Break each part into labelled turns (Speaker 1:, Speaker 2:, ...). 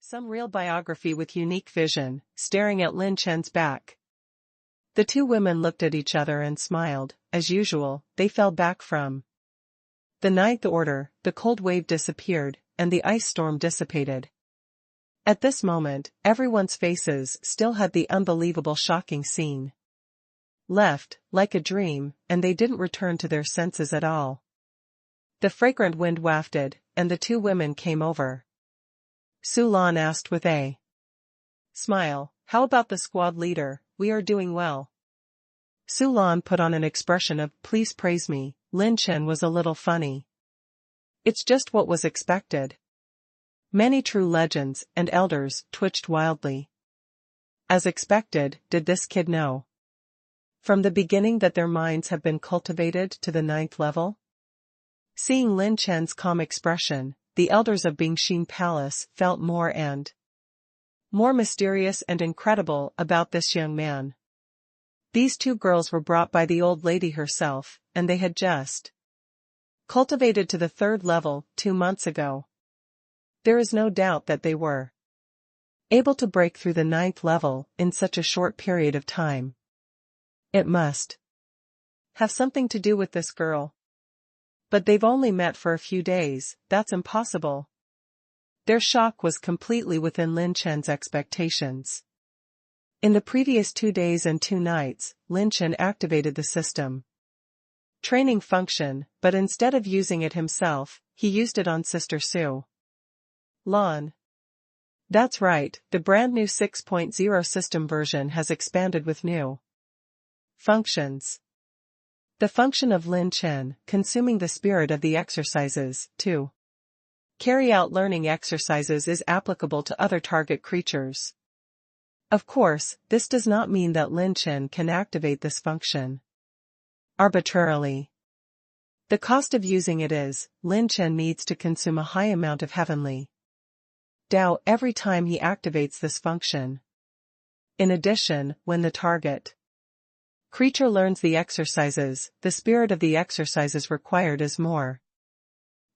Speaker 1: Some real biography with unique vision, staring at Lin Chen's back. The two women looked at each other and smiled. As usual, they fell back from the ninth order. The cold wave disappeared, and the ice storm dissipated. At this moment, everyone's faces still had the unbelievable shocking scene left, like a dream, and they didn't return to their senses at all. The fragrant wind wafted, and the two women came over. Su Lan asked with a smile, "How about the squad leader? We are doing well." Su Lan put on an expression of, "Please praise me." Lin Chen was a little funny. It's just what was expected. Many true legends and elders twitched wildly. As expected, did this kid know from the beginning that their minds have been cultivated to the 9th level? Seeing Lin Chen's calm expression, the elders of Bingshin Palace felt more and more mysterious and incredible about this young man. These two girls were brought by the old lady herself, and they had just cultivated to the 3rd level 2 months ago. There is no doubt that they were able to break through the 9th level in such a short period of time. It must have something to do with this girl. But they've only met for a few days. That's impossible. Their shock was completely within Lin Chen's expectations. In the previous 2 days and 2 nights, Lin Chen activated the system training function, but instead of using it himself, he used it on Sister Su Lan. That's right, the brand new 6.0 system version has expanded with new functions. The function of Lin Chen, consuming the spirit of the exercises, to carry out learning exercises, is applicable to other target creatures. Of course, this does not mean that Lin Chen can activate this function arbitrarily. The cost of using it is, Lin Chen needs to consume a high amount of Heavenly Dao every time he activates this function. In addition, when the target creature learns the exercises, the spirit of the exercises required is more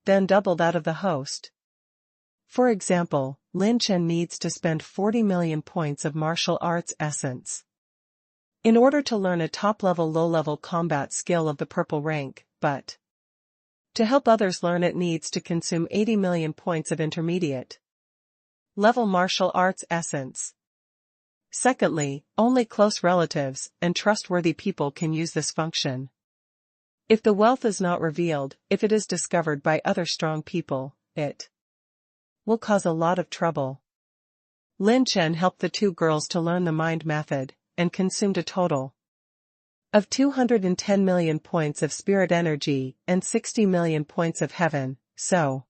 Speaker 1: than double that of the host. For example, Lin Chen needs to spend 40 million points of martial arts essence in order to learn a top-level low-level combat skill of the purple rank, but to help others learn it needs to consume 80 million points of intermediate level martial arts essence. Secondly, only close relatives and trustworthy people can use this function. If the wealth is not revealed, if it is discovered by other strong people, it will cause a lot of trouble. Lin Chen helped the two girls to learn the mind method, and consumed a total of 210 million points of spirit energy and 60 million points of heaven, so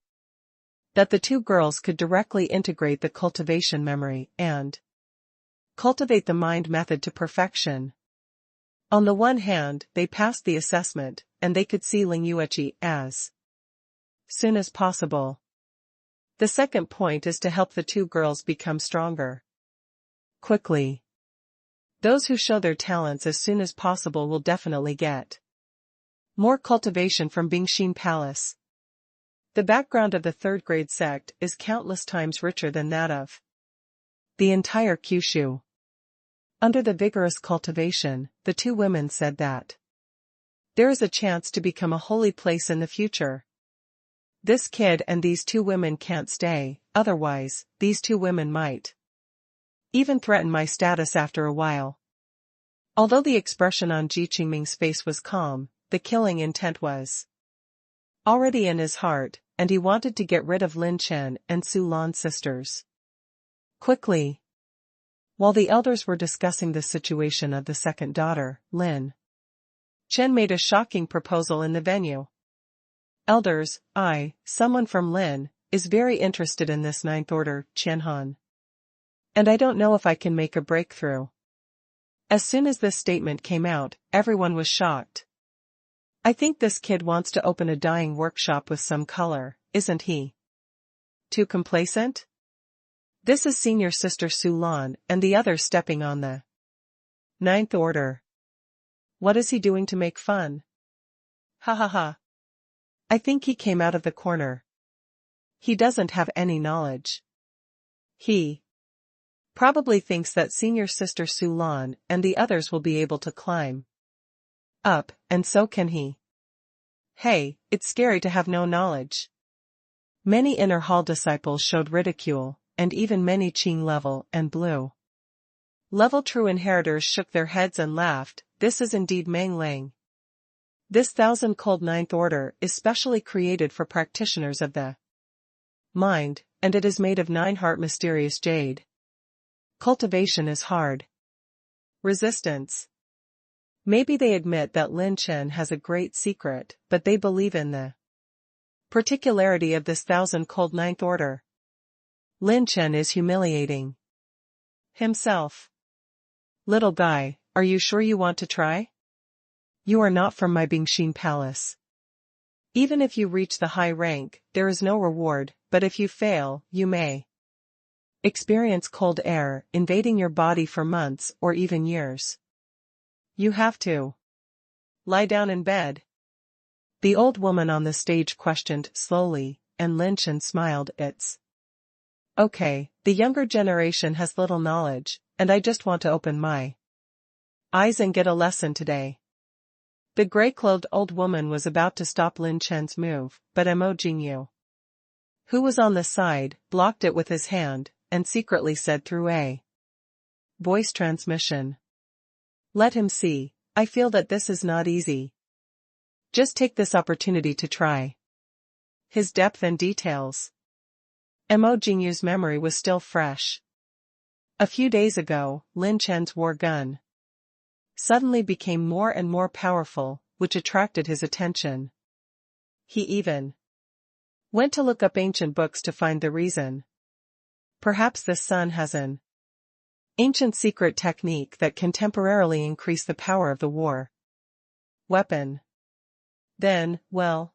Speaker 1: that the two girls could directly integrate the cultivation memory and cultivate the mind method to perfection. On the one hand, they passed the assessment, and they could see Ling Yueqi as soon as possible. The second point is to help the two girls become stronger quickly. Those who show their talents as soon as possible will definitely get more cultivation from Bingshin Palace. The background of the 3rd grade sect is countless times richer than that of the entire Kyushu. Under the vigorous cultivation, the two women said that there is a chance to become a holy place in the future. This kid and these two women can't stay, otherwise, these two women might even threaten my status after a while. Although the expression on Ji Qingming's face was calm, the killing intent was already in his heart, and he wanted to get rid of Lin Chen and Su Lan's sisters quickly. While the elders were discussing the situation of the second daughter, Lin Chen made a shocking proposal in the venue. Elders, someone from Lin, is very interested in this 9th order, Qianhan. And I don't know if I can make a breakthrough. As soon as this statement came out, everyone was shocked. I think this kid wants to open a dyeing workshop with some color, isn't he? Too complacent? This is senior sister Su Lan and the others stepping on the 9th order. What is he doing to make fun? Ha ha ha. I think he came out of the corner. He doesn't have any knowledge. He probably thinks that senior sister Su Lan and the others will be able to climb up, and so can he. Hey, it's scary to have no knowledge. Many inner hall disciples showed ridicule, and even many Qing level and blue level true inheritors shook their heads and laughed. This is indeed Meng Lang. This thousand-cold ninth order is specially created for practitioners of the mind, and it is made of 9-heart mysterious jade. Cultivation is hard. Resistance. Maybe they admit that Lin Chen has a great secret, but they believe in the particularity of this thousand-cold ninth order. Lin Chen is humiliating himself. Little guy, are you sure you want to try? You are not from my Bingxin palace. Even if you reach the high rank, there is no reward, but if you fail, you may experience cold air invading your body for months or even years. You have to lie down in bed. The old woman on the stage questioned slowly, and Lin Chen smiled. It's okay, the younger generation has little knowledge, and I just want to open my eyes and get a lesson today. The gray-clothed old woman was about to stop Lin Chen's move, but Mo Jingyu, who was on the side, blocked it with his hand, and secretly said through a voice transmission. Let him see, I feel that this is not easy. Just take this opportunity to try. His depth and details. Mo Jingyu's memory was still fresh. A few days ago, Lin Chen's war gun suddenly became more and more powerful, which attracted his attention. He even went to look up ancient books to find the reason. Perhaps this son has an ancient secret technique that can temporarily increase the power of the war weapon. Then, well,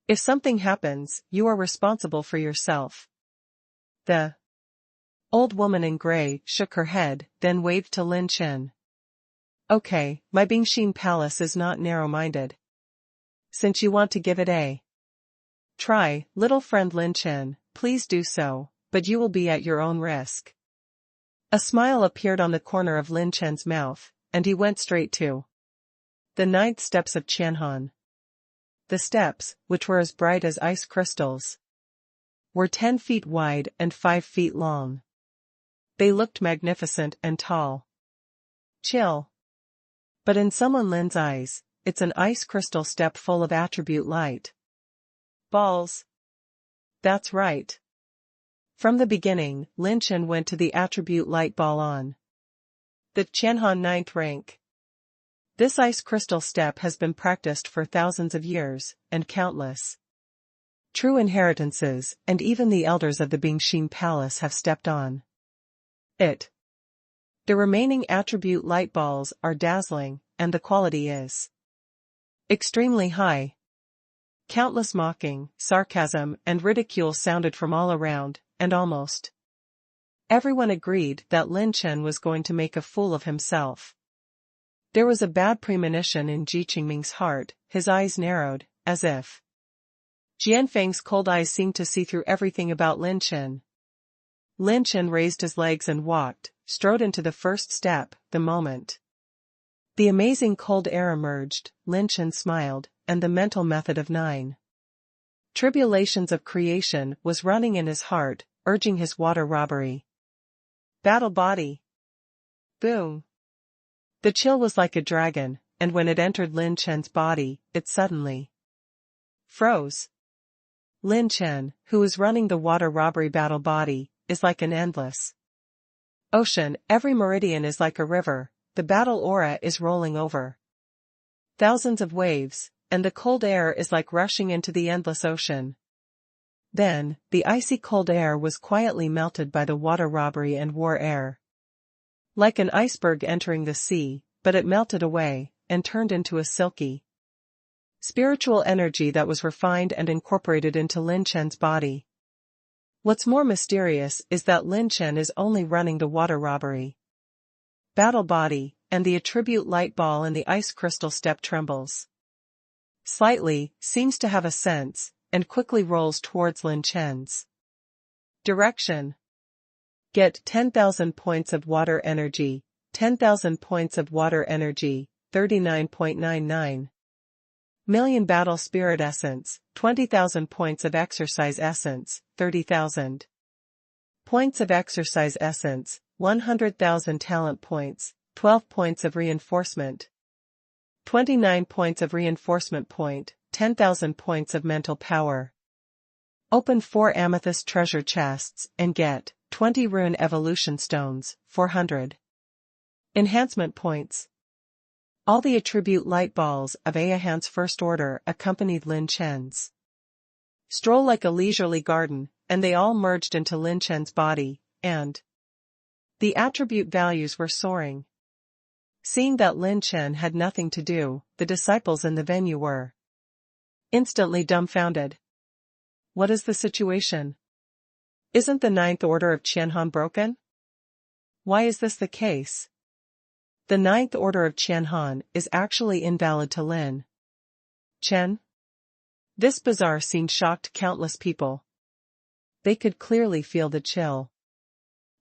Speaker 1: if something happens, you are responsible for yourself. The old woman in gray shook her head, then waved to Lin Chen. Okay, my Bingxin palace is not narrow-minded. Since you want to give it a try, little friend Lin Chen, please do so, but you will be at your own risk. A smile appeared on the corner of Lin Chen's mouth, and he went straight to the 9th steps of Qianhan. The steps, which were as bright as ice crystals, were 10 feet wide and 5 feet long. They looked magnificent and tall. Chill. But in someone Lin's eyes, it's an ice crystal step full of attribute light balls. That's right. From the beginning, Lin Chen went to the attribute light ball on the Qianhan 9th rank. This ice crystal step has been practiced for thousands of years, and countless true inheritances and even the elders of the Bingxin palace have stepped on it. The remaining attribute light balls are dazzling, and the quality is extremely high. Countless mocking, sarcasm, and ridicule sounded from all around, and almost everyone agreed that Lin Chen was going to make a fool of himself. There was a bad premonition in Ji Qingming's heart. His eyes narrowed, as if Jianfeng's cold eyes seemed to see through everything about Lin Chen. Lin Chen raised his legs and walked, strode into the first step. The moment the amazing cold air emerged, Lin Chen smiled, and the mental method of 9 tribulations of creation was running in his heart, urging his water robbery. Battle body. Boom. The chill was like a dragon, and when it entered Lin Chen's body, it suddenly froze. Lin Chen, who is running the water robbery battle body, is like an endless ocean. Every meridian is like a river, the battle aura is rolling over thousands of waves, and the cold air is like rushing into the endless ocean. Then, the icy cold air was quietly melted by the water robbery and war air. Like an iceberg entering the sea, but it melted away, and turned into a silky spiritual energy that was refined and incorporated into Lin Chen's body. What's more mysterious is that Lin Chen is only running the water robbery battle body, and the attribute light ball in the ice crystal step trembles slightly, seems to have a sense, and quickly rolls towards Lin Chen's direction. Get 10,000 points of water energy, 10,000 points of water energy, 39.99 million battle spirit essence, 20,000 points of exercise essence, 30,000 points of exercise essence, 100,000 talent points, 12 points of reinforcement, 29 points of reinforcement point, 10,000 points of mental power. Open 4 amethyst treasure chests and get 20 rune evolution stones, 400 enhancement points. All the attribute light balls of Ayahan's first order accompanied Lin Chen's stroll like a leisurely garden, and they all merged into Lin Chen's body, and the attribute values were soaring. Seeing that Lin Chen had nothing to do, the disciples in the venue were instantly dumbfounded. What is the situation? Isn't the ninth order of Qianhan broken? Why is this the case? The ninth order of Qianhan is actually invalid to Lin Chen. This bizarre scene shocked countless people. They could clearly feel the chill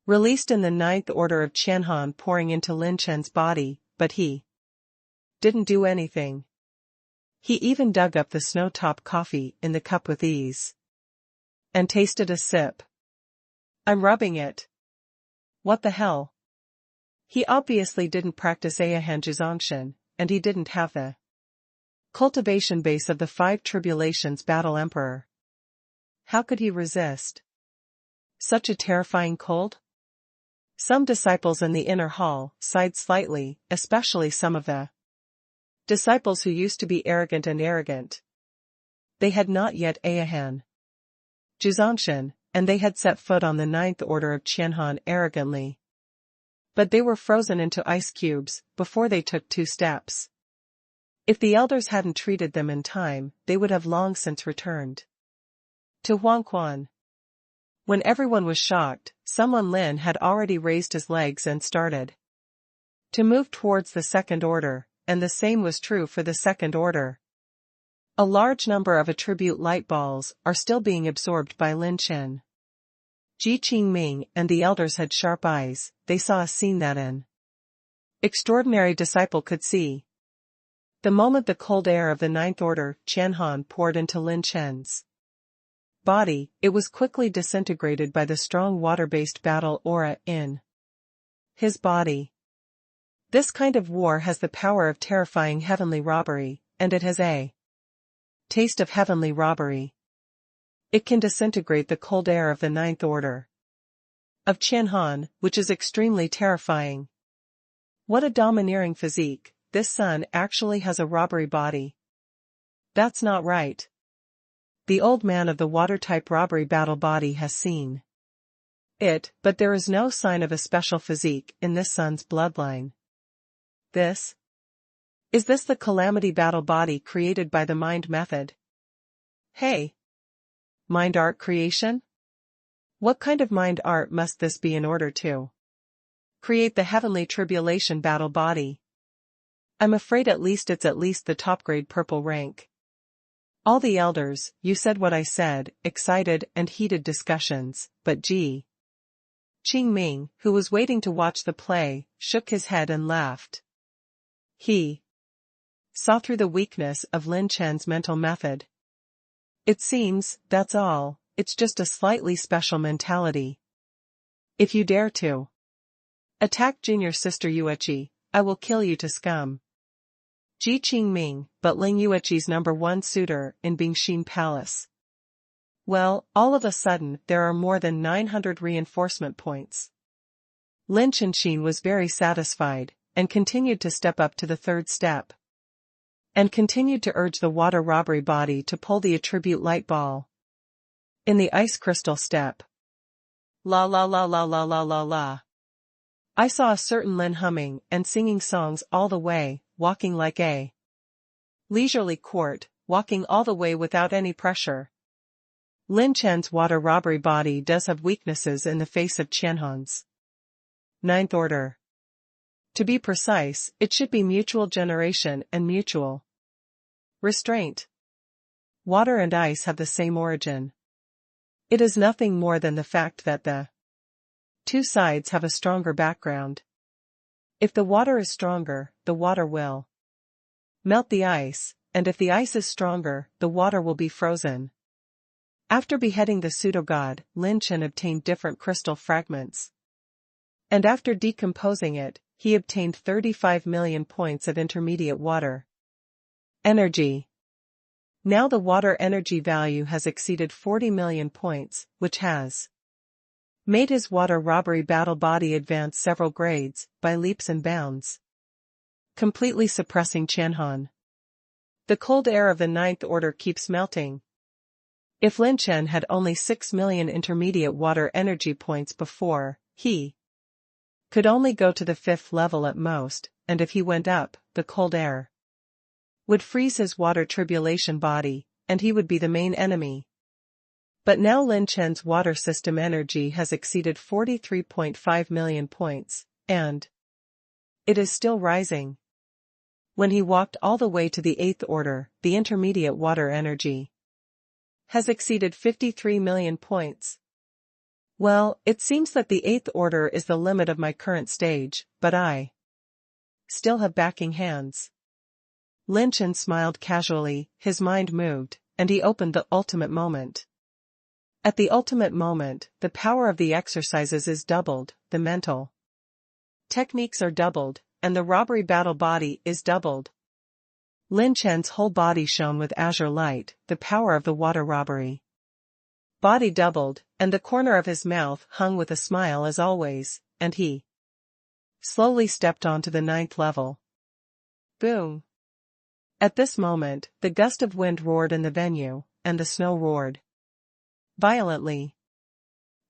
Speaker 1: released in the ninth order of Qianhan pouring into Lin Chen's body, but he didn't do anything. He even dug up the snow-top coffee in the cup with ease and tasted a sip. I'm rubbing it. What the hell? He obviously didn't practice Ayahan Jizongshan, and he didn't have the cultivation base of the 5 tribulations battle emperor. How could he resist such a terrifying cold? Some disciples in the inner hall sighed slightly, especially some of the disciples who used to be arrogant. They had not yet Ayahan Jizongshan, and they had set foot on the ninth order of Qianhan arrogantly. But they were frozen into ice cubes before they took 2 steps. If the elders hadn't treated them in time, they would have long since returned to Huangquan. When everyone was shocked, someone Lin had already raised his legs and started to move towards the second order, and the same was true for the second order. A large number of attribute light balls are still being absorbed by Lin Chen. Ji Qingming and the elders had sharp eyes. They saw a scene that an extraordinary disciple could see. The moment the cold air of the ninth order Qianhan poured into Lin Chen's body, it was quickly disintegrated by the strong water-based battle aura in his body. This kind of war has the power of terrifying heavenly robbery, and it has a taste of heavenly robbery. It can disintegrate the cold air of the ninth order of Qianhan, which is extremely terrifying. What a domineering physique, this son actually has a robbery body. That's not right. The old man of the water-type robbery battle body has seen it, but there is no sign of a special physique in this son's bloodline. Is this the calamity battle body created by the mind method? Hey! Mind art creation? What kind of mind art must this be in order to create the heavenly tribulation battle body? I'm afraid it's at least the top grade purple rank. All the elders, you said what I said, excited and heated discussions, but Ji Qingming, who was waiting to watch the play, shook his head and laughed. He saw through the weakness of Lin Chen's mental method. It seems, that's all, it's just a slightly special mentality. If you dare to attack junior sister Yueqi, I will kill you to scum. Ji Qingming, but Ling Yueqi's #1 suitor in Bingxin Palace. Well, all of a sudden there are more than 900 reinforcement points. Lin Chen was very satisfied, and continued to step up to the third step. And continued to urge the water robbery body to pull the attribute light ball. In the ice crystal step. La la la la la la la la. I saw a certain Lin humming and singing songs all the way, walking like a leisurely court, walking all the way without any pressure. Lin Chen's water robbery body does have weaknesses in the face of Qianhan's ninth order. To be precise, it should be mutual generation and mutual restraint. Water and ice have the same origin. It is nothing more than the fact that the two sides have a stronger background. If the water is stronger, the water will melt the ice, and if the ice is stronger, the water will be frozen. After beheading the pseudo-god, Lin Chen obtained different crystal fragments. And after decomposing it, he obtained 35 million points of intermediate water energy. Now the water energy value has exceeded 40 million points, which has made his water robbery battle body advance several grades, by leaps and bounds, completely suppressing Qianhan. The cold air of the ninth order keeps melting. If Lin Chen had only 6 million intermediate water energy points before, he could only go to the 5th level at most, and if he went up, the cold air would freeze his water tribulation body, and he would be the main enemy. But now Lin Chen's water system energy has exceeded 43.5 million points, and it is still rising. When he walked all the way to the 8th order, the intermediate water energy has exceeded 53 million points. Well, it seems that the 8th order is the limit of my current stage, but I still have backing hands. Lin Chen smiled casually, his mind moved, and he opened the ultimate moment. At the ultimate moment, the power of the exercises is doubled, the mental techniques are doubled, and the robbery battle body is doubled. Lin Chen's whole body shone with azure light, the power of the water robbery body doubled, and the corner of his mouth hung with a smile as always, and he slowly stepped onto the 9th level. Boom! At this moment, the gust of wind roared in the venue, and the snow roared violently.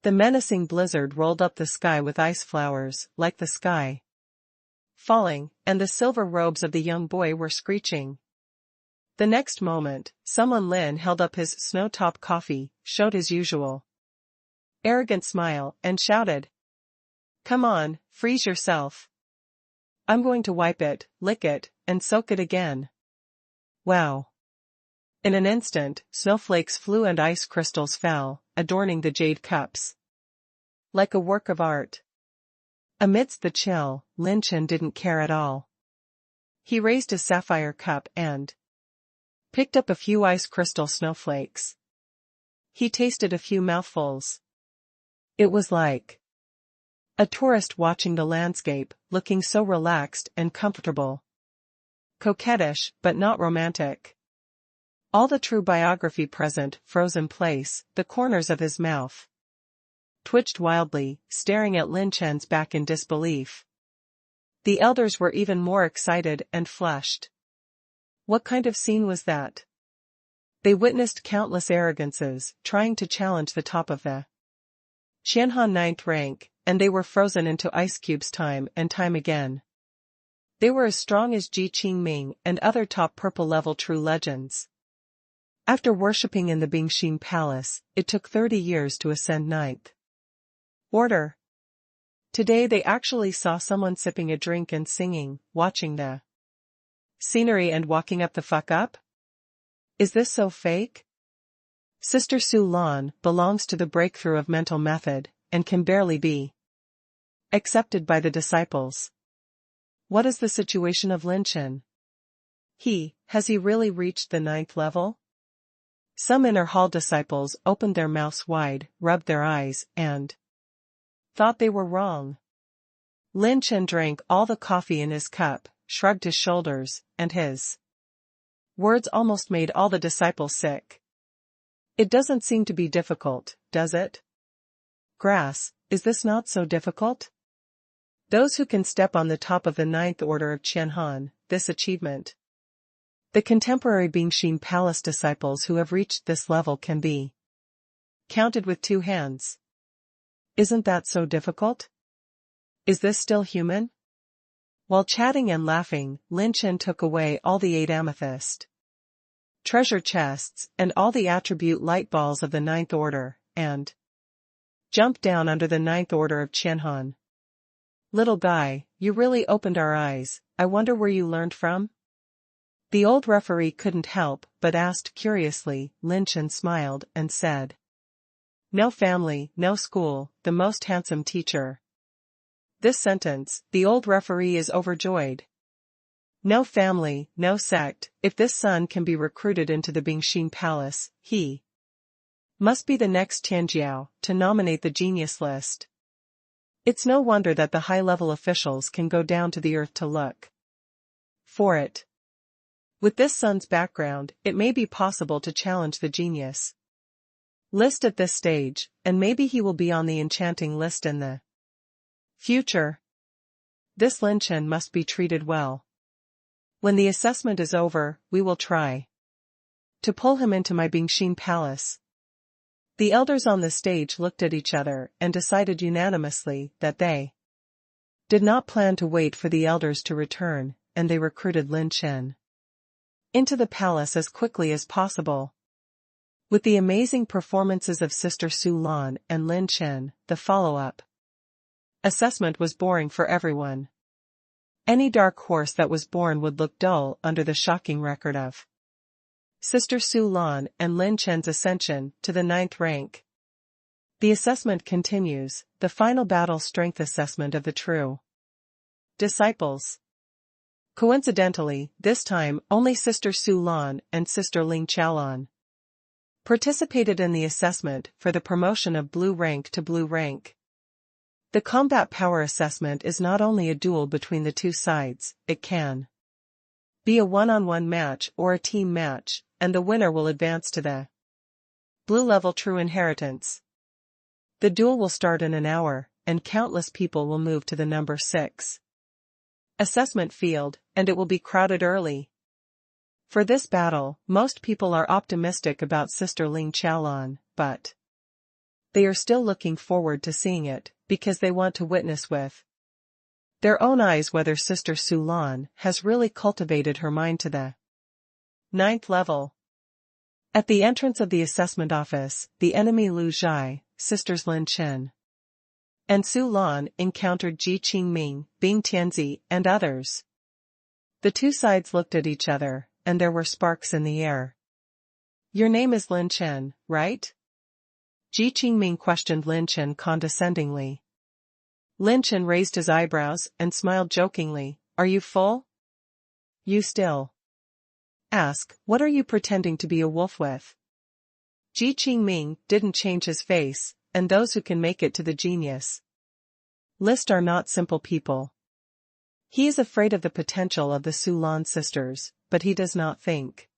Speaker 1: The menacing blizzard rolled up the sky with ice flowers, like the sky falling, and the silver robes of the young boy were screeching. The next moment, someone Lin held up his snow-top coffee, showed his usual arrogant smile, and shouted, "Come on, freeze yourself. I'm going to wipe it, lick it, and soak it again." Wow! In an instant, snowflakes flew and ice crystals fell, adorning the jade cups like a work of art. Amidst the chill, Lin Chen didn't care at all. He raised his sapphire cup and picked up a few ice crystal snowflakes. He tasted a few mouthfuls. It was like a tourist watching the landscape, looking so relaxed and comfortable. Coquettish, but not romantic. All the true biography present froze in place, the corners of his mouth twitched wildly, staring at Lin Chen's back in disbelief. The elders were even more excited and flushed. What kind of scene was that? They witnessed countless arrogances, trying to challenge the top of the Qianhan 9th rank, and they were frozen into ice cubes time and time again. They were as strong as Ji Qingming and other top purple level true legends. After worshipping in the Bingxin Palace, it took 30 years to ascend 9th order. Today they actually saw someone sipping a drink and singing, watching the scenery and walking up the fuck up? Is this so fake? Sister Su Lan belongs to the breakthrough of mental method, and can barely be accepted by the disciples. What is the situation of Lin Chen? Has he really reached the 9th level? Some inner hall disciples opened their mouths wide, rubbed their eyes, and thought they were wrong. Lin Chen drank all the coffee in his cup, shrugged his shoulders, and his words almost made all the disciples sick. It doesn't seem to be difficult, does it? Grass, is this not so difficult? Those who can step on the top of the 9th order of Qianhan, this achievement. The contemporary Bingxin Palace disciples who have reached this level can be counted with 2 hands. Isn't that so difficult? Is this still human? While chatting and laughing, Lin Chen took away all the 8 amethyst treasure chests and all the attribute light balls of the 9th order, and jumped down under the 9th order of Qianhan. Little guy, you really opened our eyes. I wonder where you learned from? The old referee couldn't help but asked curiously. Lin Chen smiled and said, No family, no school, the most handsome teacher. This sentence, the old referee is overjoyed. No family, no sect, if this son can be recruited into the Bingxin Palace, he must be the next Tianjiao to nominate the genius list. It's no wonder that the high-level officials can go down to the earth to look for it. With this son's background, it may be possible to challenge the genius list at this stage, and maybe he will be on the enchanting list in the future. This Lin Chen must be treated well. When the assessment is over, we will try to pull him into my Bingxin Palace. The elders on the stage looked at each other and decided unanimously that they did not plan to wait for the elders to return, and they recruited Lin Chen into the palace as quickly as possible. With the amazing performances of Sister Su Lan and Lin Chen, the follow-up assessment was boring for everyone. Any dark horse that was born would look dull under the shocking record of Sister Su Lan and Lin Chen's ascension to the 9th rank. The assessment continues, the final battle strength assessment of the true disciples. Coincidentally, this time only Sister Su Lan and Sister Ling Chaolan participated in the assessment for the promotion of blue rank to blue rank. The combat power assessment is not only a duel between the two sides, it can be a one-on-one match or a team match, and the winner will advance to the blue level true inheritance. The duel will start in an hour, and countless people will move to the number 6 assessment field, and it will be crowded early. For this battle, most people are optimistic about Sister Ling Chaolan, but they are still looking forward to seeing it, because they want to witness with their own eyes whether Sister Su Lan has really cultivated her mind to the 9th level. At the entrance of the assessment office, the enemy Lu Zhai, Sisters Lin Chen and Su Lan encountered Ji Qingming, Bing Tianzi, and others. The two sides looked at each other, and there were sparks in the air. Your name is Lin Chen, right? Ji Qingming questioned Lin Chen condescendingly. Lin Chen raised his eyebrows and smiled jokingly. Are you full? You still ask, what are you pretending to be a wolf with? Ji Qingming didn't change his face, and those who can make it to the genius list are not simple people. He is afraid of the potential of the Su Lan sisters, but he does not think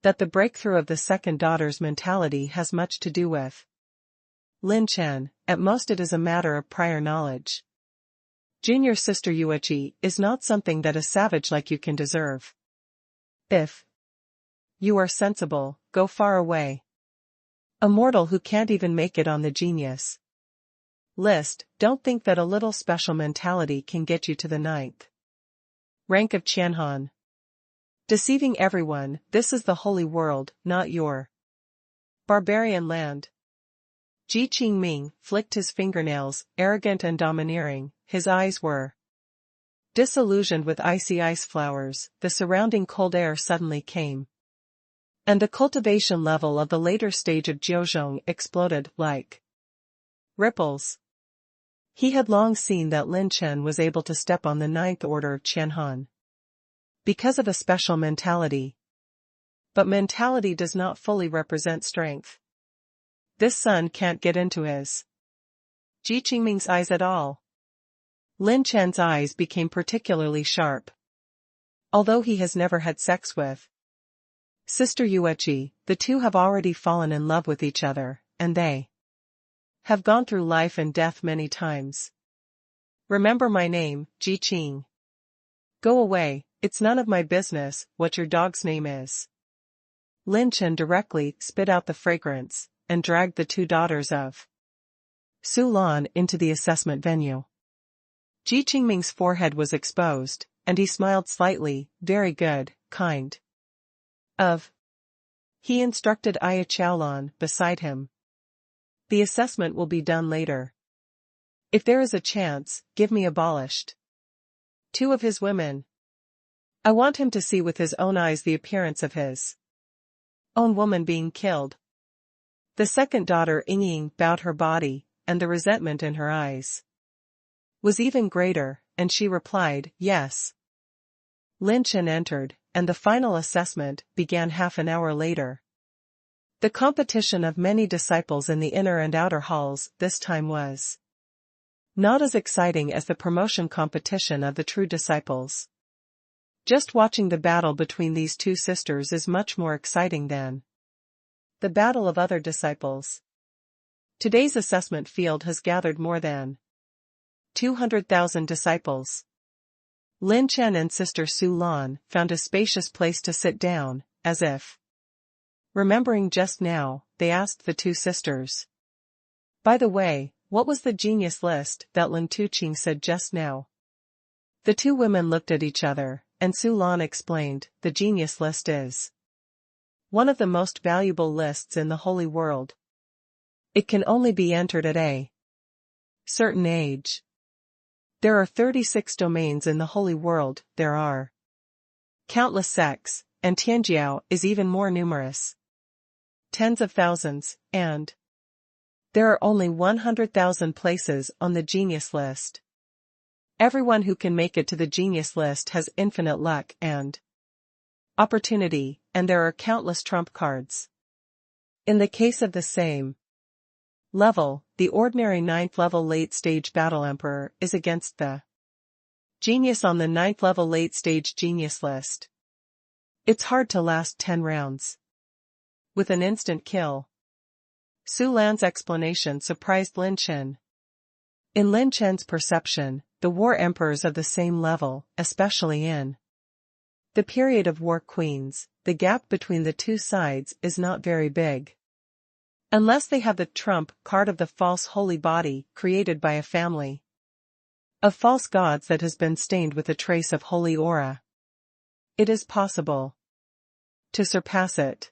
Speaker 1: that the breakthrough of the second daughter's mentality has much to do with Lin Chen. At most it is a matter of prior knowledge. Junior sister Yueqi is not something that a savage like you can deserve. If you are sensible, go far away. A mortal who can't even make it on the genius list, don't think that a little special mentality can get you to the 9th rank of Qianhan. Deceiving everyone, this is the holy world, not your barbarian land. Ji Qingming flicked his fingernails, arrogant and domineering, his eyes were disillusioned with icy ice flowers. The surrounding cold air suddenly came, and the cultivation level of the later stage of Jiuzhong exploded like ripples. He had long seen that Lin Chen was able to step on the 9th order of Qianhan because of a special mentality. But mentality does not fully represent strength. This son can't get into his Ji Qingming's eyes at all. Lin Chen's eyes became particularly sharp. Although he has never had sex with Sister Yueqi, the two have already fallen in love with each other, and they have gone through life and death many times. Remember my name, Ji Qing. Go away, it's none of my business what your dog's name is. Lin Chen directly spit out the fragrance, and dragged the two daughters of Su Lan into the assessment venue. Ji Qingming's forehead was exposed, and he smiled slightly. Very good, kind of. He instructed Aya Chaolan beside him. The assessment will be done later. If there is a chance, give me abolished 2 of his women. I want him to see with his own eyes the appearance of his own woman being killed. The second daughter Ying bowed her body, and the resentment in her eyes was even greater, and she replied, yes. Lin Chen entered, and the final assessment began half an hour later. The competition of many disciples in the inner and outer halls this time was not as exciting as the promotion competition of the true disciples. Just watching the battle between these two sisters is much more exciting than the battle of other disciples. Today's assessment field has gathered more than 200,000 disciples. Lin Chen and sister Su Lan found a spacious place to sit down, as if remembering just now, they asked the two sisters. By the way, what was the genius list that Lin Tuqing said just now? The two women looked at each other, and Su Lan explained, the genius list is one of the most valuable lists in the holy world. It can only be entered at a certain age. There are 36 domains in the holy world, there are countless sects, and Tianjiao is even more numerous. Tens of thousands, and there are only 100,000 places on the genius list. Everyone who can make it to the genius list has infinite luck and opportunity, and there are countless trump cards. In the case of the same level, the ordinary 9th level late stage battle emperor is against the genius on the 9th level late stage genius list. It's hard to last 10 rounds with an instant kill. Su Lan's explanation surprised Lin Chen. In Lin Chen's perception, the war emperors of the same level, especially in the period of war queens, the gap between the two sides is not very big. Unless they have the trump card of the false holy body created by a family of false gods that has been stained with a trace of holy aura. It is possible to surpass it.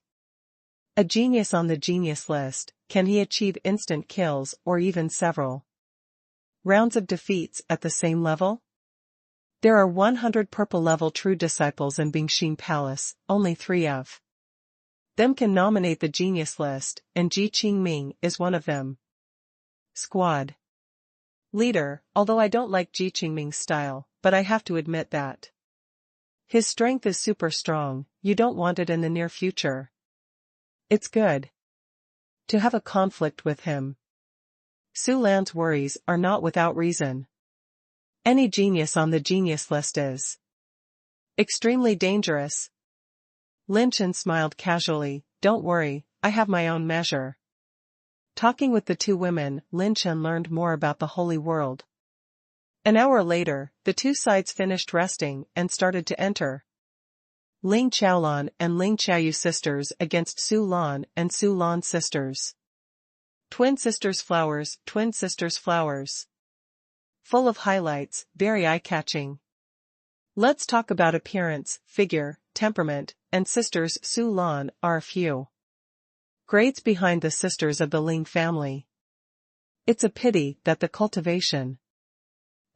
Speaker 1: A genius on the genius list, can he achieve instant kills or even several rounds of defeats at the same level? There are 100 purple level true disciples in Bingxin Palace, only 3 of them can nominate the genius list, and Ji Qingming is one of them. Squad leader, although I don't like Ji Qingming's style, but I have to admit that his strength is super strong. You don't want it in the near future. It's good to have a conflict with him. Su Lan's worries are not without reason. Any genius on the genius list is extremely dangerous. Lin Chen smiled casually, don't worry, I have my own measure. Talking with the two women, Lin Chen learned more about the holy world. An hour later, the two sides finished resting and started to enter. Ling Qiaolan and Ling Qiaoyu sisters against Su Lan and Su Lan sisters. Twin sisters flowers, twin sisters flowers. Full of highlights, very eye-catching. Let's talk about appearance, figure, temperament, and sisters Su Lan are a few grades behind the sisters of the Ling family. It's a pity that the cultivation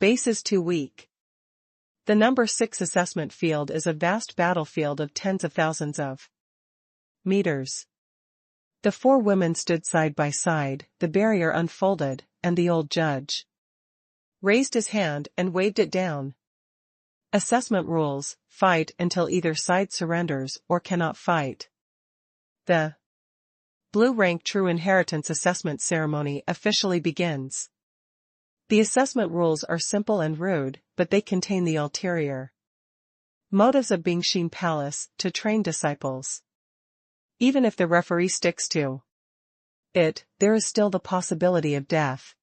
Speaker 1: base is too weak. The number 6 assessment field is a vast battlefield of tens of thousands of meters. The 4 women stood side by side, the barrier unfolded, and the old judge raised his hand and waved it down. Assessment rules, fight until either side surrenders or cannot fight. The blue rank true inheritance assessment ceremony officially begins. The assessment rules are simple and rude, but they contain the ulterior motives of Bingxin Palace to train disciples. Even if the referee sticks to it, there is still the possibility of death.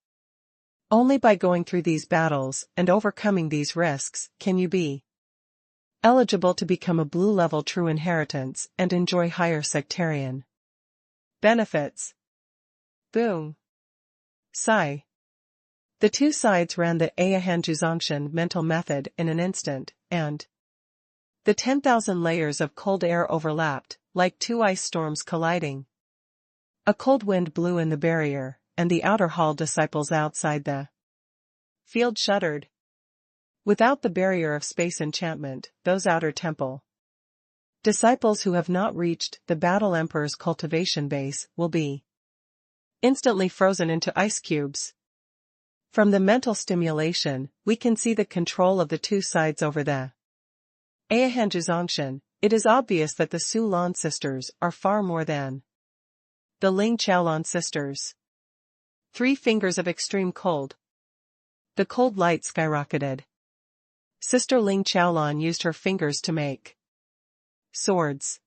Speaker 1: Only by going through these battles and overcoming these risks can you be eligible to become a blue-level true inheritance and enjoy higher sectarian benefits. Boom. Sigh. The two sides ran the Ayahanjuzangshan mental method in an instant, and the 10,000 layers of cold air overlapped, like 2 ice storms colliding. A cold wind blew in the barrier, and the outer hall disciples outside the field shuddered. Without the barrier of space enchantment, those outer temple disciples who have not reached the battle emperor's cultivation base will be instantly frozen into ice cubes. From the mental stimulation, we can see the control of the two sides over the Ayahanjuzhongshan. It is obvious that the Su Lan sisters are far more than the Ling Chaolan sisters. 3 fingers of extreme cold. The cold light skyrocketed. Sister Ling Chaolan used her fingers to make swords.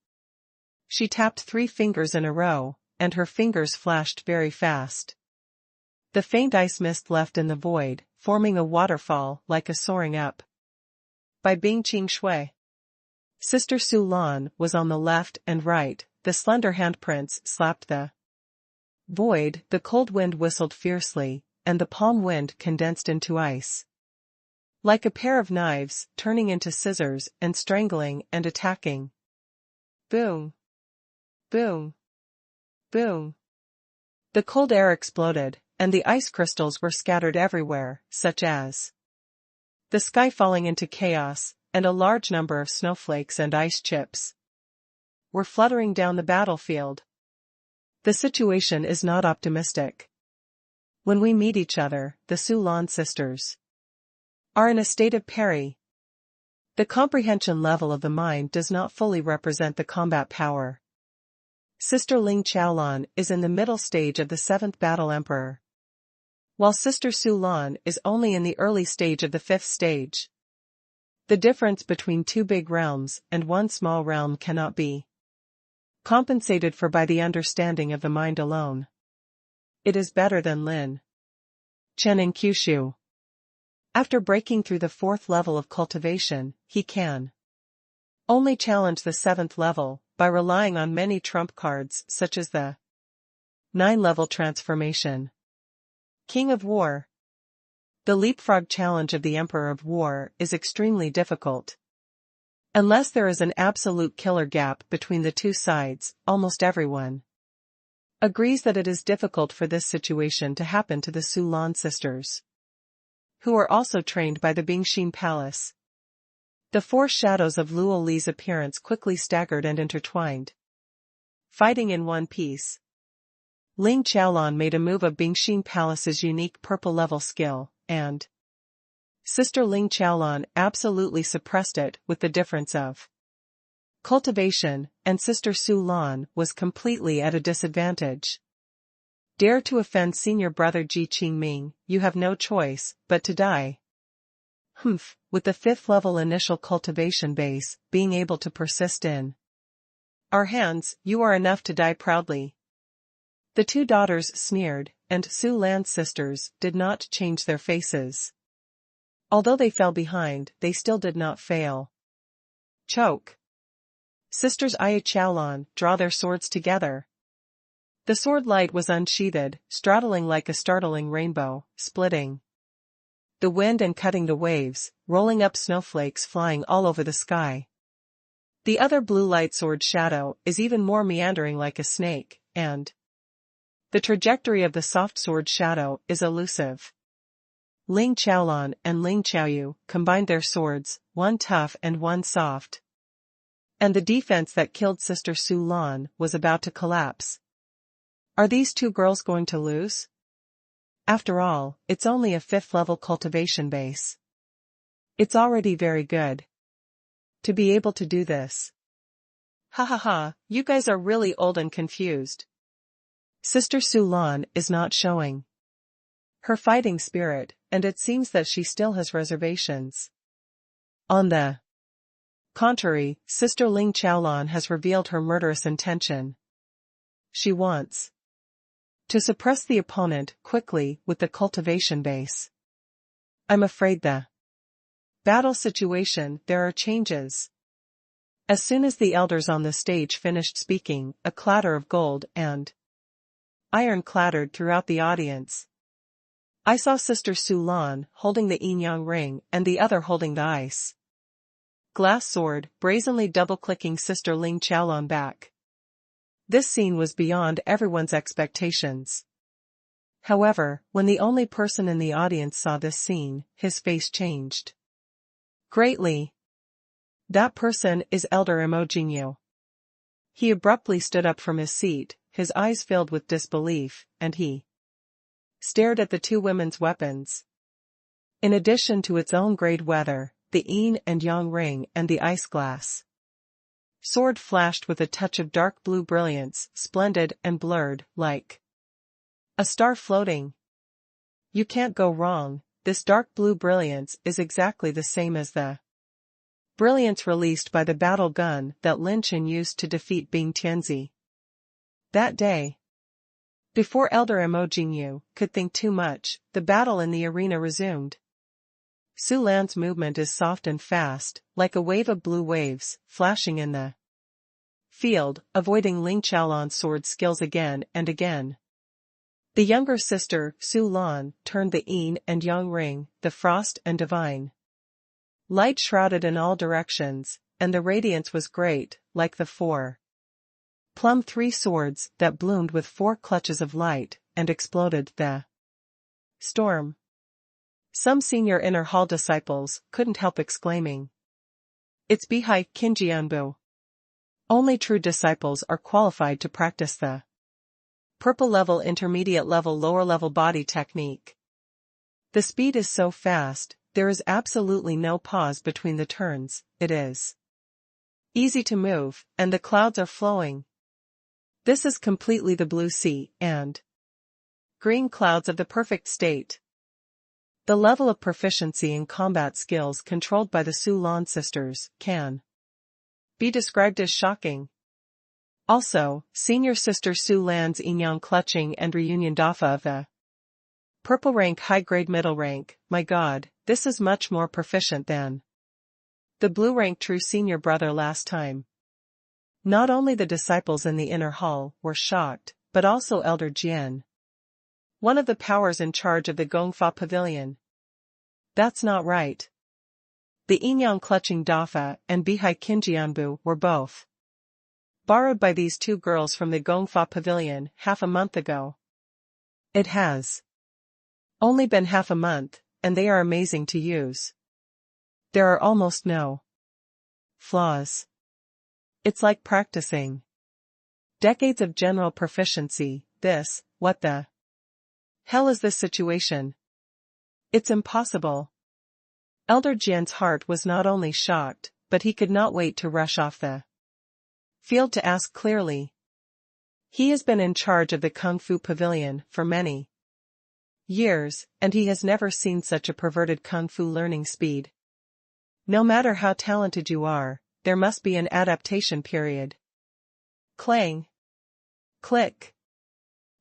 Speaker 1: She tapped 3 fingers in a row, and her fingers flashed very fast. The faint ice mist left in the void, forming a waterfall like a soaring up. By Bing Qing Shui. Sister Su Lan was on the left and right, the slender handprints slapped the void, the cold wind whistled fiercely, and the palm wind condensed into ice. Like a pair of knives, turning into scissors and strangling and attacking. Boom. Boom. Boom. The cold air exploded, and the ice crystals were scattered everywhere, such as the sky falling into chaos, and a large number of snowflakes and ice chips were fluttering down the battlefield. The situation is not optimistic. When we meet each other, the Su Lan sisters are in a state of peri. The comprehension level of the mind does not fully represent the combat power. Sister Ling Chaolan is in the middle stage of the 7th Battle Emperor, while Sister Su Lan is only in the early stage of the 5th stage. The difference between 2 big realms and 1 small realm cannot be compensated for by the understanding of the mind alone. It is better than Lin Chen in Kyushu. After breaking through the 4th level of cultivation, he can only challenge the 7th level by relying on many trump cards such as the 9-level transformation. King of War. The leapfrog challenge of the Emperor of War is extremely difficult. Unless there is an absolute killer gap between the two sides, almost everyone agrees that it is difficult for this situation to happen to the Su Lan sisters, who are also trained by the Bingxin Palace. The 4 shadows of Luo Li's appearance quickly staggered and intertwined, fighting in one piece. Ling Chaolan made a move of Bingxin Palace's unique purple-level skill, and Sister Ling Chaolan absolutely suppressed it with the difference of cultivation, and Sister Su Lan was completely at a disadvantage. Dare to offend senior brother Ji Qingming, you have no choice but to die. Humph, with the 5th level initial cultivation base, being able to persist in our hands, you are enough to die proudly. The 2 daughters sneered, and Su Lan's sisters did not change their faces. Although they fell behind, they still did not fail. Choke. Sisters Aya Chaolan draw their swords together. The sword light was unsheathed, straddling like a startling rainbow, splitting the wind and cutting the waves, rolling up snowflakes flying all over the sky. The other blue light sword shadow is even more meandering like a snake, and the trajectory of the soft sword shadow is elusive. Ling Chaolan and Ling Chaoyu combined their swords, one tough and one soft. And the defense that killed Sister Su Lan was about to collapse. Are these 2 girls going to lose? After all, it's only a 5th level cultivation base. It's already very good to be able to do this. Ha ha ha, you guys are really old and confused. Sister Su Lan is not showing her fighting spirit, and it seems that she still has reservations. On the contrary, Sister Ling Chaolan has revealed her murderous intention. She wants to suppress the opponent quickly with the cultivation base. I'm afraid the battle situation, there are changes. As soon as the elders on the stage finished speaking, a clatter of gold and iron clattered throughout the audience. I saw Sister Su Lan holding the yin-yang ring and the other holding the ice glass sword, brazenly double-clicking Sister Ling Chaolan back. This scene was beyond everyone's expectations. However, when the only person in the audience saw this scene, his face changed greatly. That person is Elder Emojinyu. He abruptly stood up from his seat, his eyes filled with disbelief, and he stared at the two women's weapons. In addition to its own grade weather, the yin and yang ring and the ice glass sword flashed with a touch of dark blue brilliance, splendid and blurred, like a star floating. You can't go wrong. This dark blue brilliance is exactly the same as the brilliance released by the battle gun that Lin Chen used to defeat Bing Tianzi that day. Before Elder Emojingyu could think too much, the battle in the arena resumed. Su Lan's movement is soft and fast, like a wave of blue waves, flashing in the field, avoiding Ling Chaolan's sword skills again and again. The younger sister, Su Lan, turned the yin and yang ring, the frost and divine light shrouded in all directions, and the radiance was great, like the plumb 3 swords that bloomed with 4 clutches of light, and exploded the storm. Some senior inner hall disciples couldn't help exclaiming, "It's Bihai Kinjianbu." Only true disciples are qualified to practice the purple level, intermediate level, lower level body technique. The speed is so fast, there is absolutely no pause between the turns. It is easy to move, and the clouds are flowing. This is completely the blue sea and green clouds of the perfect state. The level of proficiency in combat skills controlled by the Su Lan sisters can be described as shocking. Also, senior sister Su Lan's yin-yang clutching and reunion dafa of the purple rank, high grade, middle rank. My god, this is much more proficient than the blue rank true senior brother last time. Not only the disciples in the inner hall were shocked, but also Elder Jian, one of the powers in charge of the Gongfa Pavilion. That's not right. The yin-yang clutching dafa and Bihai Kinjianbu were both borrowed by these two girls from the Gongfa Pavilion half a month ago. It has only been half a month, and they are amazing to use. There are almost no flaws. It's like practicing decades of general proficiency. What the hell is this situation? It's impossible. Elder Jian's heart was not only shocked, but he could not wait to rush off the field to ask clearly. He has been in charge of the Kung Fu Pavilion for many years, and he has never seen such a perverted Kung Fu learning speed. No matter how talented you are, there must be an adaptation period. Clang. Click.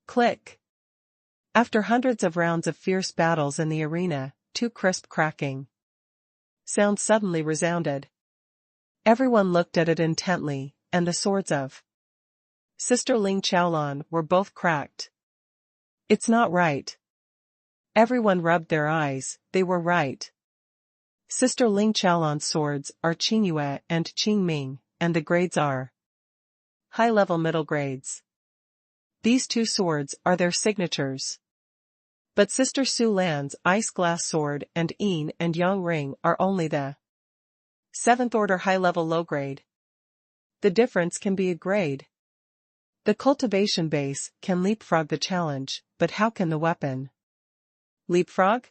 Speaker 1: Click. After hundreds of rounds of fierce battles in the arena, 2 crisp cracking sounds suddenly resounded. Everyone looked at it intently, and the swords of Sister Ling Chaolan were both cracked. It's not right. Everyone rubbed their eyes. They were right. Sister Ling Chaolan's swords are Qingyue and Qingming, and the grades are high-level middle grades. These 2 swords are their signatures. But Sister Su Lan's ice glass sword and yin and yang ring are only the 7th order high-level low-grade. The difference can be a grade. The cultivation base can leapfrog the challenge, but how can the weapon leapfrog?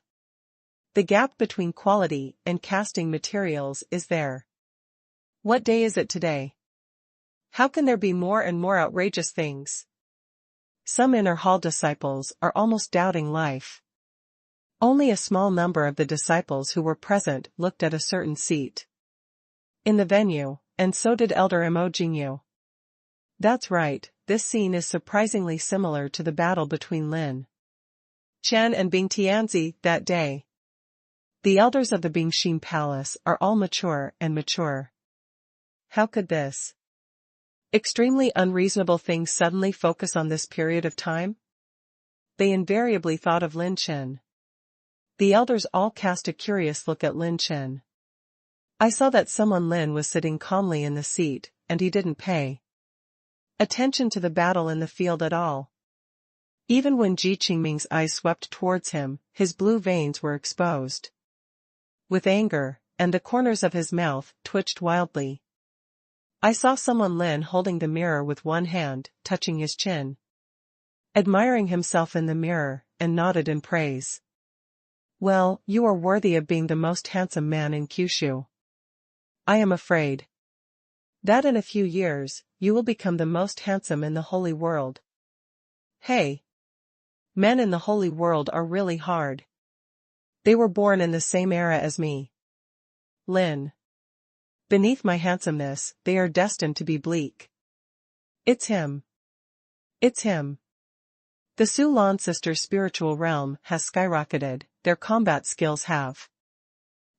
Speaker 1: The gap between quality and casting materials is there. What day is it today? How can there be more and more outrageous things? Some inner hall disciples are almost doubting life. Only a small number of the disciples who were present looked at a certain seat in the venue, and so did Elder Emojingyu. That's right, this scene is surprisingly similar to the battle between Lin Chen and Bing Tianzi that day. The elders of the Bingxin Palace are all mature and mature. How could this extremely unreasonable thing suddenly focus on this period of time? They invariably thought of Lin Chen. The elders all cast a curious look at Lin Chen. I saw that someone Lin was sitting calmly in the seat, and he didn't pay attention to the battle in the field at all. Even when Ji Qingming's eyes swept towards him, his blue veins were exposed with anger, and the corners of his mouth twitched wildly. I saw someone Lin holding the mirror with one hand, touching his chin, admiring himself in the mirror, and nodded in praise. Well, you are worthy of being the most handsome man in Kyushu. I am afraid that in a few years, you will become the most handsome in the holy world. Hey! Men in the holy world are really hard. They were born in the same era as me. Lin. Beneath my handsomeness, they are destined to be bleak. It's him. It's him. The Su Lan sisters' spiritual realm has skyrocketed, their combat skills have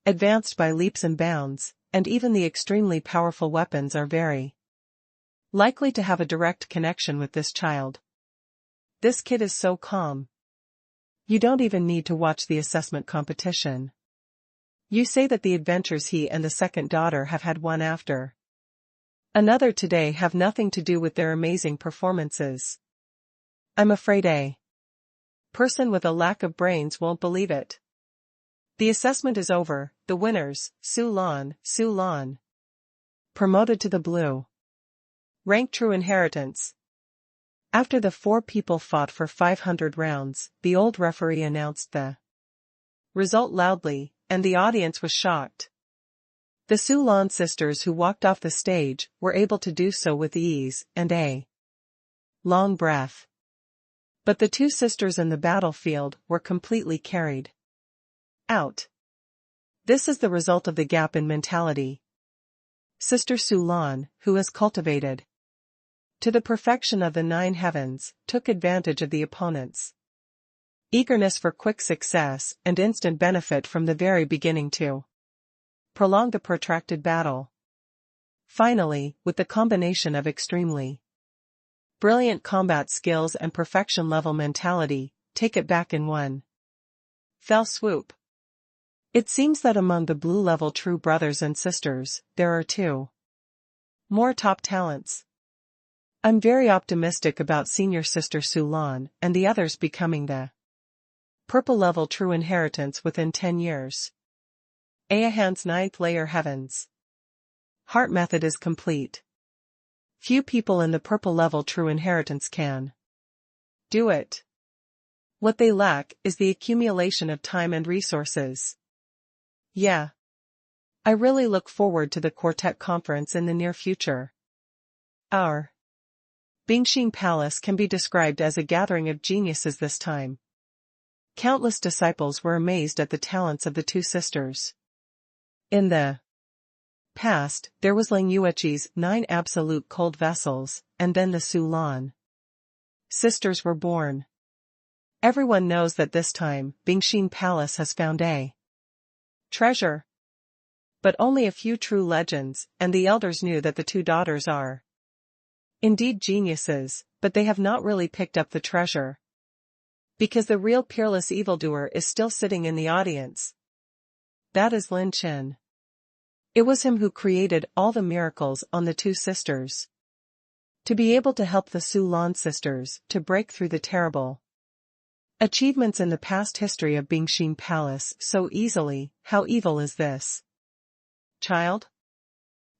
Speaker 1: advanced by leaps and bounds, and even the extremely powerful weapons are very likely to have a direct connection with this child. This kid is so calm. You don't even need to watch the assessment competition. You say that the adventures he and the second daughter have had one after another today have nothing to do with their amazing performances. I'm afraid a person with a lack of brains won't believe it. The assessment is over, the winners, Su Lan, promoted to the blue rank true inheritance. After the 4 people fought for 500 rounds, the old referee announced the result loudly, and the audience was shocked. The Su Lan sisters who walked off the stage were able to do so with ease and a long breath. But the 2 sisters in the battlefield were completely carried out. This is the result of the gap in mentality. Sister Su Lan, who is cultivated to the perfection of the 9 heavens, took advantage of the opponent's eagerness for quick success and instant benefit from the very beginning to prolong the protracted battle. Finally, with the combination of extremely brilliant combat skills and perfection-level mentality, take it back in one fell swoop. It seems that among the blue-level true brothers and sisters, there are 2 more top talents. I'm very optimistic about senior sister Su Lan and the others becoming the purple-level true inheritance within 10 years. Ahan's 9th layer heavens. Heart method is complete. Few people in the purple-level true inheritance can do it. What they lack is the accumulation of time and resources. Yeah. I really look forward to the quartet conference in the near future. Our Bingxin Palace can be described as a gathering of geniuses this time. Countless disciples were amazed at the talents of the 2 sisters. In the past, there was Ling Yueqi's 9 absolute cold vessels, and then the Su Lan sisters were born. Everyone knows that this time, Bingxin Palace has found a treasure. But only a few true legends, and the elders knew that the 2 daughters are indeed geniuses, but they have not really picked up the treasure. Because the real peerless evildoer is still sitting in the audience. That is Lin Chen. It was him who created all the miracles on the 2 sisters. To be able to help the Su Lan sisters to break through the terrible achievements in the past history of Bingxin Palace so easily, how evil is this child?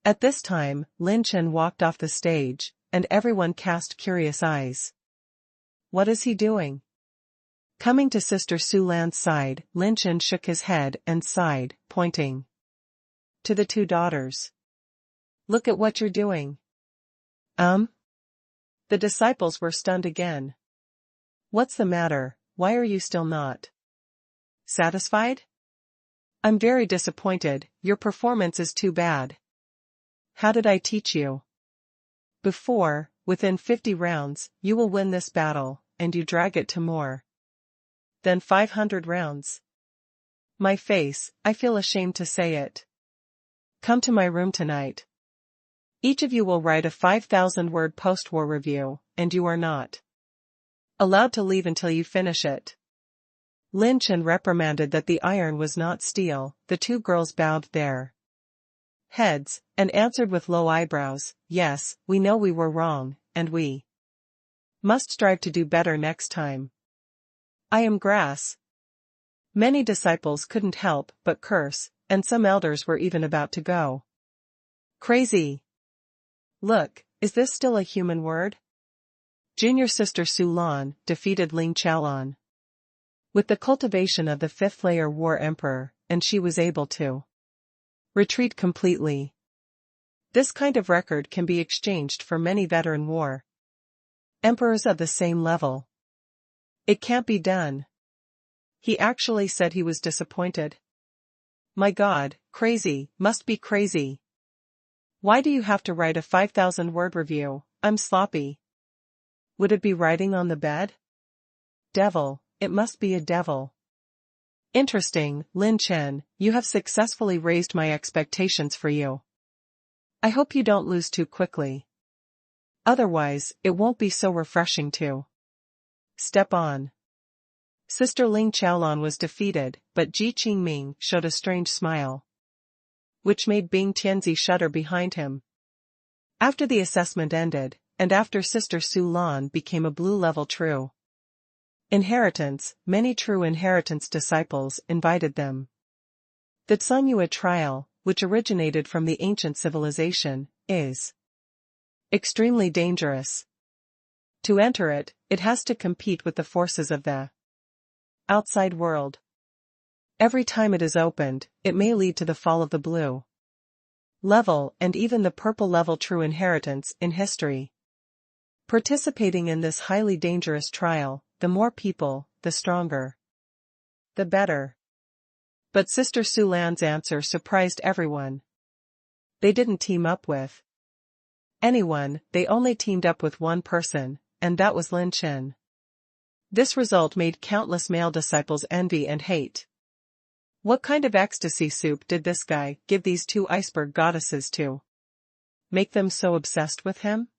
Speaker 1: At this time, Lin Chen walked off the stage, and everyone cast curious eyes. What is he doing? Coming to Sister Su Lan's side, Lin Chen shook his head and sighed, pointing to the 2 daughters. Look at what you're doing. The disciples were stunned again. What's the matter? Why are you still not satisfied? I'm very disappointed, your performance is too bad. How did I teach you? Before, within 50 rounds, you will win this battle, and you drag it to more than 500 rounds. My face, I feel ashamed to say it. Come to my room tonight. Each of you will write a 5,000-word post-war review, and you are not allowed to leave until you finish it. Lin Chen reprimanded that the iron was not steel. The 2 girls bowed their heads, and answered with low eyebrows, yes, we know we were wrong, and we must strive to do better next time. I am grass. Many disciples couldn't help but curse, and some elders were even about to go crazy. Look, is this still a human word? Junior sister Su Lan defeated Ling Chaolan with the cultivation of the fifth layer War Emperor, and she was able to retreat completely. This kind of record can be exchanged for many veteran war emperors of the same level. It can't be done. He actually said he was disappointed. My God, crazy, must be crazy. Why do you have to write a 5,000-word review? I'm sloppy. Would it be writing on the bed? Devil, it must be a devil. Interesting, Lin Chen, you have successfully raised my expectations for you. I hope you don't lose too quickly. Otherwise, it won't be so refreshing to step on. Sister Ling Chaolan was defeated, but Ji Qingming showed a strange smile, which made Bing Tianzi shudder behind him. After the assessment ended, and after Sister Su Lan became a blue-level true inheritance, many true inheritance disciples invited them. The Tsungyue trial, which originated from the ancient civilization, is extremely dangerous. To enter it, it has to compete with the forces of the outside world. Every time it is opened, it may lead to the fall of the blue level and even the purple level true inheritance in history. Participating in this highly dangerous trial, the more people, the stronger, the better. But Sister Su Lan's answer surprised everyone. They didn't team up with anyone, they only teamed up with one person, and that was Lin Chen. This result made countless male disciples envy and hate. What kind of ecstasy soup did this guy give these two iceberg goddesses to make them so obsessed with him?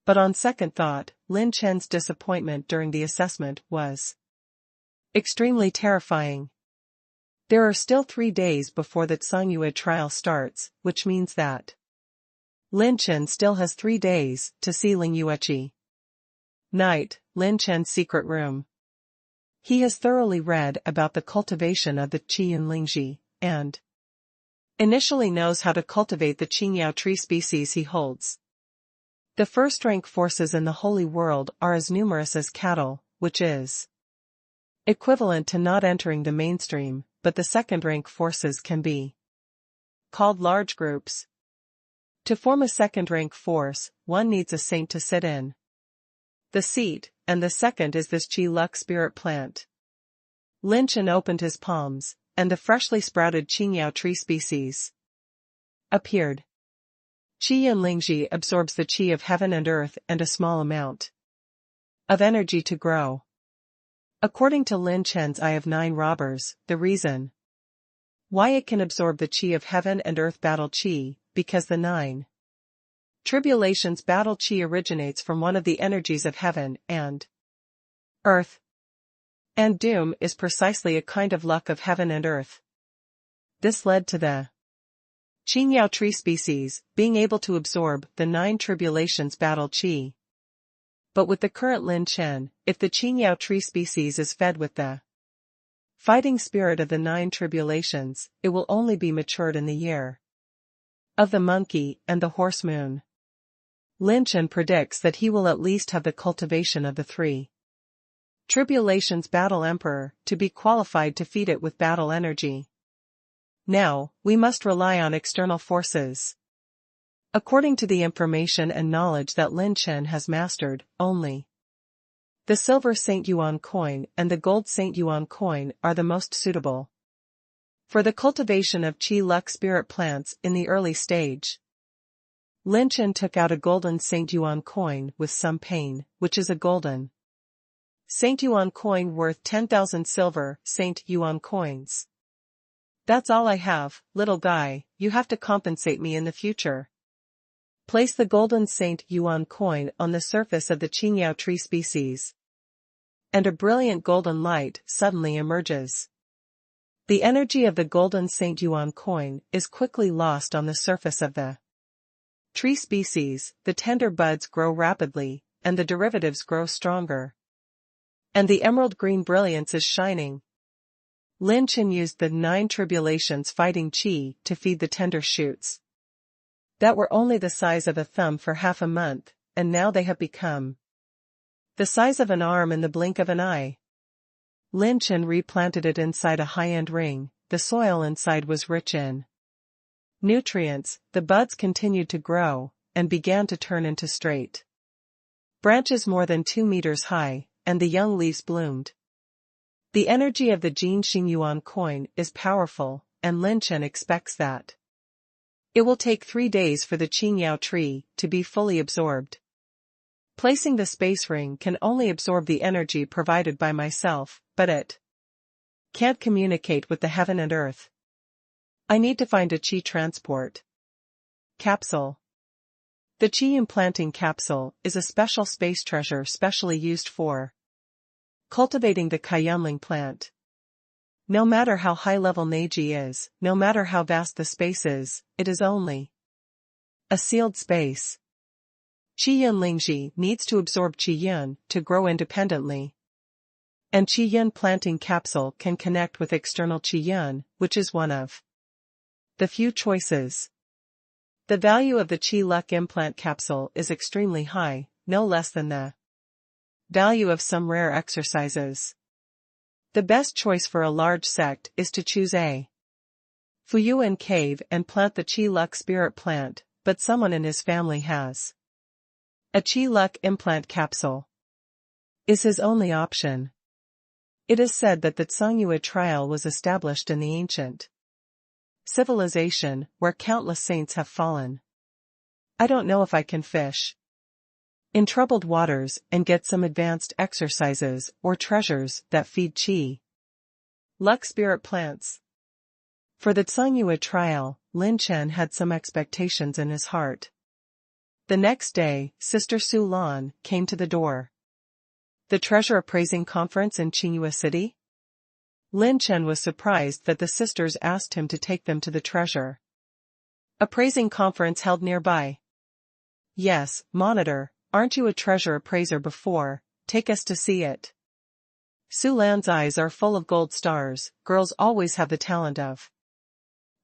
Speaker 1: But on second thought, Lin Chen's disappointment during the assessment was extremely terrifying. There are still 3 days before the Tsungyue trial starts, which means that Lin Chen still has 3 days to see Ling Yueqi. Night, Lin Chen's secret room. He has thoroughly read about the cultivation of the Qi and Lingji, and initially knows how to cultivate the Qingyao tree species he holds. The first-rank forces in the holy world are as numerous as cattle, which is equivalent to not entering the mainstream, but the second-rank forces can be called large groups. To form a second-rank force, one needs a saint to sit in the seat, and the second is this Qi Luck spirit plant. Lin Chen opened his palms, and the freshly sprouted Qingyao tree species appeared. Qi and Lingji absorbs the qi of heaven and earth and a small amount of energy to grow. According to Lin Chen's Eye of 9 Robbers, the reason why it can absorb the qi of heaven and earth battle qi, because the 9 tribulations battle qi originates from one of the energies of heaven and earth. And doom is precisely a kind of luck of heaven and earth. This led to the Qingyao tree species being able to absorb the 9 tribulations battle qi. But with the current Lin Chen, if the Qingyao tree species is fed with the fighting spirit of the 9 tribulations, it will only be matured in the year of the monkey and the horse moon. Lin Chen predicts that he will at least have the cultivation of the 3 tribulations battle emperor to be qualified to feed it with battle energy. Now, we must rely on external forces. According to the information and knowledge that Lin Chen has mastered, only the silver Saint Yuan coin and the gold Saint Yuan coin are the most suitable for the cultivation of Qi Luck spirit plants in the early stage. Lin Chen took out a golden Saint Yuan coin with some pain, which is a golden Saint Yuan coin worth 10,000 silver Saint Yuan coins. That's all I have, little guy, you have to compensate me in the future. Place the golden Saint Yuan coin on the surface of the Qingyao tree species, and a brilliant golden light suddenly emerges. The energy of the golden Saint Yuan coin is quickly lost on the surface of the tree species, the tender buds grow rapidly, and the derivatives grow stronger. And the emerald green brilliance is shining. Lin Chen used the 9 tribulations fighting qi to feed the tender shoots. that were only the size of a thumb for half a month, and now they have become the size of an arm in the blink of an eye. Lin Chen replanted it inside a high-end ring. The soil inside was rich in nutrients. The buds continued to grow, and began to turn into straight branches more than 2 meters high, and the young leaves bloomed. The energy of the Jin Xingyuan coin is powerful, and Lin Chen expects that it will take 3 days for the Qingyao tree to be fully absorbed. Placing the space ring can only absorb the energy provided by myself, but it can't communicate with the heaven and earth. I need to find a qi transport capsule. The qi implanting capsule is a special space treasure specially used for cultivating the Kaiyunling plant. No matter how high-level Neji is, no matter how vast the space is, it is only a sealed space. Qiyun Lingji needs to absorb Qiyun to grow independently. And Qiyun planting capsule can connect with external Qiyun, which is one of the few choices. The value of the Qi Luck implant capsule is extremely high, no less than the value of some rare exercises. The best choice for a large sect is to choose a Fuyuan cave and plant the Qi Luck spirit plant, but someone in his family has a Qi Luck implant capsule. Is his only option. It is said that the Tsungyue trial was established in the ancient civilization, where countless saints have fallen. I don't know if I can fish in troubled waters and get some advanced exercises or treasures that feed Qi Luck spirit plants. For the Tsungyue trial, Lin Chen had some expectations in his heart. The next day, Sister Su Lan came to the door. The treasure appraising conference in Qingyue City? Lin Chen was surprised that the sisters asked him to take them to the treasure appraising conference held nearby. Yes, Monitor, aren't you a treasure appraiser before? Take us to see it. Su Lan's eyes are full of gold stars. Girls always have the talent of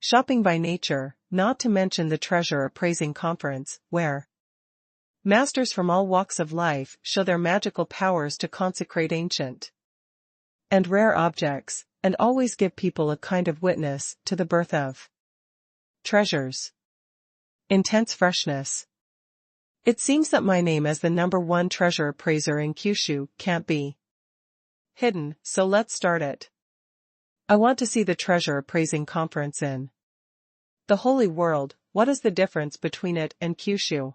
Speaker 1: shopping by nature, not to mention the treasure appraising conference, where masters from all walks of life show their magical powers to consecrate ancient and rare objects, and always give people a kind of witness to the birth of treasures. Intense freshness. It seems that my name as the #1 treasure appraiser in Kyushu can't be hidden, so let's start it. I want to see the treasure appraising conference in the Holy World. What is the difference between it and Kyushu?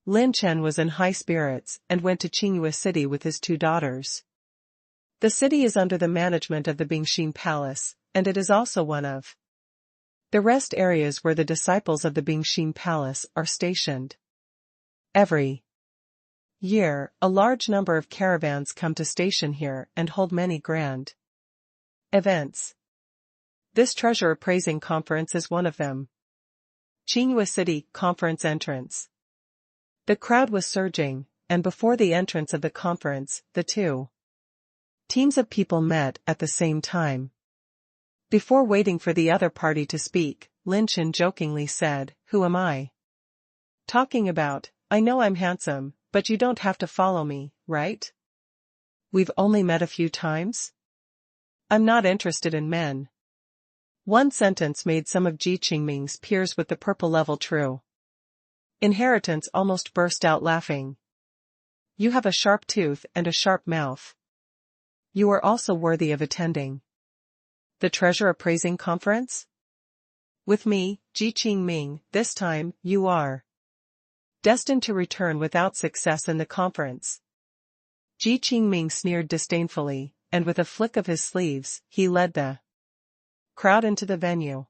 Speaker 1: Lin Chen was in high spirits and went to Qingyue City with his 2 daughters. The city is under the management of the Bingxin Palace, and it is also one of the rest areas where the disciples of the Bingxin Palace are stationed. Every year, a large number of caravans come to station here and hold many grand events. This treasure appraising conference is one of them. Qingyue City conference entrance. The crowd was surging, and before the entrance of the conference, the 2 teams of people met at the same time. Before waiting for the other party to speak, Lin Chen jokingly said, "Who am I talking about? I know I'm handsome, but you don't have to follow me, right? We've only met a few times? I'm not interested in men." One sentence made some of Ji Qingming's peers with the purple level true inheritance almost burst out laughing. You have a sharp tooth and a sharp mouth. You are also worthy of attending the treasure appraising conference? With me, Ji Qingming, this time, you are destined to return without success in the conference. Ji Qingming sneered disdainfully, and with a flick of his sleeves, he led the crowd into the venue.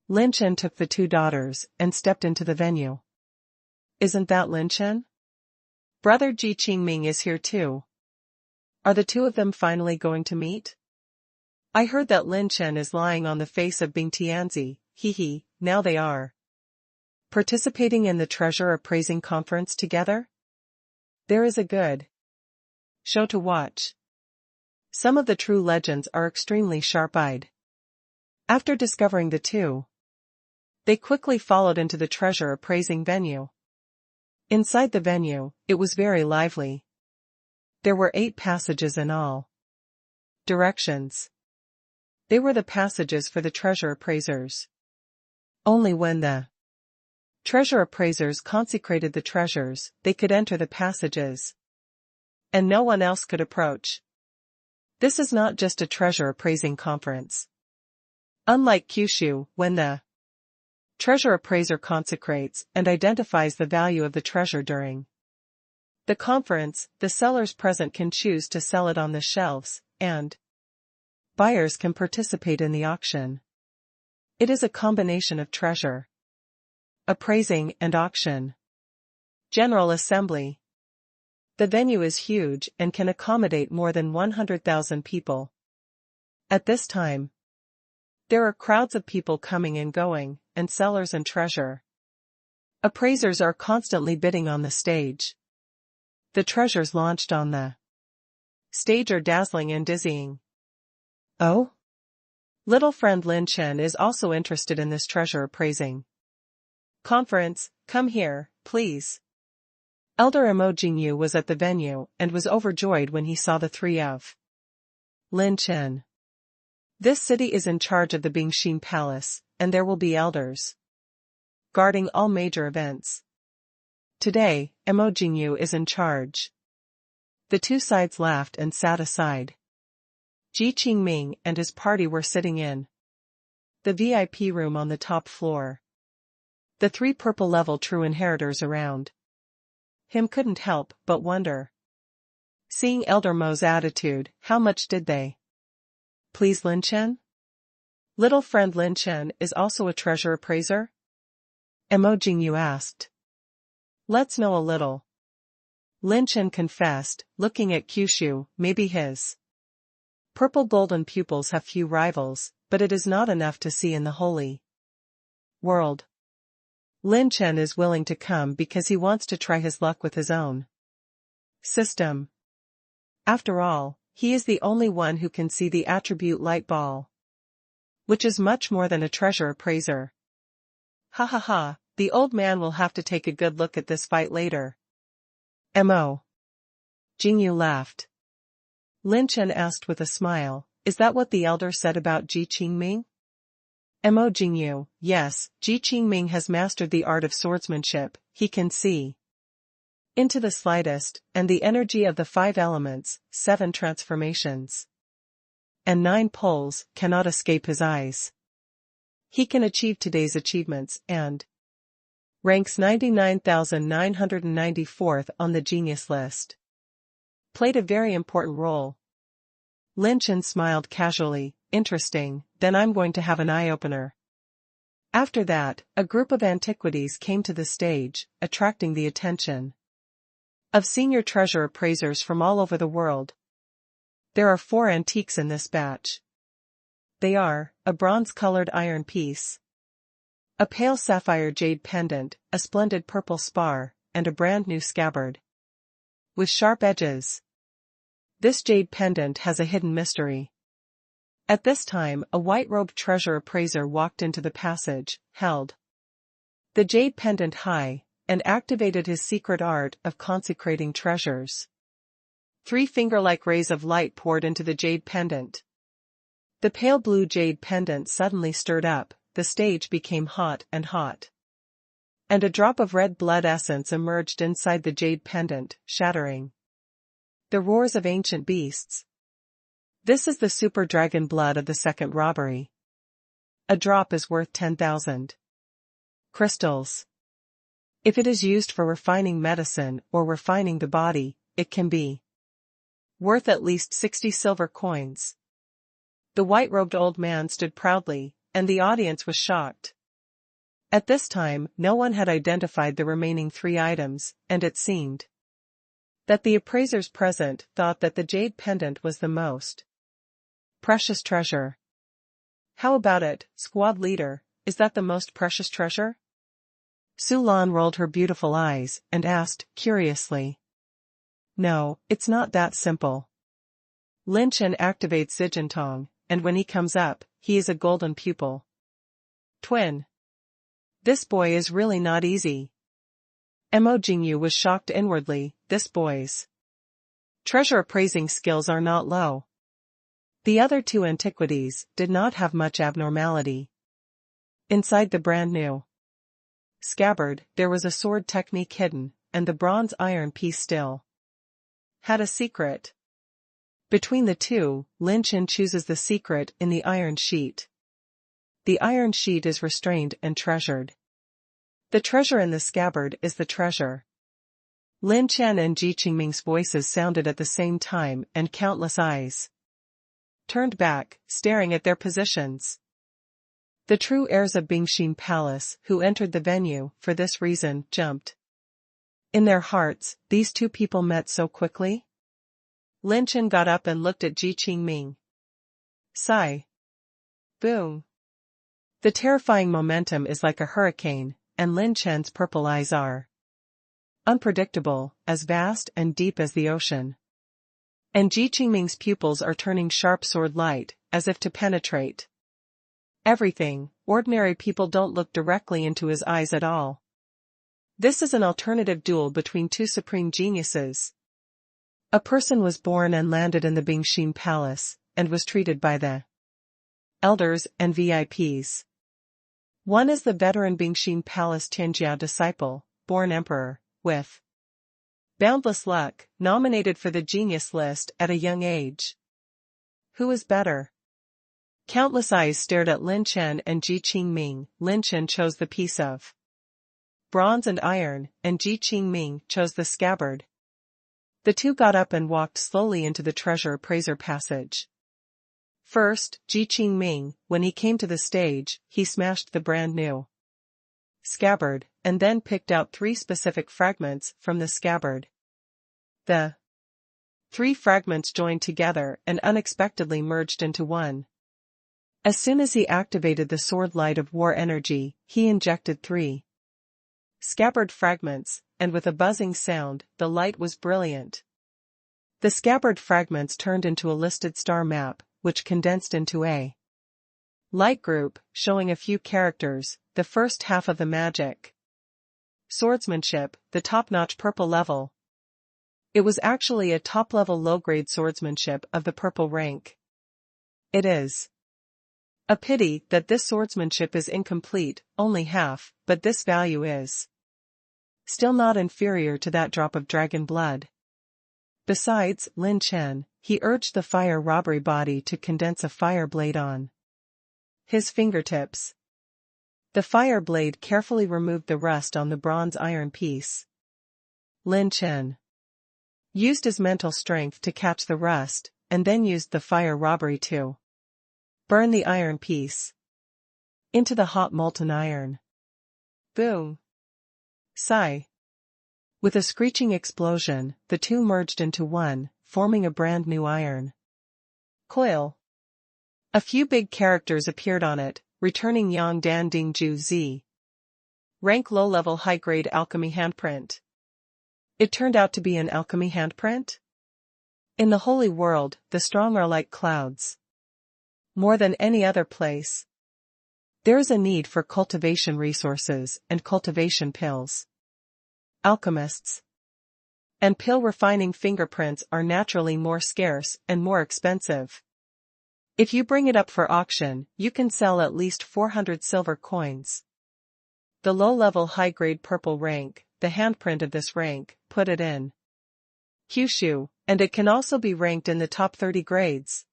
Speaker 1: Lin Chen took the 2 daughters and stepped into the venue. Isn't that Lin Chen? Brother Ji Qingming is here too. Are the 2 of them finally going to meet? I heard that Lin Chen is lying on the face of Bing Tianzi. Hee, now they are participating in the treasure appraising conference together? There is a good show to watch. Some of the true legends are extremely sharp-eyed. After discovering the 2, They quickly followed into the treasure appraising venue. Inside the venue, it was very lively. There were 8 passages in all. Directions. They were the passages for the treasure appraisers. Only when the treasure appraisers consecrated the treasures, they could enter the passages. And no one else could approach. This is not just a treasure appraising conference. Unlike Kyushu, when the treasure appraiser consecrates and identifies the value of the treasure during the conference, the sellers present can choose to sell it on the shelves, and buyers can participate in the auction. It is a combination of treasure appraising and auction. General Assembly. The venue is huge and can accommodate more than 100,000 people. At this time, there are crowds of people coming and going, and sellers and treasure appraisers are constantly bidding on the stage. The treasures launched on the stage are dazzling and dizzying. Oh? Little friend Lin Chen is also interested in this treasure appraising conference. Come here, please. Elder Emojingyu was at the venue and was overjoyed when he saw the 3 of Lin Chen. This city is in charge of the Bingshin Palace, and there will be elders guarding all major events. Today, Emojingyu is in charge. The 2 sides laughed and sat aside. Ji Qingming and his party were sitting in the VIP room on the top floor. The 3 purple-level true inheritors around him couldn't help but wonder. Seeing Elder Mo's attitude, how much did they please Lin Chen? Little friend Lin Chen is also a treasure appraiser? Emojingyu asked. Let's know a little. Lin Chen confessed, looking at Kyushu. Maybe his purple golden pupils have few rivals, but it is not enough to see in the holy world. Lin Chen is willing to come because he wants to try his luck with his own system. After all, he is the only one who can see the attribute light ball, which is much more than a treasure appraiser. Ha ha ha, the old man will have to take a good look at this fight later. M.O. Jingyu laughed. Lin Chen asked with a smile, is that what the elder said about Ji Qingming? Emojingyu, yes, Ji Qingming has mastered the art of swordsmanship. He can see into the slightest, and the energy of the 5 elements, 7 transformations, and 9 poles cannot escape his eyes. He can achieve today's achievements and ranks 99,994th on the genius list. Played a very important role. Lin Chen smiled casually. Interesting, then I'm going to have an eye-opener. After that, a group of antiquities came to the stage, attracting the attention of senior treasure appraisers from all over the world. There are 4 antiques in this batch. They are, a bronze-colored iron piece, a pale sapphire jade pendant, a splendid purple spar, and a brand-new scabbard with sharp edges. This jade pendant has a hidden mystery. At this time, a white-robed treasure appraiser walked into the passage, held the jade pendant high, and activated his secret art of consecrating treasures. 3 finger-like rays of light poured into the jade pendant. The pale blue jade pendant suddenly stirred up, the stage became hot, and a drop of red blood essence emerged inside the jade pendant, shattering the roars of ancient beasts. This is the super dragon blood of the second robbery. A drop is worth 10,000 crystals. If it is used for refining medicine or refining the body, it can be worth at least 60 silver coins. The white-robed old man stood proudly, and the audience was shocked. At this time, no one had identified the remaining 3 items, and it seemed that the appraisers present thought that the jade pendant was the most precious treasure. How about it, squad leader, is that the most precious treasure? Su Lan rolled her beautiful eyes and asked, curiously. No, it's not that simple. Lin Chen activates Zijintong, and when he comes up, he is a golden pupil. Twin. This boy is really not easy. Mo Jingyu was shocked inwardly. This boy's treasure appraising skills are not low. The other two antiquities did not have much abnormality. Inside the brand new scabbard, there was a sword technique hidden, and the bronze iron piece still had a secret. Between the two, Lin Chen chooses the secret in the iron sheet. The iron sheet is restrained and treasured. The treasure in the scabbard is the treasure. Lin Chen and Ji Qingming's voices sounded at the same time, and countless eyes turned back, staring at their positions. The true heirs of Bingxin Palace, who entered the venue for this reason, jumped. In their hearts, these two people met so quickly? Lin Chen got up and looked at Ji Qingming. Sigh. Boom. The terrifying momentum is like a hurricane, and Lin Chen's purple eyes are unpredictable, as vast and deep as the ocean. And Ji Qingming's pupils are turning sharp sword light, as if to penetrate everything. Ordinary people don't look directly into his eyes at all. This is an alternative duel between two supreme geniuses. A person was born and landed in the Bingxin Palace, and was treated by the elders and VIPs. One is the veteran Bingxin Palace Tianjia disciple, born emperor, with boundless luck, nominated for the genius list at a young age. Who is better? Countless eyes stared at Lin Chen and Ji Qingming. Lin Chen chose the piece of bronze and iron, and Ji Qingming chose the scabbard. The two got up and walked slowly into the treasure appraiser passage. First, Ji Qingming, when he came to the stage, he smashed the brand new scabbard, and then picked out 3 specific fragments from the scabbard. The 3 fragments joined together and unexpectedly merged into one. As soon as he activated the sword light of war energy, he injected 3 scabbard fragments, and with a buzzing sound, the light was brilliant. The scabbard fragments turned into a listed star map, which condensed into a light group, showing a few characters, the first half of the magic swordsmanship, the top-notch purple level. It was actually a top-level low-grade swordsmanship of the purple rank. It is a pity that this swordsmanship is incomplete, only half, but this value is still not inferior to that drop of dragon blood. Besides, Lin Chen, he urged the fire robbery body to condense a fire blade on his fingertips. The fire blade carefully removed the rust on the bronze iron piece. Lin Chen used his mental strength to catch the rust, and then used the fire robbery to burn the iron piece into the hot molten iron. Boom. Sigh. With a screeching explosion, the two merged into one, forming a brand new iron coil. A few big characters appeared on it, returning Yang Dan Ding Ju Z. Rank low-level high-grade alchemy handprint. It turned out to be an alchemy handprint? In the holy world, the strong are like clouds. More than any other place, there is a need for cultivation resources and cultivation pills. Alchemists and pill refining fingerprints are naturally more scarce and more expensive. If you bring it up for auction, you can sell at least 400 silver coins. The low-level high-grade purple rank, the handprint of this rank, put it in Kyushu, and it can also be ranked in the top 30 grades.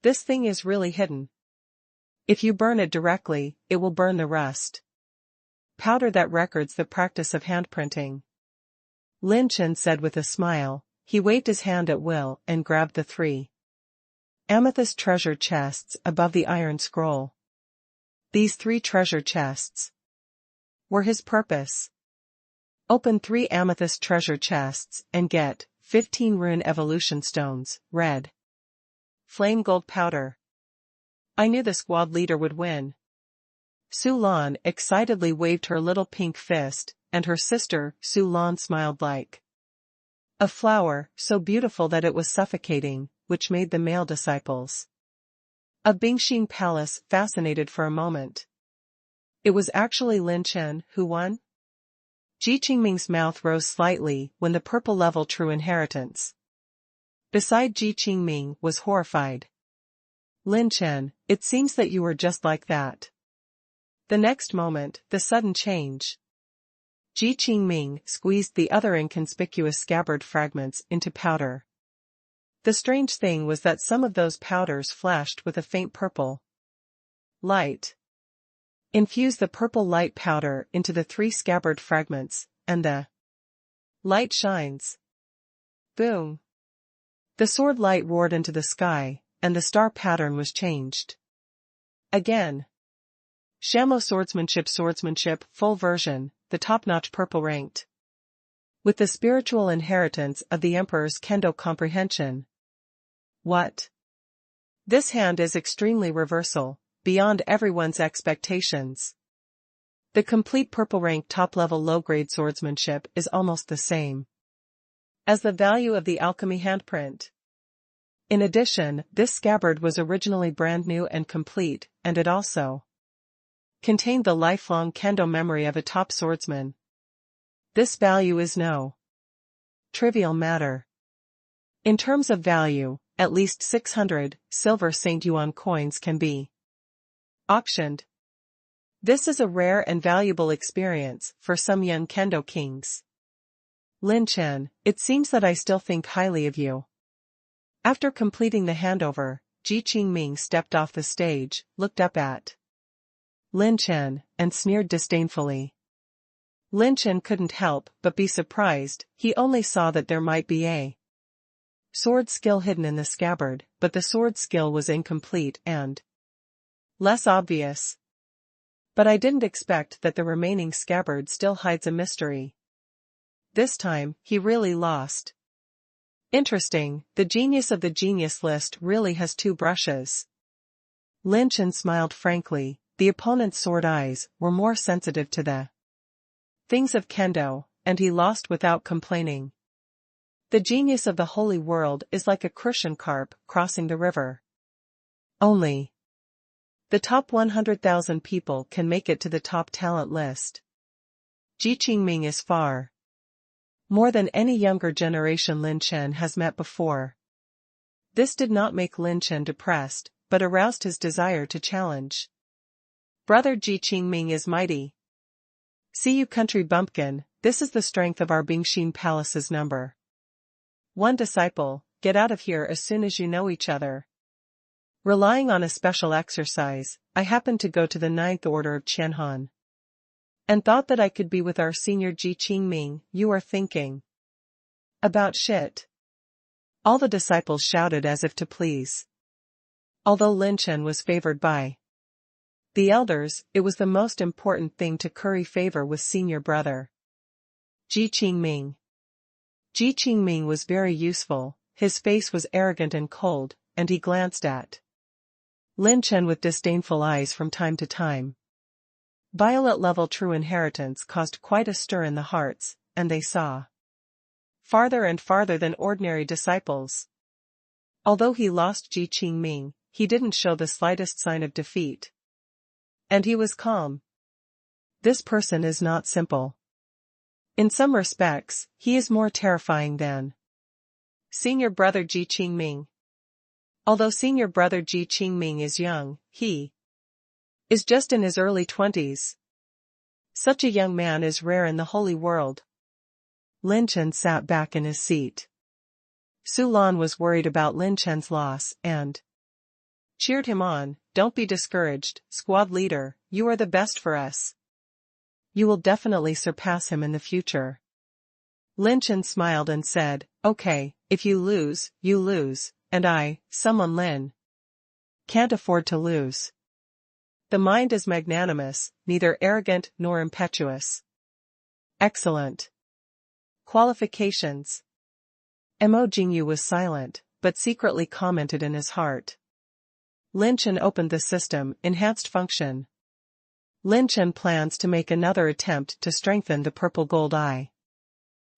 Speaker 1: This thing is really hidden. If you burn it directly, it will burn the rust powder that records the practice of handprinting. Lin Chen said with a smile. He waved his hand at will and grabbed the 3 amethyst treasure chests above the iron scroll. These 3 treasure chests were his purpose. Open 3 amethyst treasure chests and get 15 rune evolution stones, red flame gold powder. I knew the squad leader would win. Su Lan excitedly waved her little pink fist, and her sister, Su Lan, smiled like a flower, so beautiful that it was suffocating, which made the male disciples of Bingxin Palace fascinated for a moment. It was actually Lin Chen who won? Ji Qingming's mouth rose slightly when the purple level true inheritance. Beside Ji Qingming was horrified. Lin Chen, it seems that you were just like that. The next moment, the sudden change. Ji Qingming squeezed the other inconspicuous scabbard fragments into powder. The strange thing was that some of those powders flashed with a faint purple light. Infuse the purple light powder into the 3 scabbard fragments, and the light shines. Boom. The sword light roared into the sky, and the star pattern was changed. Again. Shamo swordsmanship full version, the top-notch purple ranked. With the spiritual inheritance of the Emperor's Kendo comprehension. What? This hand is extremely reversal, beyond everyone's expectations. The complete purple rank top-level low-grade swordsmanship is almost the same as the value of the alchemy handprint. In addition, this scabbard was originally brand new and complete, and it also contained the lifelong kendo memory of a top swordsman. This value is no trivial matter. In terms of value, at least 600 silver St. Yuan coins can be auctioned. This is a rare and valuable experience for some young kendo kings. Lin Chen, it seems that I still think highly of you. After completing the handover, Ji Qingming stepped off the stage, looked up at Lin Chen, and sneered disdainfully. Lin Chen couldn't help but be surprised. He only saw that there might be a sword skill hidden in the scabbard, but the sword skill was incomplete and less obvious. But I didn't expect that the remaining scabbard still hides a mystery. This time, he really lost. Interesting, the genius of the genius list really has 2 brushes. Lin Chen smiled frankly. The opponent's sword eyes were more sensitive to the things of kendo, and he lost without complaining. The genius of the holy world is like a crucian carp crossing the river. Only the top 100,000 people can make it to the top talent list. Ji Qingming is far more than any younger generation Lin Chen has met before. This did not make Lin Chen depressed, but aroused his desire to challenge. Brother Ji Qingming is mighty. See you country bumpkin, this is the strength of our Bingxin Palace's number 1 disciple, get out of here as soon as you know each other. Relying on a special exercise, I happened to go to the 9th order of Qianhan. And thought that I could be with our senior Ji Qingming. You are thinking about shit. All the disciples shouted as if to please. Although Lin Chen was favored by the elders, it was the most important thing to curry favor with senior brother Ji Qingming. Ji Qingming was very useful, his face was arrogant and cold, and he glanced at Lin Chen with disdainful eyes from time to time. Violet-level true inheritance caused quite a stir in the hearts, and they saw farther and farther than ordinary disciples. Although he lost Ji Qingming, he didn't show the slightest sign of defeat. And he was calm. This person is not simple. In some respects, he is more terrifying than senior brother Ji Qingming. Although senior brother Ji Qingming is young, he is just in his early 20s. Such a young man is rare in the holy world. Lin Chen sat back in his seat. Su Lan was worried about Lin Chen's loss and cheered him on. Don't be discouraged, squad leader, you are the best for us. You will definitely surpass him in the future. Lin Chen smiled and said, okay, if you lose, and someone Lin, can't afford to lose. The mind is magnanimous, neither arrogant nor impetuous. Excellent. Qualifications. Mo Jingyu was silent, but secretly commented in his heart. Lin Chen opened the system, enhanced function. Lin Chen plans to make another attempt to strengthen the purple gold eye.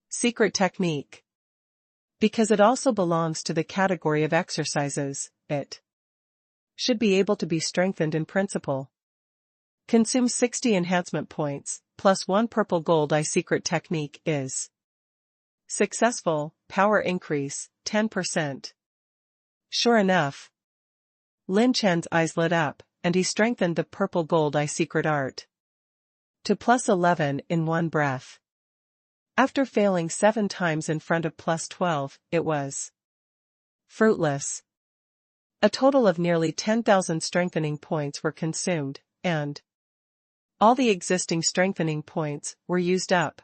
Speaker 1: Secret technique. Because it also belongs to the category of exercises, it should be able to be strengthened in principle. Consume 60 enhancement points, plus 1 purple gold eye secret technique is successful, power increase, 10%. Sure enough. Lin Chen's eyes lit up, and he strengthened the purple gold eye secret art to plus 11 in one breath. After failing 7 times in front of plus 12, it was fruitless. A total of nearly 10,000 strengthening points were consumed, and all the existing strengthening points were used up.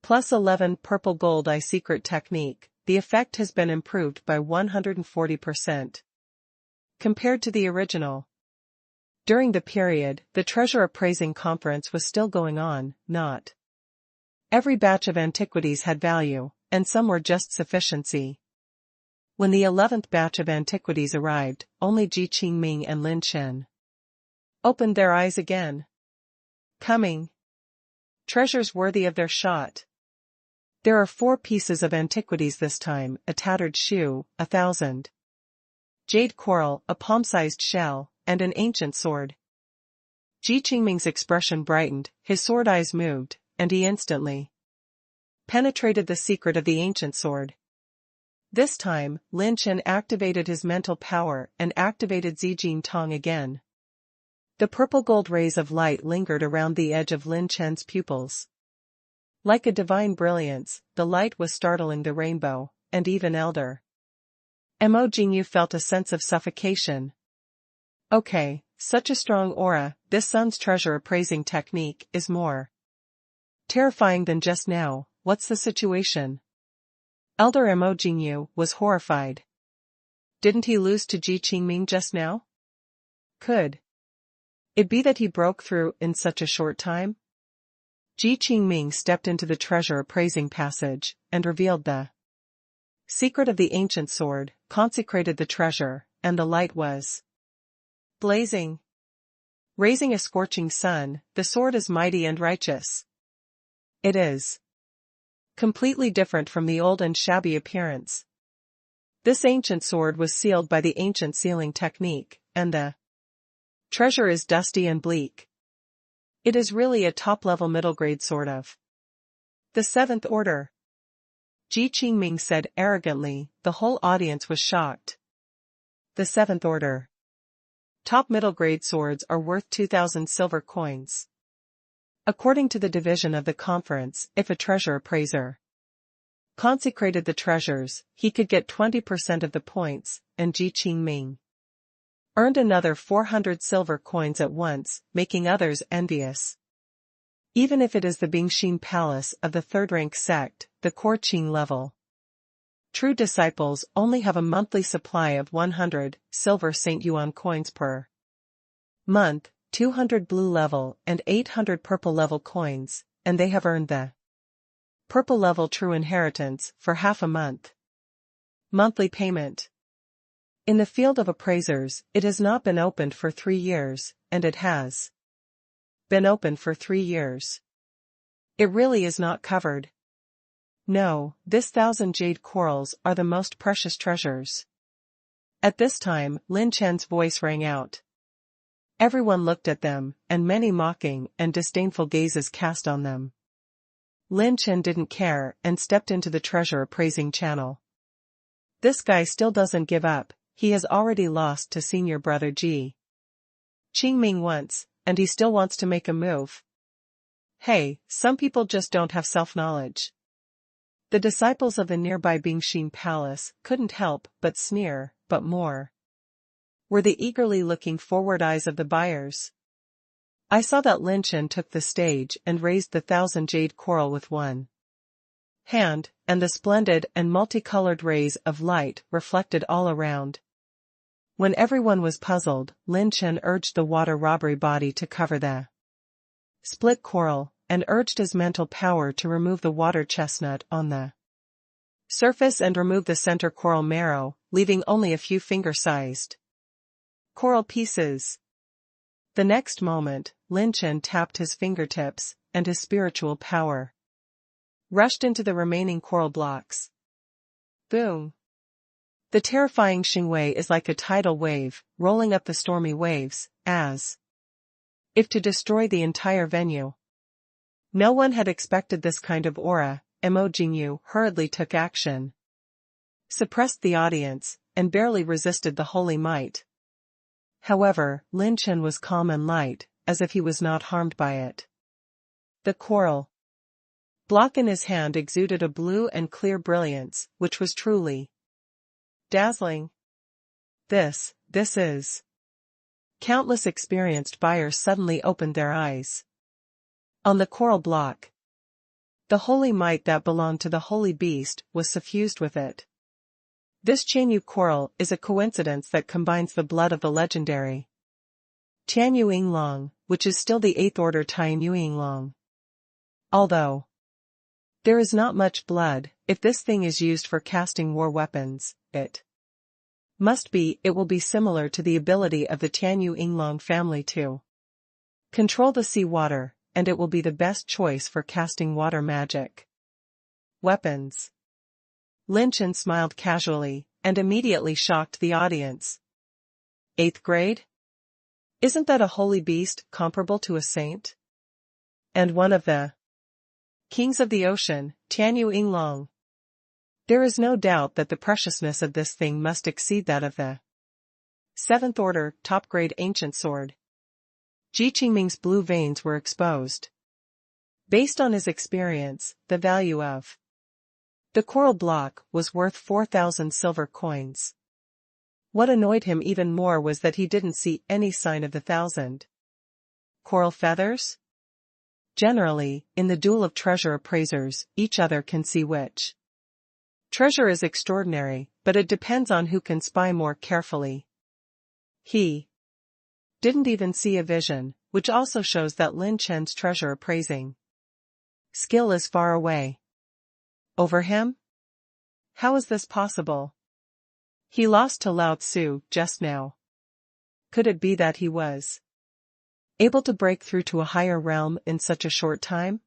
Speaker 1: Plus 11 purple gold eye secret technique, the effect has been improved by 140%. Compared to the original. During the period, the treasure appraising conference was still going on, not every batch of antiquities had value, and some were just sufficiency. When the 11th batch of antiquities arrived, only Ji Qingming and Lin Chen opened their eyes again. Coming. Treasures worthy of their shot. There are 4 pieces of antiquities this time, a tattered shoe, 1,000 jade coral, a palm-sized shell, and an ancient sword. Ji Qingming's expression brightened, his sword eyes moved, and he instantly penetrated the secret of the ancient sword. This time, Lin Chen activated his mental power and activated Zijin Tong again. The purple gold rays of light lingered around the edge of Lin Chen's pupils. Like a divine brilliance, the light was startling the rainbow, and even elder Mo Jingyu felt a sense of suffocation. Okay, such a strong aura, this sun's treasure appraising technique is more terrifying than just now. What's the situation? Elder Mo Jingyu was horrified. Didn't he lose to Ji Qingming just now? Could it be that he broke through in such a short time? Ji Qingming stepped into the treasure appraising passage, and revealed the secret of the ancient sword, consecrated the treasure, and the light was blazing. Raising a scorching sun, the sword is mighty and righteous. It is completely different from the old and shabby appearance. This ancient sword was sealed by the ancient sealing technique, and the treasure is dusty and bleak. It is really a top-level middle-grade sort of the 7th order. Ji Qingming said arrogantly. The whole audience was shocked. The 7th order. Top middle-grade swords are worth 2,000 silver coins. According to the division of the conference, if a treasure appraiser consecrated the treasures, he could get 20% of the points, and Ji Qingming earned another 400 silver coins at once, making others envious. Even if it is the Bingxin Palace of the 3rd-rank sect, the core Qing level, true disciples only have a monthly supply of 100 silver St. Yuan coins per month, 200 blue level and 800 purple level coins, and they have earned the purple level true inheritance for half a month. Monthly payment. In the field of appraisers, it has not been opened for 3 years, and it has been open for 3 years. It really is not covered. No, this 1,000 jade corals are the most precious treasures. At this time, Lin Chen's voice rang out. Everyone looked at them, and many mocking and disdainful gazes cast on them. Lin Chen didn't care and stepped into the treasure appraising channel. This guy still doesn't give up. He has already lost to senior brother Ji Qingming once, and he still wants to make a move. Hey, some people just don't have self-knowledge. The disciples of the nearby Bingxin Palace couldn't help but sneer, but more were the eagerly looking forward eyes of the buyers. I saw that Lin Chen took the stage and raised the 1,000 jade coral with one hand, and the splendid and multicolored rays of light reflected all around. When everyone was puzzled, Lin Chen urged the water robbery body to cover the split coral, and urged his mental power to remove the water chestnut on the surface and remove the center coral marrow, leaving only a few finger-sized coral pieces. The next moment, Lin Chen tapped his fingertips, and his spiritual power rushed into the remaining coral blocks. Boom! The terrifying Xingwei is like a tidal wave, rolling up the stormy waves, as if to destroy the entire venue. No one had expected this kind of aura. Mo Jingyu hurriedly took action, suppressed the audience, and barely resisted the holy might. However, Lin Chen was calm and light, as if he was not harmed by it. The coral block in his hand exuded a blue and clear brilliance, which was truly dazzling. This is. Countless experienced buyers suddenly opened their eyes. On the coral block, the holy might that belonged to the holy beast was suffused with it. This Tianyu coral is a coincidence that combines the blood of the legendary Tianyu Yinglong, which is still the 8th order Tianyu Yinglong. Although there is not much blood, if this thing is used for casting war weapons, it will be similar to the ability of the Tianyu Yinglong family to control the sea water, and it will be the best choice for casting water magic weapons. Lin Chen smiled casually, and immediately shocked the audience. 8th grade? Isn't that a holy beast comparable to a saint? And one of the kings of the ocean, Tianyu Yinglong. There is no doubt that the preciousness of this thing must exceed that of the 7th order, top-grade ancient sword. Ji Qingming's blue veins were exposed. Based on his experience, the value of the coral block was worth 4,000 silver coins. What annoyed him even more was that he didn't see any sign of the 1,000 coral feathers. Generally, in the duel of treasure appraisers, each other can see which treasure is extraordinary, but it depends on who can spy more carefully. He didn't even see a vision, which also shows that Lin Chen's treasure appraising skill is far away over him? How is this possible? He lost to Lao Tzu just now. Could it be that he was able to break through to a higher realm in such a short time?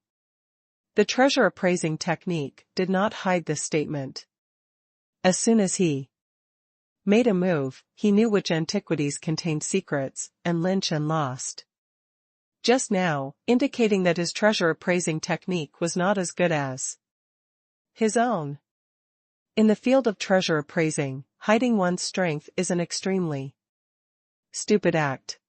Speaker 1: The treasure appraising technique did not hide this statement. As soon as he made a move, he knew which antiquities contained secrets, and Lin Chen lost just now, indicating that his treasure appraising technique was not as good as his own. In the field of treasure appraising, hiding one's strength is an extremely stupid act.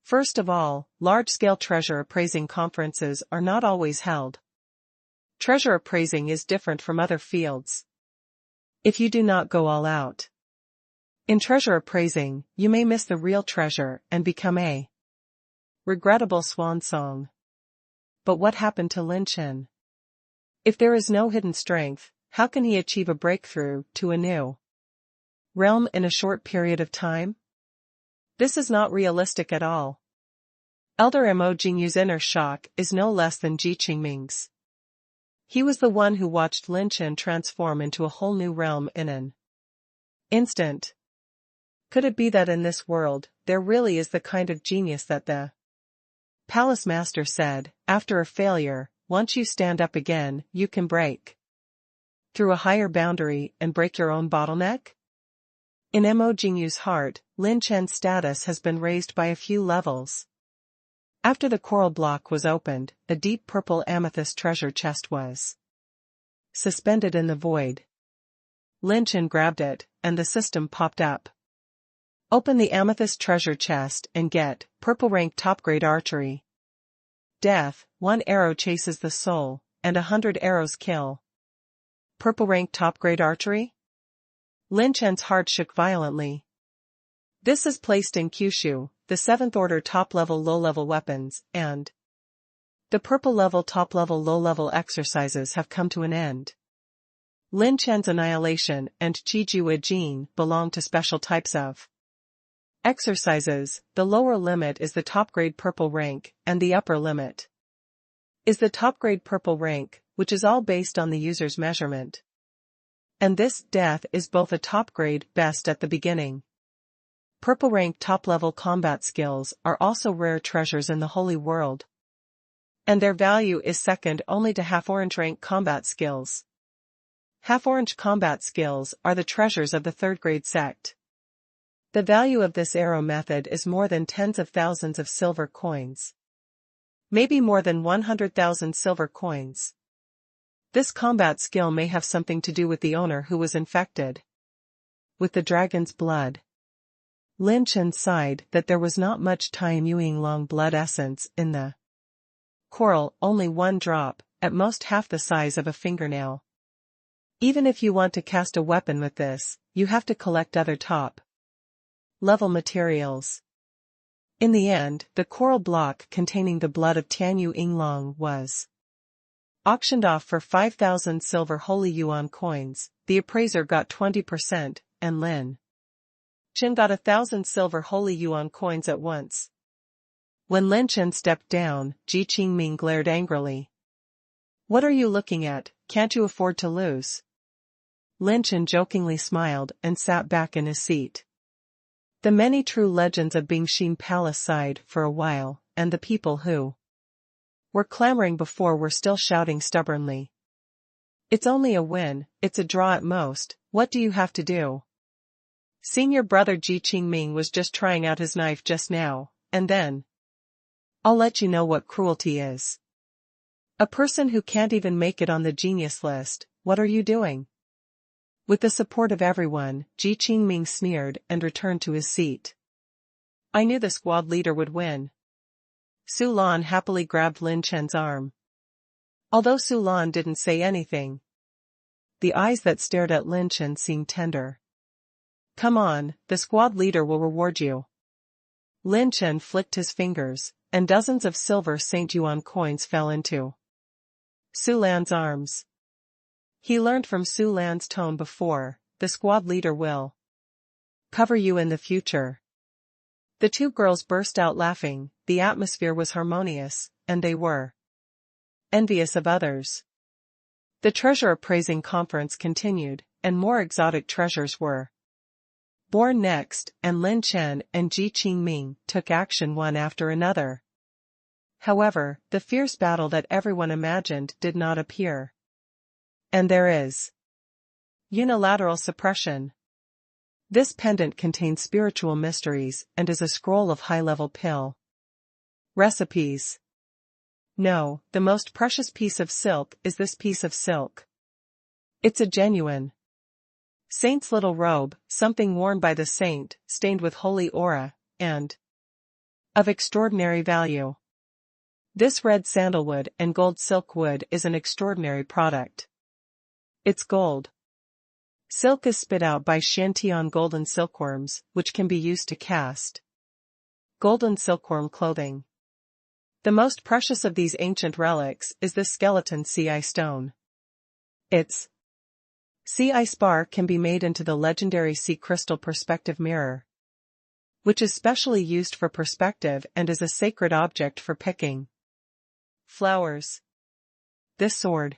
Speaker 1: First of all, large-scale treasure appraising conferences are not always held. Treasure appraising is different from other fields. If you do not go all out in treasure appraising, you may miss the real treasure and become a regrettable swan song. But what happened to Lin Chen? If there is no hidden strength, how can he achieve a breakthrough to a new realm in a short period of time? This is not realistic at all. Elder Mo Jingyu's inner shock is no less than Ji Qingming's. He was the one who watched Lin Chen transform into a whole new realm in an instant. Could it be that in this world, there really is the kind of genius that the Palace Master said, after a failure, once you stand up again, you can break through a higher boundary and break your own bottleneck? In Mo Jingyu's heart, Lin Chen's status has been raised by a few levels. After the coral block was opened, a deep purple amethyst treasure chest was suspended in the void. Lin Chen grabbed it, and the system popped up. Open the amethyst treasure chest and get purple rank top-grade archery. Death, 1 arrow chases the soul, and 100 arrows kill. Purple rank top-grade archery? Lin Chen's heart shook violently. This is placed in Kyushu, the 7th order top-level low-level weapons, and the purple level top-level low-level exercises have come to an end. Lin Chen's annihilation and Qiju Jin belong to special types of exercises. The lower limit is the top-grade purple rank, and the upper limit is the top-grade purple rank, which is all based on the user's measurement. And this death is both a top-grade best at the beginning. Purple rank top-level combat skills are also rare treasures in the holy world. And their value is second only to half-orange rank combat skills. Half-orange combat skills are the treasures of the 3rd grade sect. The value of this arrow method is more than tens of thousands of silver coins. Maybe more than 100,000 silver coins. This combat skill may have something to do with the owner who was infected with the dragon's blood. Lin Chen sighed that there was not much time Yuing Long blood essence in the coral, only one drop, at most half the size of a fingernail. Even if you want to cast a weapon with this, you have to collect other top-level materials. In the end, the coral block containing the blood of Tian Yuing Long was auctioned off for 5,000 silver holy yuan coins. The appraiser got 20%, and Lin Chen got 1,000 silver holy yuan coins at once. When Lin Chen stepped down, Ji Qingming glared angrily. "What are you looking at? Can't you afford to lose?" Lin Chen jokingly smiled and sat back in his seat. The many true legends of Bingxin Palace sighed for a while, and the people who were clamoring before were still shouting stubbornly. "It's only a win, it's a draw at most, what do you have to do?" Senior brother Ji Qingming was just trying out his knife just now, and then I'll let you know what cruelty is. A person who can't even make it on the genius list, what are you doing? With the support of everyone, Ji Qingming sneered and returned to his seat. "I knew the squad leader would win." Su Lan happily grabbed Lin Chen's arm. Although Su Lan didn't say anything, the eyes that stared at Lin Chen seemed tender. "Come on, the squad leader will reward you." Lin Chen flicked his fingers, and dozens of silver Saint Yuan coins fell into Su Lan's arms. He learned from Su Lan's tone before, the squad leader will cover you in the future. The two girls burst out laughing, the atmosphere was harmonious, and they were envious of others. The treasure appraising conference continued, and more exotic treasures were born next, and Lin Chen and Ji Qingming took action one after another. However, the fierce battle that everyone imagined did not appear. And there is unilateral suppression. This pendant contains spiritual mysteries and is a scroll of high-level pill recipes. No, the most precious piece of silk is this piece of silk. It's a genuine saint's little robe, something worn by the saint, stained with holy aura, and of extraordinary value. This red sandalwood and gold silk wood is an extraordinary product. It's gold. Silk is spit out by Shantian golden silkworms, which can be used to cast golden silkworm clothing. The most precious of these ancient relics is the skeleton sea eye stone. Its sea eye spar can be made into the legendary sea crystal perspective mirror, which is specially used for perspective and is a sacred object for picking flowers. This sword.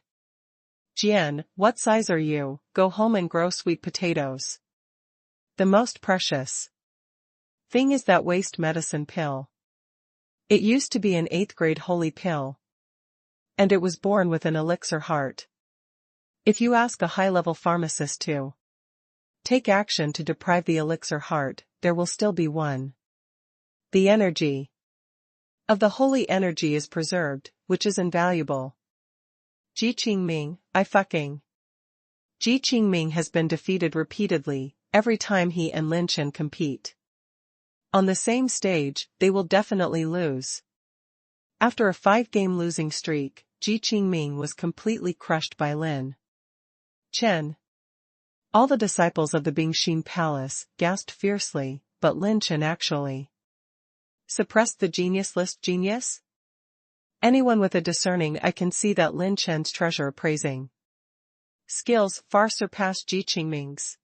Speaker 1: Jian, what size are you? Go home and grow sweet potatoes. The most precious thing is that waste medicine pill. It used to be an 8th grade holy pill. And it was born with an elixir heart. If you ask a high-level pharmacist to take action to deprive the elixir heart, there will still be one. The energy of the holy energy is preserved, which is invaluable. Ji Qingming, Ji Qingming has been defeated repeatedly, every time he and Lin Chen compete on the same stage, they will definitely lose. After a 5-game losing streak, Ji Qingming was completely crushed by Lin Chen. All the disciples of the Bingxin Palace gasped fiercely, but Lin Chen actually suppressed the genius list genius? Anyone with a discerning eye can see that Lin Chen's treasure appraising skills far surpass Ji Qingming's.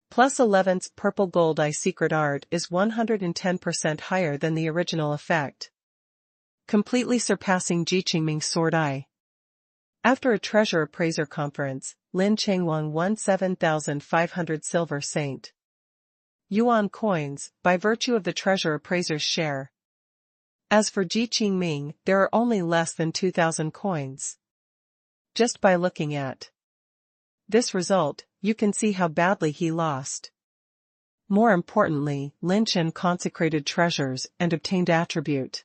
Speaker 1: Plus 11's purple gold eye secret art is 110% higher than the original effect, completely surpassing Ji Qingming's sword eye. After a treasure appraiser conference, Lin Chengwang won 7,500 silver Saint Yuan coins, by virtue of the treasure appraiser's share. As for Ji Qingming, there are only less than 2,000 coins. Just by looking at this result, you can see how badly he lost. More importantly, Lin Chen consecrated treasures and obtained attribute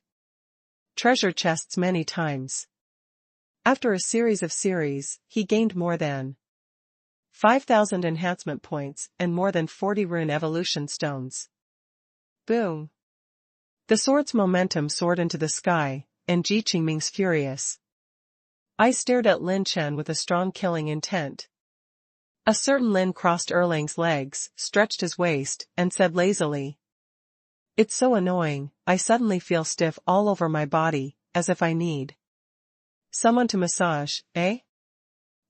Speaker 1: treasure chests many times. After a series of he gained more than 5,000 enhancement points and more than 40 rune evolution stones. Boom! The sword's momentum soared into the sky, and Ji Qingming's furious eyes stared at Lin Chen with a strong killing intent. A certain Lin crossed Erlang's legs, stretched his waist, and said lazily, "It's so annoying, I suddenly feel stiff all over my body, as if I need someone to massage, eh?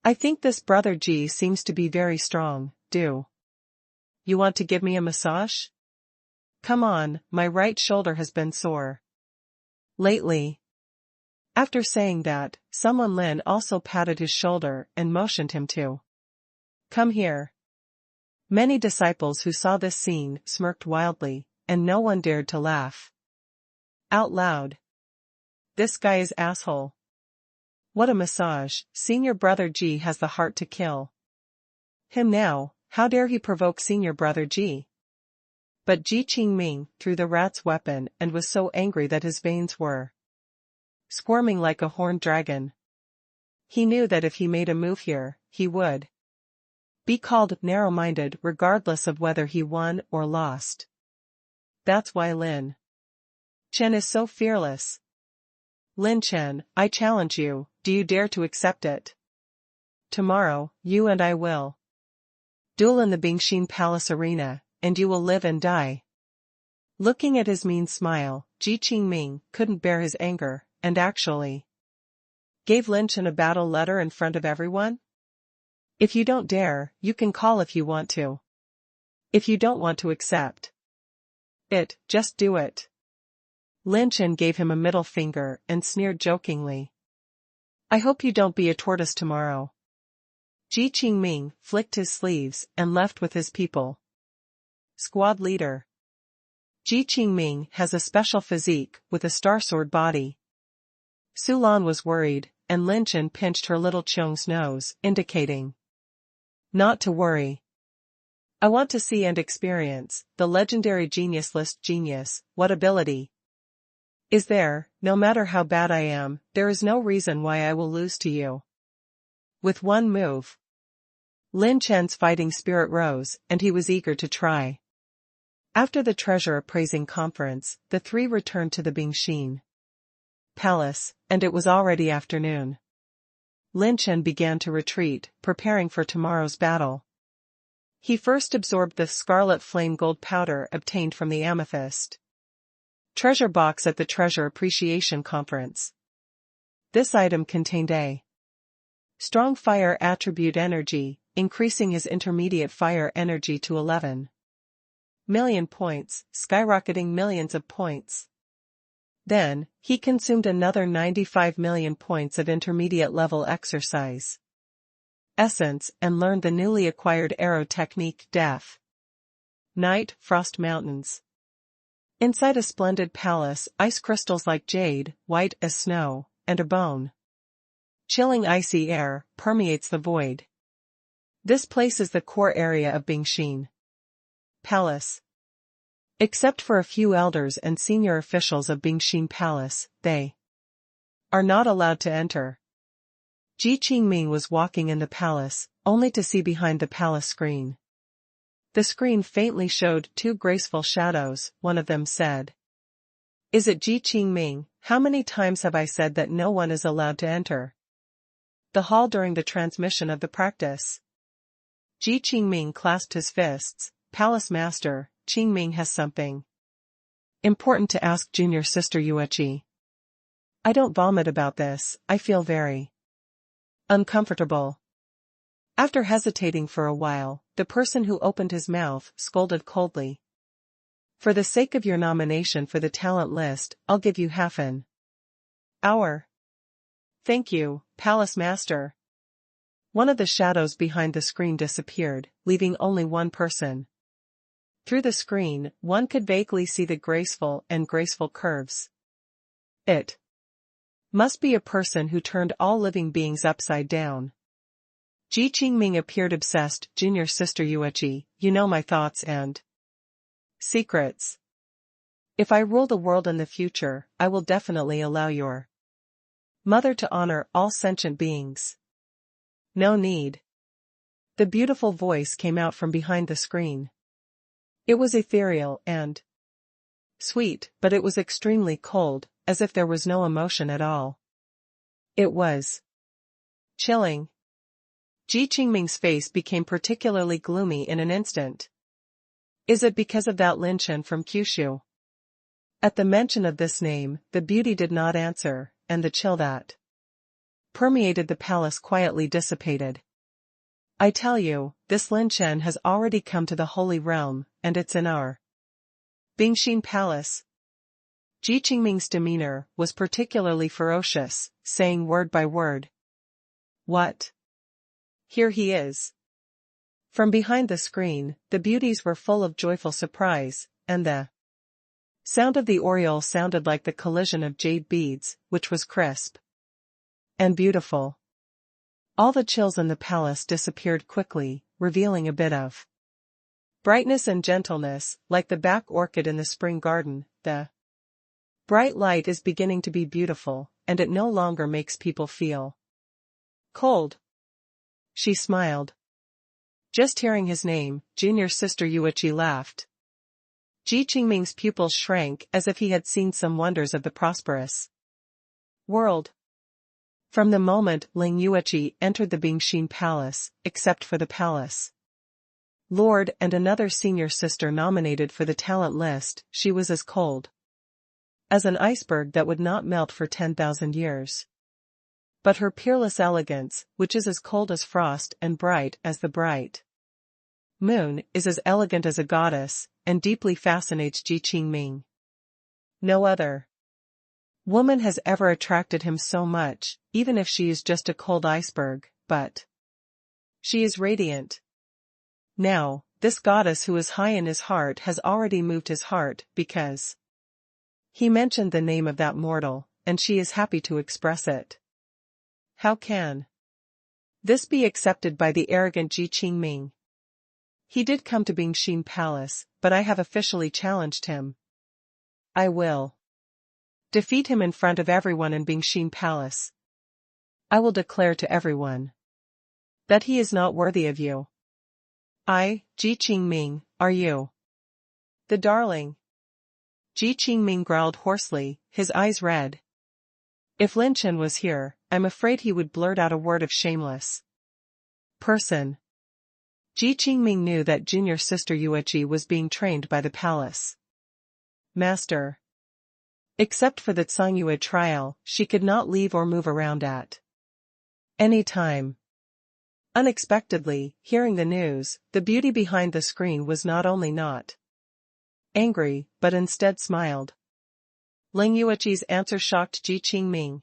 Speaker 1: I think this brother Ji seems to be very strong, do you want to give me a massage? Come on, my right shoulder has been sore lately." After saying that, someone Lin also patted his shoulder and motioned him to come here. Many disciples who saw this scene smirked wildly, and no one dared to laugh out loud. This guy is asshole. What a massage, senior brother Ji has the heart to kill him now, how dare he provoke senior brother Ji? But Ji Qingming threw the rat's weapon and was so angry that his veins were squirming like a horned dragon. He knew that if he made a move here, he would be called narrow-minded regardless of whether he won or lost. That's why Lin Chen is so fearless. Lin Chen, I challenge you, do you dare to accept it? Tomorrow, you and I will duel in the Bingxin Palace arena, and you will live and die. Looking at his mean smile, Ji Qingming couldn't bear his anger, and actually gave Lin Chen a battle letter in front of everyone. If you don't dare, you can call if you want to. If you don't want to accept it, just do it. Lin Chen gave him a middle finger and sneered jokingly. I hope you don't be a tortoise tomorrow. Ji Qingming flicked his sleeves and left with his people. Squad leader. Ji Qingming has a special physique with a star sword body. Su Lan was worried, and Lin Chen pinched her little Cheong's nose, indicating not to worry. I want to see and experience the legendary genius list genius. What ability is there? No matter how bad I am, there is no reason why I will lose to you. With one move, Lin Chen's fighting spirit rose, and he was eager to try. After the treasure appraising conference, the three returned to the Bingxin Palace, and it was already afternoon. Lin Chen began to retreat, preparing for tomorrow's battle. He first absorbed the scarlet flame gold powder obtained from the amethyst treasure box at the Treasure Appreciation Conference. This item contained a strong fire attribute energy, increasing his intermediate fire energy to 11 million points, skyrocketing millions of points. Then, he consumed another 95 million points of intermediate level exercise essence and learned the newly acquired arrow technique Death Night Frost Mountains. Inside a splendid palace, ice crystals like jade, white as snow, and a bone chilling icy air permeates the void. This place is the core area of Bingxin Palace. Except for a few elders and senior officials of Bingxin Palace, they are not allowed to enter. Ji Qingming was walking in the palace, only to see behind the palace screen. The screen faintly showed two graceful shadows. One of them said, "Is it Ji Qingming? How many times have I said that no one is allowed to enter the hall during the transmission of the practice?" Ji Qingming clasped his fists. "Palace Master, Qingming has something important to ask junior sister Yueqi. I don't vomit about this, I feel very uncomfortable." After hesitating for a while, the person who opened his mouth scolded coldly. "For the sake of your nomination for the talent list, I'll give you half an hour." "Thank you, Palace Master." One of the shadows behind the screen disappeared, leaving only one person. Through the screen, one could vaguely see the graceful curves. It must be a person who turned all living beings upside down. Ji Qingming appeared obsessed. "Junior sister Yueqi, you know my thoughts and Secrets. If I rule the world in the future, I will definitely allow your mother to honor all sentient beings. No need. The beautiful voice came out from behind the screen. It was ethereal and sweet, but it was extremely cold, as if there was no emotion at all. It was chilling. Ji Qingming's face became particularly gloomy in an instant. Is it because of that Lin Chen from Kyushu? At the mention of this name, the beauty did not answer, and the chill that permeated the palace quietly dissipated. I tell you, this Lin Chen has already come to the Holy Realm, and it's in our Bingxin Palace. Ji Qingming's demeanor was particularly ferocious, saying word by word. What? Here he is. From behind the screen, the beauties were full of joyful surprise, and the sound of the aureole sounded like the collision of jade beads, which was crisp and beautiful. All the chills in the palace disappeared quickly, revealing a bit of brightness and gentleness, like the back orchid in the spring garden. The bright light is beginning to be beautiful, and it no longer makes people feel cold. She smiled. Just hearing his name, junior sister Yuichi laughed. Ji Qingming's pupils shrank as if he had seen some wonders of the prosperous world. From the moment Ling Yuichi entered the Bingxin Palace, except for the palace lord and another senior sister nominated for the talent list, she was as cold as an iceberg that would not melt for 10,000 years. But her peerless elegance, which is as cold as frost and bright as the bright moon, is as elegant as a goddess, and deeply fascinates Ji Qingming. No other woman has ever attracted him so much, even if she is just a cold iceberg, but she is radiant. Now, this goddess who is high in his heart has already moved his heart, because he mentioned the name of that mortal, and she is happy to express it. How can this be accepted by the arrogant Ji Qingming? He did come to Bingxin Palace, but I have officially challenged him. I will defeat him in front of everyone in Bingxin Palace. I will declare to everyone that he is not worthy of you. Ji Qingming, are you the darling? Ji Qingming growled hoarsely, his eyes red. If Lin Chen was here, I'm afraid he would blurt out a word of shameless person. Ji Qingming knew that junior sister Yuichi was being trained by the palace master. Except for the Tsangyue trial, she could not leave or move around at any time. Unexpectedly, hearing the news, the beauty behind the screen was not only not angry, but instead smiled. Ling Yuichi's answer shocked Ji Qingming.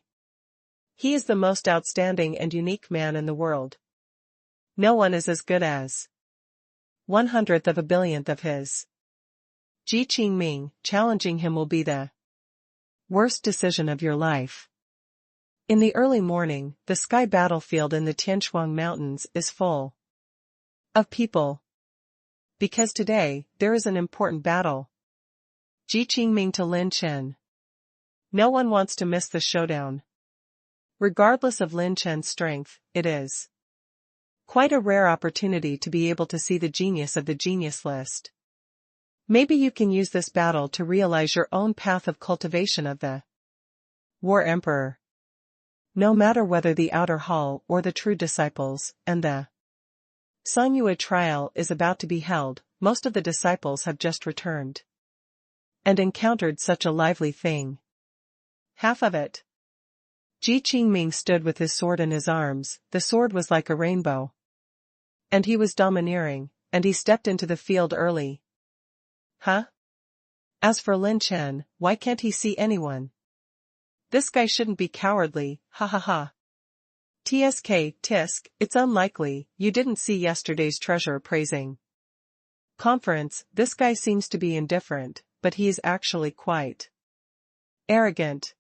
Speaker 1: He is the most outstanding and unique man in the world. No one is as good as 1/100th of a billionth of his. Ji Qingming, challenging him will be the worst decision of your life. In the early morning, the sky battlefield in the Tianshuang Mountains is full of people. Because today, there is an important battle. Ji Qingming to Lin Chen. No one wants to miss the showdown. Regardless of Lin Chen's strength, it is quite a rare opportunity to be able to see the genius of the genius list. Maybe you can use this battle to realize your own path of cultivation of the War Emperor. No matter whether the outer hall or the true disciples, and the Tsangyue trial is about to be held, most of the disciples have just returned and encountered such a lively thing. Half of it. Ji Qingming stood with his sword in his arms, the sword was like a rainbow. And he was domineering, and he stepped into the field early. Huh? As for Lin Chen, why can't he see anyone? This guy shouldn't be cowardly, ha ha ha. Tisk, it's unlikely, you didn't see yesterday's treasure appraising conference, this guy seems to be indifferent, but he is actually quite arrogant.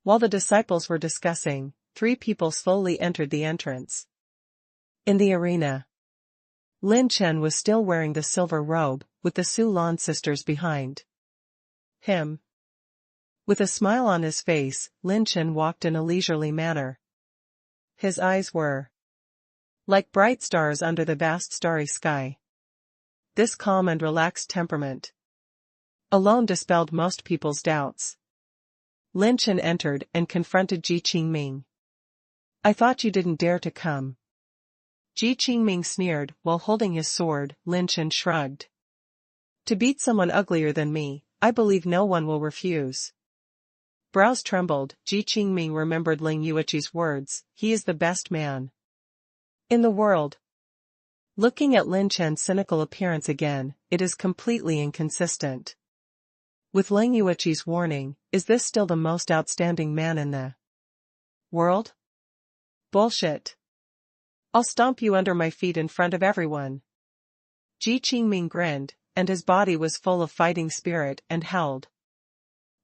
Speaker 1: While the disciples were discussing, 3 people slowly entered the entrance. In the arena, Lin Chen was still wearing the silver robe, with the Su Lan sisters behind him. With a smile on his face, Lin Chen walked in a leisurely manner. His eyes were like bright stars under the vast starry sky. This calm and relaxed temperament alone dispelled most people's doubts. Lin Chen entered and confronted Ji Qingming. "I thought you didn't dare to come." Ji Qingming sneered while holding his sword. Lin Chen shrugged. "To beat someone uglier than me, I believe no one will refuse." Brows trembled. Ji Qingming remembered Ling Yueqi's words, "He is the best man in the world." Looking at Lin Chen's cynical appearance again, it is completely inconsistent with Ling Yueqi's warning. Is this still the most outstanding man in the world? Bullshit. I'll stomp you under my feet in front of everyone. Ji Qingming grinned, and his body was full of fighting spirit and howled.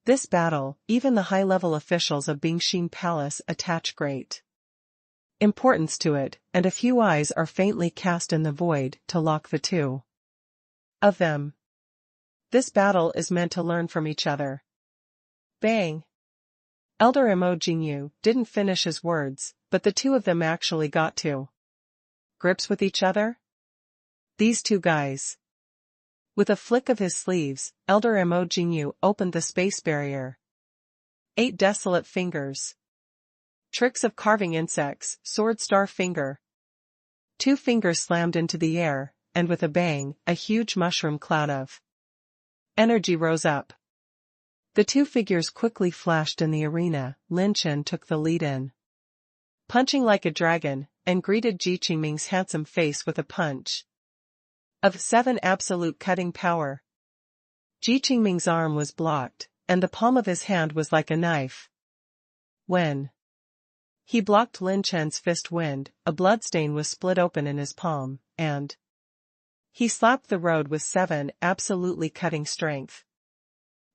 Speaker 1: This battle, even the high-level officials of Bingxin Palace attach great importance to it, and a few eyes are faintly cast in the void to lock the two of them. This battle is meant to learn from each other. Bang! Elder Mo Jingyu didn't finish his words, but the two of them actually got to grips with each other. These two guys. With a flick of his sleeves, Elder Mo Jingyu opened the space barrier. 8 desolate fingers. Tricks of carving insects, sword star finger. 2 fingers slammed into the air, and with a bang, a huge mushroom cloud of energy rose up. The 2 figures quickly flashed in the arena. Lin Chen took the lead in punching like a dragon, and greeted Ji Qingming's handsome face with a punch of 7 absolute cutting power. Ji Qingming's arm was blocked, and the palm of his hand was like a knife. When he blocked Lin Chen's fist wind, a bloodstain was split open in his palm, and he slapped the road with 7 absolutely cutting strength.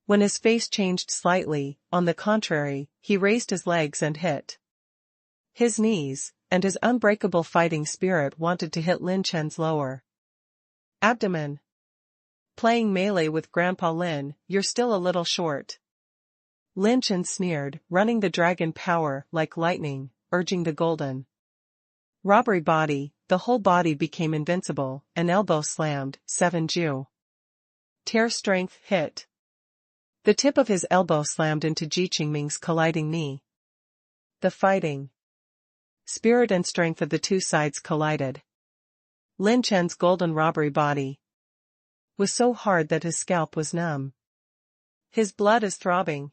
Speaker 1: When his face changed slightly, on the contrary, he raised his legs and hit his knees, and his unbreakable fighting spirit wanted to hit Lin Chen's lower abdomen. "Playing melee with Grandpa Lin, you're still a little short." Lin Chen sneered, running the dragon power like lightning, urging the golden robbery body. The whole body became invincible. An elbow slammed, 7 Ju. Tear strength hit. The tip of his elbow slammed into Ji Qingming's colliding knee. The fighting spirit and strength of the two sides collided. Lin Chen's golden robbery body was so hard that his scalp was numb. His blood is throbbing.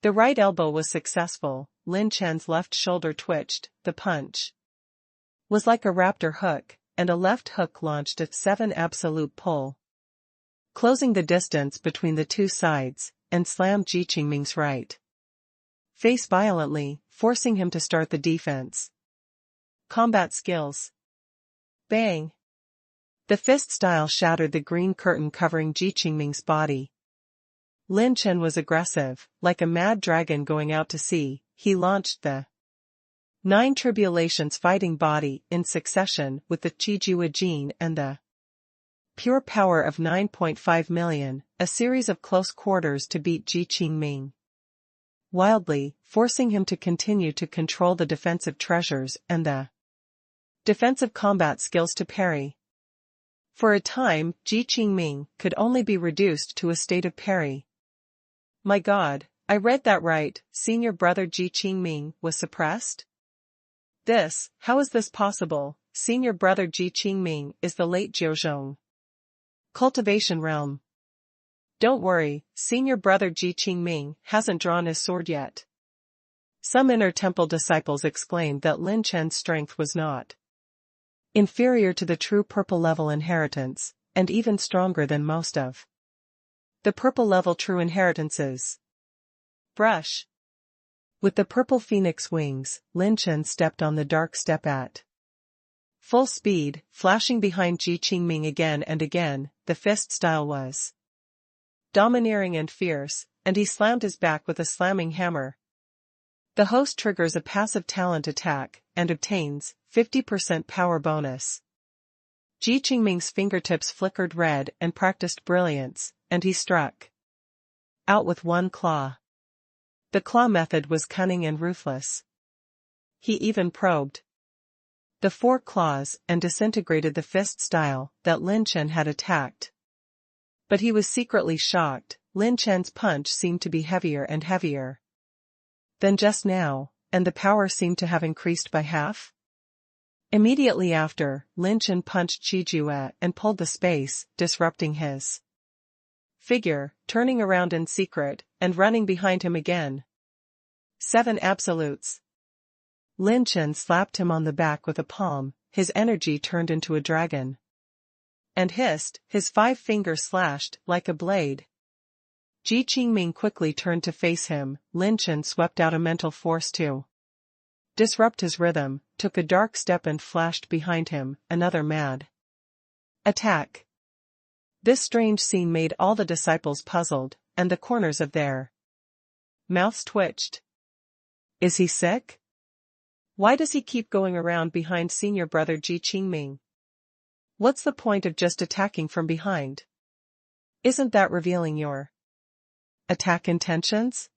Speaker 1: The right elbow was successful. Lin Chen's left shoulder twitched. The punch was like a raptor hook, and a left hook launched at 7 absolute pull, closing the distance between the two sides, and slammed Ji Qingming's right face violently, forcing him to start the defense. Combat skills. Bang! The fist style shattered the green curtain covering Ji Qingming's body. Lin Chen was aggressive, like a mad dragon going out to sea. He launched the 9 tribulations fighting body in succession with the Qijua Jin and the pure power of 9.5 million, a series of close quarters to beat Ji Qingming wildly, forcing him to continue to control the defensive treasures and the defensive combat skills to parry. For a time, Ji Qingming could only be reduced to a state of parry. My God, I read that right. Senior brother Ji Qingming was suppressed? How is this possible? Senior brother Ji Qingming is the late Jiuzhong cultivation realm. Don't worry, senior brother Ji Qingming hasn't drawn his sword yet. Some inner temple disciples exclaimed that Lin Chen's strength was not inferior to the true purple level inheritance, and even stronger than most of the purple level true inheritances. Brush. With the purple phoenix wings, Lin Chen stepped on the dark step at full speed, flashing behind Ji Qingming again and again. The fist style was domineering and fierce, and he slammed his back with a slamming hammer. The host triggers a passive talent attack, and obtains 50% power bonus. Ji Qingming's fingertips flickered red and practiced brilliance, and he struck out with one claw. The claw method was cunning and ruthless. He even probed the four claws and disintegrated the fist style that Lin Chen had attacked. But he was secretly shocked. Lin Chen's punch seemed to be heavier and heavier than just now, and the power seemed to have increased by half. Immediately after, Lin Chen punched Qijue and pulled the space, disrupting his figure, turning around in secret, and running behind him again. 7 absolutes. Lin Chen slapped him on the back with a palm, his energy turned into a dragon. And hissed, his 5 fingers slashed like a blade. Ji Qingming quickly turned to face him. Lin Chen swept out a mental force to disrupt his rhythm, took a dark step and flashed behind him, another mad attack. This strange scene made all the disciples puzzled, and the corners of their mouths twitched. Is he sick? Why does he keep going around behind senior brother Ji Qingming? What's the point of just attacking from behind? Isn't that revealing your attack intentions?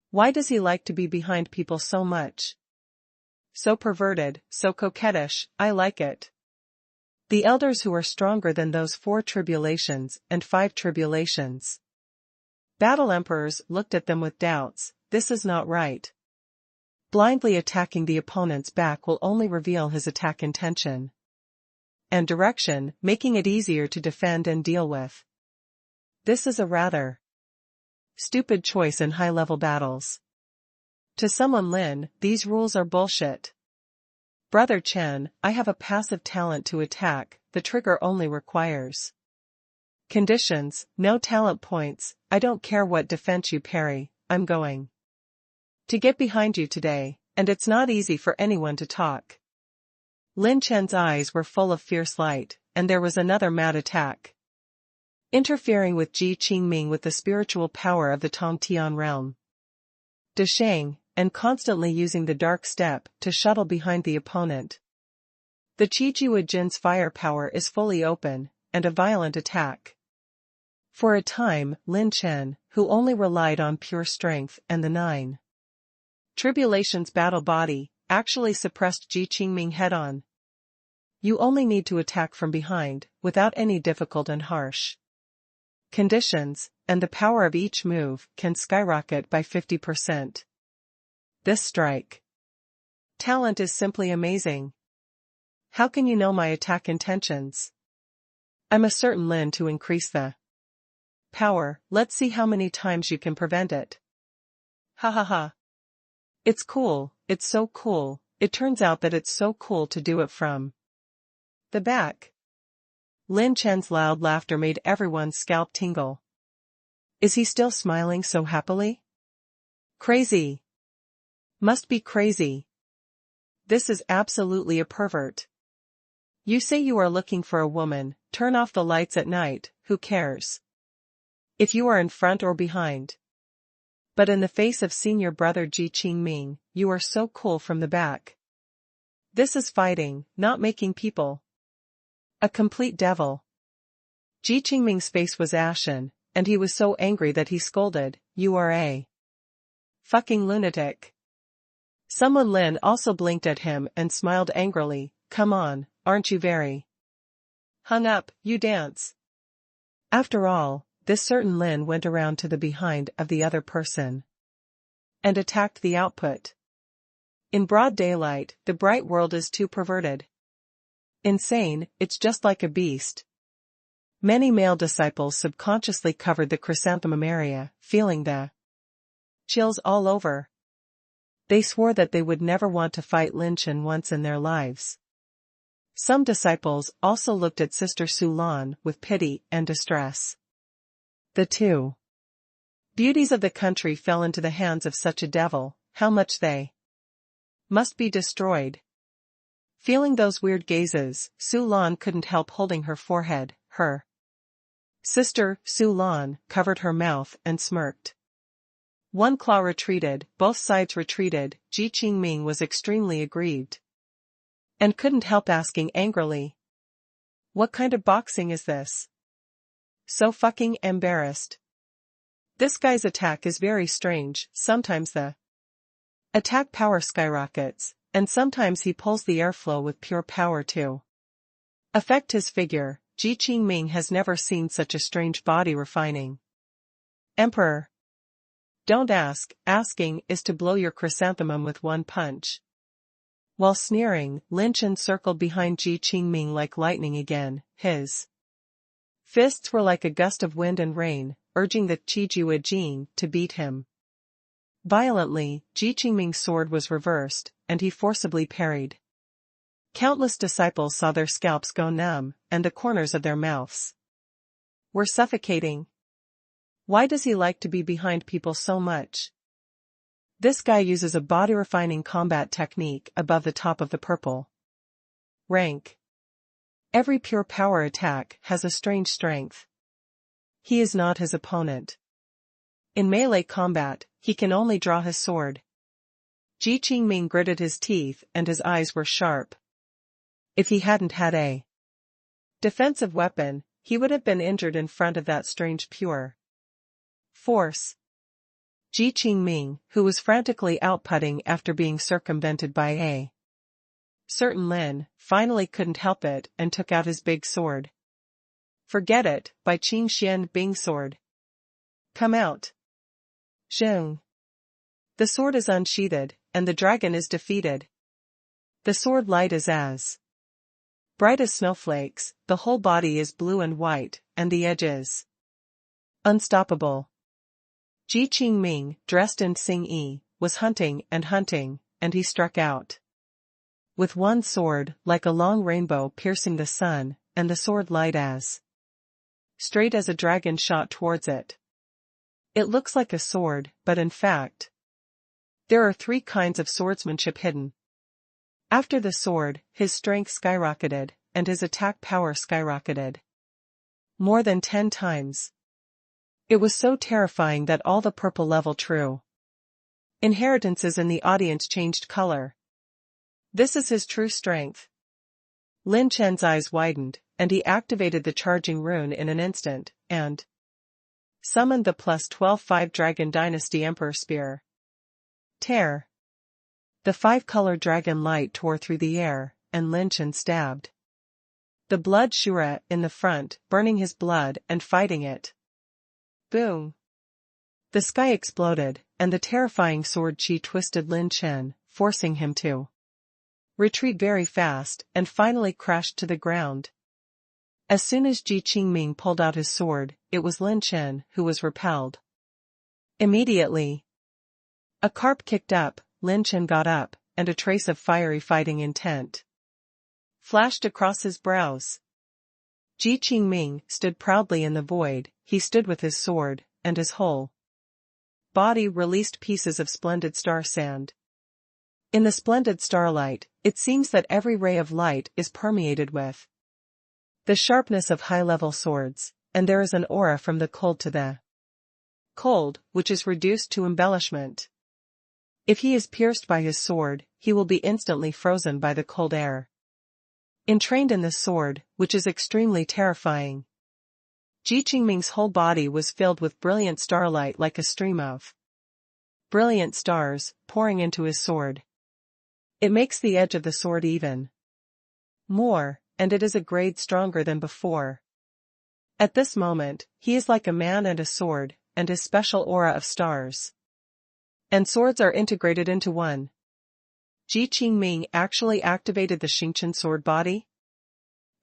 Speaker 1: Why does he like to be behind people so much? So perverted, so coquettish, I like it. The elders who are stronger than those 4 tribulations and 5 tribulations. Battle emperors looked at them with doubts. This is not right. Blindly attacking the opponent's back will only reveal his attack intention and direction, making it easier to defend and deal with. This is a rather stupid choice in high-level battles. To someone Lin, these rules are bullshit. Brother Chen, I have a passive talent to attack, the trigger only requires conditions, no talent points. I don't care what defense you parry, I'm going to get behind you today, and it's not easy for anyone to talk. Lin Chen's eyes were full of fierce light, and there was another mad attack. Interfering with Ji Qingming with the spiritual power of the Tongtian realm. De Shang, and constantly using the dark step to shuttle behind the opponent. The Qijue Jin's firepower is fully open, and a violent attack. For a time, Lin Chen, who only relied on pure strength and the 9 tribulations battle body, actually suppressed Ji Qingming head-on. You only need to attack from behind, without any difficult and harsh conditions, and the power of each move can skyrocket by 50%. This strike talent is simply amazing. How can you know my attack intentions? I'm a certain Lin to increase the power. Let's see how many times you can prevent it. Ha ha ha. It's cool, it's so cool. It turns out that it's so cool to do it from the back. Lin Chen's loud laughter made everyone's scalp tingle. Is he still smiling so happily? Crazy. Must be crazy. This is absolutely a pervert. You say you are looking for a woman, turn off the lights at night, who cares if you are in front or behind? But in the face of senior brother Ji Qingming, you are so cool from the back. This is fighting, not making people. A complete devil. Ji Qingming's face was ashen, and he was so angry that he scolded, "You are a fucking lunatic." Someone Lin also blinked at him and smiled angrily, "Come on, aren't you very hung up, you dance?" After all, this certain Lin went around to the behind of the other person and attacked the output. In broad daylight, the bright world is too perverted. Insane, it's just like a beast. Many male disciples subconsciously covered the chrysanthemum area, feeling the chills all over. They swore that they would never want to fight Lin Chen once in their lives. Some disciples also looked at Sister Su Lan with pity and distress. The 2 beauties of the country fell into the hands of such a devil, how much they must be destroyed. Feeling those weird gazes, Su Lan couldn't help holding her forehead. Her sister, Su Lan, covered her mouth and smirked. One claw retreated, both sides retreated. Ji Qingming was extremely aggrieved and couldn't help asking angrily, What kind of boxing is this? So fucking embarrassed. This guy's attack is very strange. Sometimes the attack power skyrockets, and sometimes he pulls the airflow with pure power to affect his figure. Ji Qingming has never seen such a strange body refining. Emperor. Don't ask, asking is to blow your chrysanthemum with one punch. While sneering, Lin Chen circled behind Ji Qingming like lightning again. His fists were like a gust of wind and rain, urging the Qijue Jing to beat him. Violently, Ji Qingming's sword was reversed, and he forcibly parried. Countless disciples saw their scalps go numb, and the corners of their mouths were suffocating. Why does he like to be behind people so much? This guy uses a body-refining combat technique above the top of the purple rank. Every pure power attack has a strange strength. He is not his opponent. In melee combat, he can only draw his sword. Ji Qingming gritted his teeth and his eyes were sharp. If he hadn't had a defensive weapon, he would have been injured in front of that strange pure force. Ji Qingming, who was frantically outputting after being circumvented by a certain Lin, finally couldn't help it and took out his big sword. Forget it, by Qing Xian Bing sword. Come out. Zheng. The sword is unsheathed, and the dragon is defeated. The sword light is as bright as snowflakes, the whole body is blue and white, and the edge is unstoppable. Ji Qingming, dressed in Xing-yi, was hunting, and he struck out with one sword, like a long rainbow piercing the sun, and the sword light as straight as a dragon shot towards it. It looks like a sword, but in fact, there are 3 kinds of swordsmanship hidden. After the sword, his strength skyrocketed, and his attack power skyrocketed more than 10 times. It was so terrifying that all the purple level true inheritances in the audience changed color. This is his true strength. Lin Chen's eyes widened, and he activated the charging rune in an instant, and summoned the +12/5 Dragon Dynasty Emperor Spear. Tear. The 5-color dragon light tore through the air, and Lin Chen stabbed the blood Shura in the front, burning his blood and fighting it. Boom. The sky exploded, and the terrifying sword chi twisted Lin Chen, forcing him to retreat very fast, and finally crashed to the ground. As soon as Ji Qingming pulled out his sword, it was Lin Chen who was repelled. Immediately, a carp kicked up, Lin Chen got up, and a trace of fiery fighting intent flashed across his brows. Ji Qingming stood proudly in the void. He stood with his sword, and his whole body released pieces of splendid star sand. In the splendid starlight, it seems that every ray of light is permeated with the sharpness of high-level swords, and there is an aura from the cold to the cold, which is reduced to embellishment. If he is pierced by his sword, he will be instantly frozen by the cold air entrained in the sword, which is extremely terrifying. Ji Qingming's whole body was filled with brilliant starlight like a stream of brilliant stars, pouring into his sword. It makes the edge of the sword even more, and it is a grade stronger than before. At this moment, he is like a man and a sword, and his special aura of stars and swords are integrated into one. Ji Qingming actually activated the Xingchen sword body?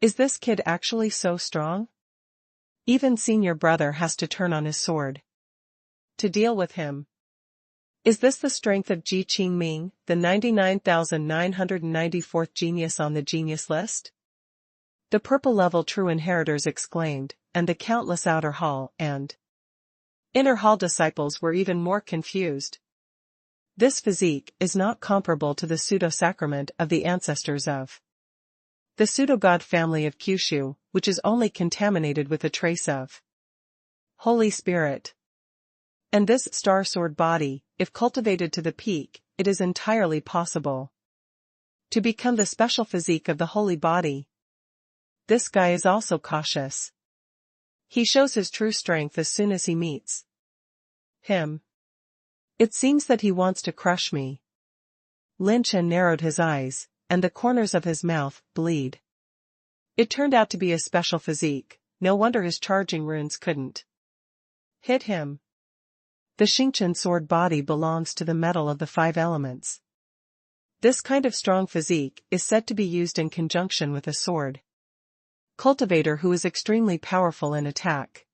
Speaker 1: Is this kid actually so strong? Even senior brother has to turn on his sword to deal with him. Is this the strength of Ji Qingming, the 99,994th genius on the genius list? The purple level true inheritors exclaimed, and the countless outer hall and inner hall disciples were even more confused. This physique is not comparable to the pseudo-sacrament of the ancestors of the pseudo-god family of Kyushu, which is only contaminated with a trace of Holy Spirit. And this star sword body, if cultivated to the peak, it is entirely possible to become the special physique of the holy body. This guy is also cautious. He shows his true strength as soon as he meets him. It seems that he wants to crush me. Lin Chen narrowed his eyes, and the corners of his mouth bleed. It turned out to be a special physique, no wonder his charging runes couldn't hit him. The Xingqian sword body belongs to the metal of the 5 elements. This kind of strong physique is said to be used in conjunction with a sword cultivator who is extremely powerful in attack.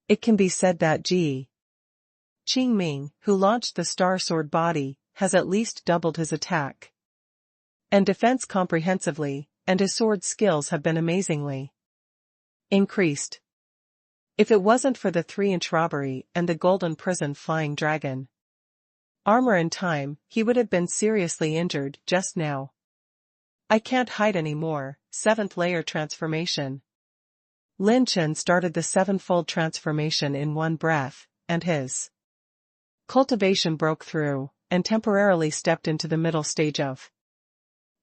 Speaker 1: It can be said that Qingming, who launched the star sword body, has at least doubled his attack and defense comprehensively, and his sword skills have been amazingly increased. If it wasn't for the 3-inch robbery and the golden prison flying dragon armor in time, he would have been seriously injured just now. I can't hide anymore. 7th layer transformation. Lin Chen started the 7-fold transformation in one breath, and his cultivation broke through, and temporarily stepped into the middle stage of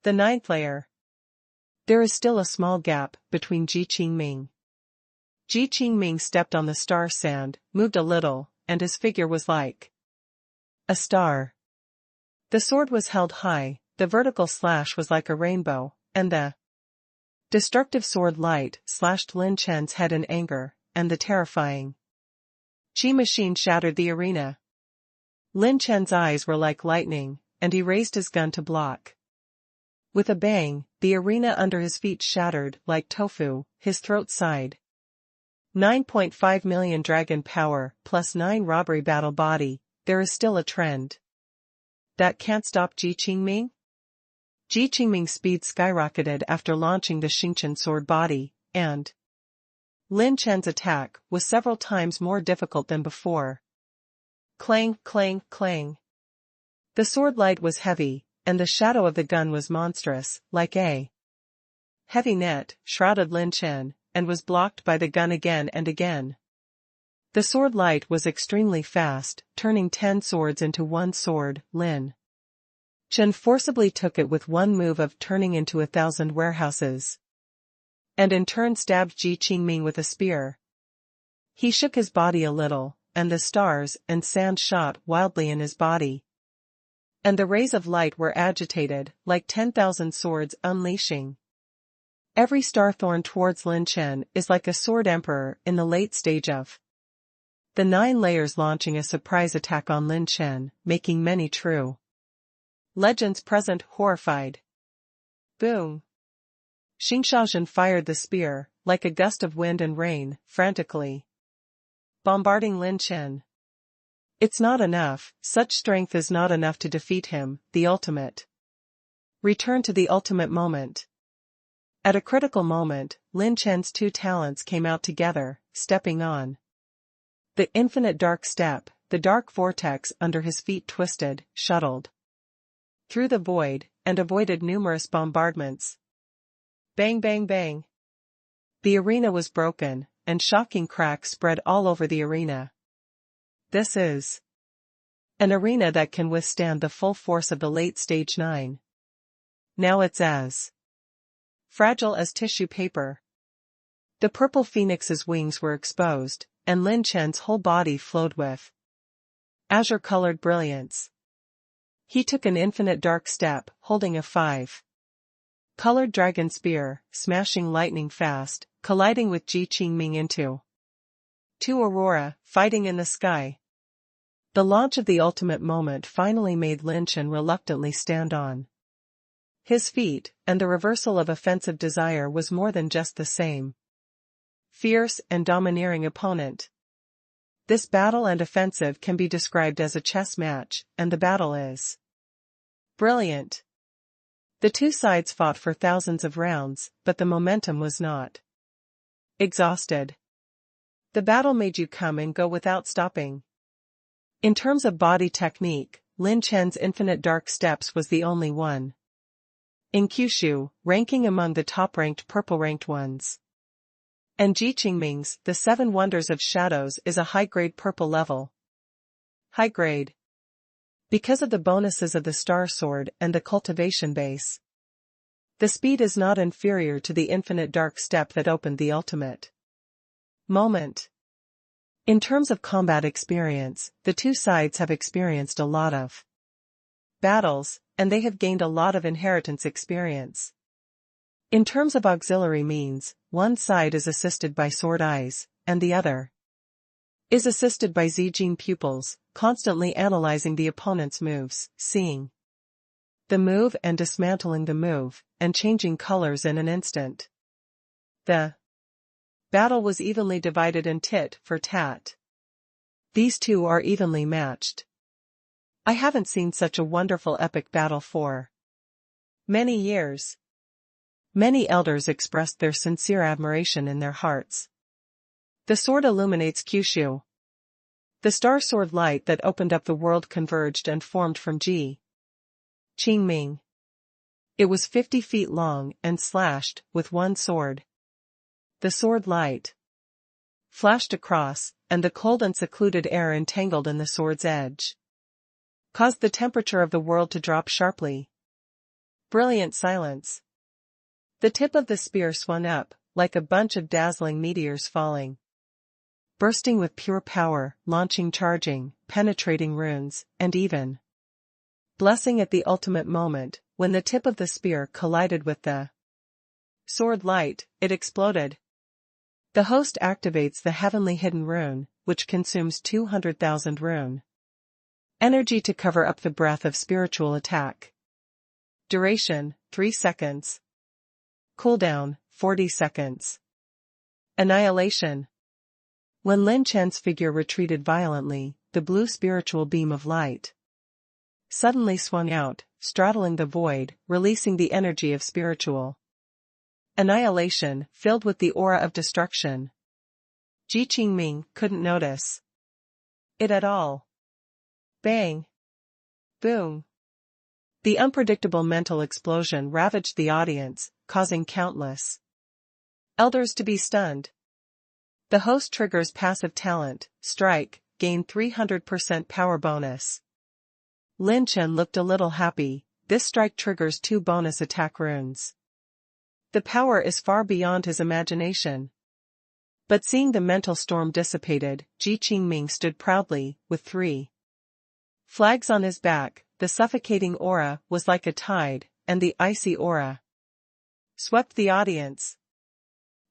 Speaker 1: the 9th layer. There is still a small gap between Qingming. Qingming stepped on the star sand, moved a little, and his figure was like a star. The sword was held high, the vertical slash was like a rainbow, and the destructive sword light slashed Lin Chen's head in anger, and the terrifying Qi machine shattered the arena. Lin Chen's eyes were like lightning, and he raised his gun to block. With a bang, the arena under his feet shattered like tofu, his throat sighed. 9.5 million dragon power plus 9 robbery battle body, there is still a trend that can't stop Qingming? Qingming's speed skyrocketed after launching the Xingqian sword body, and Lin Chen's attack was several times more difficult than before. Clang, clang, clang. The sword light was heavy, and the shadow of the gun was monstrous, like a heavy net, shrouded Lin Chen, and was blocked by the gun again and again. The sword light was extremely fast, turning 10 swords into one sword. Lin Chen forcibly took it with one move of turning into 1,000 warehouses, and in turn stabbed Qingming with a spear. He shook his body a little, and the stars and sand shot wildly in his body, and the rays of light were agitated, like 10,000 swords unleashing. Every star thorn towards Lin Chen is like a sword emperor in the late stage of the 9 layers launching a surprise attack on Lin Chen, making many true legends present horrified. Boom! Xingxiaozhen fired the spear, like a gust of wind and rain, frantically bombarding Lin Chen. It's not enough, such strength is not enough to defeat him, the ultimate. Return to the ultimate moment. At a critical moment, Lin Chen's 2 talents came out together, stepping on the infinite dark step. The dark vortex under his feet twisted, shuttled through the void, and avoided numerous bombardments. Bang bang bang. The arena was broken, and shocking cracks spread all over the arena. This is an arena that can withstand the full force of the late stage 9. Now it's as fragile as tissue paper. The purple phoenix's wings were exposed, and Lin Chen's whole body flowed with azure-colored brilliance. He took an infinite dark step, holding a 5-colored dragon spear, smashing lightning fast, colliding with Qingming into 2 aurora, fighting in the sky. The launch of the ultimate moment finally made Lin Chen reluctantly stand on his feet, and the reversal of offensive desire was more than just the same fierce and domineering opponent. This battle and offensive can be described as a chess match, and the battle is brilliant. The 2 sides fought for thousands of rounds, but the momentum was not exhausted. The battle made you come and go without stopping. In terms of body technique, Lin Chen's infinite dark steps was the only one in Kyushu, ranking among the top-ranked purple-ranked ones. And Qingming's The 7 Wonders of Shadows is a high-grade purple level. High grade. Because of the bonuses of the star sword and the cultivation base. The speed is not inferior to the infinite dark step that opened the ultimate moment. In terms of combat experience, the two sides have experienced a lot of battles, and they have gained a lot of inheritance experience. In terms of auxiliary means, one side is assisted by sword eyes, and the other is assisted by Zijing pupils, constantly analyzing the opponent's moves, seeing the move and dismantling the move, and changing colors in an instant. The battle was evenly divided in tit for tat. These two are evenly matched. I haven't seen such a wonderful epic battle for many years. Many elders expressed their sincere admiration in their hearts. The sword illuminates Kyushu. The star sword light that opened up the world converged and formed from Ji Qingming. It was 50 feet long and slashed with one sword. The sword light flashed across, and the cold and secluded air entangled in the sword's edge caused the temperature of the world to drop sharply. Brilliant silence. The tip of the spear swung up, like a bunch of dazzling meteors falling, bursting with pure power, launching, charging, penetrating runes, and even blessing at the ultimate moment. When the tip of the spear collided with the sword light, it exploded. The host activates the heavenly hidden rune, which consumes 200,000 rune energy to cover up the breath of spiritual attack. Duration, 3 seconds. Cooldown, 40 seconds. Annihilation. When Lin Chen's figure retreated violently, the blue spiritual beam of light suddenly swung out, straddling the void, releasing the energy of spiritual annihilation, filled with the aura of destruction. Ji Qingming couldn't notice it at all. Bang! Boom! The unpredictable mental explosion ravaged the audience, causing countless elders to be stunned. The host triggers passive talent, strike, gain 300% power bonus. Lin Chen looked a little happy. This strike triggers 2 bonus attack runes. The power is far beyond his imagination. But seeing the mental storm dissipated, Ji Qingming stood proudly, with 3 flags on his back. The suffocating aura was like a tide, and the icy aura swept the audience.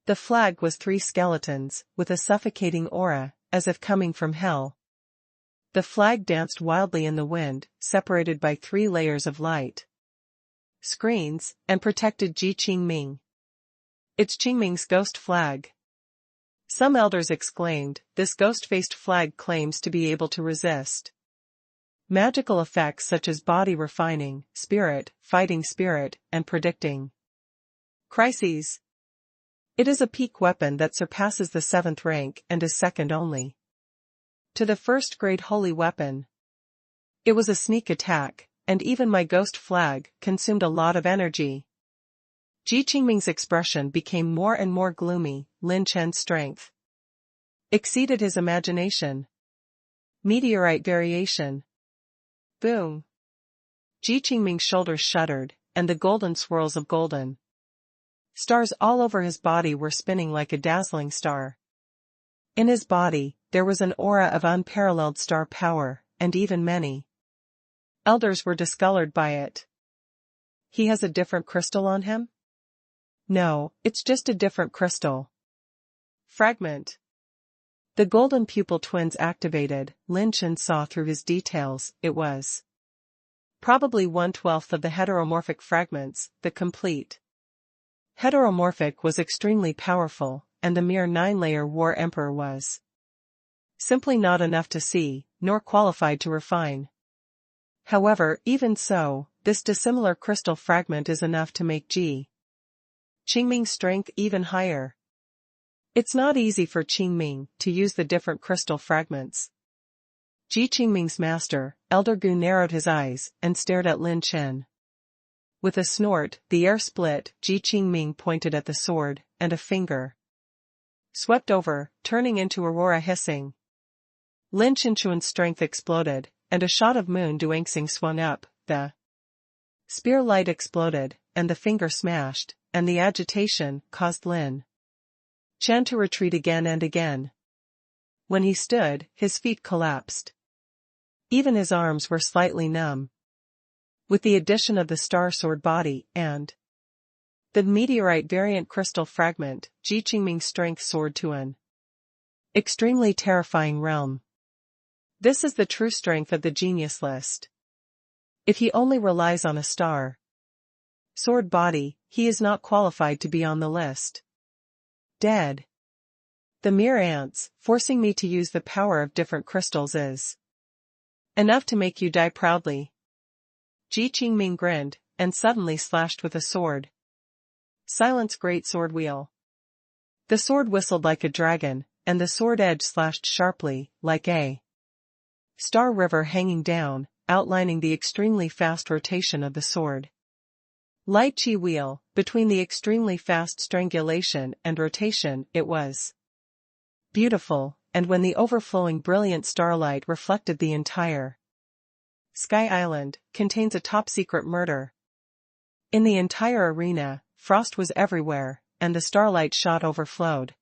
Speaker 1: The flag was 3 skeletons, with a suffocating aura, as if coming from hell. The flag danced wildly in the wind, separated by 3 layers of light screens, and protected Ji Qingming. It's Qingming's ghost flag. Some elders exclaimed, this ghost-faced flag claims to be able to resist magical effects such as body refining, spirit, fighting spirit, and predicting crises. It is a peak weapon that surpasses the 7th rank and is second only to the 1st grade holy weapon. It was a sneak attack, and even my ghost flag consumed a lot of energy. Ji Qingming's expression became more and more gloomy. Lin Chen's strength exceeded his imagination. Meteorite variation. Boom! Ji Qingming's shoulders shuddered, and the golden swirls of golden stars all over his body were spinning like a dazzling star. In his body, there was an aura of unparalleled star power, and even many elders were discolored by it. He has a different crystal on him? No, it's just a different crystal. Fragment. The golden pupil twins activated. Lin Chen saw through his details. It was probably 1/12 of the heteromorphic fragments. The complete heteromorphic was extremely powerful, and the mere 9-layer war emperor was simply not enough to see, nor qualified to refine. However, even so, this dissimilar crystal fragment is enough to make Ji Qingming's strength even higher. It's not easy for Qingming to use the different crystal fragments. Ji Qingming's master, Elder Gu, narrowed his eyes and stared at Lin Chen. With a snort, the air split. Ji Qingming pointed at the sword, and a finger swept over, turning into aurora hissing. Lin Chenchuan's strength exploded, and a shot of Moon Duangsing swung up. The spear light exploded, and the finger smashed, and the agitation caused Lin Chen to retreat again and again. When he stood, his feet collapsed. Even his arms were slightly numb. With the addition of the star sword body and the meteorite variant crystal fragment, Ji Qingming's strength soared to an extremely terrifying realm. This is the true strength of the genius list. If he only relies on a star sword body, he is not qualified to be on the list. Dead. The mere ants, forcing me to use the power of different crystals is enough to make you die proudly. Ji Qingming grinned, and suddenly slashed with a sword. Silence, great sword wheel. The sword whistled like a dragon, and the sword edge slashed sharply, like a star river hanging down, outlining the extremely fast rotation of the sword. Light chi wheel, between the extremely fast strangulation and rotation, it was beautiful, and when the overflowing brilliant starlight reflected the entire Sky Island, contains a top-secret murder. In the entire arena, frost was everywhere, and the starlight shot overflowed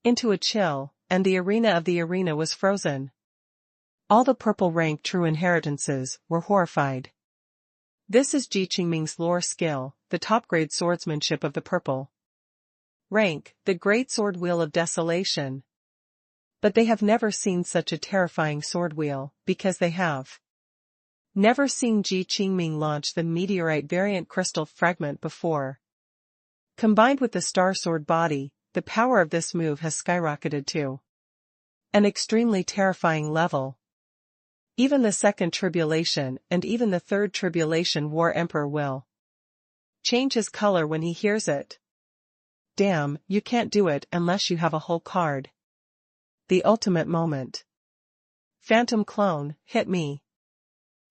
Speaker 1: into a chill, and the arena was frozen. All the purple rank true inheritances were horrified. This is Ji Qingming's lore skill, the top-grade swordsmanship of the purple rank, the great sword wheel of desolation. But they have never seen such a terrifying sword wheel, because they have never seen Ji Qingming launch the meteorite variant crystal fragment before. Combined with the star sword body, the power of this move has skyrocketed to an extremely terrifying level. Even the second tribulation and even the third tribulation war emperor will change his color when he hears it. Damn, you can't do it unless you have a whole card. The ultimate moment. Phantom clone, hit me.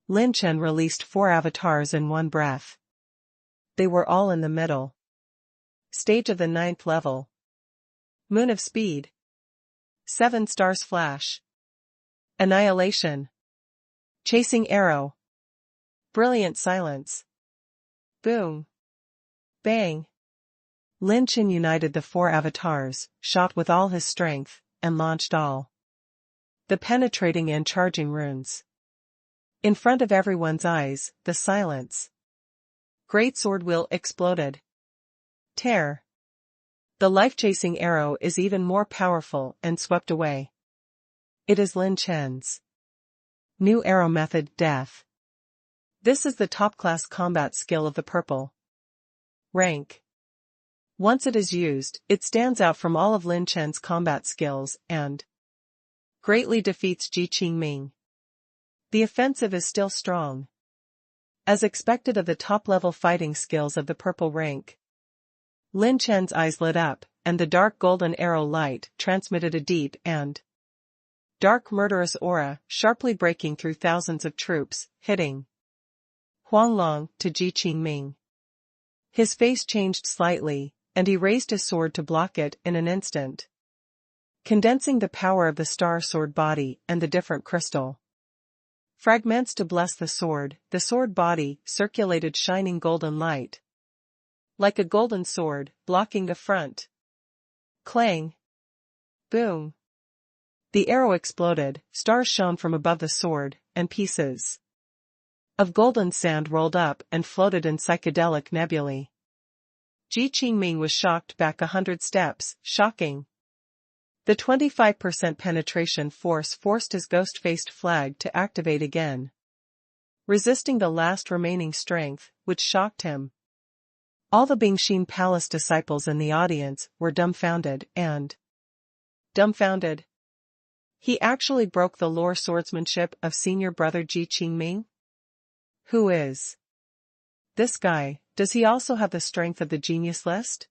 Speaker 1: Lin Chen released 4 avatars in one breath. They were all in the middle stage of the 9th level. Moon of Speed. 7 stars flash. Annihilation. Chasing arrow. Brilliant silence. Boom. Bang. Lin Chen united the 4 avatars, shot with all his strength, and launched all the penetrating and charging runes. In front of everyone's eyes, the silence. Great sword wheel exploded. Tear. The life-chasing arrow is even more powerful and swept away. It is Lin Chen's new arrow method, death. This is the top-class combat skill of the purple rank. Once it is used, it stands out from all of Lin Chen's combat skills and greatly defeats Ji Qingming. The offensive is still strong. As expected of the top-level fighting skills of the purple rank, Lin Chen's eyes lit up, and the dark golden arrow light transmitted a deep and dark murderous aura, sharply breaking through thousands of troops, hitting Huanglong to Ji Qingming. His face changed slightly, and he raised his sword to block it in an instant, condensing the power of the star sword body and the different crystal fragments to bless the sword body circulated shining golden light. Like a golden sword, blocking the front. Clang. Boom. The arrow exploded, stars shone from above the sword, and pieces of golden sand rolled up and floated in psychedelic nebulae. Ji Qingming was shocked back 100 steps, shocking. The 25% penetration force forced his ghost-faced flag to activate again, resisting the last remaining strength, which shocked him. All the Bingshin Palace disciples in the audience were dumbfounded. He actually broke the lore swordsmanship of senior brother Ji Qingming? Who is this guy? Does he also have the strength of the genius list?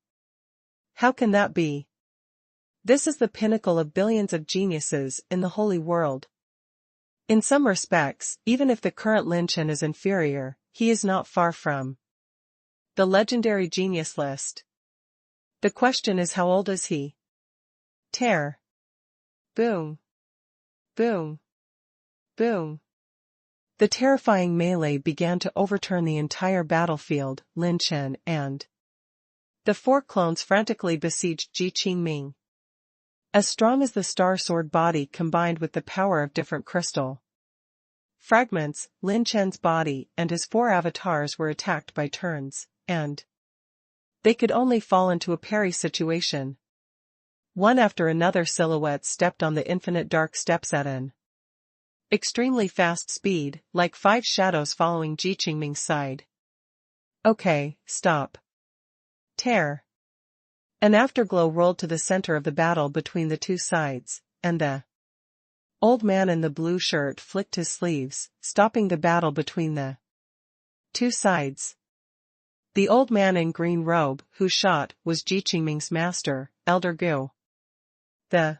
Speaker 1: How can that be? This is the pinnacle of billions of geniuses in the holy world. In some respects, even if the current Lin Chen is inferior, he is not far from the legendary genius list. The question is, how old is he? Tear. Boom. Boom. Boom. The terrifying melee began to overturn the entire battlefield. Lin Chen and the 4 clones frantically besieged Ji Qingming. As strong as the star sword body combined with the power of different crystal fragments, Lin Chen's body and his 4 avatars were attacked by turns, and they could only fall into a parry situation. One after another silhouettes stepped on the infinite dark steps at an extremely fast speed, like 5 shadows following Ji Qingming's side. Okay, stop. Tear. An afterglow rolled to the center of the battle between the 2 sides, and the old man in the blue shirt flicked his sleeves, stopping the battle between the 2 sides. The old man in green robe, who shot, was Ji Qingming's master, Elder Gu. The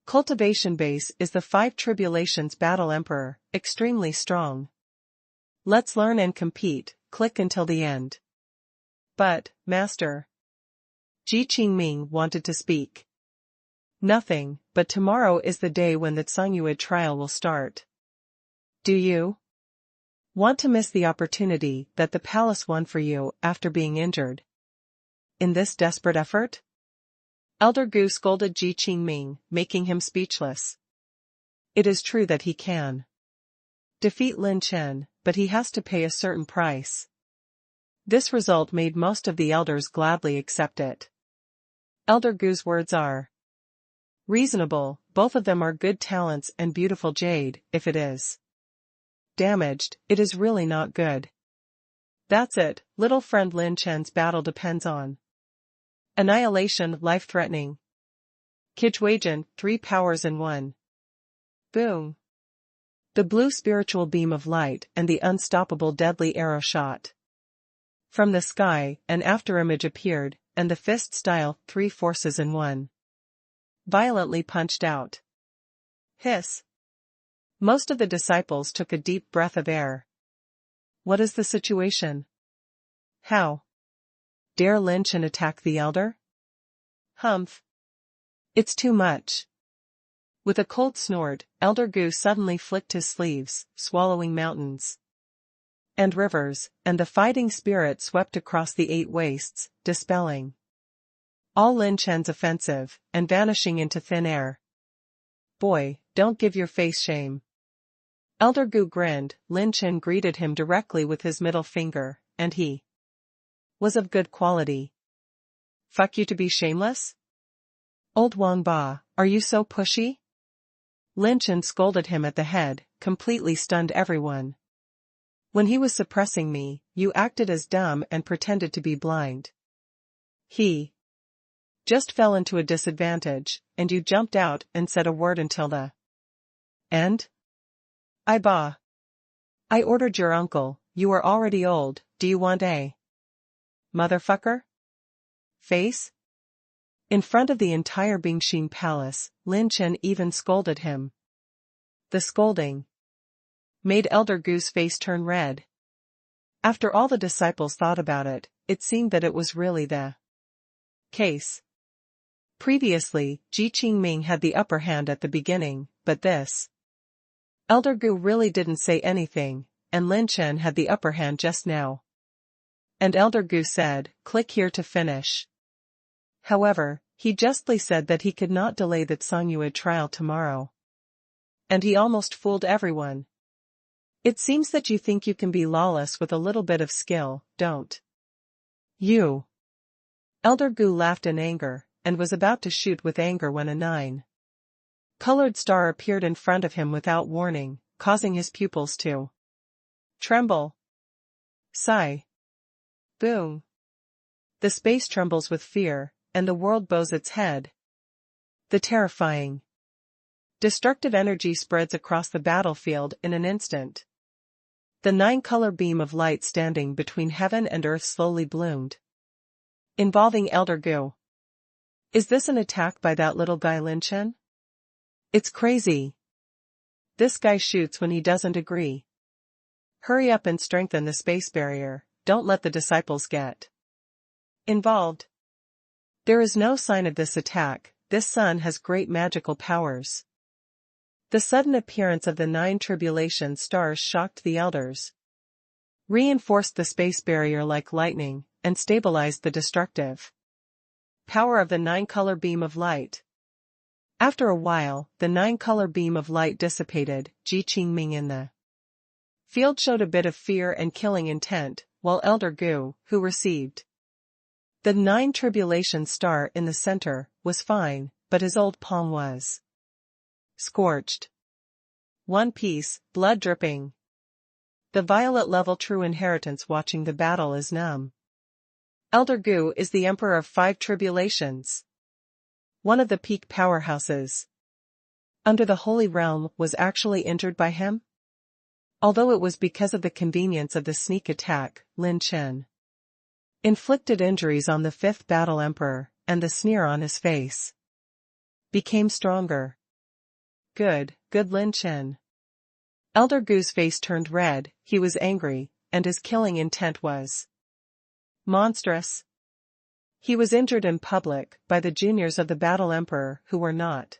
Speaker 1: cultivation base is the 5 Tribulations Battle Emperor, extremely strong. Let's learn and compete, click until the end. But, Master. Ji Qingming wanted to speak. Nothing, but tomorrow is the day when the Tsungyue trial will start. Do you want to miss the opportunity that the palace won for you after being injured? In this desperate effort? Elder Gu scolded Ji Qingming, making him speechless. It is true that he can defeat Lin Chen, but he has to pay a certain price. This result made most of the elders gladly accept it. Elder Gu's words are reasonable, both of them are good talents and beautiful jade. If it is damaged, it is really not good. That's it, little friend. Lin Chen's battle depends on annihilation, life-threatening. Kijwagen, 3 powers in 1. Boom. The blue spiritual beam of light and the unstoppable deadly arrow shot from the sky. An afterimage appeared, and the fist style, 3 forces in 1. Violently punched out. Hiss. Most of the disciples took a deep breath of air. What is the situation? How dare Lin Chen attack the elder? Humph. It's too much. With a cold snort, Elder Gu suddenly flicked his sleeves, swallowing mountains and rivers, and the fighting spirit swept across the 8 wastes, dispelling all Lin Chen's offensive, and vanishing into thin air. Boy, don't give your face shame. Elder Gu grinned. Lin Chen greeted him directly with his middle finger, and he was of good quality. Fuck you to be shameless? Old Wang Ba, are you so pushy? Lin Chen scolded him at the head, completely stunned everyone. When he was suppressing me, you acted as dumb and pretended to be blind. He just fell into a disadvantage, and you jumped out and said a word until the end? I ordered your uncle, you are already old, do you want a motherfucker face? In front of the entire Bingxin palace, Lin Chen even scolded him. The scolding made Elder Gu's face turn red. After all the disciples thought about it, it seemed that it was really the case. Previously, Ji Qingming had the upper hand at the beginning, but this Elder Gu really didn't say anything, and Lin Chen had the upper hand just now. And Elder Gu said, click here to finish. However, he justly said that he could not delay the Tsungyue trial tomorrow. And he almost fooled everyone. It seems that you think you can be lawless with a little bit of skill, don't you? Elder Gu laughed in anger, and was about to shoot with anger when a 9-colored star appeared in front of him without warning, causing his pupils to tremble. Sigh. Boom. The space trembles with fear, and the world bows its head. The terrifying, destructive energy spreads across the battlefield in an instant. The 9-color beam of light standing between heaven and earth slowly bloomed, involving Elder Gu. Is this an attack by that little guy Lin Chen? It's crazy. This guy shoots when he doesn't agree. Hurry up and strengthen the space barrier, don't let the disciples get involved. There is no sign of this attack, this sun has great magical powers. The sudden appearance of the 9 tribulation stars shocked the elders, reinforced the space barrier like lightning, and stabilized the destructive power of the 9-color beam of light. After a while, the 9-color beam of light dissipated. Ji Qingming in the field showed a bit of fear and killing intent, while Elder Gu, who received the 9 tribulation star in the center, was fine, but his old palm was scorched. One piece, blood dripping. The violet-level true inheritance watching the battle is numb. Elder Gu is the emperor of 5 tribulations. One of the peak powerhouses under the Holy Realm was actually injured by him? Although it was because of the convenience of the sneak attack, Lin Chen inflicted injuries on the 5th battle emperor, and the sneer on his face became stronger. Good Lin Chen. Elder Gu's face turned red, he was angry, and his killing intent was monstrous. He was injured in public by the juniors of the battle emperor who were not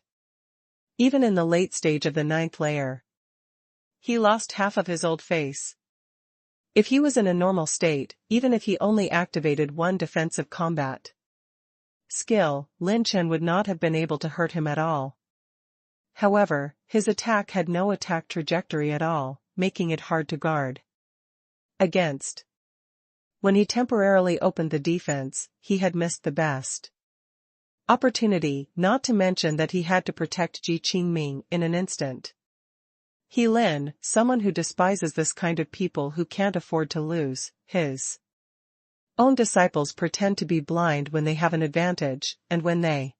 Speaker 1: even in the late stage of the 9th layer. He lost half of his old face. If he was in a normal state, even if he only activated one defensive combat skill, Lin Chen would not have been able to hurt him at all. However, his attack had no attack trajectory at all, making it hard to guard against. When he temporarily opened the defense, he had missed the best opportunity, not to mention that he had to protect Ji Qingming in an instant. Lin, someone who despises this kind of people who can't afford to lose. His own disciples pretend to be blind when they have an advantage, and when they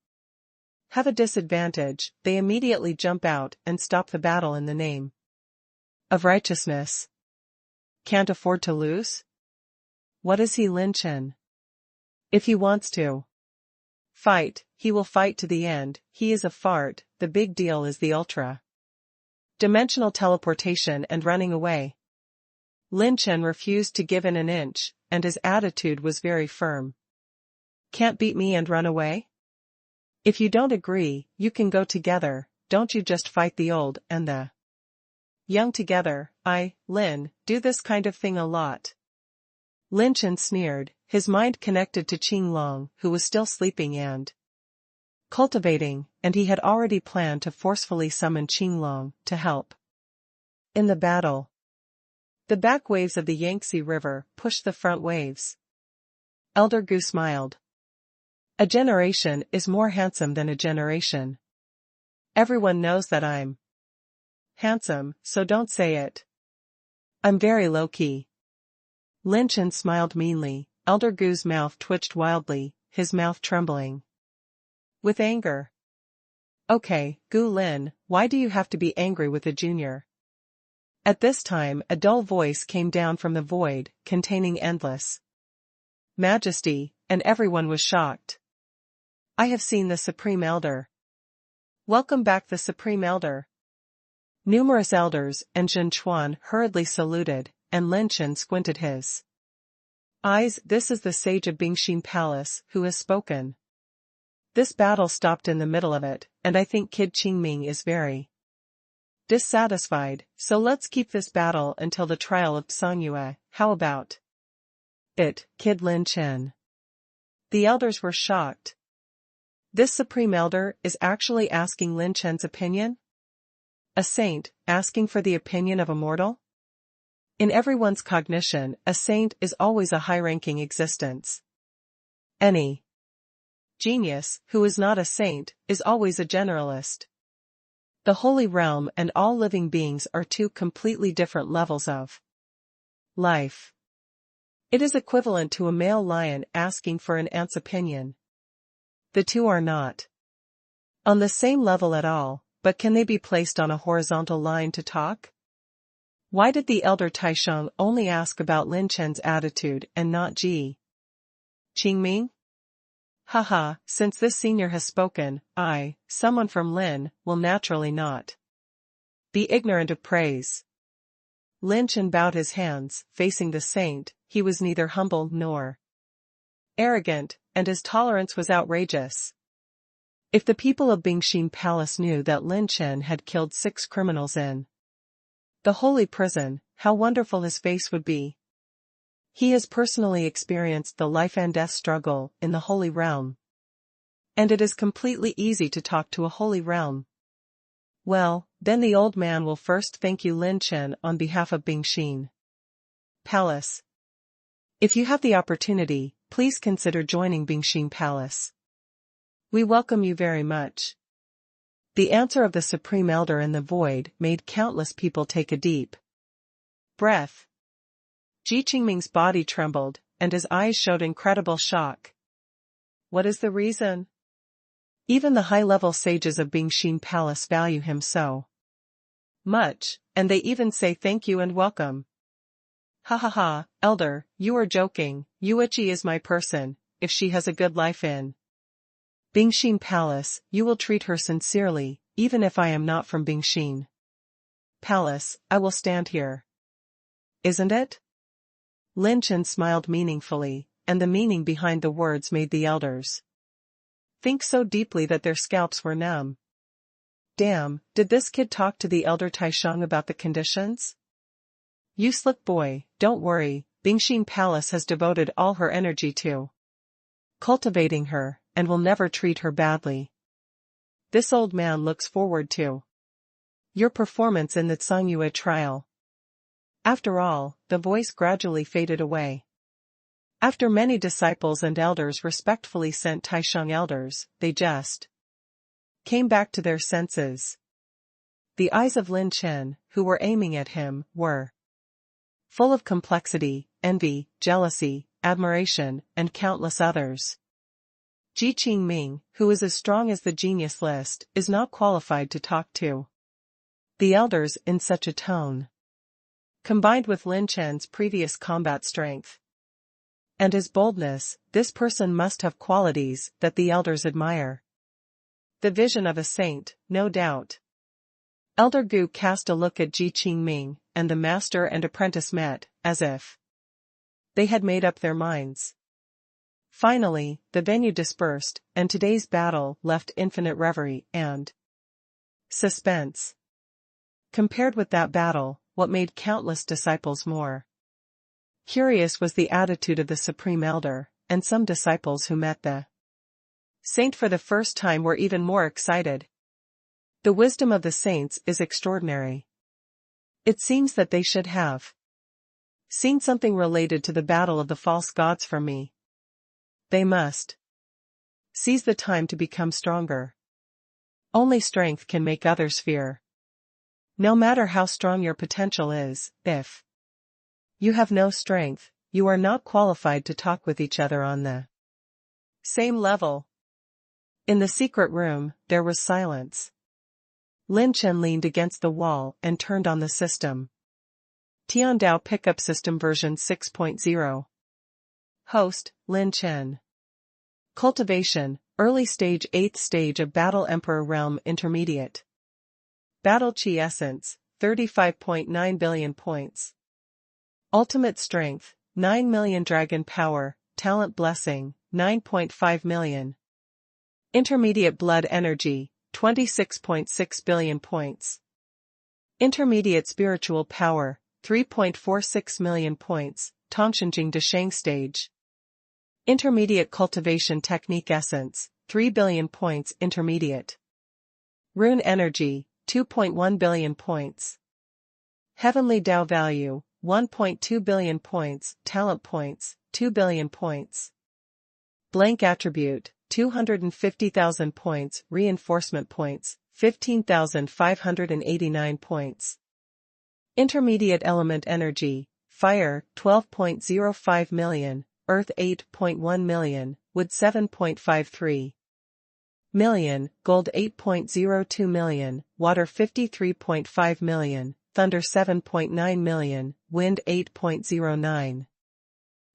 Speaker 1: have a disadvantage, they immediately jump out and stop the battle in the name of righteousness. Can't afford to lose? What is he, Lin Chen? If he wants to fight, he will fight to the end. He is a fart. The big deal is the ultra-dimensional teleportation and running away. Lin Chen refused to give in an inch, and his attitude was very firm. Can't beat me and run away? If you don't agree, you can go together. Don't you just fight the old and the young together. Lin, do this kind of thing a lot. Lin Chen sneered, his mind connected to Qinglong, who was still sleeping and cultivating, and he had already planned to forcefully summon Qinglong to help in the battle. The back waves of the Yangtze River pushed the front waves. Elder Gu smiled. A generation is more handsome than a generation. Everyone knows that I'm handsome, so don't say it. I'm very low-key. Lin Chen smiled meanly. Elder Gu's mouth twitched wildly, his mouth trembling with anger. Okay, Gu Lin, why do you have to be angry with a junior? At this time, a dull voice came down from the void, containing endless majesty, and everyone was shocked. I have seen the Supreme Elder. Welcome back, the Supreme Elder. Numerous elders and Zhen Chuan hurriedly saluted, and Lin Chen squinted his eyes. This is the sage of Bingxin Palace who has spoken. This battle stopped in the middle of it, and I think Kid Qingming is very dissatisfied, so let's keep this battle until the trial of Tsangyue. How about it, Kid Lin Chen? The elders were shocked. This Supreme Elder is actually asking Lin Chen's opinion? A saint, asking for the opinion of a mortal? In everyone's cognition, a saint is always a high-ranking existence. Any genius, who is not a saint, is always a generalist. The Holy Realm and all living beings are two completely different levels of life. It is equivalent to a male lion asking for an ant's opinion. The two are not on the same level at all, but can they be placed on a horizontal line to talk? Why did the elder Taisheng only ask about Lin Chen's attitude and not Ji Qingming? Haha, since this senior has spoken, someone from Lin, will naturally not be ignorant of praise. Lin Chen bowed his hands, facing the saint. He was neither humble nor arrogant, and his tolerance was outrageous. If the people of Bingxin Palace knew that Lin Chen had killed 6 criminals in the holy prison, how wonderful his face would be. He has personally experienced the life and death struggle in the holy realm. And it is completely easy to talk to a holy realm. Well, then the old man will first thank you Lin Chen on behalf of Bingxin Palace. If you have the opportunity, please consider joining Bingxin Palace. We welcome you very much. The answer of the Supreme Elder in the void made countless people take a deep breath. Ji Qingming's body trembled, and his eyes showed incredible shock. What is the reason? Even the high-level sages of Bingxin Palace value him so much, and they even say thank you and welcome. Ha ha ha, Elder, you are joking. Yuichi is my person. If she has a good life in Bingxin Palace, you will treat her sincerely, even if I am not from Bingxin Palace. I will stand here. Isn't it? Lin Chen smiled meaningfully, and the meaning behind the words made the elders think so deeply that their scalps were numb. Damn, did this kid talk to the elder Taisheng about the conditions? You slick boy, don't worry, Bingxin Palace has devoted all her energy to cultivating her, and will never treat her badly. This old man looks forward to your performance in the Tsangyue trial. After all, the voice gradually faded away. After many disciples and elders respectfully sent Taisheng elders, they just came back to their senses. The eyes of Lin Chen, who were aiming at him, were full of complexity, envy, jealousy, admiration, and countless others. Ji Qingming, who is as strong as the genius list, is not qualified to talk to the elders in such a tone. Combined with Lin Chen's previous combat strength and his boldness, this person must have qualities that the elders admire. The vision of a saint, no doubt. Elder Gu cast a look at Ji Qingming, and the master and apprentice met, as if they had made up their minds. Finally, the venue dispersed, and today's battle left infinite reverie and suspense. Compared with that battle, what made countless disciples more curious was the attitude of the Supreme Elder, and some disciples who met the saint for the first time were even more excited. The wisdom of the saints is extraordinary. It seems that they should have seen something related to the battle of the false gods from me. They must seize the time to become stronger. Only strength can make others fear. No matter how strong your potential is, if you have no strength, you are not qualified to talk with each other on the same level. In the secret room, there was silence. Lin Chen leaned against the wall and turned on the system. Tiandao Pickup System version 6.0. Host, Lin Chen. Cultivation, early stage 8th stage of Battle Emperor Realm Intermediate. Battle Chi Essence, 35.9 billion points. Ultimate Strength, 9 million. Dragon Power, Talent Blessing, 9.5 million. Intermediate Blood Energy, 26.6 billion points. Intermediate Spiritual Power, 3.46 million points, Tongshanjing Deshang Stage. Intermediate Cultivation Technique Essence, 3 billion points. Intermediate Rune Energy, 2.1 billion points. Heavenly Dao Value, 1.2 billion points. Talent Points, 2 billion points. Blank Attribute, 250,000 points. Reinforcement Points, 15,589 points. Intermediate Element Energy, Fire, 12.05 million, Earth 8.1 million, Wood 7.53 million, Gold 8.02 million, Water 53.5 million, Thunder 7.9 million, Wind 8.09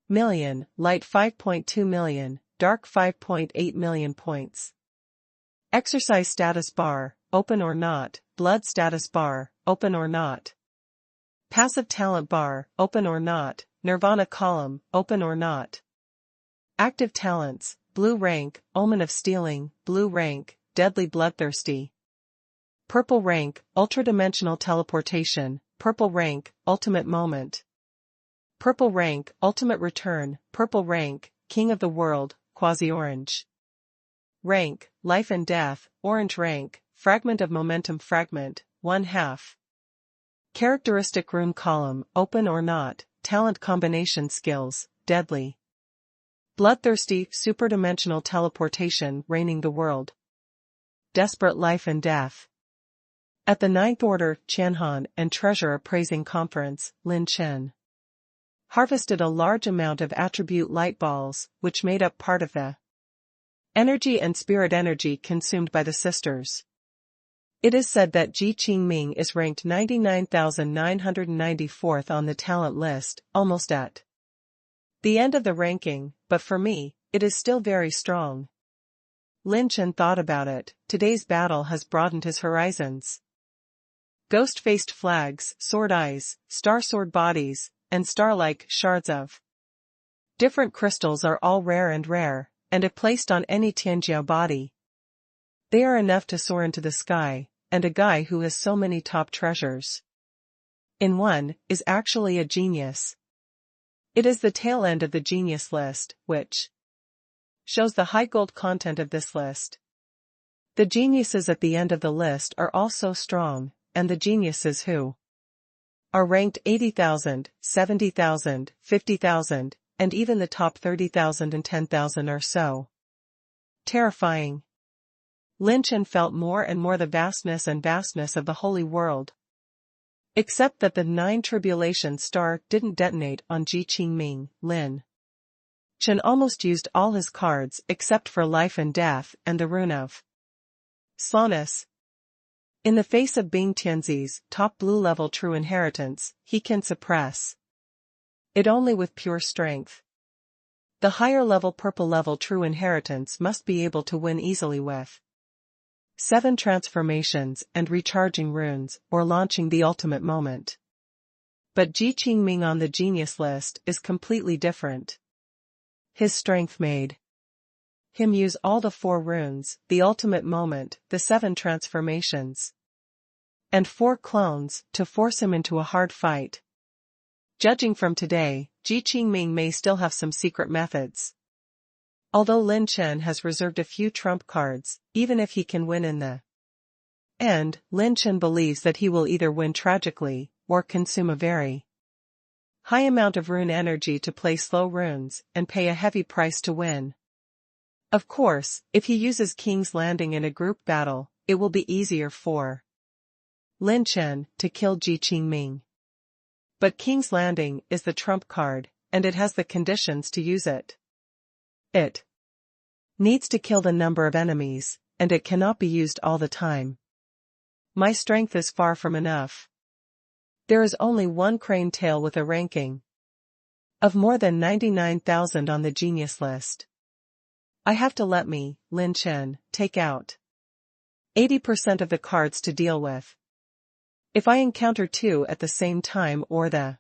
Speaker 1: million, Light 5.2 million, Dark 5.8 million points. Exercise Status Bar, Open or Not, Blood Status Bar, Open or Not. Passive Talent Bar, Open or Not, Nirvana Column, Open or Not. Active Talents, Blue Rank, Omen of Stealing, Blue Rank, deadly bloodthirsty. Purple rank, ultra-dimensional teleportation. Purple rank, ultimate moment. Purple rank, ultimate return. Purple rank, king of the world, quasi-orange. Rank, life and death. Orange rank, fragment of momentum. Fragment, 1/2. Characteristic rune column, open or not. Talent combination skills, deadly. Bloodthirsty, superdimensional teleportation. Reigning the world. Desperate life and death. At the Ninth Order, Qianhan and Treasure Appraising Conference, Lin Chen harvested a large amount of attribute light balls, which made up part of the energy and spirit energy consumed by the sisters. It is said that Ji Qingming is ranked 99,994th on the talent list, almost at the end of the ranking, but for me, it is still very strong. Lin Chen thought about it. Today's battle has broadened his horizons. Ghost-faced flags, sword eyes, star-sword bodies, and star-like shards of different crystals are all rare, and if placed on any Tianjiao body, they are enough to soar into the sky, and a guy who has so many top treasures in one is actually a genius. It is the tail end of the genius list, which shows the high gold content of this list. The geniuses at the end of the list are all so strong, and the geniuses who are ranked 80,000, 70,000, 50,000, and even the top 30,000 and 10,000 are so terrifying. Lin Chen felt more and more the vastness of the holy world. Except that the 9 tribulation star didn't detonate on Ji Qingming. Lin Chen almost used all his cards except for life and death and the rune of slowness. In the face of Bing Tianzi's top blue level true inheritance, he can suppress it only with pure strength. The higher level purple level true inheritance must be able to win easily with 7 transformations and recharging runes or launching the ultimate moment. But Ji Qingming on the genius list is completely different. His strength made him use all the 4 runes, the ultimate moment, the 7 transformations, and 4 clones to force him into a hard fight. Judging from today, Ji Qingming may still have some secret methods. Although Lin Chen has reserved a few trump cards, even if he can win in the end, Lin Chen believes that he will either win tragically, or consume a very high amount of rune energy to play slow runes, and pay a heavy price to win. Of course, if he uses King's Landing in a group battle, it will be easier for Lin Chen to kill Ji Qingming. But King's Landing is the trump card, and it has the conditions to use it. It needs to kill the number of enemies, and it cannot be used all the time. My strength is far from enough. There is only one crane tail with a ranking of more than 99,000 on the genius list. I have to let me, Lin Chen, take out 80% of the cards to deal with. If I encounter 2 at the same time or the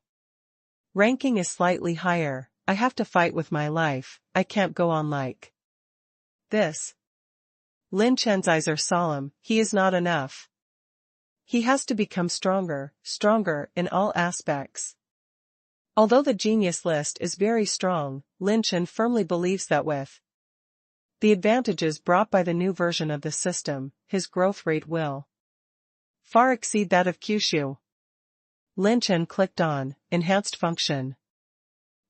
Speaker 1: ranking is slightly higher, I have to fight with my life. I can't go on like this. Lin Chen's eyes are solemn. He is not enough. He has to become stronger in all aspects. Although the genius list is very strong, Lin Chen firmly believes that with the advantages brought by the new version of the system, his growth rate will far exceed that of Kyushu. Lin Chen clicked on Enhanced Function.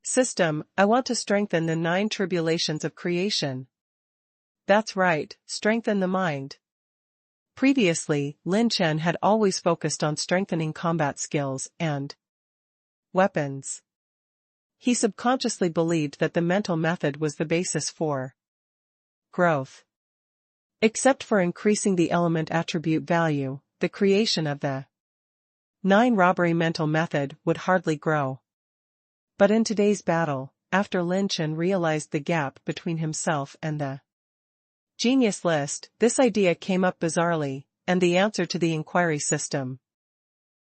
Speaker 1: System, I want to strengthen the 9 tribulations of creation. That's right, strengthen the mind. Previously, Lin Chen had always focused on strengthening combat skills and weapons. He subconsciously believed that the mental method was the basis for growth. Except for increasing the element attribute value, the creation of the 9 robbery mental method would hardly grow. But in today's battle, after Lin Chen realized the gap between himself and the genius list, this idea came up bizarrely, and the answer to the inquiry system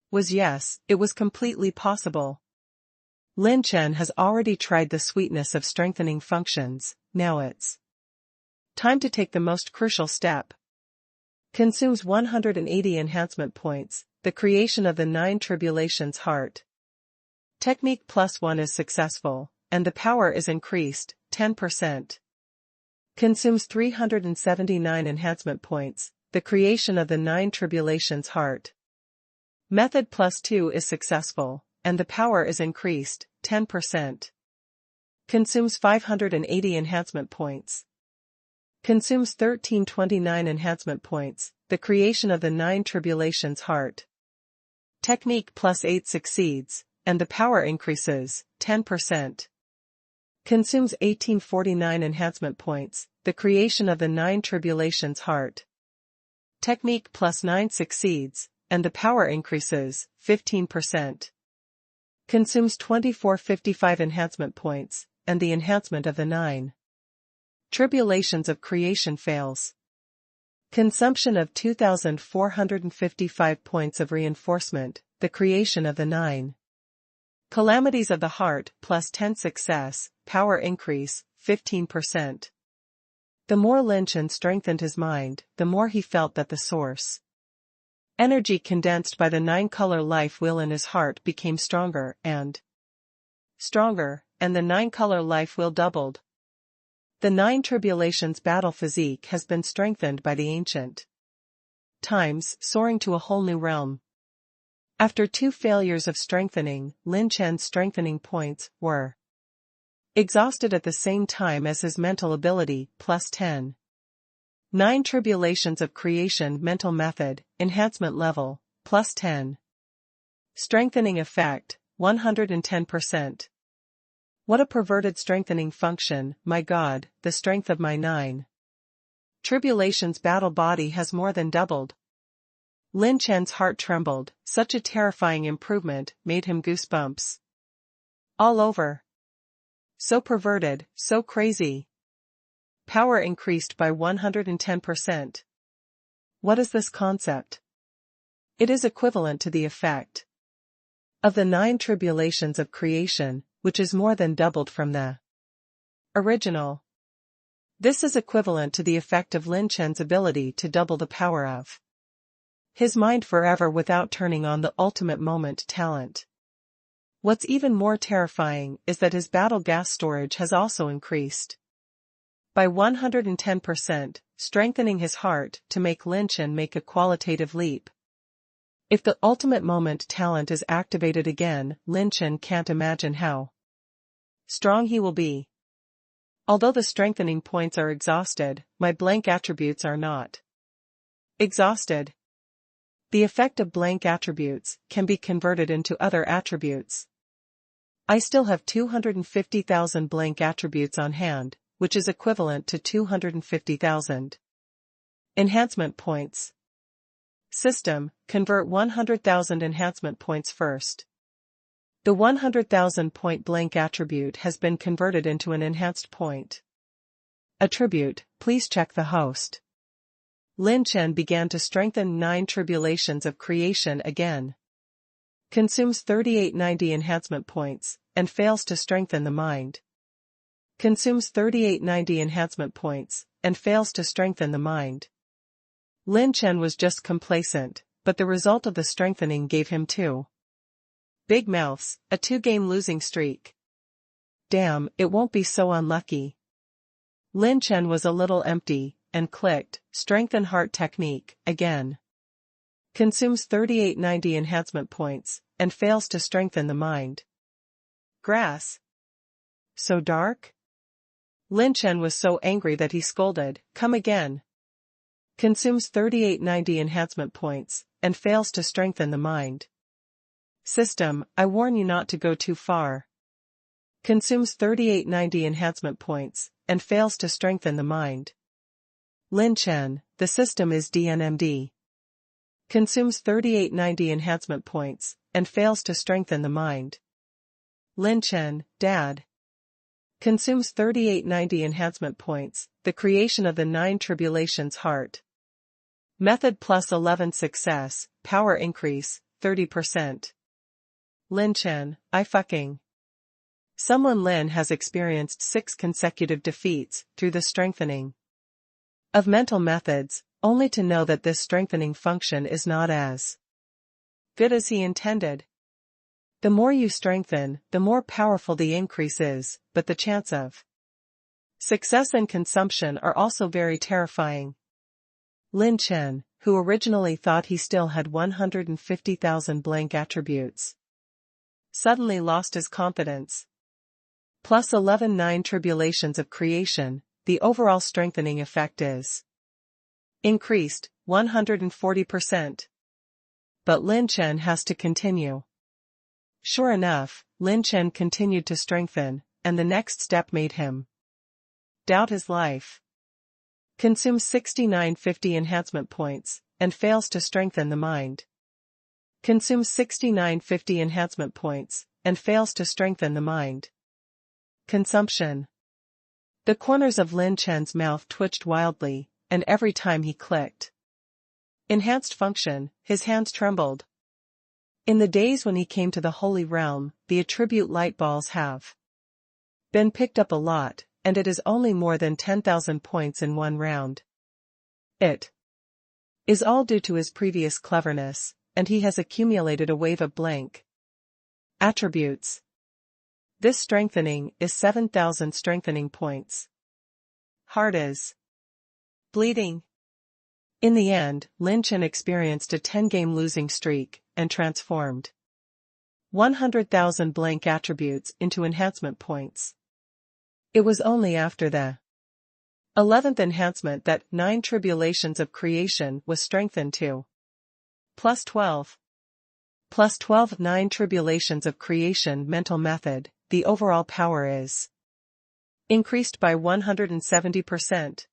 Speaker 1: was yes, it was completely possible. Lin Chen has already tried the sweetness of strengthening functions, now it's time to take the most crucial step. Consumes 180 enhancement points, the creation of the 9 tribulations heart. Technique +1 is successful, and the power is increased, 10%. Consumes 379 enhancement points, the creation of the 9 tribulations heart. Method +2 is successful, and the power is increased, 10%. Consumes 580 enhancement points. Consumes 1329 enhancement points, the creation of the 9 tribulations heart. Technique +8 succeeds, and the power increases, 10%. Consumes 1849 enhancement points, the creation of the 9 tribulations heart. Technique +9 succeeds, and the power increases, 15%. Consumes 2455 enhancement points, and the enhancement of the 9 tribulations of creation fails. Consumption of 2455 points of reinforcement, the creation of the 9 calamities of the heart, +10 success, power increase, 15%. The more Lin Chen strengthened his mind, the more he felt that the source energy condensed by the 9-color life wheel in his heart became stronger, and the 9-color life wheel doubled. The 9 tribulations battle physique has been strengthened by the ancient times, soaring to a whole new realm. After 2 failures of strengthening, Lin Chen's strengthening points were exhausted at the same time as his mental ability, +10. 9 tribulations of creation mental method, enhancement level, +10. Strengthening effect, 110%. What a perverted strengthening function, my God, the strength of my 9 tribulations battle body has more than doubled. Lin Chen's heart trembled, such a terrifying improvement made him goosebumps all over. So perverted, so crazy. Power increased by 110%. What is this concept? It is equivalent to the effect of the 9 tribulations of creation, which is more than doubled from the original. This is equivalent to the effect of Lin Chen's ability to double the power of his mind forever without turning on the ultimate moment talent. What's even more terrifying is that his battle gas storage has also increased by 110%, strengthening his heart to make Lin Chen make a qualitative leap. If the ultimate moment talent is activated again, Lin Chen can't imagine how strong he will be. Although the strengthening points are exhausted, my blank attributes are not exhausted. The effect of blank attributes can be converted into other attributes. I still have 250,000 blank attributes on hand, which is equivalent to 250,000 enhancement points. System, convert 100,000 enhancement points first. The 100,000 point blank attribute has been converted into an enhanced point attribute. Please check the host. Lin Chen began to strengthen 9 tribulations of creation again. Consumes 3890 enhancement points, and fails to strengthen the mind. Consumes 3890 enhancement points, and fails to strengthen the mind. Lin Chen was just complacent, but the result of the strengthening gave him 2 big mouths, a 2-game losing streak. Damn, it won't be so unlucky. Lin Chen was a little empty, and clicked, strengthen heart technique, again. Consumes 3890 enhancement points, and fails to strengthen the mind. Grass. So dark? Lin Chen was so angry that he scolded, come again. Consumes 3890 enhancement points, and fails to strengthen the mind. System, I warn you not to go too far. Consumes 3890 enhancement points, and fails to strengthen the mind. Lin Chen, the system is DNMD. Consumes 3890 enhancement points, and fails to strengthen the mind. Lin Chen, Dad. Consumes 3890 enhancement points, the creation of the 9 tribulations heart. Method +11 success, power increase, 30%. Lin Chen, I fucking. Someone Lin has experienced 6 consecutive defeats through the strengthening of mental methods, only to know that this strengthening function is not as good as he intended. The more you strengthen, the more powerful the increase is, but the chance of success and consumption are also very terrifying. Lin Chen, who originally thought he still had 150,000 blank attributes, suddenly lost his confidence. Plus 11 9 tribulations of creation, the overall strengthening effect is increased 140%. But Lin Chen has to continue. Sure enough, Lin Chen continued to strengthen, and the next step made him doubt his life. Consumes 6950 enhancement points, and fails to strengthen the mind. Consumes 6950 enhancement points, and fails to strengthen the mind. Consumption. The corners of Lin Chen's mouth twitched wildly, and every time he clicked enhanced function, his hands trembled. In the days when he came to the Holy Realm, the attribute light balls have been picked up a lot, and it is only more than 10,000 points in one round. It is all due to his previous cleverness, and he has accumulated a wave of blank attributes. This strengthening is 7,000 strengthening points. Heart is bleeding. In the end, Lin Chen experienced a 10-game losing streak, and transformed 100,000 blank attributes into enhancement points. It was only after the 11th enhancement that 9 tribulations of creation was strengthened to plus 12. Plus 12 9 tribulations of creation mental method, the overall power is increased by 170%.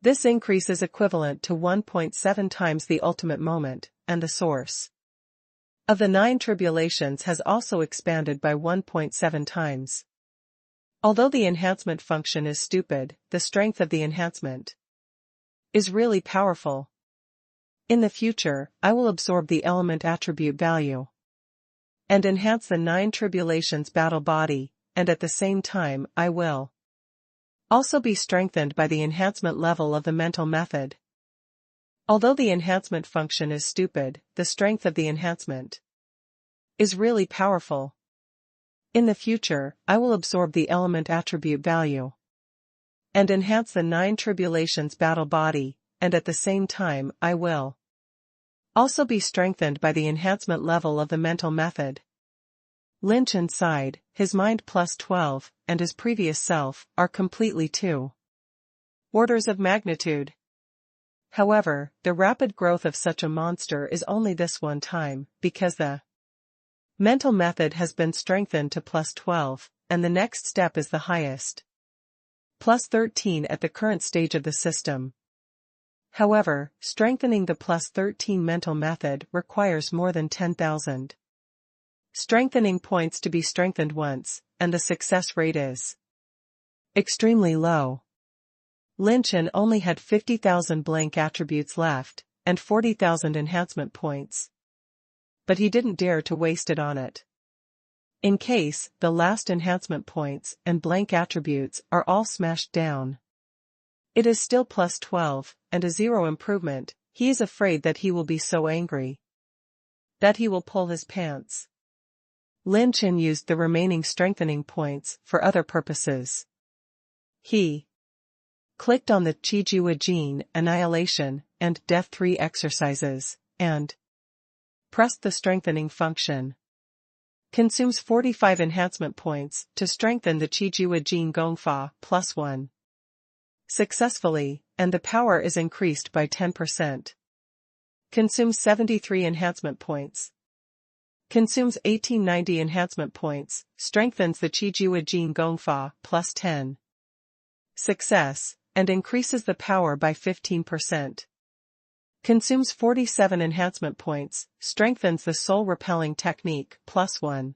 Speaker 1: This increase is equivalent to 1.7 times the ultimate moment, and the source of the 9 tribulations has also expanded by 1.7 times. Although the enhancement function is stupid, the strength of the enhancement is really powerful. In the future, I will absorb the element attribute value and enhance the 9 tribulations battle body, and at the same time I will also be strengthened by the enhancement level of the mental method. Although the enhancement function is stupid, the strength of the enhancement is really powerful. In the future, I will absorb the element attribute value and enhance the 9 tribulations battle body, and at the same time I will also be strengthened by the enhancement level of the mental method. Lin Chen sighed, his mind plus 12, and his previous self, are completely 2 orders of magnitude. However, the rapid growth of such a monster is only this one time, because the mental method has been strengthened to plus 12, and the next step is the highest, plus 13 at the current stage of the system. However, strengthening the plus 13 mental method requires more than 10,000 strengthening points to be strengthened once, and the success rate is extremely low. Lin Chen only had 50,000 blank attributes left, and 40,000 enhancement points. But he didn't dare to waste it on it. In case the last enhancement points and blank attributes are all smashed down, it is still plus 12, and a 0 improvement. He is afraid that he will be so angry that he will pull his pants. Lin Chen used the remaining strengthening points for other purposes. He clicked on the Qijua Gene, Annihilation, and Death 3 exercises, and pressed the strengthening function. Consumes 45 enhancement points to strengthen the Qijua Gene Gongfa plus 1. Successfully, and the power is increased by 10%. Consumes 73 enhancement points. Consumes 1890 enhancement points, strengthens the Qijua Gene Gongfa plus 10. Success, and increases the power by 15%. Consumes 47 enhancement points, strengthens the soul repelling technique plus 1.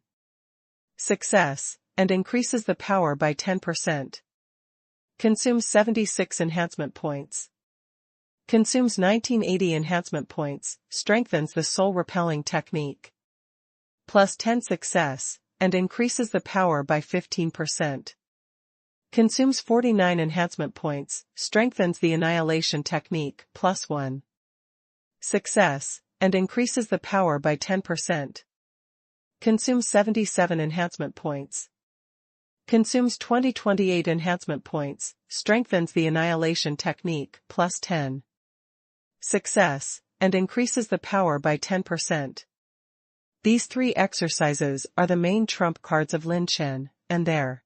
Speaker 1: Success, and increases the power by 10%. Consumes 76 enhancement points. Consumes 1980 enhancement points, strengthens the soul repelling technique plus 10 success, and increases the power by 15%. Consumes 49 enhancement points, strengthens the annihilation technique, +1. Success, and increases the power by 10%. Consumes 77 enhancement points. Consumes 28 enhancement points, strengthens the annihilation technique, +10. Success, and increases the power by 10%. These 3 exercises are the main trump cards of Lin Chen, and their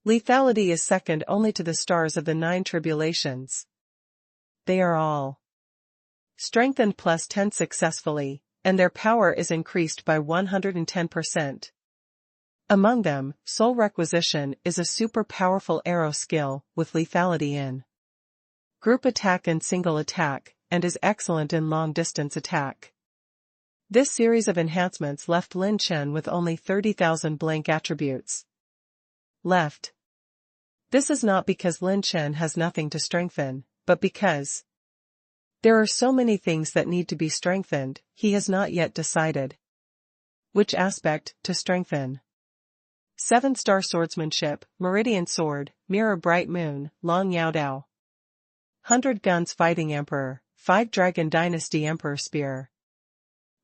Speaker 1: lethality is second only to the stars of the 9 tribulations. They are all strengthened +10 successfully, and their power is increased by 110%. Among them, Soul Requisition is a super powerful arrow skill with lethality in group attack and single attack, and is excellent in long-distance attack. This series of enhancements left Lin Chen with only 30,000 blank attributes left. This is not because Lin Chen has nothing to strengthen, but because there are so many things that need to be strengthened, he has not yet decided which aspect to strengthen. 7-star swordsmanship, meridian sword, mirror bright moon, long yao dao. 100 guns fighting emperor, 5 dragon dynasty emperor spear.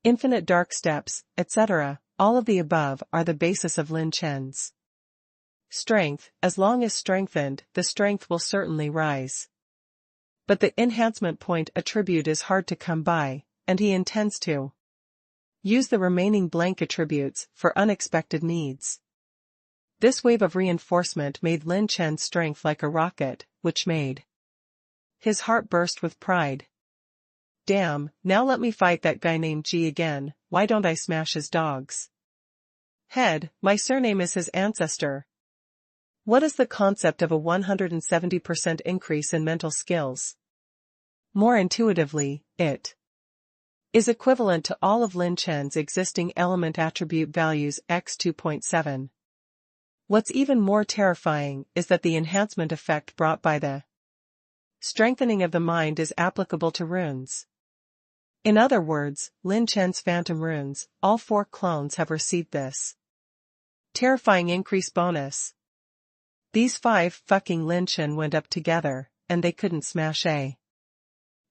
Speaker 1: Infinite dark steps, etc. All of the above are the basis of Lin Chen's strength. As long as strengthened, the strength will certainly rise. But the enhancement point attribute is hard to come by, and he intends to use the remaining blank attributes for unexpected needs. This wave of reinforcement made Lin Chen's strength like a rocket, which made his heart burst with pride. Damn, now let me fight that guy named G again. Why don't I smash his dogs head? My surname is his ancestor. What is the concept of a 170% increase in mental skills? More intuitively, it is equivalent to all of Lin Chen's existing element attribute values x 2.7. What's even more terrifying is that the enhancement effect brought by the strengthening of the mind is applicable to runes. In other words, Lin Chen's phantom runes, all 4 clones have received this terrifying increase bonus. These 5 fucking Lin Chen went up together, and they couldn't smash a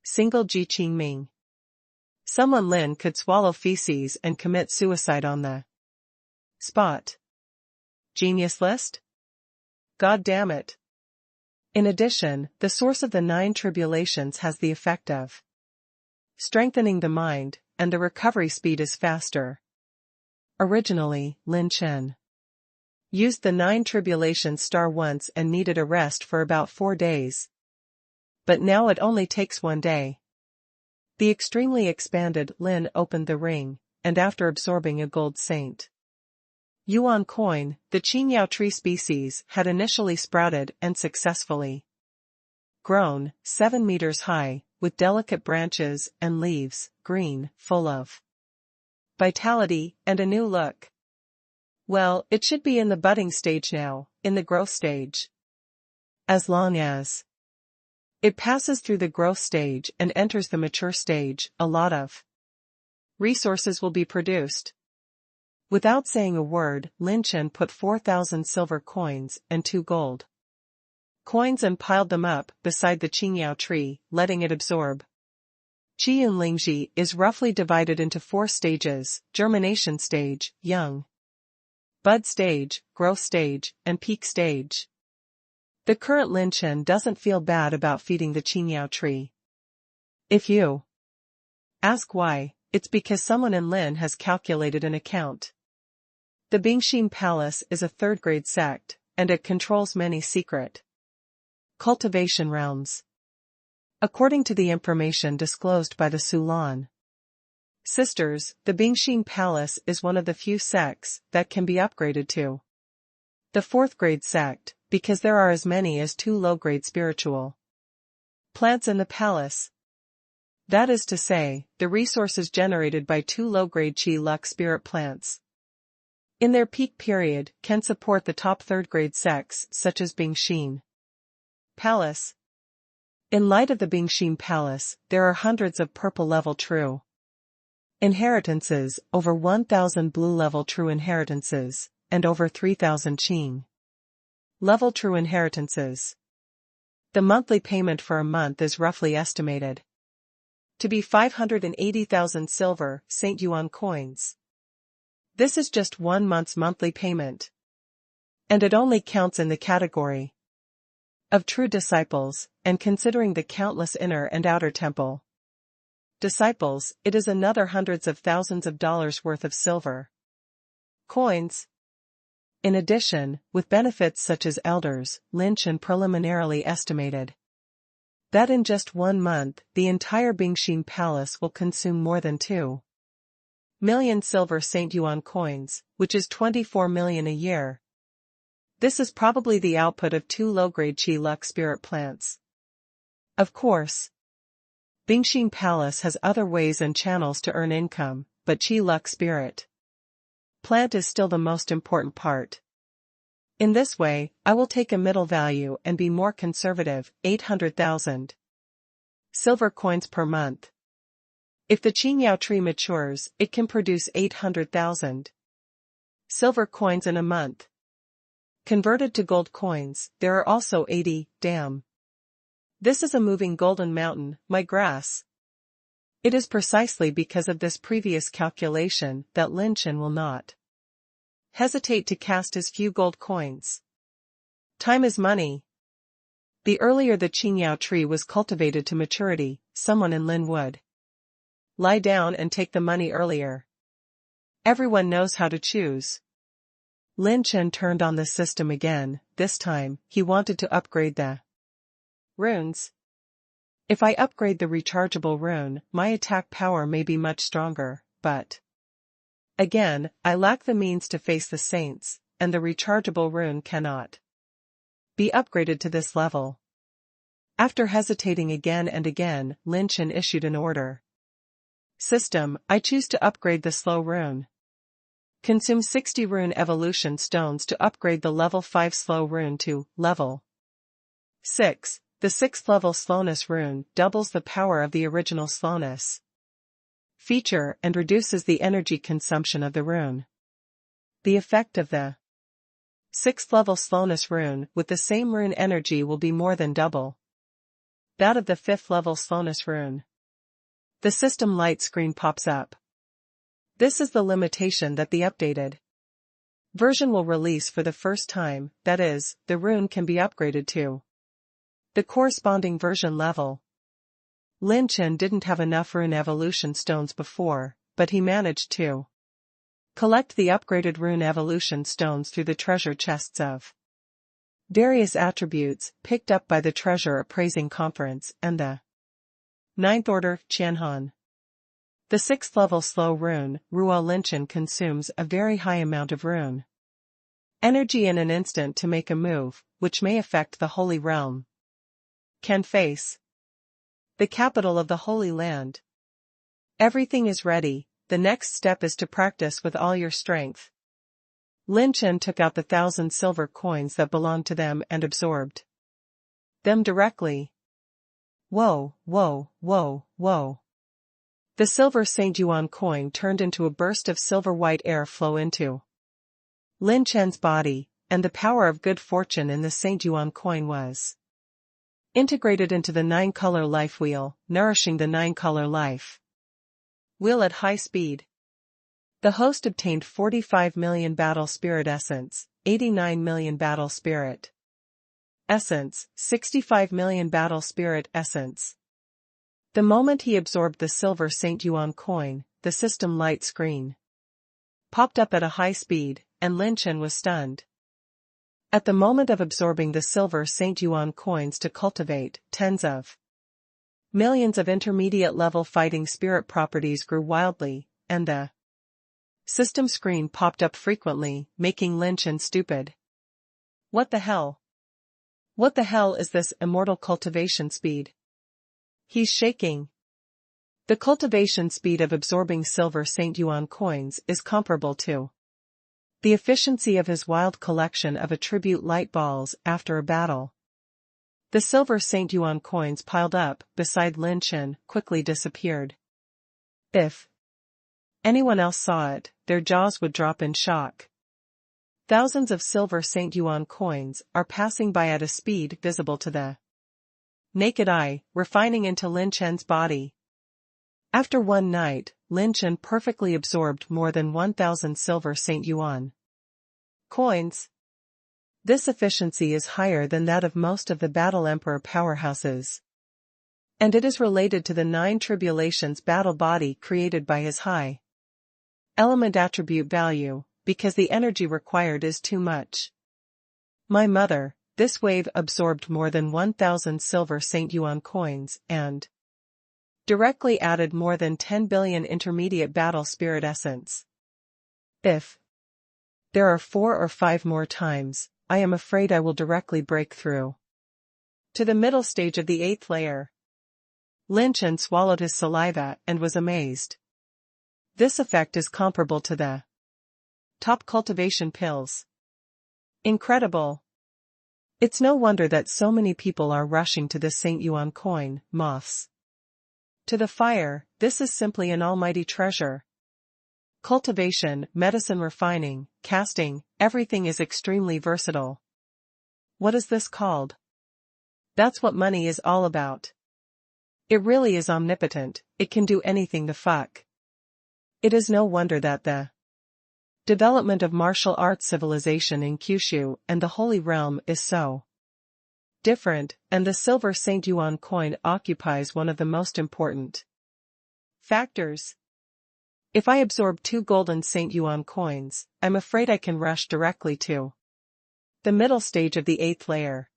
Speaker 1: single Ji Qing Ming. Someone Lin could swallow feces and commit suicide on the spot. Genius list? God damn it. In addition, the source of the 9 tribulations has the effect of strengthening the mind, and the recovery speed is faster. Originally, Lin Chen used the 9 tribulations star once and needed a rest for about 4 days. But now it only takes 1 day. The extremely expanded Lin opened the ring, and after absorbing a gold Saint Yuan coin, the Qingyao tree species had initially sprouted and successfully grown, 7 meters high, with delicate branches and leaves, green, full of vitality and a new look. Well, it should be in the budding stage now, in the growth stage. As long as it passes through the growth stage and enters the mature stage, a lot of resources will be produced. Without saying a word, Lin Chen put 4,000 silver coins and 2 gold coins and piled them up beside the Qingyao tree, letting it absorb. Qi in Lingji is roughly divided into 4 stages: germination stage, young bud stage, growth stage, and peak stage. The current Lin Chen doesn't feel bad about feeding the Qingyao tree. If you ask why, it's because someone in Lin has calculated an account. The Bingxin Palace is a 3rd-grade sect, and it controls many secret cultivation realms. According to the information disclosed by the Sulan sisters, the Bingxin Palace is one of the few sects that can be upgraded to the 4th-grade sect, because there are as many as 2 low-grade spiritual plants in the palace. That is to say, the resources generated by 2 low-grade Qi Luck spirit plants in their peak period can support the top 3rd-grade sects such as Bingxin Palace. In light of the Bingxin Palace, there are hundreds of purple-level true inheritances, over 1,000 blue-level true inheritances, and over 3,000 Qing Level true inheritances. The monthly payment for a month is roughly estimated to be 580,000 silver St. Yuan coins. This is just 1 month's monthly payment. And it only counts in the category of true disciples, and considering the countless inner and outer temple disciples, it is another hundreds of thousands of dollars worth of silver coins. In addition, with benefits such as elders, Lin Chen preliminarily estimated that in just 1 month, the entire Bingxin Palace will consume more than 2 million silver St. Yuan coins, which is 24 million a year. This is probably the output of 2 low-grade Qi Luck spirit plants. Of course, Bingxin Palace has other ways and channels to earn income, but Qi Luck spirit plant is still the most important part. In this way, I will take a middle value and be more conservative, 800,000 silver coins per month. If the Qingyao tree matures, it can produce 800,000 silver coins in a month. Converted to gold coins, there are also 80, damn. This is a moving golden mountain, my grass. It is precisely because of this previous calculation that Lin Chen will not hesitate to cast his few gold coins. Time is money. The earlier the Qingyao tree was cultivated to maturity, someone in Lin would lie down and take the money earlier. Everyone knows how to choose. Lin Chen turned on the system again. This time, he wanted to upgrade the runes. If I upgrade the rechargeable rune, my attack power may be much stronger, but again, I lack the means to face the saints, and the rechargeable rune cannot be upgraded to this level. After hesitating again and again, Lin Chen issued an order. System, I choose to upgrade the slow rune. Consume 60 rune evolution stones to upgrade the level 5 slow rune to level 6. The 6th level slowness rune doubles the power of the original slowness feature and reduces the energy consumption of the rune. The effect of the 6th level slowness rune with the same rune energy will be more than double that of the 5th level slowness rune. The system light screen pops up. This is the limitation that the updated version will release for the first time, that is, the rune can be upgraded to the corresponding version level. Lin Chen didn't have enough rune evolution stones before, but he managed to collect the upgraded rune evolution stones through the treasure chests of various attributes picked up by the treasure appraising conference and the 9th order, Qianhan. The 6th level slow rune, Ruo Lin Chen consumes a very high amount of rune energy in an instant to make a move, which may affect the Holy Realm. Can face the capital of the Holy Land. Everything is ready, the next step is to practice with all your strength. Lin Chen took out the 1,000 silver coins that belonged to them and absorbed them directly. Whoa, whoa, whoa, whoa. The silver St. Yuan coin turned into a burst of silver-white air flow into Lin Chen's body, and the power of good fortune in the St. Yuan coin was integrated into the 9-color life wheel, nourishing the 9-color life wheel at high speed. The host obtained 45 million battle spirit essence, 89 million battle spirit essence, 65 million battle spirit essence. The moment he absorbed the silver St. Yuan coin, the system light screen popped up at a high speed, and Lin Chen was stunned. At the moment of absorbing the silver St. Yuan coins to cultivate, tens of millions of intermediate-level fighting spirit properties grew wildly, and the system screen popped up frequently, making Lin Chen stupid. What the hell? What the hell is this immortal cultivation speed? He's shaking. The cultivation speed of absorbing silver St. Yuan coins is comparable to the efficiency of his wild collection of attribute light balls after a battle. The silver St. Yuan coins piled up beside Lin Chen quickly disappeared. If anyone else saw it, their jaws would drop in shock. Thousands of silver St. Yuan coins are passing by at a speed visible to the naked eye, refining into Lin Chen's body. After one night, Lin Chen perfectly absorbed more than 1,000 silver St. Yuan coins. This efficiency is higher than that of most of the Battle Emperor powerhouses. And it is related to the 9 tribulations battle body created by his high element attribute value, because the energy required is too much. My mother, this wave absorbed more than 1,000 silver St. Yuan coins and directly added more than 10 billion intermediate battle spirit essence. If there are 4 or 5 more times, I am afraid I will directly break through to the middle stage of the 8th layer. Lin Chen swallowed his saliva and was amazed. This effect is comparable to the top cultivation pills. Incredible. It's no wonder that so many people are rushing to this St. Yuan coin, moths to the fire. This is simply an almighty treasure. Cultivation, medicine, refining, casting, everything is extremely versatile. What is this called? That's what money is all about. It really is omnipotent, it can do anything the fuck. It is no wonder that the development of martial arts civilization in Kyushu and the Holy Realm is so different, and the silver St. Yuan coin occupies one of the most important factors. If I absorb 2 golden St. Yuan coins, I'm afraid I can rush directly to the middle stage of the 8th layer.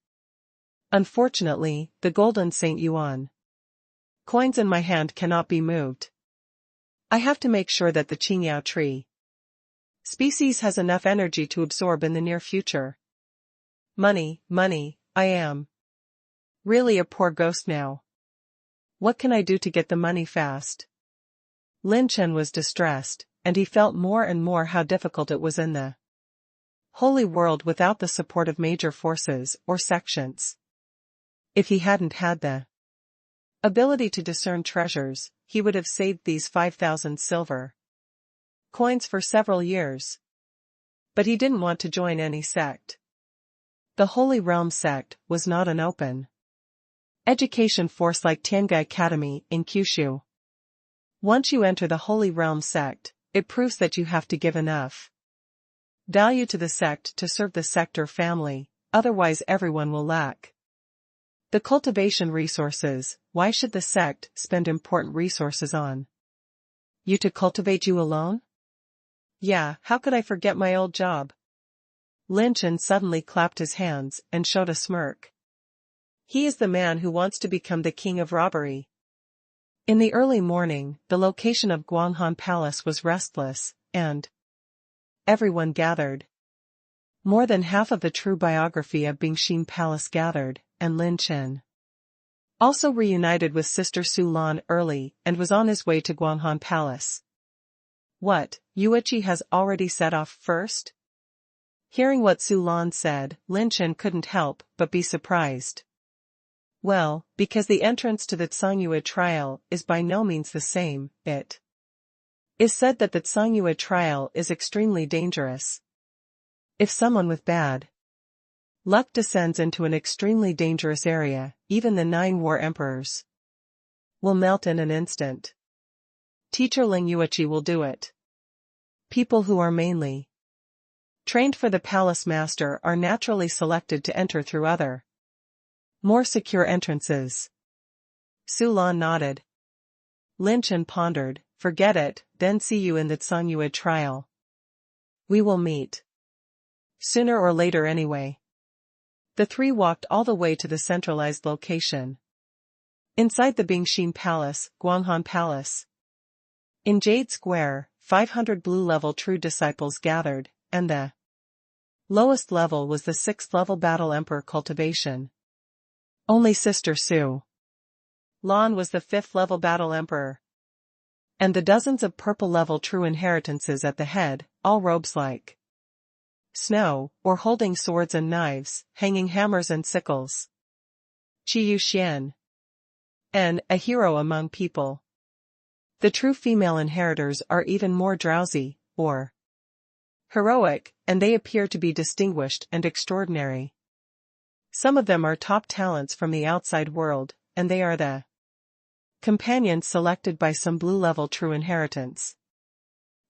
Speaker 1: Unfortunately, the golden St. Yuan coins in my hand cannot be moved. I have to make sure that the Qingyao tree species has enough energy to absorb in the near future. Money, money, I am really a poor ghost now. What can I do to get the money fast? Lin Chen was distressed, and he felt more and more how difficult it was in the holy world without the support of major forces or sections. If he hadn't had the ability to discern treasures, he would have saved these 5,000 silver coins for several years. But he didn't want to join any sect. The Holy Realm sect was not an open education force like Tiange Academy in Kyushu. Once you enter the Holy Realm sect, it proves that you have to give enough value to the sect to serve the sect or family, otherwise everyone will lack the cultivation resources. Why should the sect spend important resources on you to cultivate you alone? Yeah, how could I forget my old job? Lin Chen suddenly clapped his hands and showed a smirk. He is the man who wants to become the king of robbery. In the early morning, the location of Guanghan Palace was restless, and everyone gathered. More than half of the true biography of Bingxin Palace gathered, and Lin Chen also reunited with Sister Su Lan early and was on his way to Guanghan Palace. What, Yuichi has already set off first? Hearing what Su Lan said, Lin Chen couldn't help but be surprised. Well, because the entrance to the Tsangyue trial is by no means the same, it is said that the Tsangyue trial is extremely dangerous. If someone with bad luck descends into an extremely dangerous area, even the 9 war emperors will melt in an instant. Teacher Ling Yuichi will do it. People who are mainly trained for the palace master are naturally selected to enter through other more secure entrances. Su Lan nodded. Lin Chen pondered, forget it, then see you in the Tsangyue trial. We will meet. Sooner or later anyway. The 3 walked all the way to the centralized location. Inside the Bingxin Palace, Guanghan Palace. In Jade Square, 500 blue-level true disciples gathered, and the lowest level was the 6th level Battle Emperor cultivation. Only Sister Su Lan was the 5th level Battle Emperor. And the dozens of purple level true inheritances at the head, all robes like snow, or holding swords and knives, hanging hammers and sickles. Qiyu Xian. And a hero among people. The true female inheritors are even more drowsy, or heroic, and they appear to be distinguished and extraordinary. Some of them are top talents from the outside world, and they are the companions selected by some blue-level true inheritance.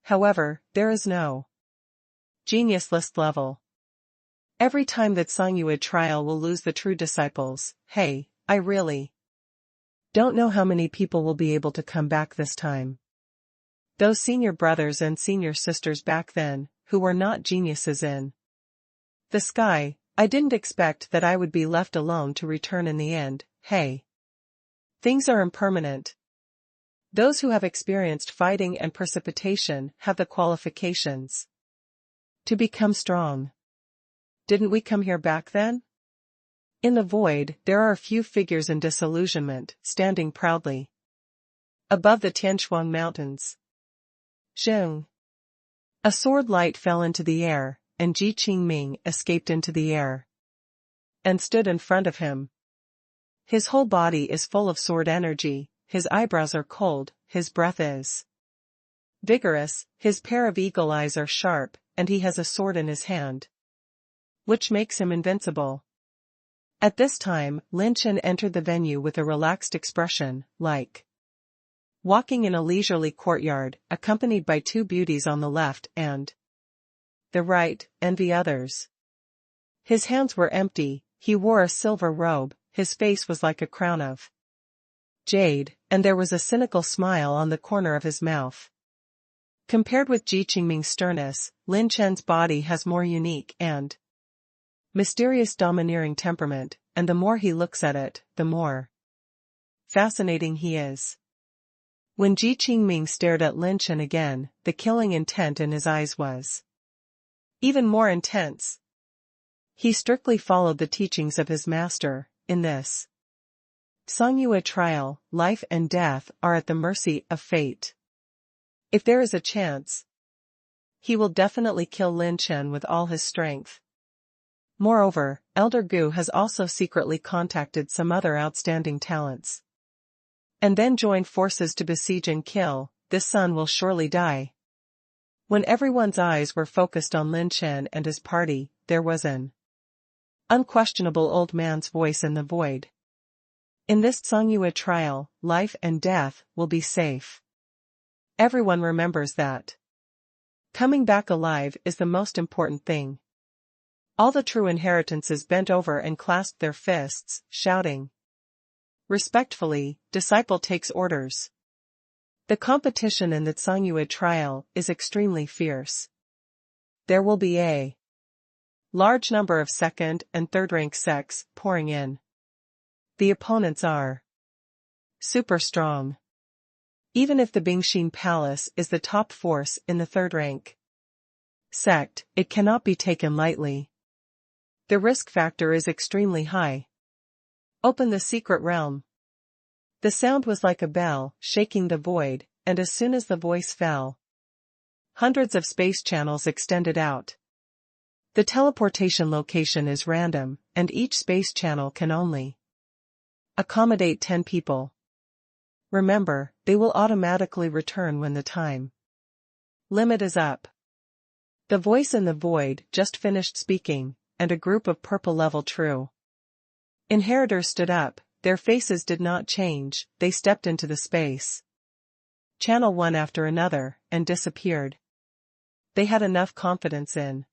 Speaker 1: However, there is no genius list level. Every time that Songyue trial will lose the true disciples. Hey, I really don't know how many people will be able to come back this time. Those senior brothers and senior sisters back then, who were not geniuses in the sky, I didn't expect that I would be left alone to return in the end. Hey. Things are impermanent. Those who have experienced fighting and precipitation have the qualifications to become strong. Didn't we come here back then? In the void, there are a few figures in disillusionment, standing proudly above the Tianshuang mountains. Zheng. A sword light fell into the air, and Ji Qingming escaped into the air and stood in front of him. His whole body is full of sword energy, his eyebrows are cold, his breath is vigorous, his pair of eagle eyes are sharp, and he has a sword in his hand, which makes him invincible. At this time, Lin Chen entered the venue with a relaxed expression, like walking in a leisurely courtyard, accompanied by two beauties on the left and the right, and the others. His hands were empty, he wore a silver robe, his face was like a crown of jade, and there was a cynical smile on the corner of his mouth. Compared with Ji Qingming's sternness, Lin Chen's body has more unique and mysterious domineering temperament, and the more he looks at it, the more fascinating he is. When Ji Qingming stared at Lin Chen again, the killing intent in his eyes was even more intense. He strictly followed the teachings of his master. In this Songyue trial, life and death are at the mercy of fate. If there is a chance, he will definitely kill Lin Chen with all his strength. Moreover, Elder Gu has also secretly contacted some other outstanding talents, and then joined forces to besiege and kill. This son will surely die. When everyone's eyes were focused on Lin Chen and his party, there was an unquestionable old man's voice in the void. In this Songyue trial, life and death will be safe. Everyone remembers that coming back alive is the most important thing. All the true inheritances bent over and clasped their fists, shouting, respectfully, disciple takes orders. The competition in the Songyue trial is extremely fierce. There will be a large number of second and third rank sects pouring in. The opponents are super strong. Even if the Bingxin Palace is the top force in the third rank sect, it cannot be taken lightly. The risk factor is extremely high. Open the secret realm. The sound was like a bell, shaking the void, and as soon as the voice fell, hundreds of space channels extended out. The teleportation location is random, and each space channel can only accommodate 10 people. Remember, they will automatically return when the time limit is up. The voice in the void just finished speaking, and a group of purple-level true inheritors stood up. Their faces did not change, they stepped into the space channel one after another, and disappeared. They had enough confidence in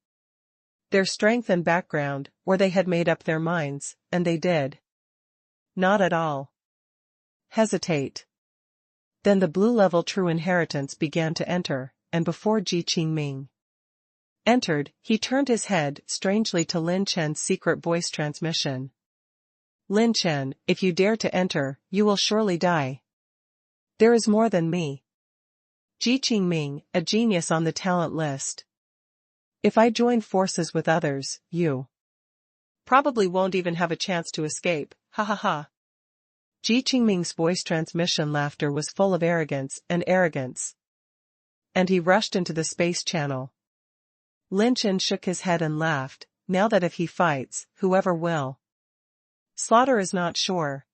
Speaker 1: their strength and background, or they had made up their minds, and they did not at all hesitate. Then the blue-level true inheritance began to enter, and before Ji Qingming entered, he turned his head strangely to Lin Chen's secret voice transmission. Lin Chen, if you dare to enter, you will surely die. There is more than me. Ji Qingming, a genius on the talent list. If I join forces with others, you probably won't even have a chance to escape, ha ha ha. Ji Qingming's voice transmission laughter was full of arrogance, and he rushed into the space channel. Lin Chen shook his head and laughed, now that if he fights, whoever will slaughter is not sure.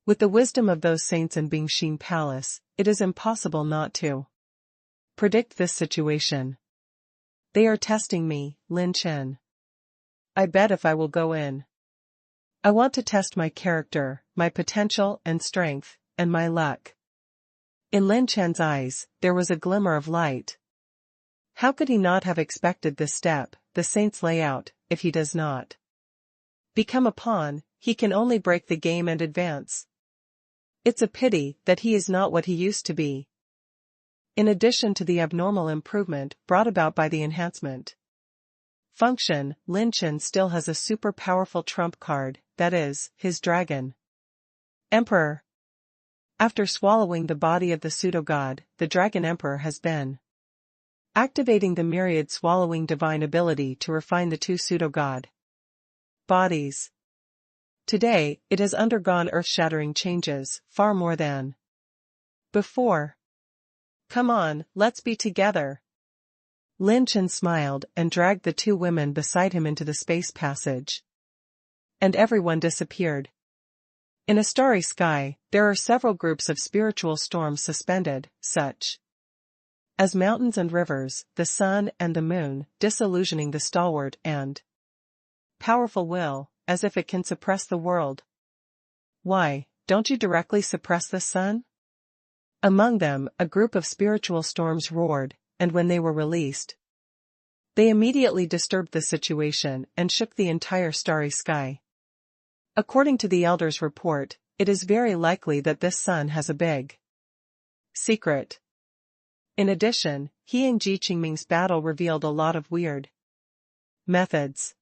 Speaker 1: With the wisdom of those saints in Bingxin Palace, it is impossible not to predict this situation. They are testing me, Lin Chen. I bet if I will go in. I want to test my character, my potential and strength, and my luck. In Lin Chen's eyes, there was a glimmer of light. How could he not have expected this step, the saint's layout, if he does not become a pawn, he can only break the game and advance. It's a pity that he is not what he used to be. In addition to the abnormal improvement brought about by the enhancement function, Lin Chen still has a super powerful trump card, that is, his dragon emperor. After swallowing the body of the pseudo-god, the dragon emperor has been activating the myriad swallowing divine ability to refine the two pseudo-god bodies. Today, it has undergone earth-shattering changes, far more than before. Come on, let's be together. Lin Chen smiled and dragged the two women beside him into the space passage. And everyone disappeared. In a starry sky, there are several groups of spiritual storms suspended, such as mountains and rivers, the sun and the moon, disillusioning the stalwart and powerful will, as if it can suppress the world. Why, don't you directly suppress the sun? Among them, a group of spiritual storms roared, and when they were released, they immediately disturbed the situation and shook the entire starry sky. According to the Elder's report, it is very likely that this sun has a big secret. In addition, he and Ji Qingming's battle revealed a lot of weird methods.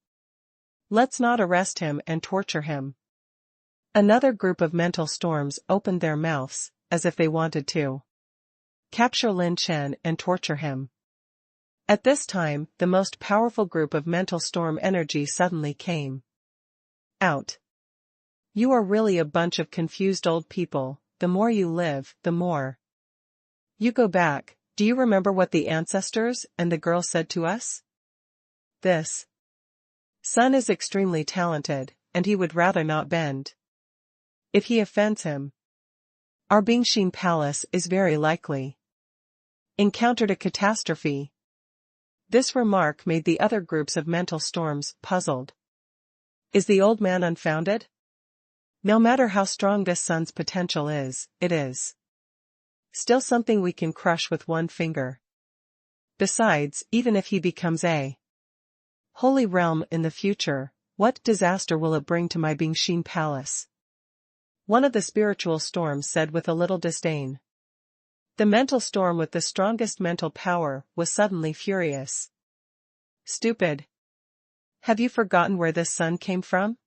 Speaker 1: Let's not arrest him and torture him. Another group of mental storms opened their mouths, as if they wanted to capture Lin Chen and torture him. At this time, the most powerful group of mental storm energy suddenly came out. You are really a bunch of confused old people. The more you live, the more you go back. Do you remember what the ancestors and the girl said to us? This son is extremely talented, and he would rather not bend. If he offends him, our Bingxin Palace is very likely encountered a catastrophe. This remark made the other groups of mental storms puzzled. Is the old man unfounded? No matter how strong this son's potential is, it is still something we can crush with one finger. Besides, even if he becomes a holy realm in the future, what disaster will it bring to my Bingxin Palace? One of the spiritual storms said with a little disdain. The mental storm with the strongest mental power was suddenly furious. Stupid. Have you forgotten where this sun came from?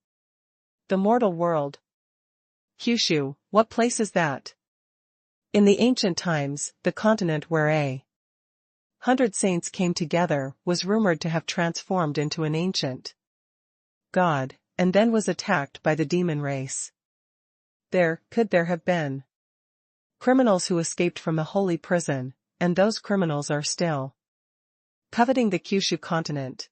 Speaker 1: The mortal world. Kyushu, what place is that? In the ancient times, the continent where 100 saints came together was rumored to have transformed into an ancient god, and then was attacked by the demon race. Could there have been criminals who escaped from the holy prison, and those criminals are still coveting the Kyushu continent.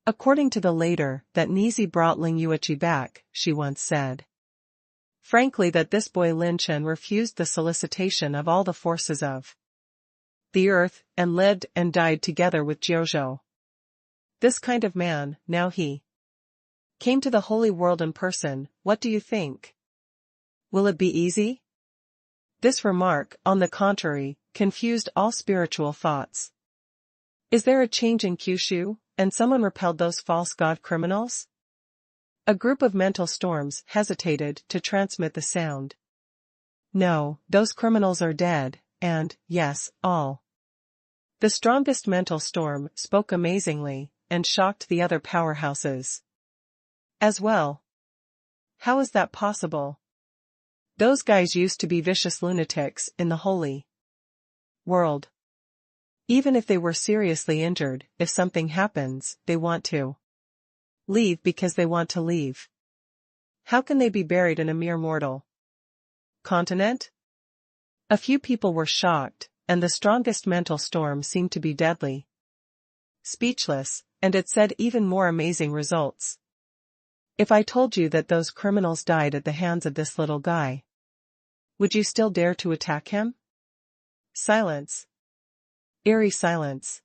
Speaker 1: According to the later, that Nizi brought Ling Yuichi back, she once said frankly that this boy Lin Chen refused the solicitation of all the forces of the earth, and lived and died together with Jiuzhou. This kind of man, now he came to the holy world in person. What do you think? Will it be easy? This remark, on the contrary, confused all spiritual thoughts. Is there a change in Kyushu, and someone repelled those false god criminals? A group of mental storms hesitated to transmit the sound. No, those criminals are dead, and, yes, all. The strongest mental storm spoke amazingly, and shocked the other powerhouses as well. How is that possible? Those guys used to be vicious lunatics in the holy world. Even if they were seriously injured, if something happens, they want to leave because they want to leave. How can they be buried in a mere mortal continent? A few people were shocked, and the strongest mental storm seemed to be deadly speechless, and it said even more amazing results. If I told you that those criminals died at the hands of this little guy, would you still dare to attack him? Silence. Eerie silence.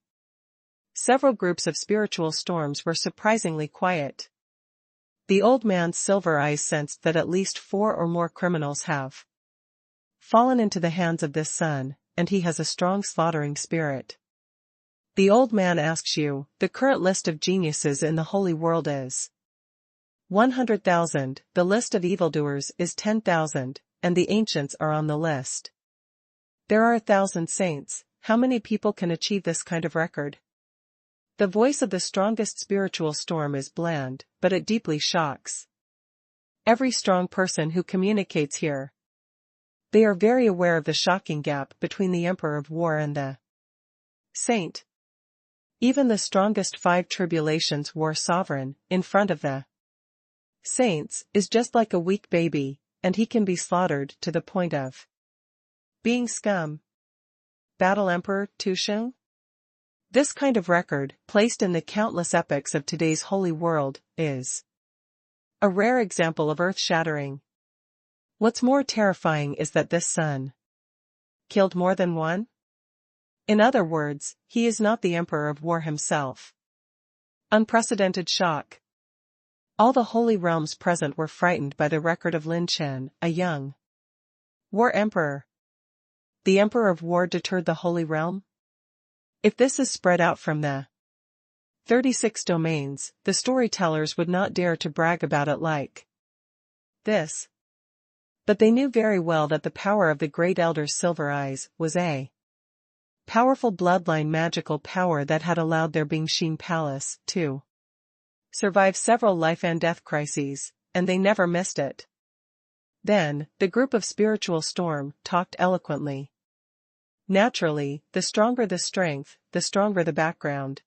Speaker 1: Several groups of spiritual storms were surprisingly quiet. The old man's silver eyes sensed that at least 4 or more criminals have fallen into the hands of this son, and he has a strong slaughtering spirit. The old man asks you, the current list of geniuses in the holy world is 100,000, the list of evildoers is 10,000, and the ancients are on the list. There are 1,000 saints. How many people can achieve this kind of record? The voice of the strongest spiritual storm is bland, but it deeply shocks every strong person who communicates here. They are very aware of the shocking gap between the Emperor of War and the saint. Even the strongest 5 tribulations war sovereign, in front of the saints, is just like a weak baby, and he can be slaughtered to the point of being scum. Battle Emperor Tusheng? This kind of record, placed in the countless epics of today's holy world, is a rare example of earth-shattering. What's more terrifying is that this son killed more than one? In other words, he is not the Emperor of War himself. Unprecedented shock. All the holy realms present were frightened by the record of Lin Chen, a young war emperor. The Emperor of War deterred the holy realm? If this is spread out from the 36 domains, the storytellers would not dare to brag about it like this. But they knew very well that the power of the Great Elder's silver eyes was a powerful bloodline magical power that had allowed their Bingshin Palace to survive several life and death crises, and they never missed it. Then, the group of spiritual storm talked eloquently. Naturally, the stronger the strength, the stronger the background.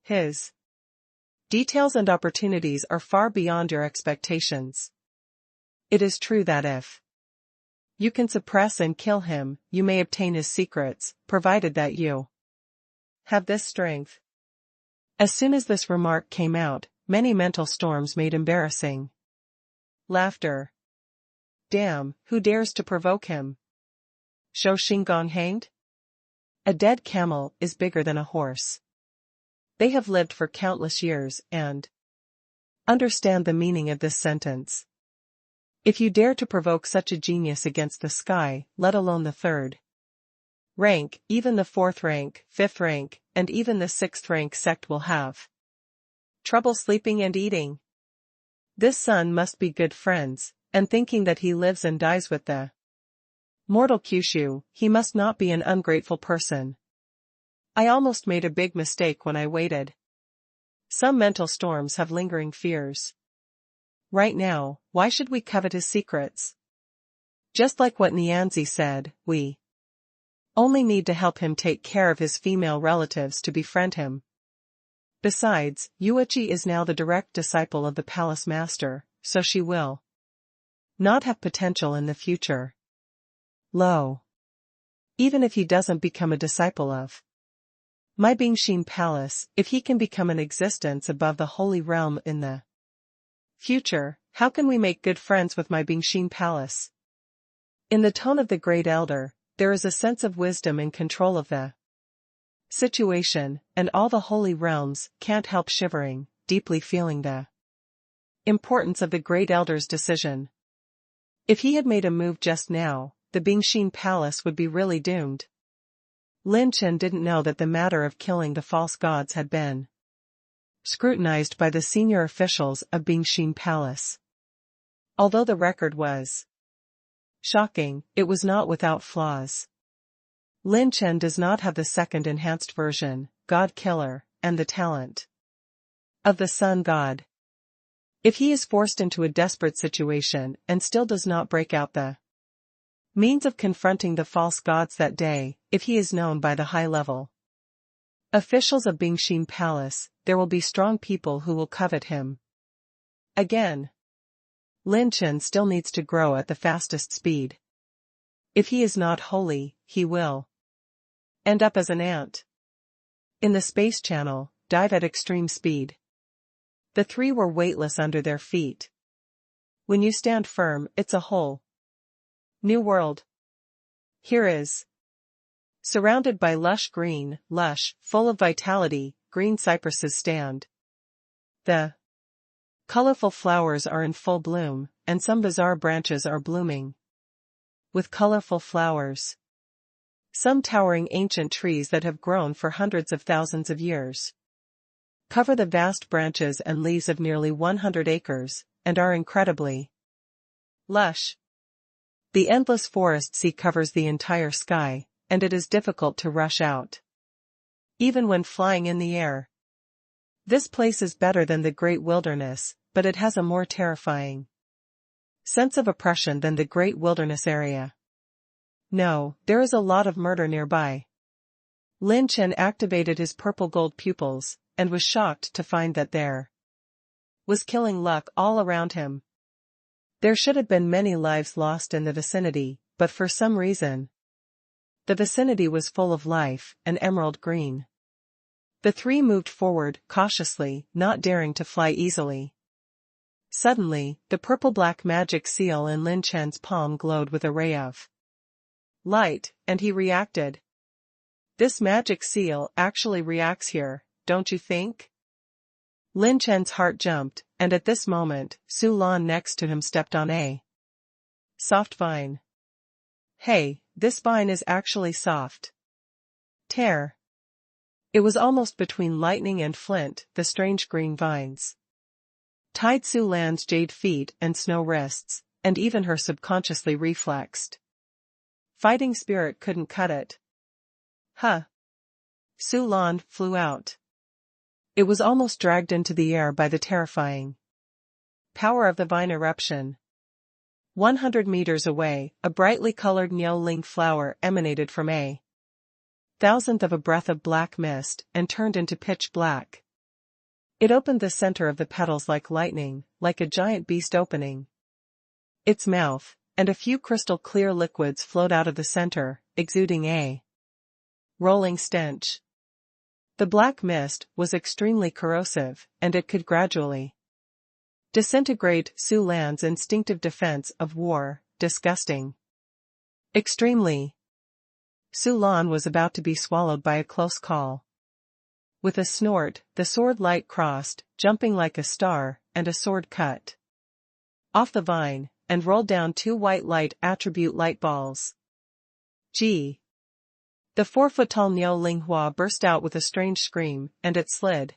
Speaker 1: His details and opportunities are far beyond your expectations. It is true that if you can suppress and kill him, you may obtain his secrets, provided that you have this strength. As soon as this remark came out, many mental storms made embarrassing laughter. Damn, who dares to provoke him? Shou Xinggong hanged? A dead camel is bigger than a horse. They have lived for countless years and understand the meaning of this sentence. If you dare to provoke such a genius against the sky, let alone the 3rd rank, even the 4th rank, 5th rank, and even the 6th rank sect will have trouble sleeping and eating. This son must be good friends, and thinking that he lives and dies with the mortal Kyushu, he must not be an ungrateful person. I almost made a big mistake when I waited. Some mental storms have lingering fears. Right now, why should we covet his secrets? Just like what Nianzi said, we only need to help him take care of his female relatives to befriend him. Besides, Yuichi is now the direct disciple of the palace master, so she will not have potential in the future. Lo. Even if he doesn't become a disciple of my Bingshin Palace, if he can become an existence above the holy realm in the future, how can we make good friends with my Bingshin Palace? In the tone of the Great Elder, there is a sense of wisdom and control of the situation, and all the holy realms can't help shivering, deeply feeling the importance of the Great Elder's decision. If he had made a move just now, the Bingshin Palace would be really doomed. Lin Chen didn't know that the matter of killing the false gods had been scrutinized by the senior officials of Bingshin Palace. Although the record was shocking, it was not without flaws. Lin Chen does not have the second enhanced version, God Killer, and the talent of the Sun God. If he is forced into a desperate situation and still does not break out the means of confronting the false gods that day, if he is known by the high-level officials of Bingshin Palace, there will be strong people who will covet him. Again, Lin Chen still needs to grow at the fastest speed. If he is not holy, he will end up as an ant in the space channel, dive at extreme speed. The 3 were weightless under their feet. When you stand firm, it's a whole new world. Here is Surrounded by lush, full of vitality, green cypresses stand. The colorful flowers are in full bloom, and some bizarre branches are blooming with colorful flowers. Some towering ancient trees that have grown for hundreds of thousands of years cover the vast branches and leaves of nearly 100 acres, and are incredibly lush. The endless forest sea covers the entire sky, and it is difficult to rush out, even when flying in the air. This place is better than the great wilderness, but it has a more terrifying sense of oppression than the great wilderness area. No, there is a lot of murder nearby. Lin Chen activated his purple gold pupils, and was shocked to find that there was killing luck all around him. There should have been many lives lost in the vicinity, but for some reason, the vicinity was full of life, and emerald green. The three moved forward, cautiously, not daring to fly easily. Suddenly, the purple-black magic seal in Lin Chen's palm glowed with a ray of light, and he reacted. This magic seal actually reacts here, don't you think? Lin Chen's heart jumped, and at this moment, Su Lan next to him stepped on a soft vine. Hey, this vine is actually soft. Tear. It was almost between lightning and flint, the strange green vines tied Su Lan's jade feet and snow wrists, and even her subconsciously reflexed fighting spirit couldn't cut it. Huh. Su Lan flew out. It was almost dragged into the air by the terrifying power of the vine eruption. 100 meters away, a brightly colored Niao Ling flower emanated from a thousandth of a breath of black mist and turned into pitch black. It opened the center of the petals like lightning, like a giant beast opening its mouth, and a few crystal clear liquids flowed out of the center, exuding a rolling stench. The black mist was extremely corrosive, and it could gradually disintegrate Su Lan's instinctive defense of war. Disgusting. Extremely. Su Lan was about to be swallowed by a close call. With a snort, the sword light crossed, jumping like a star, and a sword cut off the vine, and rolled down two white light attribute light balls. Gee! The 4-foot-tall Niao Linghua burst out with a strange scream, and it slid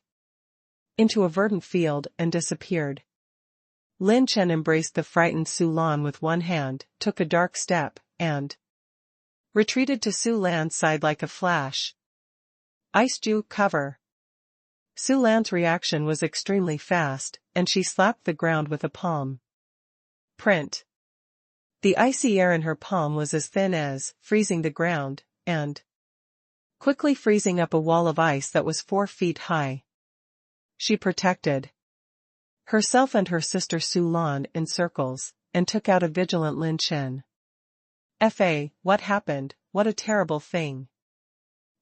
Speaker 1: into a verdant field and disappeared. Lin Chen embraced the frightened Su Lan with one hand, took a dark step, and retreated to Su Lan's side like a flash. Ice Ju, cover. Su Lan's reaction was extremely fast, and she slapped the ground with a palm print. The icy air in her palm was as thin as, freezing the ground, and quickly freezing up a wall of ice that was 4 feet high. She protected herself and her sister Su Lan in circles, and took out a vigilant Lin Chen. What happened? What a terrible thing.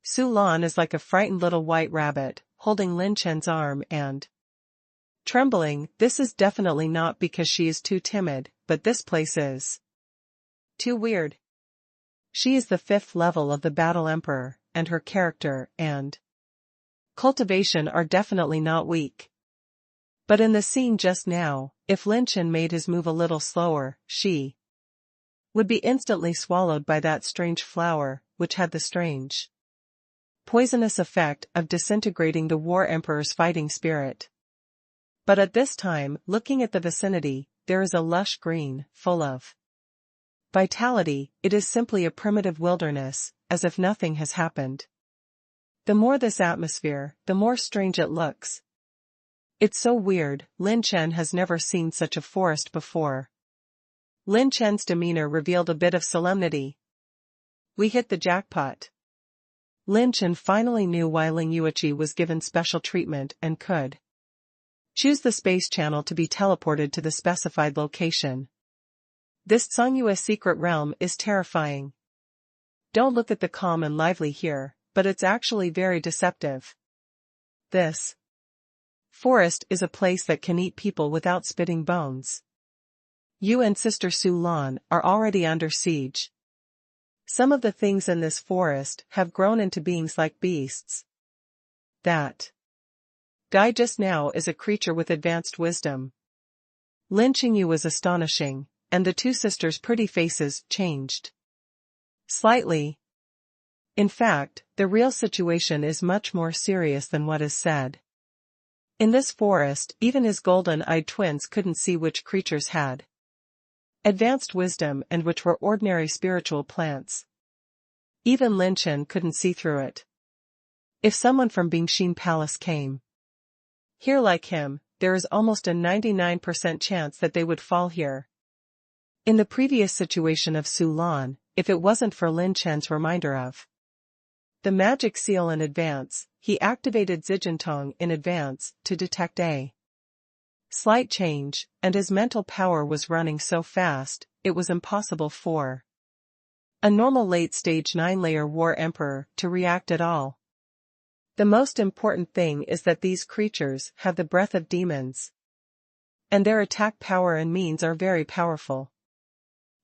Speaker 1: Su Lan is like a frightened little white rabbit, holding Lin Chen's arm and trembling. This is definitely not because she is too timid, but this place is too weird. She is the 5th level of the Battle Emperor, and her character and cultivation are definitely not weak. But in the scene just now, if Lin Chen made his move a little slower, she would be instantly swallowed by that strange flower, which had the strange poisonous effect of disintegrating the War Emperor's fighting spirit. But at this time, looking at the vicinity, there is a lush green, full of vitality. It is simply a primitive wilderness, as if nothing has happened. The more this atmosphere, the more strange it looks. It's so weird. Lin Chen has never seen such a forest before. Lin Chen's demeanor revealed a bit of solemnity. We hit the jackpot. Lin Chen finally knew why Ling Yuichi was given special treatment and could choose the space channel to be teleported to the specified location. This Tsangyue secret realm is terrifying. Don't look at the calm and lively here, but it's actually very deceptive. This forest is a place that can eat people without spitting bones. You and Sister Su Lan are already under siege. Some of the things in this forest have grown into beings like beasts. That guy just now is a creature with advanced wisdom. Lin Chen was astonishing, and the two sisters' pretty faces changed slightly. In fact, the real situation is much more serious than what is said. In this forest, even his golden-eyed twins couldn't see which creatures had advanced wisdom and which were ordinary spiritual plants. Even Lin Chen couldn't see through it. If someone from Bingxin Palace came here like him, there is almost a 99% chance that they would fall here. In the previous situation of Su Lan, if it wasn't for Lin Chen's reminder of the magic seal in advance, he activated Zijintong in advance to detect a slight change, and his mental power was running so fast, it was impossible for a normal late-stage 9-layer war emperor to react at all. The most important thing is that these creatures have the breath of demons, and their attack power and means are very powerful.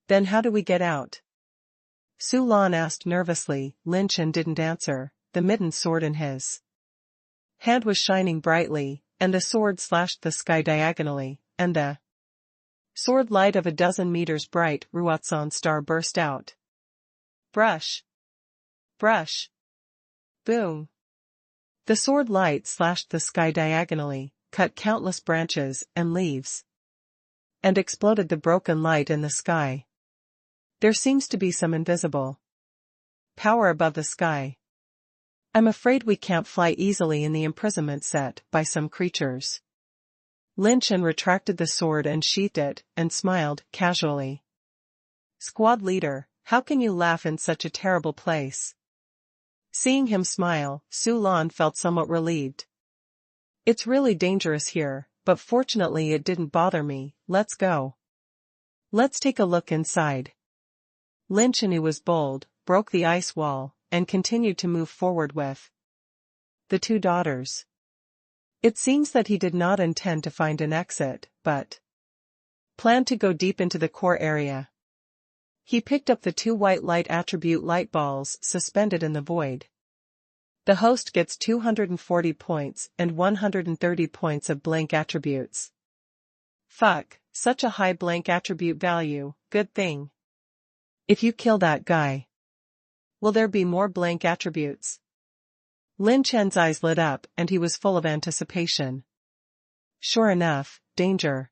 Speaker 1: Then how do we get out? Su Lan asked nervously. Lin Chen didn't answer. The midden sword in his hand was shining brightly, and the sword slashed the sky diagonally, and the sword light of a dozen meters bright Ruotsan star burst out. Brush! Brush! Boom! The sword light slashed the sky diagonally, cut countless branches and leaves, and exploded the broken light in the sky. There seems to be some invisible power above the sky. I'm afraid we can't fly easily in the imprisonment set by some creatures. Lin Chen retracted the sword and sheathed it, and smiled casually. Squad leader, how can you laugh in such a terrible place? Seeing him smile, Su Lan felt somewhat relieved. It's really dangerous here, but fortunately it didn't bother me. Let's go. Let's take a look inside. Lin Chen was bold, broke the ice wall, and continued to move forward with the two daughters. It seems that he did not intend to find an exit, but planned to go deep into the core area. He picked up the two white light attribute light balls suspended in the void. The host gets 240 points and 130 points of blank attributes. Fuck, such a high blank attribute value, good thing. If you kill that guy, will there be more blank attributes? Lin Chen's eyes lit up and he was full of anticipation. Sure enough, danger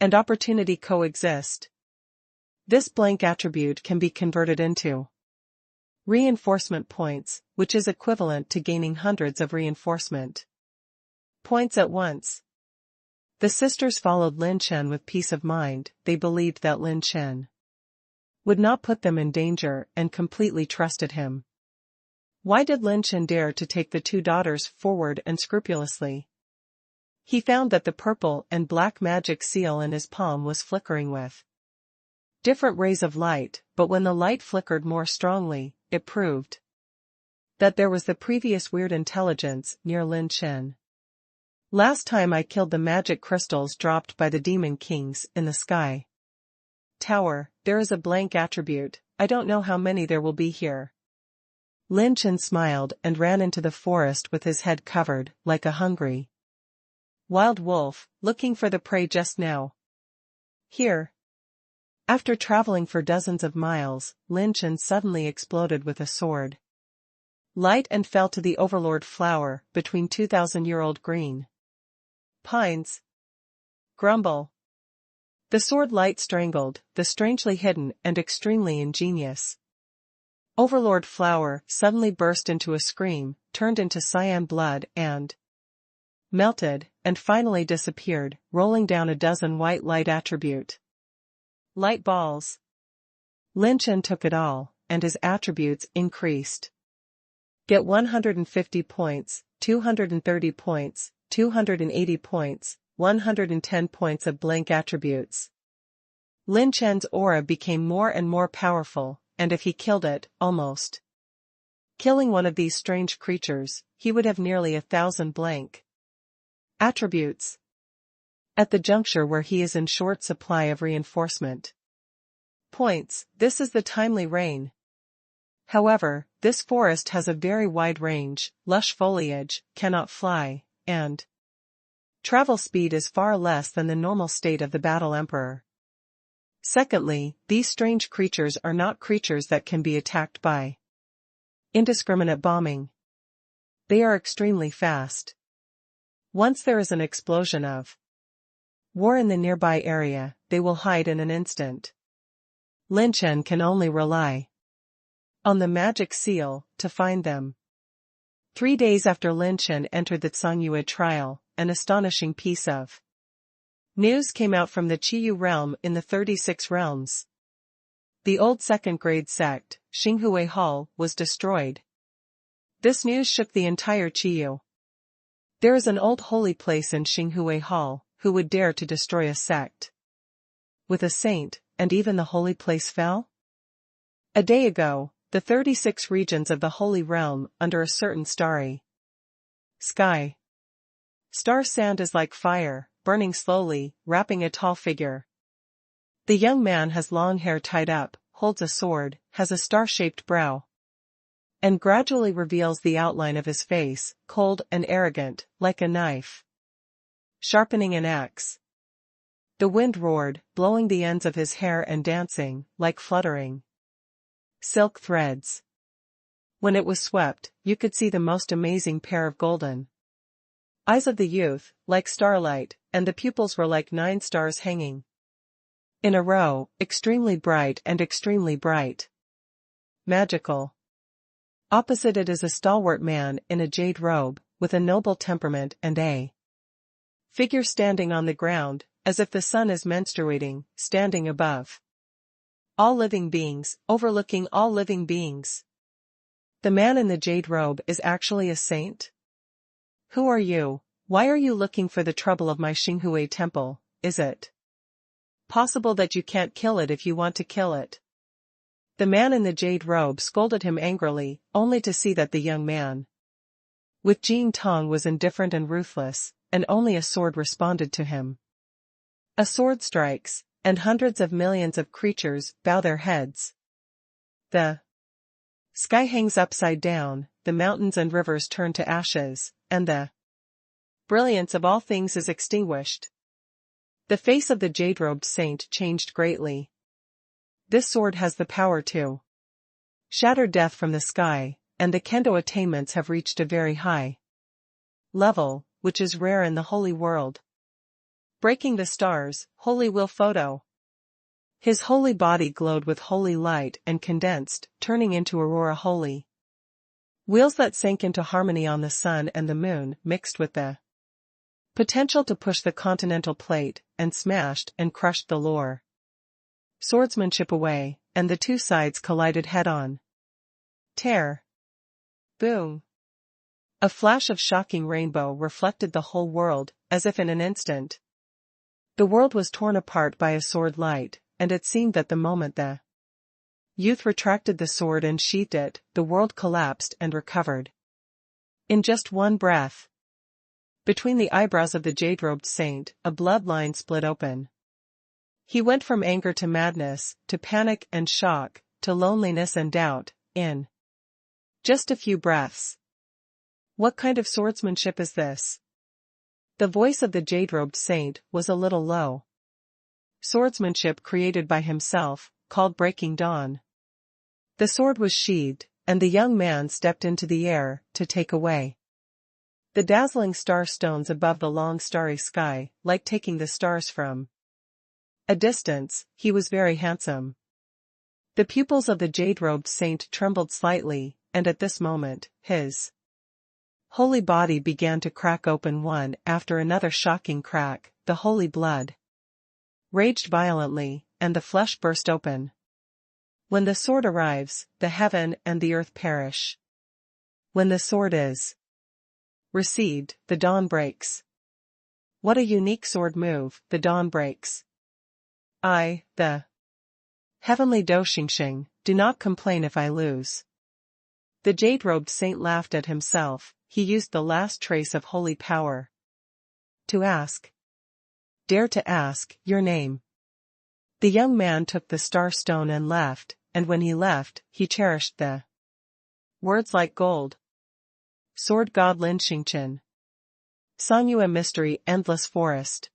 Speaker 1: and opportunity coexist. This blank attribute can be converted into reinforcement points, which is equivalent to gaining hundreds of reinforcement points at once. The sisters followed Lin Chen with peace of mind. They believed that Lin Chen would not put them in danger and completely trusted him. Why did Lin Chen dare to take the two daughters forward and scrupulously? He found that the purple and black magic seal in his palm was flickering with different rays of light, but when the light flickered more strongly, it proved that there was the previous weird intelligence near Lin Chen. Last time I killed the magic crystals dropped by the demon kings in the sky tower, there is a blank attribute. I don't know how many there will be here. Lin Chen smiled and ran into the forest with his head covered, like a hungry wild wolf, looking for the prey just now. Here. After traveling for dozens of miles, Lin Chen suddenly exploded with a sword light and fell to the overlord flower between 2,000-year-old green pines. Grumble. The sword light strangled the strangely hidden and extremely ingenious overlord flower suddenly burst into a scream, turned into cyan blood and melted, and finally disappeared, rolling down a dozen white light attribute light balls. Lin Chen took it all, and his attributes increased. Get 150 points, 230 points, 280 points, 110 points of blank attributes. Lin Chen's aura became more and more powerful, and if he killed it, almost killing one of these strange creatures, he would have nearly 1,000 blank attributes. At the juncture where he is in short supply of reinforcement points, this is the timely rain. However, this forest has a very wide range, lush foliage, cannot fly, and travel speed is far less than the normal state of the battle emperor. Secondly, these strange creatures are not creatures that can be attacked by indiscriminate bombing. They are extremely fast. Once there is an explosion of war in the nearby area, they will hide in an instant. Lin Chen can only rely on the magic seal to find them. 3 days after Lin Chen entered the Tsangyue trial, an astonishing piece of news came out from the Qiyu realm in the 36 realms. The old second-grade sect, Xinghui Hall, was destroyed. This news shook the entire Qiyu. There is an old holy place in Xinghui Hall, who would dare to destroy a sect with a saint, and even the holy place fell? A day ago, the 36 regions of the Holy Realm, under a certain starry sky. Star sand is like fire, burning slowly, wrapping a tall figure. The young man has long hair tied up, holds a sword, has a star-shaped brow, and gradually reveals the outline of his face, cold and arrogant, like a knife sharpening an axe. The wind roared, blowing the ends of his hair and dancing, like fluttering silk threads. When it was swept, you could see the most amazing pair of golden eyes of the youth, like starlight, and the pupils were like 9 stars hanging in a row, extremely bright and extremely bright. Magical. Opposite it is a stalwart man in a jade robe, with a noble temperament and a figure standing on the ground, as if the sun is menstruating, standing above all living beings, overlooking all living beings. The man in the jade robe is actually a saint? Who are you? Why are you looking for the trouble of my Xinghui temple? Is it possible that you can't kill it if you want to kill it? The man in the jade robe scolded him angrily, only to see that the young man with Jing Tong was indifferent and ruthless, and only a sword responded to him. A sword strikes, and hundreds of millions of creatures bow their heads. The sky hangs upside down, the mountains and rivers turn to ashes, and the brilliance of all things is extinguished. The face of the jade-robed saint changed greatly. This sword has the power to shatter death from the sky, and the kendo attainments have reached a very high level, which is rare in the holy world. Breaking the stars, holy will photo. His holy body glowed with holy light and condensed, turning into aurora holy wheels that sank into harmony on the sun and the moon, mixed with the potential to push the continental plate, and smashed and crushed the lore swordsmanship away, and the two sides collided head-on. Tear. Boom. A flash of shocking rainbow reflected the whole world, as if in an instant the world was torn apart by a sword light, and it seemed that the moment the youth retracted the sword and sheathed it, the world collapsed and recovered in just one breath. Between the eyebrows of the jade-robed saint, a bloodline split open. He went from anger to madness, to panic and shock, to loneliness and doubt, in just a few breaths. What kind of swordsmanship is this? The voice of the jade-robed saint was a little low. Swordsmanship created by himself, called Breaking Dawn. The sword was sheathed, and the young man stepped into the air, to take away the dazzling star stones above the long starry sky, like taking the stars from a distance. He was very handsome. The pupils of the jade-robed saint trembled slightly, and at this moment, his holy body began to crack open one after another shocking crack. The holy blood raged violently, and the flesh burst open. When the sword arrives, the heaven and the earth perish. When the sword is received, the dawn breaks. What a unique sword move, the dawn breaks. I, the Heavenly Dao Xingxing, do not complain if I lose. The jade-robed saint laughed at himself. He used the last trace of holy power to ask. Dare to ask your name. The young man took the star stone and left, and when he left, he cherished the Words like gold. Sword God Lin Chen. Sanyue mystery endless forest.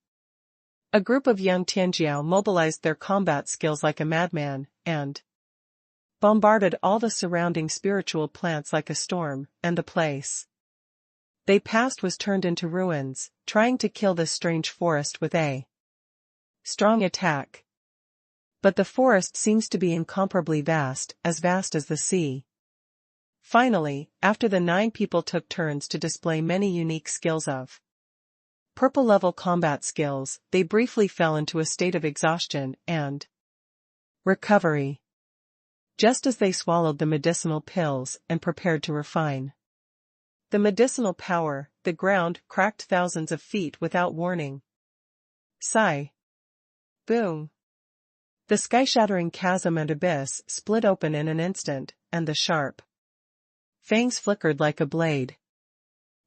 Speaker 1: A group of young Tianjiao mobilized their combat skills like a madman, and bombarded all the surrounding spiritual plants like a storm, and the place they passed was turned into ruins, trying to kill this strange forest with a strong attack. But the forest seems to be incomparably vast as the sea. Finally, after the 9 people took turns to display many unique skills of purple-level combat skills, they briefly fell into a state of exhaustion and recovery. Just as they swallowed the medicinal pills and prepared to refine the medicinal power, the ground cracked thousands of feet without warning. Sigh. Boom. The sky-shattering chasm and abyss split open in an instant, and the sharp fangs flickered like a blade.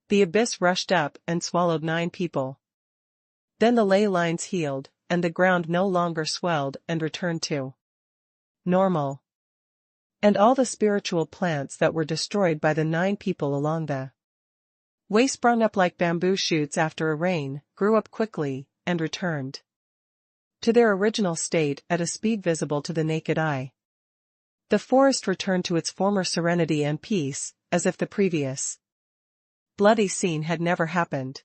Speaker 1: The abyss rushed up and swallowed 9 people. Then the ley lines healed, and the ground no longer swelled and returned to normal. And all the spiritual plants that were destroyed by the 9 people along the way sprung up like bamboo shoots after a rain, grew up quickly, and returned to their original state at a speed visible to the naked eye. The forest returned to its former serenity and peace, as if the previous bloody scene had never happened.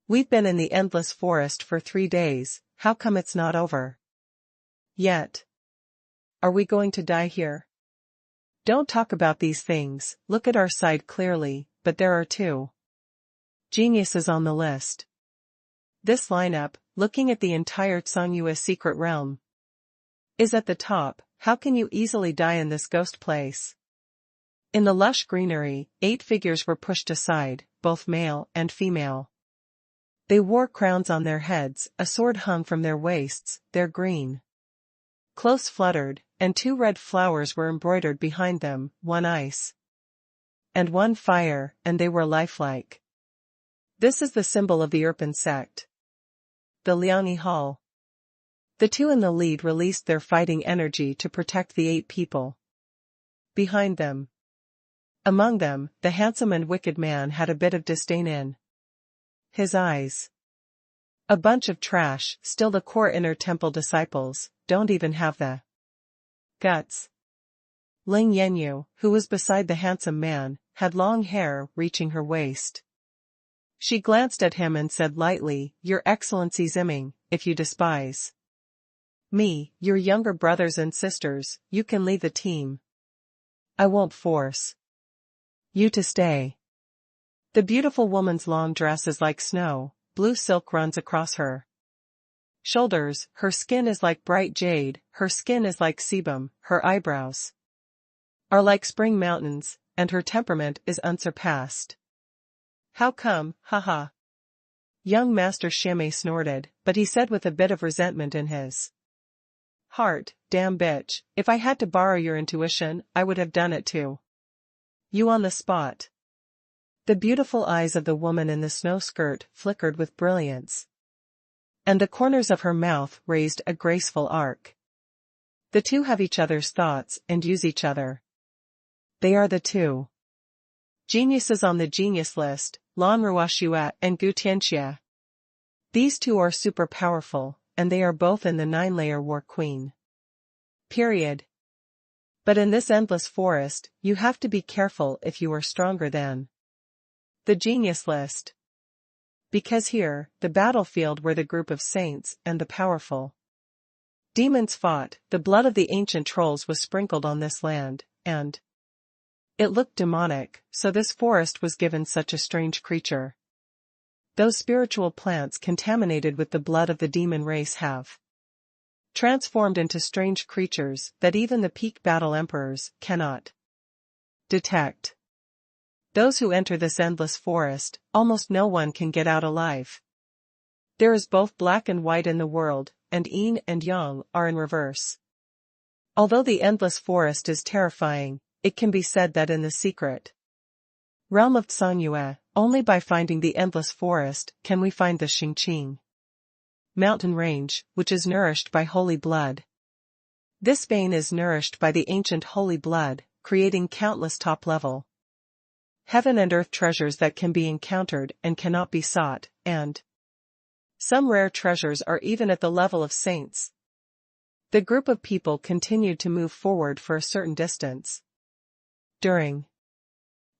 Speaker 1: We've been in the endless forest for 3 days, how come it's not over yet? Are we going to die here? Don't talk about these things, look at our side clearly, but there are 2 geniuses on the list. This lineup, looking at the entire Sanyue secret realm, is at the top. How can you easily die in this ghost place? In the lush greenery, 8 figures were pushed aside, both male and female. They wore crowns on their heads, a sword hung from their waists, their green clothes fluttered, and 2 red flowers were embroidered behind them, one ice and one fire, and they were lifelike. This is the symbol of the Erpen sect. The Liangyi Hall. The 2 in the lead released their fighting energy to protect the 8 people behind them. Among them, the handsome and wicked man had a bit of disdain in his eyes. A bunch of trash, still the core inner temple disciples, don't even have the guts. Ling Yanyu, who was beside the handsome man, had long hair reaching her waist. She glanced at him and said lightly, "Your Excellency Ziming, if you despise me, your younger brothers and sisters, you can leave the team. I won't force you to stay." The beautiful woman's long dress is like snow, blue silk runs across her shoulders, her skin is like bright jade, her skin is like sebum, her eyebrows are like spring mountains, and her temperament is unsurpassed. How come, haha? Young Master Shimei snorted, but he said with a bit of resentment in his heart, "Damn bitch, if I had to borrow your intuition, I would have done it too. You on the spot." The beautiful eyes of the woman in the snow skirt flickered with brilliance, and the corners of her mouth raised a graceful arc. The 2 have each other's thoughts and use each other. They are the 2 geniuses on the genius list, Lan Ruoxue and Gu Tianxie. These 2 are super powerful, and they are both in the 9-layer War Queen. Period. But in this endless forest, you have to be careful if you are stronger than the genius list. Because here, the battlefield where the group of saints and the powerful demons fought, the blood of the ancient trolls was sprinkled on this land, and it looked demonic, so this forest was given such a strange creature. Those spiritual plants contaminated with the blood of the demon race have transformed into strange creatures that even the peak battle emperors cannot detect. Those who enter this endless forest, almost no one can get out alive. There is both black and white in the world, and yin and yang are in reverse. Although the endless forest is terrifying, it can be said that in the secret realm of Sanyue, only by finding the endless forest can we find the Xingqing mountain range, which is nourished by holy blood. This vein is nourished by the ancient holy blood, creating countless top-level heaven and earth treasures that can be encountered and cannot be sought, and some rare treasures are even at the level of saints. The group of people continued to move forward for a certain distance. During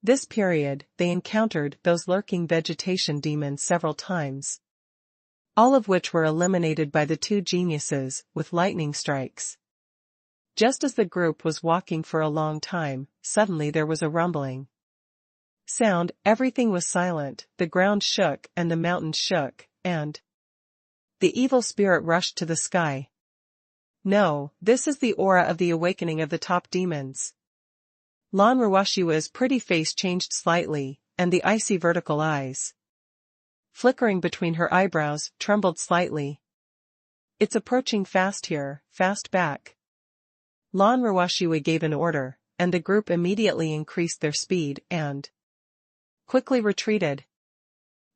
Speaker 1: this period, they encountered those lurking vegetation demons several times, all of which were eliminated by the two geniuses with lightning strikes. Just as the group was walking for a long time, suddenly there was a rumbling sound, everything was silent, the ground shook and the mountains shook, and the evil spirit rushed to the sky. No, this is the aura of the awakening of the top demons. Lan Ruwashiwa's pretty face changed slightly, and the icy vertical eyes, flickering between her eyebrows, trembled slightly. It's approaching fast here, fast back. Lan Ruwashiwa gave an order, and the group immediately increased their speed and quickly retreated.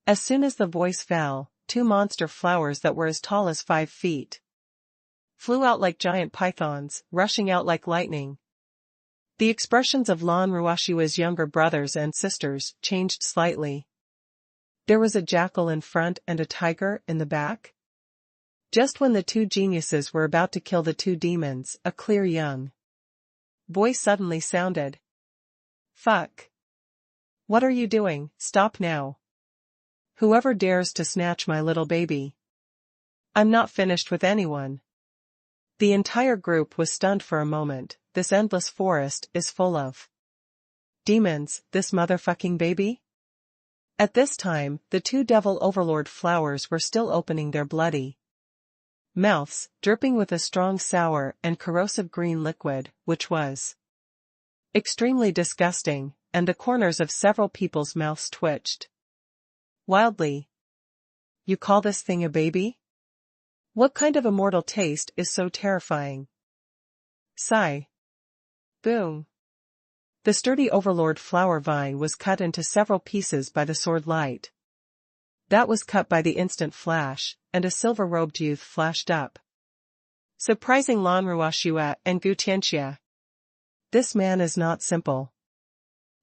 Speaker 1: As soon as the voice fell, two monster flowers that were as tall as 5 feet flew out like giant pythons, rushing out like lightning. The expressions of Lan Ruwashiwa's younger brothers and sisters changed slightly. There was a jackal in front and a tiger in the back. Just when the two geniuses were about to kill the two demons, a clear young voice suddenly sounded. Fuck. What are you doing? Stop now. Whoever dares to snatch my little baby. I'm not finished with anyone. The entire group was stunned for a moment. This endless forest is full of demons, this motherfucking baby? At this time, the two devil overlord flowers were still opening their bloody mouths, dripping with a strong sour and corrosive green liquid, which was extremely disgusting, and the corners of several people's mouths twitched wildly. You call this thing a baby? What kind of immortal taste is so terrifying? Sigh. Boom. The sturdy overlord flower vine was cut into several pieces by the sword light. That was cut by the instant flash, and a silver-robed youth flashed up, surprising Lan Ruwashiwa and Gu Tianxia. This man is not simple.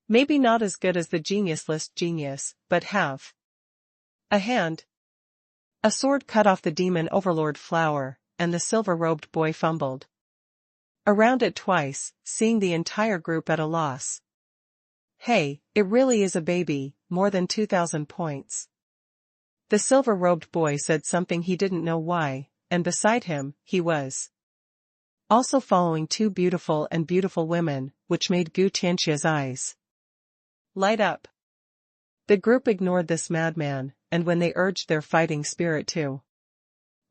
Speaker 1: Maybe not as good as the genius list genius, but have a hand. A sword cut off the demon overlord flower, and the silver-robed boy fumbled around it twice, seeing the entire group at a loss. Hey, it really is a baby, more than 2,000 points. The silver-robed boy said something he didn't know why, and beside him, he was also following two beautiful women, which made Gu Tianxia's eyes light up. The group ignored this madman, and when they urged their fighting spirit to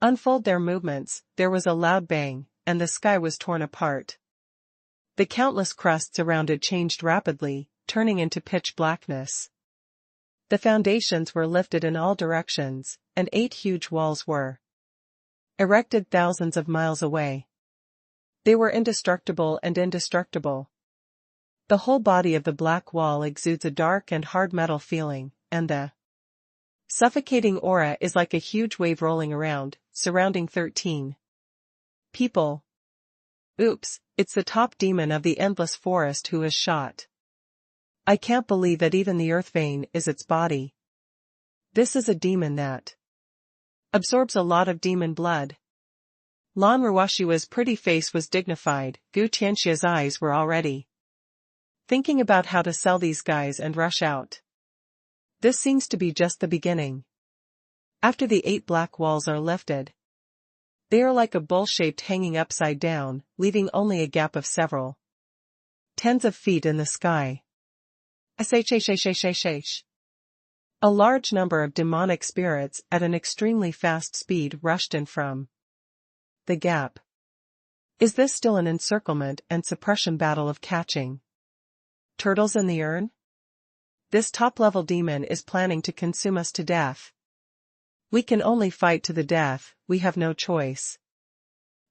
Speaker 1: unfold their movements, there was a loud bang, and the sky was torn apart. The countless crusts around it changed rapidly, turning into pitch blackness. The foundations were lifted in all directions, and 8 huge walls were erected thousands of miles away. They were indestructible and indestructible. The whole body of the black wall exudes a dark and hard metal feeling, and the suffocating aura is like a huge wave rolling around, surrounding 13 people. Oops, it's the top demon of the endless forest who is shot. I can't believe that even the earth vein is its body. This is a demon that absorbs a lot of demon blood. Lan Ruwashiwa's pretty face was dignified. Gu Tianxia's eyes were already thinking about how to sell these guys and rush out. This seems to be just the beginning. After the 8 black walls are lifted, they are like a bowl-shaped hanging upside down, leaving only a gap of several tens of feet in the sky. A large number of demonic spirits at an extremely fast speed rushed in from the gap. Is this still an encirclement and suppression battle of catching turtles in the urn? This top-level demon is planning to consume us to death. We can only fight to the death, we have no choice.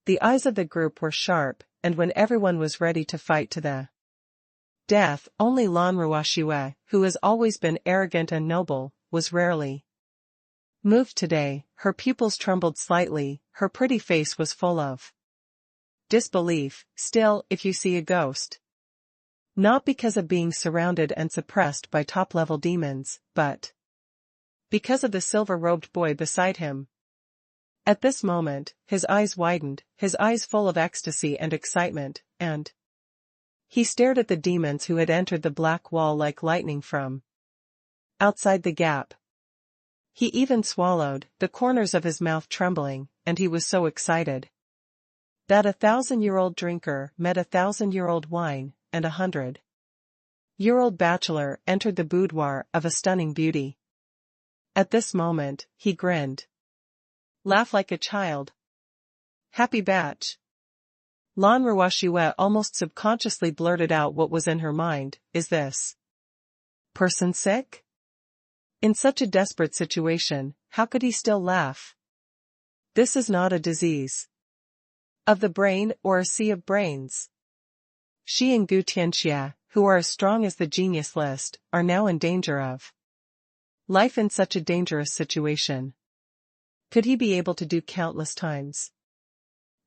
Speaker 1: The eyes of the group were sharp, and when everyone was ready to fight to the death, only Lan Ruwashiwa, who has always been arrogant and noble, was rarely moved today. Her pupils trembled slightly, her pretty face was full of disbelief. Still, if you see a ghost, Not because of being surrounded and suppressed by top-level demons, but because of the silver-robed boy beside him. At this moment, his eyes widened, his eyes full of ecstasy and excitement, and he stared at the demons who had entered the black wall like lightning from outside the gap. He even swallowed, the corners of his mouth trembling, and he was so excited. That 1,000-year-old drinker met 1,000-year-old wine, and 100-year-old bachelor entered the boudoir of a stunning beauty. At this moment, he grinned. Laugh like a child. Happy batch. Lan Ruoshiwe almost subconsciously blurted out what was in her mind, is this person sick? In such a desperate situation, how could he still laugh? This is not a disease of the brain or a sea of brains. She and Gu Tianxia, who are as strong as the genius list, are now in danger of life in such a dangerous situation. Could he be able to do countless times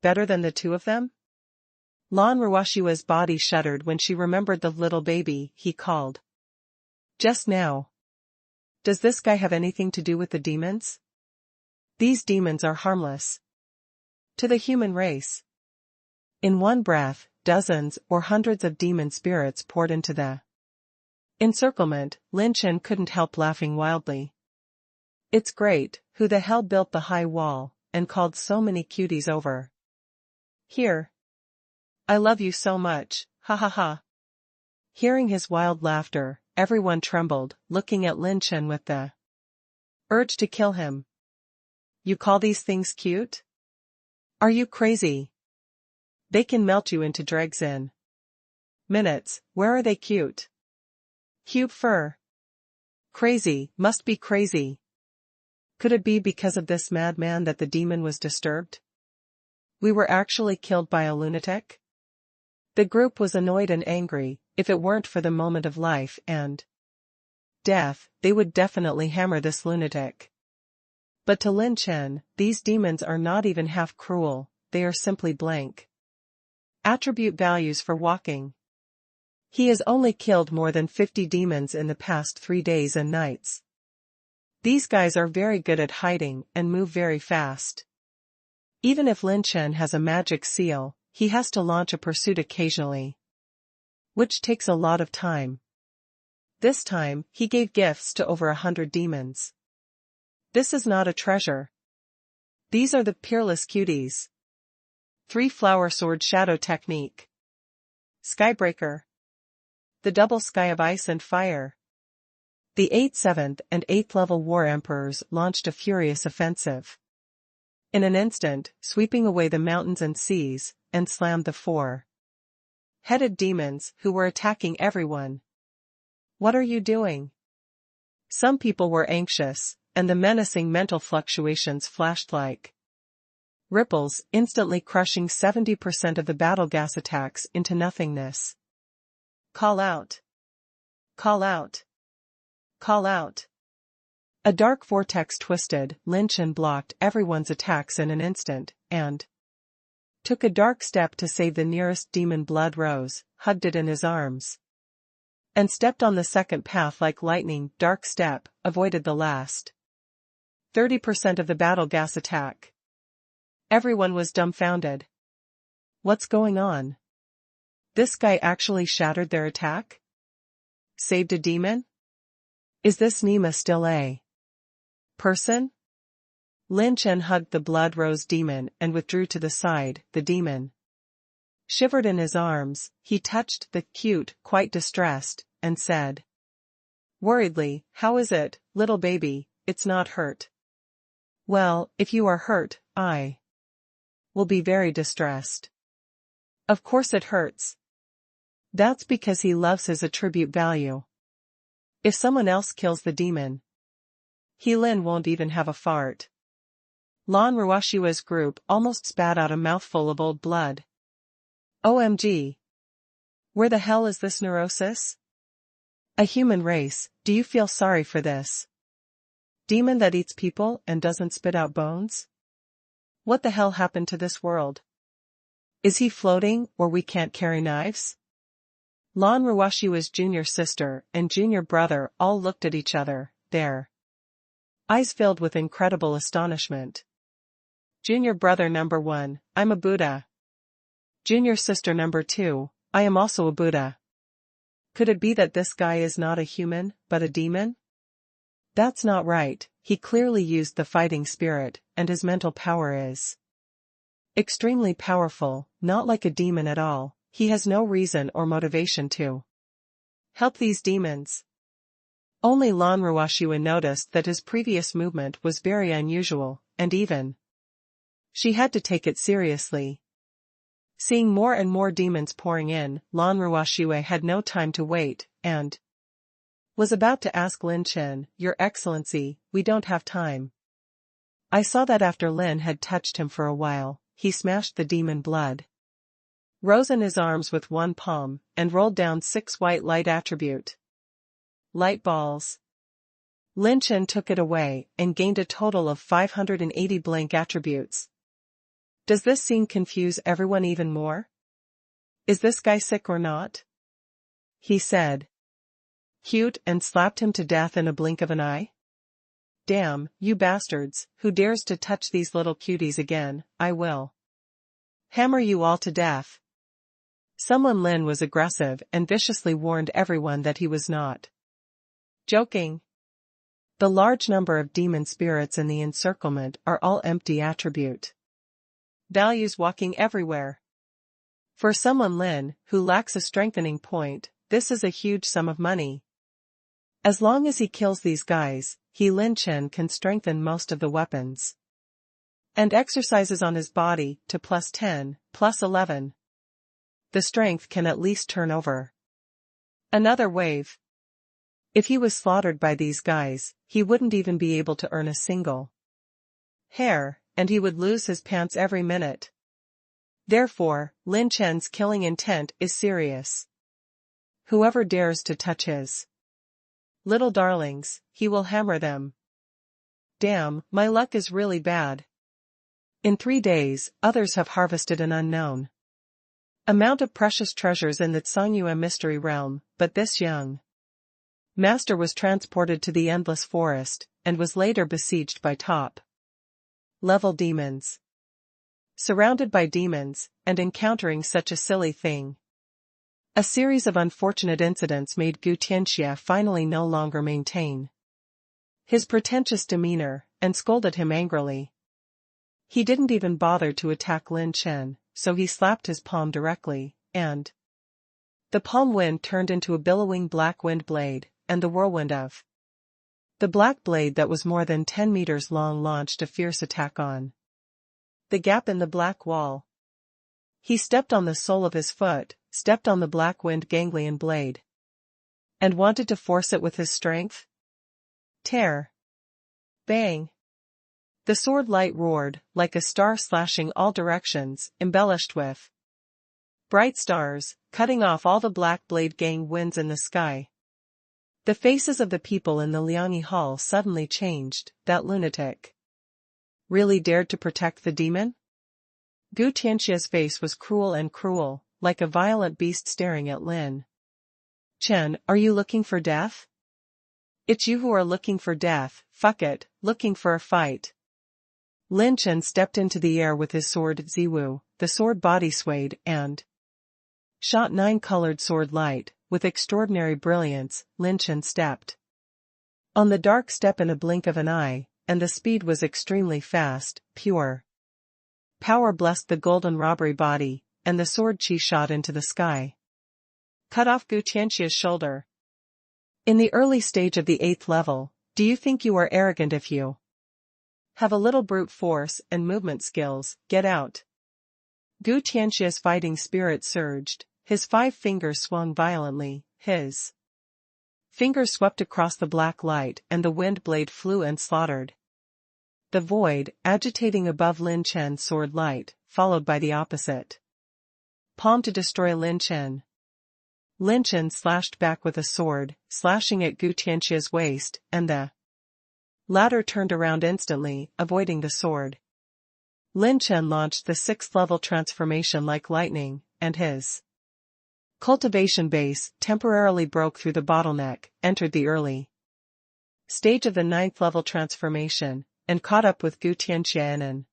Speaker 1: better than the two of them? Lan Ruoshiwe's body shuddered when she remembered the little baby he called just now. Does this guy have anything to do with the demons? These demons are harmless to the human race. In one breath, dozens or hundreds of demon spirits poured into the encirclement. Lin Chen couldn't help laughing wildly. It's great, who the hell built the high wall, and called so many cuties over here? I love you so much, ha ha ha. Hearing his wild laughter, everyone trembled, looking at Lin Chen with the urge to kill him. You call these things cute? Are you crazy? They can melt you into dregs in minutes. Where are they cute? Cute fur. Crazy, must be crazy. Could it be because of this madman that the demon was disturbed? We were actually killed by a lunatic? The group was annoyed and angry. If it weren't for the moment of life and death, they would definitely hammer this lunatic. But to Lin Chen, these demons are not even half cruel, they are simply blank attribute values for walking. He has only killed more than 50 demons in the past 3 days and nights. These guys are very good at hiding and move very fast. Even if Lin Chen has a magic seal, he has to launch a pursuit occasionally, which takes a lot of time. This time, he gave gifts to over 100 demons. This is not a treasure. These are the Peerless cuties. 3 flower sword shadow technique. Skybreaker. The double sky of ice and fire. The 8th, 7th, and 8th level war emperors launched a furious offensive. In an instant, sweeping away the mountains and seas, and slammed the 4-headed demons who were attacking everyone. What are you doing? Some people were anxious, and the menacing mental fluctuations flashed like ripples, instantly crushing 70% of the battle gas attacks into nothingness. Call out. Call out. Call out. A dark vortex twisted. Lin Chen blocked everyone's attacks in an instant, and took a dark step to save the nearest demon. Blood rose, hugged it in his arms, and stepped on the second path like lightning. Dark step, avoided the last 30% of the battle gas attack. Everyone was dumbfounded. What's going on? This guy actually shattered their attack? Saved a demon? Is this Nima still a person? Lin Chen hugged the blood rose demon and withdrew to the side. The demon shivered in his arms. He touched the cute, quite distressed, and said worriedly, "How is it, little baby? It's not hurt." "Well, if you are hurt, I will be very distressed." "Of course it hurts. That's because he loves his attribute value. If someone else kills the demon, Lin won't even have a fart." Lan Ruoshiwe's group almost spat out a mouthful of old blood. OMG. Where the hell is this neurosis? A human race, do you feel sorry for this demon that eats people and doesn't spit out bones? What the hell happened to this world? Is he floating, or we can't carry knives? Lan Ruoshiwa's junior sister and junior brother all looked at each other, their eyes filled with incredible astonishment. Junior brother number 1, I'm a Buddha. Junior sister number 2, I am also a Buddha. Could it be that this guy is not a human, but a demon? That's not right, he clearly used the fighting spirit, and his mental power is extremely powerful, not like a demon at all. He has no reason or motivation to help these demons. Only Lan Ruoshiwa noticed that his previous movement was very unusual, and even she had to take it seriously. Seeing more and more demons pouring in, Lan Ruoshiwa had no time to wait, and was about to ask Lin Chen, Your Excellency, we don't have time. I saw that after Lin had touched him for a while, he smashed the demon blood rose in his arms with one palm, and rolled down 6 white light attribute light balls. Lin Chen took it away, and gained a total of 580 blank attributes. Does this scene confuse everyone even more? Is this guy sick or not? He said. Cute, and slapped him to death in a blink of an eye? Damn, you bastards, who dares to touch these little cuties again, I will hammer you all to death. Someone Lin was aggressive and viciously warned everyone that he was not joking. The large number of demon spirits in the encirclement are all empty attribute values walking everywhere. For someone Lin, who lacks a strengthening point, this is a huge sum of money. As long as he kills these guys, he Lin Chen can strengthen most of the weapons and exercises on his body to +10, +11. The strength can at least turn over another wave. If he was slaughtered by these guys, he wouldn't even be able to earn a single hair, and he would lose his pants every minute. Therefore, Lin Chen's killing intent is serious. Whoever dares to touch his little darlings, he will hammer them. Damn, my luck is really bad. In 3 days, others have harvested an unknown amount of precious treasures in the Tsangyue mystery realm, but this young master was transported to the endless forest, and was later besieged by top-level demons. Surrounded by demons, and encountering such a silly thing. A series of unfortunate incidents made Gu Tianxia finally no longer maintain his pretentious demeanor, and scolded him angrily. He didn't even bother to attack Lin Chen, so he slapped his palm directly, and the palm wind turned into a billowing black wind blade, and the whirlwind of the black blade that was more than 10 meters long launched a fierce attack on the gap in the black wall. He stepped on the sole of his foot, stepped on the black wind ganglion blade, and wanted to force it with his strength. Tear. Bang. The sword light roared, like a star slashing all directions, embellished with bright stars, cutting off all the black blade gang winds in the sky. The faces of the people in the Liangyi Hall suddenly changed. That lunatic really dared to protect the demon? Gu Tianxia's face was cruel, like a violent beast staring at Lin Chen. Are you looking for death? It's you who are looking for death, fuck it, looking for a fight. Lin Chen stepped into the air with his sword Ziwu, the sword body swayed and shot 9 colored sword light. With extraordinary brilliance, Lin Chen stepped on the dark step in a blink of an eye, and the speed was extremely fast. Pure power blessed the golden robbery body, and the sword chi shot into the sky. Cut off Gu Tianxia's shoulder. In the early stage of the 8th level, do you think you are arrogant if you have a little brute force and movement skills? Get out. Gu Tianxia's fighting spirit surged. His 5 fingers swung violently, his fingers swept across the black light, and the wind blade flew and slaughtered the void, agitating above Lin Chen's sword light, followed by the opposite palm to destroy Lin Chen. Lin Chen slashed back with a sword, slashing at Gu Tianxia's waist, and the latter turned around instantly, avoiding the sword. Lin Chen launched the 6th level transformation like lightning, and his Cultivation base temporarily broke through the bottleneck, entered the early stage of the 9th level transformation, and caught up with Gu Tianxia in an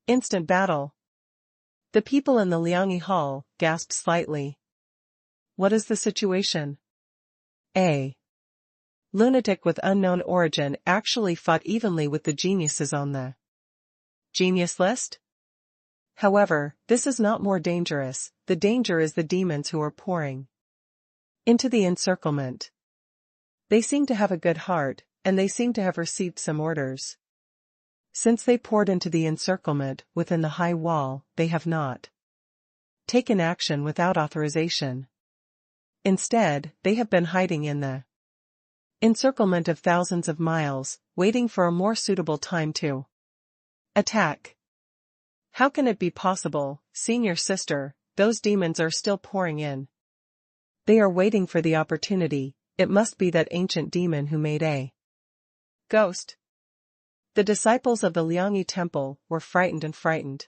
Speaker 1: instant battle. The people in the Liangyi Hall gasped slightly. What is the situation? A lunatic with unknown origin actually fought evenly with the geniuses on the genius list? However, this is not more dangerous. The danger is the demons who are pouring into the encirclement. They seem to have a good heart, and they seem to have received some orders. Since they poured into the encirclement within the high wall, they have not taken action without authorization. Instead, they have been hiding in the encirclement of thousands of miles, waiting for a more suitable time to attack. How can it be possible, senior sister? Those demons are still pouring in. They are waiting for the opportunity. It must be that ancient demon who made a ghost. The disciples of the Liangyi temple were frightened.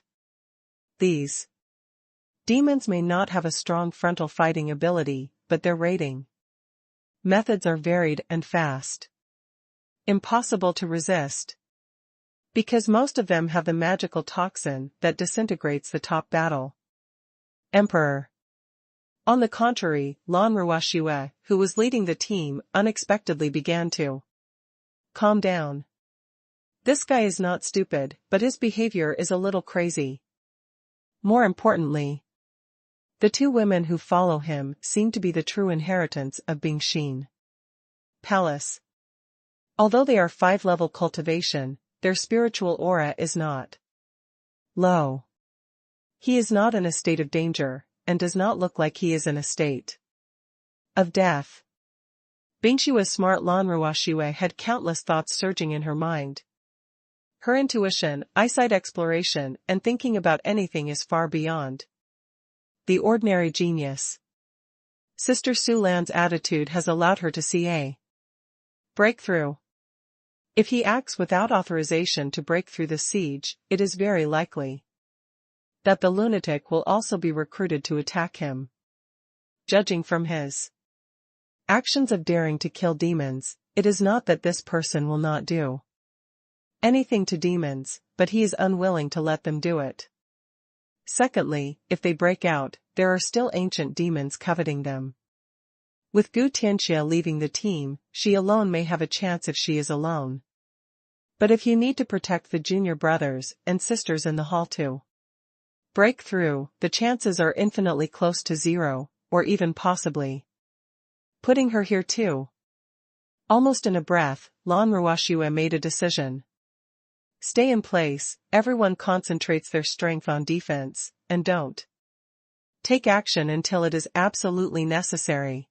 Speaker 1: These demons may not have a strong frontal fighting ability, but their raiding methods are varied and fast. Impossible to resist. Because most of them have the magical toxin that disintegrates the top battle emperor. On the contrary, Lan Ruoxue, who was leading the team, unexpectedly began to calm down. This guy is not stupid, but his behavior is a little crazy. More importantly, the two women who follow him seem to be the true inheritance of Bingxin Palace. Although they are 5-level cultivation, their spiritual aura is not low. He is not in a state of danger, and does not look like he is in a state of death. Bingshua's smart Lan Ruoxue had countless thoughts surging in her mind. Her intuition, eyesight, exploration, and thinking about anything is far beyond the ordinary genius. Sister Su Lan's attitude has allowed her to see a breakthrough. If he acts without authorization to break through the siege, it is very likely that the lunatic will also be recruited to attack him. Judging from his actions of daring to kill demons, it is not that this person will not do anything to demons, but he is unwilling to let them do it. Secondly, if they break out, there are still ancient demons coveting them. With Gu Tianxia leaving the team, she alone may have a chance if she is alone. But if you need to protect the junior brothers and sisters in the hall to break through, the chances are infinitely close to 0, or even possibly putting her here too. Almost in a breath, Lan Ruoxue made a decision. Stay in place, everyone concentrates their strength on defense, and don't take action until it is absolutely necessary.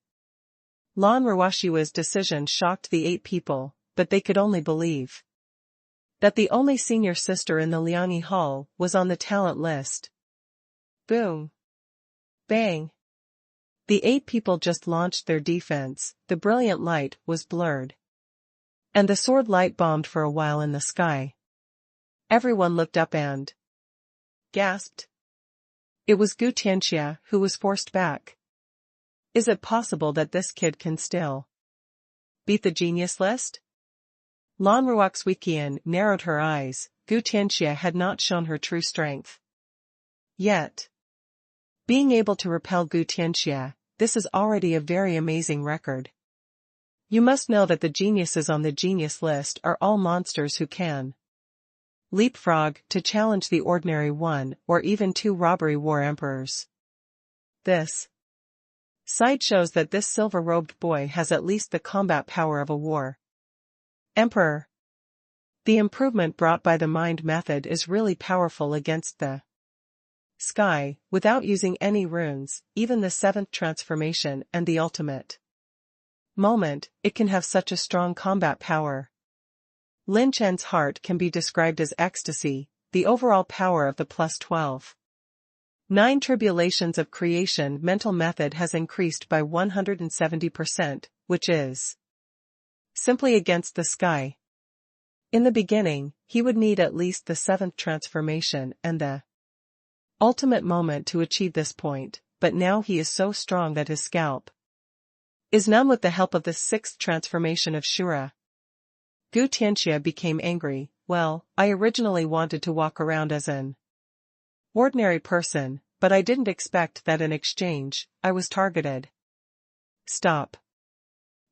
Speaker 1: Lan Ruoxue's decision shocked the 8 people, but they could only believe that the only senior sister in the Liangyi Hall was on the talent list. Boom. Bang. The 8 people just launched their defense, the brilliant light was blurred. And the sword light bombed for a while in the sky. Everyone looked up and gasped. It was Gu Tianxia who was forced back. Is it possible that this kid can still beat the genius list? Lan Ruoxue narrowed her eyes. Gu Tianxia had not shown her true strength yet. Being able to repel Gu Tianxia, this is already a very amazing record. You must know that the geniuses on the genius list are all monsters who can leapfrog to challenge the ordinary 1 or even 2 robbery war emperors. This sight shows that this silver-robed boy has at least the combat power of a war emperor. The improvement brought by the mind method is really powerful against the sky, without using any runes, even the 7th transformation and the ultimate moment, it can have such a strong combat power. Lin Chen's heart can be described as ecstasy, the overall power of the +12. 9 tribulations of creation mental method has increased by 170%, which is simply against the sky. In the beginning, he would need at least the 7th transformation and the ultimate moment to achieve this point, but now he is so strong that his scalp is numb with the help of the sixth transformation of Shura. Gu Tianxia became angry. Well, I originally wanted to walk around as an ordinary person, but I didn't expect that in exchange, I was targeted. Stop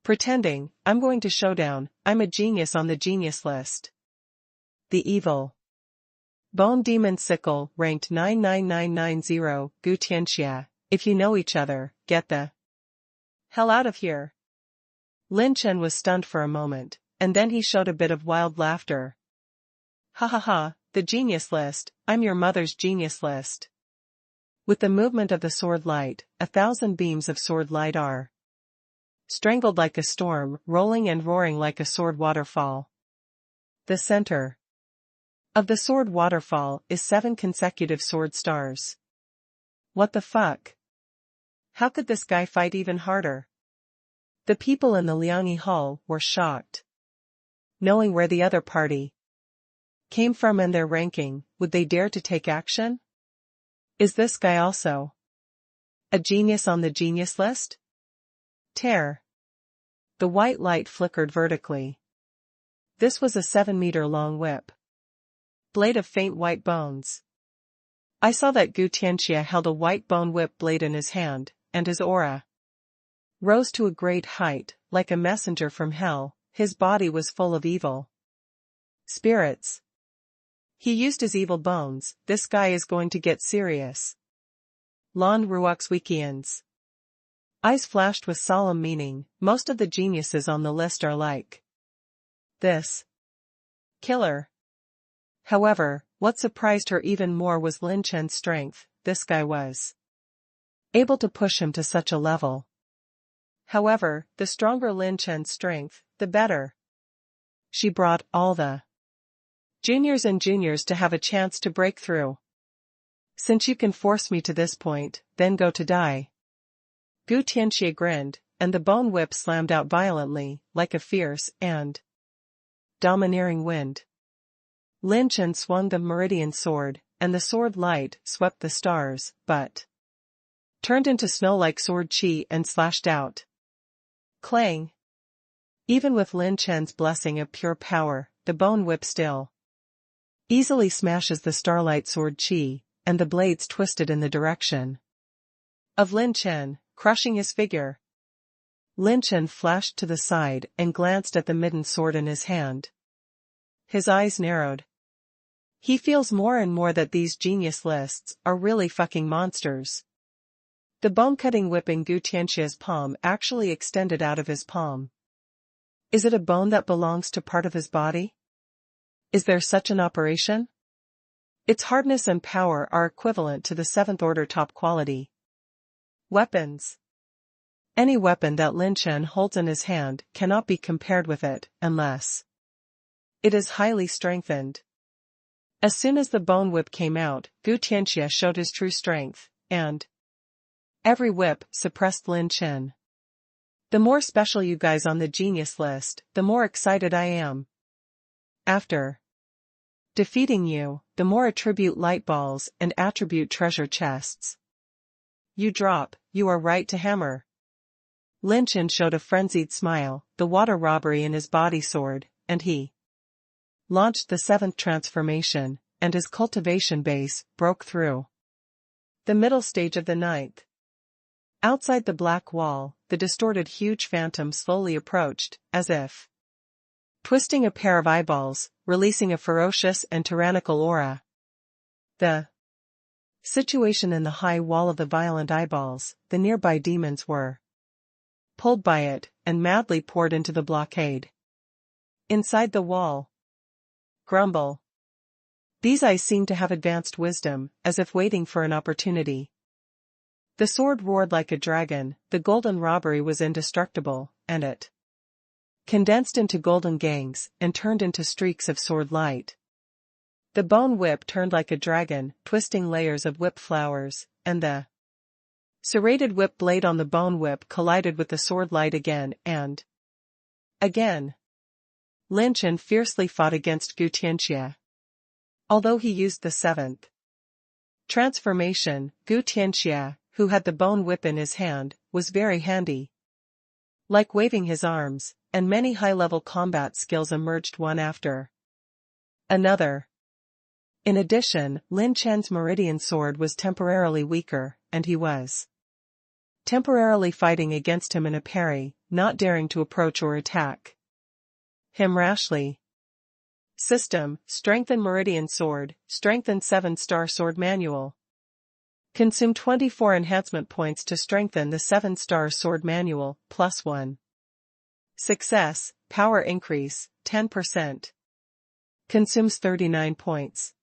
Speaker 1: pretending. I'm going to showdown. I'm a genius on the genius list. The evil Bone Demon Sickle, ranked 99990, Gu Tianxia. If you know each other, get the hell out of here. Lin Chen was stunned for a moment, and then he showed a bit of wild laughter. Ha ha ha, the genius list, I'm your mother's genius list. With the movement of the sword light, 1,000 beams of sword light are strangled like a storm, rolling and roaring like a sword waterfall. The center of the sword waterfall is 7 consecutive sword stars. What the fuck? How could this guy fight even harder? The people in the Liangyi Hall were shocked. Knowing where the other party came from and their ranking, would they dare to take action? Is this guy also a genius on the genius list? Tear. The white light flickered vertically. This was a 7-meter-long whip. Blade of faint white bones. I saw that Gu Tianxia held a white bone whip blade in his hand, and his aura rose to a great height, like a messenger from hell. His body was full of evil spirits. He used his evil bones. This guy is going to get serious. Lan Ruox's Wikians eyes flashed with solemn meaning. Most of the geniuses on the list are like this killer. However, what surprised her even more was Lin Chen's strength. This guy was able to push him to such a level. However, the stronger Lin Chen's strength, the better. She brought all the juniors and juniors to have a chance to break through. Since you can force me to this point, then go to die. Gu Tianxia grinned, and the bone whip slammed out violently, like a fierce and domineering wind. Lin Chen swung the meridian sword, and the sword light swept the stars, but turned into snow-like sword chi and slashed out. Clang! Even with Lin Chen's blessing of pure power, the bone whip still easily smashes the starlight sword chi, and the blades twisted in the direction of Lin Chen, crushing his figure. Lin Chen flashed to the side and glanced at the midden sword in his hand. His eyes narrowed. He feels more and more that these genius lists are really fucking monsters. The bone-cutting whip in Gu Tianxia's palm actually extended out of his palm. Is it a bone that belongs to part of his body? Is there such an operation? Its hardness and power are equivalent to the 7th order top quality weapons. Any weapon that Lin Chen holds in his hand cannot be compared with it, unless it is highly strengthened. As soon as the bone whip came out, Gu Tianxia showed his true strength, and every whip suppressed Lin Chen. The more special you guys on the genius list, the more excited I am. After defeating you, the more attribute light balls and attribute treasure chests you drop. You are right to hammer. Lin Chen showed a frenzied smile, the water robbery in his body soared, and he launched the 7th transformation, and his cultivation base broke through the middle stage of the 9th. Outside the black wall, the distorted huge phantom slowly approached, as if twisting a pair of eyeballs, releasing a ferocious and tyrannical aura. The situation in the high wall of the violent eyeballs, the nearby demons were pulled by it, and madly poured into the blockade. Inside the wall. Grumble. These eyes seemed to have advanced wisdom, as if waiting for an opportunity. The sword roared like a dragon, the golden robbery was indestructible, and it condensed into golden gangs, and turned into streaks of sword light. The bone whip turned like a dragon, twisting layers of whip flowers, and the serrated whip blade on the bone whip collided with the sword light again and again. Lin Chen fiercely fought against Gu Tianxia. Although he used the 7th transformation, Gu Tianxia who had the bone whip in his hand, was very handy. Like waving his arms, and many high-level combat skills emerged one after another. In addition, Lin Chen's meridian sword was temporarily weaker, and he was temporarily fighting against him in a parry, not daring to approach or attack him rashly. System: Strengthen Meridian Sword, Strengthen 7-star Sword Manual. Consume 24 enhancement points to strengthen the 7-star Sword Manual, +1. Success: Power Increase, 10%. Consumes 39 points.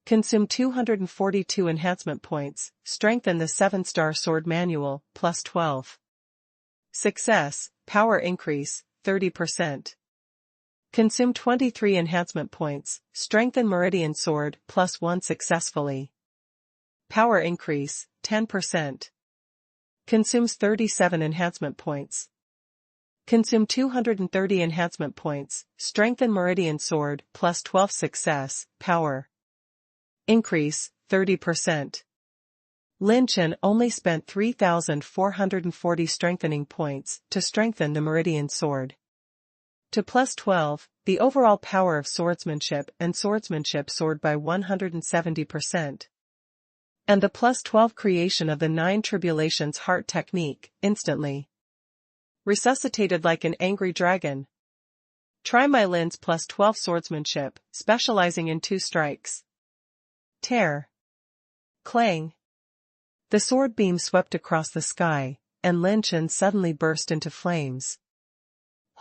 Speaker 1: Consume 242 enhancement points, strengthen the 7-star Sword Manual, +12. Success: Power Increase, 30%. Consume 23 enhancement points, strengthen Meridian Sword, +1 successfully. Power Increase, 10%. Consumes 37 enhancement points. Consume 230 enhancement points, strengthen Meridian Sword, +12 success, Power Increase, 30%. Lin Chen only spent 3,440 strengthening points to strengthen the Meridian Sword to +12, the overall power of swordsmanship and swordsmanship soared by 170%. And the +12 creation of the 9 Tribulations Heart technique, instantly resuscitated like an angry dragon. Try my Lin's +12 swordsmanship, specializing in 2 strikes. Tear. Clang. The sword beam swept across the sky, and Lin Chen suddenly burst into flames.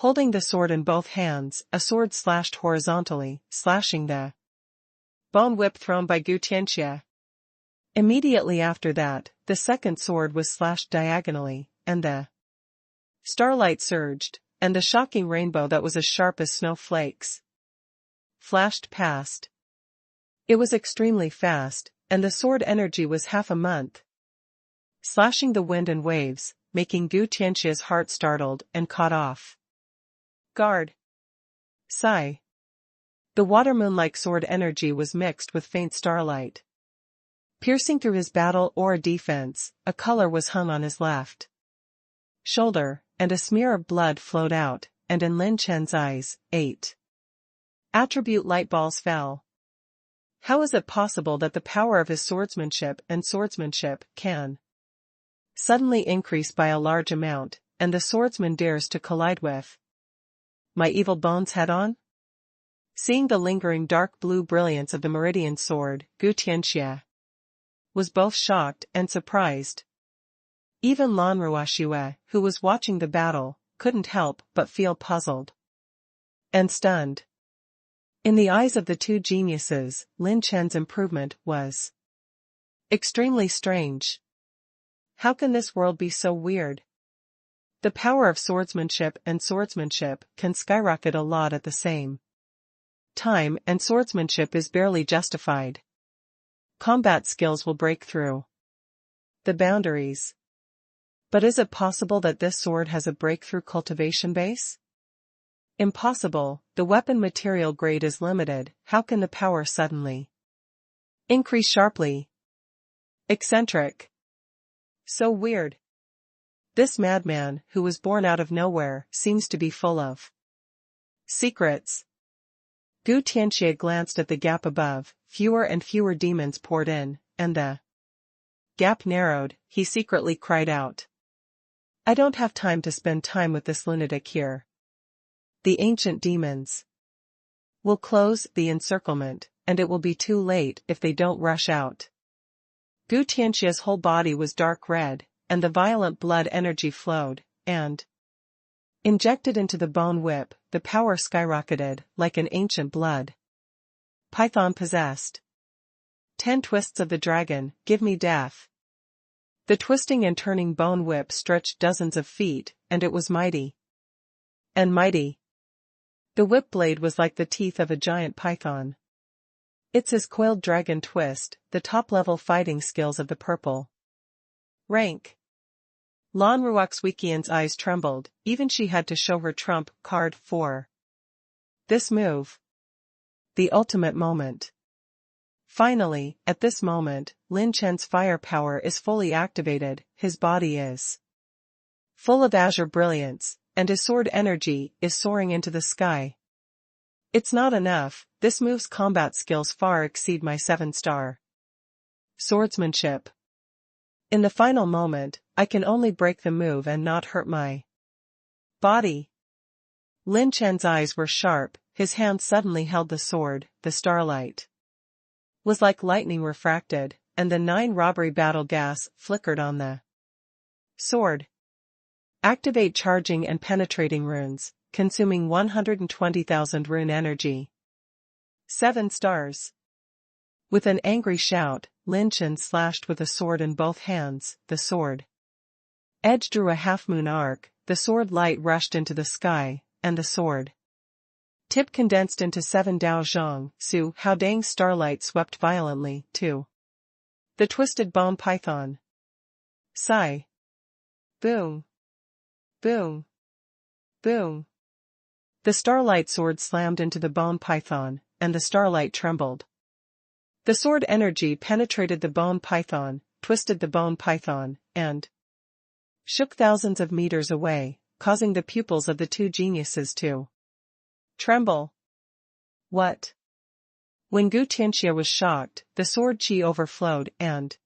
Speaker 1: Holding the sword in both hands, a sword slashed horizontally, slashing the bone whip thrown by Gu Tianxia. Immediately after that, the second sword was slashed diagonally, and the starlight surged, and a shocking rainbow that was as sharp as snowflakes flashed past. It was extremely fast, and the sword energy was half a month, slashing the wind and waves, making Gu Tianxia's heart startled and caught off guard. Sigh. The watermoon-like sword energy was mixed with faint starlight. Piercing through his battle or defense, a color was hung on his left shoulder, and a smear of blood flowed out, and in Lin Chen's eyes, 8 attribute light balls fell. How is it possible that the power of his swordsmanship and swordsmanship can suddenly increase by a large amount, and the swordsman dares to collide with my evil bones head-on? Seeing the lingering dark blue brilliance of the meridian sword, Gu Tianxia was both shocked and surprised. Even Lan Ruoxue, who was watching the battle, couldn't help but feel puzzled and stunned. In the eyes of the two geniuses, Lin Chen's improvement was extremely strange. How can this world be so weird? The power of swordsmanship and swordsmanship can skyrocket a lot at the same time, and swordsmanship is barely justified. Combat skills will break through the boundaries. But is it possible that this sword has a breakthrough cultivation base? Impossible, the weapon material grade is limited. How can the power suddenly increase sharply? Eccentric. So weird. This madman, who was born out of nowhere, seems to be full of secrets. Gu Tianxia glanced at the gap above. Fewer and fewer demons poured in, and the gap narrowed. He secretly cried out, I don't have time to spend time with this lunatic here. The ancient demons will close the encirclement, and it will be too late if they don't rush out. Gu Tianxia's whole body was dark red, and the violent blood energy flowed, and injected into the bone whip. The power skyrocketed, like an ancient blood python possessed. 10 twists of the dragon, give me death. The twisting and turning bone whip stretched dozens of feet, and it was mighty. And mighty. The whip blade was like the teeth of a giant python. It's his coiled dragon twist, the top-level fighting skills of the purple rank. Lan Ruoxueqian's eyes trembled, even she had to show her trump card for this move. The ultimate moment. Finally, at this moment, Lin Chen's firepower is fully activated, his body is full of azure brilliance, and his sword energy is soaring into the sky. It's not enough, this move's combat skills far exceed my 7-star swordsmanship. In the final moment, I can only break the move and not hurt my body. Lin Chen's eyes were sharp, his hand suddenly held the sword, the starlight was like lightning refracted, and the 9 robbery battle gas flickered on the sword. Activate charging and penetrating runes, consuming 120,000 rune energy. 7 stars. With an angry shout, Lin Chen slashed with a sword in both hands, the sword edge drew a half-moon arc, the sword light rushed into the sky, and the sword tip condensed into 7 Dao Zhang, Su Hao Dang starlight swept violently, too. The twisted bone python. Sigh. Boom. Boom. Boom. The starlight sword slammed into the bone python, and the starlight trembled. The sword energy penetrated the bone python, twisted the bone python, and shook thousands of meters away, causing the pupils of the 2 geniuses to tremble. What? When Gu Tianxia was shocked, the sword chi overflowed and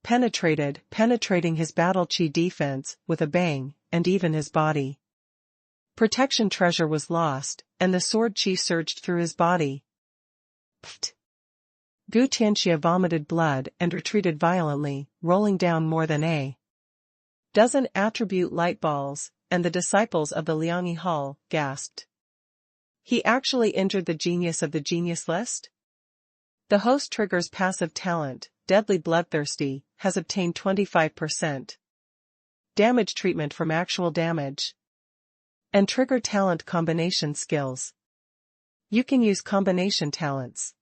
Speaker 1: penetrating his battle chi defense with a bang, and even his body protection treasure was lost, and the sword chi surged through his body. Pfft. Gu Tianxia vomited blood and retreated violently, rolling down more than a dozen attribute light balls, and the disciples of the Liangyi Hall gasped. He actually injured the genius of the genius list? The host triggers passive talent, deadly bloodthirsty, has obtained 25% damage treatment from actual damage. And trigger talent combination skills. You can use combination talents.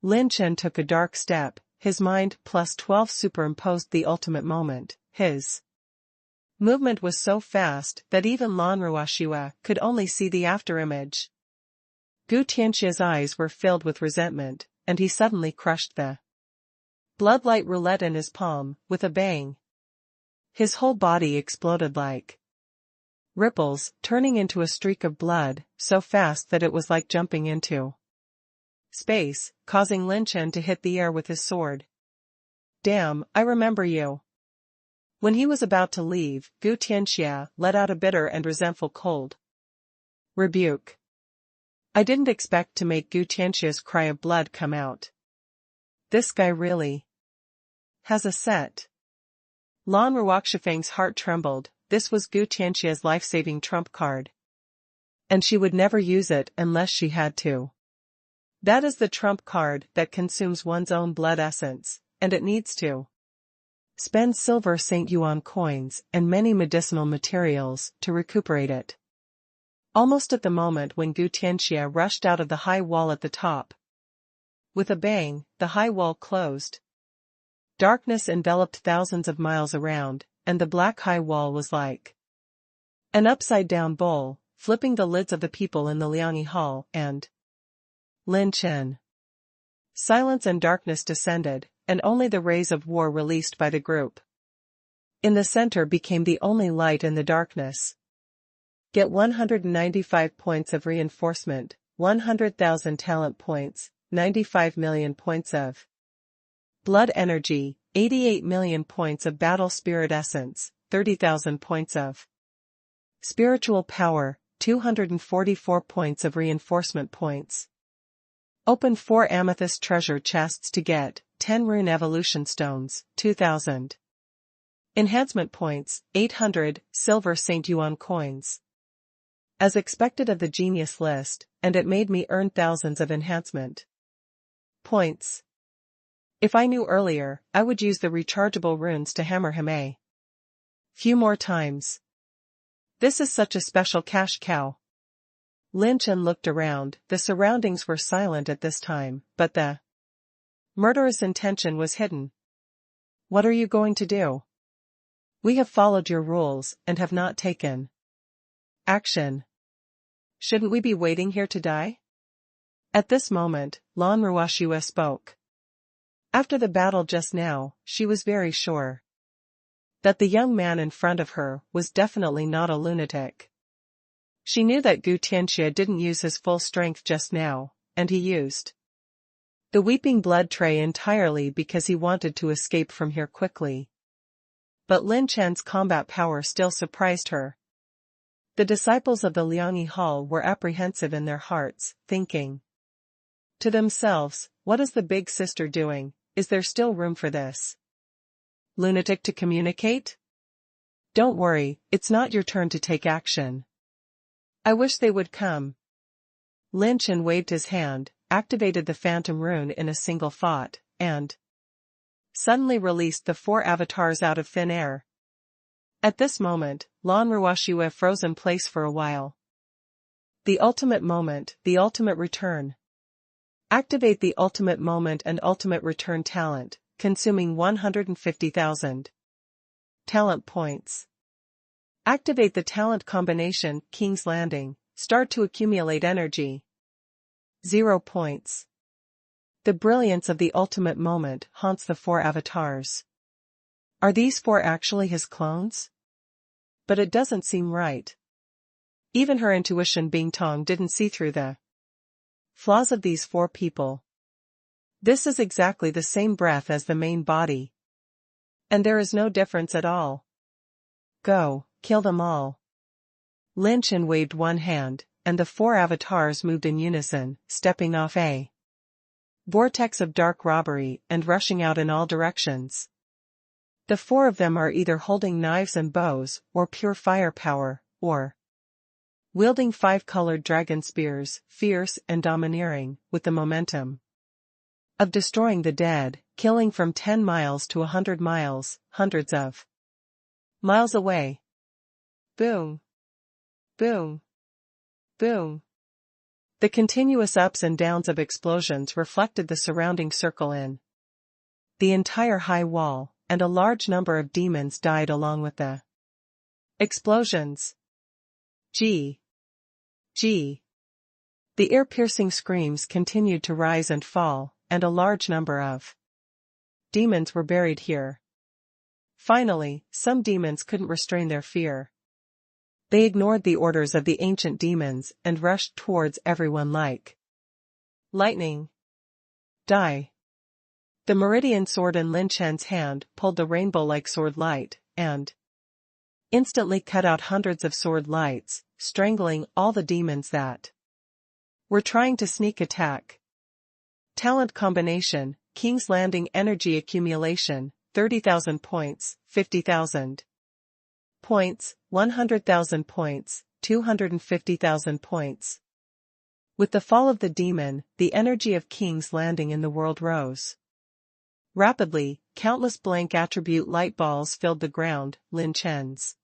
Speaker 1: Lin Chen took a dark step, his mind plus 12 superimposed the ultimate moment, his movement was so fast that even Lan Ruoxiwa could only see the afterimage. Gu Tianxia's eyes were filled with resentment, and he suddenly crushed the bloodlight roulette in his palm, with a bang. His whole body exploded like ripples, turning into a streak of blood, so fast that it was like jumping into space, causing Lin Chen to hit the air with his sword. Damn, I remember you. When he was about to leave, Gu Tianxia let out a bitter and resentful cold rebuke. I didn't expect to make Gu Tianxia's cry of blood come out. This guy really has a set. Lan Ruoxifeng's heart trembled, this was Gu Tianxia's life-saving trump card. And she would never use it unless she had to. That is the trump card that consumes one's own blood essence, and it needs to spend silver St. Yuan coins and many medicinal materials to recuperate it. Almost at the moment when Gu Tianxia rushed out of the high wall at the top. With a bang, the high wall closed. Darkness enveloped thousands of miles around, and the black high wall was like an upside-down bowl, flipping the lids of the people in the Liangyi Hall, and Lin Chen. Silence and darkness descended, and only the rays of war released by the group in the center became the only light in the darkness. Get 195 points of reinforcement, 100,000 talent points, 95 million points of blood energy, 88 million points of battle spirit essence, 30,000 points of spiritual power, 244 points of reinforcement points. Open 4 amethyst treasure chests to get 10 rune evolution stones, 2,000 enhancement points, 800 silver St. Yuan coins. As expected of the genius list, and it made me earn thousands of enhancement points. If I knew earlier, I would use the rechargeable runes to hammer him a few more times. This is such a special cash cow. Lin Chen looked around, the surroundings were silent at this time, but the murderous intention was hidden. What are you going to do? We have followed your rules, and have not taken action. Shouldn't we be waiting here to die? At this moment, Lan Ruoxue spoke. After the battle just now, she was very sure that the young man in front of her was definitely not a lunatic. She knew that Gu Tianxia didn't use his full strength just now, and he used the weeping blood tray entirely because he wanted to escape from here quickly. But Lin Chen's combat power still surprised her. The disciples of the Liangyi Hall were apprehensive in their hearts, thinking to themselves, what is the big sister doing? Is there still room for this lunatic to communicate? Don't worry, it's not your turn to take action. I wish they would come. Lin Chen waved his hand, activated the phantom rune in a single thought, and suddenly released the 4 avatars out of thin air. At this moment, Lan Ruoxue froze in place for a while. The ultimate moment, the ultimate return. Activate the ultimate moment and ultimate return talent, consuming 150,000 talent points. Activate the talent combination, King's Landing, start to accumulate energy. 0 points. The brilliance of the ultimate moment haunts the 4 avatars. Are these 4 actually his clones? But it doesn't seem right. Even her intuition Bing Tong didn't see through the flaws of these 4 people. This is exactly the same breath as the main body. And there is no difference at all. Go, kill them all. Lin Chen waved one hand, and the 4 avatars moved in unison, stepping off a vortex of dark robbery and rushing out in all directions. The 4 of them are either holding knives and bows, or pure firepower, or wielding 5-colored dragon spears, fierce and domineering, with the momentum of destroying the dead, killing from 10 miles to 100 miles, hundreds of miles away. Boom. Boom. Boom. The continuous ups and downs of explosions reflected the surrounding circle in the entire high wall, and a large number of demons died along with the explosions. G. G. The ear-piercing screams continued to rise and fall, and a large number of demons were buried here. Finally, some demons couldn't restrain their fear. They ignored the orders of the ancient demons and rushed towards everyone like lightning. Die. The meridian sword in Lin Chen's hand pulled the rainbow-like sword light, and instantly cut out hundreds of sword lights, strangling all the demons that were trying to sneak attack. Talent combination, King's Landing energy accumulation, 30,000 points, 50,000 points, 100,000 points, 250,000 points. With the fall of the demon, the energy of King's Landing in the world rose. Rapidly, countless blank attribute light balls filled the ground. Lin Chen's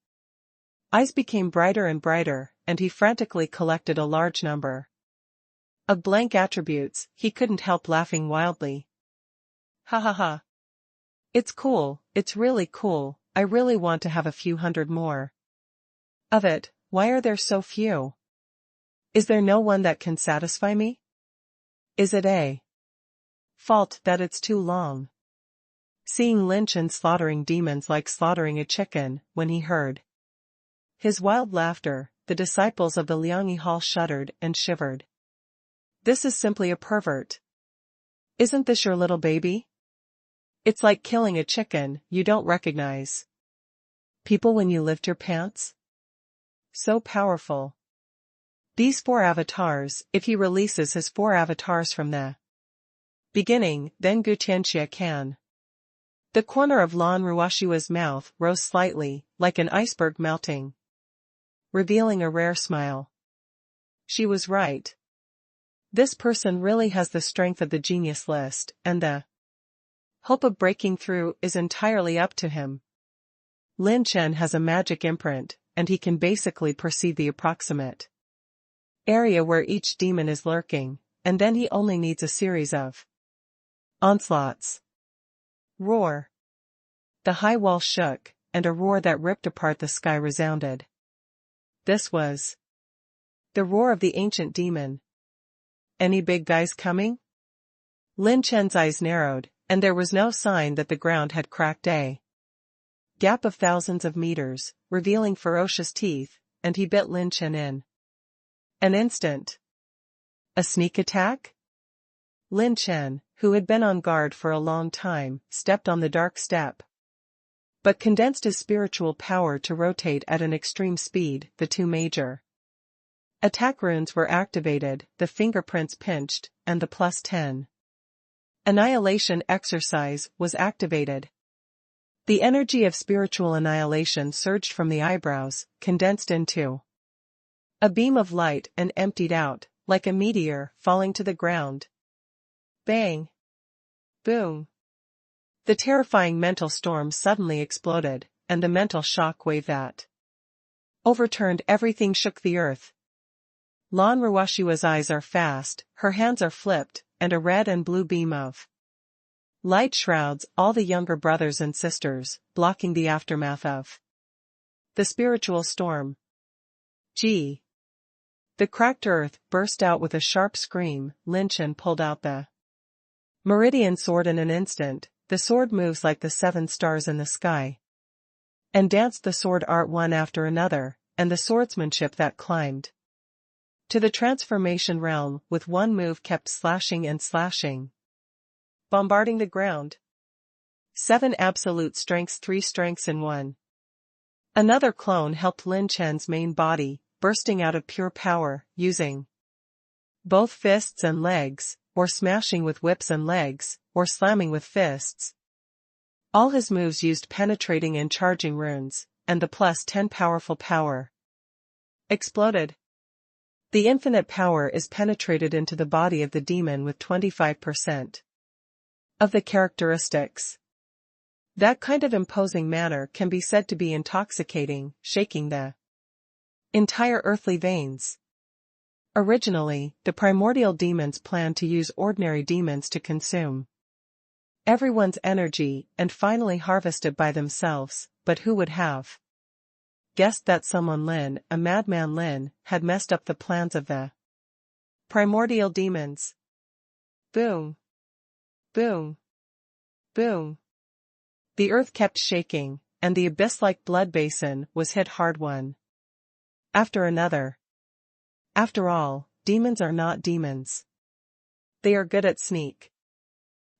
Speaker 1: eyes became brighter and brighter, and he frantically collected a large number of blank attributes. He couldn't help laughing wildly. Ha ha ha. It's cool, it's really cool, I really want to have a few hundred more of it. Why are there so few? Is there no one that can satisfy me? Is it a fault that it's too long? Seeing Lin Chen slaughtering demons like slaughtering a chicken, when he heard his wild laughter, the disciples of the Liangyi Hall shuddered and shivered. This is simply a pervert. Isn't this your little baby? It's like killing a chicken you don't recognize people when you lift your pants. So powerful. These 4 avatars, if he releases his 4 avatars from the beginning, then Gu Tianxia can. The corner of Lan Ruoxue's mouth rose slightly, like an iceberg melting, revealing a rare smile. She was right. This person really has the strength of the genius list, and the hope of breaking through is entirely up to him. Lin Chen has a magic imprint, and he can basically perceive the approximate area where each demon is lurking, and then he only needs a series of onslaughts. Roar. The high wall shook, and a roar that ripped apart the sky resounded. This was the roar of the ancient demon. any big guys coming? Lin Chen's eyes narrowed, and there was no sign that the ground had cracked a gap of thousands of meters, revealing ferocious teeth, and he bit Lin Chen in an instant. A sneak attack? Lin Chen, who had been on guard for a long time, stepped on the dark step, but condensed his spiritual power to rotate at an extreme speed. The two major attack runes were activated, the fingerprints pinched, and the +10 annihilation exercise was activated. The energy of spiritual annihilation surged from the eyebrows, condensed into a beam of light and emptied out, like a meteor falling to the ground. Bang! Boom! The terrifying mental storm suddenly exploded, and the mental shock wave that overturned everything shook the earth. Lan Rawashiwa's eyes are fast, her hands are flipped, and a red and blue beam of light shrouds all the younger brothers and sisters, blocking the aftermath of the spiritual storm. Gee! The cracked earth burst out with a sharp scream. Lin Chen pulled out the meridian sword in an instant. The sword moves like the 7 stars in the sky, and danced the sword art one after another, and the swordsmanship that climbed to the transformation realm with one move kept slashing and slashing, bombarding the ground. 7 absolute strengths, 3 strengths in one. Another clone helped Lin Chen's main body, bursting out of pure power, using both fists and legs, or smashing with whips and legs, or slamming with fists. All his moves used penetrating and charging runes, and the +10 powerful power exploded. The infinite power is penetrated into the body of the demon with 25% of the characteristics. That kind of imposing manner can be said to be intoxicating, shaking the entire earthly veins. Originally, the primordial demons planned to use ordinary demons to consume everyone's energy and finally harvest it by themselves, but who would have guessed that someone Lin, a madman Lin, had messed up the plans of the primordial demons. Boom! Boom! Boom! The earth kept shaking, and the abyss-like blood basin was hit hard one after another. After all, demons are not demons. They are good at sneak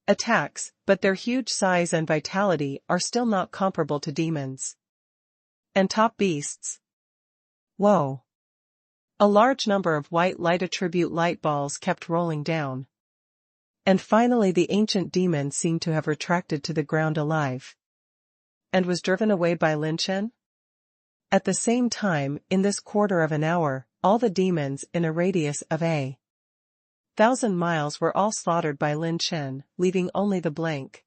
Speaker 1: attacks, but their huge size and vitality are still not comparable to demons and top beasts. Whoa! A large number of white light attribute light balls kept rolling down. And finally the ancient demon seemed to have retracted to the ground alive, and was driven away by Lin Chen. At the same time, in this quarter of an hour, all the demons in a radius of 1,000 miles were all slaughtered by Lin Chen, leaving only the blank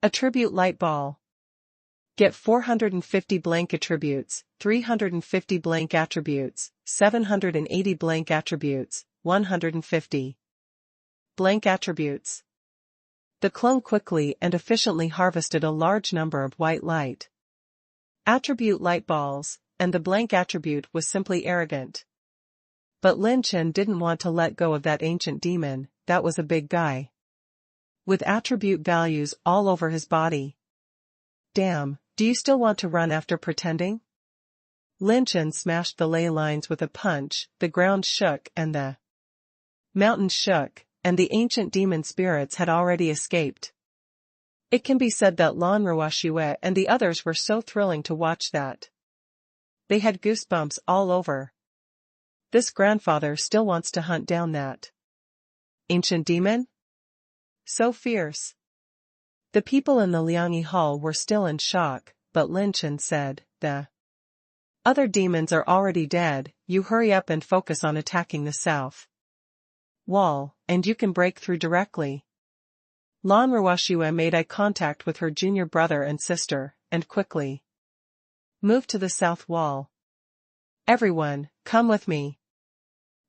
Speaker 1: attribute light ball. Get 450 blank attributes, 350 blank attributes, 780 blank attributes, 150 blank attributes. The clone quickly and efficiently harvested a large number of white light attribute light balls, and the blank attribute was simply arrogant. But Lin Chen didn't want to let go of that ancient demon. That was a big guy with attribute values all over his body. Damn, do you still want to run after pretending? Lin Chen smashed the ley lines with a punch. The ground shook and the mountains shook, and the ancient demon spirits had already escaped. It can be said that Lan Rawashiwe and the others were so thrilling to watch that they had goosebumps all over. This grandfather still wants to hunt down that ancient demon? So fierce. The people in the Liangyi Hall were still in shock, but Lin Chen said, "The other demons are already dead. You hurry up and focus on attacking the south wall, and you can break through directly." Lan Rawashiwe made eye contact with her junior brother and sister, and quickly moved to the south wall. "Everyone, come with me."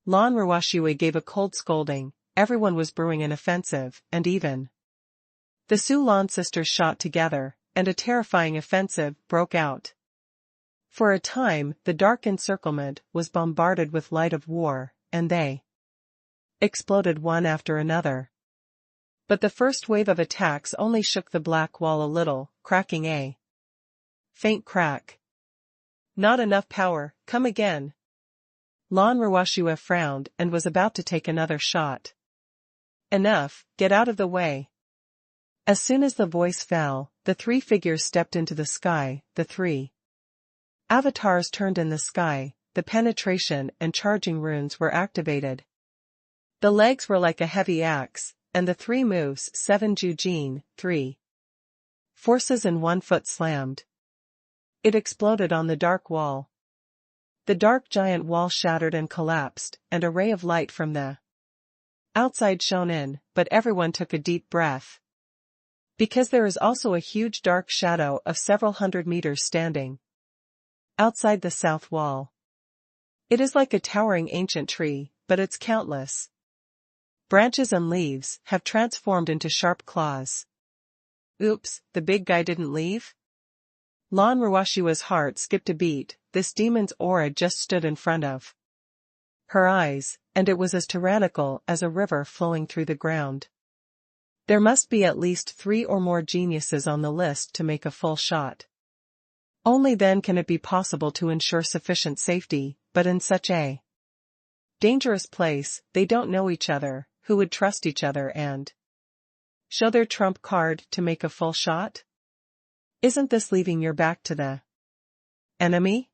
Speaker 1: Lan Rawashiwe gave a cold scolding. Everyone was brewing an offensive, and even the Su Lan sisters shot together, and a terrifying offensive broke out. For a time, the dark encirclement was bombarded with light of war, and they exploded one after another. But the first wave of attacks only shook the black wall a little, cracking a faint crack. Not enough power, come again. Lan Ruoshua frowned and was about to take another shot. Enough, get out of the way. As soon as the voice fell, the three figures stepped into the sky, the three avatars turned in the sky, the penetration and charging runes were activated. The legs were like a heavy axe, and the three moves 7 Jujin, 3 forces and 1 foot slammed. It exploded on the dark wall. The dark giant wall shattered and collapsed, and a ray of light from the outside shone in, but everyone took a deep breath. Because there is also a huge dark shadow of several hundred meters standing outside the south wall. It is like a towering ancient tree, but its countless branches and leaves have transformed into sharp claws. Oops, the big guy didn't leave? Lan Ruoshua's heart skipped a beat. This demon's aura just stood in front of her eyes, and it was as tyrannical as a river flowing through the ground. There must be at least 3 or more geniuses on the list to make a full shot. Only then can it be possible to ensure sufficient safety, but in such a dangerous place, they don't know each other, who would trust each other and show their trump card to make a full shot? Isn't this leaving your back to the enemy?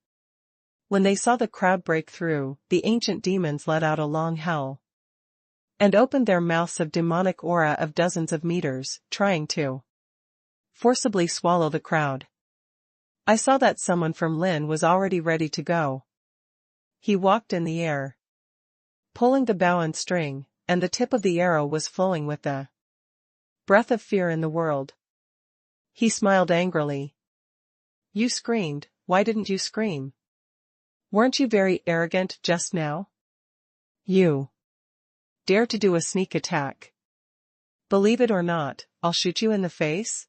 Speaker 1: When they saw the crowd break through, the ancient demons let out a long howl and opened their mouths of demonic aura of dozens of meters, trying to forcibly swallow the crowd. I saw that someone from Lin was already ready to go. He walked in the air, pulling the bow and string, and the tip of the arrow was flowing with the breath of fear in the world. He smiled angrily. You screamed, why didn't you scream? Weren't you very arrogant just now? You dare to do a sneak attack. Believe it or not, I'll shoot you in the face.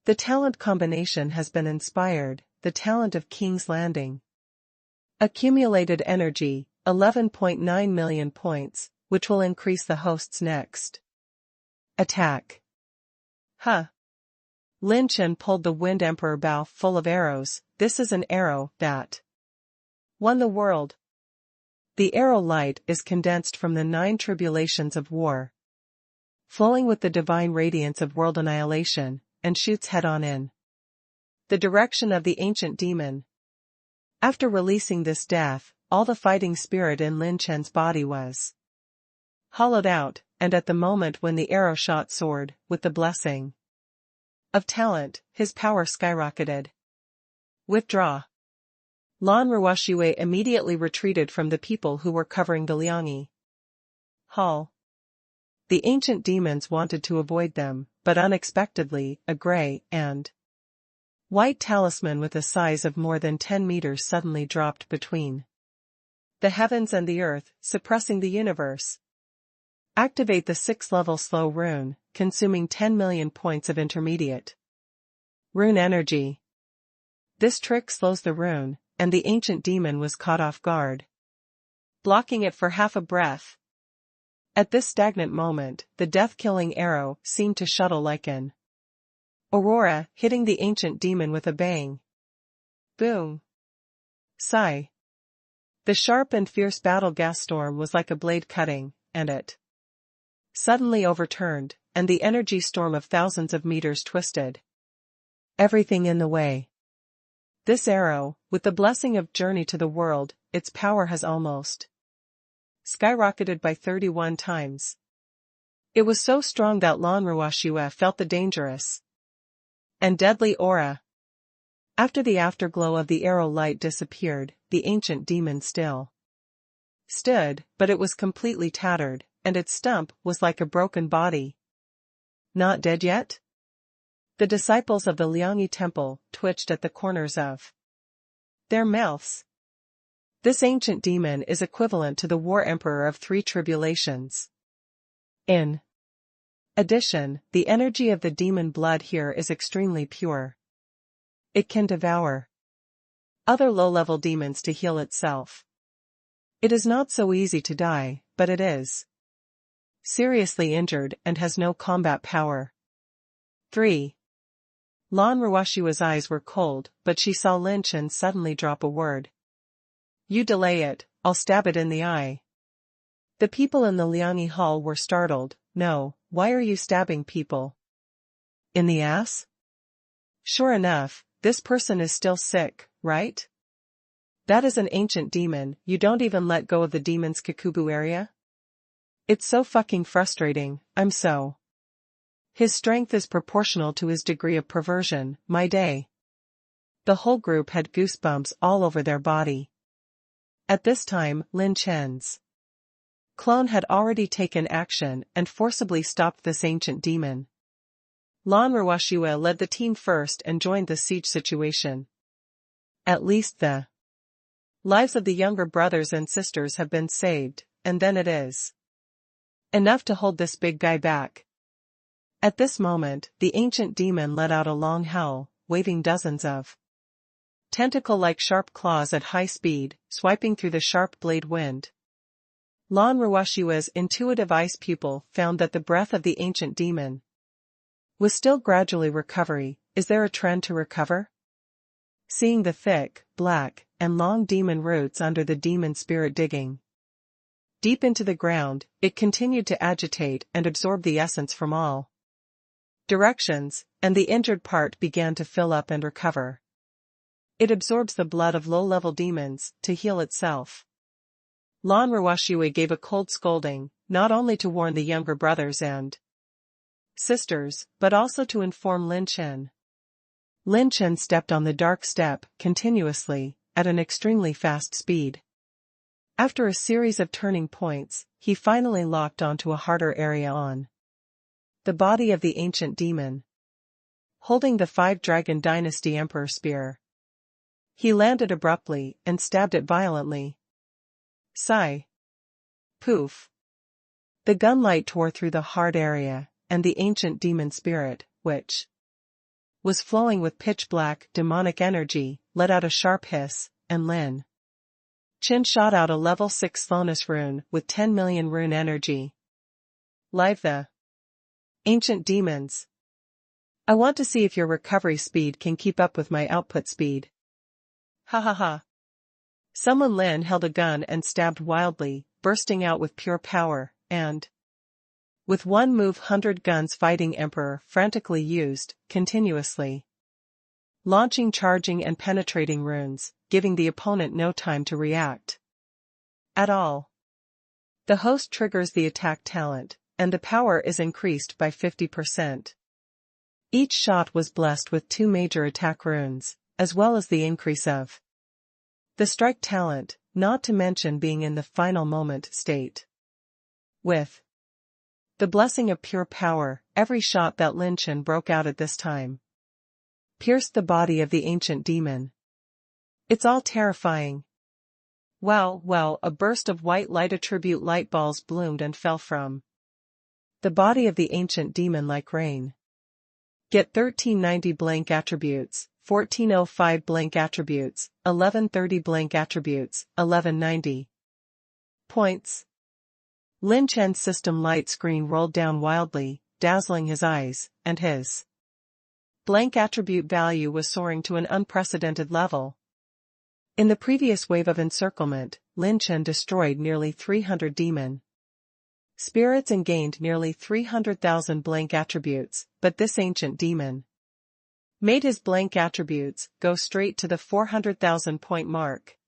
Speaker 1: The talent combination has been inspired, the talent of King's Landing. Accumulated energy, 11.9 million points, which will increase the host's next attack. Huh. Lin Chen pulled the Wind Emperor bow full of arrows. This is an arrow that won the world. The arrow light is condensed from the 9 tribulations of war, flowing with the divine radiance of world annihilation, and shoots head-on in the direction of the ancient demon. After releasing this death, all the fighting spirit in Lin Chen's body was hollowed out, and at the moment when the arrow shot soared, with the blessing of talent, his power skyrocketed. Withdraw. Lan Ruoshua immediately retreated from the people who were covering the Liangyi hall. The ancient demons wanted to avoid them, but unexpectedly, a gray and white talisman with a size of more than 10 meters suddenly dropped between the heavens and the earth, suppressing the universe. Activate the 6th-level slow rune, consuming 10 million points of intermediate rune energy. This trick slows the rune, and the ancient demon was caught off guard, blocking it for half a breath. At this stagnant moment, the death-killing arrow seemed to shuttle like an aurora, hitting the ancient demon with a bang. Boom. Sigh. The sharp and fierce battle gas storm was like a blade cutting, and it suddenly overturned, and the energy storm of thousands of meters twisted everything in the way. This arrow, with the blessing of Journey to the World, its power has almost skyrocketed by 31 times. It was so strong that Lan Ruoshua felt the dangerous and deadly aura. After the afterglow of the arrow light disappeared, the ancient demon still stood, but it was completely tattered, and its stump was like a broken body. Not dead yet? The disciples of the Liangyi temple twitched at the corners of their mouths. This ancient demon is equivalent to the war emperor of 3 tribulations. In addition, the energy of the demon blood here is extremely pure. It can devour other low-level demons to heal itself. It is not so easy to die, but it is seriously injured and has no combat power. 3. Lan Ruwashua's eyes were cold, but she saw Lin Chen suddenly drop a word. You delay it, I'll stab it in the eye. The people in the Liangyi hall were startled. No, why are you stabbing people? In the ass? Sure enough, this person is still sick, right? That is an ancient demon, you don't even let go of the demon's Kakubu area? It's so fucking frustrating, I'm so. His strength is proportional to his degree of perversion, my day. The whole group had goosebumps all over their body. At this time, Lin Chen's clone had already taken action and forcibly stopped this ancient demon. Lan Ruwashua led the team first and joined the siege situation. At least the lives of the younger brothers and sisters have been saved, and then it is enough to hold this big guy back. At this moment, the ancient demon let out a long howl, waving dozens of tentacle-like sharp claws at high speed, swiping through the sharp blade wind. Lan Ruwashua's intuitive ice pupil found that the breath of the ancient demon was still gradually recovering. Is there a trend to recover? Seeing the thick, black, and long demon roots under the demon spirit digging deep into the ground, it continued to agitate and absorb the essence from all directions, and the injured part began to fill up and recover. It absorbs the blood of low-level demons to heal itself. Lan Ruwashua gave a cold scolding, not only to warn the younger brothers and sisters, but also to inform Lin Chen. Lin Chen stepped on the dark step, continuously, at an extremely fast speed. After a series of turning points, he finally locked onto a harder area on the body of the ancient demon. Holding the 5-Dragon Dynasty Emperor Spear, he landed abruptly and stabbed it violently. Sigh. Poof. The gunlight tore through the hard area, and the ancient demon spirit, which was flowing with pitch-black, demonic energy, let out a sharp hiss, and Lin Chen shot out a level 6 slowness rune with 10 million rune energy. Live the ancient demons. I want to see if your recovery speed can keep up with my output speed. Ha ha ha. Someone Lin held a gun and stabbed wildly, bursting out with pure power, and with one move 100 guns fighting Emperor frantically used, continuously launching, charging and penetrating runes, giving the opponent no time to react at all. The host triggers the attack talent, and the power is increased by 50%. Each shot was blessed with 2 major attack runes, as well as the increase of the strike talent, not to mention being in the final moment state. With the blessing of pure power, every shot that Lin Chen broke out at this time pierced the body of the ancient demon. It's all terrifying. Wow, a burst of white light attribute light balls bloomed and fell from the body of the ancient demon like rain. Get 1390 blank attributes, 1405 blank attributes, 1130 blank attributes, 1190 points. Lin Chen's system light screen rolled down wildly, dazzling his eyes, and his blank attribute value was soaring to an unprecedented level. In the previous wave of encirclement, Lin Chen destroyed nearly 300 demon spirits and gained nearly 300,000 blank attributes, but this ancient demon made his blank attributes go straight to the 400,000 point mark.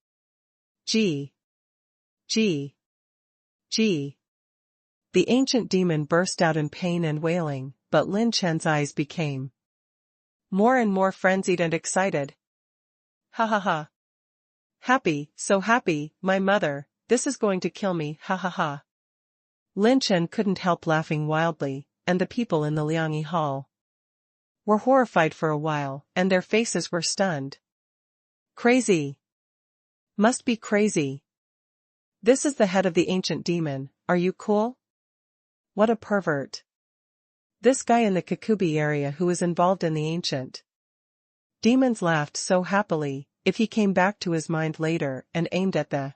Speaker 1: G. The ancient demon burst out in pain and wailing, but Lin Chen's eyes became more and more frenzied and excited. Ha ha ha. Happy, so happy, my mother, this is going to kill me, ha ha ha. Lin Chen couldn't help laughing wildly, and the people in the Liangyi hall were horrified for a while, and their faces were stunned. Crazy. Must be crazy. This is the head of the ancient demon, are you cool? What a pervert. This guy in the Kakubi area who is involved in the ancient demons laughed so happily, if he came back to his mind later and aimed at the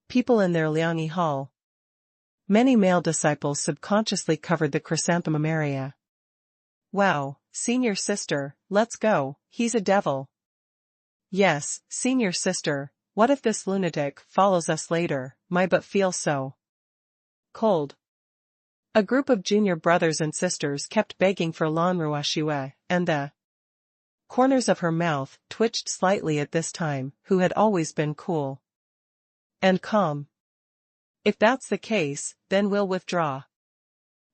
Speaker 1: people in their Liangyi hall. Many male disciples subconsciously covered the chrysanthemum area. Wow, senior sister, let's go, he's a devil. Yes, senior sister, what if this lunatic follows us later, my butt feels so cold. A group of junior brothers and sisters kept begging for Lan Ruashue, and the corners of her mouth twitched slightly at this time, who had always been cool and calm. If that's the case, then we'll withdraw.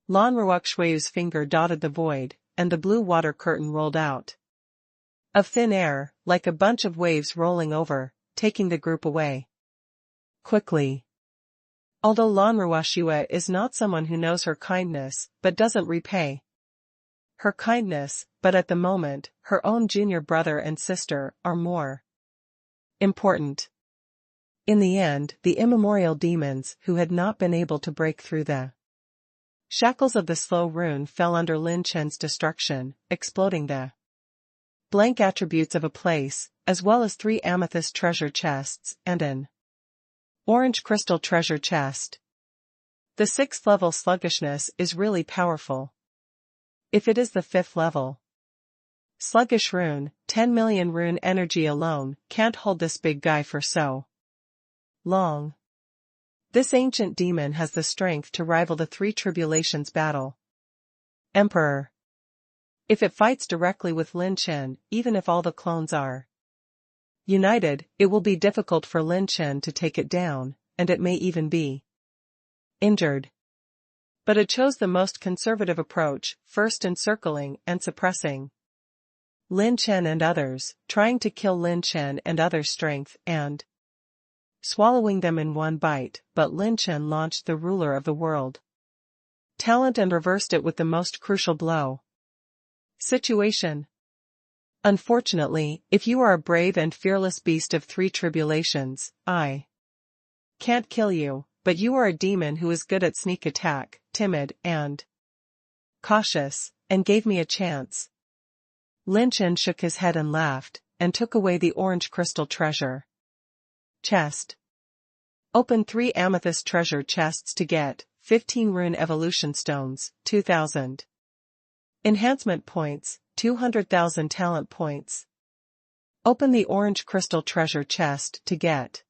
Speaker 1: Lan Ruakshue's finger dotted the void, and the blue water curtain rolled out of thin air, like a bunch of waves rolling over, taking the group away quickly. Although Lan Ruashue is not someone who knows her kindness, but doesn't repay her kindness, but at the moment, her own junior brother and sister are more important. In the end, the immemorial demons who had not been able to break through the shackles of the slow rune fell under Lin Chen's destruction, exploding the blank attributes of a place, as well as 3 amethyst treasure chests and an orange crystal treasure chest. The 6th level sluggishness is really powerful. If it is the 5th level sluggish rune, 10 million rune energy alone can't hold this big guy for so long. This ancient demon has the strength to rival the 3 tribulations battle Emperor. If it fights directly with Lin Chen, even if all the clones are united, it will be difficult for Lin Chen to take it down, and it may even be injured. But it chose the most conservative approach, first encircling and suppressing Lin Chen and others, trying to kill Lin Chen and others' strength and swallowing them in one bite, but Lin Chen launched the ruler of the world talent and reversed it with the most crucial blow. Situation. Unfortunately, if you are a brave and fearless beast of 3 tribulations, I can't kill you, but you are a demon who is good at sneak attack, timid and cautious, and gave me a chance. Lin Chen shook his head and laughed, and took away the orange crystal treasure chest. Open 3 amethyst treasure chests to get 15 rune evolution stones, 2,000 enhancement points, 200,000 talent points. Open the orange crystal treasure chest to get.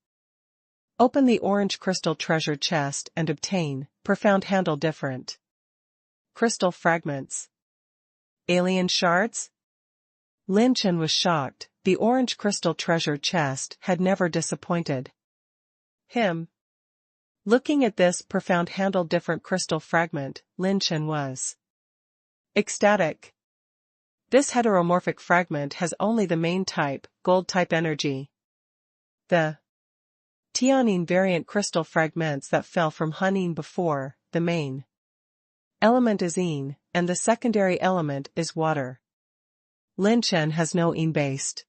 Speaker 1: Open the orange crystal treasure chest and obtain profound handle different crystal fragments. Alien shards? Lin Chen was shocked. The orange crystal treasure chest had never disappointed him. Looking at this profound handle different crystal fragment, Lin Chen was ecstatic. This heteromorphic fragment has only the main type, gold type energy. The Tianine variant crystal fragments that fell from Hunin before, the main element is Yin, and the secondary element is water. Lin Chen has no Yin-based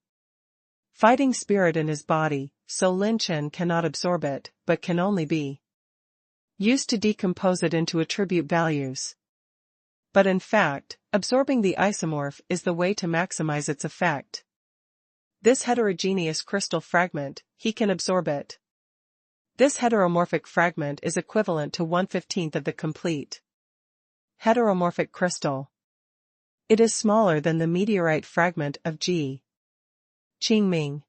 Speaker 1: fighting spirit in his body, so Lin Chen cannot absorb it, but can only be used to decompose it into attribute values. But in fact, absorbing the isomorph is the way to maximize its effect. This heterogeneous crystal fragment, he can absorb it. This heteromorphic fragment is equivalent to 1/15 of the complete heteromorphic crystal. It is smaller than the meteorite fragment of Ji Qingming.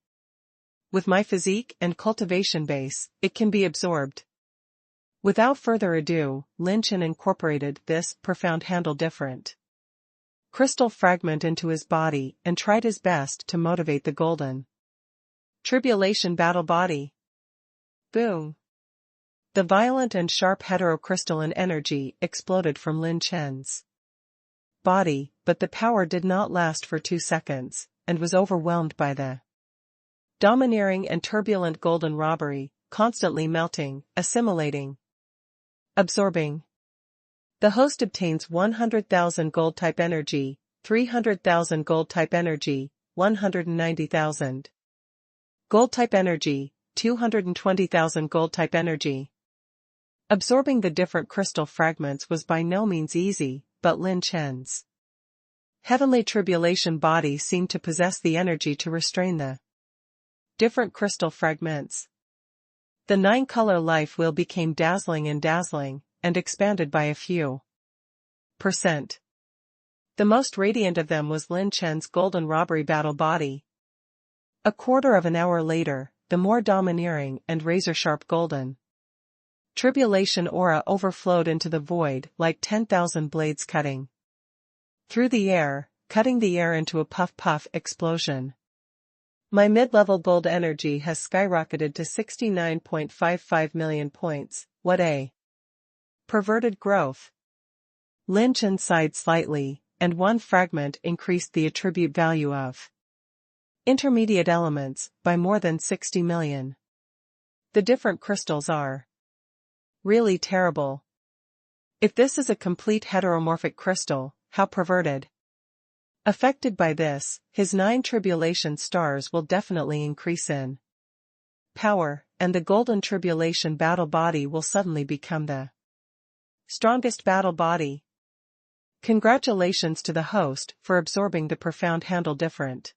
Speaker 1: With my physique and cultivation base, it can be absorbed. Without further ado, Lin Chen incorporated this profound handle different crystal fragment into his body and tried his best to motivate the golden tribulation battle body. Boom! The violent and sharp heterocrystalline energy exploded from Lin Chen's body, but the power did not last for 2 seconds, and was overwhelmed by the domineering and turbulent golden robbery, constantly melting, assimilating, absorbing. The host obtains 100,000 gold type energy, 300,000 gold type energy, 190,000 gold type energy, 220,000 gold type energy. Absorbing the different crystal fragments was by no means easy, but Lin Chen's heavenly tribulation body seemed to possess the energy to restrain the different crystal fragments. The 9-color life wheel became dazzling, and expanded by a few %. The most radiant of them was Lin Chen's golden robbery battle body. A quarter of an hour later, the more domineering and razor-sharp golden tribulation aura overflowed into the void like 10,000 blades cutting through the air, cutting the air into a puff-puff explosion. My mid-level gold energy has skyrocketed to 69.55 million points. What a perverted growth. Lin Chen sighed slightly, and one fragment increased the attribute value of intermediate elements by more than 60 million. The different crystals are really terrible. If this is a complete heteromorphic crystal, how perverted. Affected by this, his 9 tribulation stars will definitely increase in power, and the golden tribulation battle body will suddenly become the strongest battle body. Congratulations to the host for absorbing the profound handle different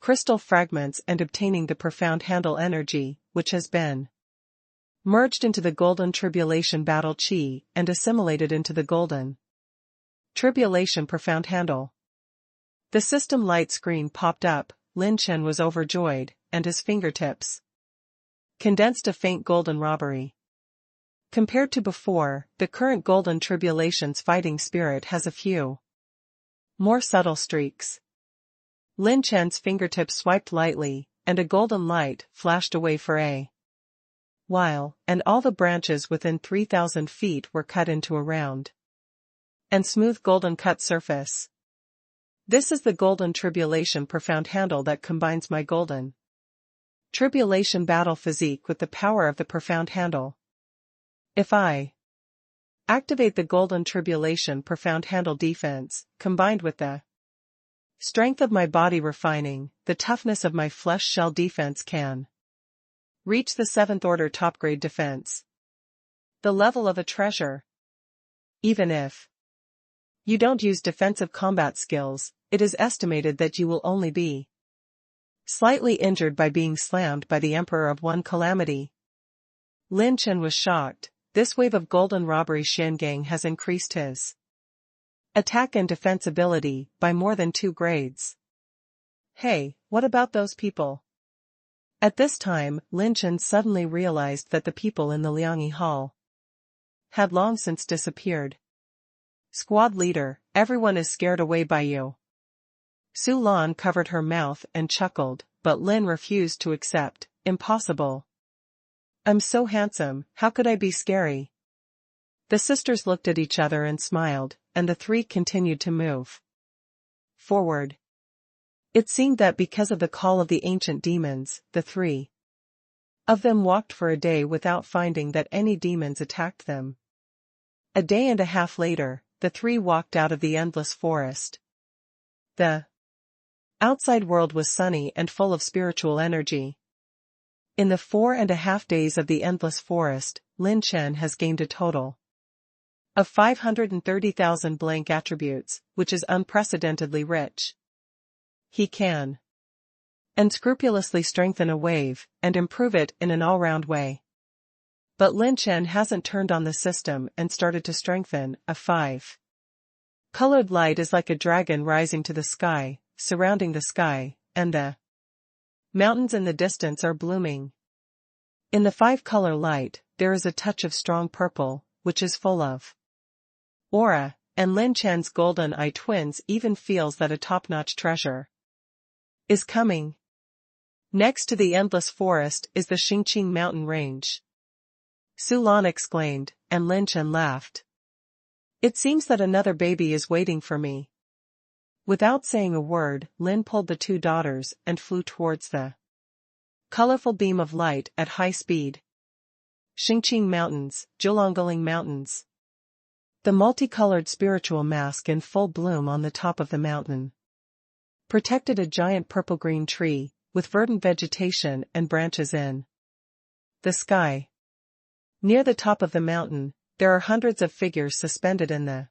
Speaker 1: crystal fragments and obtaining the profound handle energy, which has been merged into the golden tribulation battle chi and assimilated into the golden tribulation profound handle. The system light screen popped up. Lin Chen was overjoyed, and his fingertips condensed a faint golden robbery. Compared to before, the current golden tribulation's fighting spirit has a few more subtle streaks. Lin Chen's fingertips swiped lightly, and a golden light flashed away for a while, and all the branches within 3,000 feet were cut into a round and smooth golden cut surface. This is the golden tribulation profound handle that combines my golden tribulation battle physique with the power of the profound handle. If I activate the golden tribulation profound handle defense, combined with the strength of my body refining, the toughness of my flesh shell defense can reach the 7th order top grade defense. The level of a treasure. Even if you don't use defensive combat skills, it is estimated that you will only be slightly injured by being slammed by the Emperor of One Calamity. Lin Chen was shocked. This wave of golden robbery Shangang has increased his attack and defense ability by more than 2 grades. Hey, what about those people? At this time, Lin Chen suddenly realized that the people in the Liangyi Hall had long since disappeared. Squad leader, everyone is scared away by you. Su Lan covered her mouth and chuckled, but Lin refused to accept. Impossible. I'm so handsome, how could I be scary? The sisters looked at each other and smiled, and the 3 continued to move forward. It seemed that because of the call of the ancient demons, the 3 of them walked for a day without finding that any demons attacked them. A day and a half later, the 3 walked out of the endless forest. The outside world was sunny and full of spiritual energy. In the 4.5 days of the endless forest, Lin Chen has gained a total of 530,000 blank attributes, which is unprecedentedly rich. He can unscrupulously strengthen a wave, and improve it in an all-round way. But Lin Chen hasn't turned on the system and started to strengthen. A 5-colored light is like a dragon rising to the sky, surrounding the sky, and the mountains in the distance are blooming. In the 5-color light, there is a touch of strong purple, which is full of aura, and Lin Chen's golden eye twins even feels that a top-notch treasure is coming. Next to the endless forest is the Xingqing mountain range. Su Lan exclaimed, and Lin Chen laughed. It seems that another baby is waiting for me. Without saying a word, Lin pulled the 2 daughters and flew towards the colorful beam of light at high speed. Xingqing Mountains, Zhulongling Mountains. The multicolored spiritual mask in full bloom on the top of the mountain protected a giant purple-green tree, with verdant vegetation and branches in the sky. Near the top of the mountain, there are hundreds of figures suspended in the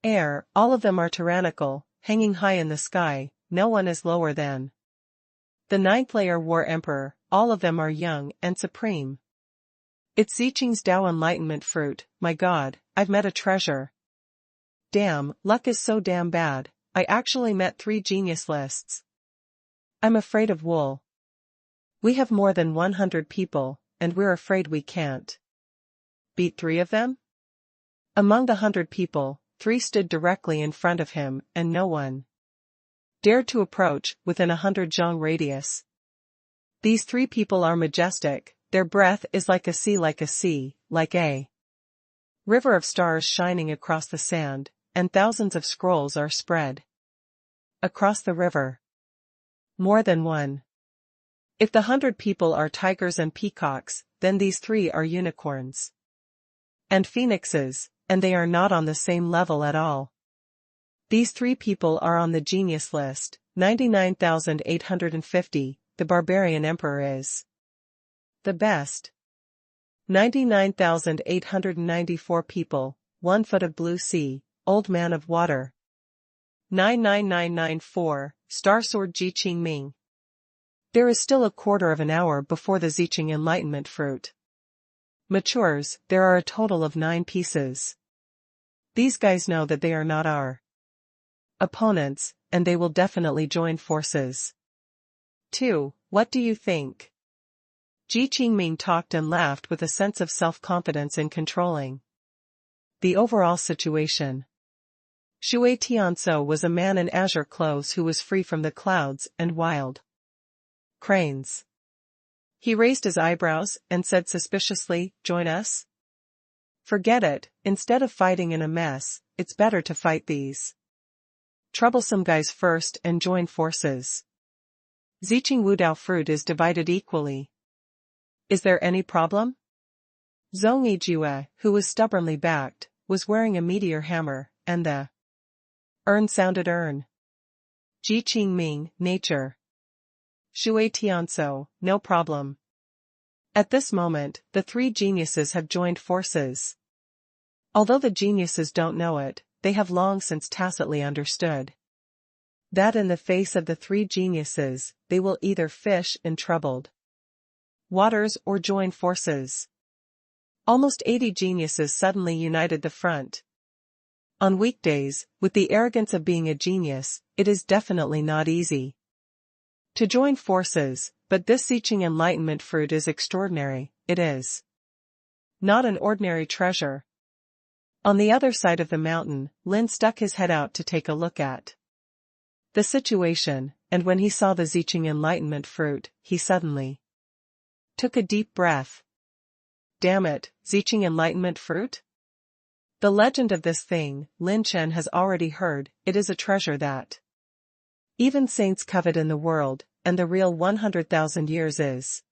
Speaker 1: air. All of them are tyrannical, hanging high in the sky. No one is lower than the 9th layer War Emperor. All of them are young and supreme. It's Ziqing's Dao Enlightenment fruit, my god, I've met a treasure. Damn, luck is so damn bad, I actually met 3 genius lists. I'm afraid of wool. We have more than 100 people, and we're afraid we can't beat 3 of them? Among the 100 people, 3 stood directly in front of him, and no one dared to approach within 100 zhang radius. These 3 people are majestic, their breath is like a sea, like a river of stars shining across the sand, and thousands of scrolls are spread across the river. More than one. If the 100 people are tigers and peacocks, then these 3 are unicorns and phoenixes, and they are not on the same level at all. These 3 people are on the genius list, 99,850, the barbarian emperor is the best. 99,894 people, 1 foot of blue sea, old man of water. 99994, star sword Ziqing Ming. There is still a quarter of an hour before the Ziqing Enlightenment fruit matures. There are a total of 9 pieces. These guys know that they are not our opponents, and they will definitely join forces. 2. What do you think? Ziqing Ming talked and laughed with a sense of self-confidence in controlling the overall situation. Shui Tianso was a man in azure clothes who was free from the clouds and wild cranes. He raised his eyebrows and said suspiciously, "Join us?" Forget it, instead of fighting in a mess, it's better to fight these troublesome guys first and join forces. Ziqing Wudao fruit is divided equally. Is there any problem? Zhong Yijue, who was stubbornly backed, was wearing a meteor hammer, and the urn sounded urn. Ziqing Ming, nature. Shui Tianso, no problem. At this moment, the 3 geniuses have joined forces. Although the geniuses don't know it, they have long since tacitly understood that in the face of the 3 geniuses, they will either fish in troubled waters or join forces. Almost 80 geniuses suddenly united the front. On weekdays, with the arrogance of being a genius, it is definitely not easy to join forces, but this Ziqing Enlightenment fruit is extraordinary. It is not an ordinary treasure. On the other side of the mountain, Lin stuck his head out to take a look at the situation, and when he saw the Ziqing Enlightenment fruit, he suddenly took a deep breath. Damn it, Ziqing Enlightenment fruit? The legend of this thing, Lin Chen has already heard. It is a treasure that even saints covet in the world, and the real 100,000 years is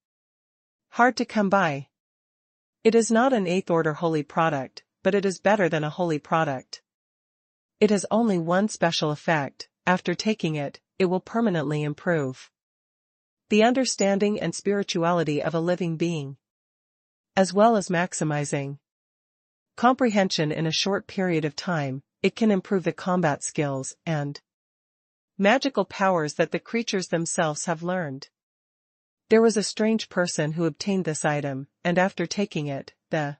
Speaker 1: hard to come by. It is not an 8th order holy product, but it is better than a holy product. It has only one special effect: after taking it, it will permanently improve the understanding and spirituality of a living being, as well as maximizing comprehension in a short period of time. It can improve the combat skills and magical powers that the creatures themselves have learned. There was a strange person who obtained this item, and after taking it, the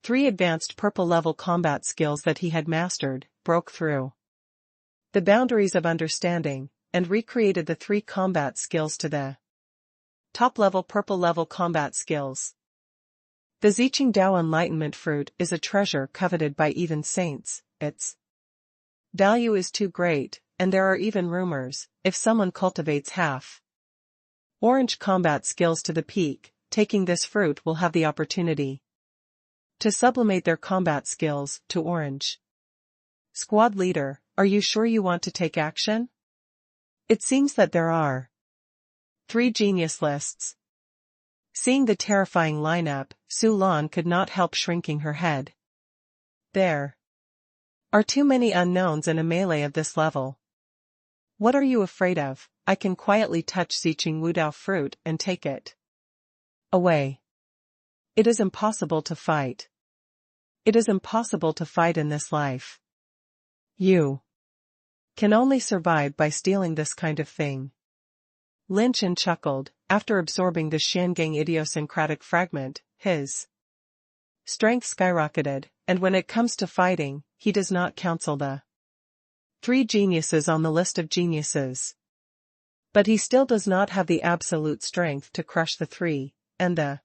Speaker 1: 3 advanced purple-level combat skills that he had mastered broke through the boundaries of understanding, and recreated the 3 combat skills to the top-level purple-level combat skills. The Ziqing Dao Enlightenment fruit is a treasure coveted by even saints. Its value is too great, and there are even rumors, if someone cultivates half orange combat skills to the peak, taking this fruit will have the opportunity to sublimate their combat skills to orange. Squad leader, are you sure you want to take action? It seems that there are 3 genius lists. Seeing the terrifying lineup, Su Lan could not help shrinking her head. There are too many unknowns in a melee of this level. What are you afraid of? I can quietly touch Ziqing Wudao fruit and take it away. It is impossible to fight. It is impossible to fight in this life. You can only survive by stealing this kind of thing. Lin Chen chuckled. After absorbing the Shangang idiosyncratic fragment, his strength skyrocketed, and when it comes to fighting, he does not counsel the 3 geniuses on the list of geniuses. But he still does not have the absolute strength to crush the 3, and the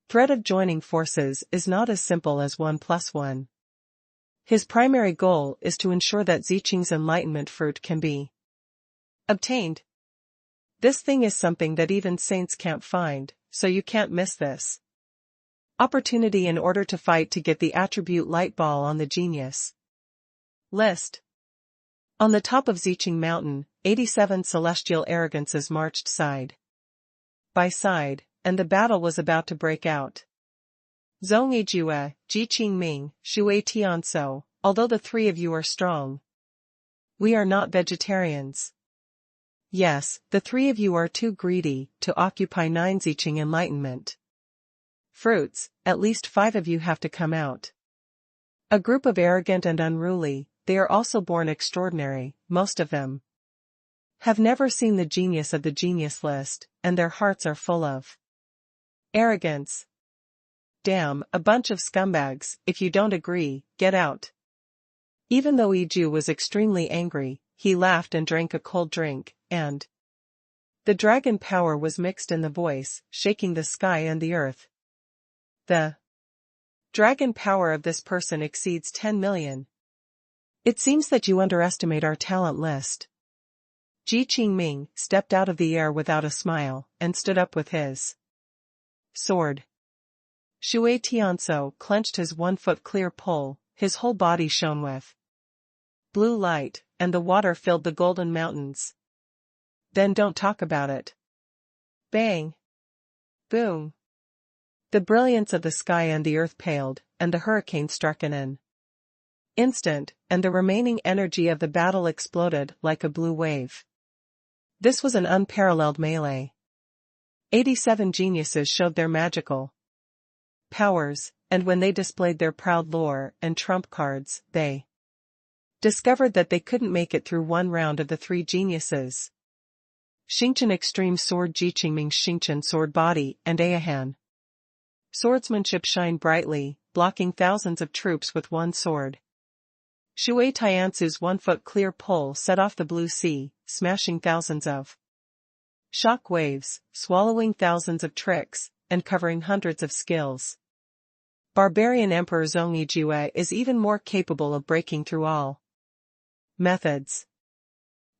Speaker 1: threat of joining forces is not as simple as 1 + 1. His primary goal is to ensure that Ziqing's enlightenment fruit can be obtained. This thing is something that even saints can't find, so you can't miss this opportunity in order to fight to get the attribute light ball on the genius list. On the top of Ziqing Mountain, 87 celestial arrogances marched side by side, and the battle was about to break out. Zhongyi Jue, Ji Qingming, Shui Tianso, although the 3 of you are strong, we are not vegetarians. Yes, the 3 of you are too greedy to occupy 9 Ziqing enlightenment fruits, at least 5 of you have to come out. A group of arrogant and unruly, they are also born extraordinary, most of them have never seen the genius of the genius list, and their hearts are full of arrogance. Damn, a bunch of scumbags, if you don't agree, get out. Even though Iju was extremely angry, he laughed and drank a cold drink, and the dragon power was mixed in the voice, shaking the sky and the earth. The dragon power of this person exceeds 10 million. It seems that you underestimate our talent list. Ji Qingming stepped out of the air without a smile, and stood up with his sword. Shui Tianso clenched his 1-foot clear pole, his whole body shone with blue light, and the water filled the golden mountains. Then don't talk about it. Bang! Boom! The brilliance of the sky and the earth paled, and the hurricane struck in an instant, and the remaining energy of the battle exploded like a blue wave. This was an unparalleled melee. 87 geniuses showed their magical powers, and when they displayed their proud lore and trump cards, they discovered that they couldn't make it through 1 round of the 3 geniuses. Xingchen Extreme Sword, Ji Qingming Xingchen Sword Body, and Ayahan swordsmanship shine brightly, blocking thousands of troops with 1 sword. Shui Tiansu's 1-foot clear pole set off the blue sea, smashing thousands of shock waves, swallowing thousands of tricks, and covering hundreds of skills. Barbarian Emperor Zhongyi Jue is even more capable of breaking through all methods.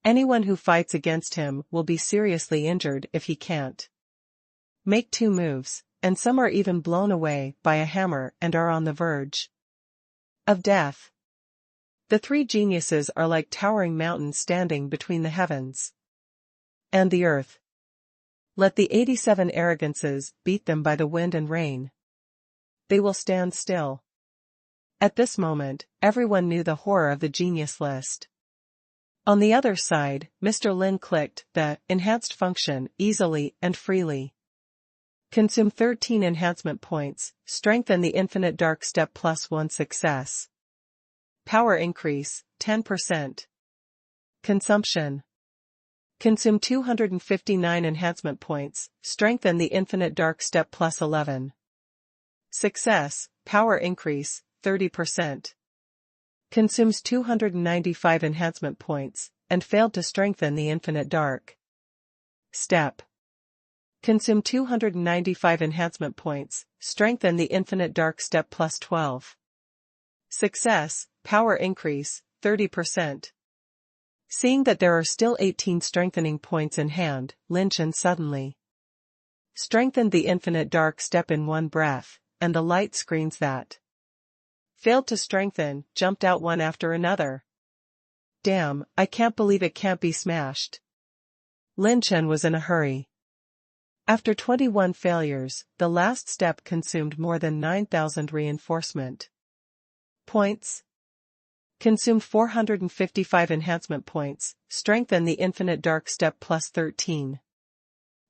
Speaker 1: Anyone who fights against him will be seriously injured if he can't make 2 moves, and some are even blown away by a hammer and are on the verge of death. The 3 geniuses are like towering mountains standing between the heavens and the earth. Let the 87 arrogances beat them by the wind and rain. They will stand still. At this moment, everyone knew the horror of the genius list. On the other side, Mr. Lin clicked the enhanced function easily and freely. Consume 13 enhancement points, strengthen the infinite dark step +1 success. Power increase, 10%. Consumption. Consume 259 enhancement points, strengthen the infinite dark step +11. Success, power increase, 30%. Consumes 295 enhancement points, and failed to strengthen the infinite dark step. Consume 295 enhancement points, strengthen the infinite dark step +12. Success, power increase, 30%. Seeing that there are still 18 strengthening points in hand, Lin Chen suddenly strengthened the infinite dark step in 1 breath, and the light screens that failed to strengthen jumped out one after another. Damn, I can't believe it can't be smashed. Lin Chen was in a hurry. After 21 failures, the last step consumed more than 9,000 reinforcement points. Consumed 455 enhancement points, strengthen the infinite dark step +13.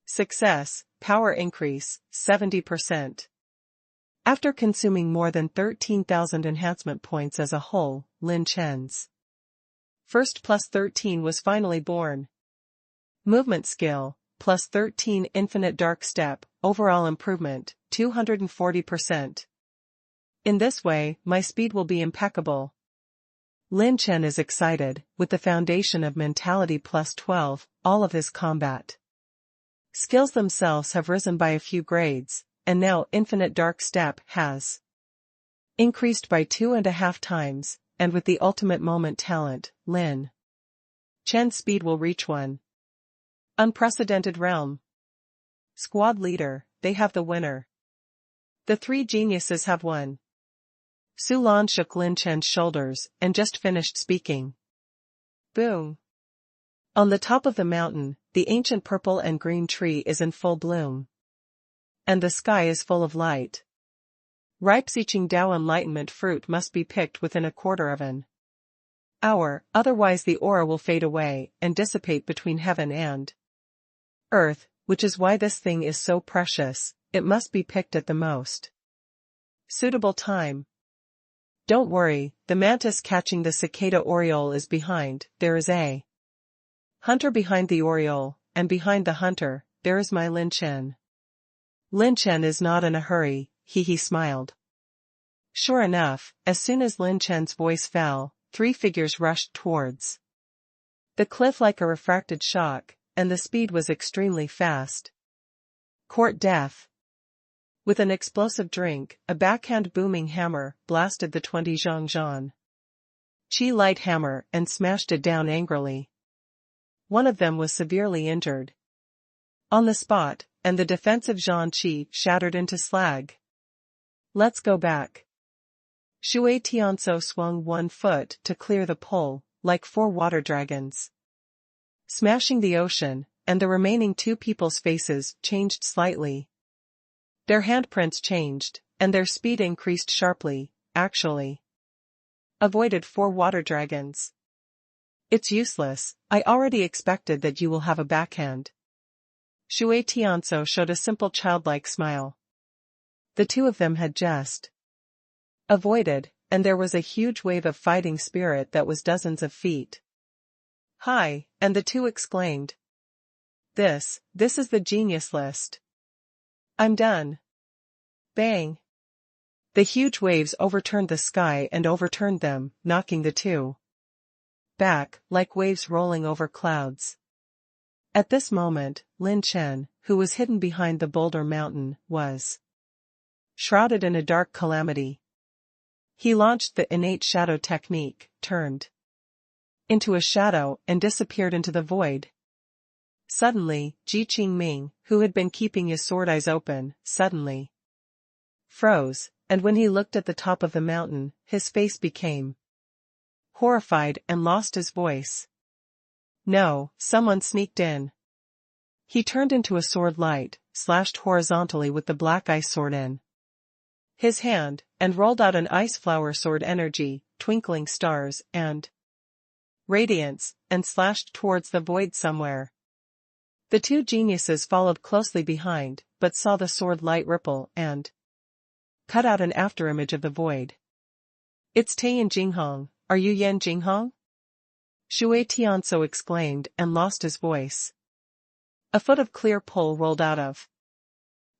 Speaker 1: Success, power increase, 70%. After consuming more than 13,000 enhancement points as a whole, Lin Chen's first +13 was finally born. Movement skill, +13 infinite dark step, overall improvement, 240%. In this way, my speed will be impeccable. Lin Chen is excited, with the foundation of mentality plus 12, all of his combat skills themselves have risen by a few grades, and now Infinite Dark Step has increased by 2.5 times, and with the Ultimate Moment talent, Lin Chen's speed will reach one unprecedented realm. Squad leader, they have the winner. The three geniuses have won. Su Lan shook Lin Chen's shoulders and just finished speaking. Boom. On the top of the mountain, the ancient purple and green tree is in full bloom. And the sky is full of light. Ripe Ziqing Dao enlightenment fruit must be picked within a quarter of an hour, otherwise the aura will fade away and dissipate between heaven and earth, which is why this thing is so precious, it must be picked at the most suitable time. Don't worry, the mantis catching the cicada oriole is behind, there is a hunter behind the oriole, and behind the hunter, there is my Lin Chen. Lin Chen is not in a hurry, he smiled. Sure enough, as soon as Lin Chen's voice fell, 3 figures rushed towards the cliff like a refracted shock, and the speed was extremely fast. Court death. With an explosive drink, a backhand booming hammer blasted the 20 Zhang Qi light hammer and smashed it down angrily. One of them was severely injured on the spot, and the defensive Zhang Qi shattered into slag. Let's go back. Shui Tianso swung one foot to clear the pole, like 4 water dragons, smashing the ocean, and the remaining 2 people's faces changed slightly. Their handprints changed, and their speed increased sharply, actually. Avoided 4 water dragons. It's useless, I already expected that you will have a backhand. Shui Tianso showed a simple childlike smile. The 2 of them had just avoided, and there was a huge wave of fighting spirit that was dozens of feet high, and the 2 exclaimed. This is the genius list. I'm done. Bang. The huge waves overturned the sky and overturned them, knocking the 2 back, like waves rolling over clouds. At this moment, Lin Chen, who was hidden behind the boulder mountain, was shrouded in a dark calamity. He launched the innate shadow technique, turned into a shadow and disappeared into the void. Suddenly, Ji Qingming, who had been keeping his sword eyes open, suddenly froze, and when he looked at the top of the mountain, his face became horrified and lost his voice. No, someone sneaked in. He turned into a sword light, slashed horizontally with the black ice sword in his hand, and rolled out an ice flower sword energy, twinkling stars, and radiance, and slashed towards the void somewhere. The 2 geniuses followed closely behind, but saw the sword light ripple and cut out an afterimage of the void. It's Taiyan Jinghong, are you Yan Jinghong? Shui Tianso exclaimed and lost his voice. A foot of clear pull rolled out of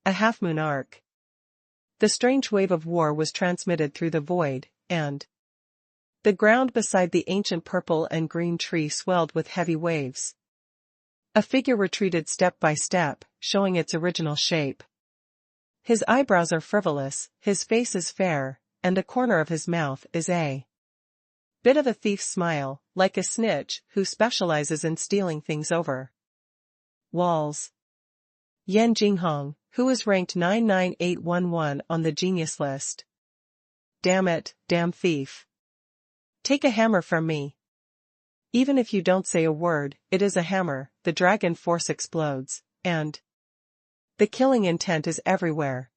Speaker 1: a half-moon arc. The strange wave of war was transmitted through the void, and the ground beside the ancient purple and green tree swelled with heavy waves. A figure retreated step by step, showing its original shape. His eyebrows are frivolous, his face is fair, and the corner of his mouth is a bit of a thief's smile, like a snitch who specializes in stealing things over walls. Yan Jinghong, who is ranked 99811 on the genius list. Damn it, damn thief. Take a hammer from me. Even if you don't say a word, it is a hammer, the dragon force explodes, and the killing intent is everywhere.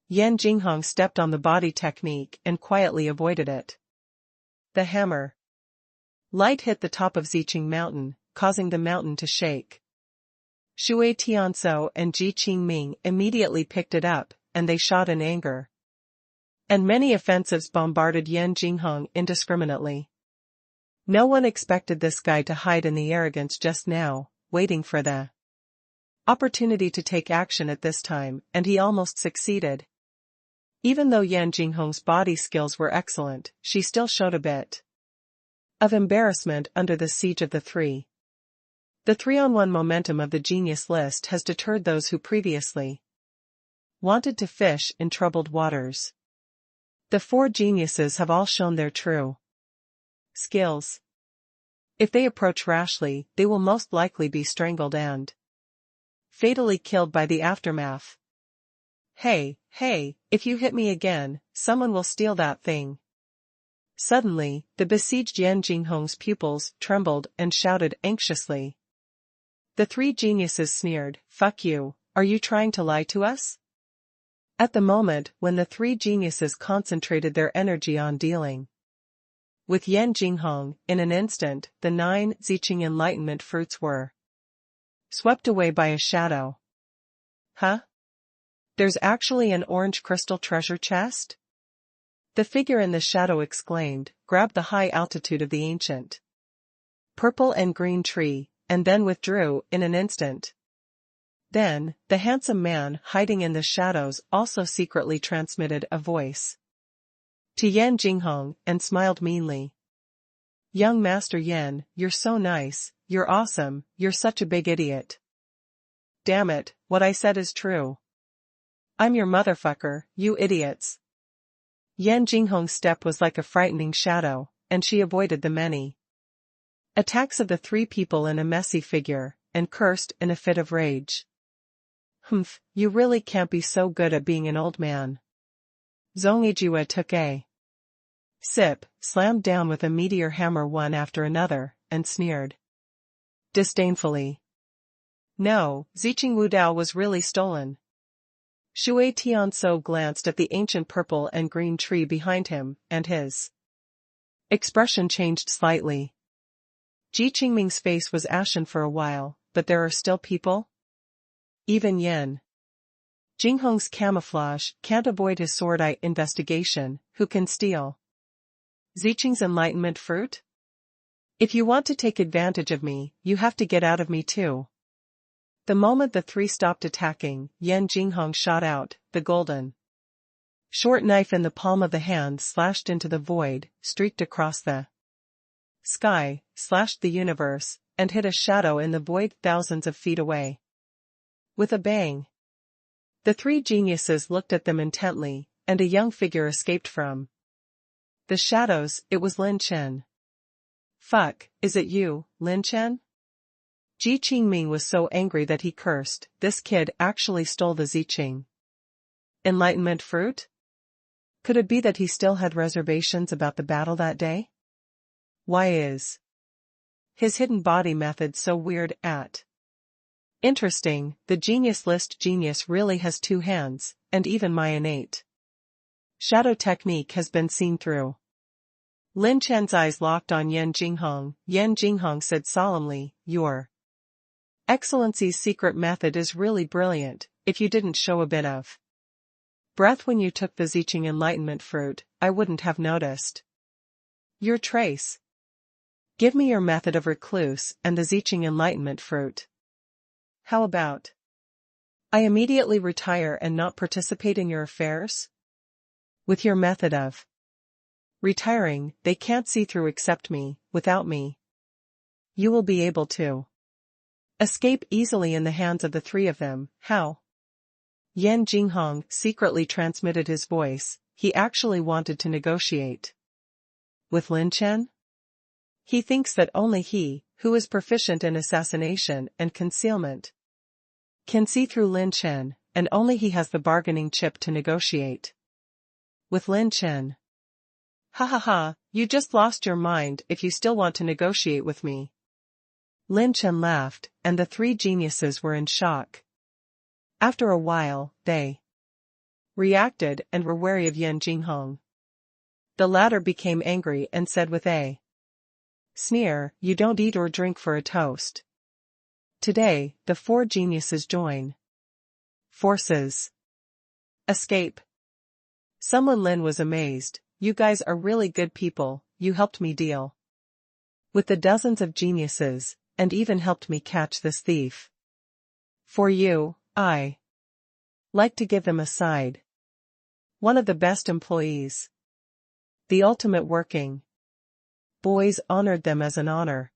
Speaker 1: Yan Jinghong stepped on the body technique and quietly avoided it. The hammer light hit the top of Ziqing Mountain, causing the mountain to shake. Shui Tianso and Ji Qingming immediately picked it up, and they shot in anger. And many offensives bombarded Yan Jinghong indiscriminately. No one expected this guy to hide in the arrogance just now, waiting for the Opportunity to take action at this time, and he almost succeeded. Even though Yan Jinghong's body skills were excellent, she still showed a bit of embarrassment under the siege of the three. The 3-on-1 momentum of the genius list has deterred those who previously wanted to fish in troubled waters. The 4 geniuses have all shown their true skills. If they approach rashly, they will most likely be strangled and fatally killed by the aftermath. Hey, if you hit me again, someone will steal that thing. Suddenly, the besieged Yan Jinghong's pupils trembled and shouted anxiously. The 3 geniuses sneered, "Fuck you, are you trying to lie to us?" At the moment when the 3 geniuses concentrated their energy on dealing with Yan Jinghong, in an instant, the 9 Ziqing enlightenment fruits were swept away by a shadow. Huh? There's actually an orange crystal treasure chest? The figure in the shadow exclaimed, grabbed the high altitude of the ancient purple and green tree, and then withdrew in an instant. Then, the handsome man hiding in the shadows also secretly transmitted a voice to Yan Jinghong and smiled meanly. "Young Master Yan, you're so nice, you're awesome, you're such a big idiot. Damn it, what I said is true. I'm your motherfucker, you idiots." Yan Jinghong's step was like a frightening shadow, and she avoided the many attacks of the 3 people in a messy figure, and cursed in a fit of rage. "Humph, you really can't be so good at being an old man." Zhongyijiwe took a sip, slammed down with a meteor hammer one after another, and sneered disdainfully. No, Ziqing Wudao was really stolen. Shui Tianzhou glanced at the ancient purple and green tree behind him, and his expression changed slightly. Ji Qingming's face was ashen for a while, but there are still people? Even Yan Jinghong's camouflage can't avoid his sword-eye investigation. Who can steal Ziqing's enlightenment fruit? If you want to take advantage of me, you have to get out of me too. The moment the 3 stopped attacking, Yan Jinghong shot out, the golden short knife in the palm of the hand slashed into the void, streaked across the sky, slashed the universe, and hit a shadow in the void thousands of feet away. With a bang. The 3 geniuses looked at them intently, and a young figure escaped from the shadows. It was Lin Chen. "Fuck, is it you, Lin Chen?" Ji Qingming was so angry that he cursed. This kid actually stole the Ziqing enlightenment fruit? Could it be that he still had reservations about the battle that day? Why is his hidden body method so weird? Interesting, the genius list genius really has 2 hands, and even my innate shadow technique has been seen through. Lin Chen's eyes locked on Yan Jinghong. Yan Jinghong said solemnly, "Your Excellency's secret method is really brilliant. If you didn't show a bit of breath when you took the Ziqing enlightenment fruit, I wouldn't have noticed your trace. Give me your method of recluse and the Ziqing enlightenment fruit. How about I immediately retire and not participate in your affairs? With your method of retiring, they can't see through except me. Without me, you will be able to escape easily in the hands of the 3 of them." How? Yan Jinghong secretly transmitted his voice. He actually wanted to negotiate with Lin Chen. He thinks that only he, who is proficient in assassination and concealment, can see through Lin Chen, and only he has the bargaining chip to negotiate with Lin Chen. "Ha ha ha, you just lost your mind if you still want to negotiate with me." Lin Chen laughed, and the 3 geniuses were in shock. After a while, they reacted and were wary of Yan Jinghong. The latter became angry and said with a sneer, "You don't eat or drink for a toast." Today, the 4 geniuses join forces. Escape. Someone Lin was amazed. "You guys are really good people, you helped me deal with the dozens of geniuses, and even helped me catch this thief." For you, I like to give them a side. One of the best employees. The ultimate working. Boys honored them as an honor.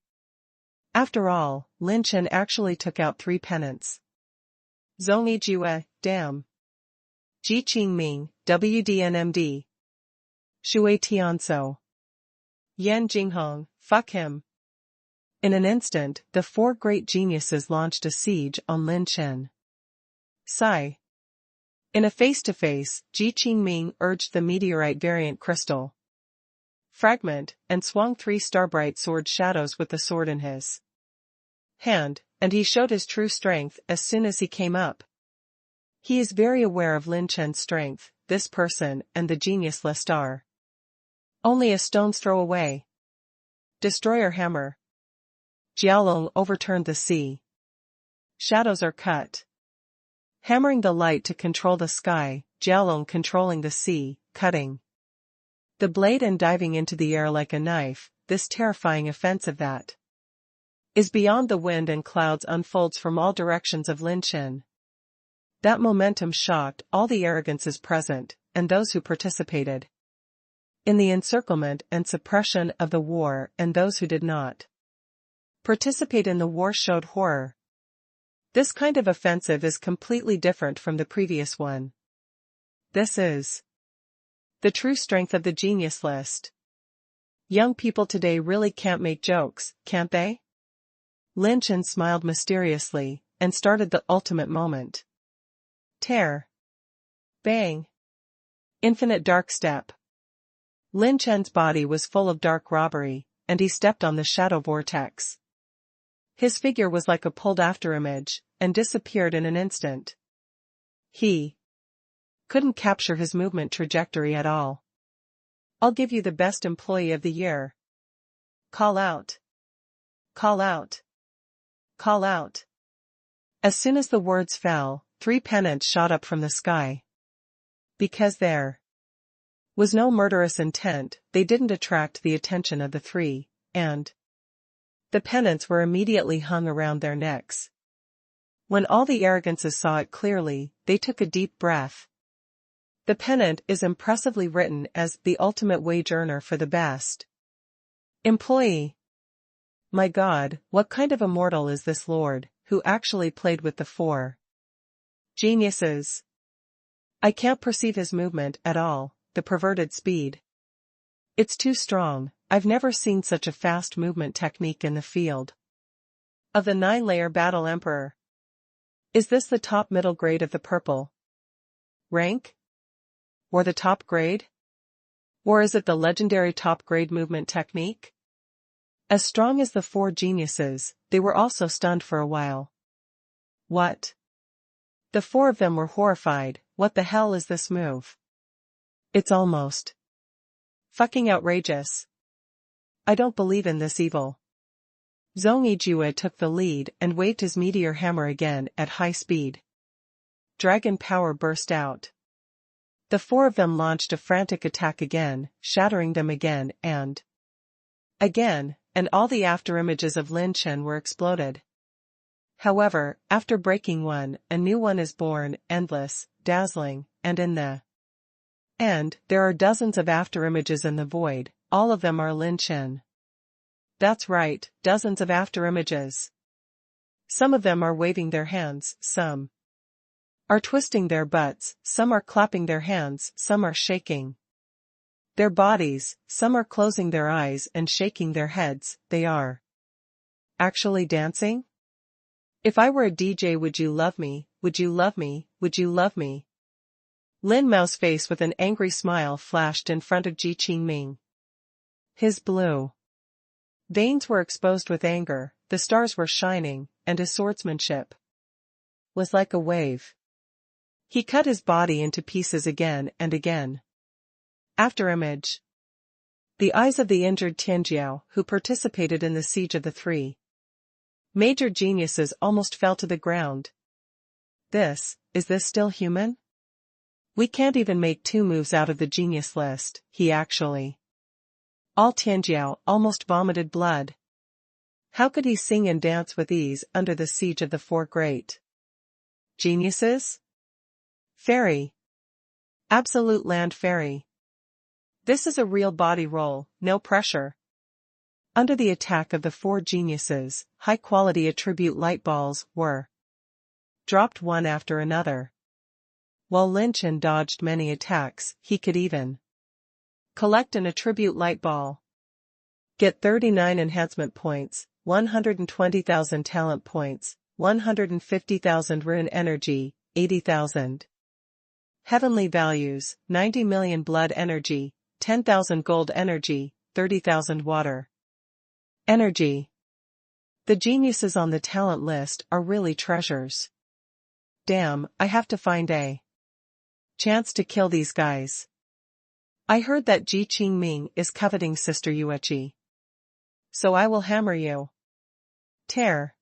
Speaker 1: After all, Lin Chen actually took out 3 pennants. Zhongyi Jue, damn. Ji Qingming, WDNMD. Shui Tianso. Yan Jinghong, fuck him. In an instant, the 4 great geniuses launched a siege on Lin Chen. Sigh. In a face-to-face, Ji Qingming urged the meteorite variant crystal fragment, and swung 3 starbright sword shadows with the sword in his hand, and he showed his true strength as soon as he came up. He is very aware of Lin Chen's strength, this person and the geniusless star. Only a stone's throw away. Destroyer hammer. Jiaolong overturned the sea. Shadows are cut. Hammering the light to control the sky, Jiaolong controlling the sea, cutting the blade and diving into the air like a knife. This terrifying offensive that is beyond the wind and clouds unfolds from all directions of Lin Chen. That momentum shocked all the arrogances present, and those who participated in the encirclement and suppression of the war, and those who did not participate in the war showed horror. This kind of offensive is completely different from the previous one. This is the true strength of the genius list. Young people today really can't make jokes, can't they? Lin Chen smiled mysteriously, and started the ultimate moment. Tear. Bang. Infinite dark step. Lin Chen's body was full of dark robbery, and he stepped on the shadow vortex. His figure was like a pulled afterimage, and disappeared in an instant. He couldn't capture his movement trajectory at all. I'll give you the best employee of the year. Call out. Call out. Call out. As soon as the words fell, 3 pennants shot up from the sky. Because there was no murderous intent, they didn't attract the attention of the 3, and the pennants were immediately hung around their necks. When all the arrogances saw it clearly, they took a deep breath. The pennant is impressively written as the ultimate wage earner for the best employee. My God, what kind of immortal is this lord, who actually played with the 4 geniuses? I can't perceive his movement at all, the perverted speed. It's too strong. I've never seen such a fast movement technique in the field of the 9-layer battle emperor. Is this the top middle grade of the purple rank? Or the top grade? Or is it the legendary top grade movement technique? As strong as the 4 geniuses, they were also stunned for a while. What? The 4 of them were horrified. What the hell is this move? It's almost fucking outrageous. I don't believe in this evil. Zhongyi Jue took the lead and waved his meteor hammer again at high speed. Dragon power burst out. The 4 of them launched a frantic attack again, shattering them again and again, and all the afterimages of Lin Chen were exploded. However, after breaking one, a new one is born, endless, dazzling, and in the end, there are dozens of afterimages in the void, all of them are Lin Chen. That's right, dozens of afterimages. Some of them are waving their hands, some are twisting their butts, some are clapping their hands, some are shaking their bodies, some are closing their eyes and shaking their heads. They are actually dancing? If I were a DJ, would you love me, would you love me, would you love me? Lin Mao's face with an angry smile flashed in front of Ji Qingming. His blue veins were exposed with anger, the stars were shining, and his swordsmanship was like a wave. He cut his body into pieces again and again. Afterimage. The eyes of the injured Tianjiao, who participated in the siege of the 3 major geniuses, almost fell to the ground. Is this still human? We can't even make 2 moves out of the genius list, he actually. All Tianjiao almost vomited blood. How could he sing and dance with ease under the siege of the 4 great Geniuses? Fairy. Absolute land fairy. This is a real body roll, no pressure. Under the attack of the four geniuses, high-quality attribute light balls were dropped one after another. While Lin Chen dodged many attacks, he could even collect an attribute light ball. Get 39 enhancement points, 120,000 talent points, 150,000 rune energy, 80,000. Heavenly values, 90 million blood energy, 10,000 gold energy, 30,000 water energy. The geniuses on the talent list are really treasures. Damn, I have to find a chance to kill these guys. I heard that Ji Qingming is coveting Sister Yueqi. So I will hammer you. Tear.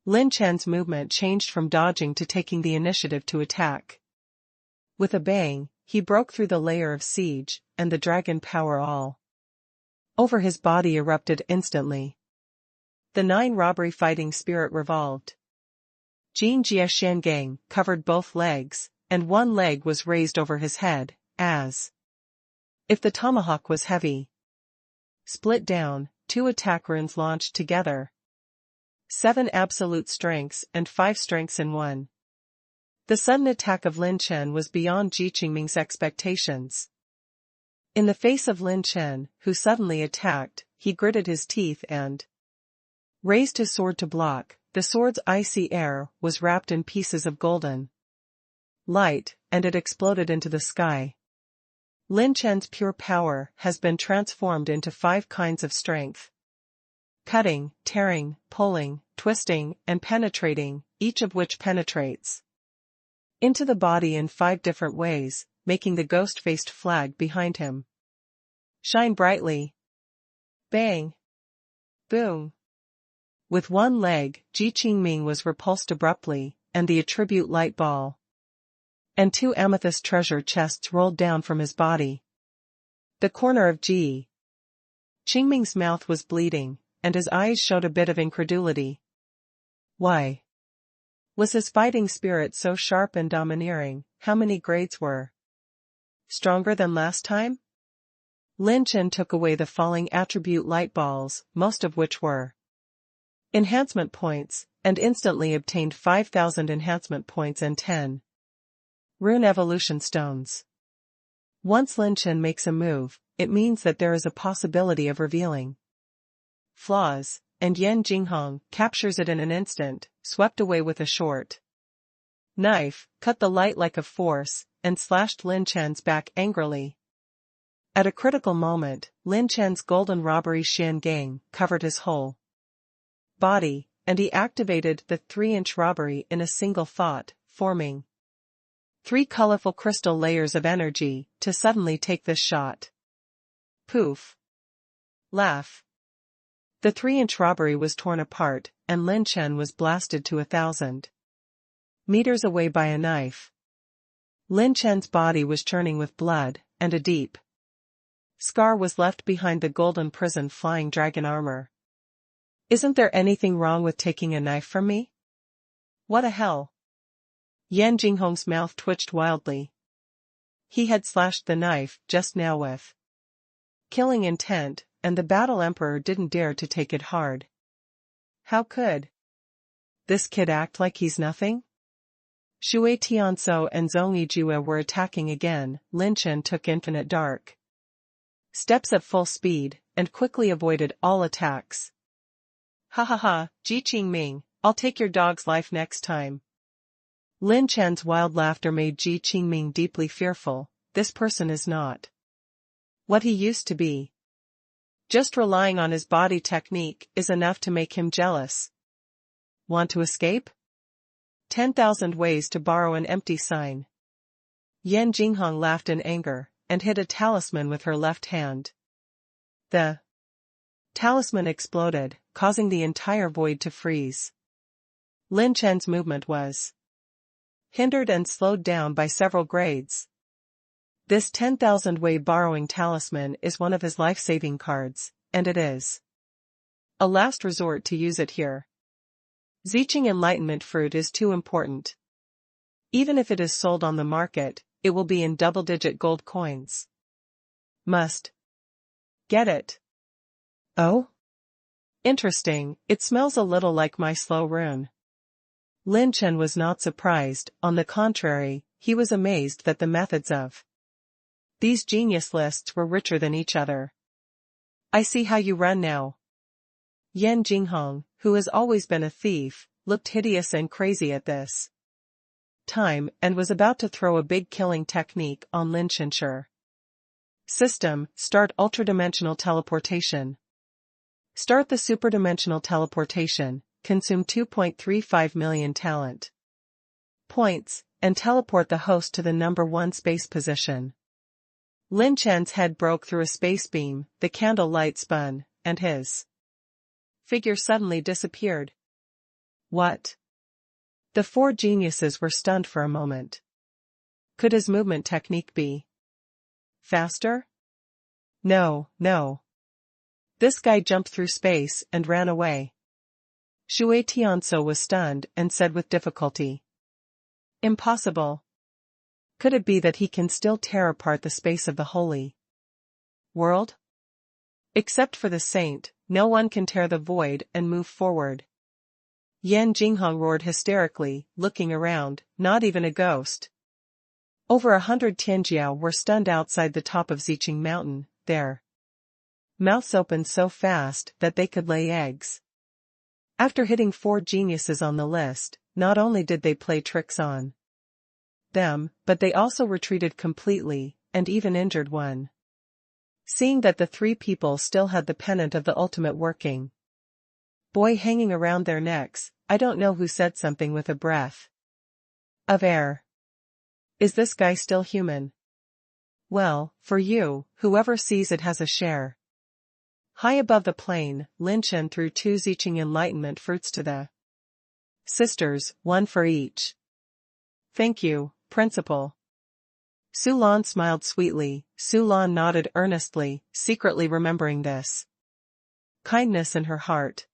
Speaker 1: Lin Chen's movement changed from dodging to taking the initiative to attack. With a bang, he broke through the layer of siege, and the dragon power all over his body erupted instantly. The 9 robbery fighting spirit revolved. Jin Jie Shangang covered both legs, and one leg was raised over his head, as if the tomahawk was heavy. Split down, 2 attack runes launched together. 7 absolute strengths and 5 strengths in one. The sudden attack of Lin Chen was beyond Ji Qingming's expectations. In the face of Lin Chen, who suddenly attacked, he gritted his teeth and raised his sword to block. The sword's icy air was wrapped in pieces of golden light, and it exploded into the sky. Lin Chen's pure power has been transformed into 5 kinds of strength. Cutting, tearing, pulling, twisting, and penetrating, each of which penetrates into the body in 5 different ways, making the ghost-faced flag behind him shine brightly. Bang! Boom! With one leg, Ji Qingming was repulsed abruptly, and the attribute light ball and 2 amethyst treasure chests rolled down from his body. The corner of Ji Qingming's mouth was bleeding, and his eyes showed a bit of incredulity. Why was his fighting spirit so sharp and domineering? How many grades were stronger than last time? Lin Chen took away the falling attribute light balls, most of which were enhancement points, and instantly obtained 5,000 enhancement points and 10 rune evolution stones. Once Lin Chen makes a move, it means that there is a possibility of revealing flaws, and Yan Jinghong captures it in an instant, swept away with a short knife, cut the light like a force, and slashed Lin Chen's back angrily. At a critical moment, Lin Chen's golden robbery Shangang covered his whole body, and he activated the 3-inch robbery in a single thought, forming 3 colorful crystal layers of energy to suddenly take this shot. Poof! Laugh! The 3-inch robbery was torn apart, and Lin Chen was blasted to 1,000 meters away by a knife. Lin Chen's body was churning with blood, and a deep scar was left behind the golden prison flying dragon armor. Isn't there anything wrong with taking a knife from me? What a hell! Yan Jinghong's mouth twitched wildly. He had slashed the knife just now with killing intent, and the battle emperor didn't dare to take it hard. How could this kid act like he's nothing? Shui Tianzhou and Zhong Yijue were attacking again. Lin Chen took infinite dark steps at full speed, and quickly avoided all attacks. Ha ha ha, Ji Qingming, I'll take your dog's life next time. Lin Chen's wild laughter made Ji Qingming deeply fearful. This person is not what he used to be. Just relying on his body technique is enough to make him jealous. Want to escape? 10,000 ways to borrow an empty sign. Yan Jinghong laughed in anger, and hit a talisman with her left hand. The talisman exploded, causing the entire void to freeze. Lin Chen's movement was hindered and slowed down by several grades. This 10,000 way borrowing talisman is one of his life-saving cards, and it is a last resort to use it here. Ziqing enlightenment fruit is too important. Even if it is sold on the market, it will be in double-digit gold coins. Must get it. Oh? Interesting, it smells a little like my slow rune. Lin Chen was not surprised, on the contrary, he was amazed that the methods of these genius lists were richer than each other. I see how you run now. Yan Jinghong, who has always been a thief, looked hideous and crazy at this time and was about to throw a big killing technique on Lin Chen. System, start ultradimensional teleportation. Start the superdimensional teleportation, consume 2.35 million talent points, and teleport the host to the number 1 space position. Lin Chen's head broke through a space beam, the candle light spun, and his figure suddenly disappeared. What? The 4 geniuses were stunned for a moment. Could his movement technique be faster? No. This guy jumped through space and ran away. Shui Tianso was stunned and said with difficulty. Impossible. Could it be that he can still tear apart the space of the holy world? Except for the saint, no one can tear the void and move forward. Yan Jinghong roared hysterically, looking around, not even a ghost. Over 100 Tianjiao were stunned outside the top of Ziqing Mountain, their mouths opened so fast that they could lay eggs. After hitting 4 geniuses on the list, not only did they play tricks on them, but they also retreated completely, and even injured one. Seeing that the 3 people still had the pennant of the ultimate working boy hanging around their necks, I don't know who said something with a breath of air. Is this guy still human? Well, for you, whoever sees it has a share. High above the plain, Lin Chen threw 2 Ziqing enlightenment fruits to the sisters, 1 for each. Thank you, Principal. Su Lan smiled sweetly. Su Lan nodded earnestly, secretly remembering this kindness in her heart.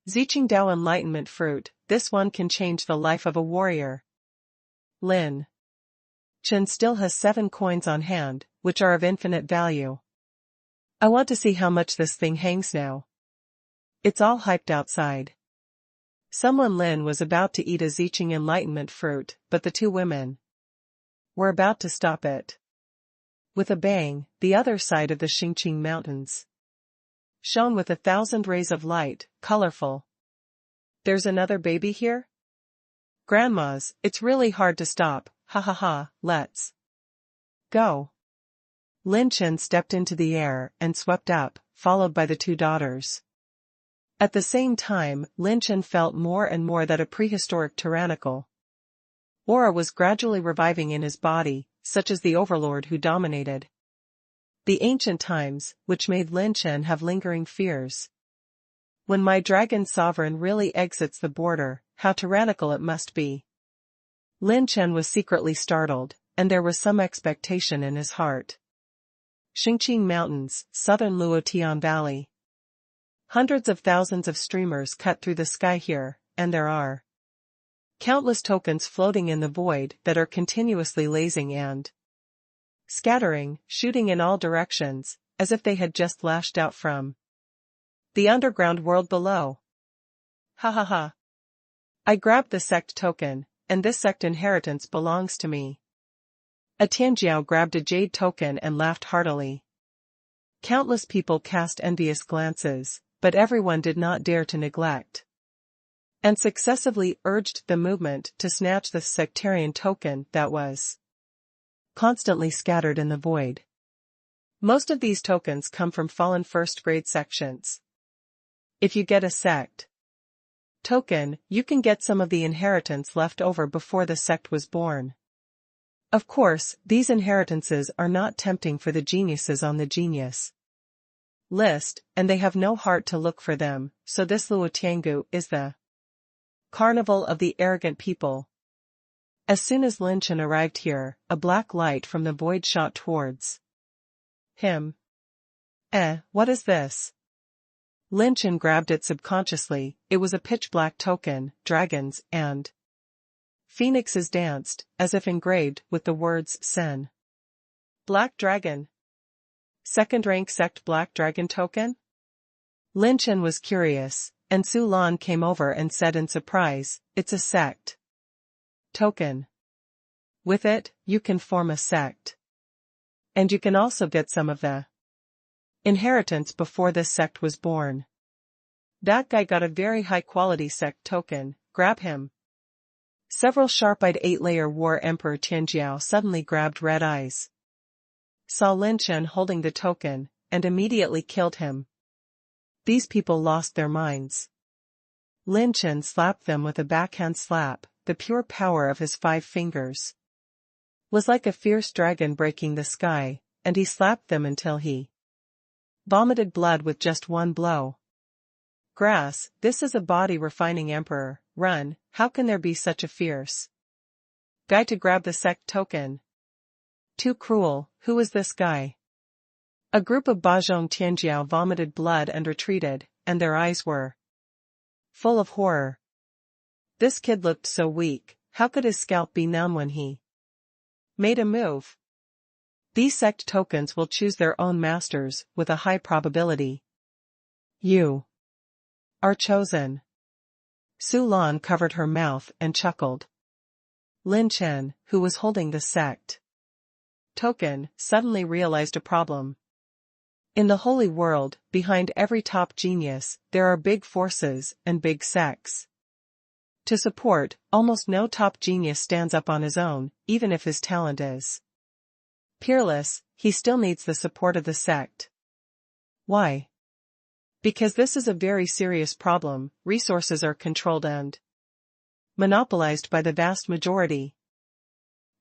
Speaker 1: Ziqing Dao enlightenment fruit, this one can change the life of a warrior. Lin Chen still has 7 coins on hand, which are of infinite value. I want to see how much this thing hangs now. It's all hyped outside. Someone Lin was about to eat a Ziqing enlightenment fruit, but the 2 women were about to stop it. With a bang, the other side of the Xingqing Mountains shone with 1,000 rays of light, colorful. There's another baby here? Grandmas, it's really hard to stop, ha ha ha, let's go. Lin Chen stepped into the air and swept up, followed by the 2 daughters. At the same time, Lin Chen felt more and more that a prehistoric tyrannical aura was gradually reviving in his body, such as the overlord who dominated the ancient times, which made Lin Chen have lingering fears. When my dragon sovereign really exits the border, how tyrannical it must be. Lin Chen was secretly startled, and there was some expectation in his heart. Xingqing Mountains, southern Luotian Valley. Hundreds of thousands of streamers cut through the sky here, and there are countless tokens floating in the void that are continuously lasing and scattering, shooting in all directions, as if they had just lashed out from the underground world below. Ha ha ha. I grabbed the sect token, and this sect inheritance belongs to me. A Tianjiao grabbed a jade token and laughed heartily. Countless people cast envious glances, but everyone did not dare to neglect and successively urged the movement to snatch the sectarian token that was constantly scattered in the void. Most of these tokens come from fallen first-grade sections. If you get a sect token, you can get some of the inheritance left over before the sect was born. Of course, these inheritances are not tempting for the geniuses on the genius list, and they have no heart to look for them, so this Luotiangu is the carnival of the arrogant people. As soon as Lin Chen arrived here, a black light from the void shot towards him. What is this? Lin Chen grabbed it subconsciously. It was a pitch-black token, dragons, and Phoenixes danced, as if engraved with the words Sen. Black Dragon. Second rank sect Black Dragon token? Lin Chen was curious, and Su Lan came over and said in surprise, it's a sect token. With it, you can form a sect. And you can also get some of the inheritance before this sect was born. That guy got a very high-quality sect token, grab him. Several sharp-eyed 8-layer war Emperor Tianjiao suddenly grabbed red eyes. Saw Lin Chen holding the token, and immediately killed him. These people lost their minds. Lin Chen slapped them with a backhand slap, the pure power of his 5 fingers was like a fierce dragon breaking the sky, and he slapped them until he vomited blood with just one blow. Grass, this is a body-refining emperor, run, how can there be such a fierce guy to grab the sect token? Too cruel, who is this guy? A group of Bajong Tianjiao vomited blood and retreated, and their eyes were full of horror. This kid looked so weak, how could his scalp be numb when he made a move? These sect tokens will choose their own masters, with a high probability. You are chosen. Su Lan covered her mouth and chuckled. Lin Chen, who was holding the sect token, suddenly realized a problem. In the holy world, behind every top genius, there are big forces and big sects. To support, almost no top genius stands up on his own, even if his talent is Peerless, he still needs the support of the sect. Why? Because this is a very serious problem, resources are controlled and monopolized by the vast majority.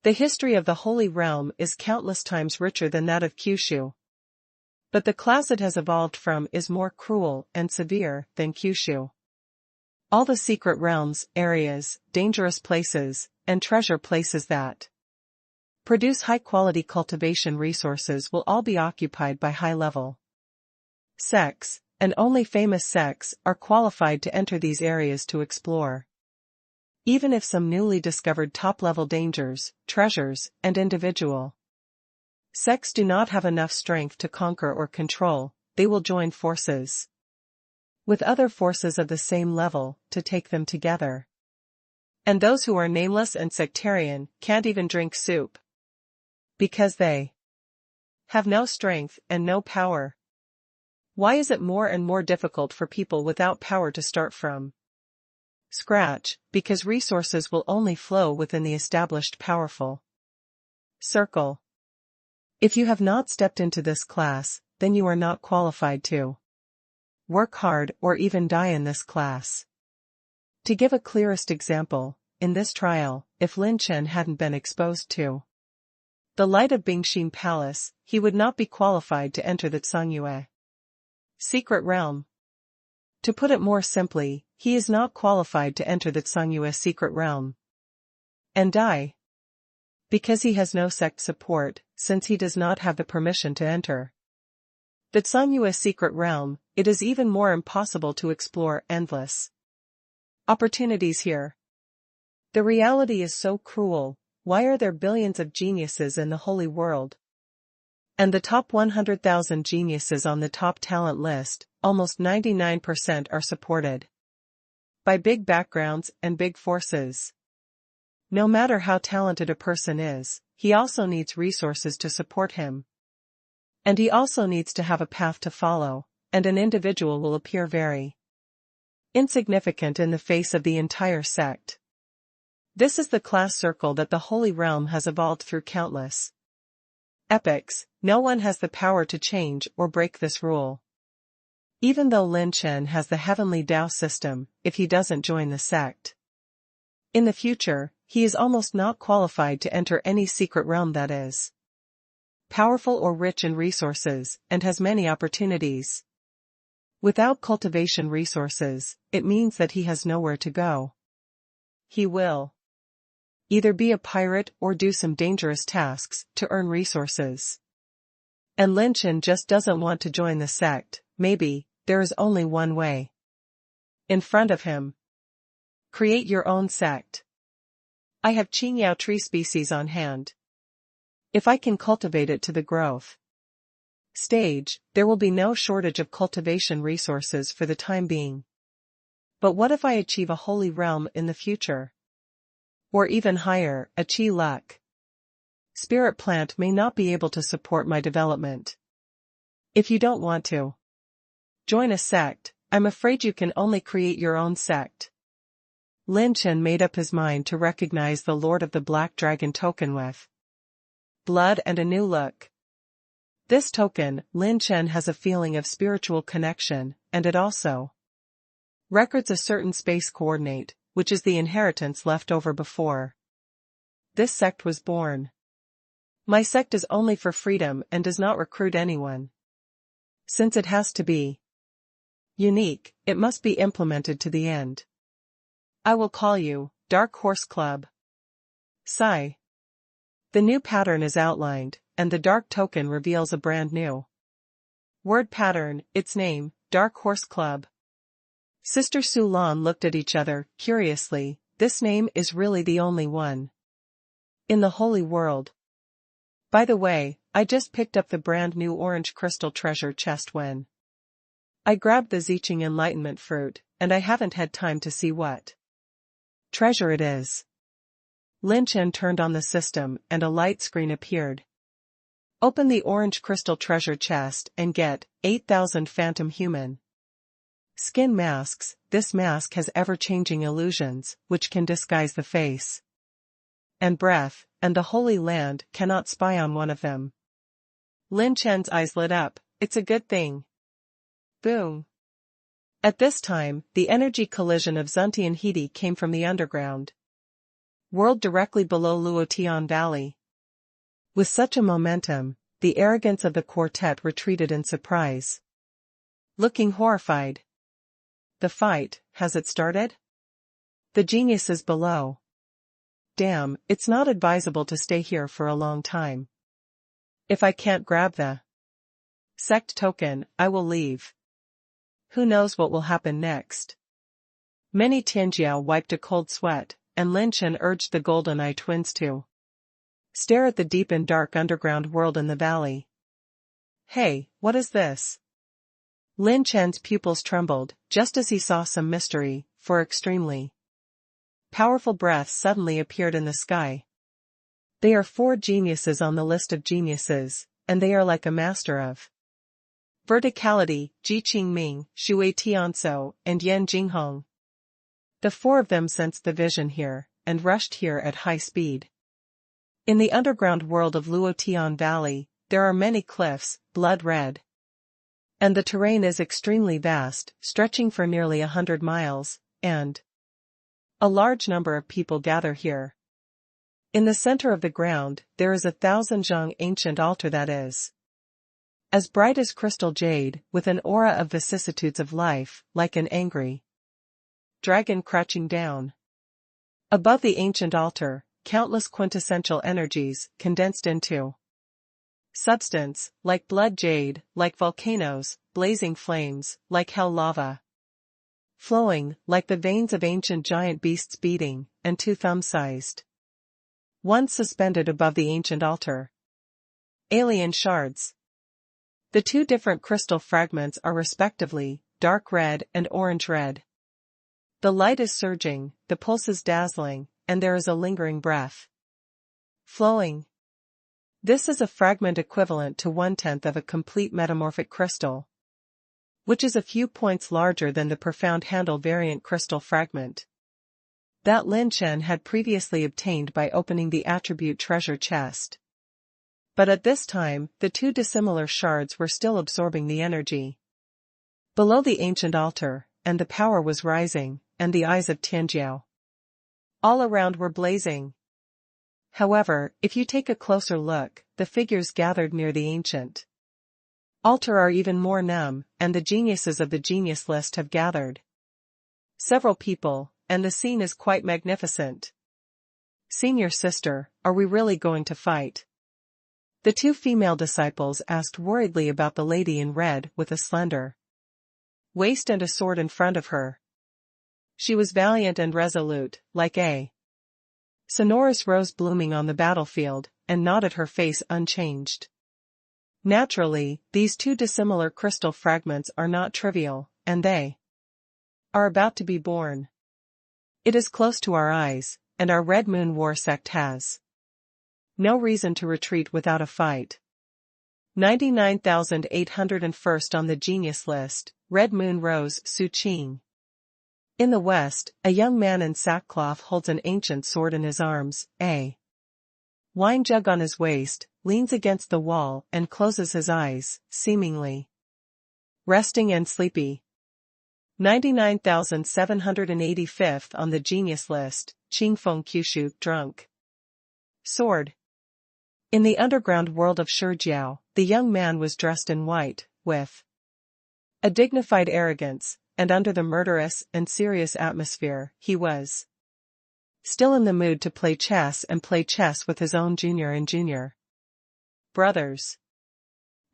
Speaker 1: The history of the Holy Realm is countless times richer than that of Kyushu. But the class it has evolved from is more cruel and severe than Kyushu. All the secret realms, areas, dangerous places, and treasure places that produce high-quality cultivation resources will all be occupied by high-level sects, and only famous sects are qualified to enter these areas to explore. Even if some newly discovered top-level dangers, treasures, and individual sects do not have enough strength to conquer or control, they will join forces with other forces of the same level to take them together. And those who are nameless and sectarian can't even drink soup, because they have no strength and no power. Why is it more and more difficult for people without power to start from scratch? Because resources will only flow within the established powerful circle. If you have not stepped into this class, then you are not qualified to work hard or even die in this class. To give a clearest example, in this trial, if Lin Chen hadn't been exposed to the light of Bingxin Palace, he would not be qualified to enter the Tsangyue secret realm. To put it more simply, he is not qualified to enter the Tsangyue secret realm and die, because he has no sect support, since he does not have the permission to enter the Tsangyue secret realm. It is even more impossible to explore endless opportunities here. The reality is so cruel. Why are there billions of geniuses in the holy world? And the top 100,000 geniuses on the top talent list, almost 99% are supported by big backgrounds and big forces. No matter how talented a person is, he also needs resources to support him. And he also needs to have a path to follow, and an individual will appear very insignificant in the face of the entire sect. This is the class circle that the Holy Realm has evolved through countless epochs. No one has the power to change or break this rule. Even though Lin Chen has the Heavenly Dao system, if he doesn't join the sect in the future, he is almost not qualified to enter any secret realm that is powerful or rich in resources, and has many opportunities. Without cultivation resources, it means that he has nowhere to go. He will either be a pirate or do some dangerous tasks to earn resources. And Lin Chen just doesn't want to join the sect. Maybe there is only one way in front of him. Create your own sect. I have Qingyao tree species on hand. If I can cultivate it to the growth stage, there will be no shortage of cultivation resources for the time being. But what if I achieve a holy realm in the future? Or even higher, a Qi luck spirit plant may not be able to support my development. If you don't want to join a sect, I'm afraid you can only create your own sect. Lin Chen made up his mind to recognize the Lord of the Black Dragon token with blood and a new look. This token, Lin Chen has a feeling of spiritual connection, and it also records a certain space coordinate, which is the inheritance left over before this sect was born. My sect is only for freedom and does not recruit anyone. Since it has to be unique, it must be implemented to the end. I will call you Dark Horse Club. Sigh. The new pattern is outlined, and the dark token reveals a brand new word pattern, its name, Dark Horse Club. Sister Su Lan looked at each other, curiously. This name is really the only one in the holy world. By the way, I just picked up the brand new orange crystal treasure chest when I grabbed the Ziqing enlightenment fruit, and I haven't had time to see what treasure it is. Lin Chen turned on the system and a light screen appeared. Open the orange crystal treasure chest and get 8,000 phantom human skin masks. This mask has ever-changing illusions, which can disguise the face and breath, and the Holy Land cannot spy on one of them. Lin Chen's eyes lit up. It's a good thing. Boom. At this time, the energy collision of Zunti and Hidi came from the underground world directly below Luotian Valley. With such a momentum, the arrogance of the quartet retreated in surprise, looking horrified. The fight, has it started? The geniuses below. Damn, it's not advisable to stay here for a long time. If I can't grab the sect token, I will leave. Who knows what will happen next? Many Tianjiao wiped a cold sweat, and Lin Chen urged the Golden Eye twins to stare at the deep and dark underground world in the valley. Hey, what is this? Lin Chen's pupils trembled, just as he saw some mystery, for extremely powerful breaths suddenly appeared in the sky. They are 4 geniuses on the list of geniuses, and they are like a master of verticality, Ji Qingming, Shui Tianso, and Yan Jinghong. The 4 of them sensed the vision here, and rushed here at high speed. In the underground world of Luotian Valley, there are many cliffs, blood red. And the terrain is extremely vast, stretching for nearly 100 miles, and a large number of people gather here. In the center of the ground, there is a 1,000 zhang ancient altar that is as bright as crystal jade, with an aura of vicissitudes of life, like an angry dragon crouching down. Above the ancient altar, countless quintessential energies, condensed into substance, like blood jade, like volcanoes, blazing flames, like hell lava. Flowing, like the veins of ancient giant beasts beating, and 2 thumb-sized ones suspended above the ancient altar. Alien shards. The 2 different crystal fragments are respectively, dark red and orange red. The light is surging, the pulse is dazzling, and there is a lingering breath flowing. This is a fragment equivalent to 1/10 of a complete metamorphic crystal, which is a few points larger than the profound handle variant crystal fragment that Lin Chen had previously obtained by opening the attribute treasure chest. But at this time, the 2 dissimilar shards were still absorbing the energy below the ancient altar, and the power was rising, and the eyes of Tianjiao all around were blazing. However, if you take a closer look, the figures gathered near the ancient altar are even more numb, and the geniuses of the genius list have gathered several people, and the scene is quite magnificent. Senior sister, are we really going to fight? The 2 female disciples asked worriedly about the lady in red with a slender waist and a sword in front of her. She was valiant and resolute, like a Sonora's rose blooming on the battlefield, and nodded, her face unchanged. Naturally, these two dissimilar crystal fragments are not trivial, and they are about to be born. It is close to our eyes, and our Red Moon War sect has no reason to retreat without a fight. 99,801st on the genius list, Red Moon Rose Su Qing. In the west, a young man in sackcloth holds an ancient sword in his arms, a wine jug on his waist, leans against the wall and closes his eyes, seemingly resting and sleepy. 99,785th on the genius list, Qingfeng Qushu, drunk. Sword. In the underground world of Shijiao, the young man was dressed in white, with a dignified arrogance, and under the murderous and serious atmosphere, he was still in the mood to play chess with his own junior and junior brothers.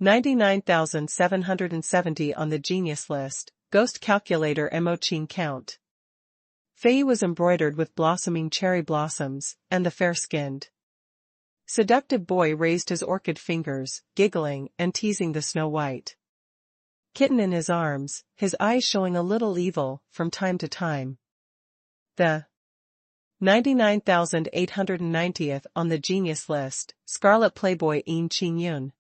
Speaker 1: 99,770 on the genius list, Ghost Calculator Mo Qing Count. Fei was embroidered with blossoming cherry blossoms, and the fair-skinned seductive boy raised his orchid fingers, giggling and teasing the snow-white kitten in his arms, his eyes showing a little evil from time to time. The 99,890th on the genius list, Scarlet Playboy Yin Qingyun.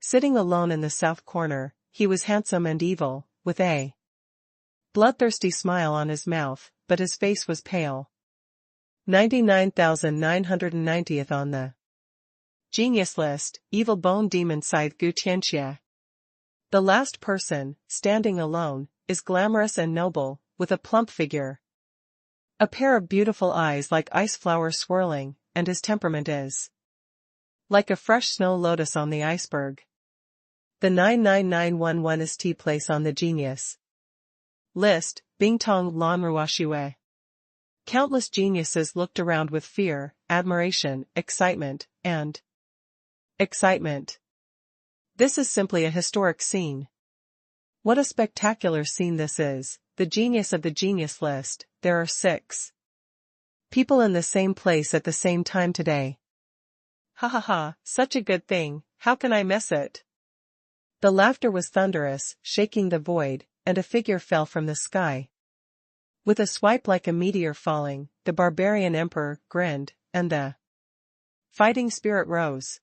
Speaker 1: Sitting alone in the south corner, he was handsome and evil, with a bloodthirsty smile on his mouth, but his face was pale. 99,990th on the genius list, Evil Bone Demon Scythe Gu Tianxia. The last person, standing alone, is glamorous and noble, with a plump figure, a pair of beautiful eyes like ice flowers swirling, and his temperament is like a fresh snow lotus on the iceberg. The 99911st place on the genius list, Bingtong Lanruoxue. Countless geniuses looked around with fear, admiration, excitement, and excitement. This is simply a historic scene. What a spectacular scene this is, the genius of the genius list. There are 6 people in the same place at the same time today. Ha ha ha, such a good thing, how can I miss it? The laughter was thunderous, shaking the void, and a figure fell from the sky. With a swipe like a meteor falling, the barbarian emperor grinned, and the fighting spirit rose.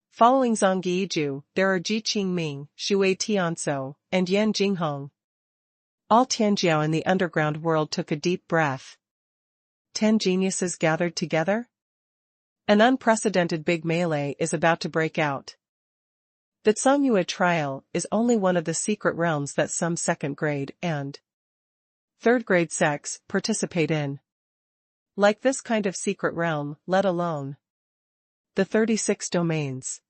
Speaker 1: Following Zhang Yiju, there are Ji Qingming, Xue Tianzhou, and Yan Jinghong. All Tianjiao in the underground world took a deep breath. 10 geniuses gathered together? An unprecedented big melee is about to break out. The Tsangyue trial is only one of the secret realms that some second-grade and third-grade sects participate in. Like this kind of secret realm, let alone the 36 domains.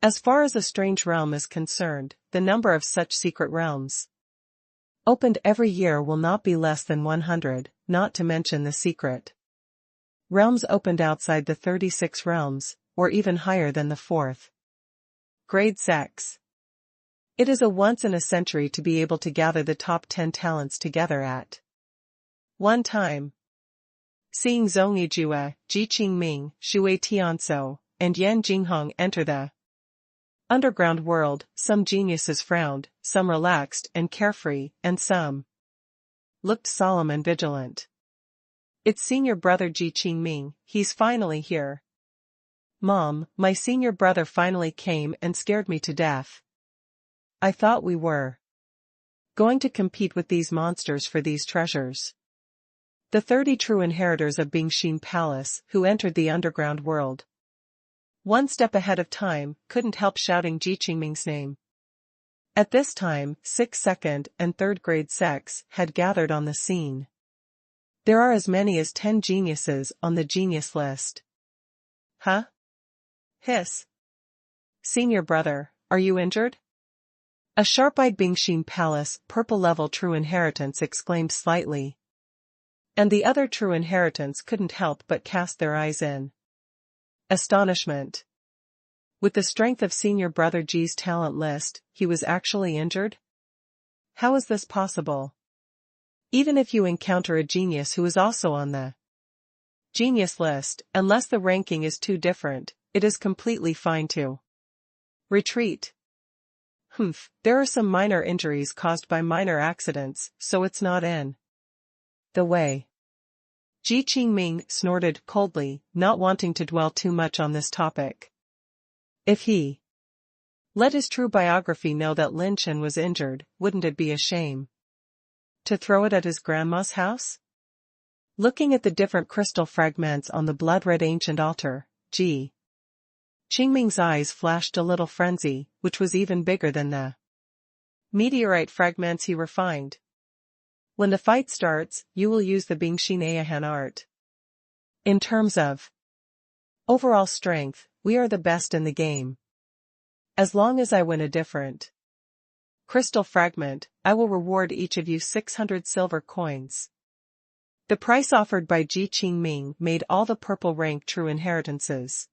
Speaker 1: As far as a strange realm is concerned, the number of such secret realms opened every year will not be less than 100, not to mention the secret realms opened outside the 36 realms, or even higher than the 4th grade sects. It is a once in a century to be able to gather the top 10 talents together at one time. Seeing Zhong Yijue, Ji Qingming, Xue Tianzhou, and Yan Jinghong enter the underground world, some geniuses frowned, some relaxed and carefree, and some looked solemn and vigilant. It's senior brother Ji Qingming, he's finally here. Mom, my senior brother finally came and scared me to death. I thought we were going to compete with these monsters for these treasures. The 30 true inheritors of Bingxin Palace who entered the underground world, one step ahead of time, couldn't help shouting Ji Qingming's name. At this time, 6 second and third grade sects had gathered on the scene. There are as many as 10 geniuses on the genius list. Huh? Hiss. Senior brother, are you injured? A sharp-eyed Bingxin Palace purple-level true inheritance exclaimed slightly. And the other true inheritance couldn't help but cast their eyes in astonishment. With the strength of senior brother G's talent list, he was actually injured? How is this possible? Even if you encounter a genius who is also on the Genius list, unless the ranking is too different, it is completely fine to retreat. There are some minor injuries caused by minor accidents, so it's not in the way. Ji Qingming snorted coldly, not wanting to dwell too much on this topic. If he let his true biography know that Lin Chen was injured, wouldn't it be a shame to throw it at his grandma's house? Looking at the different crystal fragments on the blood-red ancient altar, Ji Qingming's eyes flashed a little frenzy, which was even bigger than the meteorite fragments he refined. When the fight starts, you will use the Bingxi Neihan art. In terms of overall strength, we are the best in the game. As long as I win a different crystal fragment, I will reward each of you 600 silver coins. The price offered by Ji Qingming made all the purple rank true inheritances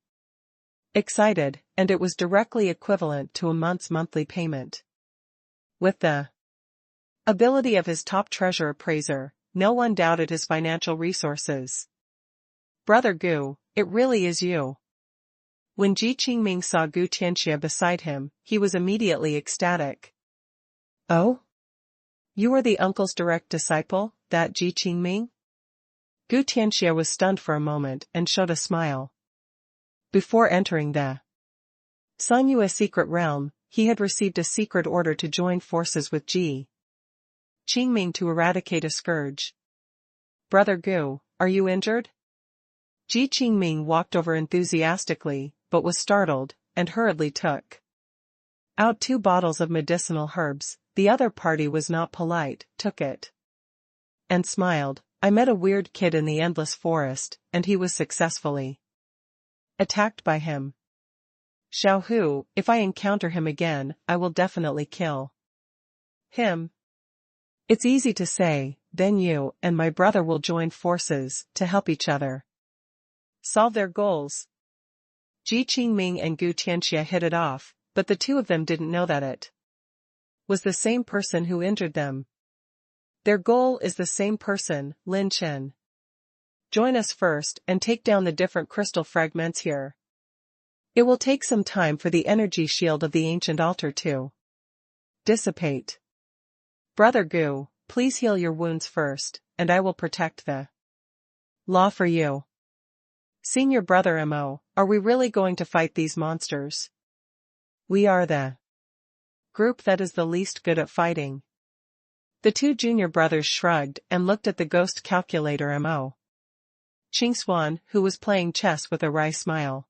Speaker 1: excited, and it was directly equivalent to a month's monthly payment. With the ability of his top treasure appraiser, no one doubted his financial resources. Brother Gu, it really is you. When Ji Qingming saw Gu Tianxia beside him, he was immediately ecstatic. Oh? You are the uncle's direct disciple, that Ji Qingming? Gu Tianxia was stunned for a moment and showed a smile. Before entering the Sanyue secret realm, he had received a secret order to join forces with Ji Qingming to eradicate a scourge. Brother Gu, are you injured? Ji Qingming walked over enthusiastically, but was startled, and hurriedly took out 2 bottles of medicinal herbs. The other party was not polite, took it and smiled. I met a weird kid in the endless forest, and he was successfully attacked by him. Xiao Hu, if I encounter him again, I will definitely kill him. It's easy to say, then you and my brother will join forces to help each other solve their goals. Ji Qingming and Gu Tianxia hit it off, but the two of them didn't know that it was the same person who injured them. Their goal is the same person, Lin Chen. Join us first and take down the different crystal fragments here. It will take some time for the energy shield of the ancient altar to dissipate. Brother Gu, please heal your wounds first, and I will protect the law for you. Senior Brother Mo, are we really going to fight these monsters? We are the group that is the least good at fighting. The 2 junior brothers shrugged and looked at the ghost calculator Mo. Qingswan, who was playing chess with a wry smile.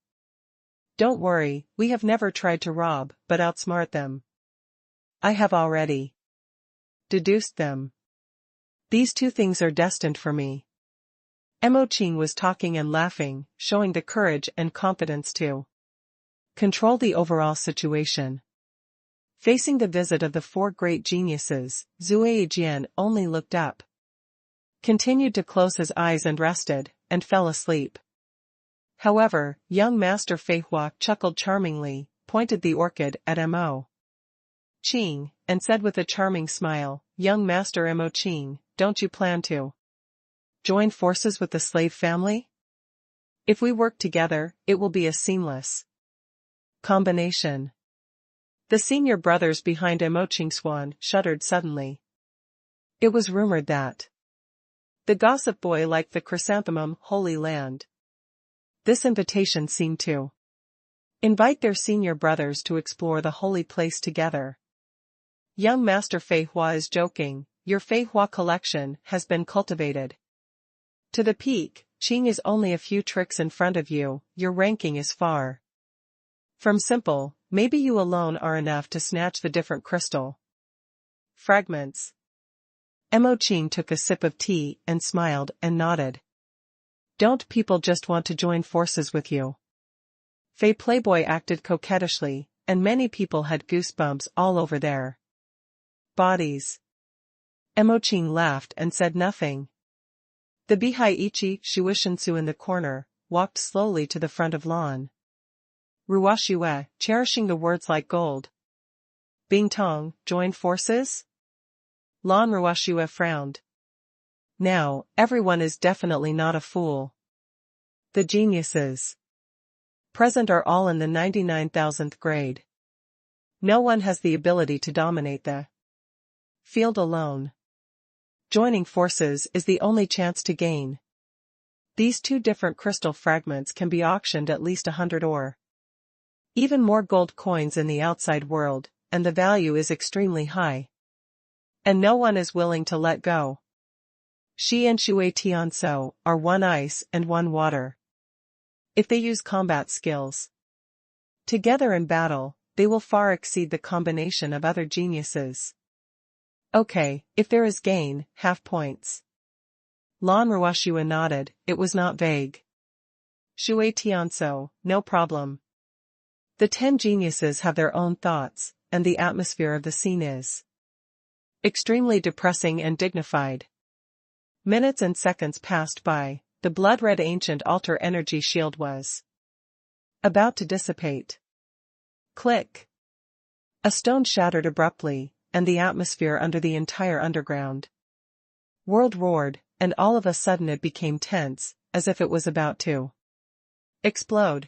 Speaker 1: Don't worry, we have never tried to rob, but outsmart them. I have already deduced them. These 2 things are destined for me. Mo Qing was talking and laughing, showing the courage and confidence to control the overall situation. Facing the visit of the 4 great geniuses, Zui Jian only looked up, continued to close his eyes and rested, and fell asleep. However, young Master Fei Hua chuckled charmingly, pointed the orchid at Mo Qing, and said with a charming smile, Young Master Mo Qing, don't you plan to join forces with the slave family? If we work together, it will be a seamless combination. The senior brothers behind Mo Qingswan shuddered suddenly. It was rumored that the gossip boy liked the chrysanthemum Holy Land. This invitation seemed to invite their senior brothers to explore the holy place together. Young Master Fei Hua is joking, your Fei Hua collection has been cultivated to the peak. Qing is only a few tricks in front of you, your ranking is far from simple. Maybe you alone are enough to snatch the different crystal fragments. Mo Qing took a sip of tea and smiled and nodded. Don't people just want to join forces with you? Fei Playboy acted coquettishly, and many people had goosebumps all over their bodies. Mo Qing laughed and said nothing. The Bihai Ichi Shuishinsu in the corner walked slowly to the front of lawn. Ruoxue, cherishing the words like gold. Bing Tong, join forces? Lan Ruoxue frowned. Now, everyone is definitely not a fool. The geniuses present are all in the 99,000th grade. No one has the ability to dominate the field alone. Joining forces is the only chance to gain. These two different crystal fragments can be auctioned at least 100 or even more gold coins in the outside world, and the value is extremely high. And no one is willing to let go. Shi and Shui Tianso are one ice and one water. If they use combat skills together in battle, they will far exceed the combination of other geniuses. Okay, if there is gain, half points. Lan Ruoshua nodded, it was not vague. Shui Tianso, no problem. The 10 geniuses have their own thoughts, and the atmosphere of the scene is extremely depressing and dignified. Minutes and seconds passed by, the blood-red ancient altar energy shield was about to dissipate. Click. A stone shattered abruptly, and the atmosphere under the entire underground world roared, and all of a sudden it became tense, as if it was about to explode.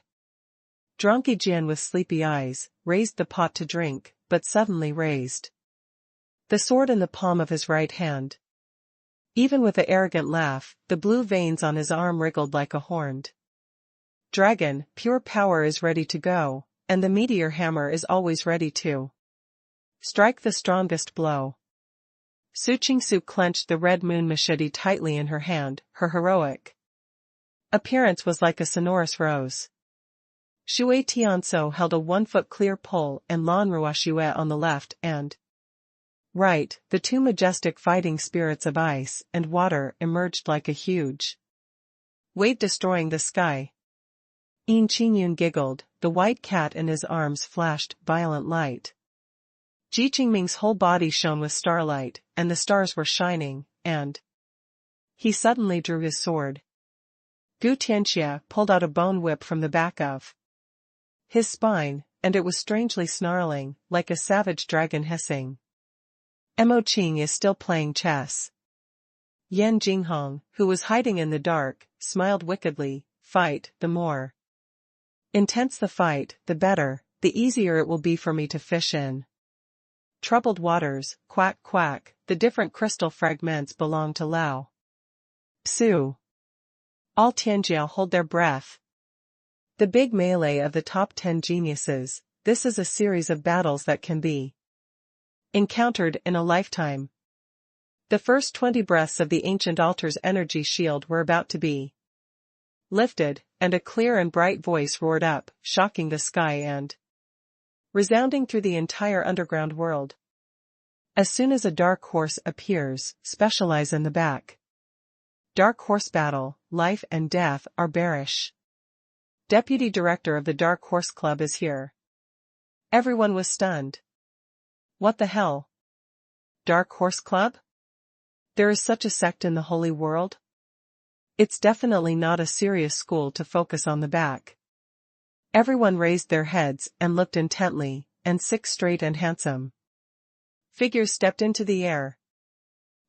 Speaker 1: Drunky Jian with sleepy eyes raised the pot to drink, but suddenly raised the sword in the palm of his right hand. Even with an arrogant laugh, the blue veins on his arm wriggled like a horned dragon. Pure power is ready to go, and the meteor hammer is always ready to strike the strongest blow. Su Qingsu clenched the red moon machete tightly in her hand, her heroic appearance was like a sonorous rose. Shui Tianso held a 1-foot clear pole and Lan Ruoshua on the left and right, the two majestic fighting spirits of ice and water emerged like a huge wave destroying the sky. Yin Qingyun giggled, the white cat in his arms flashed violent light. Ji Qingming's whole body shone with starlight, and the stars were shining, and he suddenly drew his sword. Gu Tianxia pulled out a bone whip from the back of his spine, and it was strangely snarling, like a savage dragon hissing. Mo Qing is still playing chess. Yan Jinghong, who was hiding in the dark, smiled wickedly. Fight, the more intense the fight, the better, the easier it will be for me to fish in troubled waters. Quack quack, the different crystal fragments belong to Lao Su. All Tianjiao hold their breath. The big melee of the top 10 geniuses, this is a series of battles that can be encountered in a lifetime. The first 20 breaths of the ancient altar's energy shield were about to be lifted, and a clear and bright voice roared up, shocking the sky and resounding through the entire underground world. As soon as a dark horse appears, specialize in the back. Dark horse battle, life and death are bearish. Deputy director of the Dark Horse Club is here. Everyone was stunned. What the hell? Dark Horse Club? There is such a sect in the holy world? It's definitely not a serious school to focus on the back. Everyone raised their heads and looked intently, and 6 straight and handsome figures stepped into the air.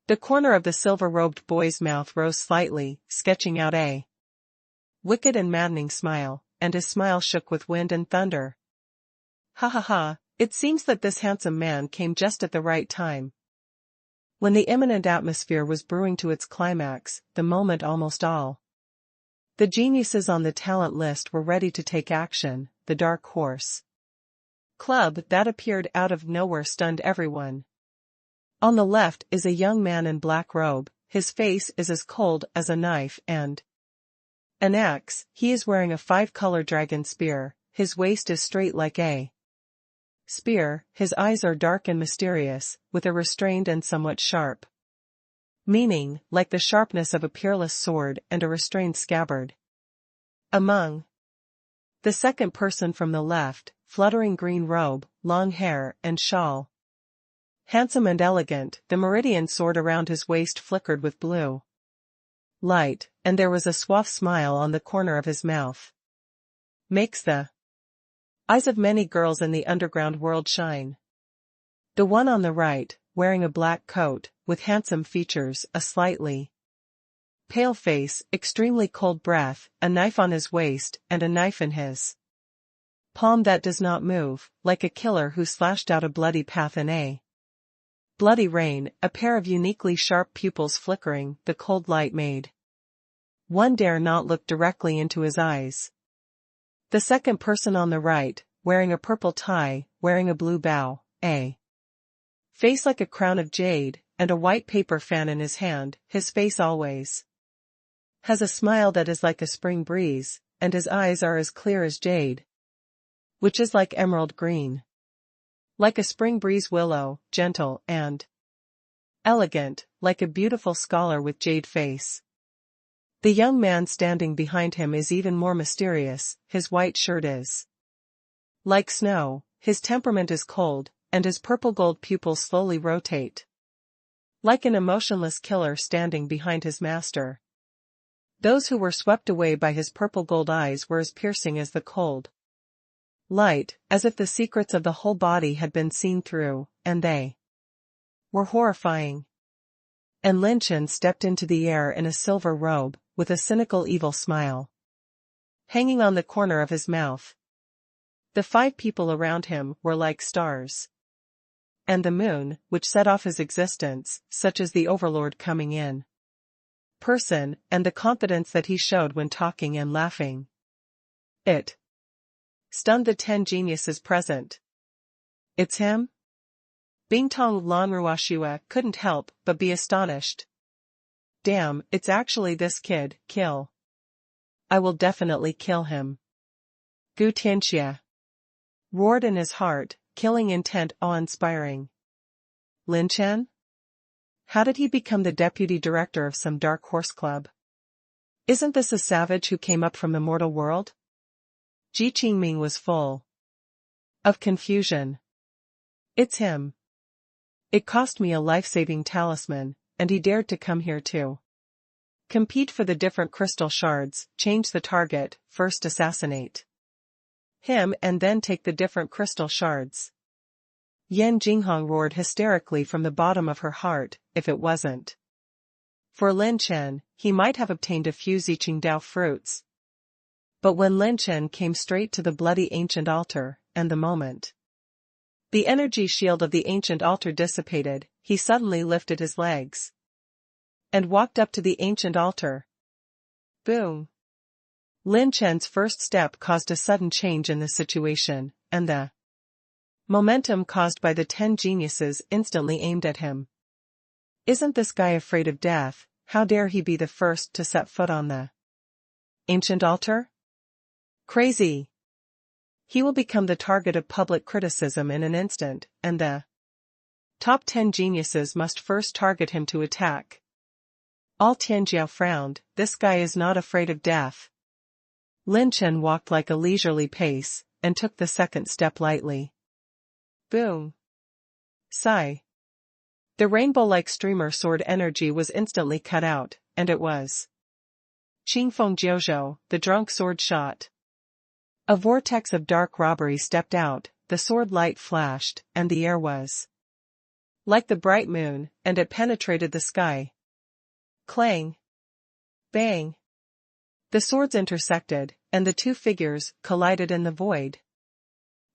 Speaker 1: The corner of the silver-robed boy's mouth rose slightly, sketching out a wicked and maddening smile, and his smile shook with wind and thunder. Ha ha ha, it seems that this handsome man came just at the right time. When the imminent atmosphere was brewing to its climax, the moment almost all the geniuses on the talent list were ready to take action, the Dark Horse Club that appeared out of nowhere stunned everyone. On the left is a young man in black robe, his face is as cold as a knife and an axe. He is wearing a 5-color dragon spear, his waist is straight like a spear, his eyes are dark and mysterious, with a restrained and somewhat sharp meaning, like the sharpness of a peerless sword and a restrained scabbard. Among the second person from the left, fluttering green robe, long hair and shawl. Handsome and elegant, the meridian sword around his waist flickered with blue light, and there was a suave smile on the corner of his mouth. Makes the eyes of many girls in the underground world shine. The one on the right, wearing a black coat, with handsome features, a slightly Pale face, extremely cold breath, a knife on his waist, and a knife in his palm that does not move, like a killer who slashed out a bloody path in a bloody rain, a pair of uniquely sharp pupils flickering, the cold light made one dare not look directly into his eyes. The second person on the right, wearing a purple tie, wearing a blue bow, a face like a crown of jade, and a white paper fan in his hand, his face always has a smile that is like a spring breeze, and his eyes are as clear as jade, which is like emerald green. Like a spring breeze willow, gentle and elegant, like a beautiful scholar with jade face. The young man standing behind him is even more mysterious, his white shirt is like snow, his temperament is cold, and his purple gold pupils slowly rotate. Like an emotionless killer standing behind his master. Those who were swept away by his purple gold eyes were as piercing as the cold light, as if the secrets of the whole body had been seen through, and they were horrifying. And Lin Chen stepped into the air in a silver robe, with a cynical evil smile hanging on the corner of his mouth. The 5 people around him were like stars. And the moon, which set off his existence, such as the overlord coming in person, and the confidence that he showed when talking and laughing. It stunned the 10 geniuses present. It's him? Bingtong Lanruashua couldn't help but be astonished. Damn, it's actually this kid, kill. I will definitely kill him. Gu Tianxia roared in his heart, killing intent awe-inspiring. Lin Chen? How did he become the deputy director of some dark horse club? Isn't this a savage who came up from the mortal world? Ji Qingming was full of confusion. It's him. It cost me a life-saving talisman, and he dared to come here too. Compete for the different crystal shards, change the target, first assassinate him and then take the different crystal shards. Yan Jinghong roared hysterically from the bottom of her heart, if it wasn't for Lin Chen, he might have obtained a few Ziqing Dao fruits. But when Lin Chen came straight to the bloody ancient altar, and the moment the energy shield of the ancient altar dissipated, he suddenly lifted his legs and walked up to the ancient altar. Boom! Lin Chen's first step caused a sudden change in the situation, and the momentum caused by the 10 geniuses instantly aimed at him. Isn't this guy afraid of death? How dare he be the first to set foot on the ancient altar? Crazy! He will become the target of public criticism in an instant, and the top 10 geniuses must first target him to attack. All Tianjiao frowned, this guy is not afraid of death. Lin Chen walked like a leisurely pace, and took the second step lightly. Boom! Sigh. The rainbow-like streamer sword energy was instantly cut out, and it was Qingfeng Jiuzhou, the drunk sword shot. A vortex of dark robbery stepped out, the sword light flashed, and the air was like the bright moon, and it penetrated the sky. Clang! Bang! The swords intersected, and the 2 figures collided in the void.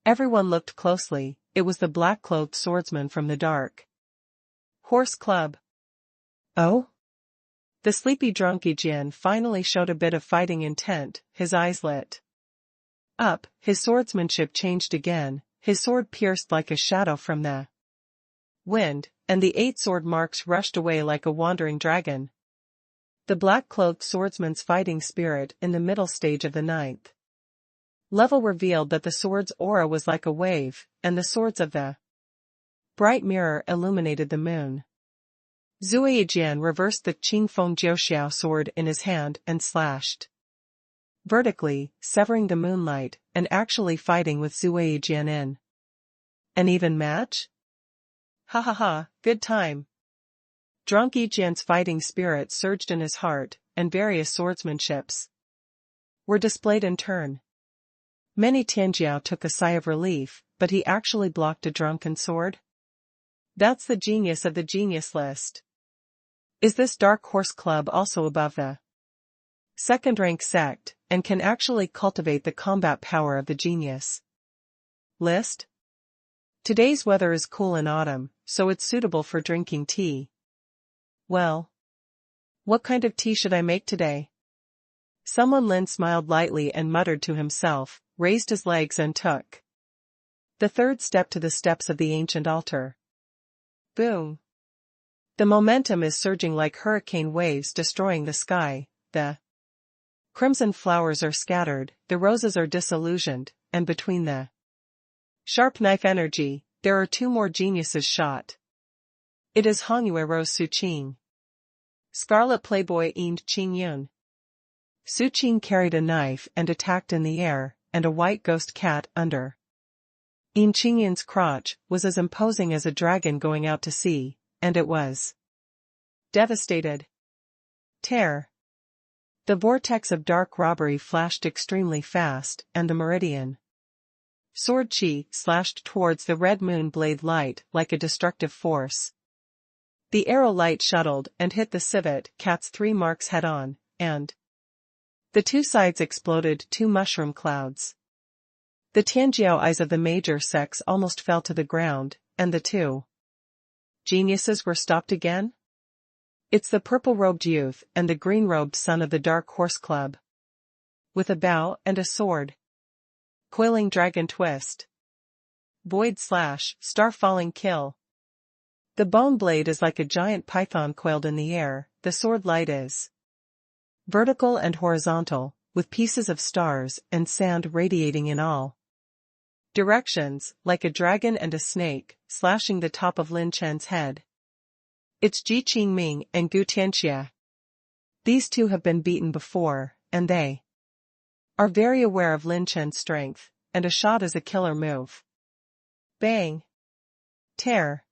Speaker 1: Everyone looked closely, it was the black-clothed swordsman from the dark horse club. Oh? The sleepy drunky Jian finally showed a bit of fighting intent, his eyes lit up, his swordsmanship changed again, his sword pierced like a shadow from the wind, and the 8 sword marks rushed away like a wandering dragon. The black-clothed swordsman's fighting spirit in the middle stage of the 9th level revealed that the sword's aura was like a wave, and the swords of the bright mirror illuminated the moon. Zui Jian reversed the Qingfeng Jiuxiao sword in his hand and slashed vertically, severing the moonlight, and actually fighting with Zui Jian in an even match? Ha ha ha, good time. Drunk Jian's fighting spirit surged in his heart, and various swordsmanships were displayed in turn. Many Tianjiao took a sigh of relief, but he actually blocked a drunken sword? That's the genius of the genius list. Is this Dark Horse Club also above the second-rank sect, and can actually cultivate the combat power of the genius list? Today's weather is cool in autumn, so it's suitable for drinking tea. Well, what kind of tea should I make today? Lin smiled lightly and muttered to himself, raised his legs and took the third step to the steps of the ancient altar. Boom! The momentum is surging like hurricane waves destroying the sky, the crimson flowers are scattered, the roses are disillusioned, and between the sharp knife energy, there are two more geniuses shot. It is Hongyue Rose Su Qing. Scarlet Playboy Eend Qing Yun. Su Qing carried a knife and attacked in the air, and a white ghost cat under Eend Qing Yun's crotch was as imposing as a dragon going out to sea, and it was devastated. Tear. The vortex of dark robbery flashed extremely fast, and the meridian sword chi slashed towards the red moon blade light like a destructive force. The arrow light shuttled and hit the civet cat's 3 marks head-on, and the two sides exploded 2 mushroom clouds. The Tianjiao eyes of the major sects almost fell to the ground, and the 2 geniuses were stopped again? It's the purple-robed youth and the green-robed son of the Dark Horse Club. With a bow and a sword. Coiling dragon twist. Void slash, star-falling kill. The bone blade is like a giant python coiled in the air, the sword light is vertical and horizontal, with pieces of stars and sand radiating in all directions, like a dragon and a snake, slashing the top of Lin Chen's head. It's Ji Qingming and Gu Tianxia. These two have been beaten before, and they are very aware of Lin Chen's strength, and a shot is a killer move. Bang! Tear!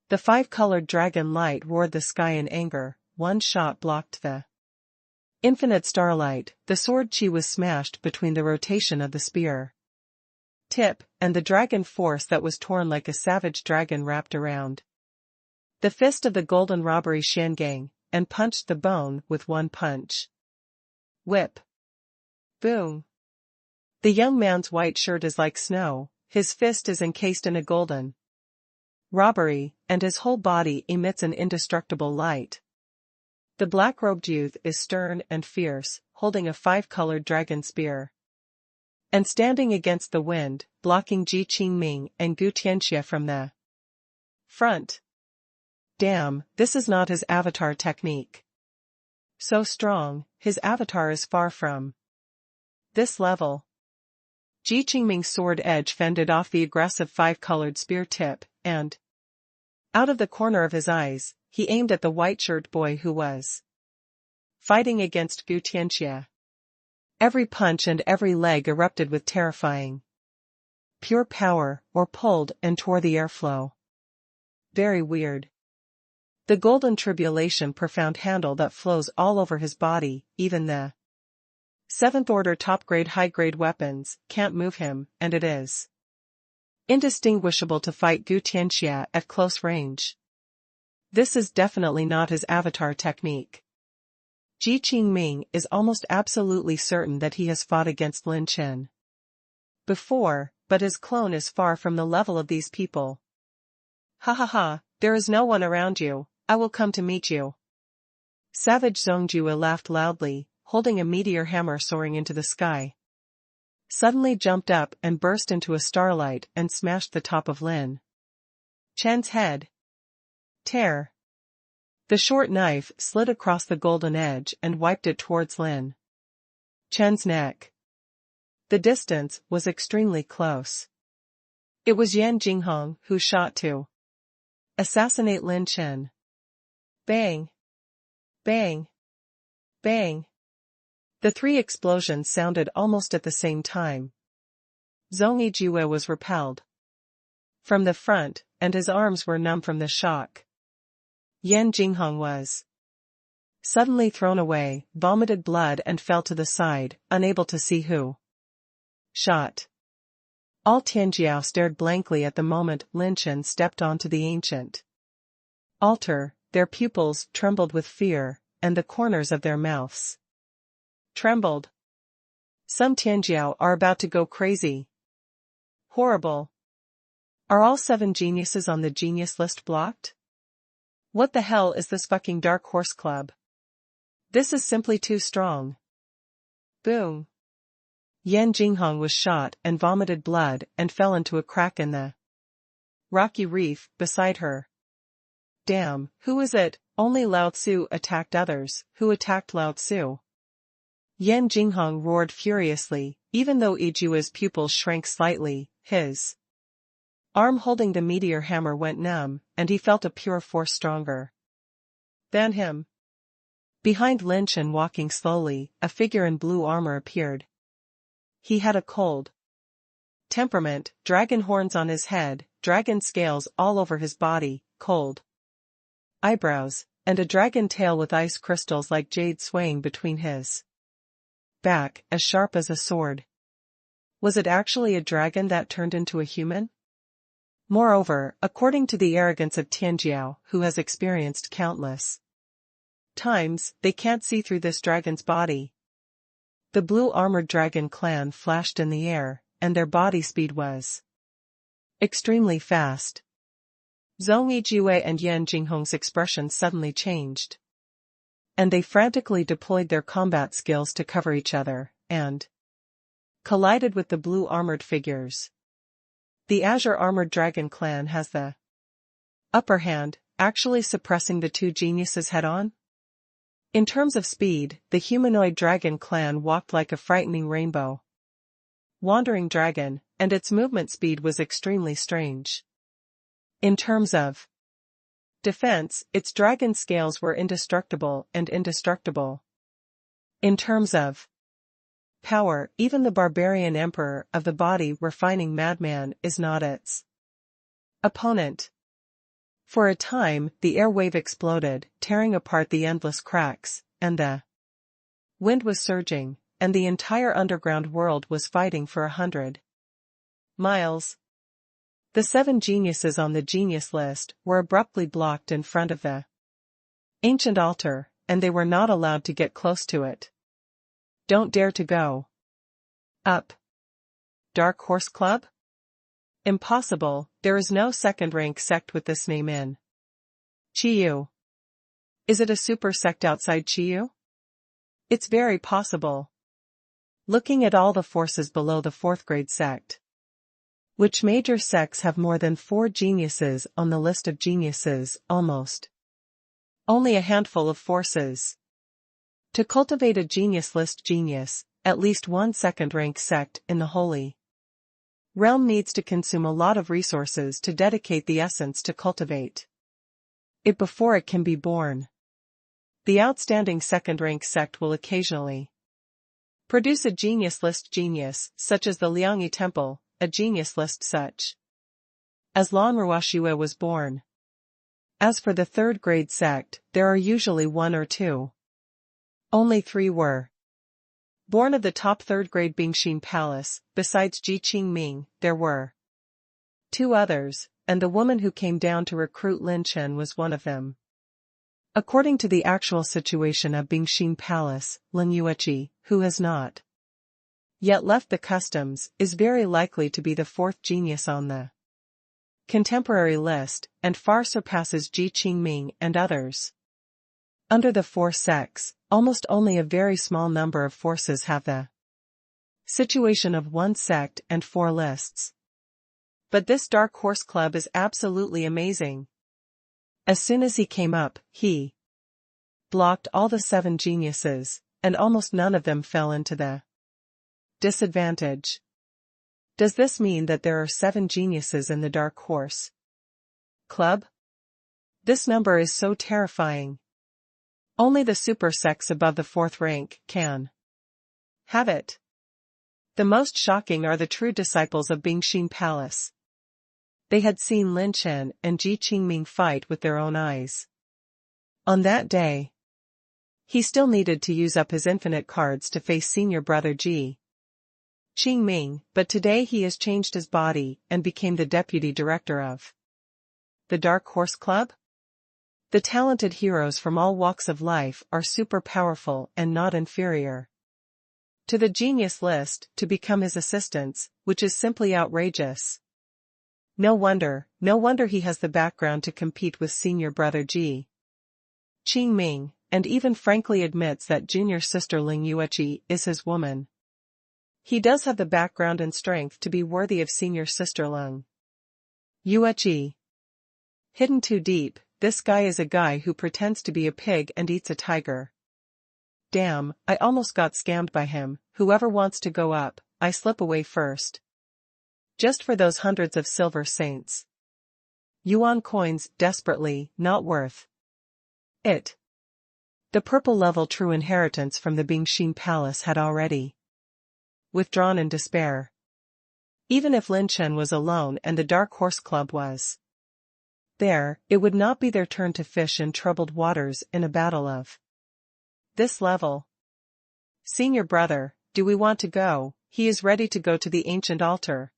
Speaker 1: The 5-colored dragon light roared the sky in anger, one shot blocked the infinite starlight, the sword chi was smashed between the rotation of the spear tip and the dragon force that was torn like a savage dragon wrapped around the fist of the golden robbery Shangang, and punched the bone with one punch. Whip. Boom. The young man's white shirt is like snow, his fist is encased in a golden robbery, and his whole body emits an indestructible light. The black-robed youth is stern and fierce, holding a 5-colored dragon spear. And standing against the wind, blocking Ji Qingming and Gu Tianxia from the front. Damn, this is not his avatar technique. So strong, his avatar is far from this level. Ji Qingming's sword edge fended off the aggressive 5-colored spear tip, and out of the corner of his eyes, he aimed at the white-shirt boy who was fighting against Gu Tianxia. Every punch and every leg erupted with terrifying pure power, or pulled and tore the airflow. Very weird. The golden tribulation profound handle that flows all over his body, even the 7th-order top-grade high-grade weapons, can't move him, and it is indistinguishable to fight Gu Tianxia at close range. This is definitely not his avatar technique. Ji Qingming is almost absolutely certain that he has fought against Lin Chen before, but his clone is far from the level of these people. Ha ha ha, there is no one around you, I will come to meet you. Savage Zongjue laughed loudly, holding a meteor hammer soaring into the sky. Suddenly jumped up and burst into a starlight and smashed the top of Lin Chen's head. Tear. The short knife slid across the golden edge and wiped it towards Lin Chen's neck. The distance was extremely close. It was Yan Jinghong who shot to assassinate Lin Chen. Bang! Bang! Bang! The 3 explosions sounded almost at the same time. Zhong Yijue was repelled from the front, and his arms were numb from the shock. Yan Jinghong was suddenly thrown away, vomited blood and fell to the side, unable to see who shot. All Tianjiao stared blankly at the moment Lin Chen stepped onto the ancient altar, their pupils trembled with fear, and the corners of their mouths trembled. Some Tianjiao are about to go crazy. Horrible. Are all 7 geniuses on the genius list blocked? What the hell is this fucking Dark Horse Club? This is simply too strong. Boom. Yan Jinghong was shot and vomited blood and fell into a crack in the rocky reef beside her. Damn, who is it? Only Lao Tzu attacked others. Who attacked Lao Tzu? Yan Jinghong roared furiously, even though Ijua's pupils shrank slightly. His arm holding the meteor hammer went numb, and he felt a pure force stronger than him. Behind Lin Chen, walking slowly, a figure in blue armor appeared. He had a cold temperament, dragon horns on his head, dragon scales all over his body, cold eyebrows, and a dragon tail with ice crystals like jade swaying between his back, as sharp as a sword. Was it actually a dragon that turned into a human? Moreover, according to the arrogance of Tianjiao, who has experienced countless times, they can't see through this dragon's body. The blue-armored dragon clan flashed in the air, and their body speed was extremely fast. Zhong Yijue and Yan Jinghong's expression suddenly changed, and they frantically deployed their combat skills to cover each other, and collided with the blue-armored figures. The azure-armored dragon clan has the upper hand, actually suppressing the 2 geniuses head-on. In terms of speed, the humanoid dragon clan walked like a frightening rainbow wandering dragon, and its movement speed was extremely strange. In terms of defense, its dragon scales were indestructible and indestructible. In terms of power, even the barbarian emperor of the body refining madman is not its opponent. For a time, the air wave exploded, tearing apart the endless cracks, and the wind was surging, and the entire underground world was fighting for 100 miles. The 7 geniuses on the genius list were abruptly blocked in front of the ancient altar, and they were not allowed to get close to it. Don't dare to go up. Dark Horse Club? Impossible, there is no second-rank sect with this name in Chiyu. Is it a super sect outside Chiyu? It's very possible. Looking at all the forces below the 4th grade sect. Which major sects have more than 4 geniuses on the list of geniuses? Almost only a handful of forces. To cultivate a genius list genius, at least one second-rank sect in the Holy Realm needs to consume a lot of resources to dedicate the essence to cultivate it before it can be born. The outstanding second-rank sect will occasionally produce a genius list genius, such as the Liangyi Temple, a genius list such as Lan Ruoxue was born. As for the 3rd grade sect, there are usually 1 or 2. Only 3 were born of the top 3rd grade Bingxin Palace. Besides Ji Qingming, there were 2 others, and the woman who came down to recruit Lin Chen was one of them. According to the actual situation of Bingxin Palace, Lin Yueqi, who has not yet left the customs, is very likely to be the 4th genius on the contemporary list, and far surpasses Ji Qingming and others. Under the 4 sects, almost only a very small number of forces have the situation of 1 sect and 4 lists. But this Dark Horse Club is absolutely amazing. As soon as he came up, he blocked all the 7 geniuses, and almost none of them fell into the disadvantage. Does this mean that there are 7 geniuses in the Dark Horse Club? This number is so terrifying. Only the super sects above the 4th rank can have it. The most shocking are the true disciples of Bingxin Palace. They had seen Lin Chen and Ji Qingming fight with their own eyes. On that day, he still needed to use up his infinite cards to face senior brother Ji Qingming, but today he has changed his body and became the deputy director of the Dark Horse Club. The talented heroes from all walks of life are super powerful and not inferior to the genius list to become his assistants, which is simply outrageous. No wonder he has the background to compete with senior brother Ji Qingming, and even frankly admits that junior sister Ling Yueqi is his woman. He does have the background and strength to be worthy of senior sister Ling Yueqi. Hidden too deep, this guy is a guy who pretends to be a pig and eats a tiger. Damn, I almost got scammed by him. Whoever wants to go up, I slip away first. Just for those hundreds of silver saints. Yuan coins, desperately, not worth it. The purple level true inheritance from the Bingxin Palace had already withdrawn in despair. Even if Lin Chen was alone and the Dark Horse Club was there, it would not be their turn to fish in troubled waters in a battle of this level. Senior brother, do we want to go? He is ready to go to the ancient altar.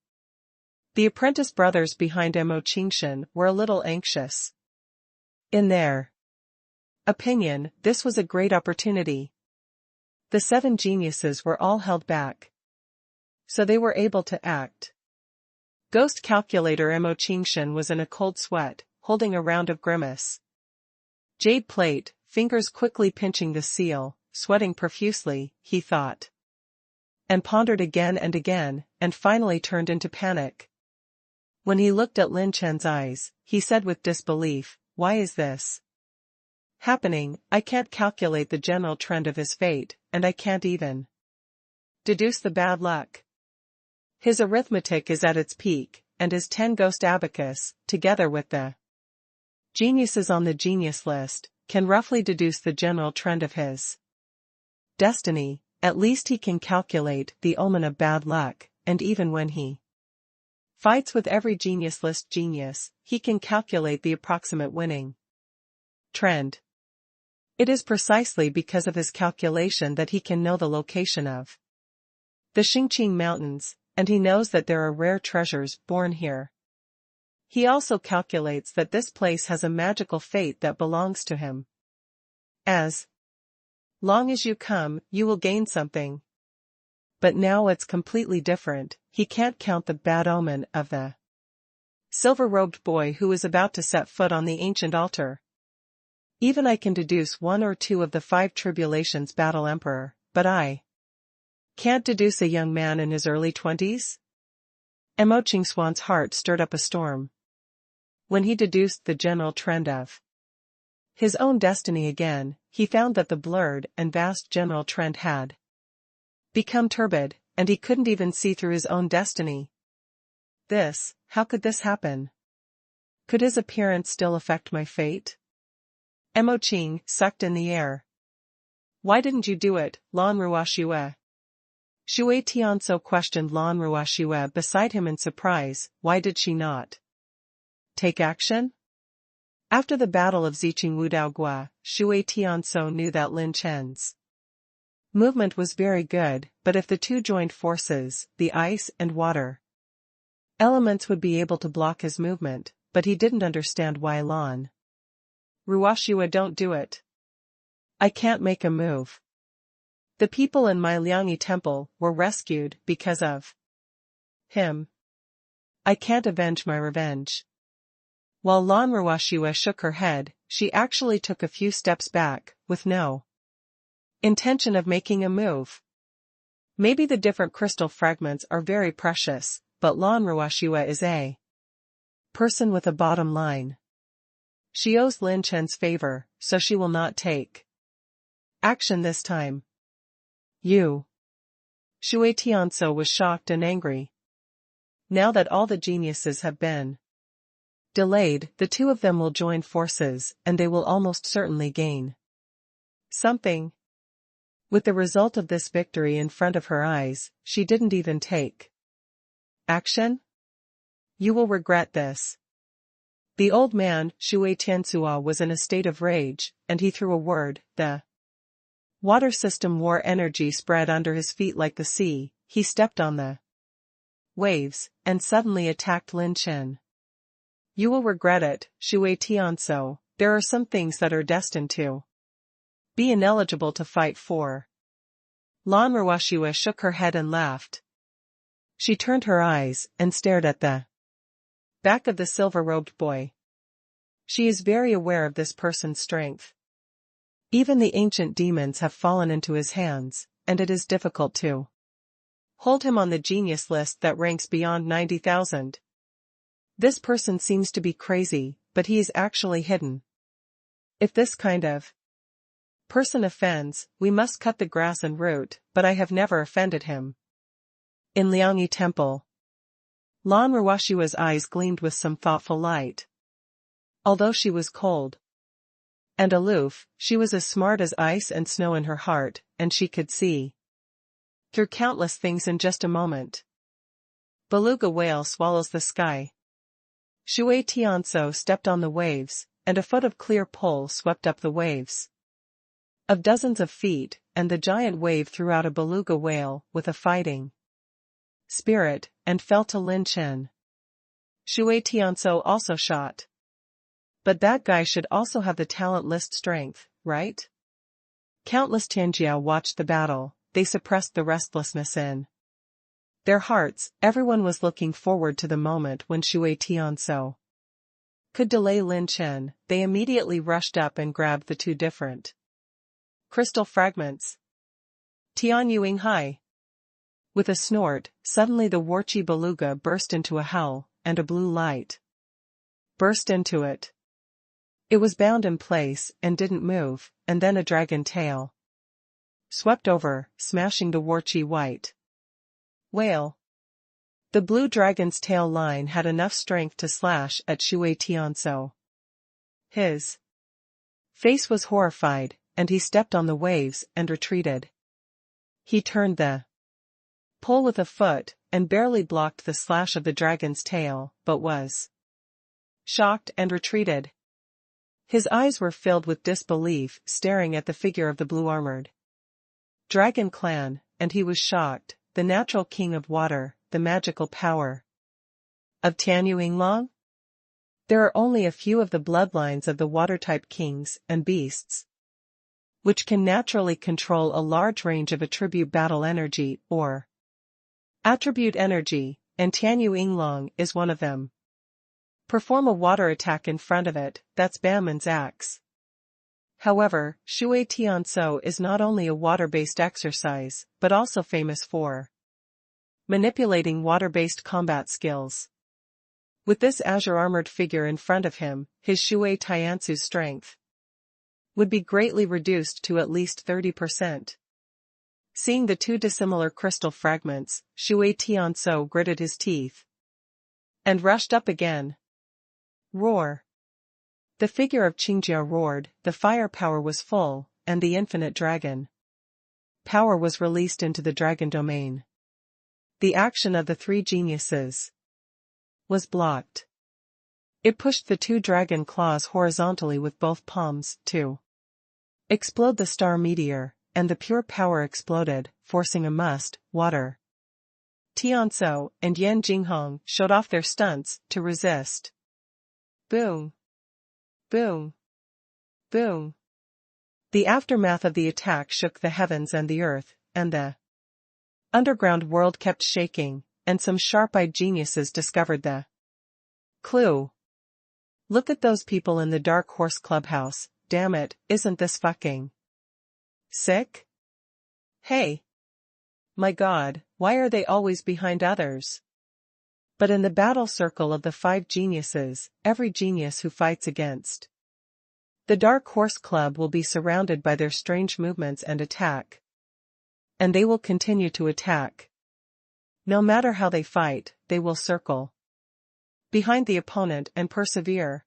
Speaker 1: The apprentice brothers behind Mo Qingshan were a little anxious. In their opinion, this was a great opportunity. The 7 geniuses were all held back, so they were able to act. Ghost calculator Mo Qingshan was in a cold sweat, holding a round of grimace jade plate, fingers quickly pinching the seal, sweating profusely, he thought. And pondered again and again, and finally turned into panic. When he looked at Lin Chen's eyes, he said with disbelief, "Why is this happening? I can't calculate the general trend of his fate, and I can't even deduce the bad luck. His arithmetic is at its peak, and his 10 ghost abacus, together with the geniuses on the genius list, can roughly deduce the general trend of his destiny. At least he can calculate the omen of bad luck, and even when he fights with every genius list genius, he can calculate the approximate winning trend. It is precisely because of his calculation that he can know the location of the Xingqing Mountains, and he knows that there are rare treasures born here. He also calculates that this place has a magical fate that belongs to him. As long as you come, you will gain something. But now it's completely different. He can't count the bad omen of the silver-robed boy who is about to set foot on the ancient altar. Even I can deduce 1 or 2 of the 5 tribulations battle emperor, but I can't deduce a young man in his early 20s? Mo Qingswan's heart stirred up a storm when he deduced the general trend of his own destiny again. He found that the blurred and vast general trend had become turbid, and he couldn't even see through his own destiny. How could this happen? Could his appearance still affect my fate? Mo Qing sucked in the air. Why didn't you do it, Lan Ruoxue? Shui Tianso questioned Lan Ruoxue beside him in surprise. Why did she not take action? After the battle of Ziqing Wudaogua, Shui Tianso knew that Lin Chen's movement was very good, but if the two joined forces, the ice and water elements would be able to block his movement, but he didn't understand why Lan Ruoxue don't do it. I can't make a move. The people in my Liangyi temple were rescued because of him. I can't avenge my revenge. While Lan Ruoxue shook her head, she actually took a few steps back, with no intention of making a move. Maybe the different crystal fragments are very precious, but Lan Ruoxue is a person with a bottom line. She owes Lin Chen's favor, so she will not take action this time. You. Shui Tianso was shocked and angry. Now that all the geniuses have been delayed, the two of them will join forces, and they will almost certainly gain something. With the result of this victory in front of her eyes, she didn't even take action. You will regret this. The old man, Shui Tiansuo, was in a state of rage, and he threw a word. The water system war energy spread under his feet like the sea. He stepped on the waves, and suddenly attacked Lin Chen. You will regret it, Shui Tianso. there are some things that are destined to be ineligible to fight for. Lan Rawashua shook her head and laughed. She turned her eyes and stared at the back of the silver-robed boy. She is very aware of this person's strength. Even the ancient demons have fallen into his hands, and it is difficult to hold him on the genius list that ranks beyond 90,000. This person seems to be crazy, but he is actually hidden. If this kind of person offends, we must cut the grass and root, but I have never offended him. In Liangyi Temple, Lan Rawashua's eyes gleamed with some thoughtful light. Although she was cold and aloof, she was as smart as ice and snow in her heart, and she could see through countless things in just a moment. Beluga whale swallows the sky. Shui Tianso stepped on the waves, and a foot of clear pull swept up the waves of dozens of feet, and the giant wave threw out a beluga whale with a fighting spirit, and fell to Lin Chen. Shui Tianso also shot. But that guy should also have the talent list strength, right? Countless Tianjiao watched the battle. They suppressed the restlessness in their hearts. Everyone was looking forward to the moment when Shui Tianso could delay Lin Chen. They immediately rushed up and grabbed the two different crystal fragments. Tian Yuing Hai. With a snort, suddenly the Warchi beluga burst into a howl, and a blue light burst into it. It was bound in place and didn't move, and then a dragon tail swept over, smashing the Warchi white whale. The blue dragon's tail line had enough strength to slash at Shui Tianso. His face was horrified, and he stepped on the waves and retreated. He turned the pole with a foot, and barely blocked the slash of the dragon's tail, but was shocked and retreated. His eyes were filled with disbelief, staring at the figure of the blue-armored dragon clan, and he was shocked. The natural king of water, the magical power of Tian Yuinglong? There are only a few of the bloodlines of the water-type kings and beasts which can naturally control a large range of attribute battle energy or attribute energy, and Tian Yuinglong is one of them. Perform a water attack in front of it, that's Banman's axe. However, Shui Tianso is not only a water-based exercise, but also famous for manipulating water-based combat skills. With this azure-armored figure in front of him, his Shui Tiansu's strength would be greatly reduced to at least 30%. Seeing the two dissimilar crystal fragments, Shui Tianso gritted his teeth and rushed up again. Roar. The figure of Qingjia roared, the firepower was full, and the infinite dragon power was released into the dragon domain. The action of the three geniuses was blocked. It pushed the two dragon claws horizontally with both palms, to explode the star meteor, and the pure power exploded, forcing a water. Tianso and Yan Jinghong showed off their stunts to resist. Boom. Boom. Boom. The aftermath of the attack shook the heavens and the earth, and the underground world kept shaking, and some sharp-eyed geniuses discovered the clue. Look at those people in the Dark Horse Clubhouse. Damn it, isn't this fucking sick? Hey. My God, why are they always behind others? But in the battle circle of the five geniuses, every genius who fights against the Dark Horse Club will be surrounded by their strange movements and attack. And they will continue to attack. No matter how they fight, they will circle behind the opponent and persevere.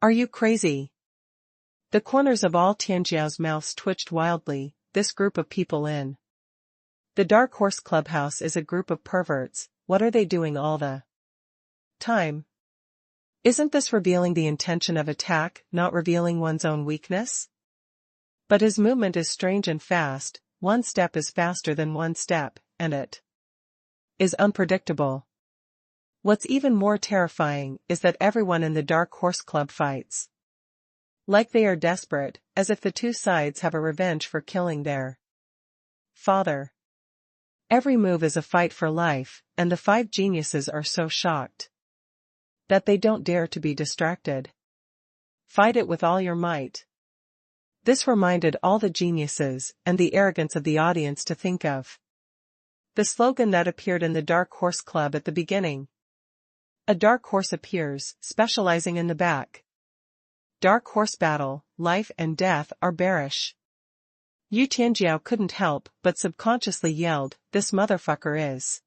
Speaker 1: Are you crazy? The corners of all Tianjiao's mouths twitched wildly. This group of people in the Dark Horse Clubhouse is a group of perverts. What are they doing all the time? Isn't this revealing the intention of attack, not revealing one's own weakness? But his movement is strange and fast. One step is faster than one step, and it is unpredictable. What's even more terrifying is that everyone in the Dark Horse Club fights Like they are desperate, as if the two sides have a revenge for killing their father. Every move is a fight for life, and the 5 geniuses are so shocked that they don't dare to be distracted. Fight it with all your might. This reminded all the geniuses and the arrogance of the audience to think of the slogan that appeared in the Dark Horse Club at the beginning. A dark horse appears, specializing in the back. Dark horse battle, life and death are bearish. Yu Tianjiao couldn't help but subconsciously yelled, "This motherfucker is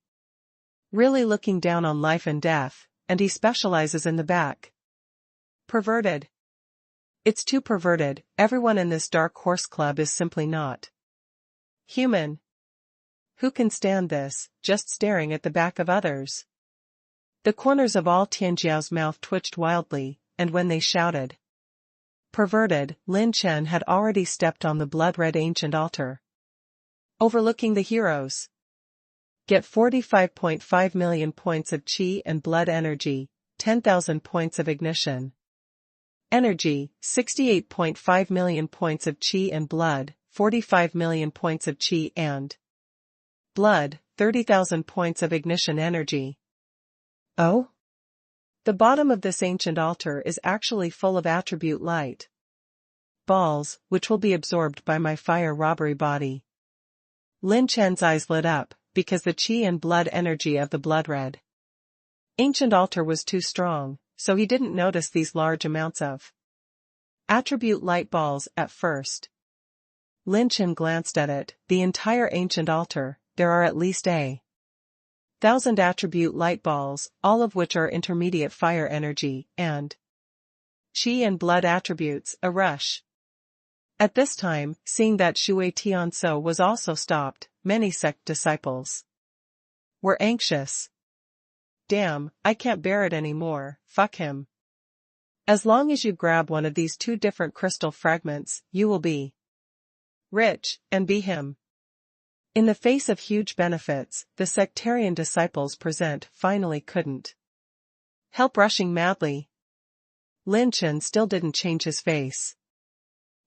Speaker 1: really looking down on life and death, and he specializes in the back. Perverted. It's too perverted, everyone in this Dark Horse Club is simply not human. Who can stand this, just staring at the back of others?" The corners of all Tianjiao's mouth twitched wildly, and when they shouted perverted, Lin Chen had already stepped on the blood-red ancient altar, overlooking the heroes. Get 45.5 million points of qi and blood energy, 10,000 points of ignition energy, 68.5 million points of qi and blood, 45 million points of qi and blood, 30,000 points of ignition energy. Oh? The bottom of this ancient altar is actually full of attribute light balls, which will be absorbed by my fire robbery body. Lin Chen's eyes lit up, because the qi and blood energy of the blood-red ancient altar was too strong, so he didn't notice these large amounts of attribute light balls at first. Lin Chen glanced at it, the entire ancient altar, there are at least 1,000 attribute light balls, all of which are intermediate fire energy, and qi and blood attributes, a rush. At this time, seeing that Shui Tianso was also stopped, many sect disciples were anxious. Damn, I can't bear it anymore, fuck him. As long as you grab one of these 2 different crystal fragments, you will be rich, and be him. In the face of huge benefits, the sectarian disciples present finally couldn't help rushing madly. Lin Chen still didn't change his face.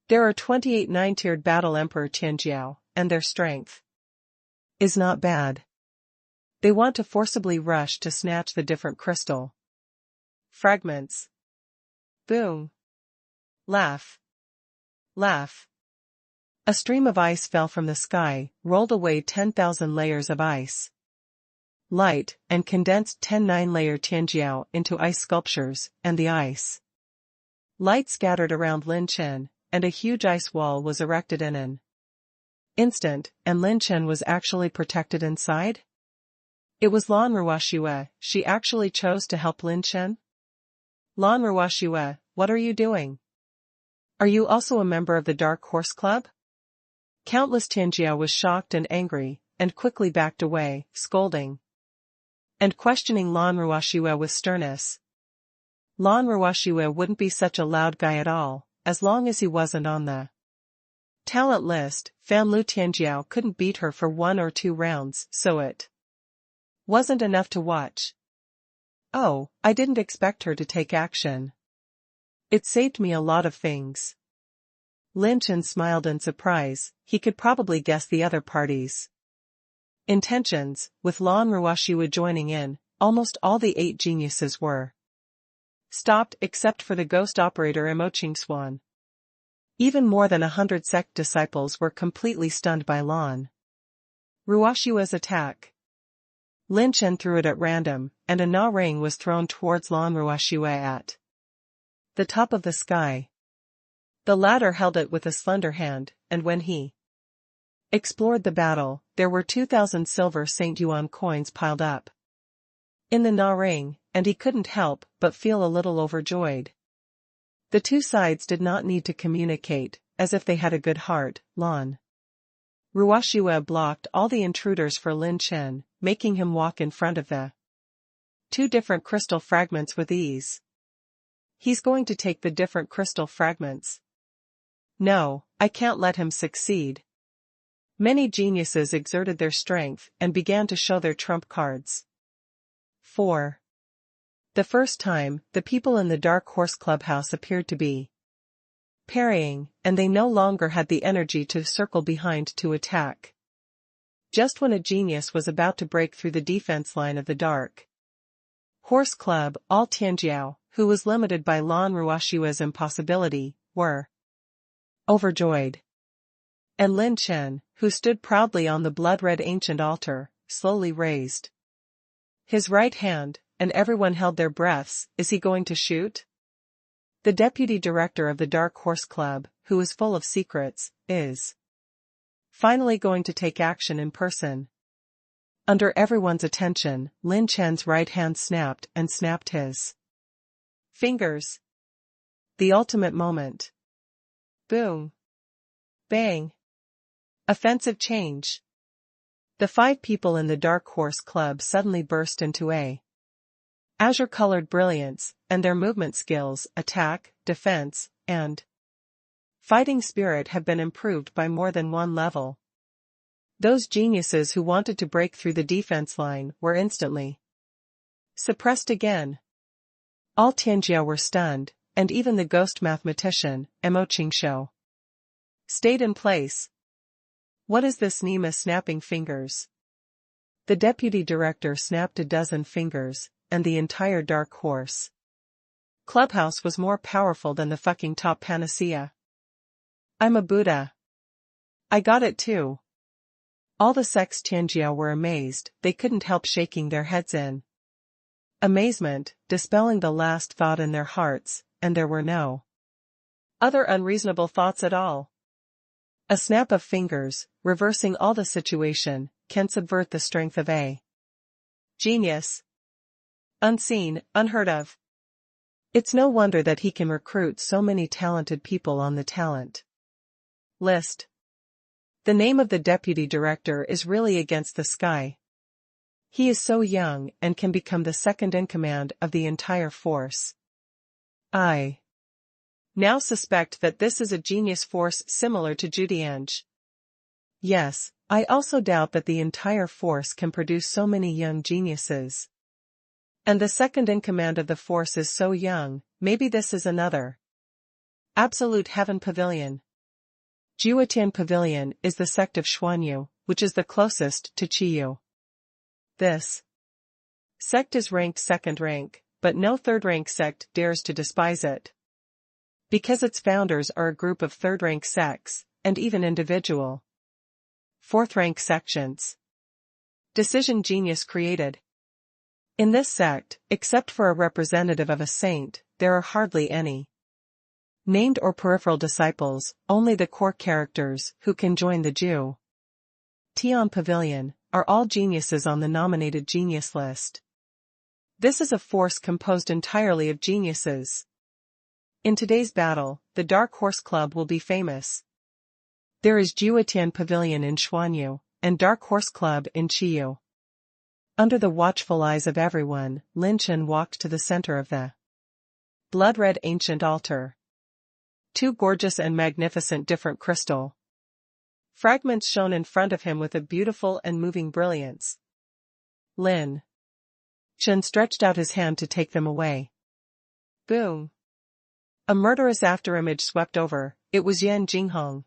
Speaker 1: There are 28 9-tiered battle Emperor Tianjiao, and their strength is not bad. They want to forcibly rush to snatch the different crystal fragments. Boom. Laugh. Laugh. A stream of ice fell from the sky, rolled away 10,000 layers of ice light, and condensed 10 9-layer Tianjiao into ice sculptures, and the ice light scattered around Lin Chen, and a huge ice wall was erected in an instant, and Lin Chen was actually protected inside? It was Lan Ruoxue, she actually chose to help Lin Chen? Lan Ruoxue, what are you doing? Are you also a member of the Dark Horse Club? Countless Tianjiao was shocked and angry, and quickly backed away, scolding and questioning Lan Ruoxue with sternness. Lan Ruoxue wouldn't be such a loud guy at all, as long as he wasn't on the talent list. Fan Lu Tianjiao couldn't beat her for 1 or 2 rounds, so it wasn't enough to watch. Oh, I didn't expect her to take action. It saved me a lot of things. Lin Chen smiled in surprise, he could probably guess the other party's intentions. With Lan Ruoxue joining in, almost all the 8 geniuses were stopped except for the ghost operator Emoching Swan. Even more than 100 sect disciples were completely stunned by Lan Ruoxue's attack. Lin Chen threw it at random, and a Na ring was thrown towards Lan Ruoxue at the top of the sky. The latter held it with a slender hand, and when he explored the battle, there were 2,000 silver St. Yuan coins piled up in the Na ring, and he couldn't help but feel a little overjoyed. The two sides did not need to communicate, as if they had a good heart. Lan Ruoxue blocked all the intruders for Lin Chen, making him walk in front of the 2 different crystal fragments with ease. He's going to take the different crystal fragments. No, I can't let him succeed. Many geniuses exerted their strength and began to show their trump cards. For the first time, the people in the Dark Horse Clubhouse appeared to be parrying, and they no longer had the energy to circle behind to attack. Just when a genius was about to break through the defense line of the Dark Horse Club, all Tianjiao, who was limited by Lan Ruoshua's impossibility, were overjoyed. And Lin Chen, who stood proudly on the blood-red ancient altar, slowly raised his right hand, and everyone held their breaths. Is he going to shoot? The deputy director of the Dark Horse Club, who is full of secrets, is finally going to take action in person. Under everyone's attention, Lin Chen's right hand snapped and snapped his fingers. The ultimate moment. Boom. Bang. Offensive change. The 5 people in the Dark Horse Club suddenly burst into a azure-colored brilliance, and their movement skills, attack, defense, and fighting spirit have been improved by more than one level. Those geniuses who wanted to break through the defense line were instantly suppressed again. All Tianjiao were stunned, and even the ghost mathematician, Mo Qingshou, stayed in place. What is this Nima snapping fingers? The deputy director snapped a dozen fingers, and the entire Dark Horse Clubhouse was more powerful than the fucking top panacea. I'm a Buddha. I got it too. All the Sex Tianjiao were amazed. They couldn't help shaking their heads in amazement, dispelling the last thought in their hearts, and there were no other unreasonable thoughts at all. A snap of fingers, reversing all the situation, can subvert the strength of a genius. Unseen, unheard of. It's no wonder that he can recruit so many talented people on the talent list. The name of the deputy director is really against the sky. He is so young and can become the second in command of the entire force. I now suspect that this is a genius force similar to Judiange. Yes, I also doubt that the entire force can produce so many young geniuses. And the second in command of the force is so young. Maybe this is another Absolute Heaven Pavilion. Jiutian Pavilion is the sect of Xuanyu, which is the closest to Qiyu. This sect is ranked second rank, but no third-rank sect dares to despise it. Because its founders are a group of third-rank sects, and even individual fourth-rank sections. Decision genius created. In this sect, except for a representative of a saint, there are hardly any named or peripheral disciples, only the core characters who can join the Ju Tian Pavilion are all geniuses on the nominated genius list. This is a force composed entirely of geniuses. In today's battle, the Dark Horse Club will be famous. There is Jiutian Pavilion in Xuanyu, and Dark Horse Club in Qiyu. Under the watchful eyes of everyone, Lin Chen walked to the center of the blood-red ancient altar. 2 gorgeous and magnificent different crystal fragments shone in front of him with a beautiful and moving brilliance. Lin Chen stretched out his hand to take them away. Boom! A murderous afterimage swept over. It was Yan Jinghong.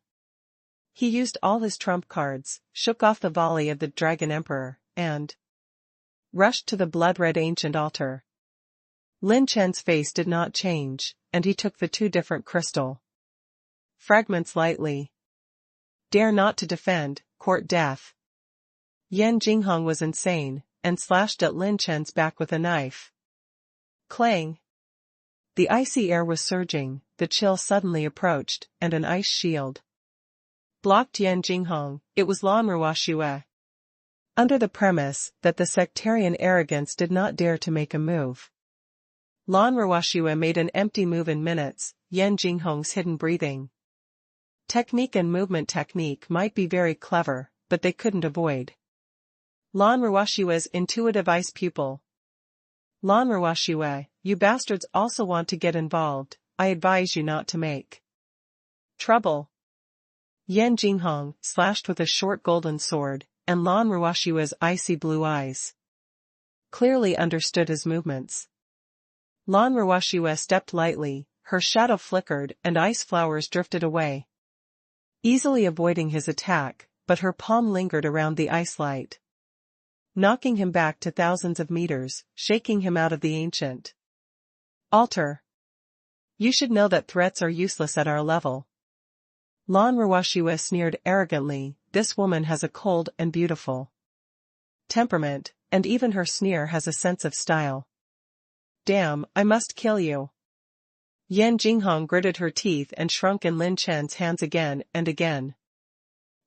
Speaker 1: He used all his trump cards, shook off the volley of the Dragon Emperor, and rushed to the blood-red ancient altar. Lin Chen's face did not change, and he took the 2 different crystal fragments lightly. Dare not to defend, court death. Yan Jinghong was insane, and slashed at Lin Chen's back with a knife. Clang! The icy air was surging, the chill suddenly approached, and an ice shield blocked Yan Jinghong. It was Lan Ruoshue. Under the premise that the sectarian arrogance did not dare to make a move, Lan Ruoshue made an empty move in minutes. Yan Jinghong's hidden breathing technique and movement technique might be very clever, but they couldn't avoid Lan Ruoshue's intuitive ice pupil. Lan Ruoshue, you bastards also want to get involved. I advise you not to make trouble. Yan Jinghong slashed with a short golden sword, and Lan Ruoshue's icy blue eyes clearly understood his movements. Lan Ruoshue stepped lightly, her shadow flickered and ice flowers drifted away, easily avoiding his attack, but her palm lingered around the ice light, knocking him back to thousands of meters, shaking him out of the ancient altar. You should know that threats are useless at our level. Lan Ruashiwa sneered arrogantly, this woman has a cold and beautiful temperament, and even her sneer has a sense of style. Damn, I must kill you. Yan Jinghong gritted her teeth and shrunk in Lin Chen's hands again and again.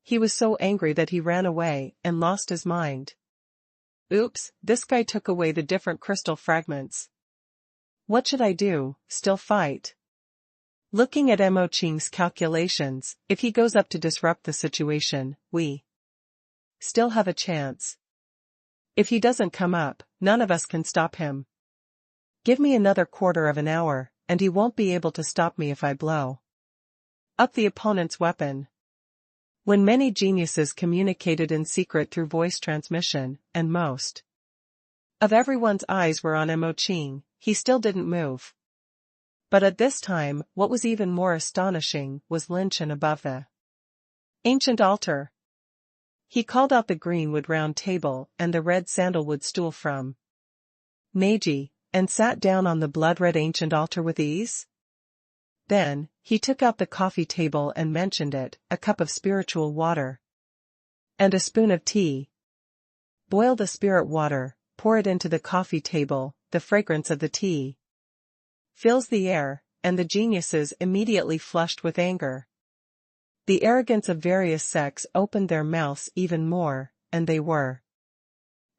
Speaker 1: He was so angry that he ran away and lost his mind. Oops, this guy took away the different crystal fragments. What should I do? Still fight? Looking at Mo Qing's calculations, if he goes up to disrupt the situation, we still have a chance. If he doesn't come up, none of us can stop him. Give me another quarter of an hour, and he won't be able to stop me if I blow up the opponent's weapon. When many geniuses communicated in secret through voice transmission, and most of everyone's eyes were on Mo Qing, he still didn't move. But at this time, what was even more astonishing was Lin Chen above the ancient altar. He called out the greenwood round table and the red sandalwood stool from Meiji, and sat down on the blood-red ancient altar with ease. Then, he took out the coffee table and mentioned it, a cup of spiritual water and a spoon of tea. Boil the spirit water, pour it into the coffee table, the fragrance of the tea fills the air, and the geniuses immediately flushed with anger. The arrogance of various sects opened their mouths even more, and they were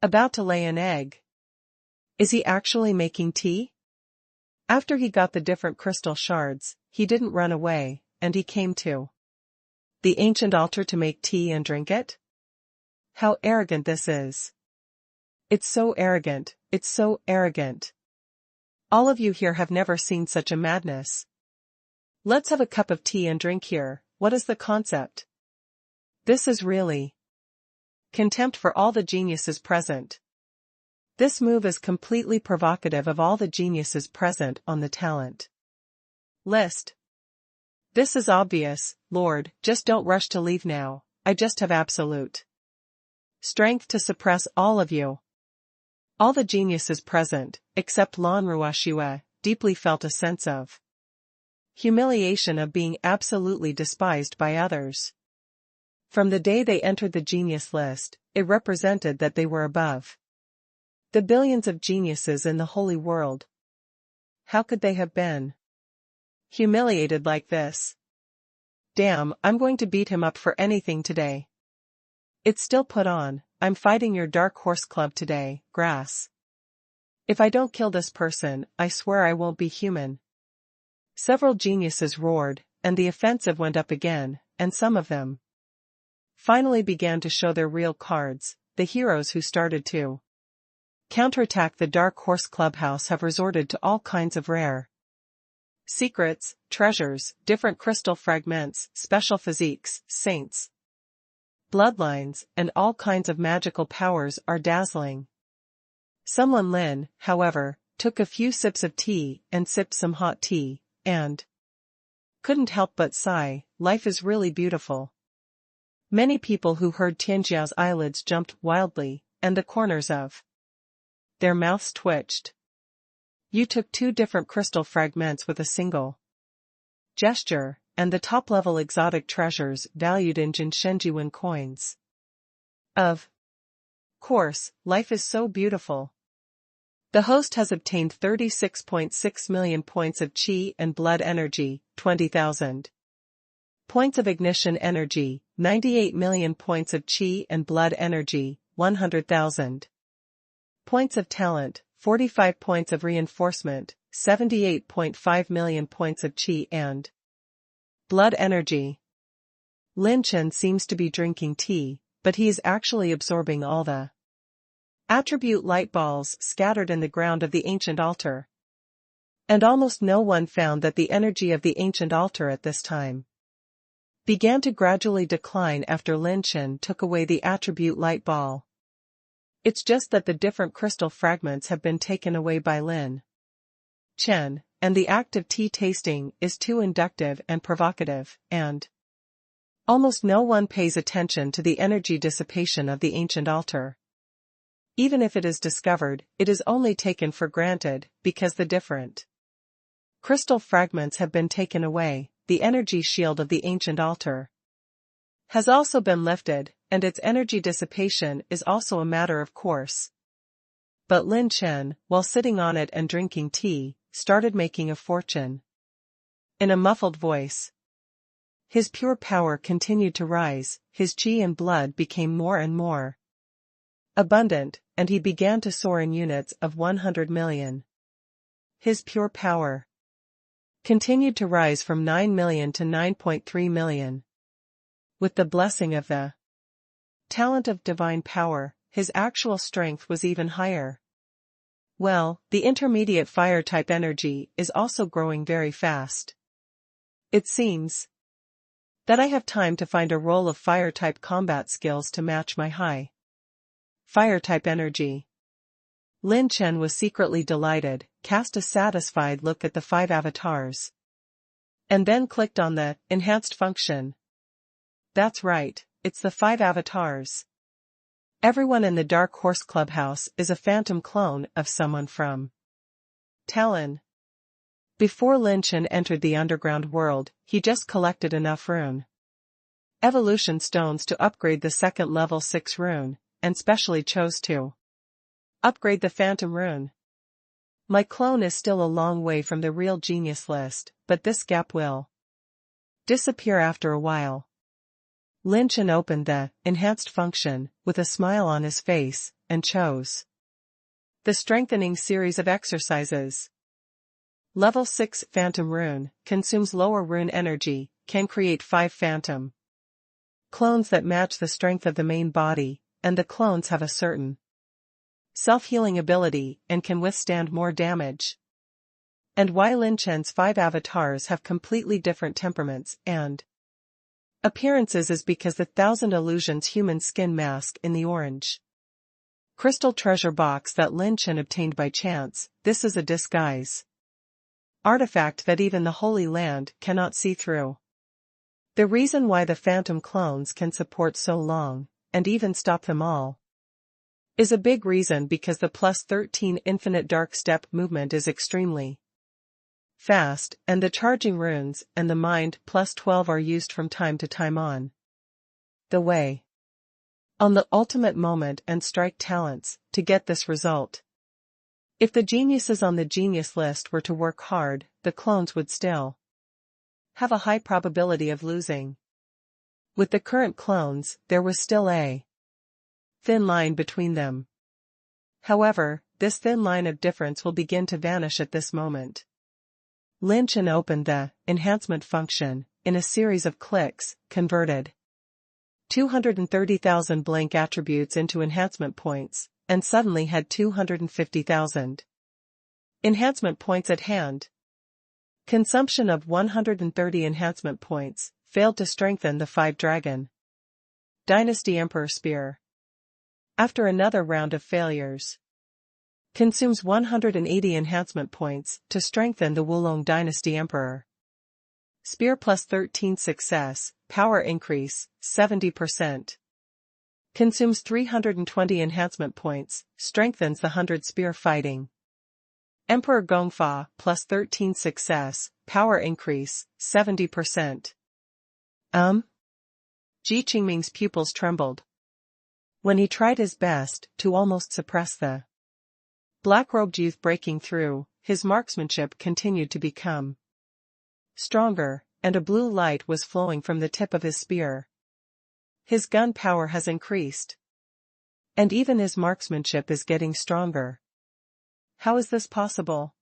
Speaker 1: about to lay an egg. Is he actually making tea? After he got the different crystal shards, he didn't run away, and he came to the ancient altar to make tea and drink it? How arrogant this is. It's so arrogant, it's so arrogant. All of you here have never seen such a madness. Let's have a cup of tea and drink here, what is the concept? This is really contempt for all the geniuses present. This move is completely provocative of all the geniuses present on the talent list. This is obvious, Lord, just don't rush to leave now, I just have absolute strength to suppress all of you. All the geniuses present, except Lan Ruashiwa, deeply felt a sense of humiliation of being absolutely despised by others. From the day they entered the genius list, it represented that they were above the billions of geniuses in the holy world. How could they have been humiliated like this? Damn, I'm going to beat him up for anything today. It's still put on, I'm fighting your Dark Horse Club today, grass. If I don't kill this person, I swear I won't be human. Several geniuses roared, and the offensive went up again, and some of them finally began to show their real cards. The heroes who started to counterattack the Dark Horse Clubhouse have resorted to all kinds of rare secrets, treasures, different crystal fragments, special physiques, saints, bloodlines, and all kinds of magical powers are dazzling. Someone Lin, however, took a few sips of tea and sipped some hot tea, and couldn't help but sigh, life is really beautiful. Many people who heard Tianjiao's eyelids jumped wildly, and the corners of their mouths twitched. You took 2 different crystal fragments with a single gesture, and the top-level exotic treasures valued in Jinshenjiwen coins. Of course, life is so beautiful. The host has obtained 36.6 million points of qi and blood energy, 20,000 points of ignition energy, 98 million points of qi and blood energy, 100,000 points of talent, 45 points of reinforcement, 78.5 million points of qi and blood energy. Lin Chen seems to be drinking tea, but he is actually absorbing all the attribute light balls scattered in the ground of the ancient altar. And almost no one found that the energy of the ancient altar at this time began to gradually decline after Lin Chen took away the attribute light ball. It's just that the different crystal fragments have been taken away by Lin Chen, and the act of tea tasting is too inductive and provocative, and almost no one pays attention to the energy dissipation of the ancient altar. Even if it is discovered, it is only taken for granted, because the different crystal fragments have been taken away, the energy shield of the ancient altar has also been lifted, and its energy dissipation is also a matter of course. But Lin Chen, while sitting on it and drinking tea, started making a fortune. In a muffled voice, his pure power continued to rise, his qi and blood became more and more abundant, and he began to soar in units of 100 million. His pure power continued to rise from 9 million to 9.3 million. With the blessing of the talent of divine power, his actual strength was even higher. Well, the intermediate fire-type energy is also growing very fast. It seems that I have time to find a roll of fire-type combat skills to match my high fire-type energy. Lin Chen was secretly delighted, cast a satisfied look at the 5 avatars, and then clicked on the enhanced function. That's right, it's the 5 avatars. Everyone in the Dark Horse Clubhouse is a phantom clone of someone from Talon. Before Lin Chen entered the underground world, he just collected enough rune evolution stones to upgrade the second level 6 rune, and specially chose to upgrade the phantom rune. My clone is still a long way from the real genius list, but this gap will disappear after a while. Lin Chen opened the enhanced function with a smile on his face and chose the strengthening series of exercises. Level 6 Phantom Rune consumes lower rune energy, can create 5 phantom clones that match the strength of the main body, and the clones have a certain self-healing ability and can withstand more damage. And why Lin Chen's 5 avatars have completely different temperaments and appearances is because the 1,000 illusions human skin mask in the orange crystal treasure box that Lin Chen obtained by chance. This is a disguise artifact that even the Holy Land cannot see through. The reason why the phantom clones can support so long, and even stop them all, is a big reason because the +13 infinite dark step movement is extremely fast, and the charging runes and the mind +12 are used from time to time on the way. On the ultimate moment and strike talents, to get this result. If the geniuses on the genius list were to work hard, the clones would still have a high probability of losing. With the current clones, there was still a thin line between them. However, this thin line of difference will begin to vanish at this moment. Lin Chen opened the enhancement function, in a series of clicks, converted 230,000 blank attributes into enhancement points, and suddenly had 250,000 enhancement points at hand. Consumption of 130 enhancement points failed to strengthen the 5 Dragon Dynasty Emperor Spear. After another round of failures, consumes 180 enhancement points to strengthen the Wulong Dynasty Emperor Spear +13 success, power increase, 70%. Consumes 320 enhancement points, strengthens the 100 Spear Fighting Emperor Gongfa +13 success, power increase, 70%. Ji Qingming's pupils trembled when he tried his best to almost suppress the black-robed youth breaking through. His marksmanship continued to become stronger, and a blue light was flowing from the tip of his spear. His gun power has increased, and even his marksmanship is getting stronger. How is this possible?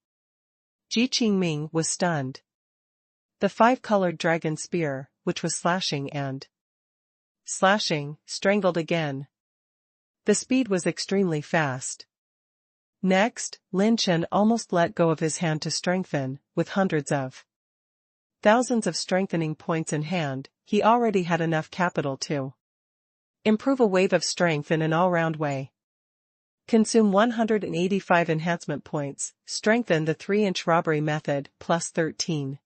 Speaker 1: Ji Qingming was stunned. The 5-colored dragon spear, which was slashing and slashing, strangled again. The speed was extremely fast. Next, Lin Chen almost let go of his hand to strengthen. With hundreds of thousands of strengthening points in hand, he already had enough capital to improve a wave of strength in an all-round way. Consume 185 enhancement points, strengthen the 3-inch robbery method, plus 13.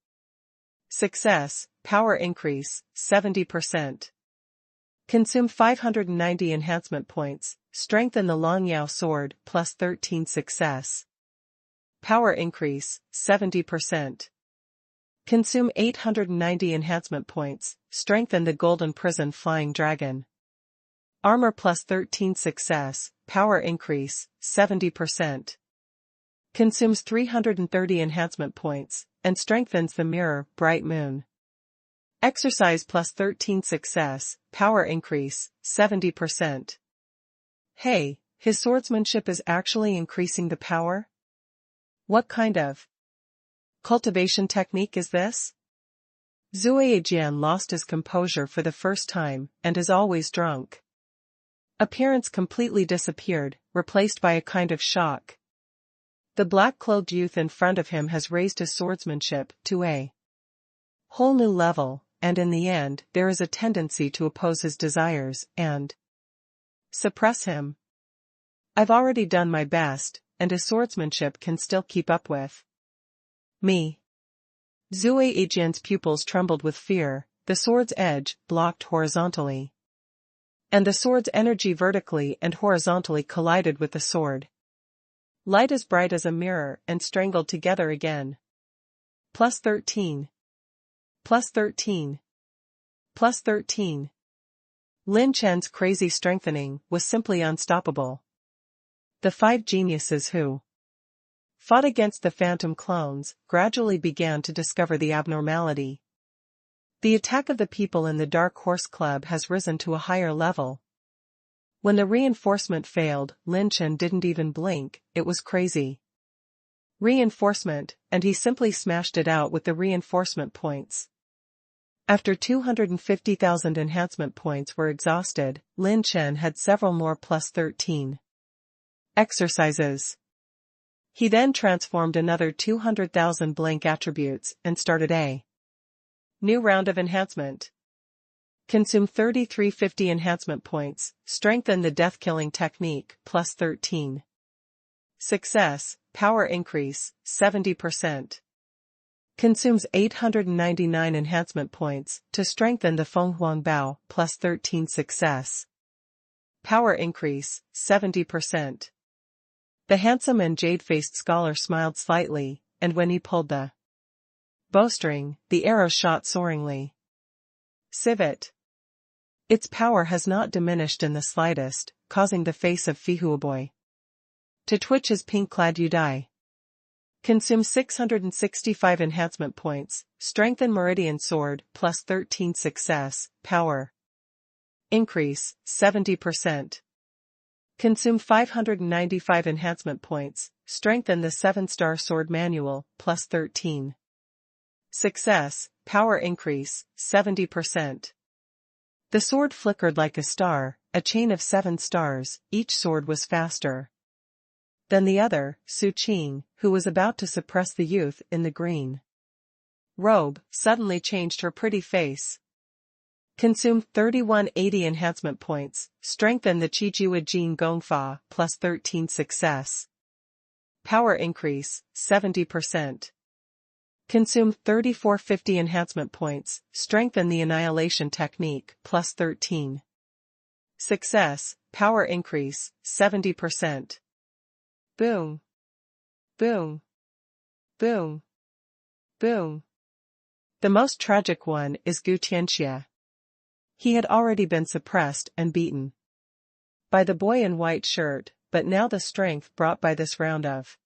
Speaker 1: Success, power increase, 70%. Consume 590 enhancement points, strengthen the Long Yao sword, plus 13. Success. Power increase, 70%. Consume 890 enhancement points, strengthen the Golden Prison Flying Dragon. Armor plus 13. Success, power increase, 70%. Consumes 330 enhancement points, and strengthens the Mirror, Bright Moon. Exercise plus 13. Success, power increase, 70%. Hey, his swordsmanship is actually increasing the power? What kind of cultivation technique is this? Zhuai Jian lost his composure for the first time, and is always drunk. Appearance completely disappeared, replaced by a kind of shock. The black-clothed youth in front of him has raised his swordsmanship to a whole new level, and in the end there is a tendency to oppose his desires and suppress him. I've already done my best, and his swordsmanship can still keep up with me. Zhuai Yijian's pupils trembled with fear, the sword's edge blocked horizontally. And the sword's energy vertically and horizontally collided with the sword. Light as bright as a mirror and strangled together again. Plus 13. Plus 13. Plus 13. Lin Chen's crazy strengthening was simply unstoppable. The 5 geniuses who fought against the phantom clones gradually began to discover the abnormality. The attack of the people in the Dark Horse Club has risen to a higher level. When the reinforcement failed, Lin Chen didn't even blink, it was crazy. Reinforcement, and he simply smashed it out with the reinforcement points. After 250,000 enhancement points were exhausted, Lin Chen had several more plus 13 exercises. He then transformed another 200,000 blank attributes and started a new round of enhancement. Consume 3350 enhancement points, strengthen the death-killing technique, plus 13. Success, power increase, 70%. Consumes 899 enhancement points to strengthen the Fenghuang Bao, plus 13. Success. Power increase, 70%. The handsome and jade-faced scholar smiled slightly, and when he pulled the bowstring, the arrow shot soaringly. Civet. Its power has not diminished in the slightest, causing the face of Fihuaboy to twitch his pink-clad Udai. Consume 665 enhancement points, strengthen Meridian Sword, plus 13. Success, power increase, 70%. Consume 595 enhancement points, strengthen the 7-star sword manual, plus 13. Success, power increase, 70%. The sword flickered like a star, a chain of 7 stars, each sword was faster than the other. Su Qing, who was about to suppress the youth in the green robe, suddenly changed her pretty face. Consume 3180 enhancement points, strengthen the Qijua Jin Gongfa, plus 13. Success. Power increase, 70%. Consume 3450 enhancement points, strengthen the annihilation technique, plus 13. Success, power increase, 70%. Boom. Boom. Boom. Boom. The most tragic one is Gu Tianxia. He had already been suppressed and beaten by the boy in white shirt, but now the strength brought by this round of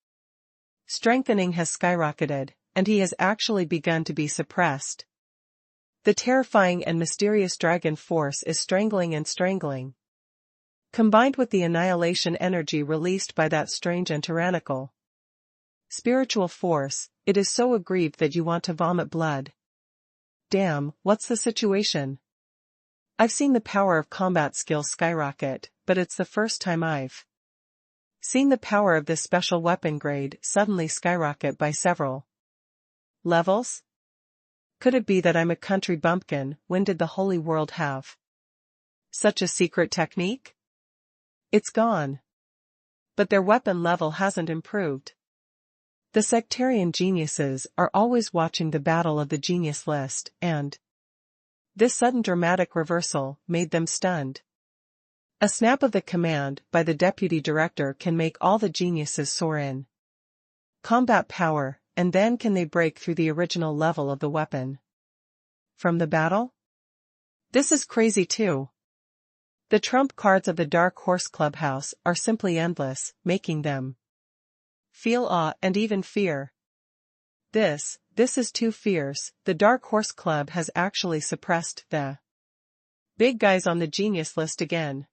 Speaker 1: strengthening has skyrocketed, and he has actually begun to be suppressed. The terrifying and mysterious dragon force is strangling and strangling. Combined with the annihilation energy released by that strange and tyrannical spiritual force, it is so aggrieved that you want to vomit blood. Damn, what's the situation? I've seen the power of combat skill skyrocket, but it's the first time I've seen the power of this special weapon grade suddenly skyrocket by several levels. Could it be that I'm a country bumpkin? When did the holy world have such a secret technique? It's gone. but their weapon level hasn't improved. The sectarian geniuses are always watching the battle of the genius list, and this sudden dramatic reversal made them stunned. A snap of the command by the deputy director can make all the geniuses soar in combat power, and then can they break through the original level of the weapon from the battle? This is crazy too. The trump cards of the Dark Horse Clubhouse are simply endless, making them feel awe and even fear. This is too fierce. The Dark Horse Club has actually suppressed the big guys on the genius list again.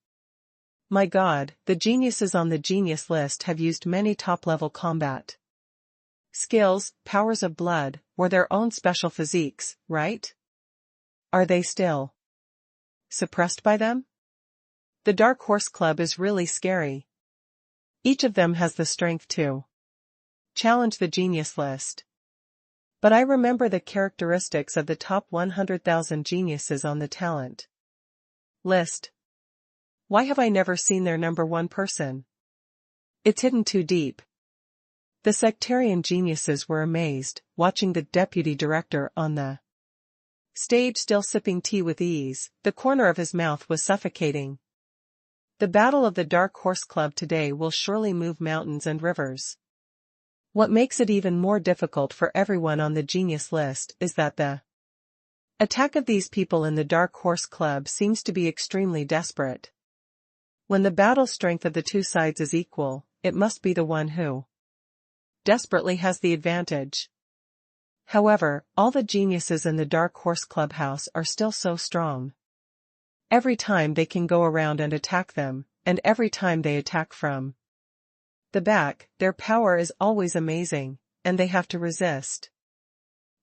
Speaker 1: My God, the geniuses on the genius list have used many top-level combat skills, powers of blood, or their own special physiques, right? Are they still suppressed by them? The Dark Horse Club is really scary. Each of them has the strength to challenge the genius list. But I remember the characteristics of the top 100,000 geniuses on the talent list. Why have I never seen their number one person? It's hidden too deep. The sectarian geniuses were amazed, watching the deputy director on the stage still sipping tea with ease. The corner of his mouth was suffocating. The battle of the Dark Horse Club today will surely move mountains and rivers. What makes it even more difficult for everyone on the genius list is that the attack of these people in the Dark Horse Club seems to be extremely desperate. When the battle strength of the two sides is equal, it must be the one who desperately has the advantage. However, all the geniuses in the Dark Horse Clubhouse are still so strong. Every time they can go around and attack them, and every time they attack from the back, their power is always amazing, and they have to resist.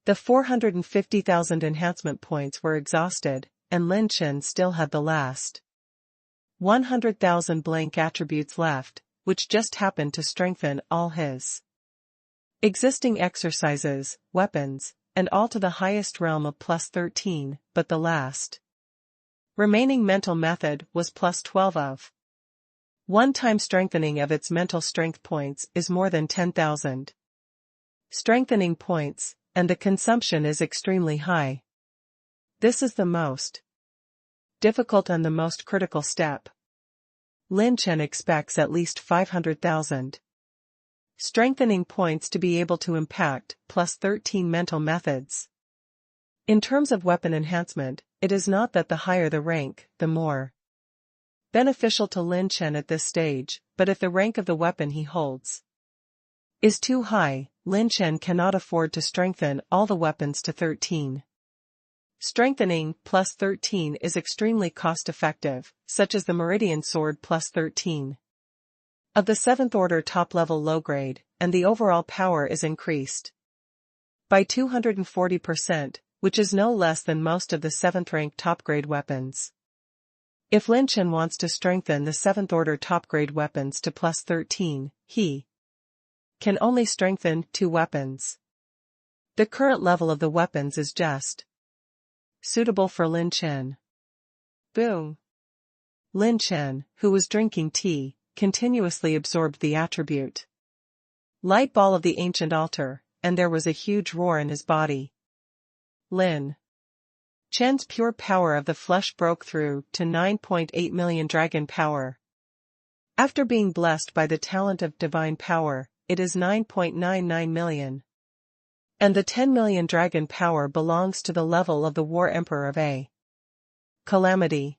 Speaker 1: The 450,000 enhancement points were exhausted, and Lin Chen still had the last 100,000 blank attributes left, which just happened to strengthen all his existing exercises, weapons, and all to the highest realm of plus 13, but the last remaining mental method was plus 12 of one-time strengthening of its mental strength points is more than 10,000 strengthening points, and the consumption is extremely high. This is the most difficult and the most critical step. Lin Chen expects at least 500,000 strengthening points to be able to impact plus 13 mental methods. In terms of weapon enhancement, it is not that the higher the rank, the more beneficial to Lin Chen at this stage, but if the rank of the weapon he holds is too high, Lin Chen cannot afford to strengthen all the weapons to 13. Strengthening plus 13 is extremely cost-effective, such as the Meridian Sword plus 13 of the 7th order top-level low-grade, and the overall power is increased by 240%, which is no less than most of the 7th-rank top-grade weapons. If Lin Chen wants to strengthen the 7th order top-grade weapons to plus 13, he can only strengthen 2 weapons. The current level of the weapons is just suitable for Lin Chen. Boom. Lin Chen, who was drinking tea, continuously absorbed the attribute light ball of the ancient altar, and there was a huge roar in his body. Lin Chen's pure power of the flesh broke through to 9.8 million dragon power. After being blessed by the talent of divine power, it is 9.99 million. And the 10 million dragon power belongs to the level of the War Emperor of A. Calamity.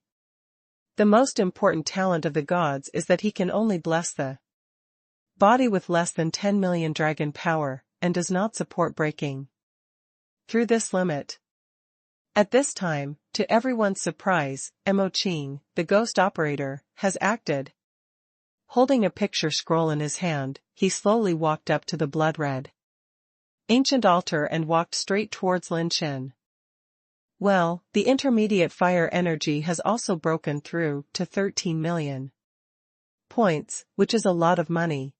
Speaker 1: The most important talent of the gods is that he can only bless the body with less than 10 million dragon power, and does not support breaking through this limit. At this time, to everyone's surprise, Mo Qing, the ghost operator, has acted. Holding a picture scroll in his hand, he slowly walked up to the blood-red ancient altar and walked straight towards Lin Chen. Well, the intermediate fire energy has also broken through to 13 million points, which is a lot of money.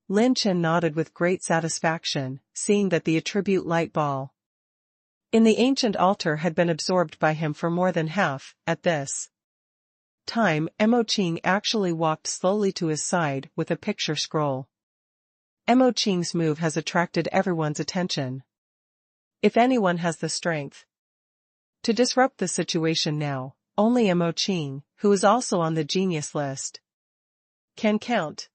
Speaker 1: Lin Chen nodded with great satisfaction, seeing that the attribute light ball in the ancient altar had been absorbed by him for more than half. At this time, Mo Qing actually walked slowly to his side with a picture scroll. Mo Qing's move has attracted everyone's attention. If anyone has the strength to disrupt the situation now, only Mo Qing, who is also on the genius list, can count.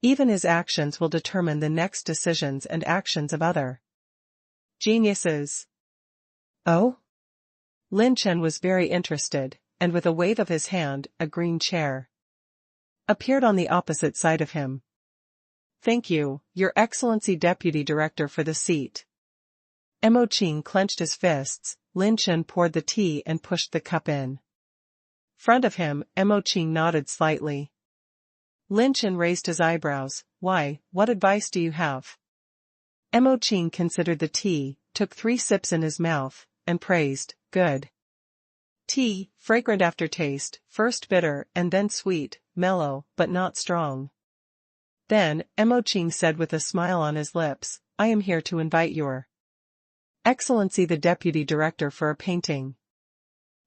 Speaker 1: Even his actions will determine the next decisions and actions of other geniuses. Oh? Lin Chen was very interested, and with a wave of his hand, a green chair appeared on the opposite side of him. Thank you, Your Excellency Deputy Director, for the seat. Mo Qing clenched his fists. Lin Chen poured the tea and pushed the cup in front of him. Mo Qing nodded slightly. Lin Chen raised his eyebrows. Why, what advice do you have? Mo Qing considered the tea, took 3 sips in his mouth, and praised, good tea, fragrant aftertaste, first bitter and then sweet, mellow, but not strong. Then, Mo Qing said with a smile on his lips, I am here to invite Your Excellency the Deputy Director for a painting.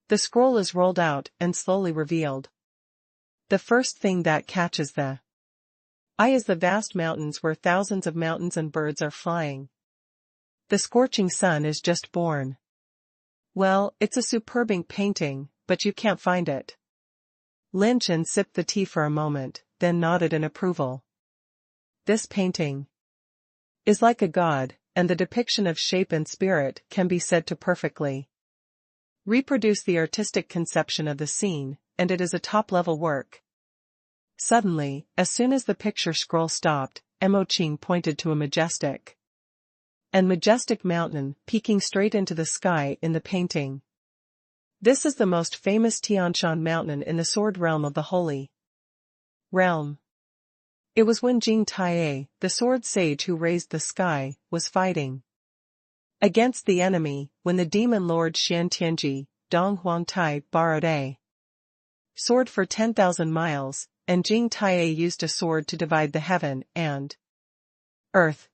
Speaker 1: The scroll is rolled out and slowly revealed. The first thing that catches the eye is the vast mountains where thousands of mountains and birds are flying. The scorching sun is just born. Well, it's a superb painting, but you can't find it. Lin Chen sipped the tea for a moment, then nodded in approval. This painting is like a god, and the depiction of shape and spirit can be said to perfectly reproduce the artistic conception of the scene, and it is a top-level work. Suddenly, as soon as the picture scroll stopped, Mo Qing pointed to a majestic mountain peeking straight into the sky in the painting. This is the most famous Tianshan mountain in the sword realm of the Holy Realm. It was when Jing Taie, the sword sage who raised the sky, was fighting against the enemy, when the demon lord Xian Tianji, Dong Huang Tai, borrowed a sword for 10,000 miles, and Jing Taie used a sword to divide the heaven and earth.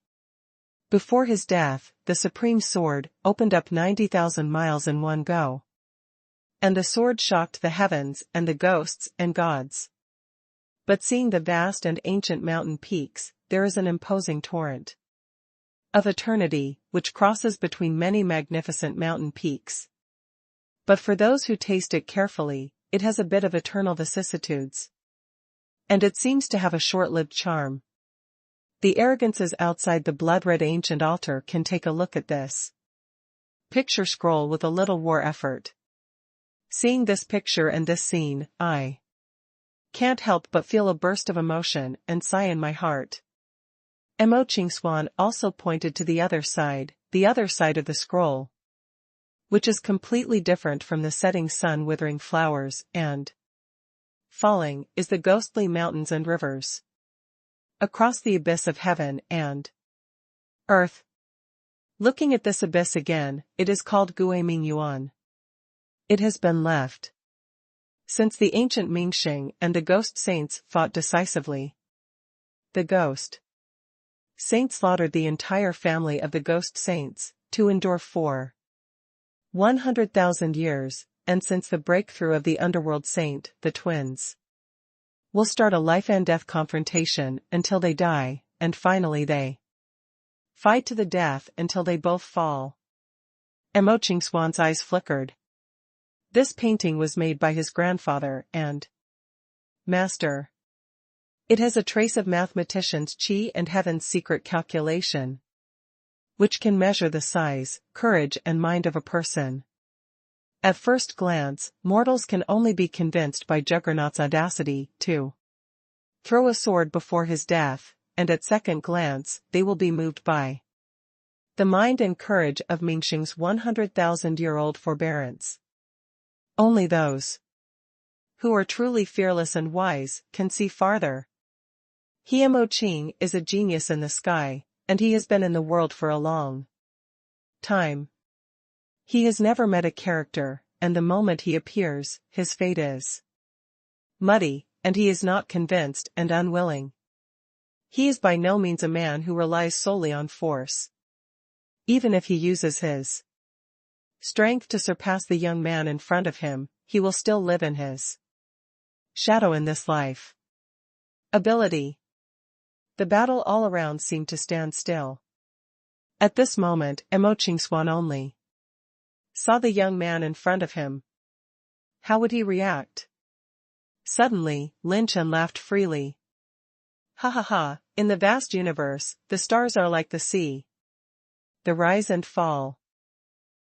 Speaker 1: Before his death, the supreme sword opened up 90,000 miles in one go. And the sword shocked the heavens and the ghosts and gods. But seeing the vast and ancient mountain peaks, there is an imposing torrent of eternity, which crosses between many magnificent mountain peaks. But for those who taste it carefully, it has a bit of eternal vicissitudes. And it seems to have a short-lived charm. The arrogances outside the blood-red ancient altar can take a look at this picture scroll with a little war effort. Seeing this picture and this scene, I can't help but feel a burst of emotion and sigh in my heart. Mo Qing Swan also pointed to the other side of the scroll, which is completely different from the setting sun. Withering flowers and falling is the ghostly mountains and rivers across the abyss of heaven and earth. Looking at this abyss again, it is called Guiming Yuan. It has been left since the ancient Mingxing and the ghost saints fought decisively. The ghost saints slaughtered the entire family of the ghost saints, to endure for 100,000 years, and since the breakthrough of the underworld saint, the twins will start a life and death confrontation until they die, and finally they fight to the death until they both fall. Mo Qing Swan's eyes flickered. This painting was made by his grandfather and master. It has a trace of mathematician's qi and heaven's secret calculation, which can measure the size, courage and mind of a person. At first glance, mortals can only be convinced by Juggernaut's audacity to throw a sword before his death, and at second glance, they will be moved by the mind and courage of Mingxing's 100,000-year-old forbearance. Only those who are truly fearless and wise can see farther. Mo Qing is a genius in the sky, and he has been in the world for a long time. He has never met a character, and the moment he appears, his fate is muddy, and he is not convinced and unwilling. He is by no means a man who relies solely on force. Even if he uses his strength to surpass the young man in front of him, he will still live in his shadow in this life. Ability. The battle all around seemed to stand still. At this moment, Emoching Swan only saw the young man in front of him. How would he react? Suddenly, Lin Chen laughed freely. Ha ha ha, in the vast universe, the stars are like the sea. The rise and fall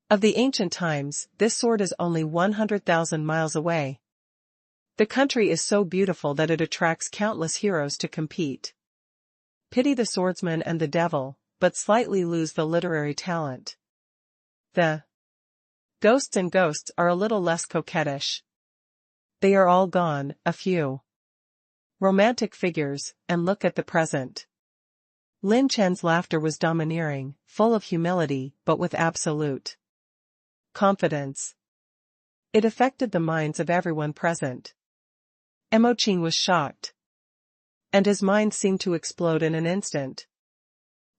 Speaker 1: of the ancient times, this sword is only 100,000 miles away. The country is so beautiful that it attracts countless heroes to compete. Pity the swordsman and the devil, but slightly lose the literary talent. The ghosts and ghosts are a little less coquettish. They are all gone, a few romantic figures, and look at the present. Lin Chen's laughter was domineering, full of humility, but with absolute confidence. It affected the minds of everyone present. Emoching was shocked, and his mind seemed to explode in an instant.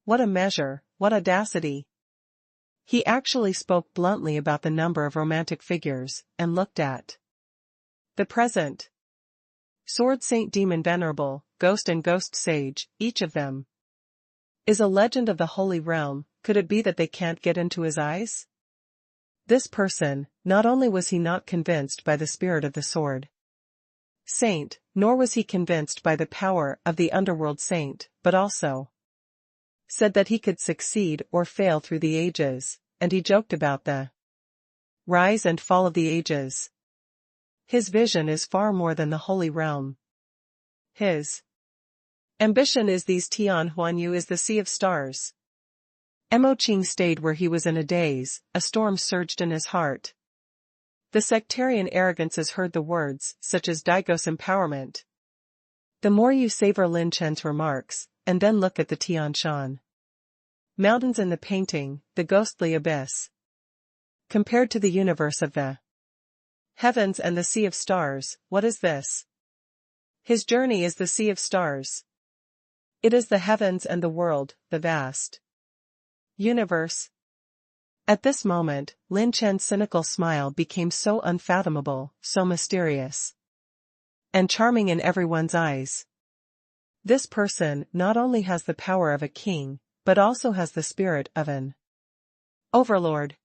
Speaker 1: What a measure, what audacity! He actually spoke bluntly about the number of romantic figures, and looked at the present. Sword Saint Demon Venerable, Ghost and Ghost Sage, each of them is a legend of the Holy Realm. Could it be that they can't get into his eyes? This person, not only was he not convinced by the spirit of the sword saint, nor was he convinced by the power of the underworld saint, but also said that he could succeed or fail through the ages, and he joked about the rise and fall of the ages. His vision is far more than the Holy Realm. His ambition is these Tian Huanyu is the sea of stars. Emoching stayed where he was in a daze, a storm surged in his heart. The sectarian arrogances heard the words, such as Daigos empowerment. The more you savor Lin Chen's remarks, and then look at the Tian Shan mountains in the painting, the ghostly abyss, compared to the universe of the heavens and the sea of stars, what is this? His journey is the sea of stars. It is the heavens and the world, the vast universe. At this moment, Lin Chen's cynical smile became so unfathomable, so mysterious and charming in everyone's eyes. This person not only has the power of a king, but also has the spirit of an overlord.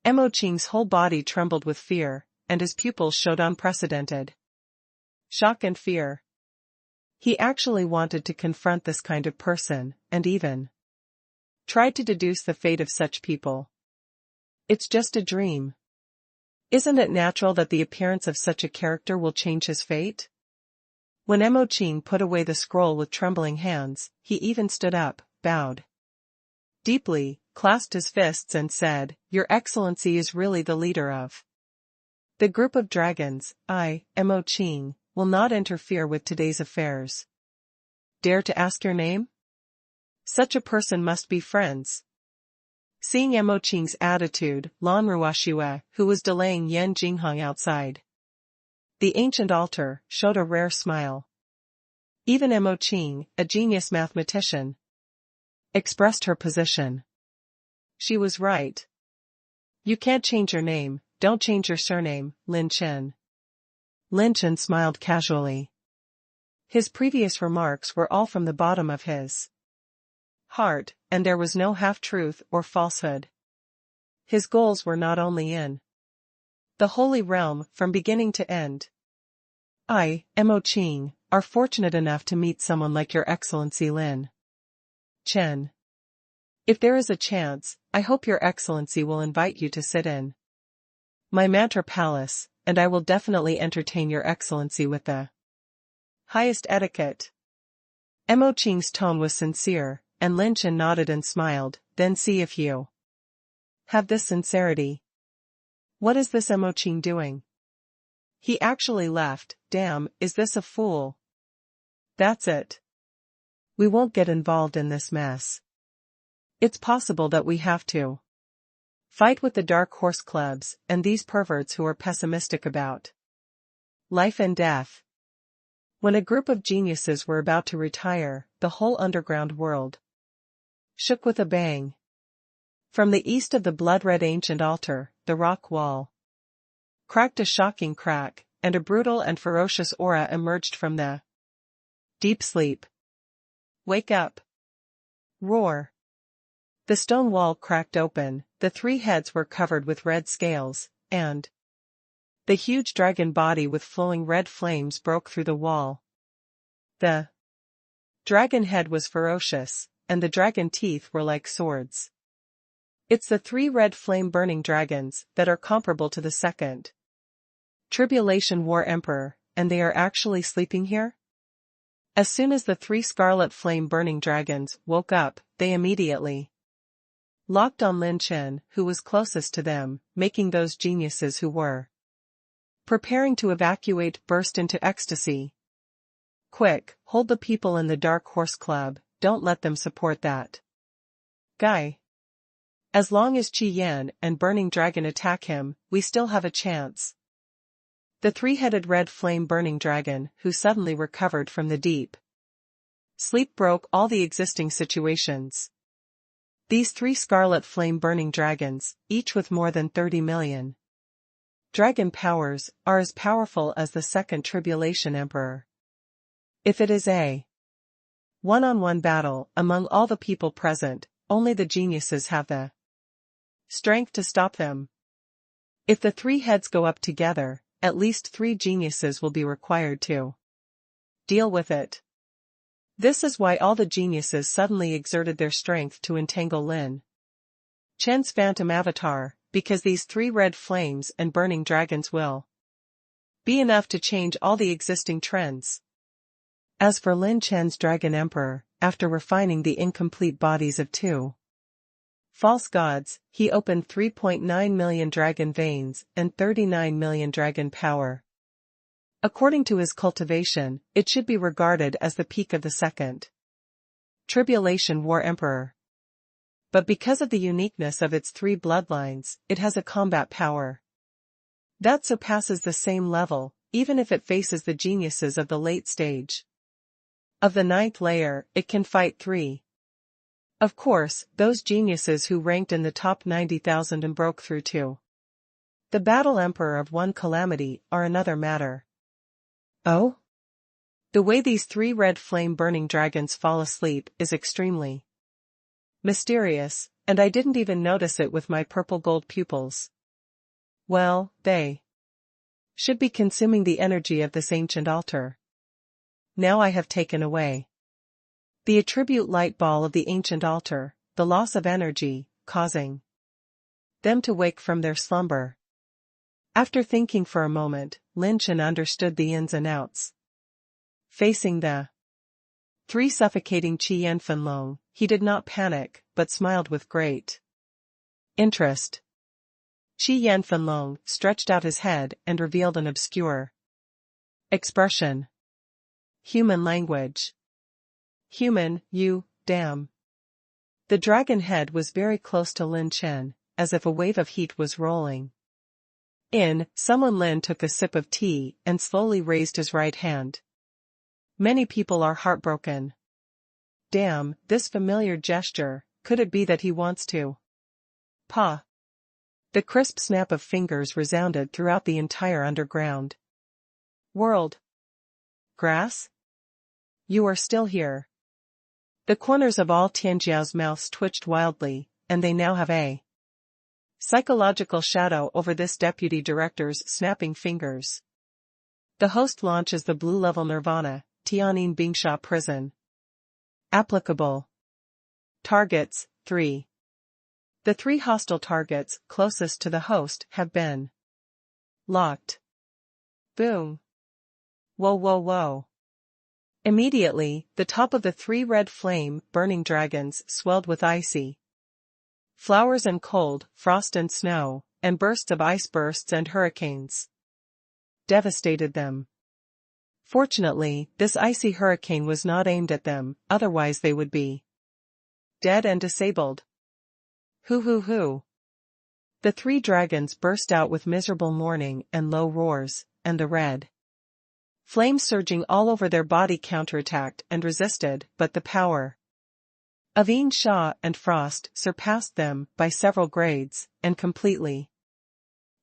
Speaker 1: Emoching's whole body trembled with fear, and his pupils showed unprecedented shock and fear. He actually wanted to confront this kind of person, and even tried to deduce the fate of such people. It's just a dream. Isn't it natural that the appearance of such a character will change his fate? When Emoching put away the scroll with trembling hands, he even stood up, bowed deeply, clasped his fists and said, "Your Excellency is really the leader of the group of dragons. I, Emoching, will not interfere with today's affairs. Dare to ask your name? Such a person must be friends." Seeing Emoching's attitude, Lan Ruoxue, who was delaying Yan Jinghong outside the ancient altar, showed a rare smile. Even Emoching, a genius mathematician, expressed her position. She was right. You can't change your name, don't change your surname, Lin Chen. Lin Chen smiled casually. His previous remarks were all from the bottom of his heart, and there was no half-truth or falsehood. His goals were not only in the Holy Realm from beginning to end. I, Emoching, are fortunate enough to meet someone like Your Excellency Lin Chen. If there is a chance, I hope Your Excellency will invite you to sit in my mantra palace, and I will definitely entertain Your Excellency with the highest etiquette. Emoching's tone was sincere, and Lin Chen nodded and smiled. Then see if you have this sincerity. What is this Emoching doing? He actually left. Damn, is this a fool? That's it. We won't get involved in this mess. It's possible that we have to fight with the Dark Horse clubs and these perverts who are pessimistic about life and death. When a group of geniuses were about to retire, the whole underground world shook with a bang. From the east of the blood-red ancient altar, the rock wall cracked a shocking crack, and a brutal and ferocious aura emerged from the deep sleep. Wake up! Roar! The stone wall cracked open, the three heads were covered with red scales, and the huge dragon body with flowing red flames broke through the wall. The dragon head was ferocious, and the dragon teeth were like swords. It's the three red flame-burning dragons that are comparable to the second Tribulation War Emperor, and they are actually sleeping here? As soon as the three scarlet flame-burning dragons woke up, they immediately locked on Lin Chen, who was closest to them, making those geniuses who were preparing to evacuate burst into ecstasy. Quick, hold the people in the Dark Horse Club, don't let them support that guy. As long as Qi Yan and Burning Dragon attack him, we still have a chance. The three-headed red flame-burning dragon, who suddenly recovered from the deep sleep, broke all the existing situations. These three scarlet flame-burning dragons, each with more than 30 million dragon powers, are as powerful as the second Tribulation Emperor. If it is a one-on-one battle among all the people present, only the geniuses have the strength to stop them. If the three heads go up together, at least 3 geniuses will be required to deal with it. This is why all the geniuses suddenly exerted their strength to entangle Lin Chen's phantom avatar, because these 3 red flames and burning dragons will be enough to change all the existing trends. As for Lin Chen's Dragon Emperor, after refining the incomplete bodies of 2 false gods, he opened 3.9 million dragon veins and 39 million dragon power. According to his cultivation, it should be regarded as the peak of the second Tribulation War Emperor. But because of the uniqueness of its 3 bloodlines, it has a combat power that surpasses the same level, even if it faces the geniuses of the late stage. Of the 9th layer, it can fight 3. Of course, those geniuses who ranked in the top 90,000 and broke through to the Battle Emperor of one calamity are another matter. Oh? The way these 3 red flame-burning dragons fall asleep is extremely mysterious, and I didn't even notice it with my purple-gold pupils. Well, they should be consuming the energy of this ancient altar. Now I have taken away the attribute light ball of the ancient altar, the loss of energy, causing them to wake from their slumber. After thinking for a moment, Lin Chen understood the ins and outs. Facing the 3 suffocating Qi Yan Fenlong, he did not panic, but smiled with great interest. Qi Yan Fenlong stretched out his head and revealed an obscure expression. Human language. Human, you, damn. The dragon head was very close to Lin Chen, as if a wave of heat was rolling in. Someone Lin took a sip of tea and slowly raised his right hand. Many people are heartbroken. Damn, this familiar gesture, could it be that he wants to? Pa. The crisp snap of fingers resounded throughout the entire underground world. Grass? You are still here. The corners of all Tianjiao's mouths twitched wildly, and they now have a psychological shadow over this deputy director's snapping fingers. The host launches the blue-level Nirvana, Tianjin Bingsha Prison. Applicable. Targets, 3. The 3 hostile targets closest to the host have been locked. Boom. Whoa whoa whoa. Immediately, the top of the 3 red flame-burning dragons swelled with icy flowers and cold, frost and snow, and bursts of ice bursts and hurricanes devastated them. Fortunately, this icy hurricane was not aimed at them, otherwise they would be dead and disabled. Hoo hoo hoo. The 3 dragons burst out with miserable mourning and low roars, and the red flames surging all over their body counterattacked and resisted, but the power of Yin Sha and Frost surpassed them by several grades, and completely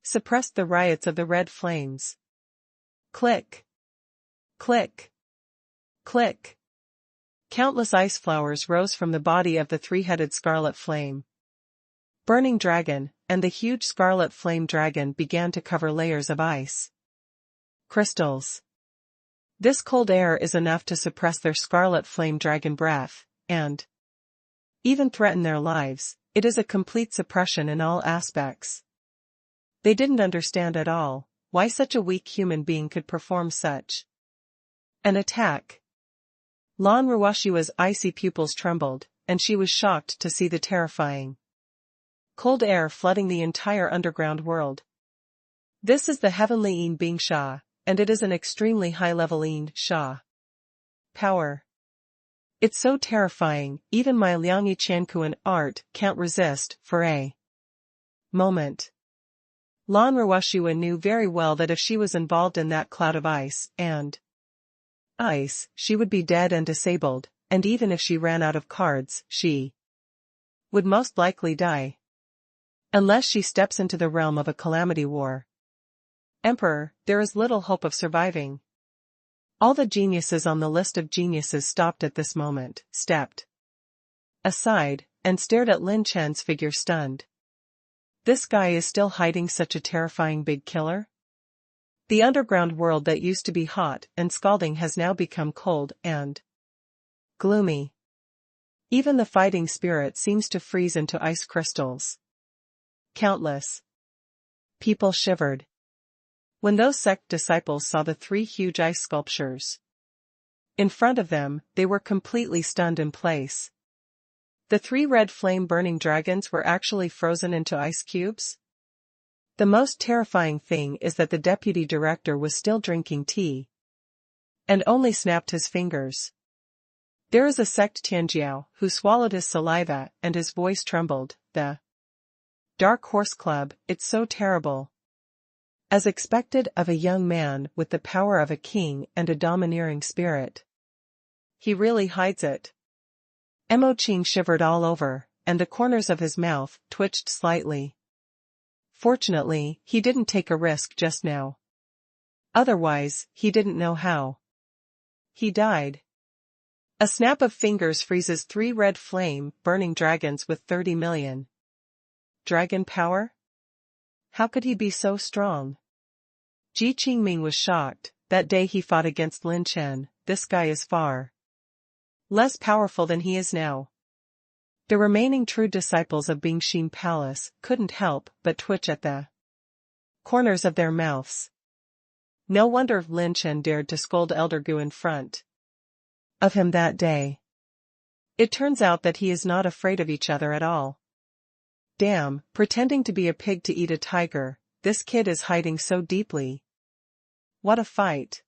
Speaker 1: suppressed the riots of the red flames. Click. Click. Click. Countless ice flowers rose from the body of the three-headed scarlet flame. Burning dragon, and the huge scarlet flame dragon began to cover layers of ice. Crystals. This cold air is enough to suppress their scarlet flame dragon breath, and even threaten their lives. It is a complete suppression in all aspects. They didn't understand at all why such a weak human being could perform such an attack. Lan Ruoshua's icy pupils trembled, and she was shocked to see the terrifying cold air flooding the entire underground world. This is the heavenly Yin Bing Sha, and it is an extremely high-level Yin Sha power. It's so terrifying, even my Liangyi Chankuan art can't resist for a moment. Lan Ruoshua knew very well that if she was involved in that cloud of ice, she would be dead and disabled, and even if she ran out of cards, she would most likely die. Unless she steps into the realm of a calamity war. Emperor, there is little hope of surviving. All the geniuses on the list of geniuses stopped at this moment, stepped aside, and stared at Lin Chen's figure stunned. This guy is still hiding such a terrifying big killer? The underground world that used to be hot and scalding has now become cold and gloomy. Even the fighting spirit seems to freeze into ice crystals. Countless people shivered when those sect disciples saw the three huge ice sculptures in front of them. They were completely stunned in place. The three red flame-burning dragons were actually frozen into ice cubes. The most terrifying thing is that the deputy director was still drinking tea and only snapped his fingers. There is a sect Tianjiao who swallowed his saliva and his voice trembled. The Dark Horse Club, it's so terrible. As expected of a young man with the power of a king and a domineering spirit. He really hides it. Mo Qing shivered all over, and the corners of his mouth twitched slightly. Fortunately, he didn't take a risk just now. Otherwise, he didn't know how he died. A snap of fingers freezes three red flame-burning dragons with 30 million. Dragon power? How could he be so strong? Ji Qingming was shocked. That day he fought against Lin Chen. This guy is far less powerful than he is now. The remaining true disciples of Bingxin Palace couldn't help but twitch at the corners of their mouths. No wonder Lin Chen dared to scold Elder Gu in front of him that day. It turns out that he is not afraid of each other at all. Damn, pretending to be a pig to eat a tiger, this kid is hiding so deeply. What a fight.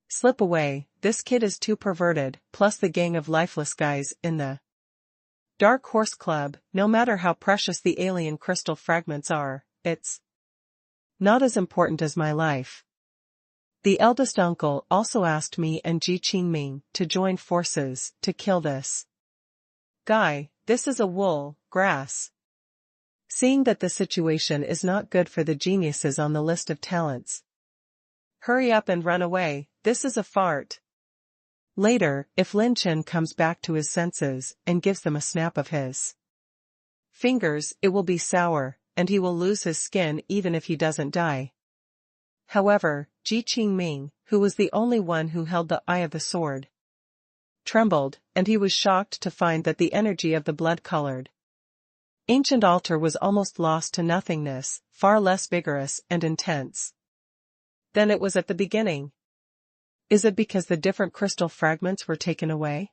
Speaker 1: Slip away, this kid is too perverted, plus the gang of lifeless guys in the Dark Horse Club. No matter how precious the alien crystal fragments are, it's not as important as my life. The eldest uncle also asked me and Ji Qingming to join forces to kill this guy. This is a wool, grass. Seeing that the situation is not good for the geniuses on the list of talents. Hurry up and run away, this is a fart. Later, if Lin Chen comes back to his senses and gives them a snap of his fingers, it will be sour, and he will lose his skin even if he doesn't die. However, Ji Qingming, who was the only one who held the eye of the sword, trembled, and he was shocked to find that the energy of the blood-colored ancient altar was almost lost to nothingness, far less vigorous and intense than it was at the beginning. Is it because the different crystal fragments were taken away?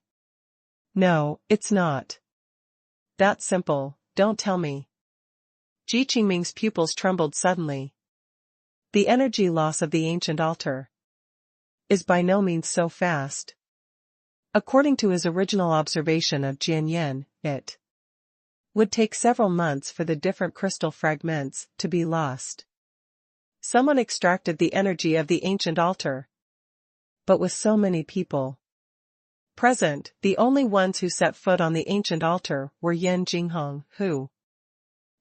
Speaker 1: No, it's not that simple, don't tell me. Ji Qingming's pupils trembled suddenly. The energy loss of the ancient altar is by no means so fast. According to his original observation of Jianyan, it would take several months for the different crystal fragments to be lost. Someone extracted the energy of the ancient altar. But with so many people present, the only ones who set foot on the ancient altar were Yan Jinghong, who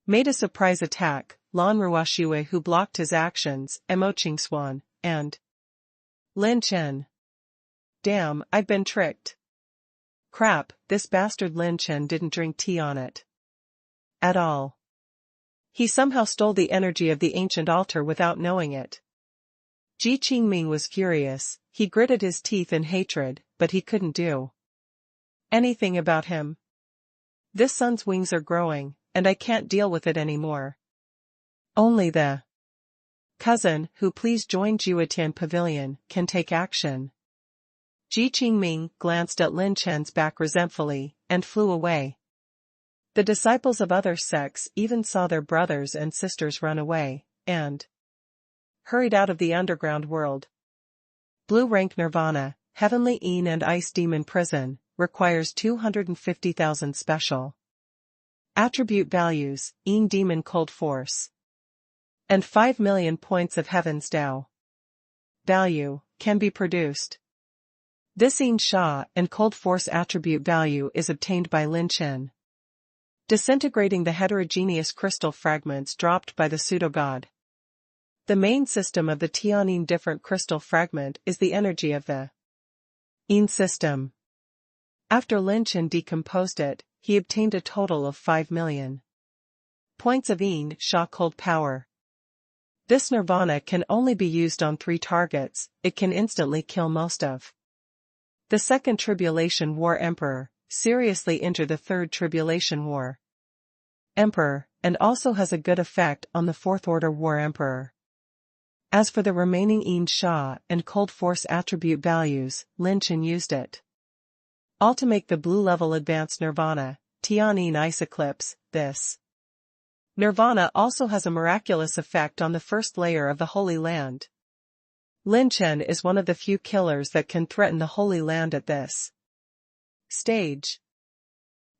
Speaker 1: made a surprise attack, Lan Ruoshue who blocked his actions, Mo Qingswan, and Lin Chen. Damn, I've been tricked. Crap, this bastard Lin Chen didn't drink tea on it. At all. He somehow stole the energy of the ancient altar without knowing it. Ji Qingming was furious, he gritted his teeth in hatred, but he couldn't do anything about him. This sun's wings are growing, and I can't deal with it anymore. Only the cousin, who please join Jiwetian Pavilion, can take action. Ji Qingming glanced at Lin Chen's back resentfully, and flew away. The disciples of other sects even saw their brothers and sisters run away, and hurried out of the underground world. Blue rank Nirvana, Heavenly Een and Ice Demon Prison, requires 250,000 special attribute values, Een Demon Cold Force, and 5 million points of Heaven's Dao value, can be produced. This Een Sha and Cold Force attribute value is obtained by Lin Chen, disintegrating the heterogeneous crystal fragments dropped by the pseudo-god. The main system of the Tianyin different crystal fragment is the energy of the Een system. After Lin Chen decomposed it, he obtained a total of 5 million points of Een Sha cold power. This nirvana can only be used on 3 targets, it can instantly kill most of the Second Tribulation War Emperor, seriously injure the Third Tribulation War Emperor, and also has a good effect on the Fourth Order War Emperor. As for the remaining Een Sha and Cold Force attribute values, Lin Chen used it all to make the blue level advanced Nirvana, Tianyin Ice Eclipse. This Nirvana also has a miraculous effect on the first layer of the Holy Land. Lin Chen is one of the few killers that can threaten the Holy Land at this stage.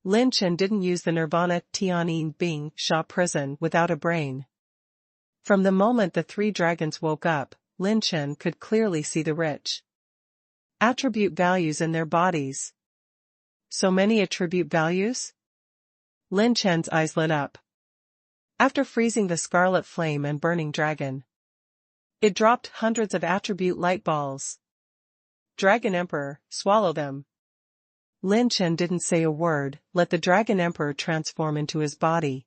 Speaker 1: Lin Chen didn't use the Nirvana Tianyin Bing Sha prison without a brain. From the moment the 3 dragons woke up, Lin Chen could clearly see the rich attribute values in their bodies. So many attribute values? Lin Chen's eyes lit up. After freezing the scarlet flame and burning dragon, it dropped hundreds of attribute light balls. Dragon Emperor, swallow them. Lin Chen didn't say a word, let the Dragon Emperor transform into his body,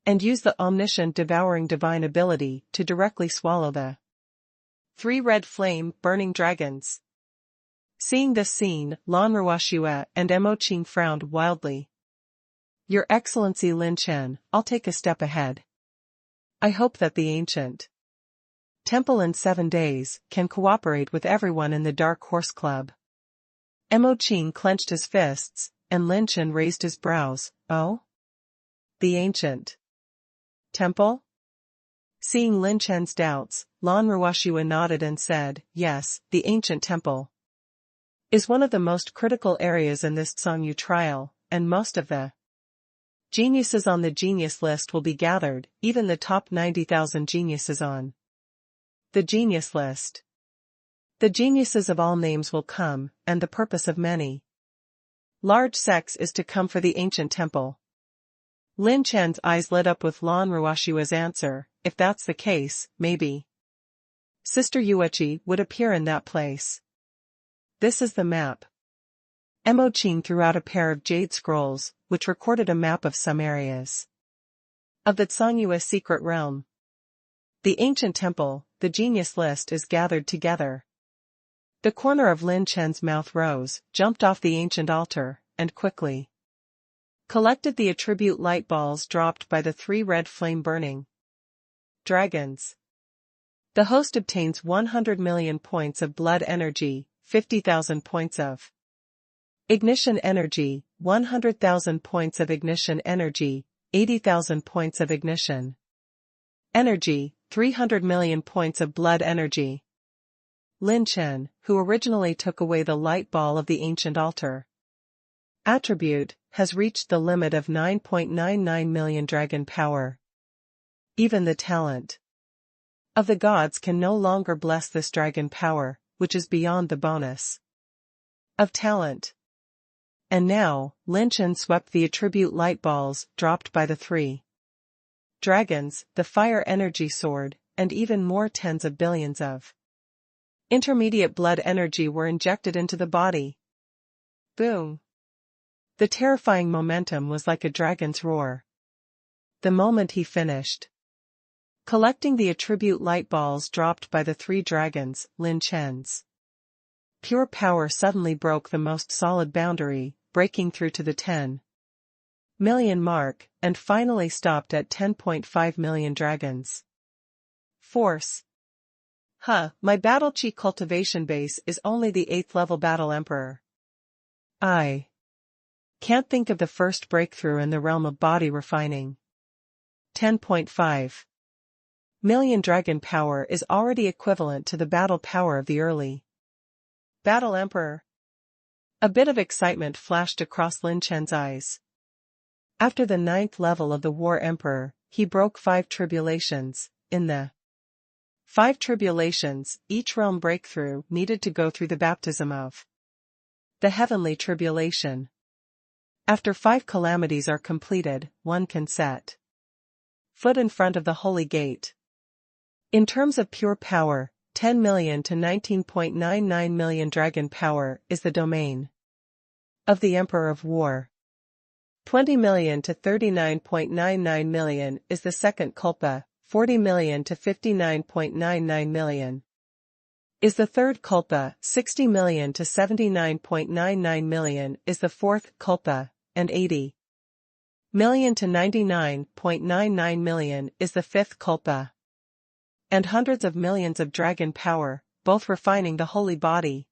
Speaker 1: and use the omniscient devouring divine ability to directly swallow the 3 red flame burning dragons. Seeing this scene, Lan Ruoxue and Mo Qing frowned wildly. Your Excellency Lin Chen, I'll take a step ahead. I hope that the ancient temple in 7 days can cooperate with everyone in the Dark Horse Club. Mo Qing clenched his fists, and Lin Chen raised his brows. Oh? The ancient temple? Seeing Lin Chen's doubts, Lan Ruoxue nodded and said, yes, the ancient temple is one of the most critical areas in this Sangyu trial, and most of the geniuses on the genius list will be gathered, even the top 90,000 geniuses on the genius list. The geniuses of all names will come, and the purpose of many large sects is to come for the ancient temple. Lin Chen's eyes lit up with Lan Ruoxue's answer. If that's the case, maybe Sister Yueqi would appear in that place. This is the map. Mo Qing threw out a pair of jade scrolls, which recorded a map of some areas of the Tsangyue secret realm. The ancient temple, the genius list is gathered together. The corner of Lin Chen's mouth rose, jumped off the ancient altar, and quickly collected the attribute light balls dropped by the 3 red flame burning dragons. The host obtains 100 million points of blood energy, 50,000 points of ignition energy, 100,000 points of ignition energy, 80,000 points of ignition energy, 300 million points of blood energy. Lin Chen, who originally took away the light ball of the ancient altar attribute, has reached the limit of 9.99 million dragon power. Even the talent of the gods can no longer bless this dragon power, which is beyond the bonus of talent. And now, Lin Chen swept the attribute light balls dropped by the 3 dragons, the fire energy sword, and even more tens of billions of Intermediate blood energy were injected into the body. Boom! The terrifying momentum was like a dragon's roar. The moment he finished collecting the attribute light balls dropped by the three dragons, Lin Chen's pure power suddenly broke the most solid boundary, breaking through to the 10 million mark, and finally stopped at 10.5 million dragons. Force. My battle chi cultivation base is only the 8th level battle emperor. I can't think of the first breakthrough in the realm of body refining. 10.5 million dragon power is already equivalent to the battle power of the early battle emperor. A bit of excitement flashed across Lin Chen's eyes. After the 9th level of the war emperor, he broke 5 tribulations. In the 5 tribulations, each realm breakthrough needed to go through the baptism of the heavenly tribulation. After 5 calamities are completed, one can set foot in front of the holy gate. In terms of pure power, 10 million to 19.99 million dragon power is the domain of the Emperor of War. 20 million to 39.99 million is the second Kulpa, 40 million to 59.99 million is the third Kulpa, 60 million to 79.99 million is the fourth Kulpa, and 80 million to 99.99 million is the fifth Kulpa. And hundreds of millions of dragon power, both refining the holy body.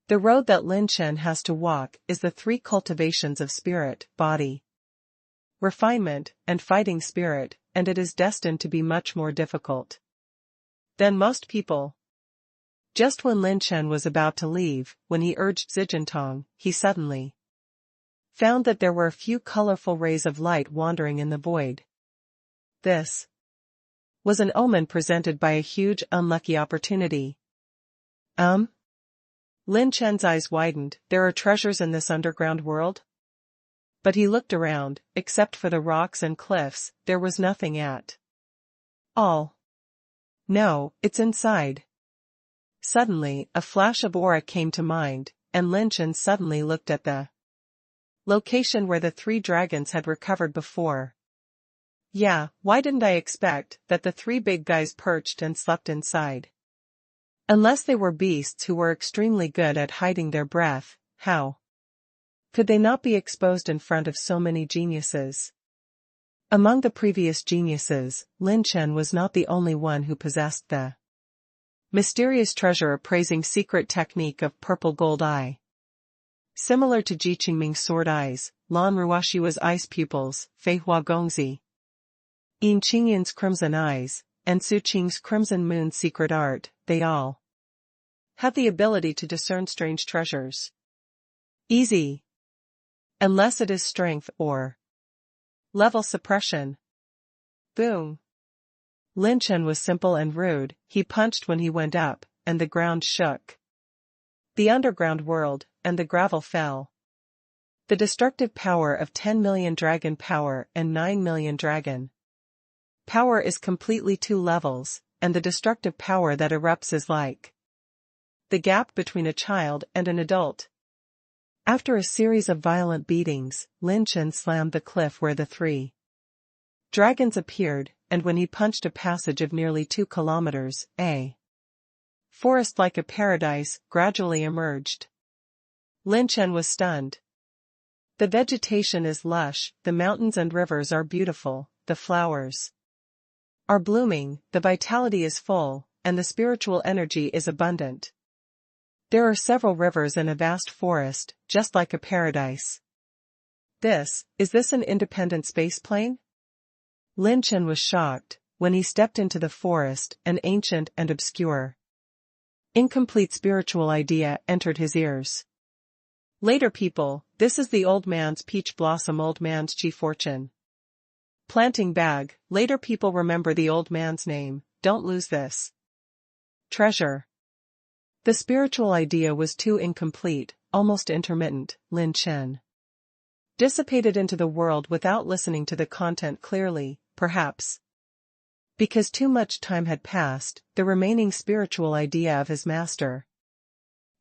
Speaker 1: The road that Lin Chen has to walk is the 3 cultivations of spirit, body, refinement, and fighting spirit, and it is destined to be much more difficult than most people. Just when Lin Chen was about to leave, when he urged Zijintong, he suddenly found that there were a few colorful rays of light wandering in the void. This was an omen presented by a huge unlucky opportunity. Lin Chen's eyes widened. There are treasures in this underground world? But he looked around. Except for the rocks and cliffs, there was nothing at all. No, it's inside. Suddenly, a flash of aura came to mind, and Lin Chen suddenly looked at the location where the 3 dragons had recovered before. Yeah, why didn't I expect that the 3 big guys perched and slept inside? Unless they were beasts who were extremely good at hiding their breath, how could they not be exposed in front of so many geniuses? Among the previous geniuses, Lin Chen was not the only one who possessed the mysterious treasure appraising secret technique of purple gold eye. Similar to Ji Qingming's sword eyes, Lan Ruoshiwa's ice pupils, Fei Hua Gongzi, Yin Qingyin's crimson eyes, and Su Qing's crimson moon secret art, they all have the ability to discern strange treasures. Easy. Unless it is strength or level suppression. Boom. Lin Chen was simple and rude. He punched when he went up, and the ground shook. The underground whirled, and the gravel fell. The destructive power of 10 million dragon power and 9 million dragon power is completely 2 levels, and the destructive power that erupts is like the gap between a child and an adult. After a series of violent beatings, Lin Chen slammed the cliff where the 3 dragons appeared, and when he punched a passage of nearly 2 kilometers, a forest like a paradise gradually emerged. Lin Chen was stunned. The vegetation is lush, the mountains and rivers are beautiful, the flowers are blooming, the vitality is full, and the spiritual energy is abundant. There are several rivers in a vast forest, just like a paradise. Is this an independent space plane? Lin Chen was shocked. When he stepped into the forest, an ancient and obscure, incomplete spiritual idea entered his ears. Later people, this is the old man's peach blossom, old man's chi fortune planting bag. Later people remember the old man's name. Don't lose this treasure. The spiritual idea was too incomplete, almost intermittent. Lin Chen dissipated into the world without listening to the content clearly, perhaps Because too much time had passed, the remaining spiritual idea of his master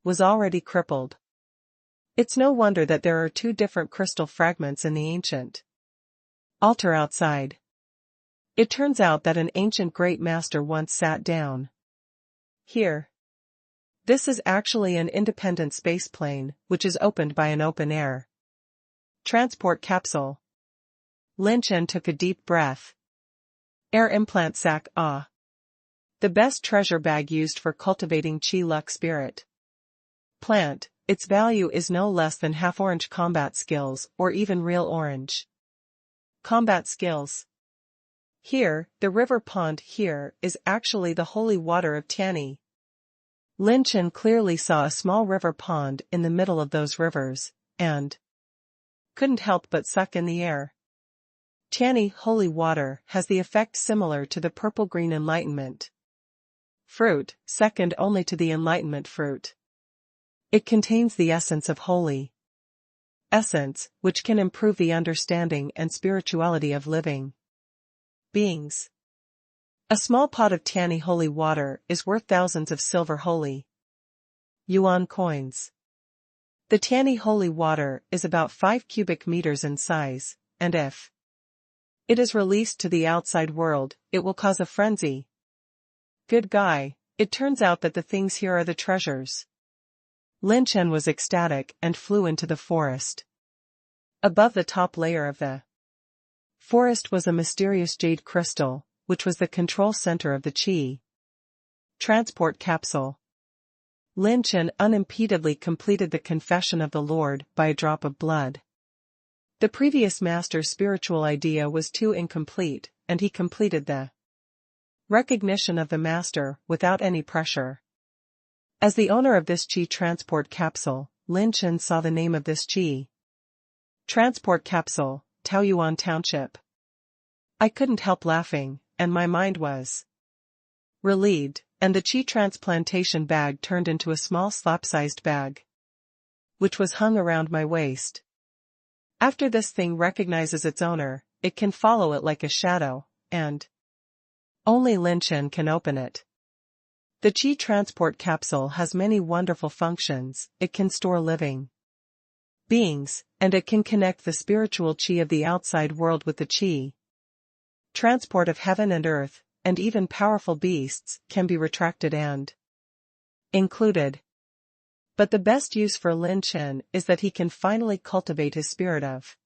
Speaker 1: was already crippled. It's no wonder that there are two different crystal fragments in the ancient altar outside. It turns out that an ancient great master once sat down here. This is actually an independent spaceplane, which is opened by an open-air transport capsule. Lin Chen took a deep breath. Air implant sac, ah. The best treasure bag used for cultivating Qi luck spirit plant. Its value is no less than half orange combat skills or even real orange combat skills. Here, the river pond here is actually the holy water of Tianyi. Lin Chen clearly saw a small river pond in the middle of those rivers, and couldn't help but suck in the air. Tianyi holy water has the effect similar to the purple-green enlightenment fruit, second only to the enlightenment fruit. It contains the essence of holy essence, which can improve the understanding and spirituality of living beings. A small pot of Tianyi holy water is worth thousands of silver holy yuan coins. The Tianyi holy water is about 5 cubic meters in size, and if it is released to the outside world, it will cause a frenzy. Good guy, it turns out that the things here are the treasures. Lin Chen was ecstatic and flew into the forest. Above the top layer of the forest was a mysterious jade crystal, which was the control center of the Qi transport capsule. Lin Chen unimpededly completed the confession of the Lord by a drop of blood. The previous master's spiritual idea was too incomplete, and he completed the recognition of the master without any pressure. As the owner of this Qi transport capsule, Lin Chen saw the name of this Qi transport capsule, Taoyuan Township. I couldn't help laughing, and my mind was relieved, and the Qi transplantation bag turned into a small slap-sized bag, which was hung around my waist. After this thing recognizes its owner, it can follow it like a shadow, and only Lin Chen can open it. The Qi transport capsule has many wonderful functions. It can store living beings, and it can connect the spiritual Qi of the outside world with the Qi transport of heaven and earth, and even powerful beasts can be retracted and included. But the best use for Lin Chen is that he can finally cultivate his spirit of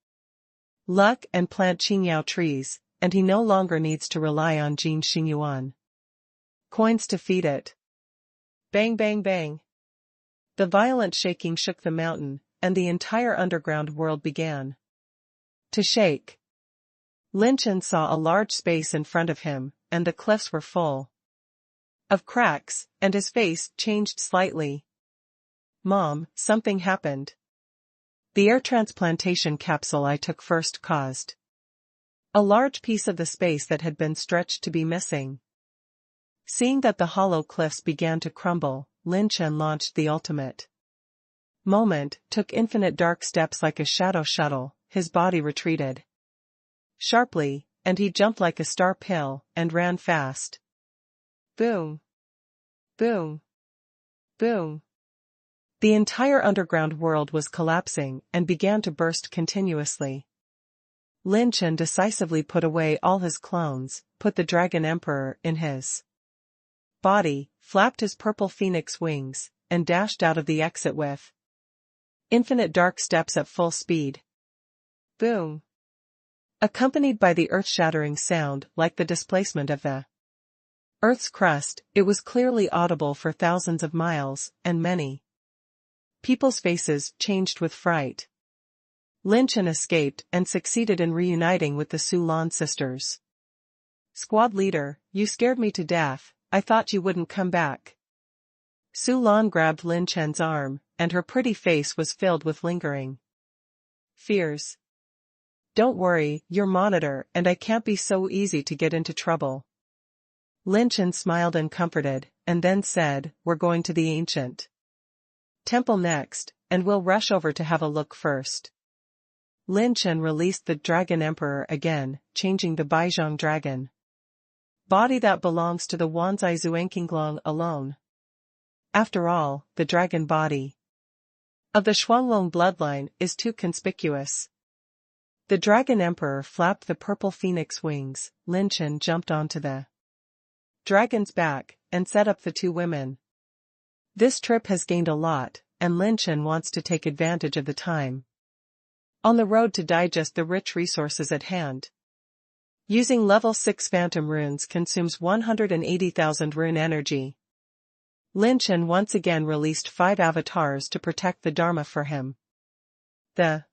Speaker 1: luck and plant Qingyao trees, and he no longer needs to rely on Jin Xingyuan coins to feed it. Bang bang bang. The violent shaking shook the mountain, and the entire underground world began to shake. Lin Chen saw a large space in front of him, and the cliffs were full of cracks, and his face changed slightly. Mom, something happened. The air transplantation capsule I took first caused a large piece of the space that had been stretched to be missing. Seeing that the hollow cliffs began to crumble, Lin Chen launched the ultimate moment, took infinite dark steps like a shadow shuttle. His body retreated sharply, and he jumped like a star pill, and ran fast. Boom! Boom! Boom! The entire underground world was collapsing and began to burst continuously. Lin Chen decisively put away all his clones, put the Dragon Emperor in his body, flapped his purple phoenix wings, and dashed out of the exit with infinite dark steps at full speed. Boom! Accompanied by the earth-shattering sound like the displacement of the Earth's crust, it was clearly audible for thousands of miles, and many people's faces changed with fright. Lin Chen escaped and succeeded in reuniting with the Su Lan sisters. Squad leader, you scared me to death. I thought you wouldn't come back. Su Lan grabbed Lin Chen's arm, and her pretty face was filled with lingering fears. Don't worry, you're monitor, and I can't be so easy to get into trouble. Lin Chen smiled and comforted, and then said, we're going to the ancient temple next, and we'll rush over to have a look first. Lin Chen released the Dragon Emperor again, changing the Baizhang dragon body that belongs to the Wanzai Zuanqinglong alone. After all, the dragon body of the Shuanglong bloodline is too conspicuous. The dragon emperor flapped the purple phoenix wings. Lin Chen jumped onto the dragon's back and set up the two women. This trip has gained a lot, and Lin Chen wants to take advantage of the time on the road to digest the rich resources at hand. Using level 6 phantom runes consumes 180,000 rune energy. Lin Chen once again released 5 avatars to protect the Dharma for him. The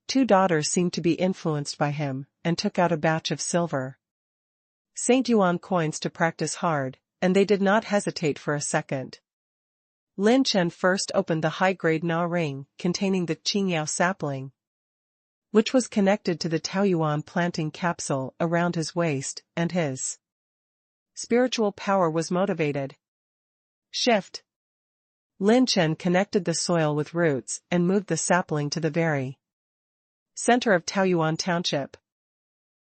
Speaker 1: two daughters seemed to be influenced by him, and took out a batch of silver Saint Yuan coins to practice hard, and they did not hesitate for a second. Lin Chen first opened the high-grade Na ring, containing the Qingyao sapling, which was connected to the Taoyuan planting capsule around his waist, and his spiritual power was motivated. Shift. Lin Chen connected the soil with roots and moved the sapling to the very center of Taoyuan Township.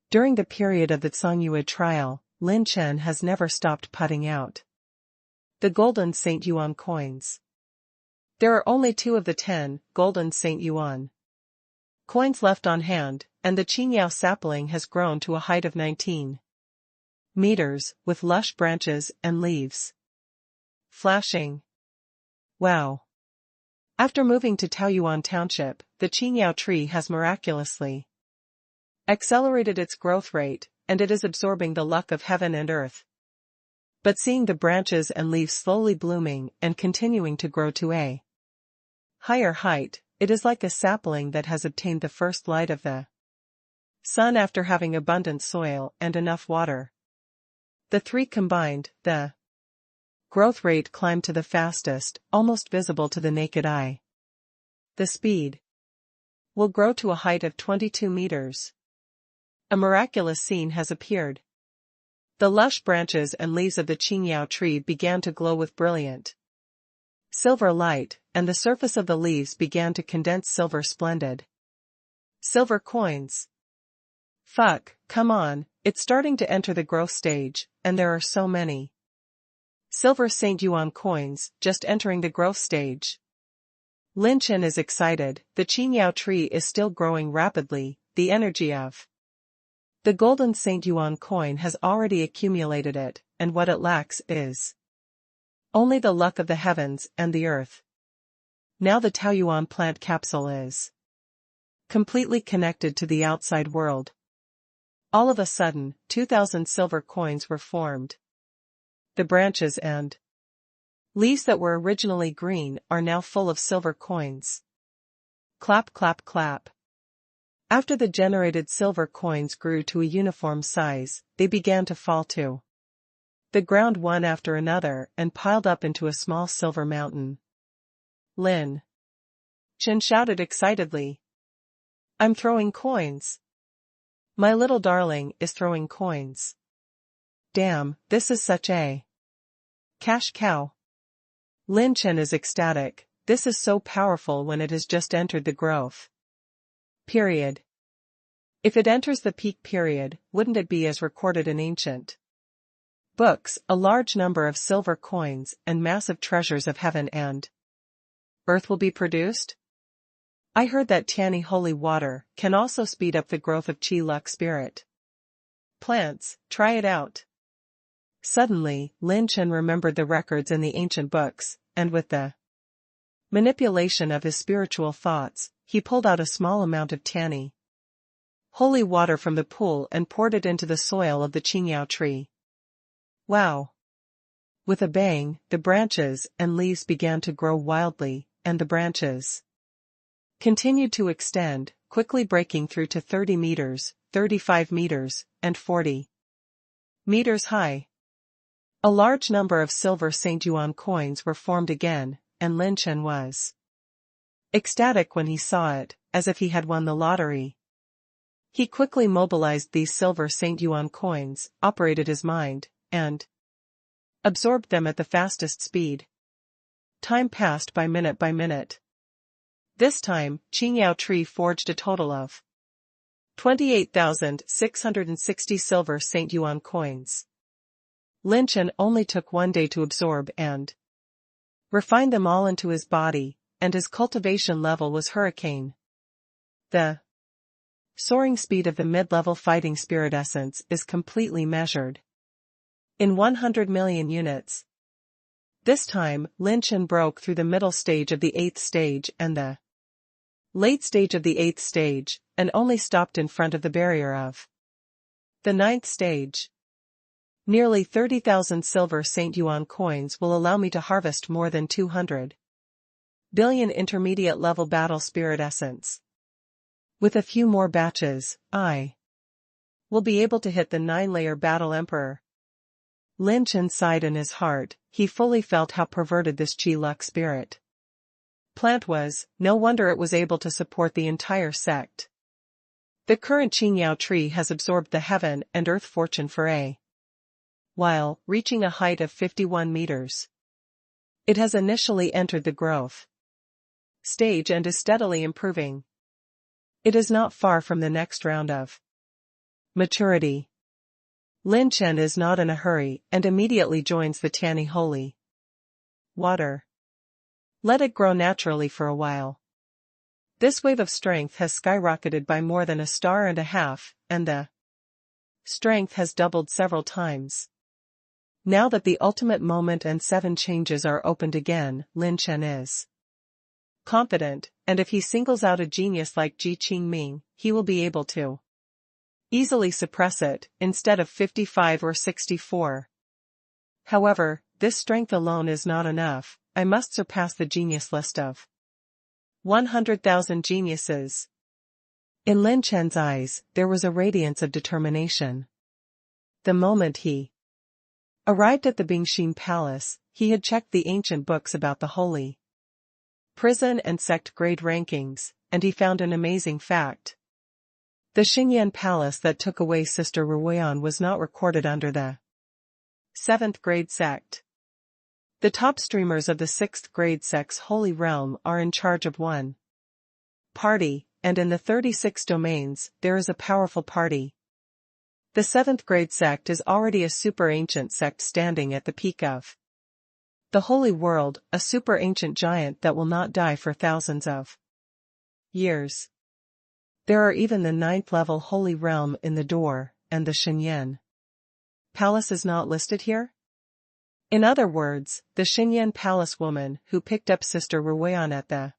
Speaker 1: During the period of the Tsongyue trial, Lin Chen has never stopped putting out the golden Saint Yuan coins. There are only 2 of the 10 golden Saint Yuan coins left on hand, and the Qingyao sapling has grown to a height of 19 meters, with lush branches and leaves flashing. Wow! After moving to Taoyuan Township, the Qingyao tree has miraculously accelerated its growth rate, and it is absorbing the luck of heaven and earth. But seeing the branches and leaves slowly blooming and continuing to grow to a higher height, it is like a sapling that has obtained the first light of the sun after having abundant soil and enough water. The 3 combined, the growth rate climbed to the fastest, almost visible to the naked eye. The speed will grow to a height of 22 meters. A miraculous scene has appeared. The lush branches and leaves of the Qingyao tree began to glow with brilliant silver light, and the surface of the leaves began to condense silver splendid silver coins. Fuck, come on, it's starting to enter the growth stage, and there are so many silver Saint Yuan coins just entering the growth stage. Lin Chen is excited. The Qingyao tree is still growing rapidly. The energy of the golden Saint Yuan coin has already accumulated it, and what it lacks is only the luck of the heavens and the earth. Now the Taoyuan plant capsule is completely connected to the outside world. All of a sudden, 2,000 silver coins were formed. The branches and leaves that were originally green are now full of silver coins. Clap, clap, clap. After the generated silver coins grew to a uniform size, they began to fall to the ground one after another and piled up into a small silver mountain. Lin Chen shouted excitedly. I'm throwing coins. My little darling is throwing coins. Damn, this is such a cash cow. Lin Chen is ecstatic. This is so powerful when it has just entered the growth period. If it enters the peak period, wouldn't it be as recorded in ancient books, a large number of silver coins and massive treasures of heaven and earth will be produced? I heard that Tiani holy water can also speed up the growth of Qi luck spirit plants. Try it out. Suddenly, Lin Chen remembered the records in the ancient books, and with the manipulation of his spiritual thoughts, he pulled out a small amount of Tiani holy water from the pool and poured it into the soil of the Qingyao tree. Wow! With a bang, the branches and leaves began to grow wildly, and the branches continued to extend, quickly breaking through to 30 meters, 35 meters, and 40 meters high. A large number of silver Saint Yuan coins were formed again, and Lin Chen was ecstatic when he saw it, as if he had won the lottery. He quickly mobilized these silver Saint Yuan coins, operated his mind, and absorbed them at the fastest speed. Time passed by minute by minute. This time, Qingyao tree forged a total of 28,660 silver Saint Yuan coins. Lin Chen only took 1 day to absorb and refine them all into his body, and his cultivation level was hurricane. The soaring speed of the mid-level fighting spirit essence is completely measured in 100 million units. This time, Lin Chen broke through the middle stage of the 8th stage and the late stage of the 8th stage, and only stopped in front of the barrier of the 9th stage. Nearly 30,000 silver St. Yuan coins will allow me to harvest more than 200 billion intermediate level battle spirit essence. With a few more batches, I will be able to hit the 9-layer battle emperor. Lin Chen sighed in his heart. He fully felt how perverted this Qi Luck spirit plant was. No wonder it was able to support the entire sect. The current Qingyao tree has absorbed the heaven and earth fortune for a while, reaching a height of 51 meters. It has initially entered the growth stage and is steadily improving. It is not far from the next round of maturity. Lin Chen is not in a hurry and immediately joins the Tianyi holy water. Let it grow naturally for a while. This wave of strength has skyrocketed by more than 1.5 stars, and the strength has doubled several times. Now that the ultimate moment and 7 changes are opened again, Lin Chen is confident, and if he singles out a genius like Ji Qingming, he will be able to easily suppress it, instead of 55 or 64. However, this strength alone is not enough. I must surpass the genius list of 100,000 geniuses. In Lin Chen's eyes, there was a radiance of determination. The moment he arrived at the Bingxin Palace, he had checked the ancient books about the holy prison and sect grade rankings, and he found an amazing fact. The Xingyan Palace that took away Sister Ruoyan was not recorded under the 7th grade sect. The top streamers of the 6th grade sect's holy realm are in charge of one party, and in the 36 domains, there is a powerful party. The 7th grade sect is already a super ancient sect standing at the peak of the holy world, a super ancient giant that will not die for thousands of years. There are even the 9th level holy realm in the door, and the Xingyan Palace is not listed here? In other words, the Xingyan Palace woman who picked up Sister Ruoyan at the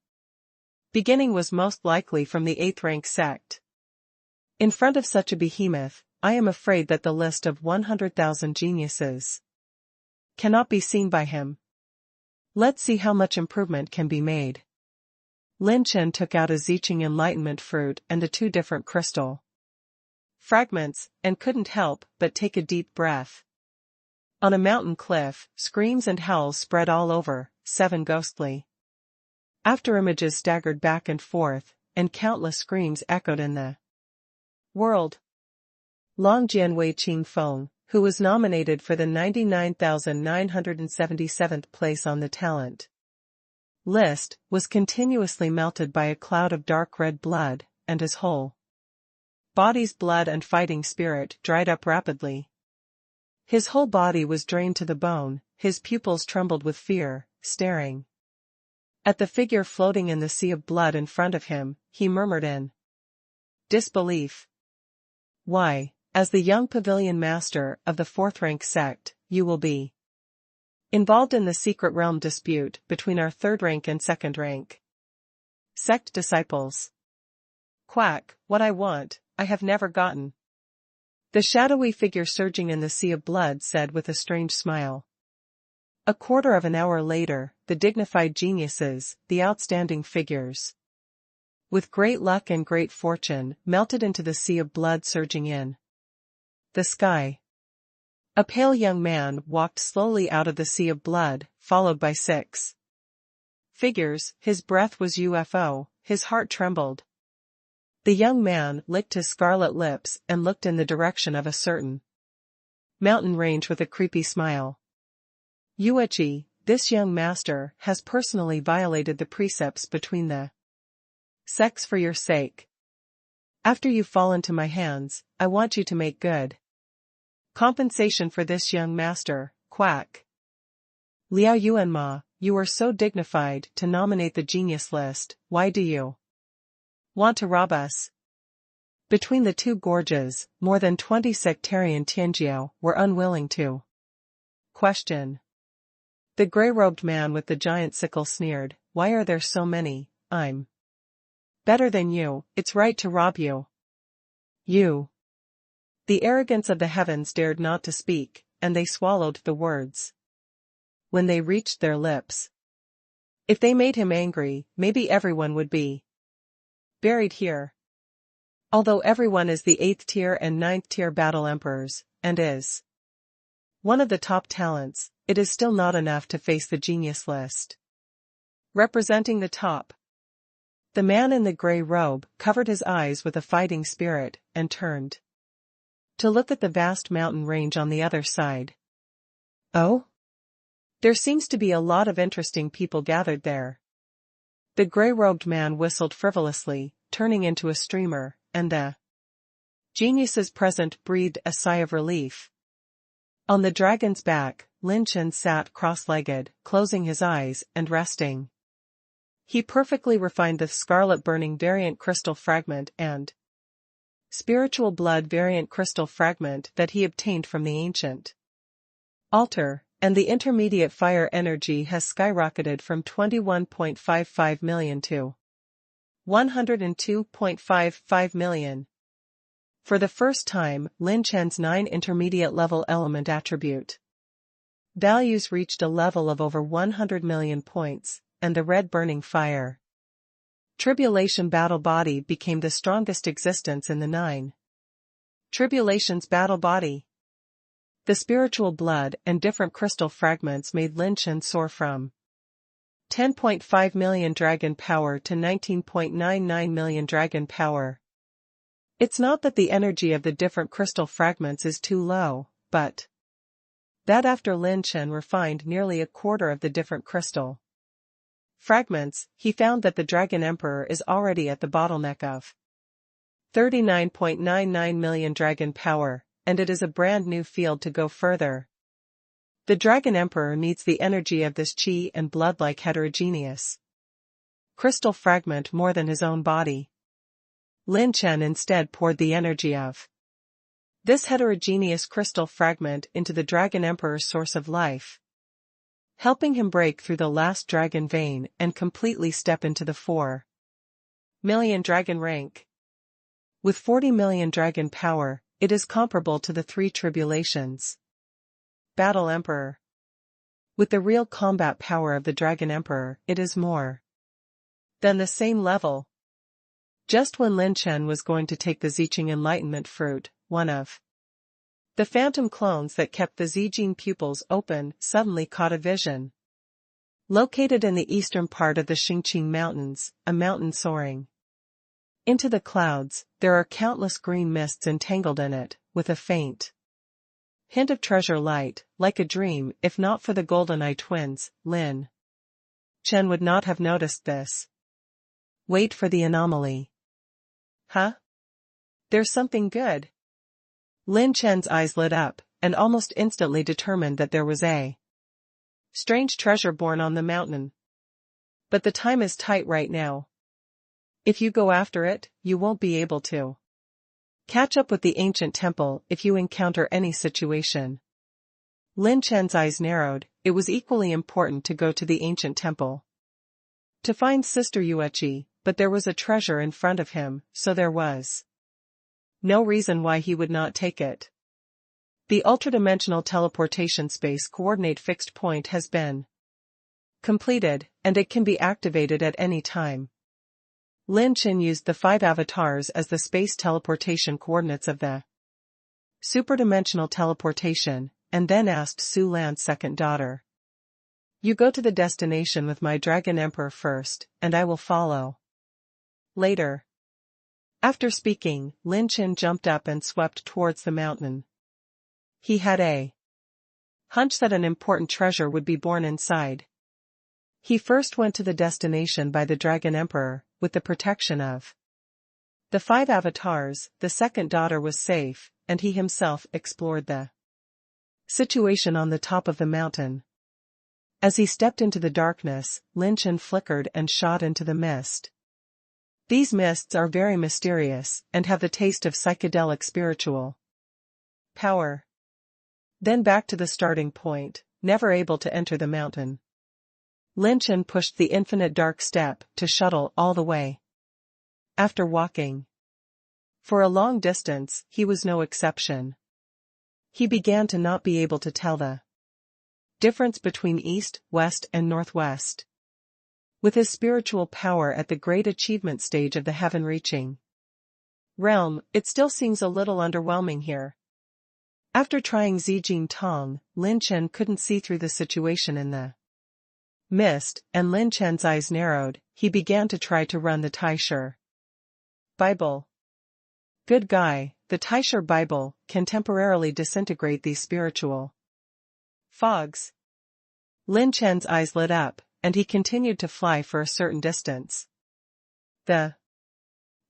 Speaker 1: beginning was most likely from the 8th rank sect. In front of such a behemoth, I am afraid that the list of 100,000 geniuses cannot be seen by him. Let's see how much improvement can be made. Lin Chen took out a Ziqing enlightenment fruit and the 2 different crystal fragments, and couldn't help but take a deep breath. On a mountain cliff, screams and howls spread all over, 7 ghostly afterimages staggered back and forth, and countless screams echoed in the world. Long Jianwei Qingfeng, who was nominated for the 99,977th place on the talent list, was continuously melted by a cloud of dark red blood, and his whole body's blood and fighting spirit dried up rapidly. His whole body was drained to the bone, his pupils trembled with fear, staring at the figure floating in the sea of blood in front of him. He murmured in disbelief. Why, as the young pavilion master of the 4th rank sect, you will be involved in the secret realm dispute between our 3rd rank and 2nd rank sect disciples. Quack, what I want, I have never gotten. The shadowy figure surging in the sea of blood said with a strange smile. A quarter of an hour later, the dignified geniuses, the outstanding figures, with great luck and great fortune, melted into the sea of blood surging in the sky. A pale young man walked slowly out of the sea of blood, followed by 6 figures. His breath was UFO, his heart trembled. The young man licked his scarlet lips and looked in the direction of a certain mountain range with a creepy smile. Yuechi, this young master, has personally violated the precepts between the sects for your sake. After you fall into my hands, I want you to make good. Compensation for this young master, quack. Liao Yuanma, you are so dignified to nominate the genius list, why do you want to rob us? Between the two gorges, more than 20 sectarian Tianjiao were unwilling to question. The gray-robed man with the giant sickle sneered, why are there so many? I'm better than you, it's right to rob you. You. The arrogance of the heavens dared not to speak, and they swallowed the words when they reached their lips. If they made him angry, maybe everyone would be buried here. Although everyone is the 8th tier and 9th tier battle emperors, and is one of the top talents, it is still not enough to face the genius list. Representing the top. The man in the gray robe covered his eyes with a fighting spirit and turned to look at the vast mountain range on the other side. Oh? There seems to be a lot of interesting people gathered there. The gray-robed man whistled frivolously, turning into a streamer, and the geniuses present breathed a sigh of relief. On the dragon's back, Lin Chen sat cross-legged, closing his eyes and resting. He perfectly refined the scarlet burning variant crystal fragment and spiritual blood variant crystal fragment that he obtained from the ancient altar, and the intermediate fire energy has skyrocketed from 21.55 million to 102.55 million. For the first time, Lin Chen's 9 intermediate level element attribute values reached a level of over 100 million points, and the red burning fire tribulation battle body became the strongest existence in the 9 tribulations battle body. The spiritual blood and different crystal fragments made Lin Chen soar from 10.5 million dragon power to 19.99 million dragon power. It's not that the energy of the different crystal fragments is too low, but that after Lin Chen refined nearly a quarter of the different crystal fragments, he found that the Dragon Emperor is already at the bottleneck of 39.99 million dragon power, and it is a brand new field to go further. The Dragon Emperor needs the energy of this chi and blood-like heterogeneous crystal fragment more than his own body. Lin Chen instead poured the energy of this heterogeneous crystal fragment into the Dragon Emperor's source of life, helping him break through the last dragon vein and completely step into the 4 million dragon rank. With 40 million dragon power, it is comparable to the 3 tribulations battle emperor. With the real combat power of the Dragon Emperor, it is more than the same level. Just when Lin Chen was going to take the Ziqing enlightenment fruit, one of the phantom clones that kept the Zijing pupils open suddenly caught a vision. Located in the eastern part of the Xingqing Mountains, a mountain soaring into the clouds, there are countless green mists entangled in it, with a faint hint of treasure light, like a dream. If not for the GoldenEye twins, Lin Chen would not have noticed this. Wait for the anomaly. Huh? There's something good. Lin Chen's eyes lit up, and almost instantly determined that there was a strange treasure born on the mountain. But the time is tight right now. If you go after it, you won't be able to catch up with the ancient temple if you encounter any situation. Lin Chen's eyes narrowed. It was equally important to go to the ancient temple to find Sister Yueqi, but there was a treasure in front of him, so there was no reason why he would not take it. The ultradimensional teleportation space coordinate fixed point has been completed, and it can be activated at any time. Lin Chen used the 5 avatars as the space teleportation coordinates of the superdimensional teleportation, and then asked Su Lan's second daughter, "You go to the destination with my Dragon Emperor first, and I will follow later." After speaking, Lin Chen jumped up and swept towards the mountain. He had a hunch that an important treasure would be born inside. He first went to the destination by the Dragon Emperor, with the protection of the 5 avatars. The second daughter was safe, and he himself explored the Situation on the top of the mountain. As he stepped into the darkness, Lin Chen flickered and shot into the mist. These mists are very mysterious, and have the taste of psychedelic spiritual power. Then back to the starting point, never able to enter the mountain. Lin Chen pushed the infinite dark step to shuttle all the way. After walking for a long distance, he was no exception. He began to not be able to tell the difference between east, west and northwest. With his spiritual power at the great achievement stage of the heaven-reaching realm, it still seems a little underwhelming here. After trying Zijing Tong, Lin Chen couldn't see through the situation in the mist, and Lin Chen's eyes narrowed. He began to try to run the Taisher Bible. Good guy, the Taisher Bible can temporarily disintegrate these spiritual fogs. Lin Chen's eyes lit up, and he continued to fly for a certain distance. The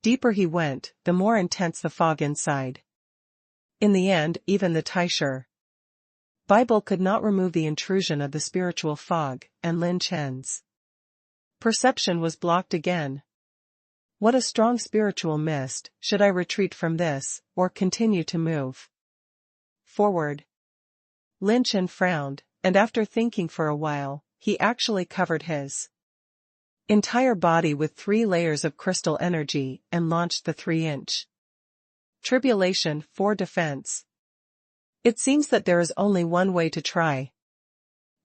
Speaker 1: deeper he went, the more intense the fog inside. In the end, even the Taisher Bible could not remove the intrusion of the spiritual fog, and Lin Chen's perception was blocked again. What a strong spiritual mist. Should I retreat from this, or continue to move forward? Lin Chen frowned, and after thinking for a while, he actually covered his entire body with 3 layers of crystal energy and launched the 3-inch tribulation for defense. It seems that there is only one way to try.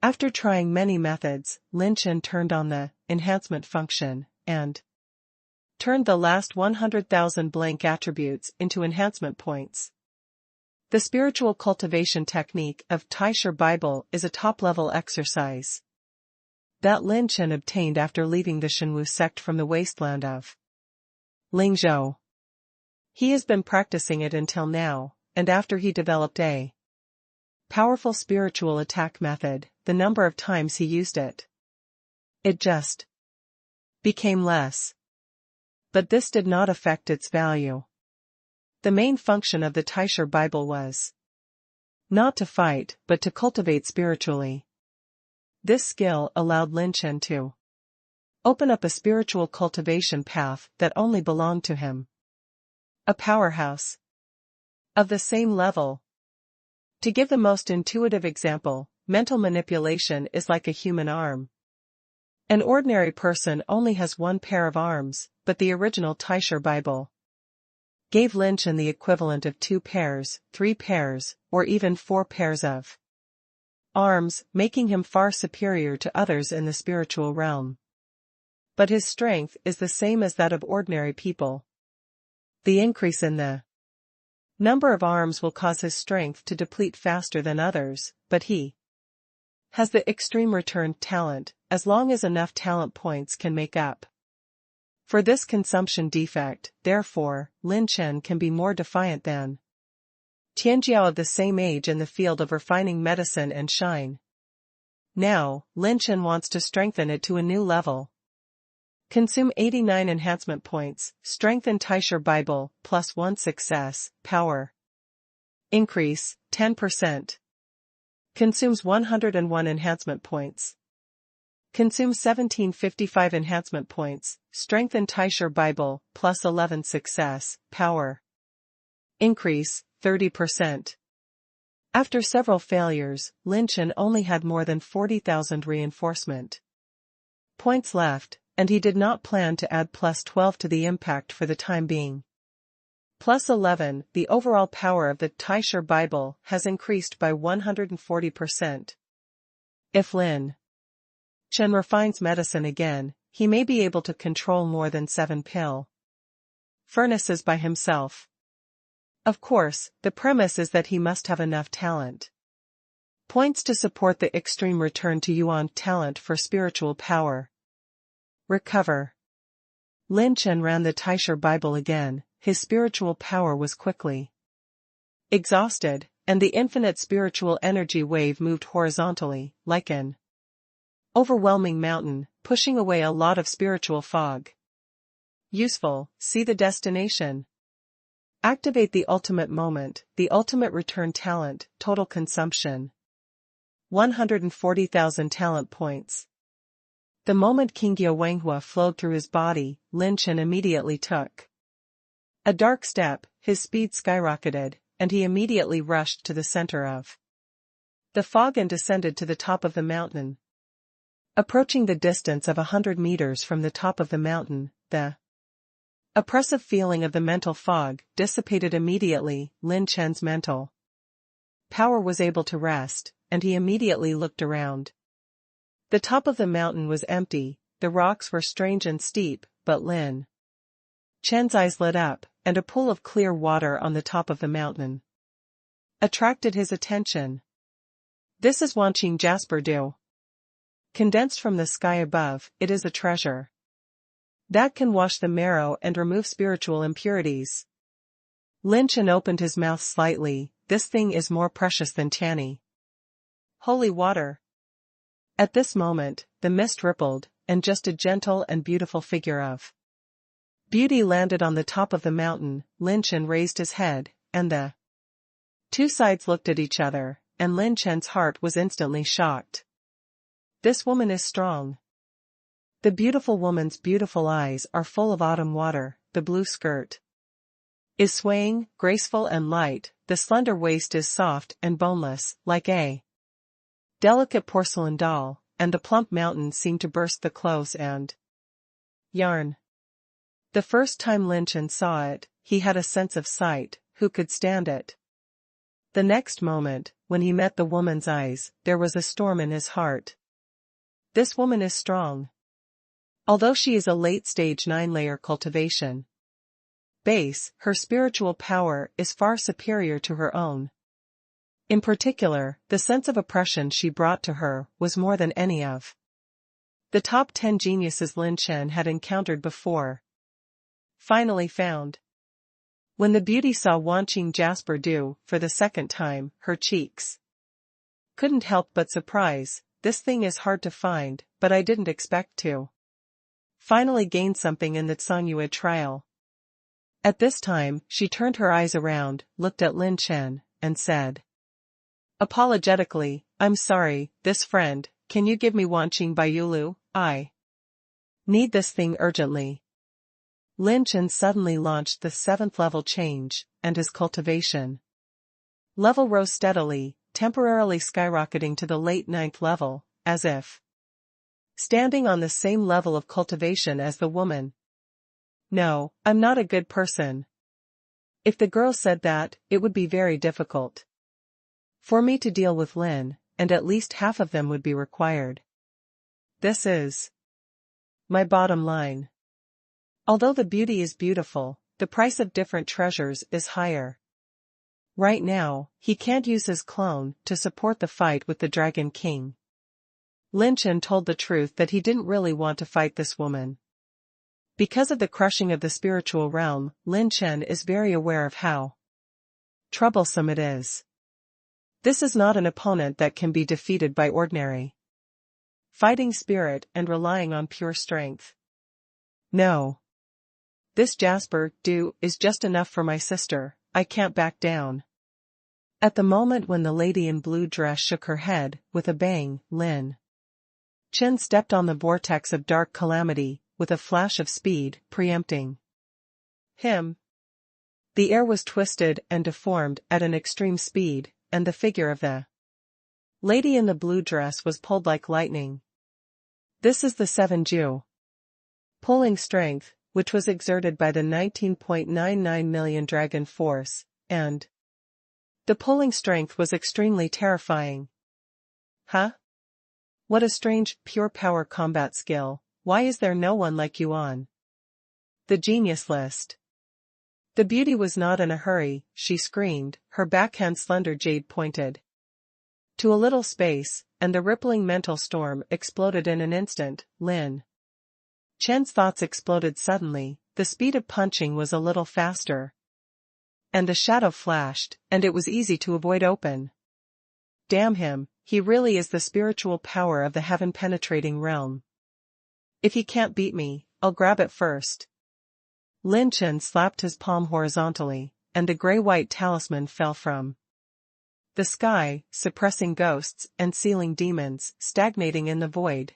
Speaker 1: After trying many methods, Lin Chen turned on the enhancement function, and turned the last 100,000 blank attributes into enhancement points. The spiritual cultivation technique of Taisher Bible is a top-level exercise that Lin Chen obtained after leaving the Shenwu sect from the wasteland of Lingzhou. He has been practicing it until now, and after he developed a powerful spiritual attack method, the number of times he used it just became less. But this did not affect its value. The main function of the Taisher Bible was not to fight, but to cultivate spiritually. This skill allowed Lin Chen to open up a spiritual cultivation path that only belonged to him. A powerhouse of the same level. To give the most intuitive example, mental manipulation is like a human arm. An ordinary person only has 1 pair of arms, but the original Taisher Bible gave Lin Chen the equivalent of 2 pairs, 3 pairs, or even 4 pairs of arms, making him far superior to others in the spiritual realm. But his strength is the same as that of ordinary people. The increase in the number of arms will cause his strength to deplete faster than others, but he has the extreme return talent, as long as enough talent points can make up for this consumption defect. Therefore, Lin Chen can be more defiant than Tianjiao of the same age in the field of refining medicine and shine. Now, Lin Chen wants to strengthen it to a new level. Consume 89 enhancement points, strengthen Taisher Bible, +1 success, power increase, 10%. Consumes 101 enhancement points. Consume 1755 enhancement points, strengthen Taisher Bible, +11 success, power increase, 30%. After several failures, Lin Chen only had more than 40,000 reinforcement points left, and he did not plan to add +12 to the impact for the time being. +11, the overall power of the Taisher Bible has increased by 140%. If Lin Chen refines medicine again, he may be able to control more than 7 pill furnaces by himself. Of course, the premise is that he must have enough talent points to support the extreme return to Yuan talent for spiritual power. Recover. Lin Chen ran the Taisher Bible again. His spiritual power was quickly exhausted, and the infinite spiritual energy wave moved horizontally, like an overwhelming mountain, pushing away a lot of spiritual fog. Useful, see the destination. Activate the ultimate moment, the ultimate return talent, total consumption. 140,000 talent points. The moment Qingyou Wanghua flowed through his body, Lin Chen immediately took a dark step, his speed skyrocketed, and he immediately rushed to the center of the fog and descended to the top of the mountain. Approaching the distance of 100 meters from the top of the mountain, the oppressive feeling of the mental fog dissipated immediately. Lin Chen's mental power was able to rest, and he immediately looked around. The top of the mountain was empty, the rocks were strange and steep, but Lin Chen's eyes lit up, and a pool of clear water on the top of the mountain attracted his attention. This is Wanqing Jasper Dew. Condensed from the sky above, it is a treasure that can wash the marrow and remove spiritual impurities. Lin Chen opened his mouth slightly. This thing is more precious than Tianyi. Holy water. At this moment, the mist rippled, and just a gentle and beautiful figure of beauty landed on the top of the mountain. Lin Chen raised his head, and the two sides looked at each other, and Lin Chen's heart was instantly shocked. This woman is strong. The beautiful woman's beautiful eyes are full of autumn water, the blue skirt is swaying, graceful and light, the slender waist is soft and boneless, like a delicate porcelain doll, and the plump mountains seem to burst the clothes and yarn. The first time Lin Chen saw it, he had a sense of sight. Who could stand it? The next moment, when he met the woman's eyes, there was a storm in his heart. This woman is strong. Although she is a late-stage 9-layer cultivation base, her spiritual power is far superior to her own. In particular, the sense of oppression she brought to her was more than any of the top 10 geniuses Lin Chen had encountered before. Finally found. When the beauty saw Wanqing Jasper Dew for the second time, her cheeks couldn't help but surprise. This thing is hard to find, but I didn't expect to finally gain something in the Tsongyue trial. At this time, she turned her eyes around, looked at Lin Chen, and said apologetically, I'm sorry, this friend, can you give me Wanqing Baiyulu? I need this thing urgently. Lin Chen suddenly launched the 7th level change, and his cultivation level rose steadily, temporarily skyrocketing to the late 9th level, as if standing on the same level of cultivation as the woman. No, I'm not a good person. If the girl said that, it would be very difficult for me to deal with Lin, and at least half of them would be required. This is my bottom line. Although the beauty is beautiful, the price of different treasures is higher. Right now, he can't use his clone to support the fight with the Dragon King. Lin Chen told the truth that he didn't really want to fight this woman. Because of the crushing of the spiritual realm, Lin Chen is very aware of how troublesome it is. This is not an opponent that can be defeated by ordinary fighting spirit and relying on pure strength. No. This Jasper Dew is just enough for my sister. I can't back down. At the moment when the lady in blue dress shook her head, with a bang, Lin Chen stepped on the vortex of dark calamity, with a flash of speed, preempting him. The air was twisted and deformed at an extreme speed, and the figure of the lady in the blue dress was pulled like lightning. This is the 7 Ju pulling strength, which was exerted by the 19.99 million dragon force, and the pulling strength was extremely terrifying. Huh? What a strange, pure power combat skill. Why is there no one like you on the genius list? The beauty was not in a hurry, she screamed, her backhand slender jade pointed to a little space, and the rippling mental storm exploded in an instant. Lin Chen's thoughts exploded suddenly, the speed of punching was a little faster. And a shadow flashed, and it was easy to avoid open. Damn him, he really is the spiritual power of the heaven-penetrating realm. If he can't beat me, I'll grab it first. Lin Chen slapped his palm horizontally, and the gray-white talisman fell from the sky, suppressing ghosts and sealing demons, stagnating in the void.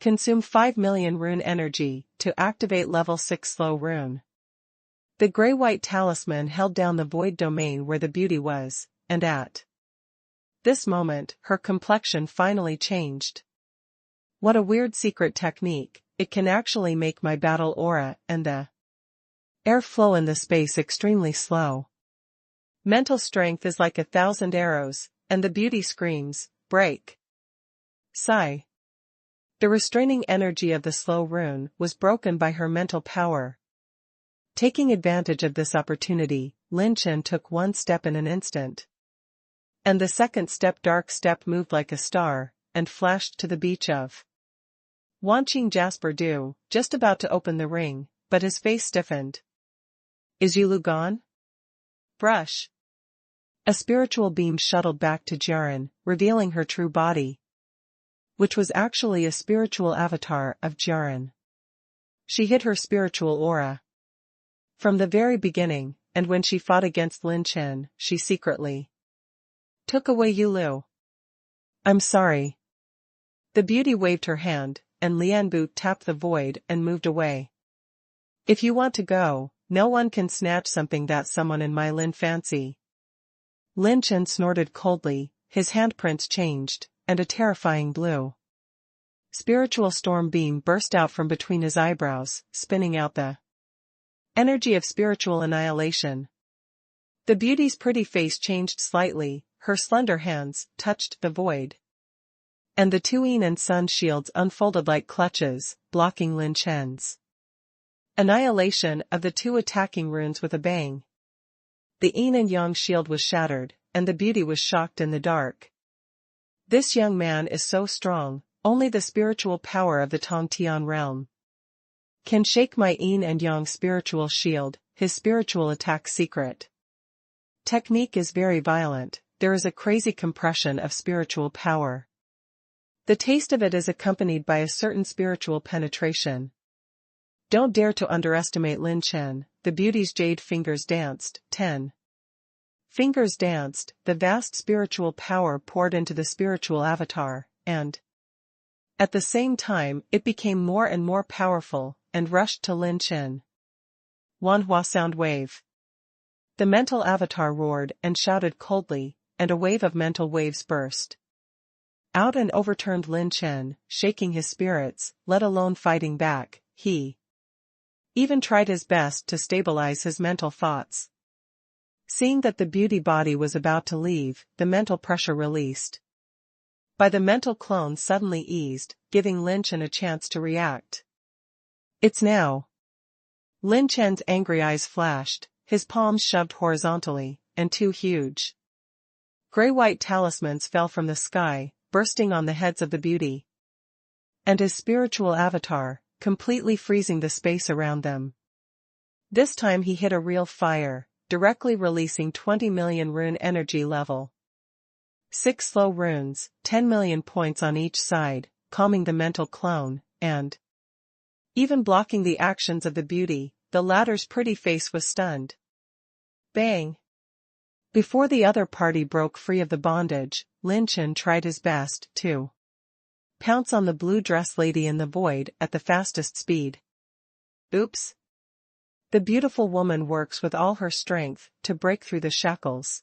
Speaker 1: Consume 5 million rune energy to activate level 6 slow rune. The gray-white talisman held down the void domain where the beauty was, and at this moment, her complexion finally changed. What a weird secret technique, it can actually make my battle aura and the air flow in the space extremely slow. Mental strength is like 1,000 arrows, and the beauty screams, break. Sigh. The restraining energy of the slow rune was broken by her mental power. Taking advantage of this opportunity, Lin Chen took one step in an instant. And the second step, dark step, moved like a star, and flashed to the beach of Wanqing Jasper Du, just about to open the ring, but his face stiffened. Is Yulu gone? Brush. A spiritual beam shuttled back to Jiren, revealing her true body, which was actually a spiritual avatar of Jiren. She hid her spiritual aura from the very beginning, and when she fought against Lin Chen, she secretly took away Yulu. I'm sorry. The beauty waved her hand, and Lianbu tapped the void and moved away. If you want to go, no one can snatch something that someone in my Lin fancy. Lin Chen snorted coldly, his handprints changed, and a terrifying blue spiritual storm beam burst out from between his eyebrows, spinning out the energy of spiritual annihilation. The beauty's pretty face changed slightly, her slender hands touched the void, and the two yin and sun shields unfolded like clutches, blocking Lin Chen's annihilation of the two attacking runes with a bang. The yin and yang shield was shattered, and the beauty was shocked in the dark. This young man is so strong, only the spiritual power of the Tongtian realm can shake my yin and yang spiritual shield, his spiritual attack secret technique is very violent, there is a crazy compression of spiritual power. The taste of it is accompanied by a certain spiritual penetration. Don't dare to underestimate Lin Chen, the beauty's jade fingers danced, 10 fingers danced, the vast spiritual power poured into the spiritual avatar, and at the same time it became more and more powerful, and rushed to Lin Chen. Wanhua sound wave. The mental avatar roared and shouted coldly, and a wave of mental waves burst out and overturned Lin Chen, shaking his spirits, let alone fighting back. He even tried his best to stabilize his mental thoughts. Seeing that the beauty body was about to leave, the mental pressure released by the mental clone suddenly eased, giving Lin Chen a chance to react. It's now. Lin Chen's angry eyes flashed, his palms shoved horizontally, and two huge gray-white talismans fell from the sky, bursting on the heads of the beauty and his spiritual avatar, completely freezing the space around them. This time he hit a real fire, directly releasing 20 million rune energy level 6 slow runes, 10 million points on each side, calming the mental clone, and even blocking the actions of the beauty. The latter's pretty face was stunned. Bang! Before the other party broke free of the bondage, Lin Chen tried his best to pounce on the blue dress lady in the void at the fastest speed. Oops! The beautiful woman works with all her strength to break through the shackles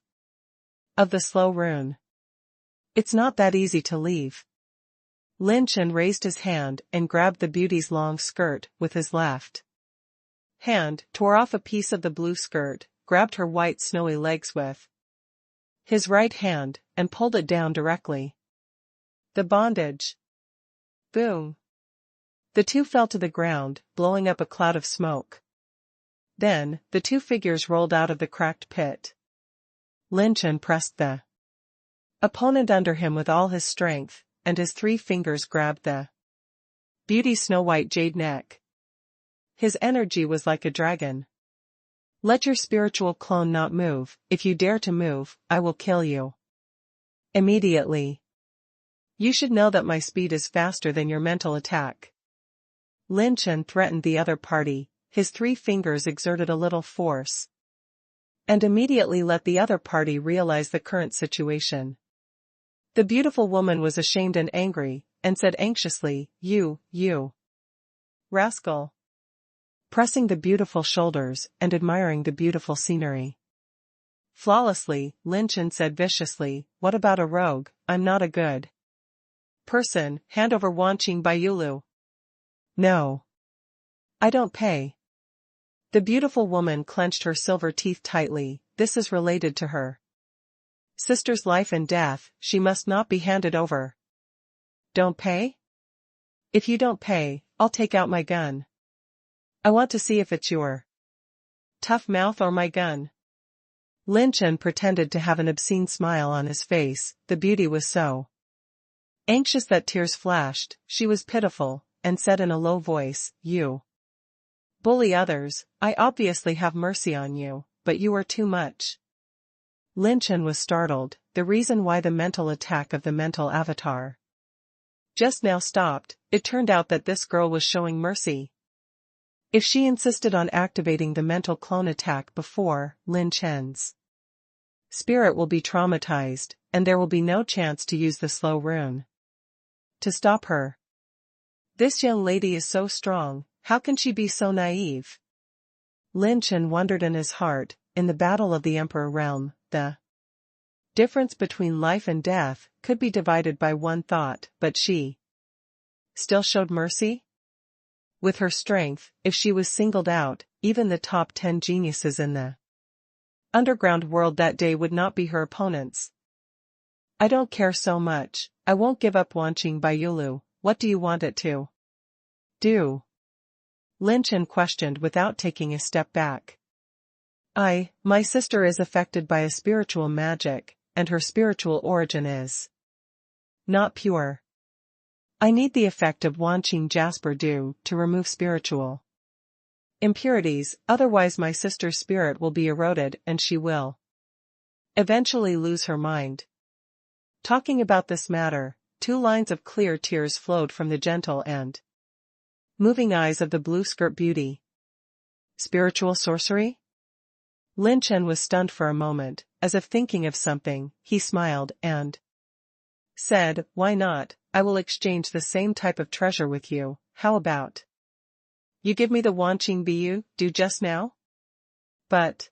Speaker 1: of the slow rune. It's not that easy to leave. Lin Chen raised his hand and grabbed the beauty's long skirt with his left hand, tore off a piece of the blue skirt, grabbed her white snowy legs with his right hand, and pulled it down directly. The bondage. Boom. The two fell to the ground, blowing up a cloud of smoke. Then, the two figures rolled out of the cracked pit. Lin Chen pressed the opponent under him with all his strength, and his 3 fingers grabbed the beauty's snow-white jade neck. His energy was like a dragon. Let your spiritual clone not move. If you dare to move, I will kill you immediately. You should know that my speed is faster than your mental attack. Lin Chen threatened the other party, his 3 fingers exerted a little force. and immediately let the other party realize the current situation. The beautiful woman was ashamed and angry, and said anxiously, You rascal. Pressing the beautiful shoulders and admiring the beautiful scenery. Flawlessly, Lin Chen said viciously, What about a rogue? I'm not a good person, hand over Wanqing Baiyulu. No. I don't pay. The beautiful woman clenched her silver teeth tightly, this is related to her sister's life and death, she must not be handed over. Don't pay? If you don't pay, I'll take out my gun. I want to see if it's your tough mouth or my gun. Lin Chen pretended to have an obscene smile on his face, the beauty was so anxious that tears flashed, she was pitiful, and said in a low voice, You bully others, I obviously have mercy on you, but you are too much. Lin Chen was startled, the reason why the mental attack of the mental avatar just now stopped, it turned out that this girl was showing mercy. If she insisted on activating the mental clone attack before, Lin Chen's spirit will be traumatized, and there will be no chance to use the slow rune to stop her. This young lady is so strong, how can she be so naive? Lin Chen wondered in his heart, in the battle of the Emperor realm, the difference between life and death could be divided by one thought, but she still showed mercy? With her strength, if she was singled out, even the top 10 geniuses in the underground world that day would not be her opponents. I don't care so much, I won't give up Wanqing Baiyulu, what do you want it to do? Lin Chen questioned without taking a step back. My sister is affected by a spiritual magic, and her spiritual origin is not pure. I need the effect of Wanqing Jasper Dew to remove spiritual impurities, otherwise my sister's spirit will be eroded and she will eventually lose her mind. Talking about this matter, 2 lines of clear tears flowed from the gentle and moving eyes of the blue skirt beauty. Spiritual sorcery? Lin Chen was stunned for a moment, as if thinking of something, he smiled and said, Why not? I will exchange the same type of treasure with you, how about you give me the Wanqing Baiyulu do just now? But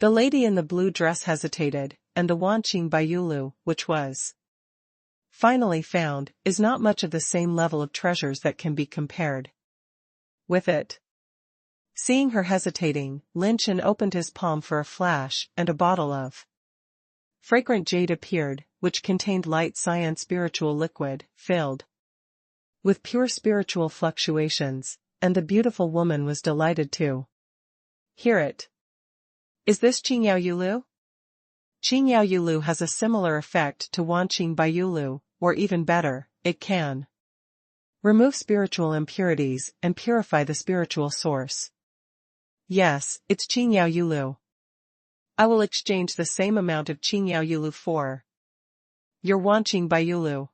Speaker 1: the lady in the blue dress hesitated, and the Wanqing Baiyulu, which was finally found, is not much of the same level of treasures that can be compared with it. Seeing her hesitating, Lin Chen opened his palm for a flash, and a bottle of fragrant jade appeared, which contained light cyan spiritual liquid, filled with pure spiritual fluctuations, and the beautiful woman was delighted to hear it. Is this Qingyao Yulu? Qingyao Yulu has a similar effect to Wanqing Baiyulu, or even better, it can remove spiritual impurities and purify the spiritual source. Yes, it's Qingyao Yulu. I will exchange the same amount of Qingyao Yulu for your Wanqing Baiyulu.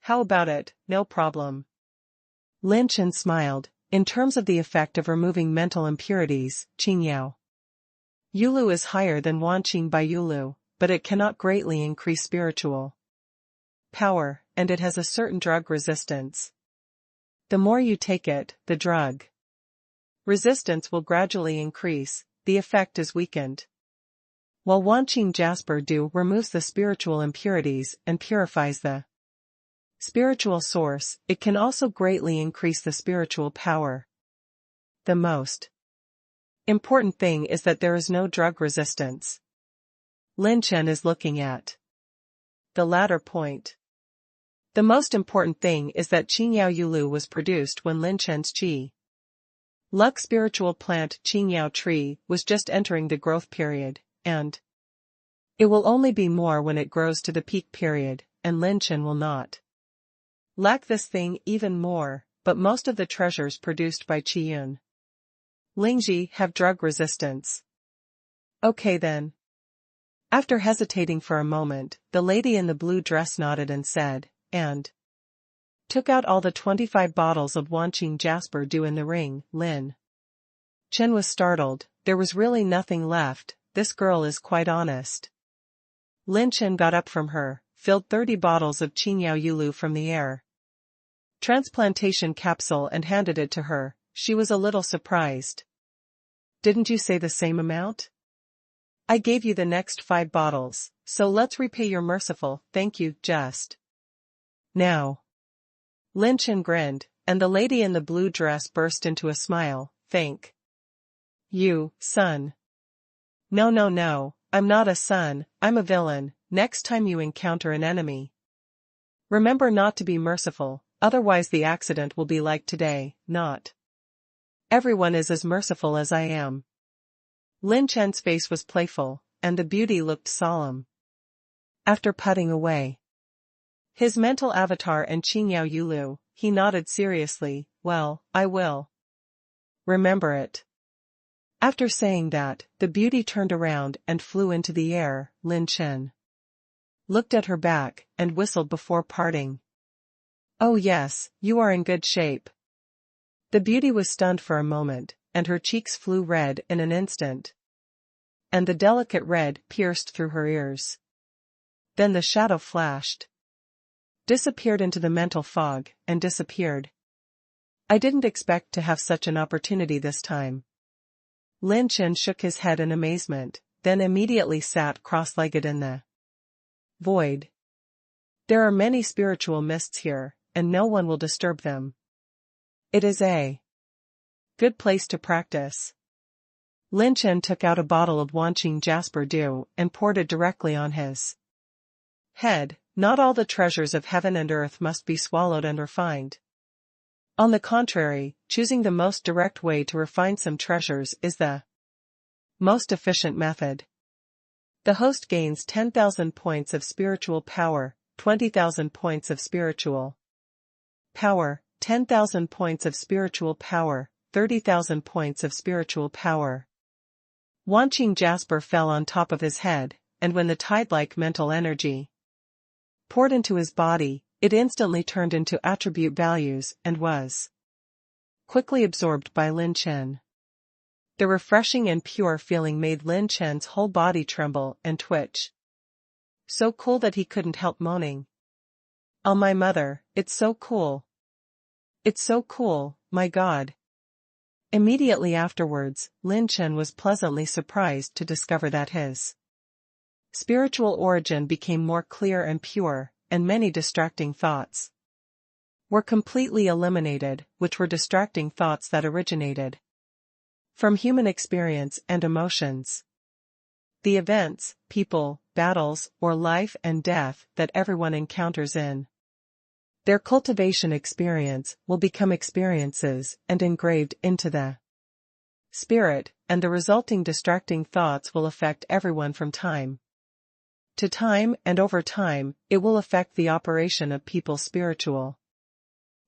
Speaker 1: How about it? No problem. Lin Chen smiled. In terms of the effect of removing mental impurities, Qingyao Yulu is higher than Wanqing Baiyulu, but it cannot greatly increase spiritual power, and it has a certain drug resistance. The more you take it, the drug resistance will gradually increase, the effect is weakened. While Wanqing Jasper Dew removes the spiritual impurities and purifies the spiritual source, it can also greatly increase the spiritual power. The most important thing is that there is no drug resistance. Lin Chen is looking at the latter point. The most important thing is that Qingyao Yulu was produced when Lin Chen's Qi Luck spiritual plant Qingyao tree was just entering the growth period, and it will only be more when it grows to the peak period, and Lin Chen will not lack this thing even more, but most of the treasures produced by Qiyun Lingji have drug resistance. Okay then. After hesitating for a moment, the lady in the blue dress nodded and said, and took out all the 25 bottles of Wanqing Jasper Dew in the ring. Lin Chen was startled, there was really nothing left. This girl is quite honest. Lin Chen got up from her, filled 30 bottles of Qingyao Yulu from the air transplantation capsule and handed it to her. She was a little surprised. Didn't you say the same amount? I gave you the next 5 bottles, so let's repay your merciful, thank you, just now. Lin Chen grinned, and the lady in the blue dress burst into a smile. Thank you, son. No, no, no, I'm not a son, I'm a villain. Next time you encounter an enemy, remember not to be merciful, otherwise the accident will be like today. Not everyone is as merciful as I am. Lin Chen's face was playful, and the beauty looked solemn. After putting away his mental avatar and Qingyao Yulu, he nodded seriously. Well, I will remember it. After saying that, the beauty turned around and flew into the air. Lin Chen looked at her back and whistled before parting. Oh yes, you are in good shape. The beauty was stunned for a moment, and her cheeks flew red in an instant. And the delicate red pierced through her ears. Then the shadow flashed, disappeared into the mental fog, and disappeared. I didn't expect to have such an opportunity this time. Lin Chen shook his head in amazement, then immediately sat cross-legged in the void. There are many spiritual mists here, and no one will disturb them. It is a good place to practice. Lin Chen took out a bottle of Wanqing jasper dew and poured it directly on his head. Not all the treasures of heaven and earth must be swallowed and refined. On the contrary, choosing the most direct way to refine some treasures is the most efficient method. The host gains 10,000 points of spiritual power, 20,000 points of spiritual power, 10,000 points of spiritual power, 30,000 points of spiritual power. Wanqing jasper fell on top of his head, and when the tide-like mental energy poured into his body, it instantly turned into attribute values and was quickly absorbed by Lin Chen. The refreshing and pure feeling made Lin Chen's whole body tremble and twitch. So cool that he couldn't help moaning. Oh my mother, it's so cool. It's so cool, my God. Immediately afterwards, Lin Chen was pleasantly surprised to discover that his spiritual origin became more clear and pure, and many distracting thoughts were completely eliminated, which were distracting thoughts that originated from human experience and emotions. The events, people, battles, or life and death that everyone encounters in their cultivation experience will become experiences and engraved into the spirit, and the resulting distracting thoughts will affect everyone from time to time, and over time, it will affect the operation of people's spiritual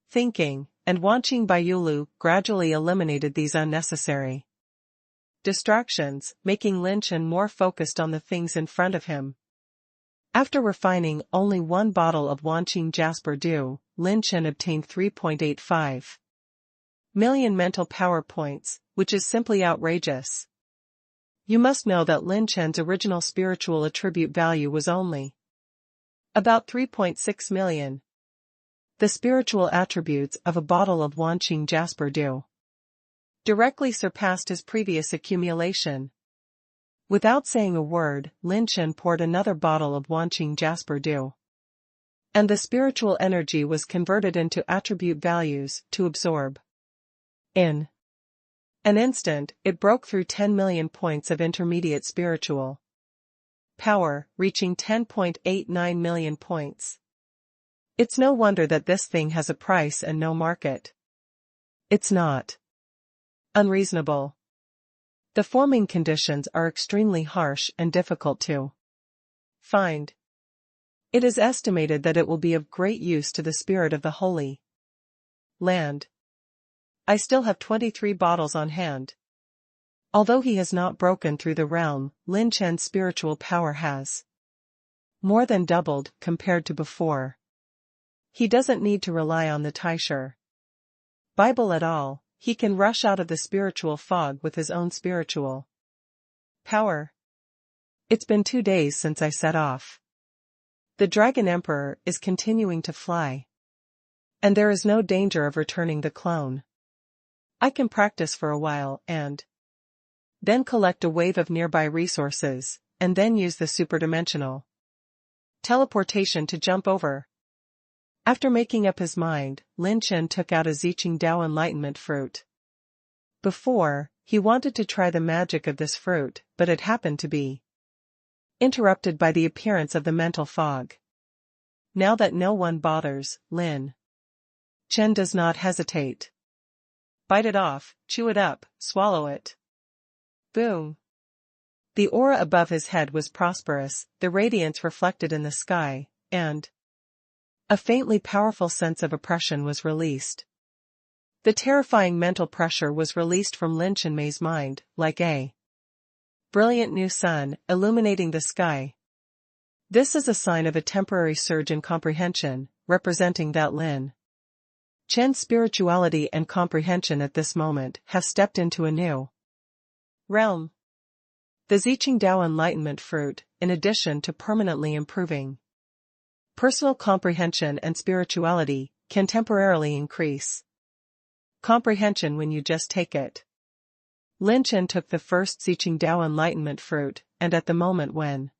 Speaker 1: thinking, and Wanqing Baiyulu gradually eliminated these unnecessary distractions, making Lin Chen more focused on the things in front of him. After refining only 1 bottle of Wanqing jasper dew, Lin Chen obtained 3.85 million mental power points, which is simply outrageous. You must know that Lin Chen's original spiritual attribute value was only about 3.6 million. The spiritual attributes of a bottle of Wanqing jasper dew directly surpassed his previous accumulation. Without saying a word, Lin Chen poured another bottle of Wanqing jasper dew, and the spiritual energy was converted into attribute values to absorb. In an instant, it broke through 10 million points of intermediate spiritual power, reaching 10.89 million points. It's no wonder that this thing has a price and no market. It's not unreasonable. The forming conditions are extremely harsh and difficult to find. It is estimated that it will be of great use to the spirit of the Holy Land. I still have 23 bottles on hand. Although he has not broken through the realm, Lin Chen's spiritual power has more than doubled compared to before. He doesn't need to rely on the Taisher Bible at all. he can rush out of the spiritual fog with his own spiritual power. It's been 2 days since I set off. The Dragon Emperor is continuing to fly. And there is no danger of returning the clone. I can practice for a while and then collect a wave of nearby resources, and then use the superdimensional teleportation to jump over. After making up his mind, Lin Chen took out a Ziqing Dao enlightenment fruit. Before, he wanted to try the magic of this fruit, but it happened to be interrupted by the appearance of the mental fog. Now that no one bothers, Lin Chen does not hesitate. Bite it off, chew it up, swallow it. Boom. The aura above his head was prosperous, the radiance reflected in the sky, and a faintly powerful sense of oppression was released. The terrifying mental pressure was released from Lin Chen's mind, like a brilliant new sun, illuminating the sky. This is a sign of a temporary surge in comprehension, representing that Lin Chen's spirituality and comprehension at this moment have stepped into a new realm. The Ziqing Dao enlightenment fruit, in addition to permanently improving personal comprehension and spirituality, can temporarily increase comprehension when you just take it. Lin Chen took the first Ziqing Dao enlightenment fruit, and at the moment when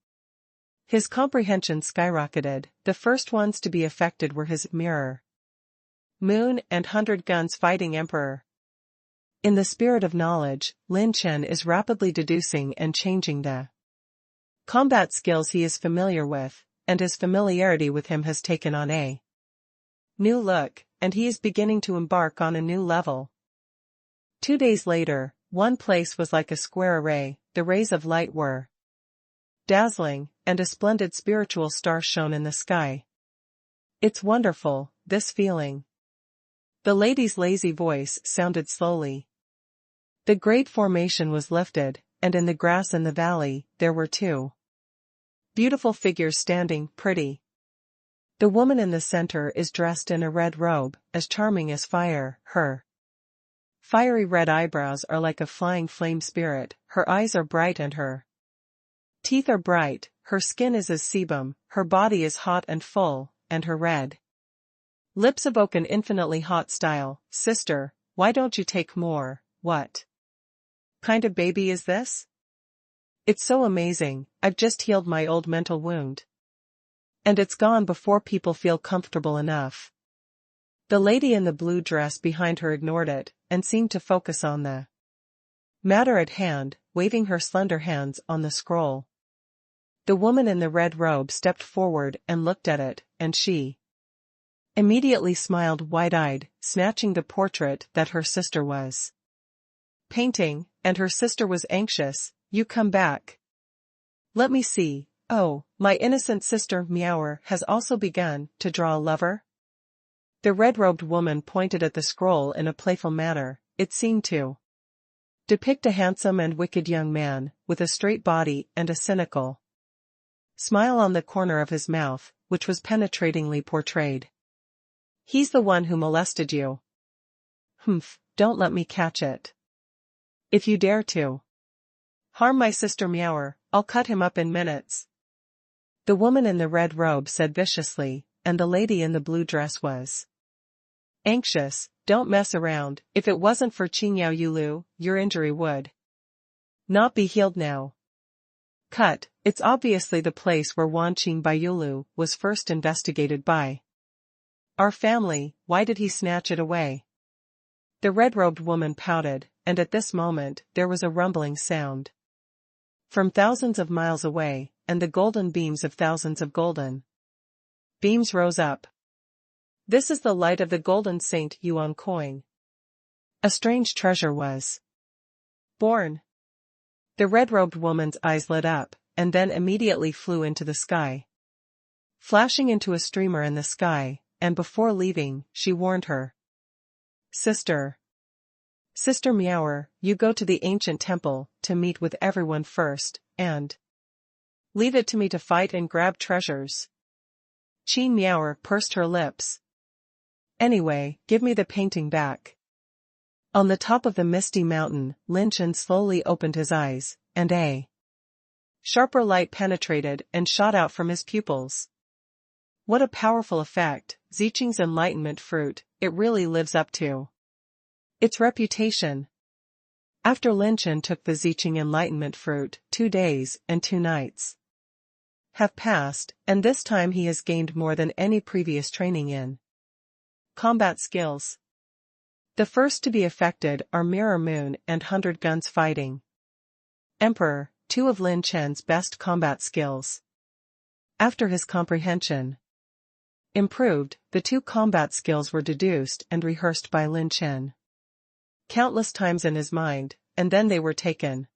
Speaker 1: his comprehension skyrocketed, the first ones to be affected were his mirror, moon and 100 guns fighting emperor. In the spirit of knowledge, Lin Chen is rapidly deducing and changing the combat skills he is familiar with, and his familiarity with him has taken on a new look, and he is beginning to embark on a new level. 2 days later, one place was like a square array, the rays of light were dazzling, and a splendid spiritual star shone in the sky. It's wonderful, this feeling. The lady's lazy voice sounded slowly. The great formation was lifted, and in the grass in the valley, there were 2 beautiful figures standing, pretty. The woman in the center is dressed in a red robe, as charming as fire, her fiery red eyebrows are like a flying flame spirit, her eyes are bright and her teeth are bright, her skin is as sebum, her body is hot and full, and her red lips evoke an infinitely hot style. Sister, why don't you take more? What kind of baby is this? It's so amazing, I've just healed my old mental wound. And it's gone before people feel comfortable enough. The lady in the blue dress behind her ignored it, and seemed to focus on the matter at hand, waving her slender hands on the scroll. The woman in the red robe stepped forward and looked at it, and she immediately smiled wide-eyed, snatching the portrait that her sister was painting, and her sister was anxious. You come back. Let me see. Oh, my innocent sister Meower has also begun to draw a lover? The red-robed woman pointed at the scroll in a playful manner. It seemed to depict a handsome and wicked young man, with a straight body and a cynical smile on the corner of his mouth, which was penetratingly portrayed. He's the one who molested you. Humph, don't let me catch it. If you dare to harm my sister Meower, I'll cut him up in minutes. The woman in the red robe said viciously, and the lady in the blue dress was anxious. Don't mess around. If it wasn't for Qingyao Yulu, your injury would not be healed now. Cut. It's obviously the place where Wan Qing by Yulu was first investigated by our family. Why did he snatch it away? The red-robed woman pouted, and at this moment there was a rumbling sound from thousands of miles away, and the golden beams of thousands of golden beams rose up. This is the light of the golden Saint Yuan coin. A strange treasure was born. The red-robed woman's eyes lit up, and then immediately flew into the sky, flashing into a streamer in the sky, and before leaving, she warned her. Sister Meower, you go to the ancient temple, to meet with everyone first, and leave it to me to fight and grab treasures. Qin Meower pursed her lips. Anyway, give me the painting back. On the top of the misty mountain, Lin Chen slowly opened his eyes, and a sharper light penetrated and shot out from his pupils. What a powerful effect, Ziqing's enlightenment fruit, it really lives up to its reputation. After Lin Chen took the Ziqing enlightenment fruit, 2 days and 2 nights have passed, and this time he has gained more than any previous training in combat skills. The first to be affected are Mirror Moon and 100 Guns Fighting Emperor, 2 of Lin Chen's best combat skills. After his comprehension improved, the 2 combat skills were deduced and rehearsed by Lin Chen countless times in his mind, and then they were taken.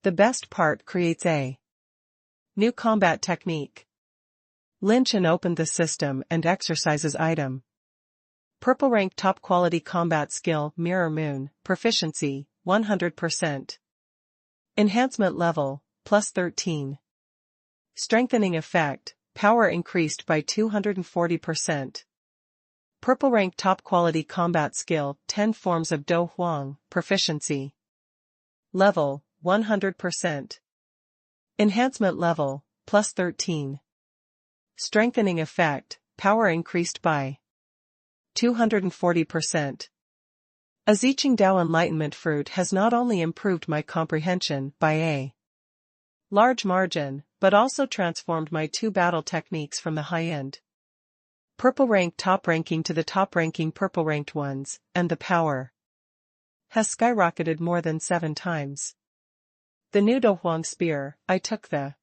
Speaker 1: The best part creates a new combat technique. Lin Chen opened the system and exercises item. Purple rank top quality combat skill Mirror Moon, proficiency, 100%. Enhancement level, plus 13. Strengthening effect, power increased by 240%. Purple rank top quality combat skill 10 forms of Do Huang, proficiency. Level, 100%. Enhancement level, plus 13. Strengthening effect, power increased by 240%. A Ziqing Dao enlightenment fruit has not only improved my comprehension by a large margin, but also transformed my 2 battle techniques from the high-end purple rank top ranking to the top ranking purple ranked ones, and the power has skyrocketed more than 7 times. The new Do Huang spear, I took the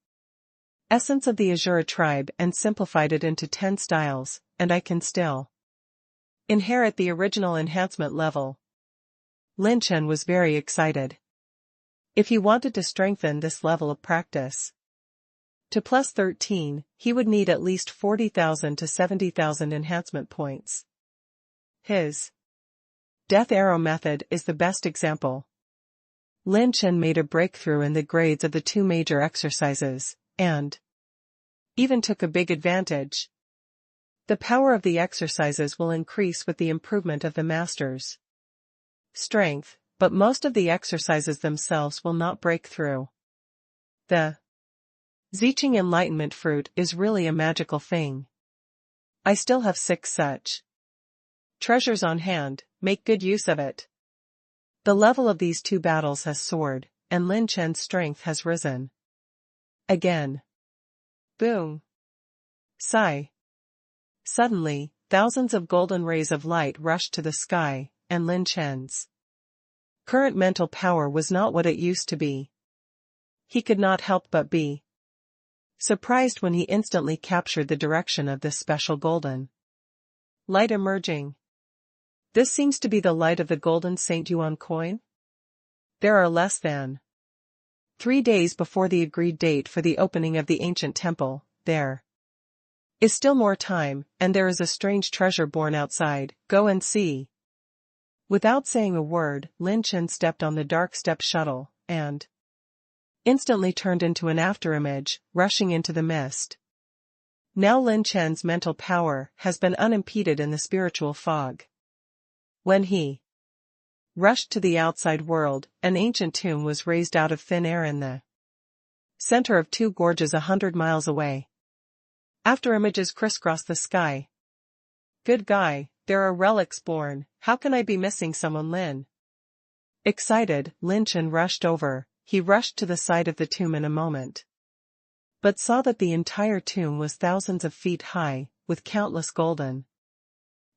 Speaker 1: essence of the Azura tribe and simplified it into 10 styles, and I can still inherit the original enhancement level. Lin Chen was very excited. If he wanted to strengthen this level of practice to plus 13, he would need at least 40,000 to 70,000 enhancement points. His death arrow method is the best example. Lin Chen made a breakthrough in the grades of the 2 major exercises, and even took a big advantage. The power of the exercises will increase with the improvement of the master's strength, but most of the exercises themselves will not break through. The Ziqing enlightenment fruit is really a magical thing. I still have 6 such treasures on hand, make good use of it. The level of these 2 battles has soared, and Lin Chen's strength has risen. Again. Boom. Sigh. Suddenly, thousands of golden rays of light rushed to the sky, and Lin Chen's current mental power was not what it used to be. He could not help but be surprised when he instantly captured the direction of this special golden light emerging. This seems to be the light of the golden Saint Yuan coin? There are less than 3 days before the agreed date for the opening of the ancient temple. There is still more time, and there is a strange treasure born outside, go and see. Without saying a word, Lin Chen stepped on the dark step shuttle, and instantly turned into an afterimage, rushing into the mist. Now Lin Chen's mental power has been unimpeded in the spiritual fog. When he rushed to the outside world, an ancient tomb was raised out of thin air in the center of 2 gorges 100 miles away. Afterimages crisscross the sky. Good guy, there are relics born, how can I be missing someone? Lin? Excited, Lin Chen rushed over. He rushed to the side of the tomb in a moment, but saw that the entire tomb was thousands of feet high, with countless golden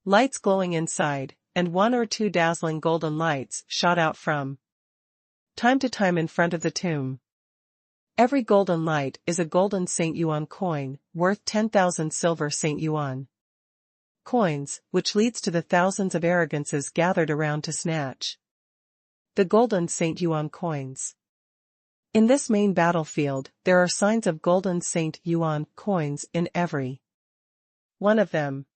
Speaker 1: lights glowing inside, and 1 or 2 dazzling golden lights shot out from time to time in front of the tomb. Every golden light is a golden Saint Yuan coin, worth 10,000 silver Saint Yuan coins, which leads to the thousands of arrogances gathered around to snatch the golden Saint Yuan coins. In this main battlefield, there are signs of golden Saint Yuan coins in every one of them.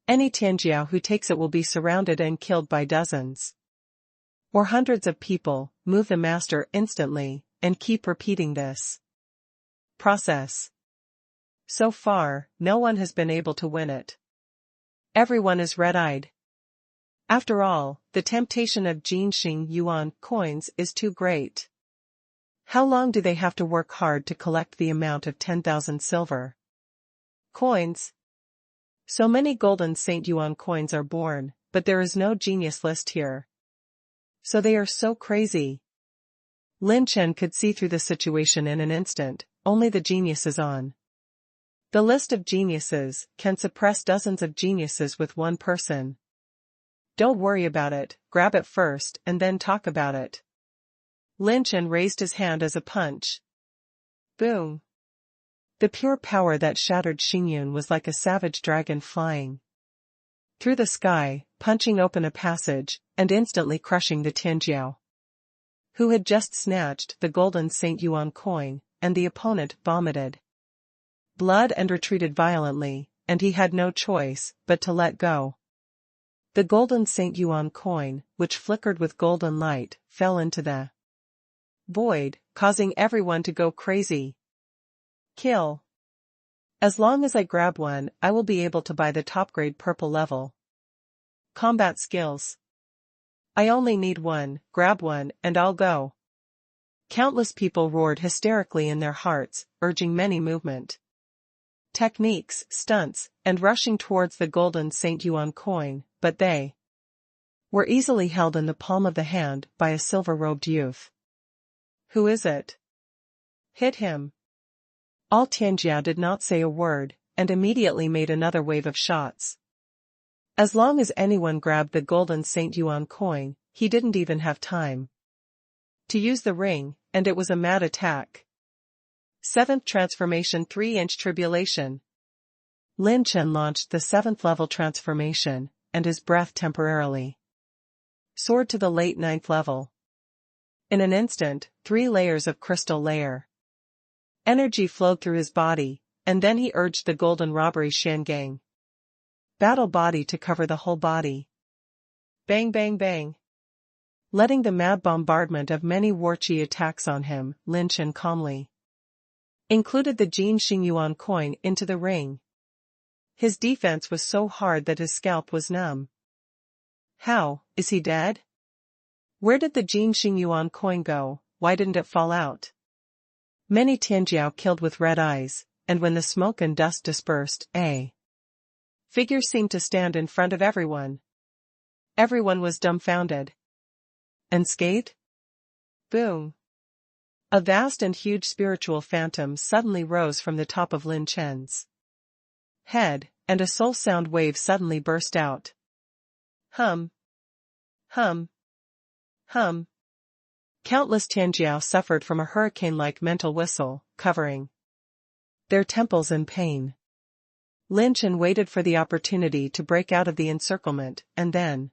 Speaker 1: Any Tianjiao who takes it will be surrounded and killed by dozens or hundreds of people. Move the master instantly, and keep repeating this process. So far, no one has been able to win it. Everyone is red-eyed. After all, the temptation of Jinxing Yuan coins is too great. How long do they have to work hard to collect the amount of 10,000 silver coins? So many golden Saint Yuan coins are born, but there is no genius list here. So they are so crazy. Lin Chen could see through the situation in an instant, only the genius is on. The list of geniuses can suppress dozens of geniuses with one person. Don't worry about it, grab it first and then talk about it. Lin Chen raised his hand as a punch. Boom. The pure power that shattered Xingyun was like a savage dragon flying through the sky, punching open a passage, and instantly crushing the Tianjiao, who had just snatched the golden Saint Yuan coin, and the opponent vomited blood and retreated violently, and he had no choice but to let go. The golden Saint Yuan coin, which flickered with golden light, fell into the void, causing everyone to go crazy. Kill. As long as I grab one, I will be able to buy the top-grade purple level combat skills. I only need one, grab one, and I'll go. Countless people roared hysterically in their hearts, urging many movement techniques, stunts, and rushing towards the golden Saint Yuan coin, but they were easily held in the palm of the hand by a silver-robed youth. Who is it? Hit him. All Tianjiao did not say a word, and immediately made another wave of shots. As long as anyone grabbed the golden Saint Yuan coin, he didn't even have time to use the ring, and it was a mad attack. 7th Transformation 3-inch Tribulation. Lin Chen launched the 7th level transformation, and his breath temporarily soared to the late 9th level. In an instant, 3 layers of crystal layer energy flowed through his body, and then he urged the golden robbery Shangang battle body to cover the whole body. Bang bang bang. Letting the mad bombardment of many Warqi attacks on him, Lin Chen calmly included the Jin Xingyuan coin into the ring. His defense was so hard that his scalp was numb. How, is he dead? Where did the Jin Xingyuan coin go? Why didn't it fall out? Many Tianjiao killed with red eyes, and when the smoke and dust dispersed, a figure seemed to stand in front of everyone. Everyone was dumbfounded. And skate? Boom. A vast and huge spiritual phantom suddenly rose from the top of Lin Chen's head, and a soul sound wave suddenly burst out. Hum. Hum. Hum. Countless Tianjiao suffered from a hurricane-like mental whistle, covering their temples in pain. Lin Chen waited for the opportunity to break out of the encirclement, and then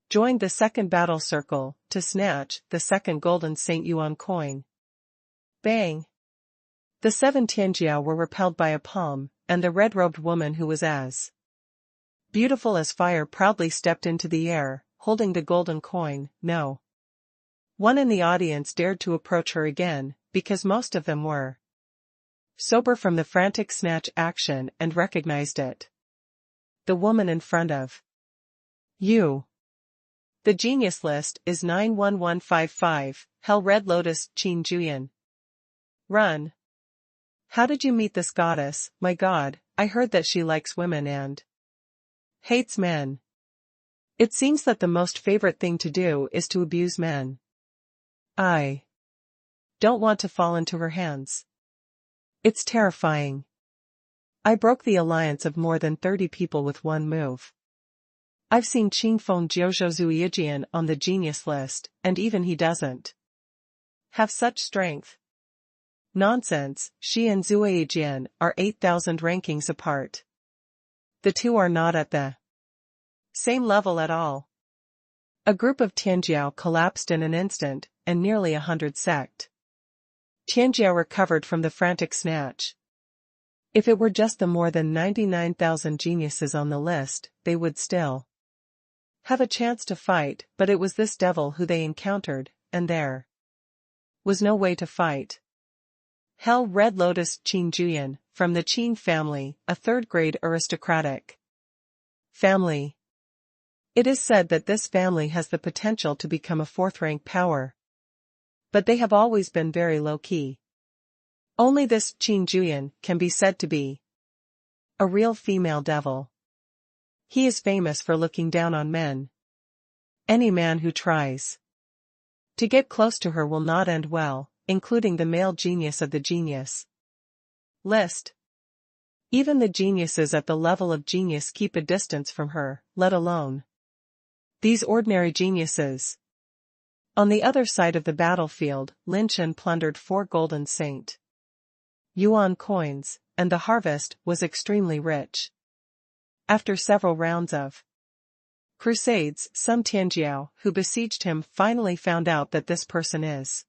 Speaker 1: joined the second battle circle, to snatch the second golden Saint Yuan coin. Bang! The 7 Tianjiao were repelled by a palm, and the red-robed woman who was as beautiful as fire proudly stepped into the air, holding the golden coin. No one in the audience dared to approach her again, because most of them were sober from the frantic snatch action and recognized it. The woman in front of you. The genius list is 91155, Hell Red Lotus Qin Juyan. Run. How did you meet this goddess? My god, I heard that she likes women and hates men. It seems that the most favorite thing to do is to abuse men. I don't want to fall into her hands. It's terrifying. I broke the alliance of more than 30 people with one move. I've seen Qingfeng Jiuzhou Zuijian on the genius list, and even he doesn't have such strength. Nonsense, she and Zuijian are 8,000 rankings apart. The two are not at the same level at all. A group of Tianjiao collapsed in an instant, and nearly 100 sect Tianjiao recovered from the frantic snatch. If it were just the more than 99,000 geniuses on the list, they would still have a chance to fight, but it was this devil who they encountered, and there was no way to fight. Hell Red Lotus Qin Juyan, from the Qin family, a third-grade aristocratic family. It is said that this family has the potential to become a fourth-rank power. But they have always been very low-key. Only this Qin Juyan can be said to be a real female devil. He is famous for looking down on men. Any man who tries to get close to her will not end well, including the male genius of the genius list. Even the geniuses at the level of genius keep a distance from her, let alone these ordinary geniuses. On the other side of the battlefield, Lin Chen plundered 4 golden St. Yuan coins, and the harvest was extremely rich. After several rounds of crusades, some Tianjiao who besieged him finally found out that this person is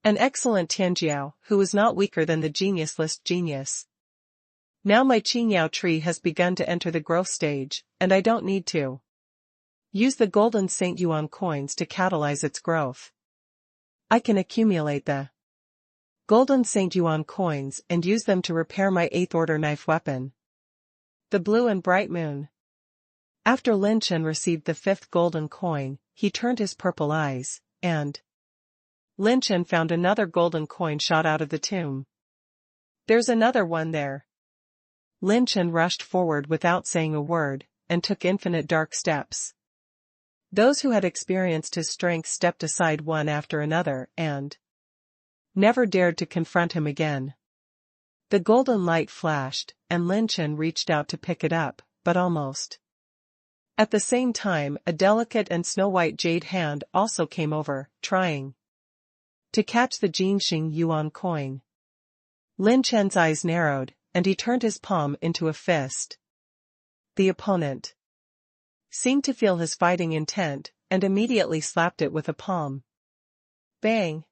Speaker 1: an excellent Tianjiao who is not weaker than the genius list genius. Now my Qingyao tree has begun to enter the growth stage, and I don't need to use the golden St. Yuan coins to catalyze its growth. I can accumulate the golden St. Yuan coins and use them to repair my 8th order knife weapon, the blue and bright moon. After Lin Chen received the 5th golden coin, he turned his purple eyes, and Lin Chen found another golden coin shot out of the tomb. There's another one there. Lin Chen rushed forward without saying a word, and took infinite dark steps. Those who had experienced his strength stepped aside one after another and never dared to confront him again. The golden light flashed, and Lin Chen reached out to pick it up, but almost at the same time a delicate and snow-white jade hand also came over, trying to catch the Jinxing Yuan coin. Lin Chen's eyes narrowed, and he turned his palm into a fist. The opponent seemed to feel his fighting intent, and immediately slapped it with a palm. Bang!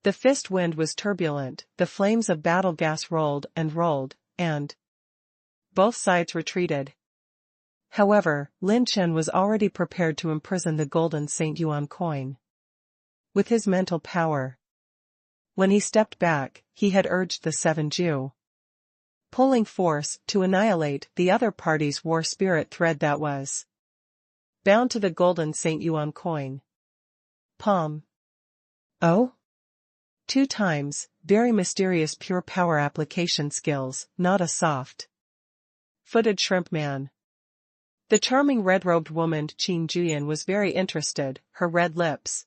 Speaker 1: The fist wind was turbulent, the flames of battle gas rolled, and both sides retreated. However, Lin Chen was already prepared to imprison the golden St. Yuan coin with his mental power. When he stepped back, he had urged the 7 Ju pulling force to annihilate the other party's war spirit thread that was bound to the golden St. Yuan coin. Palm. Oh? 2 times, very mysterious pure power application skills, not a soft-footed shrimp man. The charming red-robed woman Qin Juyan was very interested, her red lips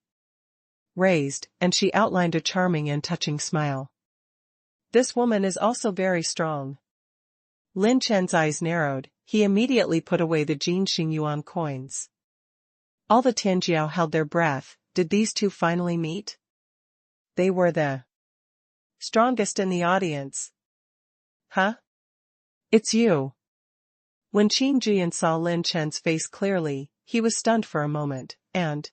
Speaker 1: raised, and she outlined a charming and touching smile. This woman is also very strong. Lin Chen's eyes narrowed, he immediately put away the Jinxing Yuan coins. All the Tianjiao held their breath. Did these two finally meet? They were the strongest in the audience. Huh? It's you. When Qin Juyan saw Lin Chen's face clearly, he was stunned for a moment, and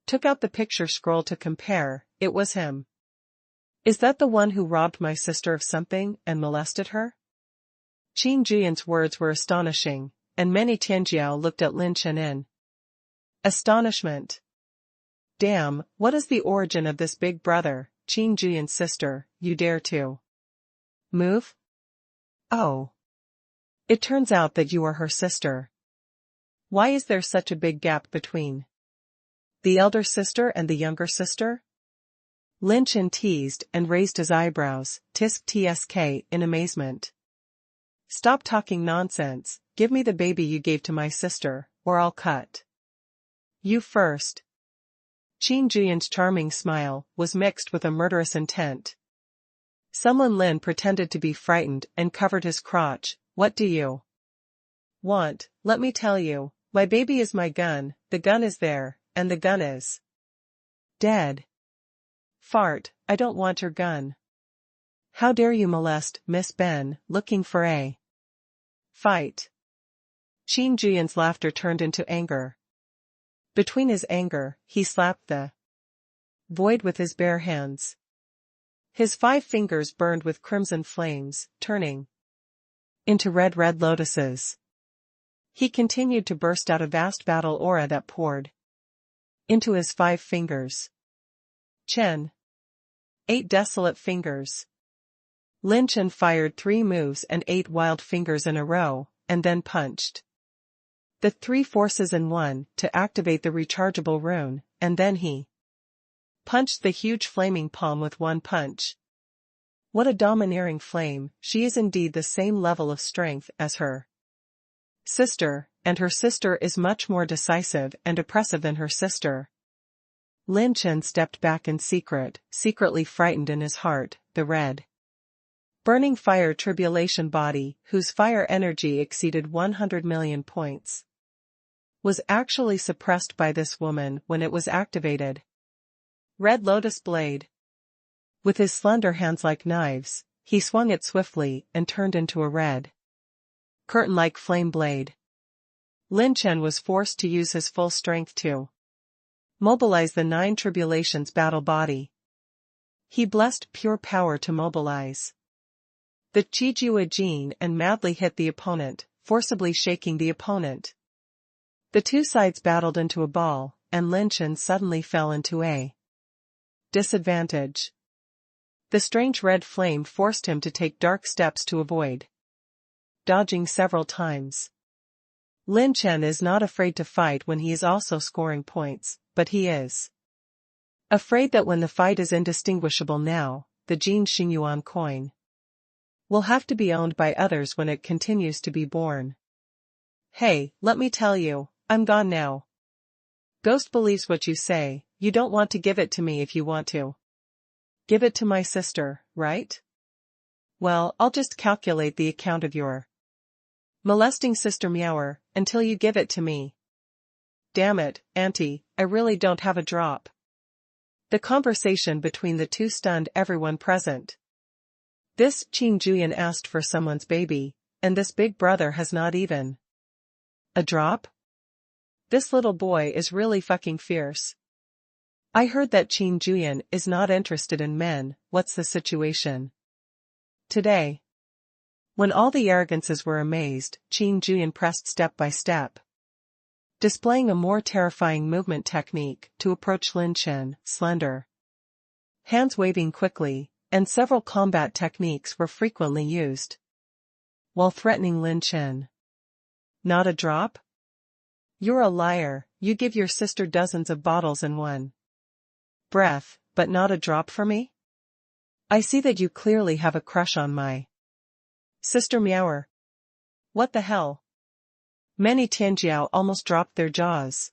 Speaker 1: took out the picture scroll to compare. It was him. Is that the one who robbed my sister of something and molested her? Qin Juyan's words were astonishing, and many Tianjiao looked at Lin Chen in astonishment. Damn, what is the origin of this big brother, Qin Juyan's sister, you dare to move? Oh. It turns out that you are her sister. Why is there such a big gap between the elder sister and the younger sister? Lin Chen teased and raised his eyebrows, tsk in amazement. Stop talking nonsense, give me the baby you gave to my sister, or I'll cut you first. Qin Juyan's charming smile was mixed with a murderous intent. Someone Lin pretended to be frightened and covered his crotch. What do you want? Let me tell you, my baby is my gun, the gun is there, and the gun is dead. Fart, I don't want your gun. How dare you molest Miss Ben, looking for a fight? Qin Juyan's laughter turned into anger. Between his anger, he slapped the void with his bare hands. His 5 fingers burned with crimson flames, turning into red lotuses. He continued to burst out a vast battle aura that poured into his 5 fingers. Chen. 8 desolate fingers. Lin Chen fired 3 moves and 8 wild fingers in a row, and then punched The three forces in one to activate the rechargeable rune, and then he punched the huge flaming palm with one punch. What a domineering flame, she is indeed the same level of strength as her sister, and her sister is much more decisive and oppressive than her sister. Lin Chen stepped back in secret, secretly frightened in his heart. The red burning fire tribulation body, whose fire energy exceeded 100 million points, was actually suppressed by this woman when it was activated. Red lotus blade. With his slender hands like knives, he swung it swiftly and turned into a red curtain-like flame blade. Lin Chen was forced to use his full strength to mobilize the 9 tribulations battle body. He blessed pure power to mobilize the Qijua gene and madly hit the opponent, forcibly shaking the opponent. The two sides battled into a ball, and Lin Chen suddenly fell into a disadvantage. The strange red flame forced him to take dark steps to avoid dodging several times. Lin Chen is not afraid to fight when he is also scoring points, but he is afraid that when the fight is indistinguishable now, the Jin Xingyuan coin will have to be owned by others when it continues to be born. Hey, let me tell you, I'm gone now. Ghost believes what you say, you don't want to give it to me if you want to give it to my sister, right? Well, I'll just calculate the account of your molesting sister Meower, until you give it to me. Damn it, Auntie, I really don't have a drop. The conversation between the two stunned everyone present. This Qin Juyan asked for someone's baby, and this big brother has not even a drop? This little boy is really fucking fierce. I heard that Qin Juyan is not interested in men. What's the situation today? When all the arrogances were amazed, Qin Juyan pressed step by step, displaying a more terrifying movement technique to approach Lin Chen, slender hands waving quickly, and several combat techniques were frequently used while threatening Lin Chen. Not a drop? You're a liar, you give your sister dozens of bottles in one breath, but not a drop for me? I see that you clearly have a crush on my sister Meower. What the hell? Many Tianjiao almost dropped their jaws.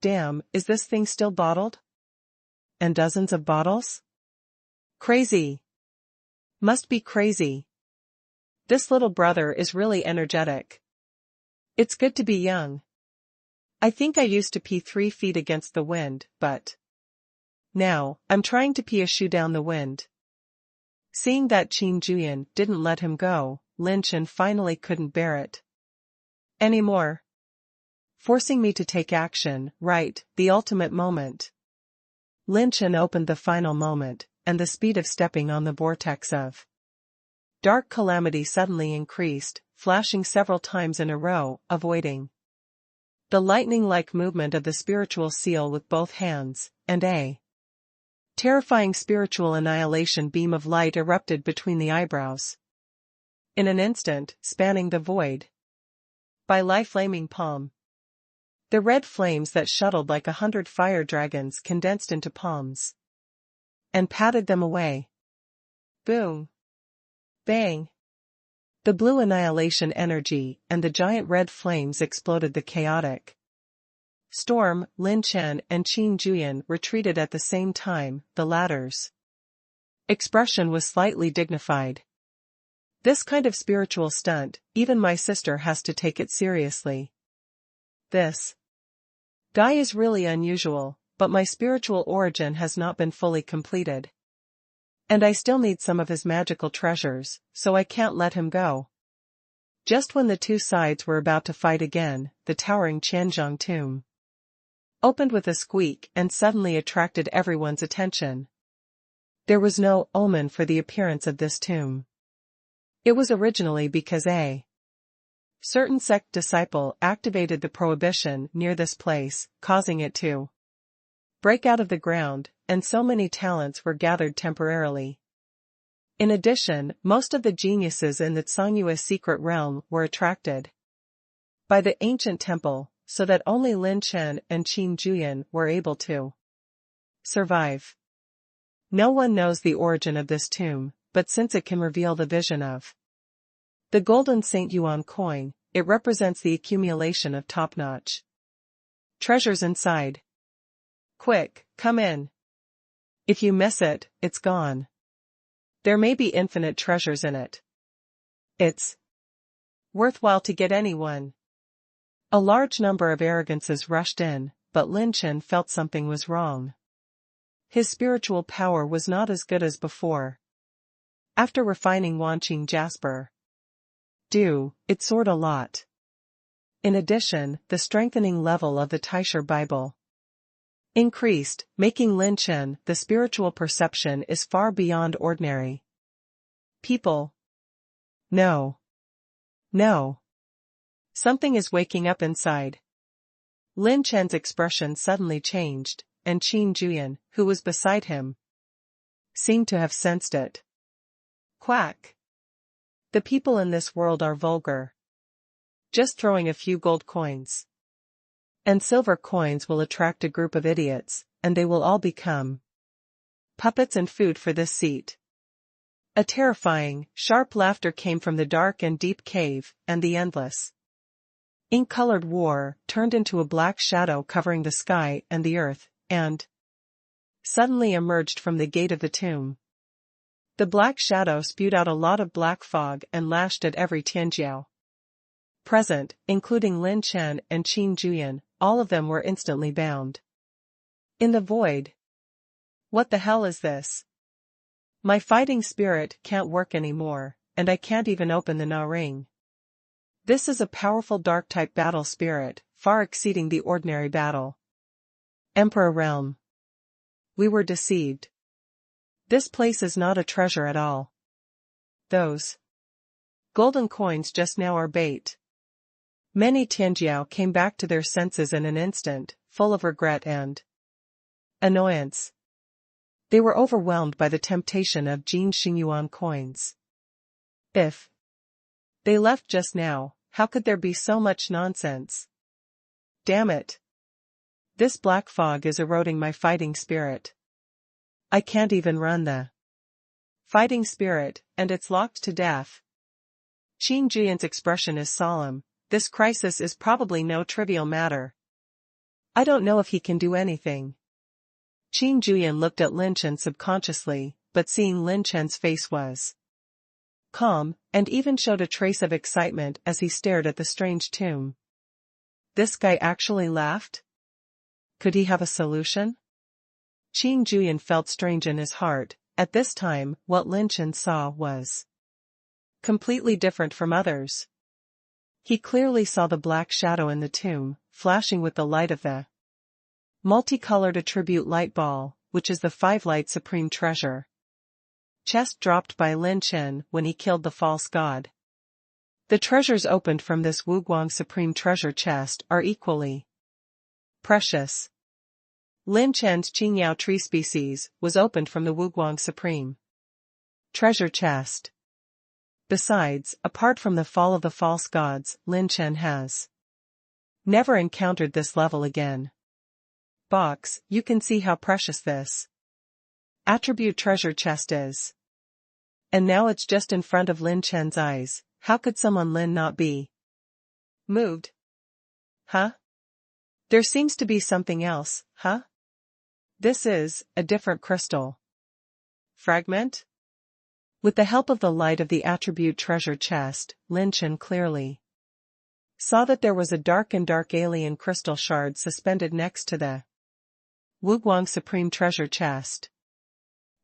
Speaker 1: Damn, is this thing still bottled? And dozens of bottles? Crazy. Must be crazy. This little brother is really energetic. It's good to be young. I think I used to pee 3 feet against the wind, but now, I'm trying to pee a shoe down the wind. Seeing that Qin Juyan didn't let him go, Lin Chen finally couldn't bear it anymore. Forcing me to take action, right, the ultimate moment. Lin Chen opened the final moment, and the speed of stepping on the vortex of dark calamity suddenly increased, flashing several times in a row, avoiding the lightning-like movement of the spiritual seal with both hands, and a terrifying spiritual annihilation beam of light erupted between the eyebrows. In an instant, spanning the void by life-flaming palm. The red flames that shuttled like 100 fire dragons condensed into palms and patted them away. Boom. Bang. The blue annihilation energy and the giant red flames exploded the chaotic storm. Lin Chen and Qin Juyan retreated at the same time, the latter's expression was slightly dignified. This kind of spiritual stunt, even my sister has to take it seriously. This guy is really unusual, but my spiritual origin has not been fully completed. And I still need some of his magical treasures, so I can't let him go. Just when the two sides were about to fight again, the towering Qianzhong tomb opened with a squeak and suddenly attracted everyone's attention. There was no omen for the appearance of this tomb. It was originally because a certain sect disciple activated the prohibition near this place, causing it to break out of the ground, and so many talents were gathered temporarily. In addition, most of the geniuses in the Tsangyue secret realm were attracted by the ancient temple, so that only Lin Chen and Qin Juyan were able to survive. No one knows the origin of this tomb, but since it can reveal the vision of the golden St. Yuan coin, it represents the accumulation of top-notch treasures inside. Quick, come in. If you miss it, it's gone. There may be infinite treasures in it. It's worthwhile to get anyone. A large number of arrogances rushed in, but Lin Chen felt something was wrong. His spiritual power was not as good as before. After refining Wanqing Jasper, it soared a lot. In addition, the strengthening level of the Taisher Bible increased, making Lin Chen the spiritual perception is far beyond ordinary people. No. Something is waking up inside. Lin Chen's expression suddenly changed, and Qin Juyan, who was beside him, seemed to have sensed it. Quack. The people in this world are vulgar. Just throwing a few gold coins and silver coins will attract a group of idiots, and they will all become puppets and food for this seat. A terrifying, sharp laughter came from the dark and deep cave, and the endless ink-colored war turned into a black shadow covering the sky and the earth, and suddenly emerged from the gate of the tomb. The black shadow spewed out a lot of black fog and lashed at every Tianjiao present, including Lin Chen and Qin Juyan. All of them were instantly bound in the void. What the hell is this? My fighting spirit can't work anymore, and I can't even open the Na ring. This is a powerful dark-type battle spirit, far exceeding the ordinary battle Emperor realm. We were deceived. This place is not a treasure at all. Those golden coins just now are bait. Many Tianjiao came back to their senses in an instant, full of regret and annoyance. They were overwhelmed by the temptation of Jin Xingyuan coins. If they left just now, how could there be so much nonsense? Damn it. This black fog is eroding my fighting spirit. I can't even run the fighting spirit, and it's locked to death. Qin Juyan's expression is solemn. This crisis is probably no trivial matter. I don't know if he can do anything. Qin Juyan looked at Lin Chen subconsciously, but seeing Lin Chen's face was calm, and even showed a trace of excitement as he stared at the strange tomb. This guy actually laughed? Could he have a solution? Qin Juyan felt strange in his heart. At this time, what Lin Chen saw was completely different from others. He clearly saw the black shadow in the tomb, flashing with the light of the multicolored attribute light ball, which is the 5-light supreme treasure chest dropped by Lin Chen when he killed the false god. The treasures opened from this Wuguang supreme treasure chest are equally precious. Lin Chen's Qingyao tree species was opened from the Wuguang supreme treasure chest. Besides, apart from the fall of the false gods, Lin Chen has never encountered this level again. Box, you can see how precious this attribute treasure chest is. And now it's just in front of Lin Chen's eyes. How could someone Lin not be moved? Huh? There seems to be something else, huh? This is a different crystal fragment? With the help of the light of the attribute treasure chest, Lin Chen clearly saw that there was a dark alien crystal shard suspended next to the Wuguang supreme treasure chest.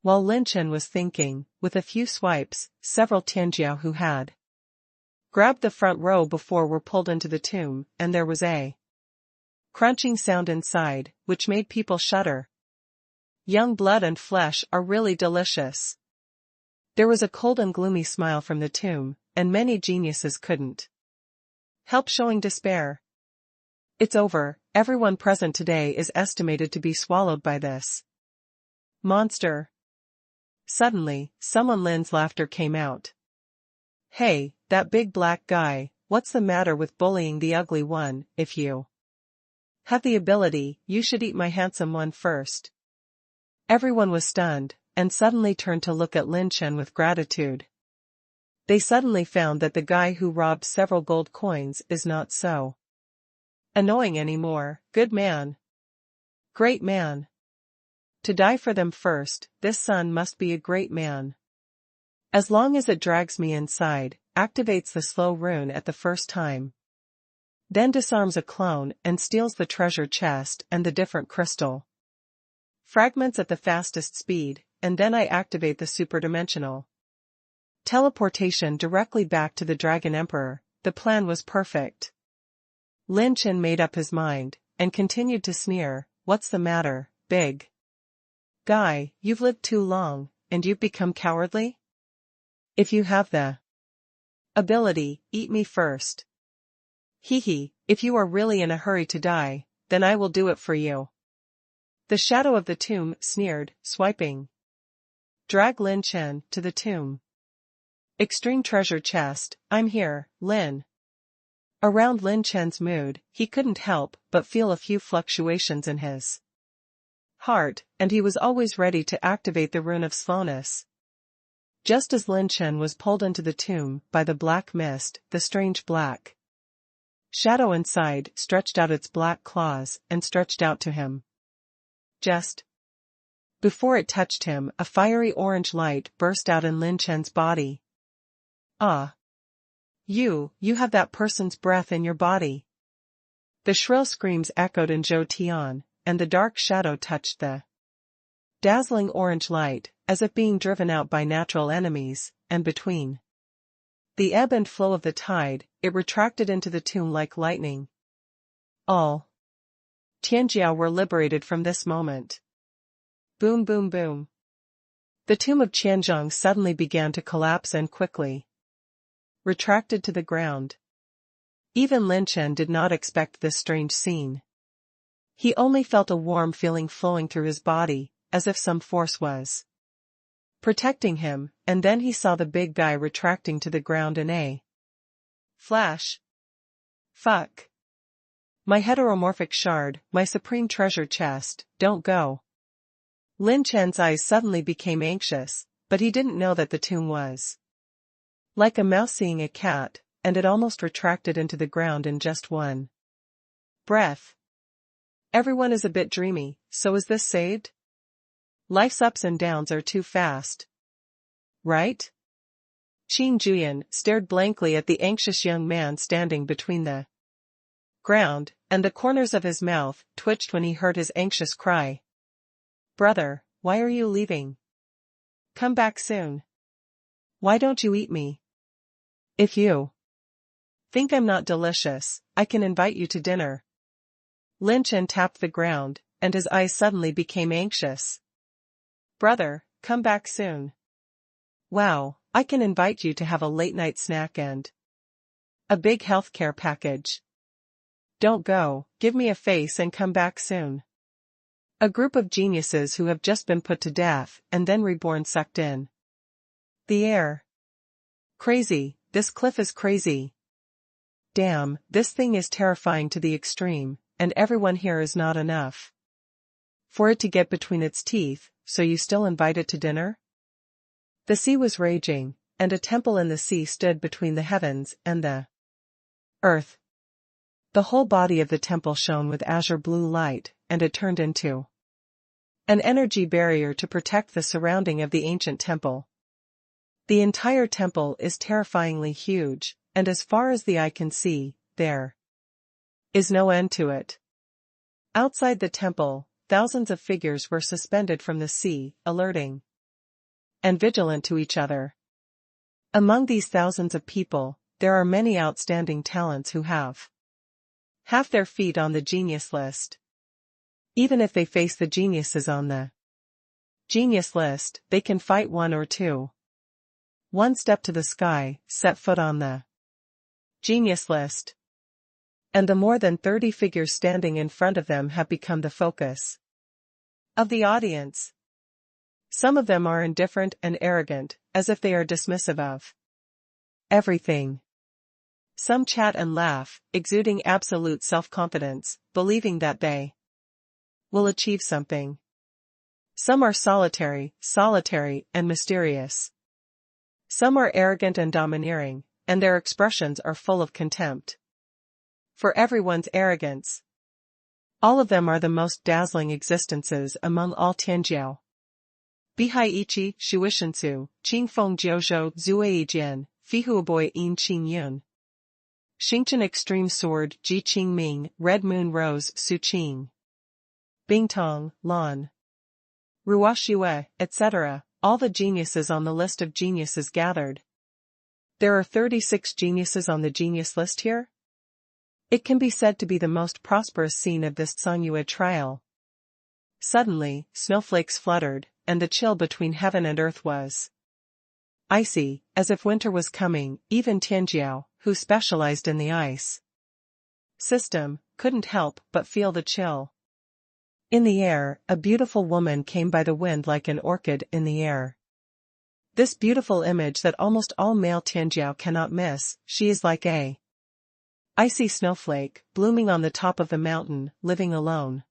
Speaker 1: While Lin Chen was thinking, with a few swipes, several Tianjiao who had grabbed the front row before were pulled into the tomb, and there was a crunching sound inside, which made people shudder. Young blood and flesh are really delicious. There was a cold and gloomy smile from the tomb, and many geniuses couldn't help showing despair. It's over. Everyone present today is estimated to be swallowed by this monster. Suddenly, someone Lin's laughter came out. Hey, that big black guy, what's the matter with bullying the ugly one? If you have the ability, you should eat my handsome one first. Everyone was stunned, and suddenly turned to look at Lin Chen with gratitude. They suddenly found that the guy who robbed several gold coins is not so annoying anymore. Good man. Great man. To die for them first, this son must be a great man. As long as it drags me inside, activates the slow rune at the first time. Then disarms a clone and steals the treasure chest and the different crystal fragments at the fastest speed, and then I activate the superdimensional teleportation directly back to the Dragon Emperor. The plan was perfect. Lin Chen made up his mind, and continued to sneer, what's the matter, big guy, you've lived too long, and you've become cowardly? If you have the ability, eat me first. Hee, if you are really in a hurry to die, then I will do it for you. The shadow of the tomb sneered, swiping. Drag Lin Chen to the tomb. Extreme treasure chest, I'm here, Lin. Around Lin Chen's mood, he couldn't help but feel a few fluctuations in his heart, and he was always ready to activate the rune of slowness. Just as Lin Chen was pulled into the tomb by the black mist, the strange black shadow inside stretched out its black claws and stretched out to him. Just before it touched him, a fiery orange light burst out in Lin Chen's body. Ah! You have that person's breath in your body. The shrill screams echoed in Zhou Tian, and the dark shadow touched the dazzling orange light, as if being driven out by natural enemies, and between the ebb and flow of the tide, it retracted into the tomb like lightning. All Tianjiao were liberated from this moment. Boom boom boom. The tomb of Qianzhong suddenly began to collapse and quickly retracted to the ground. Even Lin Chen did not expect this strange scene. He only felt a warm feeling flowing through his body, as if some force was protecting him, and then he saw the big guy retracting to the ground in a flash. Fuck. My heteromorphic shard, my supreme treasure chest, don't go. Lin Chen's eyes suddenly became anxious, but he didn't know that the tomb was like a mouse seeing a cat, and it almost retracted into the ground in just one breath. Everyone is a bit dreamy, so is this saved? Life's ups and downs are too fast. Right? Qin Juyan stared blankly at the anxious young man standing between the ground, and the corners of his mouth twitched when he heard his anxious cry. Brother, why are you leaving? Come back soon. Why don't you eat me? If you think I'm not delicious, I can invite you to dinner. Lin Chen tapped the ground, and his eyes suddenly became anxious. Brother, come back soon. Wow, I can invite you to have a late-night snack and a big healthcare package. Don't go, give me a face and come back soon. A group of geniuses who have just been put to death and then reborn sucked in the air. Crazy, this cliff is crazy. Damn, this thing is terrifying to the extreme, and everyone here is not enough for it to get between its teeth, so you still invite it to dinner? The sea was raging, and a temple in the sea stood between the heavens and the earth. The whole body of the temple shone with azure blue light, and it turned into an energy barrier to protect the surrounding of the ancient temple. The entire temple is terrifyingly huge, and as far as the eye can see, there is no end to it. Outside the temple, thousands of figures were suspended from the sea, alerting and vigilant to each other. Among these thousands of people, there are many outstanding talents who have half their feet on the genius list. Even if they face the geniuses on the genius list, they can fight one or two. One step to the sky, set foot on the genius list. And the more than 30 figures standing in front of them have become the focus of the audience. Some of them are indifferent and arrogant, as if they are dismissive of everything. Some chat and laugh, exuding absolute self-confidence, believing that they will achieve something. Some are solitary, and mysterious. Some are arrogant and domineering, and their expressions are full of contempt for everyone's arrogance. All of them are the most dazzling existences among all Tianjiao. Bihai Ichi, Shuishensu, Qingfeng Jiuzhou Zuei Jian, Fihuaboy In Qing Yun. Xingchen Extreme Sword Ji Qing Ming, Red Moon Rose Su Qing. Bingtong, Lan. Ruoxue, etc., all the geniuses on the list of geniuses gathered. There are 36 geniuses on the genius list here? It can be said to be the most prosperous scene of this Sanyue trial. Suddenly, snowflakes fluttered, and the chill between heaven and earth was icy, as if winter was coming. Even Tianjiao, who specialized in the ice system, couldn't help but feel the chill. In the air, a beautiful woman came by the wind like an orchid in the air. This beautiful image that almost all male Tianjiao cannot miss, she is like a icy snowflake, blooming on the top of the mountain, living alone.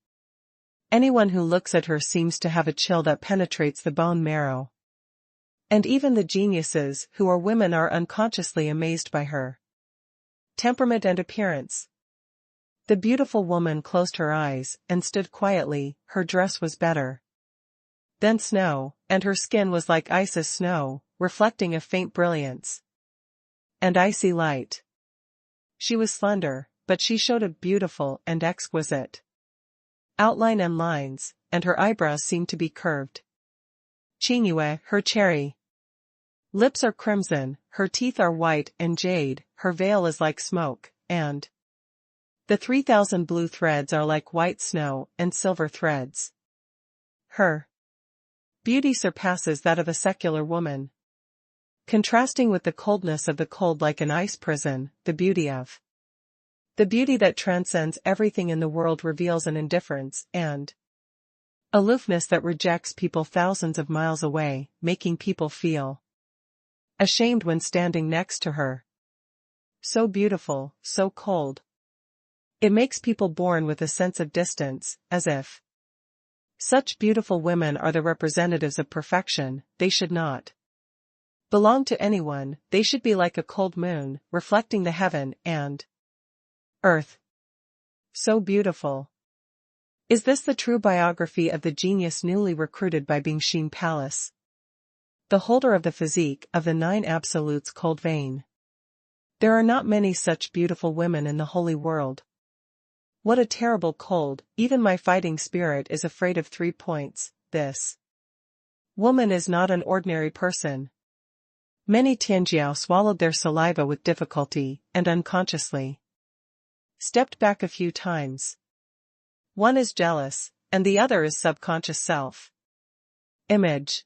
Speaker 1: Anyone who looks at her seems to have a chill that penetrates the bone marrow. And even the geniuses, who are women, are unconsciously amazed by her temperament and appearance. The beautiful woman closed her eyes and stood quietly. Her dress was better than snow, and her skin was like ice as snow, reflecting a faint brilliance and icy light. She was slender, but she showed a beautiful and exquisite outline and lines, and her eyebrows seemed to be curved. Qingyue, her cherry lips are crimson, her teeth are white and jade, her veil is like smoke, and the 3,000 blue threads are like white snow and silver threads. Her beauty surpasses that of a secular woman. Contrasting with the coldness of the cold like an ice prison, the beauty that transcends everything in the world reveals an indifference and aloofness that rejects people thousands of miles away, making people feel ashamed when standing next to her. So beautiful, so cold. It makes people born with a sense of distance, as if such beautiful women are the representatives of perfection. They should not belong to anyone. They should be like a cold moon, reflecting the heaven and earth. So beautiful. Is this the true biography of the genius newly recruited by Bingxin Palace? The holder of the physique of the 9 absolutes cold vein. There are not many such beautiful women in the holy world. What a terrible cold, even my fighting spirit is afraid of 3 points. This woman is not an ordinary person. Many Tianjiao swallowed their saliva with difficulty, and unconsciously stepped back a few times. One is jealous, and the other is subconscious self image.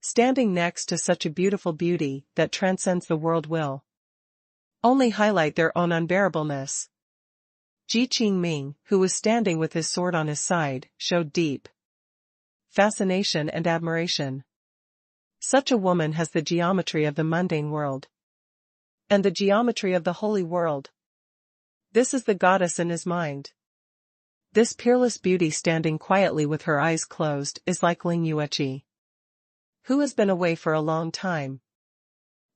Speaker 1: Standing next to such a beautiful beauty that transcends the world will only highlight their own unbearableness. Ji Qingming, who was standing with his sword on his side, showed deep fascination and admiration. Such a woman has the geometry of the mundane world and the geometry of the holy world. This is the goddess in his mind. This peerless beauty standing quietly with her eyes closed is like Ling Yueqi, who has been away for a long time.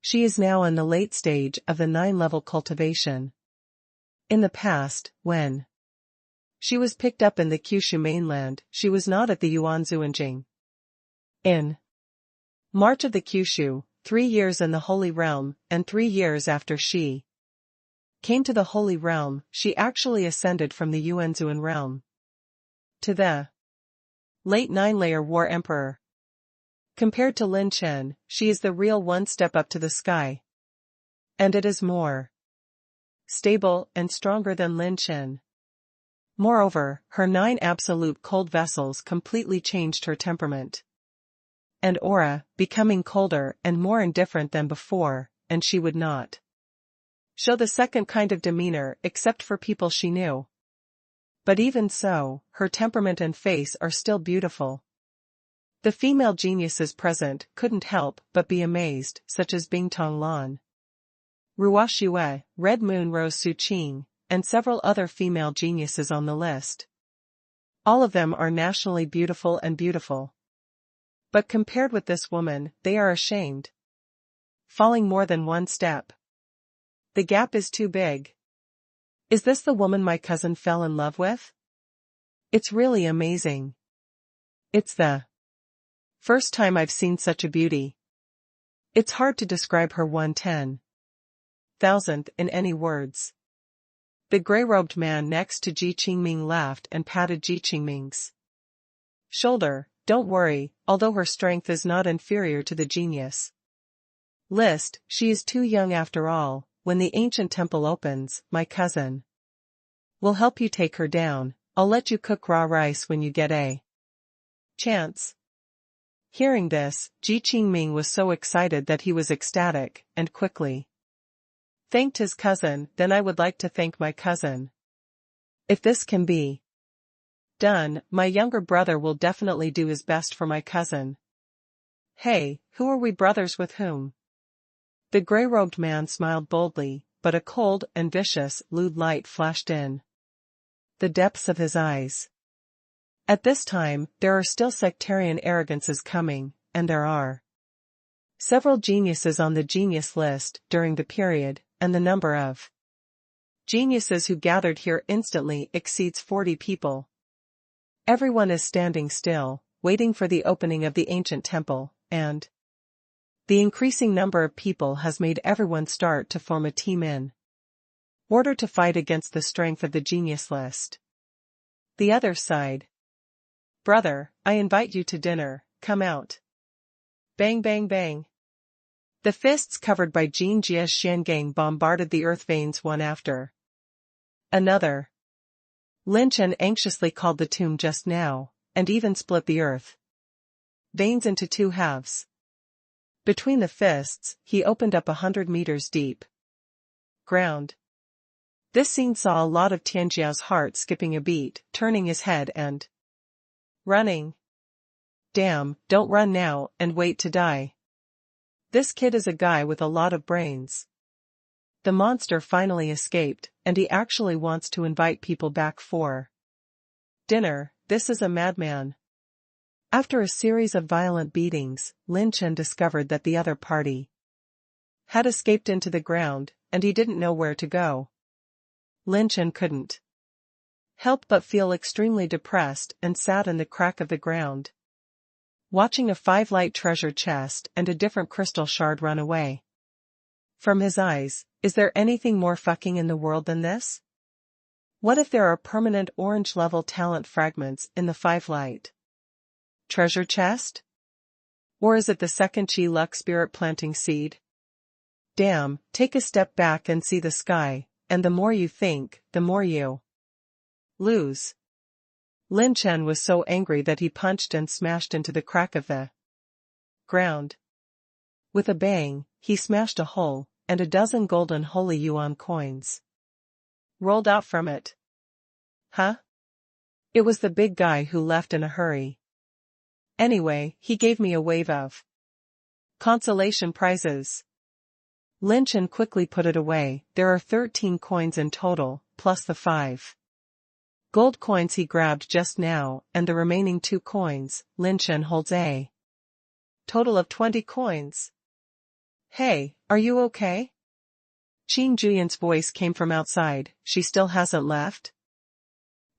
Speaker 1: She is now in the late stage of the 9-level cultivation. In the past, when she was picked up in the Kyushu mainland, she was not at the Yuan Zuanjing. In March of the Kyushu, 3 years in the Holy Realm, and 3 years after she came to the Holy Realm, she actually ascended from the Yuanzuan realm to the late 9-layer War Emperor. Compared to Lin Chen, she is the real one step up to the sky. And it is more stable and stronger than Lin Chen. Moreover, her 9 absolute cold vessels completely changed her temperament and aura, becoming colder and more indifferent than before, and she would not show the second kind of demeanor except for people she knew. But even so, her temperament and face are still beautiful. The female geniuses present couldn't help but be amazed, such as Bingtong Lan, Ruoxue, Red Moon Rose Su Qing, and several other female geniuses on the list. All of them are nationally beautiful and beautiful. But compared with this woman, they are ashamed. Falling more than one step. The gap is too big. Is this the woman my cousin fell in love with? It's really amazing. It's the first time I've seen such a beauty. It's hard to describe her 1/10,000th in any words. The gray-robed man next to Ji Qingming laughed and patted Ji Qingming's shoulder. Don't worry, although her strength is not inferior to the genius list, she is too young after all. When the ancient temple opens, my cousin will help you take her down. I'll let you cook raw rice when you get a chance. Hearing this, Ji Qingming was so excited that he was ecstatic, and quickly thanked his cousin. Then I would like to thank my cousin. If this can be done, my younger brother will definitely do his best for my cousin. Hey, who are we brothers with whom? The gray-robed man smiled boldly, but a cold and vicious, lewd light flashed in the depths of his eyes. At this time, there are still sectarian arrogances coming, and there are several geniuses on the genius list during the period, and the number of geniuses who gathered here instantly exceeds 40 people. Everyone is standing still, waiting for the opening of the ancient temple, and the increasing number of people has made everyone start to form a team in order to fight against the strength of the genius list. The other side. Brother, I invite you to dinner, come out. Bang bang bang. The fists covered by Jin Jie's Xiangang bombarded the earth veins one after another. Lin Chen anxiously called the tomb just now, and even split the earth veins into two halves. Between the fists, he opened up 100 meters deep ground. This scene saw a lot of Tianjiao's heart skipping a beat, turning his head and running. Damn, don't run now and wait to die. This kid is a guy with a lot of brains. The monster finally escaped, and he actually wants to invite people back for dinner. This is a madman. After a series of violent beatings, Lin Chen discovered that the other party had escaped into the ground, and he didn't know where to go. Lin Chen couldn't help but feel extremely depressed and sat in the crack of the ground, watching a 5-light treasure chest and a different crystal shard run away from his eyes. Is there anything more fucking in the world than this? What if there are permanent orange-level talent fragments in the 5-light treasure chest? Or is it the second Chi Luck spirit planting seed? Damn, take a step back and see the sky, and the more you think, the more you lose. Lin Chen was so angry that he punched and smashed into the crack of the ground. With a bang, he smashed a hole, and a dozen golden holy yuan coins rolled out from it. Huh? It was the big guy who left in a hurry. Anyway, he gave me a wave of consolation prizes. Lin Chen quickly put it away. There are 13 coins in total, plus the 5 gold coins he grabbed just now, and the remaining 2 coins. Lin Chen holds a total of 20 coins. Hey, are you okay? Qin Juyan's voice came from outside. She still hasn't left?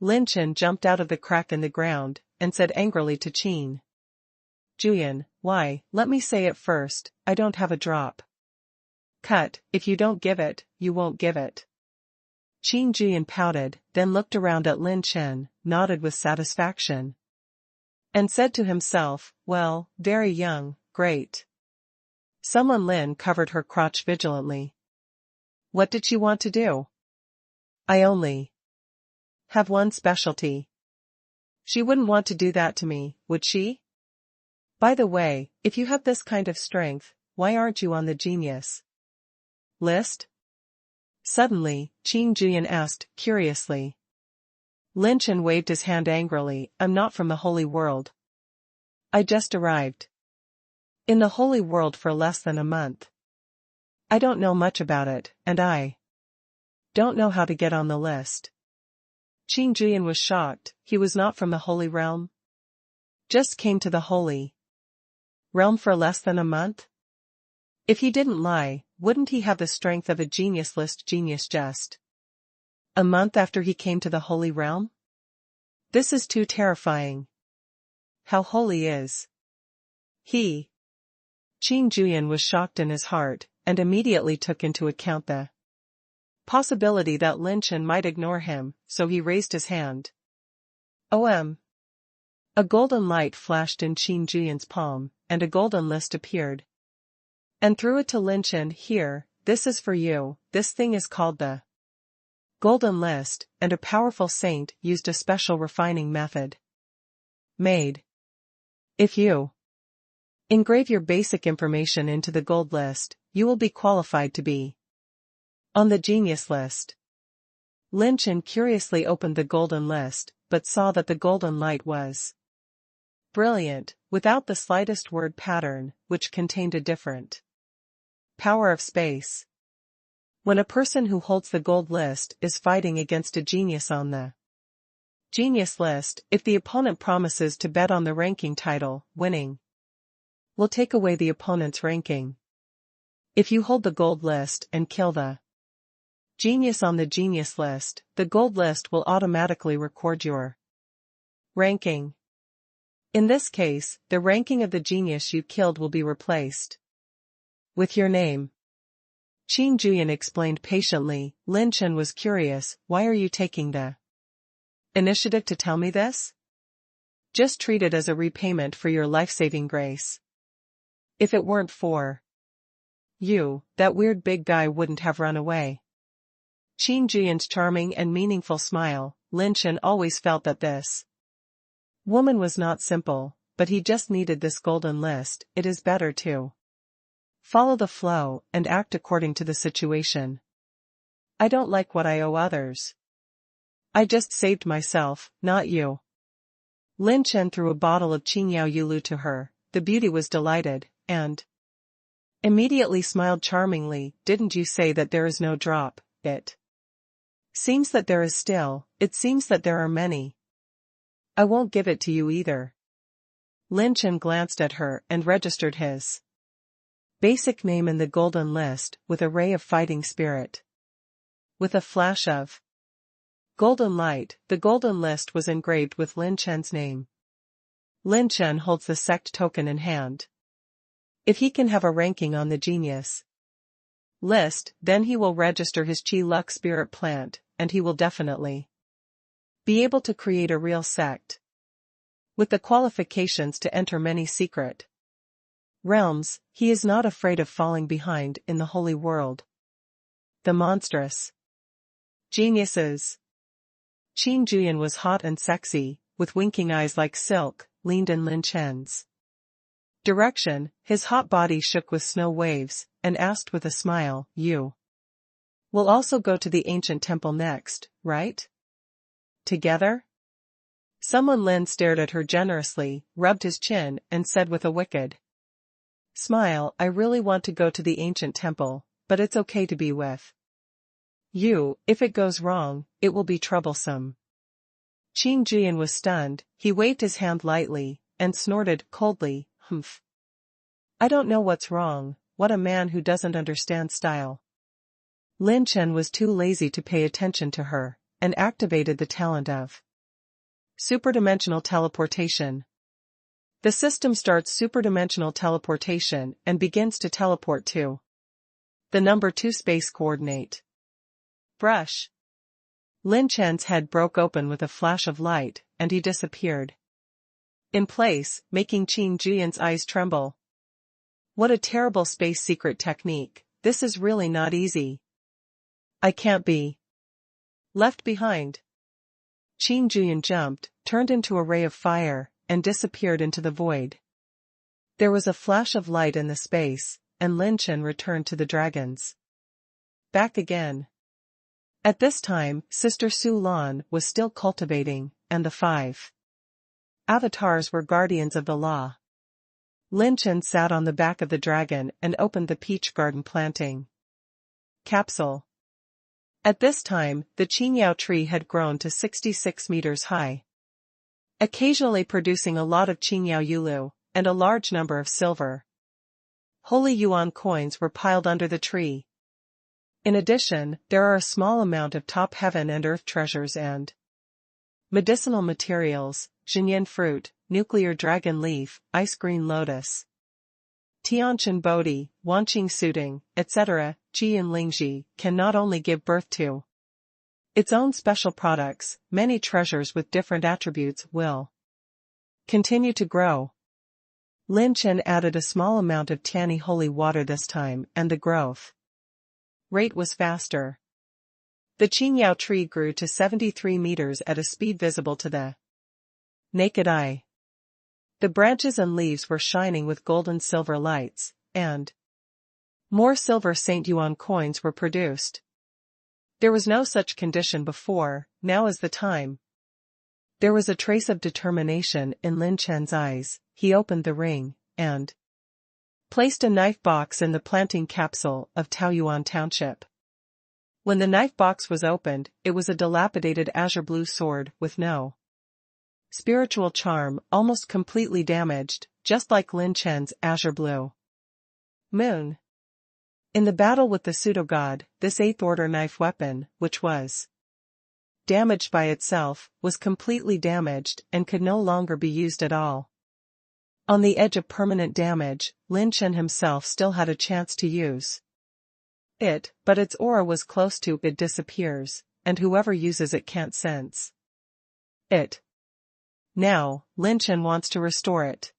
Speaker 1: Lin Chen jumped out of the crack in the ground, and said angrily to Qin Juyan, why, let me say it first, I don't have a drop. Cut, if you don't give it, you won't give it. Qin Juyan pouted, then looked around at Lin Chen, nodded with satisfaction, and said to himself, well, very young, great. Someone Lin covered her crotch vigilantly. What did she want to do? I only have one specialty. She wouldn't want to do that to me, would she? By the way, if you have this kind of strength, why aren't you on the genius list? Suddenly, Qin Juyan asked, curiously. Lin Chen waved his hand angrily, I'm not from the holy world. I just arrived in the holy world for less than a month. I don't know much about it, and I don't know how to get on the list. Qin Juyan was shocked. He was not from the Holy Realm. Just came to the Holy Realm for less than a month? If he didn't lie, wouldn't he have the strength of a genius list genius just a month after he came to the Holy Realm? This is too terrifying. How holy is he? Qin Juyan was shocked in his heart, and immediately took into account the possibility that Lin Chen might ignore him, so he raised his hand. A golden light flashed in Qin Juyan's palm, and a golden list appeared. And threw it to Lin Chen. Here, this is for you. This thing is called the golden list, and a powerful saint used a special refining method. Made. If you engrave your basic information into the gold list, you will be qualified to be on the genius list. Lin Chen curiously opened the golden list, but saw that the golden light was brilliant, without the slightest word pattern, which contained a different power of space. When a person who holds the gold list is fighting against a genius on the genius list, if the opponent promises to bet on the ranking title, winning will take away the opponent's ranking. If you hold the gold list and kill the genius on the genius list, the gold list will automatically record your ranking. In this case, the ranking of the genius you killed will be replaced with your name. Qin Juyan explained patiently. Lin Chen was curious. Why are you taking the initiative to tell me this? Just treat it as a repayment for your life-saving grace. If it weren't for you, that weird big guy wouldn't have run away. Qin Juyan's charming and meaningful smile. Lin Chen always felt that this woman was not simple, but he just needed this golden list. It is better to follow the flow and act according to the situation. I don't like what I owe others. I just saved myself, not you. Lin Chen threw a bottle of Qingyao Yulu to her. The beauty was delighted, and immediately smiled charmingly. Didn't you say that there is no drop? It seems that there is still. It seems that there are many. I won't give it to you either. Lin Chen glanced at her and registered his basic name in the golden list with a ray of fighting spirit. With a flash of golden light, the golden list was engraved with Lin Chen's name. Lin Chen holds the sect token in hand. If he can have a ranking on the genius list, then he will register his Qi Luck spirit plant, and he will definitely be able to create a real sect with the qualifications to enter many secret realms. He is not afraid of falling behind in the holy world. The monstrous geniuses. Qin Juyan was hot and sexy, with winking eyes like silk, leaned in Lin Chen's direction. His hot body shook with snow waves, and asked with a smile, "You will also go to the ancient temple next, right? Together?" Someone. Lin stared at her generously, rubbed his chin, and said with a wicked smile, "I really want to go to the ancient temple, but it's okay to be with you. If it goes wrong, it will be troublesome." Qin Juyan was stunned. He waved his hand lightly, and snorted coldly, "Humph. I don't know what's wrong." What a man who doesn't understand style. Lin Chen was too lazy to pay attention to her, and activated the talent of superdimensional teleportation. The system starts superdimensional teleportation and begins to teleport to the number 2 space coordinate. Brush. Lin Chen's head broke open with a flash of light, and he disappeared in place, making Qin Juyan's eyes tremble. What a terrible space secret technique. This is really not easy. I can't be left behind. Qin Juyan jumped, turned into a ray of fire, and disappeared into the void. There was a flash of light in the space, and Lin Chen returned to the dragons. Back again. At this time, Sister Su Lan was still cultivating, and the 5 avatars were guardians of the law. Lin Chen sat on the back of the dragon and opened the peach garden planting. capsule. At this time, the Qingyao tree had grown to 66 meters high, occasionally producing a lot of Qingyao yulu, and a large number of silver. Holy yuan coins were piled under the tree. In addition, there are a small amount of top heaven and earth treasures and medicinal materials, Xinyan fruit, nuclear dragon leaf, ice green lotus, Tianqian Bodhi, Wanqing Suding, etc., Jian Lingji, can not only give birth to its own special products, many treasures with different attributes will continue to grow. Lin Chen added a small amount of Tiani holy water this time, and the growth rate was faster. The Qingyao tree grew to 73 meters at a speed visible to the naked eye. The branches and leaves were shining with golden silver lights, and more silver Saint Yuan coins were produced. There was no such condition before, now is the time. There was a trace of determination in Lin Chen's eyes. He opened the ring, and placed a knife box in the planting capsule of Taoyuan Township. When the knife box was opened, it was a dilapidated azure blue sword with no spiritual charm, almost completely damaged, just like Lin Chen's azure blue moon. In the battle with the pseudo-god, this 8th order knife weapon, which was damaged by itself, was completely damaged and could no longer be used at all. On the edge of permanent damage, Lin Chen himself still had a chance to use it, but its aura was close to it disappears, and whoever uses it can't sense it. Now, Lin Chen wants to restore it.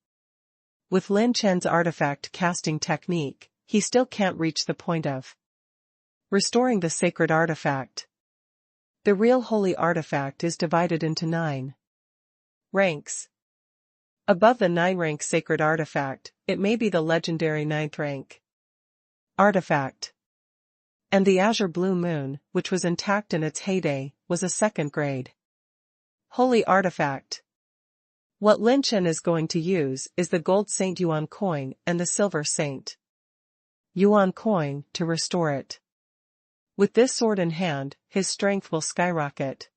Speaker 1: With Lin Chen's artifact casting technique, he still can't reach the point of restoring the sacred artifact. The real holy artifact is divided into 9 ranks. Above the 9-rank sacred artifact, it may be the legendary 9th rank artifact. And the azure blue moon, which was intact in its heyday, was a 2nd grade holy artifact. What Lin Chen is going to use is the gold Saint Yuan coin and the silver Saint Yuan coin to restore it. With this sword in hand, his strength will skyrocket.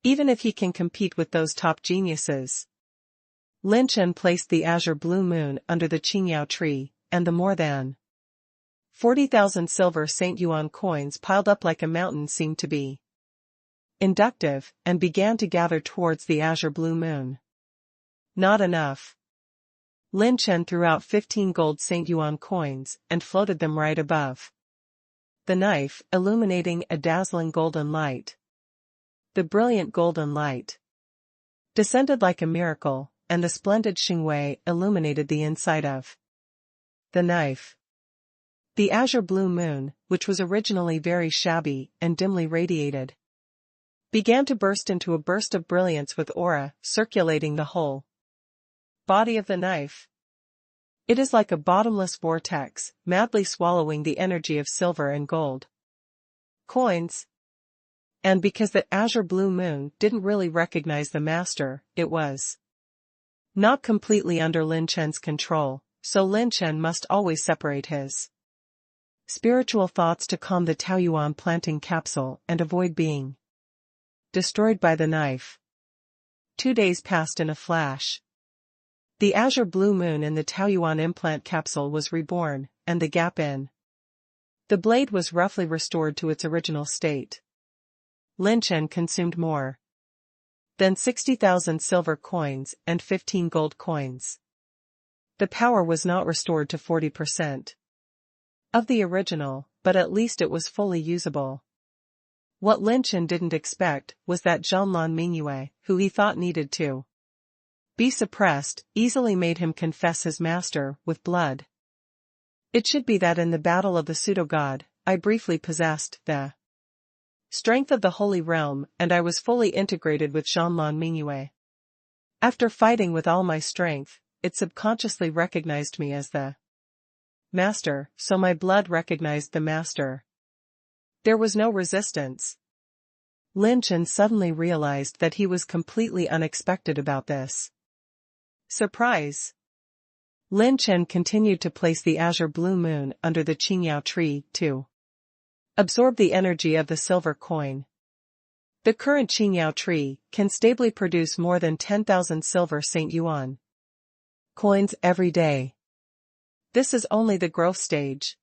Speaker 1: Even if he can compete with those top geniuses. Lin Chen placed the azure blue moon under the Qingyao tree, and the more than 40,000 silver Saint Yuan coins piled up like a mountain seemed to be inductive, and began to gather towards the azure blue moon. Not enough. Lin Chen threw out 15 gold Saint Yuan coins and floated them right above the knife, illuminating a dazzling golden light. The brilliant golden light descended like a miracle, and the splendid Xingwei illuminated the inside of the knife. The azure blue moon, which was originally very shabby and dimly radiated, began to burst into a burst of brilliance with aura circulating the whole body of the knife. It is like a bottomless vortex, madly swallowing the energy of silver and gold coins. And because the azure blue moon didn't really recognize the master, it was not completely under Lin Chen's control, so Lin Chen must always separate his spiritual thoughts to calm the Taoyuan planting capsule and avoid being destroyed by the knife. 2 days passed in a flash. The azure blue moon in the Taoyuan implant capsule was reborn, and the gap in the blade was roughly restored to its original state. Lin Chen consumed more than 60,000 silver coins and 15 gold coins. The power was not restored to 40% of the original, but at least it was fully usable. What Lin Chen didn't expect was that Zhonlan Mingyue, who he thought needed to be suppressed, easily made him confess his master with blood. It should be that in the battle of the pseudo-god, I briefly possessed the strength of the holy realm, and I was fully integrated with Zhonlan Mingyue. After fighting with all my strength, it subconsciously recognized me as the master, so my blood recognized the master. There was no resistance. Lin Chen suddenly realized that he was completely unexpected about this surprise. Lin Chen continued to place the azure blue moon under the Qingyao tree, too. Absorb the energy of the silver coin. The current Qingyao tree can stably produce more than 10,000 silver St. Yuan coins every day. This is only the growth stage.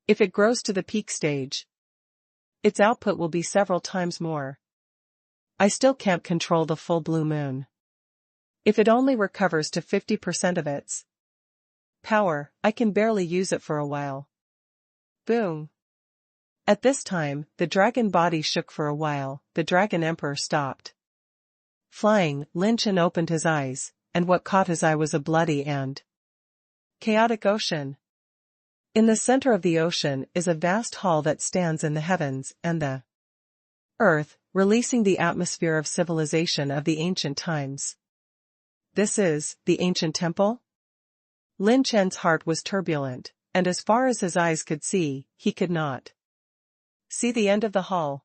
Speaker 1: If it grows to the peak stage, its output will be several times more. I still can't control the full blue moon. If it only recovers to 50% of its power, I can barely use it for a while. Boom. At this time, the dragon body shook for a while. The dragon emperor stopped flying. Lin Chen opened his eyes, and what caught his eye was a bloody and chaotic ocean. In the center of the ocean is a vast hall that stands in the heavens and the earth, releasing the atmosphere of civilization of the ancient times. This is the ancient temple? Lin Chen's heart was turbulent, and as far as his eyes could see, he could not see the end of the hall.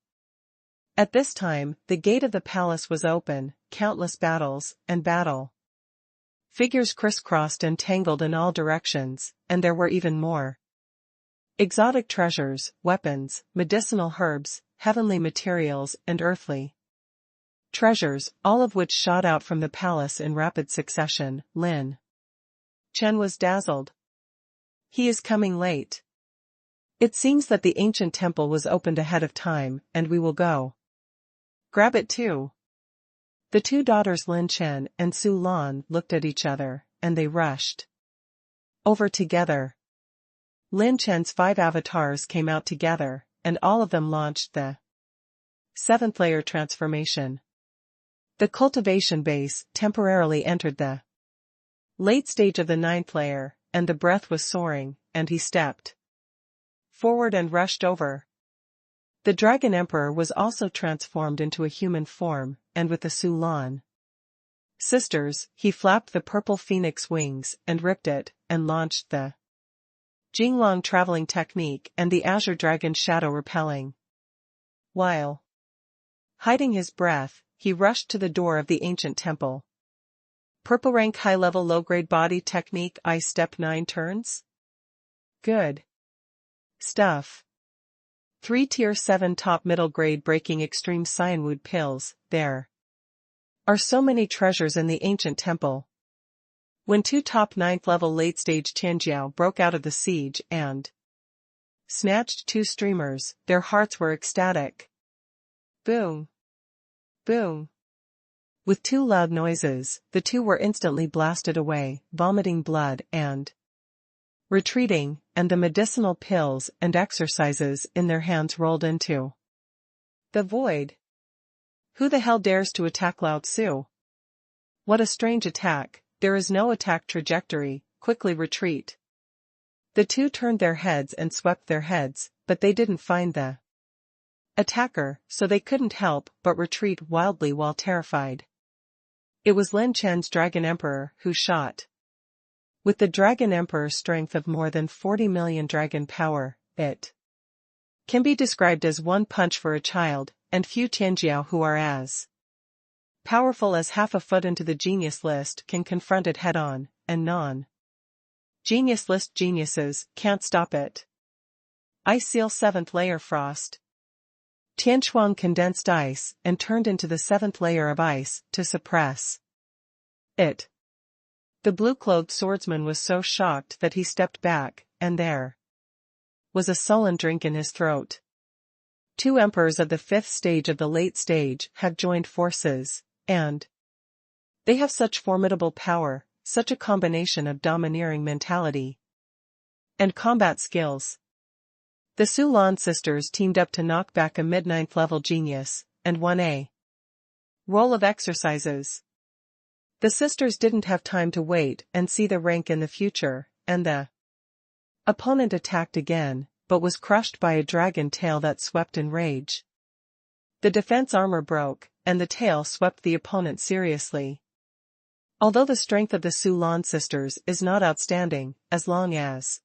Speaker 1: At this time, the gate of the palace was open. Countless battles and battle figures crisscrossed and tangled in all directions, and there were even more exotic treasures, weapons, medicinal herbs, heavenly materials and earthly treasures, all of which shot out from the palace in rapid succession. Lin Chen was dazzled. He is coming late. It seems that the ancient temple was opened ahead of time, and we will go grab it too. The two daughters Lin Chen and Su Lan looked at each other, and they rushed over together. Lin Chen's 5 avatars came out together, and all of them launched the 7th layer transformation. The cultivation base temporarily entered the late stage of the 9th layer, and the breath was soaring, and he stepped forward and rushed over. The Dragon Emperor was also transformed into a human form, and with the Su Lan sisters, he flapped the purple phoenix wings and ripped it, and launched the Jinglong traveling technique and the Azure Dragon shadow repelling. While hiding his breath, he rushed to the door of the ancient temple. Purple rank high-level low-grade body technique. I step 9 turns? Good stuff. 3 tier 7 top middle grade breaking extreme cyanwood pills. There are so many treasures in the ancient temple. When 2 top 9th level late stage Tianjiao broke out of the siege and snatched 2 streamers, their hearts were ecstatic. Boom. Boom. With 2 loud noises, the 2 were instantly blasted away, vomiting blood and retreating, and the medicinal pills and exercises in their hands rolled into the void. Who the hell dares to attack Lao Tzu? What a strange attack. There is no attack trajectory. Quickly retreat. The 2 turned their heads and swept their heads, but they didn't find the attacker, so they couldn't help but retreat wildly while terrified. It was Lin Chen's Dragon Emperor who shot. With the Dragon Emperor's strength of more than 40 million dragon power, it can be described as one punch for a child, and few Tianjiao who are as powerful as half a foot into the genius list can confront it head-on, and non-genius list geniuses can't stop it. Ice Seal 7th layer frost. Tianshuang condensed ice and turned into the 7th layer of ice to suppress it. The blue-clothed swordsman was so shocked that he stepped back, and there was a sullen drink in his throat. 2 emperors of the 5th stage of the late stage have joined forces, and they have such formidable power, such a combination of domineering mentality and combat skills. The Su Lan sisters teamed up to knock back a mid-9th level genius, and won a roll of exercises. The sisters didn't have time to wait and see the rank in the future, and the opponent attacked again, but was crushed by a dragon tail that swept in rage. The defense armor broke, and the tail swept the opponent seriously. Although the strength of the Su Lan sisters is not outstanding, as long as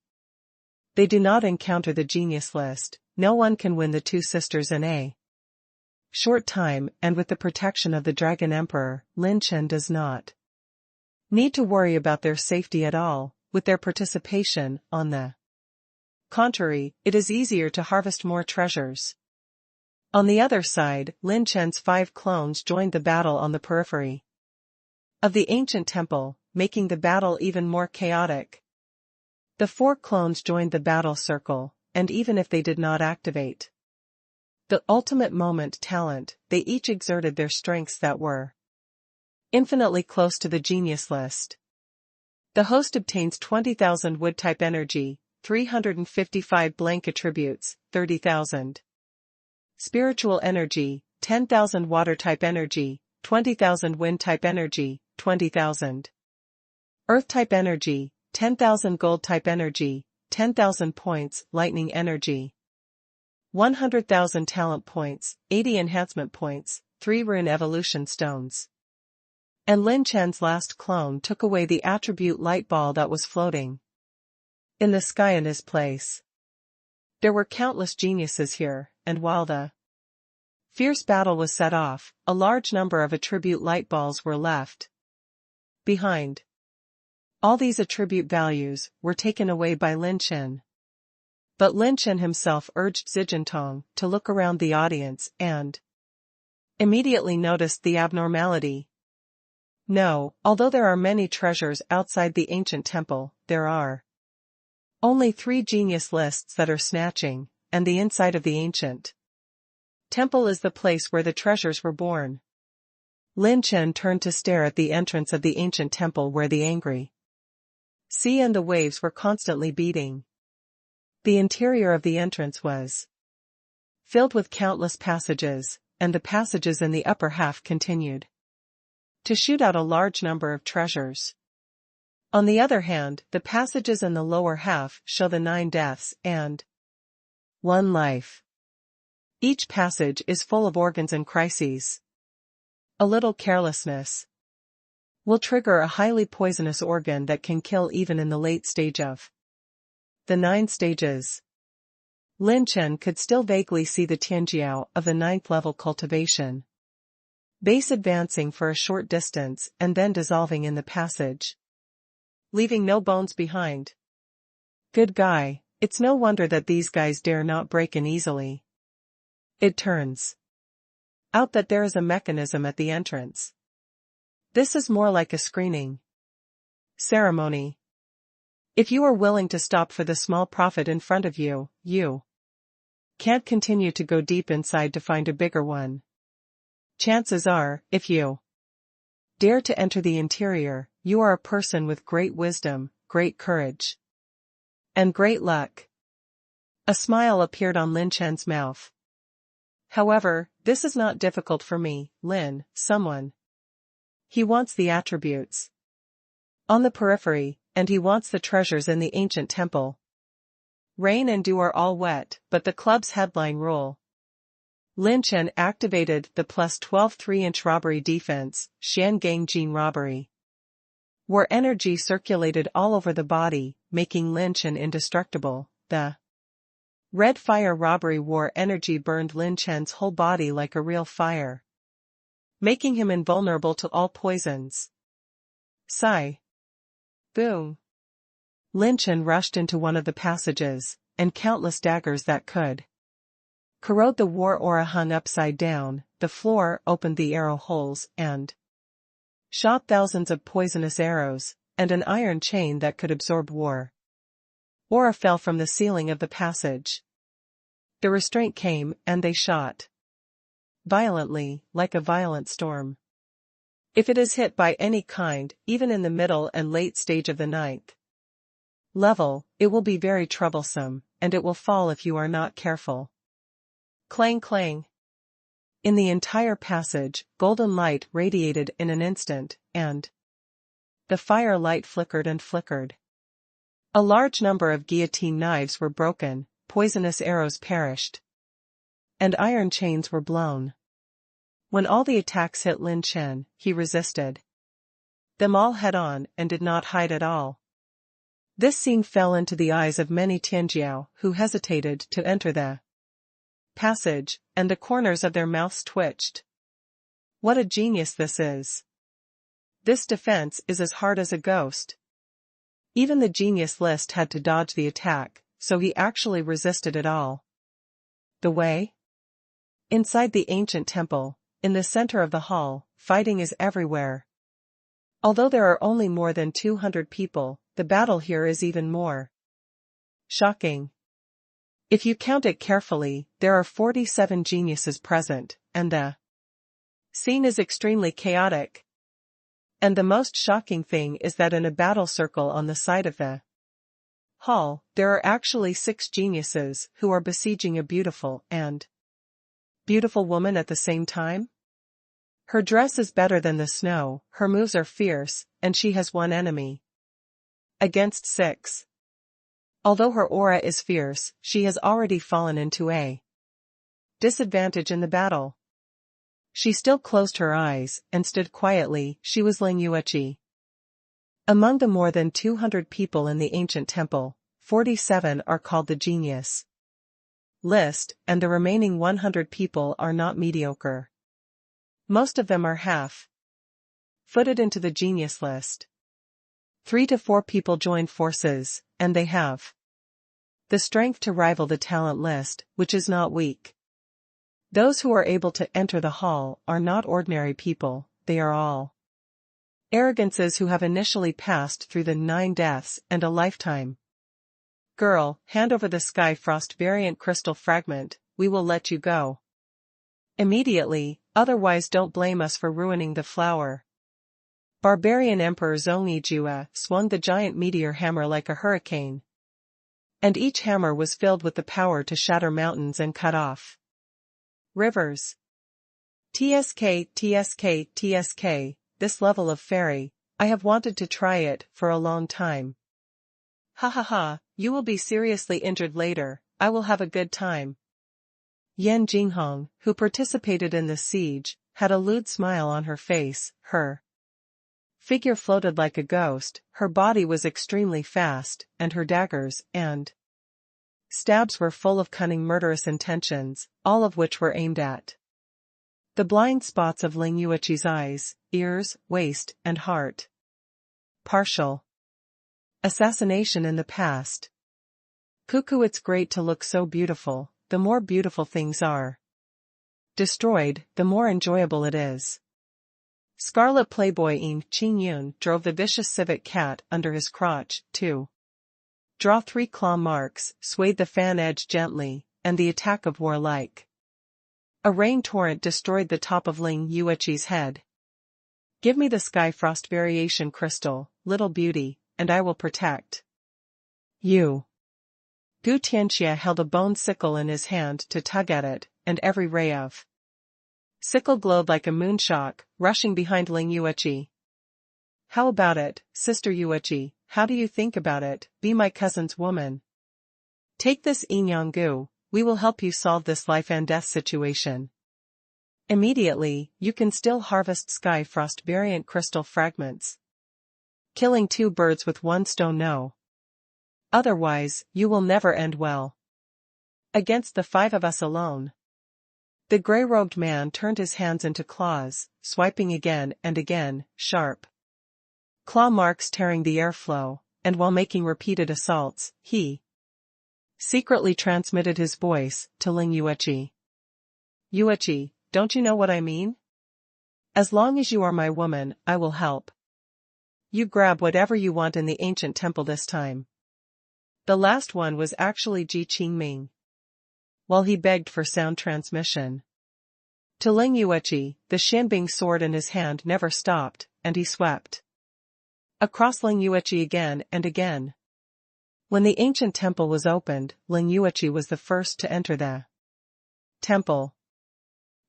Speaker 1: they do not encounter the genius list, no one can win the 2 sisters in a short time, and with the protection of the Dragon Emperor, Lin Chen does not need to worry about their safety at all. With their participation on the contrary, it is easier to harvest more treasures. On the other side, Lin Chen's 5 clones joined the battle on the periphery of the ancient temple, making the battle even more chaotic. The 4 clones joined the battle circle, and even if they did not activate the ultimate moment talent, they each exerted their strengths that were infinitely close to the genius list. The host obtains 20,000 wood-type energy, 355 blank attributes, 30,000. Spiritual energy, 10,000 water-type energy, 20,000 wind-type energy, 20,000. Earth-type energy, 10,000 gold-type energy, 10,000 points, lightning energy. 100,000 talent points, 80 enhancement points, 3 rune evolution stones. And Lin Chen's last clone took away the attribute light ball that was floating in the sky in his place. There were countless geniuses here, and while the fierce battle was set off, a large number of attribute light balls were left behind. All these attribute values were taken away by Lin Chen. But Lin Chen himself urged Zijintong to look around the audience and immediately noticed the abnormality. No, although there are many treasures outside the ancient temple, there are only 3 genius lists that are snatching, and the inside of the ancient temple is the place where the treasures were born. Lin Chen turned to stare at the entrance of the ancient temple where the angry sea and the waves were constantly beating. The interior of the entrance was filled with countless passages, and the passages in the upper half continued to shoot out a large number of treasures. On the other hand, the passages in the lower half show the 9 deaths and 1 life. Each passage is full of organs and crises. A little carelessness will trigger a highly poisonous organ that can kill even in the late stage of the 9 stages. Lin Chen could still vaguely see the Tianjiao of the 9th level cultivation base advancing for a short distance and then dissolving in the passage, leaving no bones behind. Good guy, it's no wonder that these guys dare not break in easily. It turns out that there is a mechanism at the entrance. This is more like a screening ceremony. If you are willing to stop for the small profit in front of you, you can't continue to go deep inside to find a bigger one. Chances are, if you dare to enter the interior, you are a person with great wisdom, great courage, and great luck. A smile appeared on Lin Chen's mouth. However, this is not difficult for me, Lin, someone. He wants the attributes on the periphery, and he wants the treasures in the ancient temple. Rain and dew are all wet, but the club's headline rule. Lin Chen activated the plus 12 3-inch robbery defense, Xiangang Jin robbery. War energy circulated all over the body, making Lin Chen indestructible. The red fire robbery war energy burned Lin Chen's whole body like a real fire, making him invulnerable to all poisons. Sigh. Boom. Lin Chen rushed into one of the passages, and countless daggers that could corrode the war aura hung upside down. The floor opened the arrow holes and shot thousands of poisonous arrows, and an iron chain that could absorb war aura fell from the ceiling of the passage. The restraint came, and they shot violently, like a violent storm. If it is hit by any kind, even in the middle and late stage of the 9th level, it will be very troublesome, and it will fall if you are not careful. Clang clang. In the entire passage, golden light radiated in an instant, and the fire light flickered and flickered. A large number of guillotine knives were broken, poisonous arrows perished, and iron chains were blown. When all the attacks hit Lin Chen, he resisted them all head-on and did not hide at all. This scene fell into the eyes of many Tianjiao who hesitated to enter the passage, and the corners of their mouths twitched. What a genius this is! This defense is as hard as a ghost. Even the genius list had to dodge the attack, so he actually resisted it all. The way? Inside the ancient temple, in the center of the hall, fighting is everywhere. Although there are only more than 200 people, the battle here is even more shocking. If you count it carefully, there are 47 geniuses present, and the scene is extremely chaotic. And the most shocking thing is that in a battle circle on the side of the hall, there are actually 6 geniuses who are besieging a beautiful woman at the same time. Her dress is better than the snow, her moves are fierce, and she has one enemy against 6. Although her aura is fierce, she has already fallen into a disadvantage in the battle. She still closed her eyes and stood quietly. She was Ling Yueqi. Among the more than 200 people in the ancient temple, 47 are called the genius list, and the remaining 100 people are not mediocre. Most of them are half-footed into the genius list. 3 to 4 people join forces, and they have the strength to rival the talent list, which is not weak. Those who are able to enter the hall are not ordinary people, they are all arrogances who have initially passed through the 9 deaths and a lifetime. Girl, hand over the Sky Frost variant crystal fragment, we will let you go immediately, otherwise don't blame us for ruining the flower. Barbarian Emperor Zongjue swung the giant meteor hammer like a hurricane. And each hammer was filled with the power to shatter mountains and cut off rivers. TSK, TSK, TSK, this level of fairy, I have wanted to try it for a long time. Ha ha ha, you will be seriously injured later, I will have a good time. Yan Jinghong, who participated in the siege, had a lewd smile on her face, her figure floated like a ghost, her body was extremely fast, and her daggers and stabs were full of cunning murderous intentions, all of which were aimed at the blind spots of Ling Yueqi's eyes, ears, waist, and heart. Partial assassination in the past. Cuckoo, it's great to look so beautiful, the more beautiful things are destroyed, the more enjoyable it is. Scarlet Playboy Ing Qing Yun drove the vicious civet cat under his crotch, to draw 3 claw marks, swayed the fan edge gently, and the attack of war like a rain torrent destroyed the top of Ling Yueqi's head. Give me the Sky Frost variation crystal, little beauty, and I will protect you. Gu Tianxia held a bone sickle in his hand to tug at it, and every ray of sickle glowed like a moonshock, rushing behind Ling Yueqi. How about it, Sister Yueqi, how do you think about it, be my cousin's woman? Take this Inyang Gu, we will help you solve this life and death situation. Immediately, you can still harvest Sky Frost variant crystal fragments. Killing 2 birds with 1 stone, no. Otherwise, you will never end well. Against the 5 of us alone. The gray-robed man turned his hands into claws, swiping again and again, sharp claw marks tearing the airflow, and while making repeated assaults, he secretly transmitted his voice to Ling Yueqi. Yueqi, don't you know what I mean? As long as you are my woman, I will help. You grab whatever you want in the ancient temple this time. The last one was actually Ji Qingming. While he begged for sound transmission to Ling Yueqi, the Xianbing sword in his hand never stopped, and he swept across Ling Yueqi again and again. When the ancient temple was opened, Ling Yueqi was the first to enter the temple.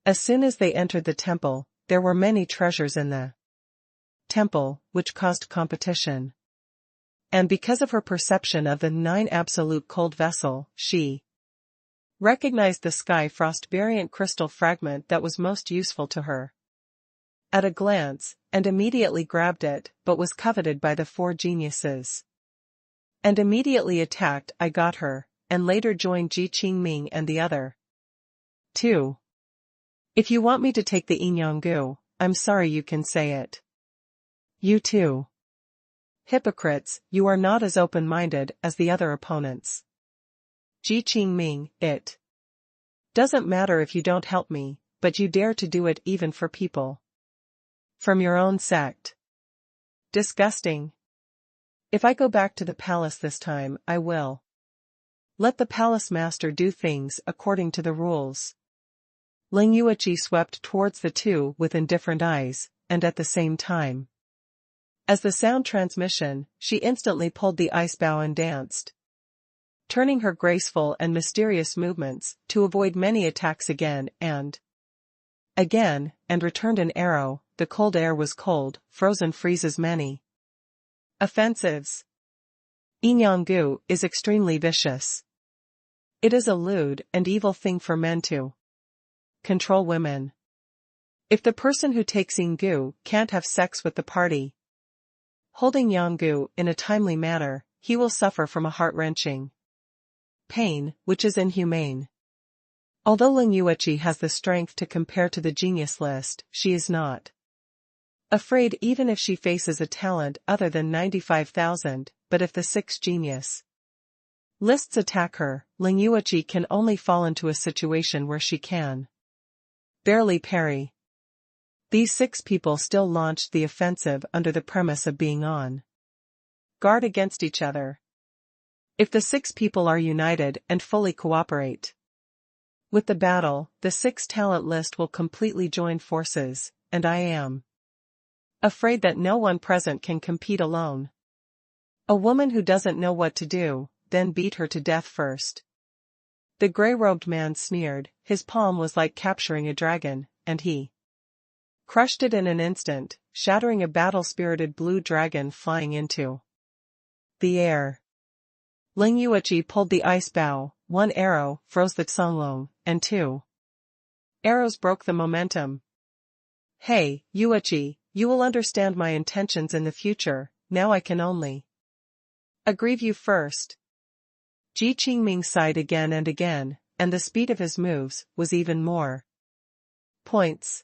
Speaker 1: As soon as they entered the temple, there were many treasures in the temple, which caused competition. And because of her perception of the 9 absolute cold vessel, she recognized the Sky Frost variant crystal fragment that was most useful to her at a glance, and immediately grabbed it, but was coveted by the 4 geniuses. And immediately attacked. I got her, and later joined Ji Qingming and the other 2. If you want me to take the Inyanggu, I'm sorry, you can say it. You too. Hypocrites, you are not as open-minded as the other opponents. Ji Qingming, it doesn't matter if you don't help me, but you dare to do it even for people from your own sect. Disgusting. If I go back to the palace this time, I will let the palace master do things according to the rules. Ling Yueqi swept towards the two with indifferent eyes, and at the same time, as the sound transmission, she instantly pulled the ice bow and danced, turning her graceful and mysterious movements to avoid many attacks again, and returned an arrow. The cold air was cold, frozen freezes many offensives. Yinyanggu is extremely vicious. It is a lewd and evil thing for men to control women. If the person who takes Yinggu can't have sex with the party holding Yanggu in a timely manner, he will suffer from a heart-wrenching pain, which is inhumane. Although Ling Yueqi has the strength to compare to the genius list, she is not afraid even if she faces a talent other than 95,000, but if the 6 genius lists attack her, Ling Yueqi can only fall into a situation where she can barely parry. These 6 people still launched the offensive under the premise of being on guard against each other. If the 6 people are united and fully cooperate with the battle, the 6 talent list will completely join forces, and I am afraid that no one present can compete alone. A woman who doesn't know what to do, then beat her to death first. The gray-robed man sneered. His palm was like capturing a dragon, and he crushed it in an instant, shattering a battle-spirited blue dragon flying into the air. Ling Yueqi pulled the ice bow. 1 arrow froze the Xonglong, and 2 arrows broke the momentum. Hey, Yueqi, you will understand my intentions in the future. Now I can only aggrieve you first. Ji Qingming sighed again and again, and the speed of his moves was even more points.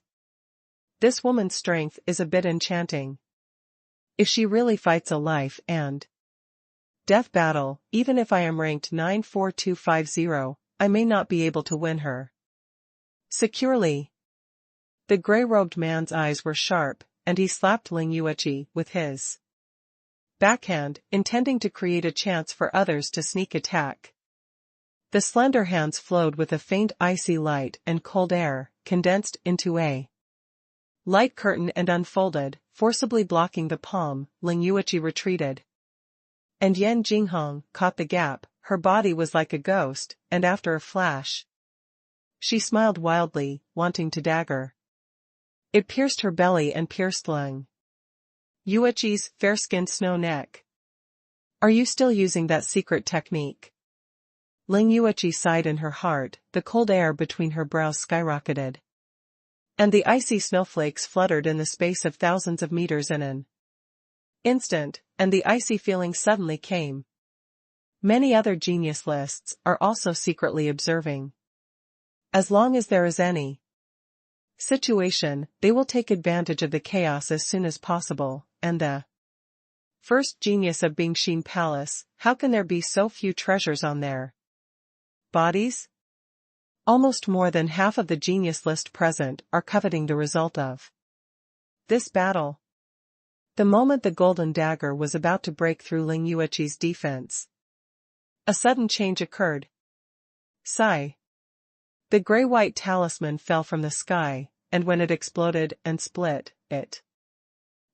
Speaker 1: This woman's strength is a bit enchanting. If she really fights a life and death battle, even if I am ranked 94250, I may not be able to win her securely. The gray-robed man's eyes were sharp, and he slapped Ling Yueqi with his backhand, intending to create a chance for others to sneak attack. The slender hands flowed with a faint icy light and cold air, condensed into a light curtain and unfolded, forcibly blocking the palm. Ling Yueqi retreated, and Yan Jinghong caught the gap. Her body was like a ghost, and after a flash, she smiled wildly, wanting to dagger. It pierced her belly and pierced Ling Yueqi's fair-skinned snow neck. Are you still using that secret technique? Ling Yueqi sighed in her heart. The cold air between her brows skyrocketed, and the icy snowflakes fluttered in the space of thousands of meters in an instant, and the icy feeling suddenly came. Many other genius lists are also secretly observing. As long as there is any situation, they will take advantage of the chaos as soon as possible, and the first genius of Bingxin Palace, how can there be so few treasures on their bodies? Almost more than half of the genius list present are coveting the result of this battle. The moment the golden dagger was about to break through Ling Yueqi's defense, a sudden change occurred. Sigh. The gray-white talisman fell from the sky, and when it exploded and split, it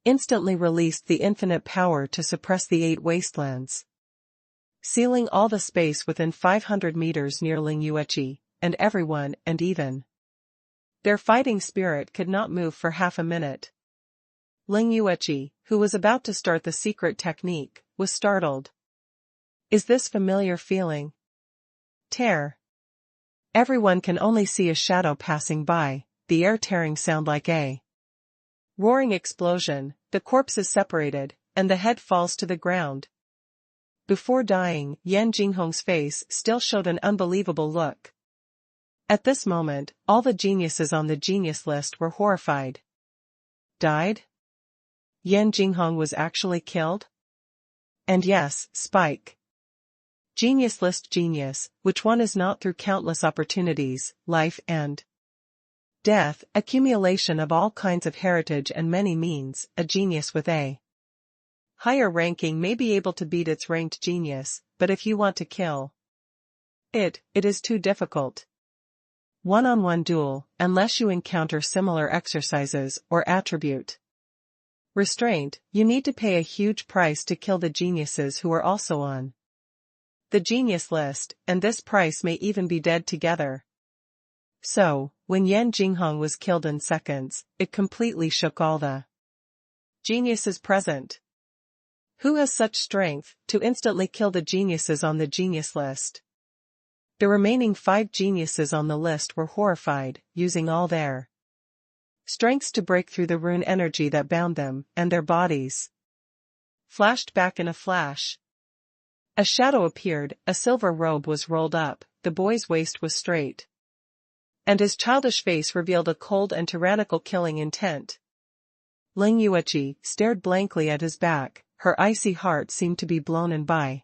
Speaker 1: instantly released the infinite power to suppress the 8 wastelands, sealing all the space within 500 meters near Ling Yueqi, and everyone, and even their fighting spirit, could not move for half a minute. Ling Yueqi, who was about to start the secret technique, was startled. Is this familiar feeling? Tear. Everyone can only see a shadow passing by, the air tearing sound like a roaring explosion. The corpse is separated, and the head falls to the ground. Before dying, Yan Jinghong's face still showed an unbelievable look. At this moment, all the geniuses on the genius list were horrified. Died? Yan Jinghong was actually killed? And yes, Spike Genius list genius, which one is not through countless opportunities, life and death, accumulation of all kinds of heritage and many means, a genius with a higher ranking may be able to beat its ranked genius, but if you want to kill it is too difficult. One-on-one duel, unless you encounter similar exercises or attribute restraint, you need to pay a huge price to kill the geniuses who are also on the genius list, and this price may even be dead together. So, when Yan Jinghong was killed in seconds, it completely shook all the geniuses present. Who has such strength to instantly kill the geniuses on the genius list? The remaining 5 geniuses on the list were horrified, using all their strengths to break through the rune energy that bound them, and their bodies flashed back in a flash. A shadow appeared, a silver robe was rolled up, the boy's waist was straight, and his childish face revealed a cold and tyrannical killing intent. Ling Yueqi stared blankly at his back, her icy heart seemed to be blown in by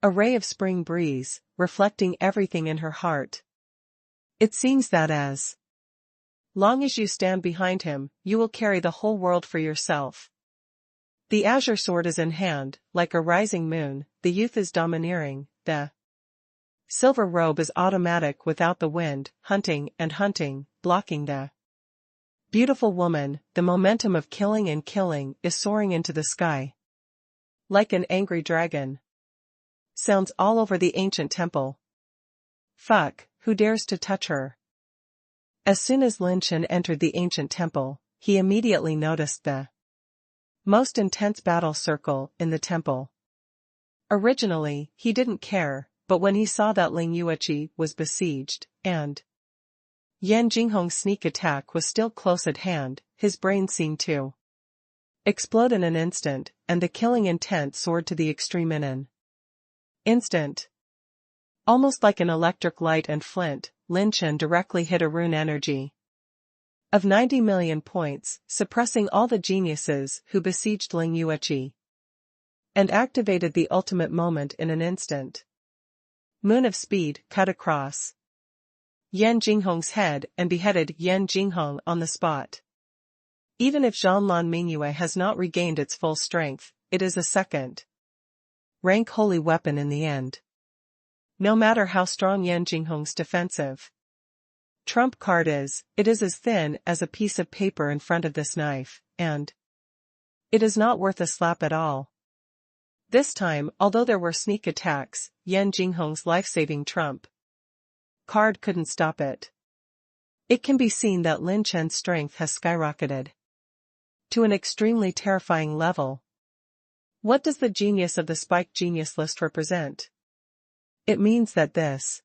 Speaker 1: a ray of spring breeze, reflecting everything in her heart. It seems that as long as you stand behind him, you will carry the whole world for yourself. The azure sword is in hand, like a rising moon, the youth is domineering, the silver robe is automatic without the wind, hunting, blocking the beautiful woman, the momentum of killing and killing is soaring into the sky. Like an angry dragon. Sounds all over the ancient temple. Fuck, who dares to touch her? As soon as Lin Chen entered the ancient temple, he immediately noticed the most intense battle circle in the temple. Originally, he didn't care, but when he saw that Ling Yueqi was besieged, and Yan Jinghong's sneak attack was still close at hand, his brain seemed to explode in an instant, and the killing intent soared to the extreme in an instant. Almost like an electric light and flint, Lin Chen directly hit a rune energy of 90 million points, suppressing all the geniuses who besieged Ling Yueqi, and activated the ultimate moment in an instant. Moon of speed cut across Yan Jinghong's head and beheaded Yan Jinghong on the spot. Even if Zhanlan Mingyue has not regained its full strength, it is a second rank holy weapon in the end. No matter how strong Yan Jinghong's defensive trump card is, it is as thin as a piece of paper in front of this knife, and it is not worth a slap at all. This time, although there were sneak attacks, Yan Jinghong's life-saving trump card couldn't stop it. It can be seen that Lin Chen's strength has skyrocketed to an extremely terrifying level. What does the genius of the spiked genius list represent? It means that this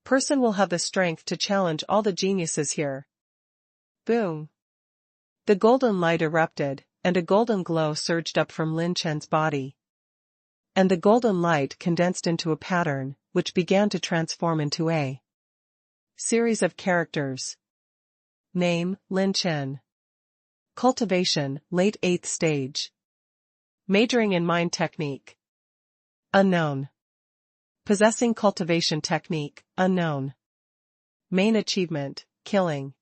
Speaker 1: person will have the strength to challenge all the geniuses here. Boom! The golden light erupted, and a golden glow surged up from Lin Chen's body. And the golden light condensed into a pattern, which began to transform into a series of characters. Name, Lin Chen. Cultivation, late 8th stage. Majoring in mind technique. Unknown. Possessing cultivation technique, unknown. Main achievement, killing.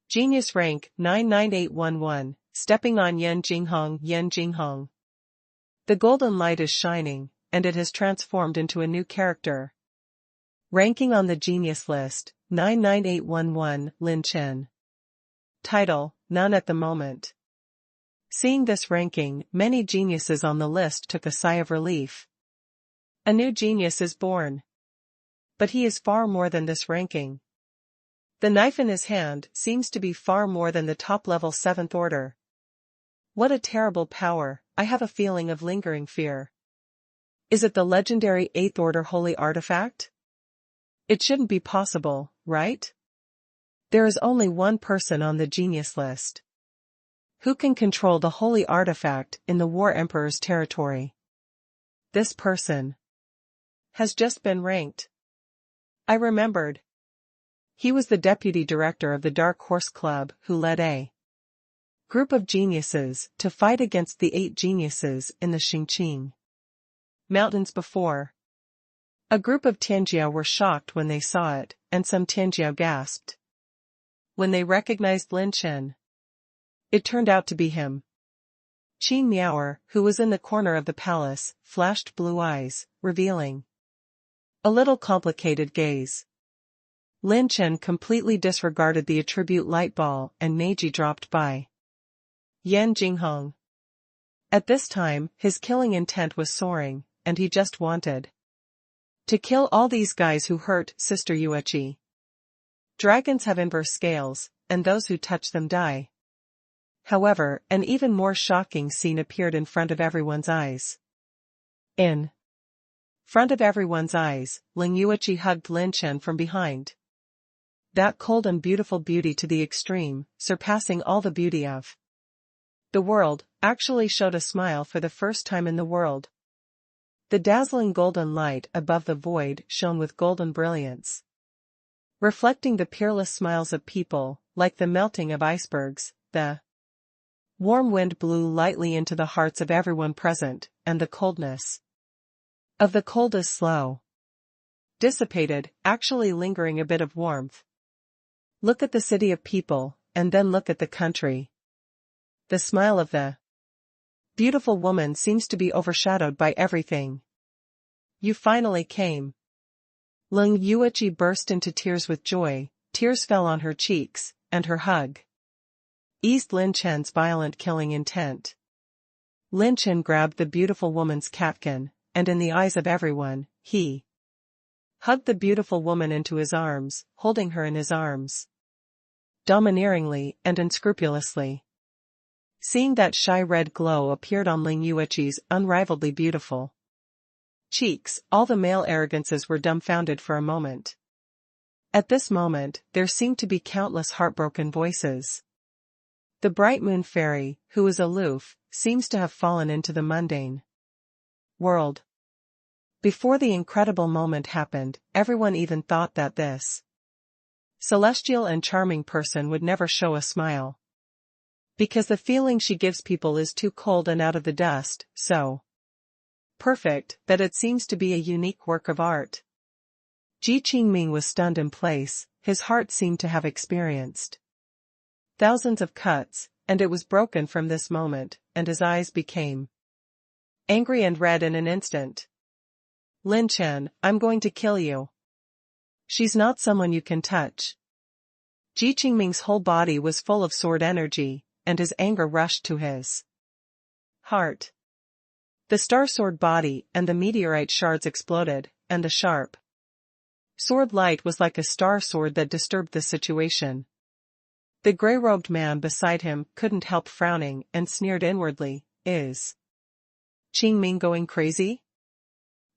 Speaker 1: Genius rank, 99811, stepping on Yan Jinghong. The golden light is shining, and it has transformed into a new character. Ranking on the genius list, 99811, Lin Chen. Title, none at the moment. Seeing this ranking, many geniuses on the list took a sigh of relief. A new genius is born. But he is far more than this ranking. The knife in his hand seems to be far more than the top-level 7th order. What a terrible power, I have a feeling of lingering fear. Is it the legendary 8th order holy artifact? It shouldn't be possible, right? There is only one person on the genius list who can control the holy artifact in the War Emperor's territory. This person has just been ranked. I remembered. He was the deputy director of the Dark Horse Club who led a group of geniuses to fight against the 8 geniuses in the Xingqing mountains before. A group of Tianjiao were shocked when they saw it, and some Tianjiao gasped when they recognized Lin Chen. It turned out to be him. Qin Miaoer, who was in the corner of the palace, flashed blue eyes, revealing a little complicated gaze. Lin Chen completely disregarded the attribute light ball and Neji dropped by. Yan Jinghong. At this time, his killing intent was soaring, and he just wanted to kill all these guys who hurt Sister Yueqi. Dragons have inverse scales, and those who touch them die. However, an even more shocking scene appeared in front of everyone's eyes. In front of everyone's eyes, Ling Yueqi hugged Lin Chen from behind. That cold and beautiful beauty to the extreme, surpassing all the beauty of the world, actually showed a smile for the first time in the world. The dazzling golden light above the void shone with golden brilliance, reflecting the peerless smiles of people, like the melting of icebergs. The warm wind blew lightly into the hearts of everyone present, and the coldness of the cold is slow, dissipated, actually lingering a bit of warmth. Look at the city of people, and then look at the country. The smile of the beautiful woman seems to be overshadowed by everything. You finally came. Ling Yueqi burst into tears with joy, tears fell on her cheeks, and her hug eased Lin Chen's violent killing intent. Lin Chen grabbed the beautiful woman's catkin, and in the eyes of everyone, he hugged the beautiful woman into his arms, holding her in his arms domineeringly and unscrupulously. Seeing that shy red glow appeared on Ling Yueqi's unrivaledly beautiful cheeks, all the male arrogances were dumbfounded for a moment. At this moment, there seemed to be countless heartbroken voices. The bright moon fairy, who is aloof, seems to have fallen into the mundane world. Before the incredible moment happened, everyone even thought that this celestial and charming person would never show a smile, because the feeling she gives people is too cold and out of the dust, so perfect that it seems to be a unique work of art. Ji Qingming was stunned in place, his heart seemed to have experienced thousands of cuts, and it was broken from this moment, and his eyes became angry and red in an instant. Lin Chen, I'm going to kill you. She's not someone you can touch. Ji Qingming's whole body was full of sword energy, and his anger rushed to his heart. The star sword body and the meteorite shards exploded, and the sharp sword light was like a star sword that disturbed the situation. The gray-robed man beside him couldn't help frowning and sneered inwardly, is Qingming going crazy?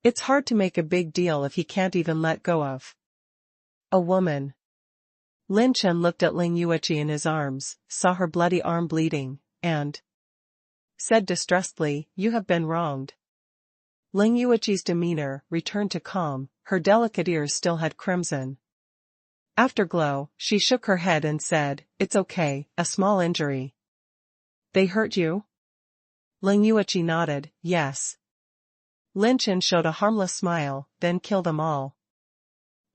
Speaker 1: It's hard to make a big deal if he can't even let go of a woman. Lin Chen looked at Ling Yueqi in his arms, saw her bloody arm bleeding, and said distressedly, "You have been wronged." Ling Yueqi's demeanor returned to calm, her delicate ears still had crimson afterglow. She shook her head and said, "It's okay, a small injury." "They hurt you?" Ling Yueqi nodded, "Yes." Lin Chen showed a harmless smile, "Then kill them all."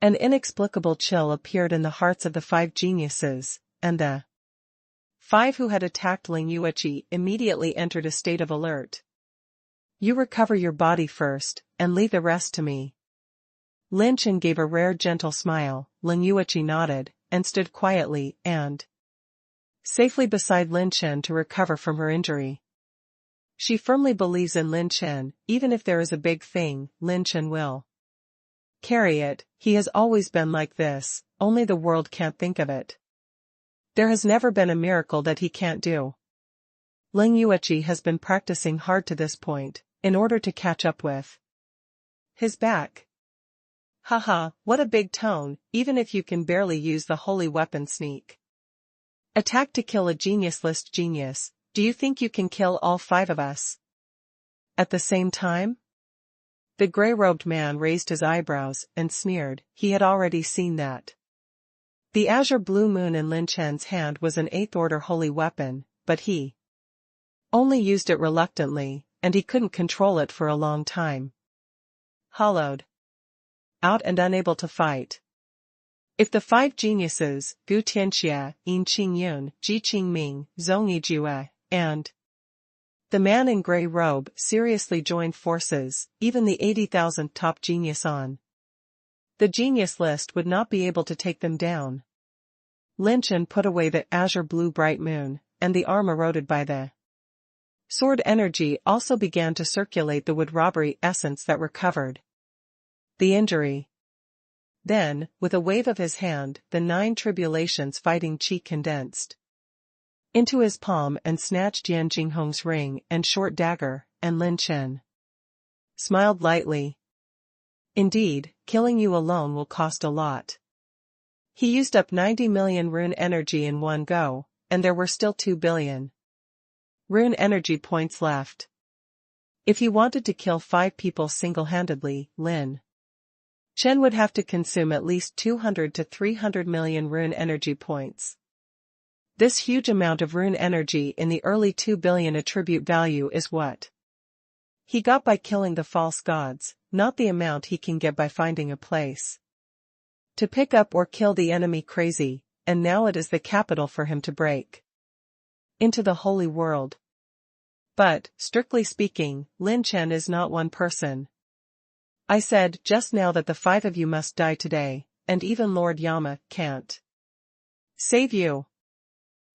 Speaker 1: An inexplicable chill appeared in the hearts of the 5 geniuses, and the 5 who had attacked Ling Yueqi immediately entered a state of alert. "You recover your body first, and leave the rest to me." Lin Chen gave a rare gentle smile, Ling Yueqi nodded, and stood quietly and safely beside Lin Chen to recover from her injury. She firmly believes in Lin Chen, even if there is a big thing, Lin Chen will carry it. He has always been like this, only the world can't think of it. There has never been a miracle that he can't do. Ling Yueqi has been practicing hard to this point, in order to catch up with his back. Haha, what a big tone, even if you can barely use the holy weapon sneak attack to kill a genius-less genius. Do you think you can kill all 5 of us at the same time? The gray-robed man raised his eyebrows and sneered. He had already seen that the azure blue moon in Lin Chen's hand was an 8th-order holy weapon, but he only used it reluctantly, and he couldn't control it for a long time. hollowed out and unable to fight. If the five geniuses, Gu Tianxia, Yin Qingyun, Ji Qingming, Zhong Yijue, and the man in gray robe seriously joined forces, even the 80,000th top genius on the genius list would not be able to take them down. Lin Chen put away the azure blue bright moon, and the arm eroded by the sword energy also began to circulate the wood robbery essence that recovered the injury. Then, with a wave of his hand, the 9 tribulations fighting chi condensed into his palm and snatched Yan Jinghong's ring and short dagger, and Lin Chen smiled lightly. Indeed, killing you alone will cost a lot. He used up 90 million rune energy in one go, and there were still 2 billion rune energy points left. If he wanted to kill 5 people single-handedly, Lin Chen would have to consume at least 200 to 300 million rune energy points. This huge amount of rune energy in the early 2 billion attribute value is what he got by killing the false gods, not the amount he can get by finding a place to pick up or kill the enemy crazy, and now it is the capital for him to break into the holy world. But, strictly speaking, Lin Chen is not one person. I said just now that the 5 of you must die today, and even Lord Yama can't save you.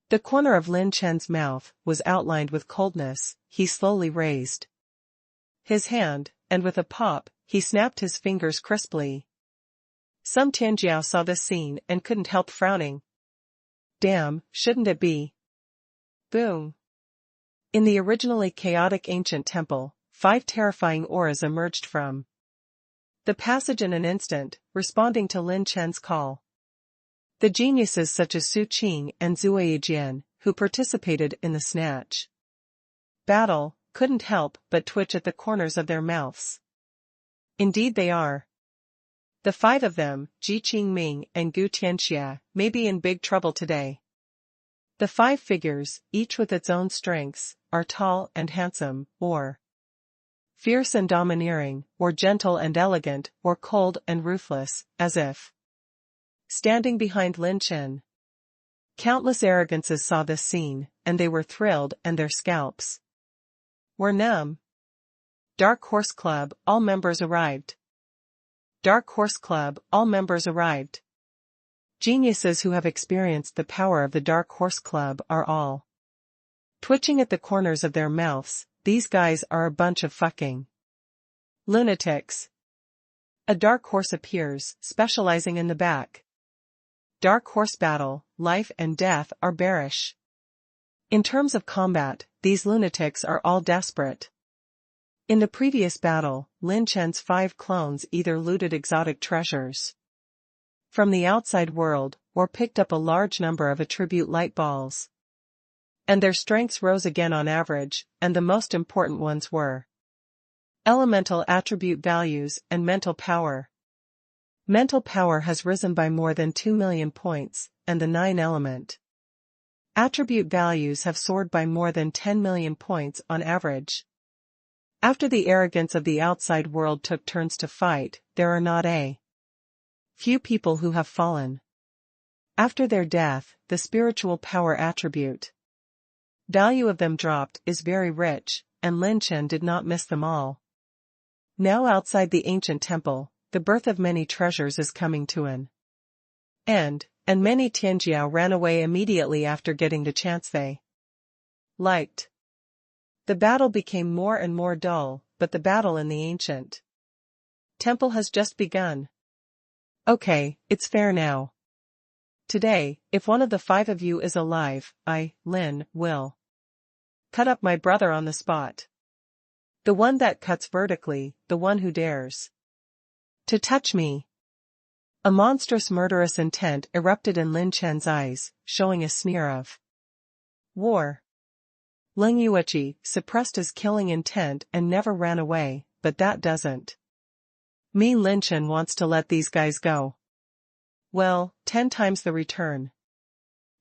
Speaker 1: The corner of Lin Chen's mouth was outlined with coldness. He slowly raised his hand, and with a pop, he snapped his fingers crisply. Some Tianjiao saw this scene and couldn't help frowning. Damn, shouldn't it be? Boom. In the originally chaotic ancient temple, 5 terrifying auras emerged from the passage in an instant, responding to Lin Chen's call. The geniuses such as Su Qing and Zhuai Jian, who participated in the snatch battle, couldn't help but twitch at the corners of their mouths. Indeed they are. The 5 of them, Ji Qingming and Gu Tianxia, may be in big trouble today. The 5 figures, each with its own strengths, are tall and handsome, or fierce and domineering, or gentle and elegant, or cold and ruthless, as if standing behind Lin Chen. Countless arrogances saw this scene, and they were thrilled and their scalps were numb. Dark Horse Club, all members arrived. Dark Horse Club, all members arrived. Geniuses who have experienced the power of the Dark Horse Club are all twitching at the corners of their mouths. These guys are a bunch of fucking lunatics. A dark horse appears, specializing in the back. Dark horse battle, life and death are bearish. In terms of combat, these lunatics are all desperate. In the previous battle, Lin Chen's 5 clones either looted exotic treasures from the outside world, or picked up a large number of attribute light balls. And their strengths rose again on average, and the most important ones were elemental attribute values and mental power. Mental power has risen by more than 2 million points, and the 9 element attribute values have soared by more than 10 million points on average. After the arrogance of the outside world took turns to fight, there are not a few people who have fallen. After their death, the spiritual power attribute value of them dropped is very rich, and Lin Chen did not miss them all. Now outside the ancient temple, the birth of many treasures is coming to an end, and many Tianjiao ran away immediately after getting the chance they liked. The battle became more and more dull, but the battle in the ancient temple has just begun. Okay, it's fair now. Today, if one of the 5 of you is alive, I, Lin, will cut up my brother on the spot. The one that cuts vertically, the one who dares to touch me. A monstrous murderous intent erupted in Lin Chen's eyes, showing a sneer of war. Ling Yueqi suppressed his killing intent and never ran away, but that doesn't mean Lin Chen wants to let these guys go. Well, 10 times the return.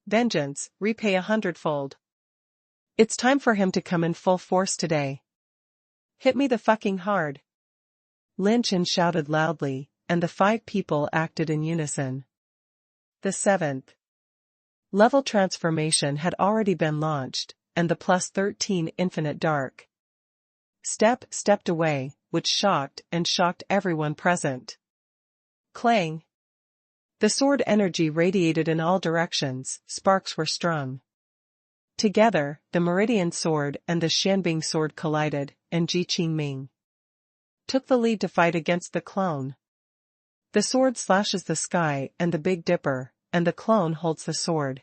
Speaker 1: Vengeance, repay 100-fold. It's time for him to come in full force today. Hit me the fucking hard. Lin Chen shouted loudly, and the 5 people acted in unison. The 7th level transformation had already been launched, and the +13 infinite dark stepped away, which shocked everyone present. Clang! The sword energy radiated in all directions, sparks were strung. Together, the Meridian sword and the Xianbing sword collided, and Ji Qingming took the lead to fight against the clone. The sword slashes the sky and the Big Dipper, and the clone holds the sword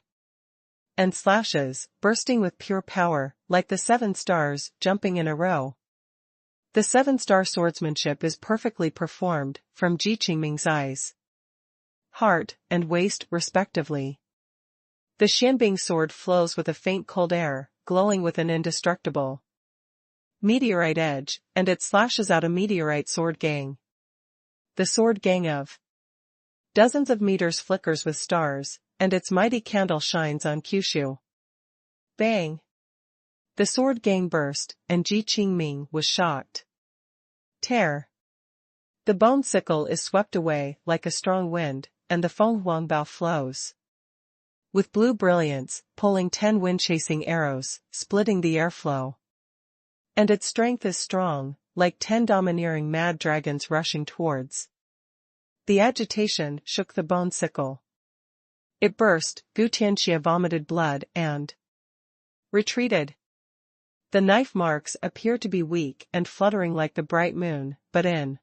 Speaker 1: and slashes, bursting with pure power, like the 7 stars jumping in a row. The 7-star swordsmanship is perfectly performed, from Ji Qingming's eyes, heart, and waist respectively. The Xianbing sword flows with a faint cold air, glowing with an indestructible meteorite edge, and it slashes out a meteorite sword gang. The sword gang of dozens of meters flickers with stars, and its mighty candle shines on Kyushu. Bang! The sword gang burst, and Ji Qingming was shocked. Tear! The bone sickle is swept away like a strong wind, and the Feng Huangbao flows with blue brilliance, pulling 10 wind-chasing arrows, splitting the airflow. And its strength is strong, like 10 domineering mad dragons rushing towards. The agitation shook the bone sickle. It burst, Gu Tianxia vomited blood and retreated. The knife marks appear to be weak and fluttering like the bright moon, but in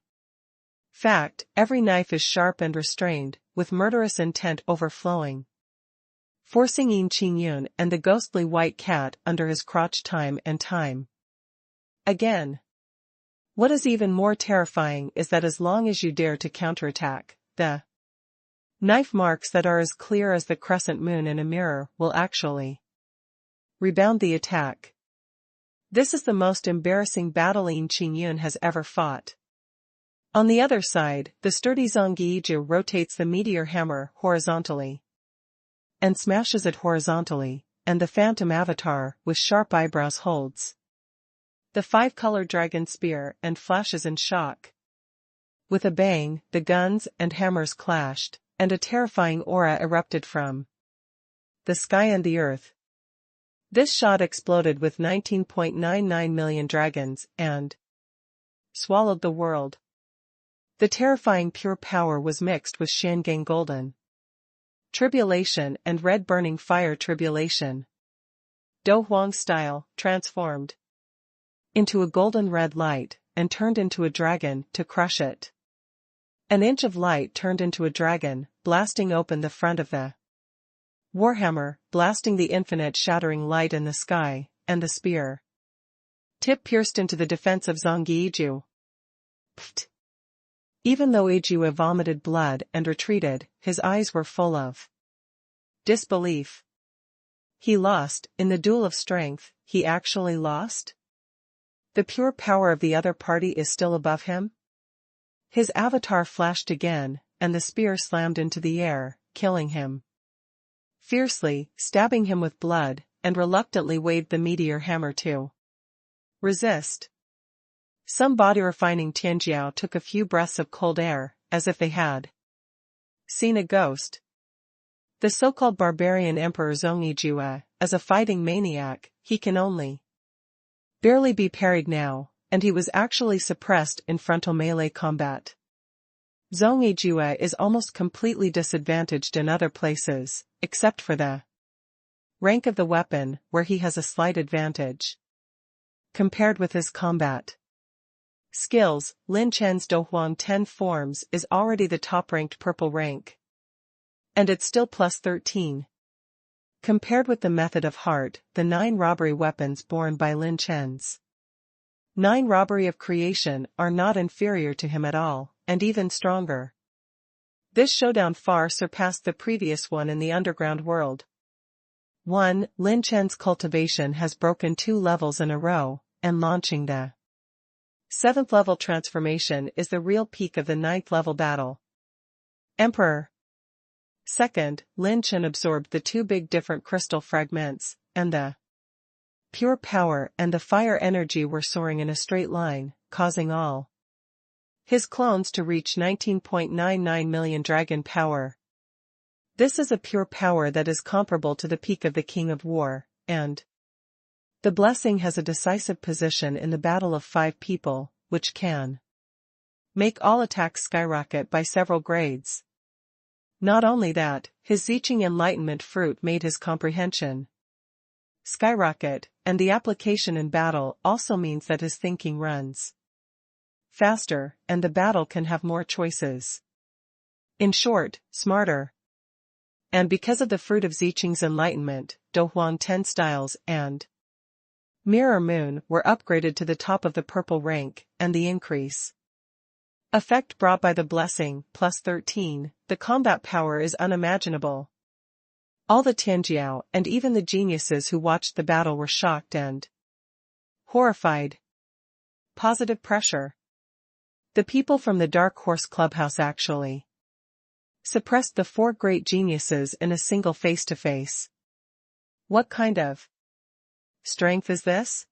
Speaker 1: fact, every knife is sharp and restrained, with murderous intent overflowing, forcing Yin Qingyun and the ghostly white cat under his crotch time and time again. What is even more terrifying is that as long as you dare to counterattack, the knife marks that are as clear as the crescent moon in a mirror will actually rebound the attack. This is the most embarrassing battle Yin Qingyun has ever fought. On the other side, the sturdy Zhang Yiju rotates the meteor hammer horizontally and smashes it horizontally, and the phantom avatar with sharp eyebrows holds the 5-colored dragon spear and flashes in shock. With a bang, the guns and hammers clashed, and a terrifying aura erupted from the sky and the earth. This shot exploded with 19.99 million dragons and swallowed the world. The terrifying pure power was mixed with Shangang golden tribulation and red burning fire tribulation. Do Huang style, transformed into a golden red light, and turned into a dragon to crush it. An inch of light turned into a dragon, blasting open the front of the warhammer, blasting the infinite shattering light in the sky, and the spear tip pierced into the defense of Zhang Yiju. Pfft! Even though Yiju vomited blood and retreated, his eyes were full of disbelief. He lost, in the duel of strength, he actually lost? The pure power of the other party is still above him? His avatar flashed again, and the spear slammed into the air, killing him fiercely, stabbing him with blood, and reluctantly waved the meteor hammer to resist. Some body-refining Tianjiao took a few breaths of cold air, as if they had seen a ghost. The so-called barbarian Emperor Zongyijue, as a fighting maniac, he can only barely be parried now, and he was actually suppressed in frontal melee combat. Zongyijue is almost completely disadvantaged in other places, except for the rank of the weapon, where he has a slight advantage compared with his combat skills. Lin Chen's Dohuang 10 forms is already the top-ranked purple rank. And it's still +13. Compared with the method of heart, the 9 robbery weapons borne by Lin Chen's 9 robbery of creation are not inferior to him at all, and even stronger. This showdown far surpassed the previous one in the underground world. 1. Lin Chen's cultivation has broken 2 levels in a row, and launching the 7th level transformation is the real peak of the 9th level battle. Emperor. 2nd, Lin Chen absorbed the 2 big different crystal fragments, and the pure power and the fire energy were soaring in a straight line, causing all his clones to reach 19.99 million dragon power. This is a pure power that is comparable to the peak of the King of War, and the blessing has a decisive position in the battle of 5 people, which can make all attacks skyrocket by several grades. Not only that, his Ziqing enlightenment fruit made his comprehension skyrocket, and the application in battle also means that his thinking runs faster, and the battle can have more choices. In short, smarter. And because of the fruit of Ziqing's enlightenment, Douhuang 10 styles and Mirror Moon were upgraded to the top of the purple rank, and the increase effect brought by the blessing, plus 13, the combat power is unimaginable. All the Tianjiao and even the geniuses who watched the battle were shocked and horrified. Positive pressure. The people from the Dark Horse Clubhouse actually suppressed the 4 great geniuses in a single face-to-face. What kind of strength is this?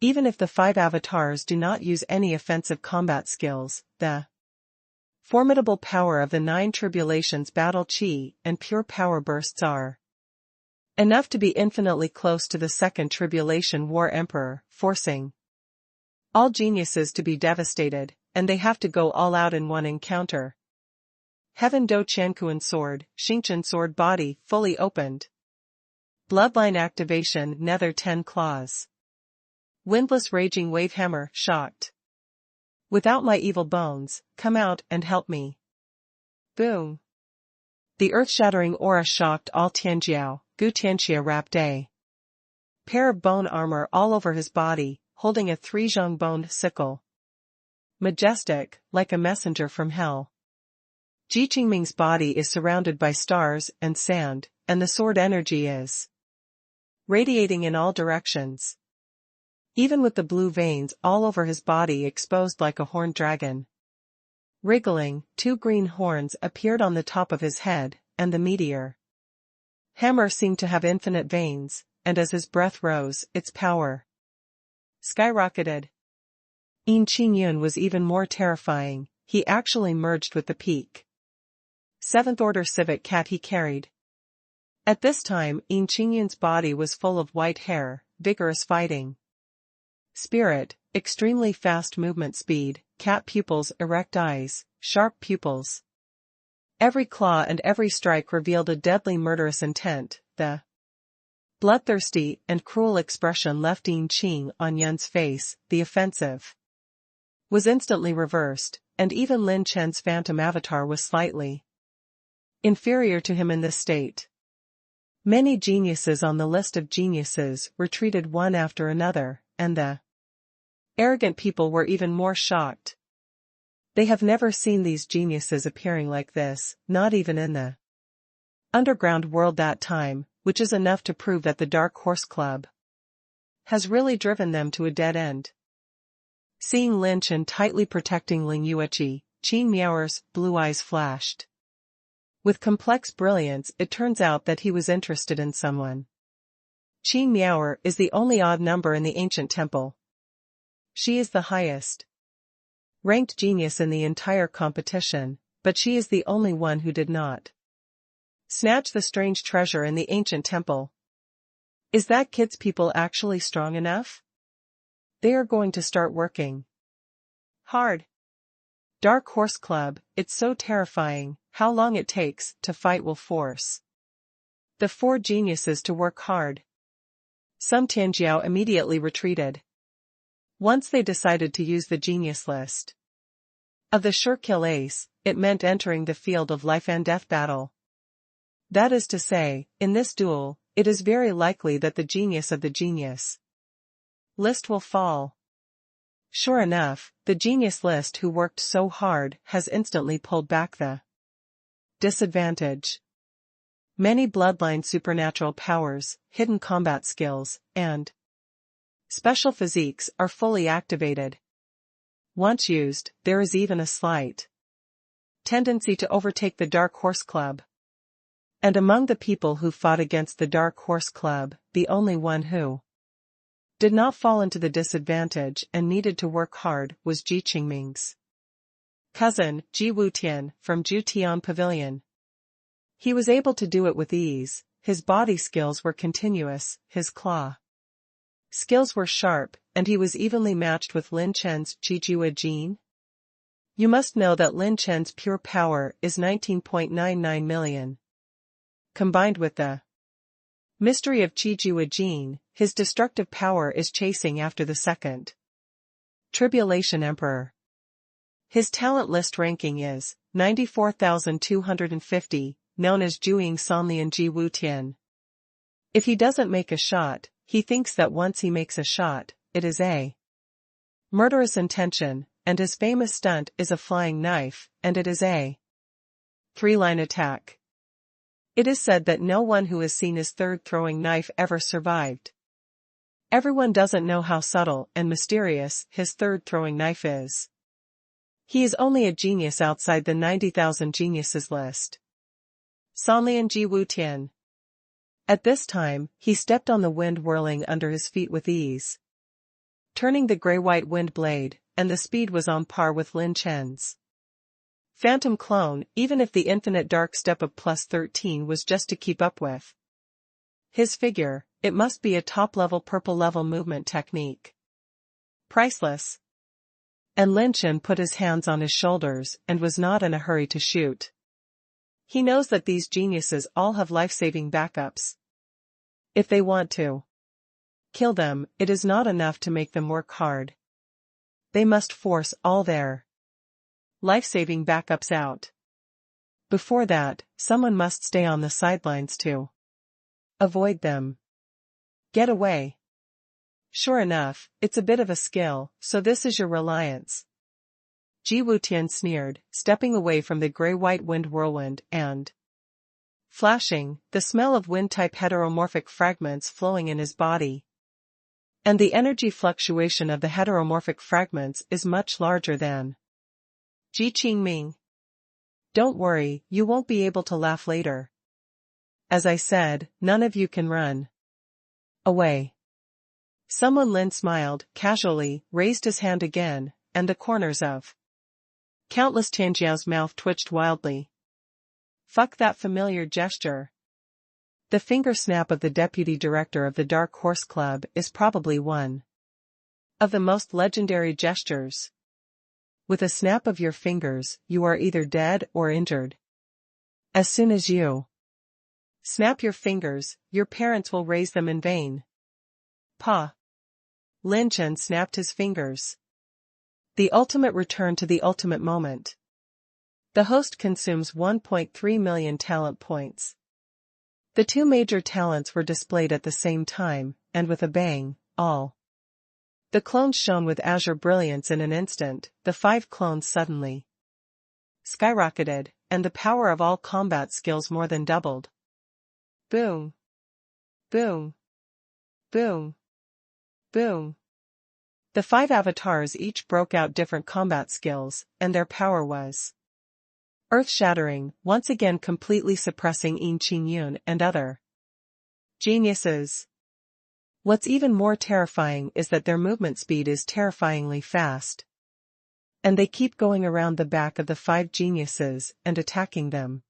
Speaker 1: Even if the 5 avatars do not use any offensive combat skills, the formidable power of the 9 tribulations battle chi and pure power bursts are enough to be infinitely close to the 2nd tribulation war emperor, forcing all geniuses to be devastated, and they have to go all out in one encounter. Heaven Do Qiankuan sword, Xingchen sword body, fully opened. Bloodline activation, Nether 10 claws. Windless raging wave hammer, shocked. Without my evil bones, come out and help me. Boom. The earth-shattering aura shocked all Tianjiao, Gu Tianxia wrapped a pair of bone armor all over his body, holding a 3-zhong boned sickle. Majestic, like a messenger from hell. Ji Qingming's body is surrounded by stars and sand, and the sword energy is radiating in all directions. Even with the blue veins all over his body exposed like a horned dragon. Wriggling, 2 green horns appeared on the top of his head, and the meteor hammer seemed to have infinite veins, and as his breath rose, its power skyrocketed. Yin Qingyun was even more terrifying, he actually merged with the peak 7th order civet cat he carried. At this time, Yin Qingyun's body was full of white hair, vigorous fighting spirit, extremely fast movement speed, cat pupils, erect eyes, sharp pupils. Every claw and every strike revealed a deadly murderous intent. The bloodthirsty and cruel expression left Yin Qing on Yun's face. The offensive was instantly reversed, and even Lin Chen's phantom avatar was slightly inferior to him in this state. Many geniuses on the list of geniuses retreated one after another, and the arrogant people were even more shocked. They have never seen these geniuses appearing like this, not even in the underground world that time, which is enough to prove that the Dark Horse Club has really driven them to a dead end. Seeing Lin Chen tightly protecting Ling Yueqi, Qin Miao's blue eyes flashed. With complex brilliance, it turns out that he was interested in someone. Qin Miao is the only odd number in the ancient temple. She is the highest ranked genius in the entire competition, but she is the only one who did not snatch the strange treasure in the ancient temple. Is that kids' people actually strong enough? They are going to start working hard. Dark Horse Club, it's so terrifying. How long it takes to fight will force the 4 geniuses to work hard. Some Tianjiao immediately retreated. Once they decided to use the genius list of the sure kill ace, it meant entering the field of life and death battle. That is to say, in this duel, it is very likely that the genius of the genius list will fall. Sure enough, the genius list who worked so hard has instantly pulled back the disadvantage. Many bloodline supernatural powers, hidden combat skills, and special physiques are fully activated. Once used, there is even a slight tendency to overtake the Dark Horse Club. And among the people who fought against the Dark Horse Club, the only one who did not fall into the disadvantage and needed to work hard was Ji Qingming's cousin, Ji Wutian, from Jutian Pavilion. He was able to do it with ease, his body skills were continuous, his claw skills were sharp, and he was evenly matched with Lin Chen's Jijua Jin. You must know that Lin Chen's pure power is 19.99 million. Combined with the mystery of Jijua Jin, his destructive power is chasing after the second Tribulation Emperor. His talent list ranking is 94,250, known as Juing Sanlian Ji Wutian. If he doesn't make a shot, he thinks that once he makes a shot, it is a murderous intention, and his famous stunt is a flying knife, and it is a three-line attack. It is said that no one who has seen his third throwing knife ever survived. Everyone doesn't know how subtle and mysterious his third throwing knife is. He is only a genius outside the 90,000 geniuses list. Sanlian Ji Wutian. At this time, he stepped on the wind whirling under his feet with ease, turning the gray-white wind blade, and the speed was on par with Lin Chen's phantom clone, even if the infinite dark step of +13 was just to keep up with his figure. It must be a top-level purple-level movement technique. Priceless. And Lin Chen put his hands on his shoulders and was not in a hurry to shoot. He knows that these geniuses all have life-saving backups. If they want to kill them, it is not enough to make them work hard. They must force all their life-saving backups out. Before that, someone must stay on the sidelines to avoid them. Get away. Sure enough, it's a bit of a skill, so this is your reliance. Ji Wutian sneered, stepping away from the gray-white wind whirlwind and flashing, the smell of wind-type heteromorphic fragments flowing in his body. And the energy fluctuation of the heteromorphic fragments is much larger than Ji Qingming. Don't worry, you won't be able to laugh later. As I said, none of you can run away. Someone Lin smiled, casually, raised his hand again, and the corners of Countless Tianjiao's mouth twitched wildly. Fuck that familiar gesture. The finger snap of the deputy director of the Dark Horse Club is probably one of the most legendary gestures. With a snap of your fingers, you are either dead or injured. As soon as you snap your fingers, your parents will raise them in vain. Pa. Lin Chen snapped his fingers. The ultimate return to the ultimate moment. The host consumes 1.3 million talent points. The two major talents were displayed at the same time, and with a bang, all the clones shone with azure brilliance in an instant. The 5 clones suddenly skyrocketed, and the power of all combat skills more than doubled. Boom. Boom. Boom. Boom. The 5 avatars each broke out different combat skills, and their power was earth-shattering, once again completely suppressing Yin Qingyun and other geniuses. What's even more terrifying is that their movement speed is terrifyingly fast. And they keep going around the back of the 5 geniuses and attacking them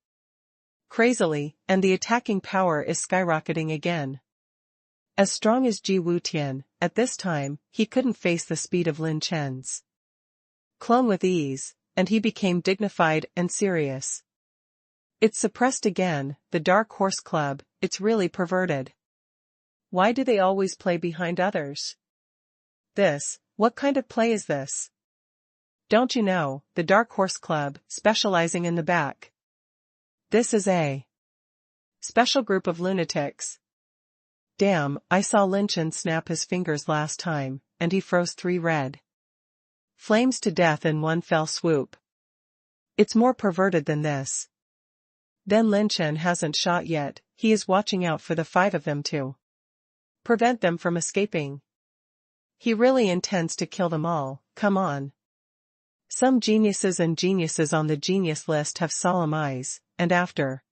Speaker 1: crazily, and the attacking power is skyrocketing again. As strong as Ji Wutian, at this time, he couldn't face the speed of Lin Chen's clone with ease, and he became dignified and serious. It's suppressed again, the Dark Horse Club, it's really perverted. Why do they always play behind others? What kind of play is this? Don't you know, the Dark Horse Club, specializing in the back. This is a special group of lunatics. Damn, I saw Lin Chen snap his fingers last time, and he froze 3 red flames to death in one fell swoop. It's more perverted than this. Then Lin Chen hasn't shot yet, he is watching out for the 5 of them to prevent them from escaping. He really intends to kill them all, come on. Some geniuses and geniuses on the genius list have solemn eyes, and after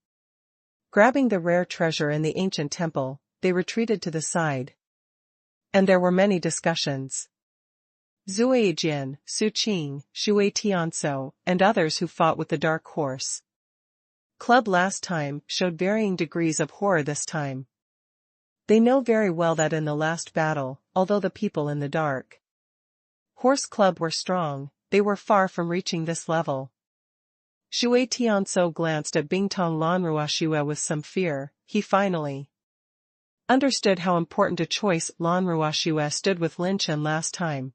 Speaker 1: grabbing the rare treasure in the ancient temple, they retreated to the side. And there were many discussions. Zui Jin, Su Qing, Shui Tianso, and others who fought with the Dark Horse Club last time showed varying degrees of horror this time. They know very well that in the last battle, although the people in the Dark Horse Club were strong, they were far from reaching this level. Shui Tianso glanced at Bingtong Lanruoxue with some fear. He finally understood how important a choice Lanruoxue stood with Lin Chen last time.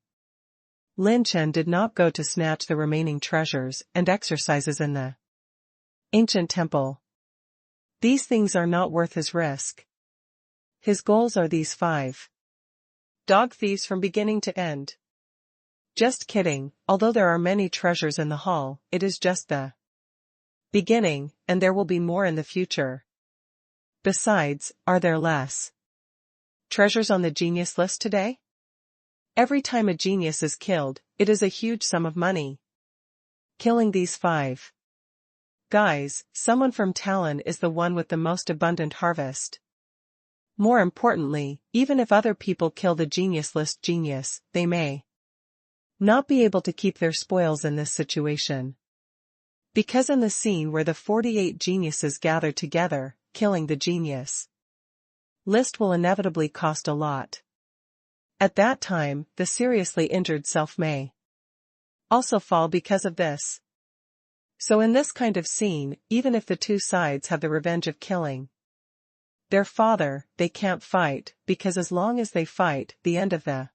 Speaker 1: Lin Chen did not go to snatch the remaining treasures and exercises in the ancient temple. These things are not worth his risk. His goals are these 5 dog thieves from beginning to end. Just kidding, although there are many treasures in the hall, it is just the beginning, and there will be more in the future. Besides, are there less treasures on the genius list today? Every time a genius is killed, it is a huge sum of money. Killing these 5 guys, someone from Talon is the one with the most abundant harvest. More importantly, even if other people kill the genius list genius, they may not be able to keep their spoils in this situation. Because in the scene where the 48 geniuses gather together, killing the genius list will inevitably cost a lot. At that time, the seriously injured self may also fall because of this. So in this kind of scene, even if the 2 sides have the revenge of killing their father, they can't fight, because as long as they fight, the end of the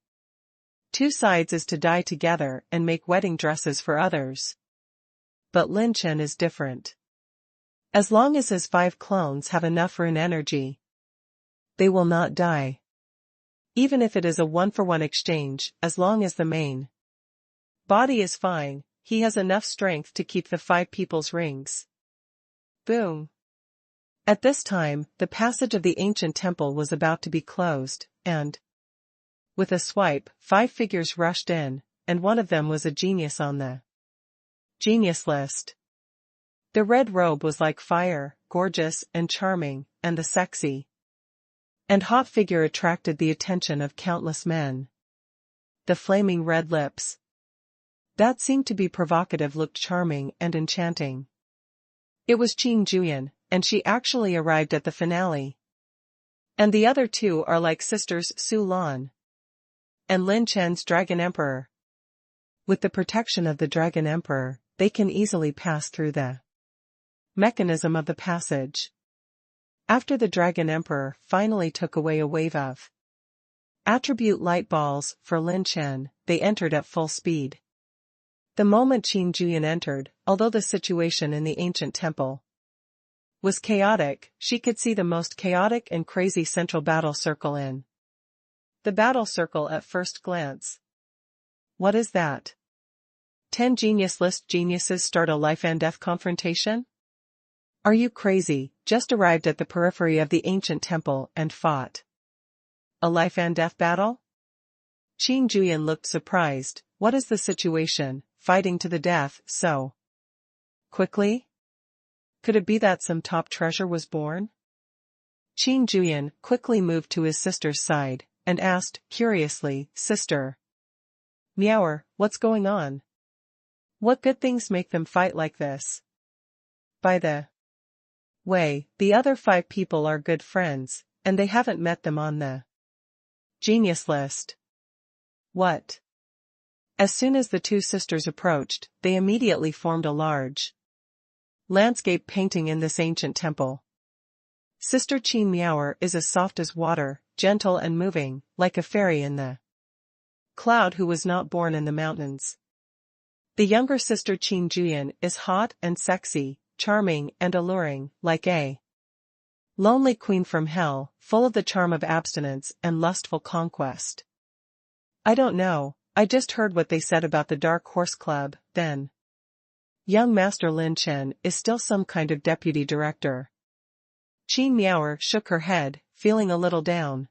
Speaker 1: 2 sides is to die together and make wedding dresses for others. But Lin Chen is different. As long as his 5 clones have enough rune energy, they will not die. Even if it is a 1-for-1 exchange, as long as the main body is fine, he has enough strength to keep the 5 people's rings. Boom. At this time, the passage of the ancient temple was about to be closed, and with a swipe, 5 figures rushed in, and one of them was a genius on the genius list. The red robe was like fire, gorgeous and charming, and the sexy and hot figure attracted the attention of countless men. The flaming red lips that seemed to be provocative looked charming and enchanting. It was Qing Juyan, and she actually arrived at the finale. And the other 2 are like sisters Su Lan and Lin Chen's Dragon Emperor. With the protection of the Dragon Emperor, they can easily pass through the mechanism of the passage. After the Dragon Emperor finally took away a wave of attribute light balls for Lin Chen, they entered at full speed. The moment Qin Juyan entered, although the situation in the ancient temple was chaotic, she could see the most chaotic and crazy central battle circle in the battle circle at first glance. What is that? 10 genius list geniuses start a life and death confrontation? Are you crazy? Just arrived at the periphery of the ancient temple and fought a life and death battle? Qin Juyan looked surprised. What is the situation? Fighting to the death, so quickly? Could it be that some top treasure was born? Qin Juyan quickly moved to his sister's side, and asked, curiously, Sister Meower, what's going on? What good things make them fight like this? By the way, the other 5 people are good friends, and they haven't met them on the genius list. What? As soon as the 2 sisters approached, they immediately formed a large landscape painting in this ancient temple. Sister Qin Meower is as soft as water, gentle and moving, like a fairy in the cloud who was not born in the mountains. The younger sister Qin Juyan is hot and sexy, charming and alluring, like a lonely queen from hell, full of the charm of abstinence and lustful conquest. I don't know, I just heard what they said about the Dark Horse Club, then. Young Master Lin Chen is still some kind of deputy director. Qin Meower shook her head, feeling a little down.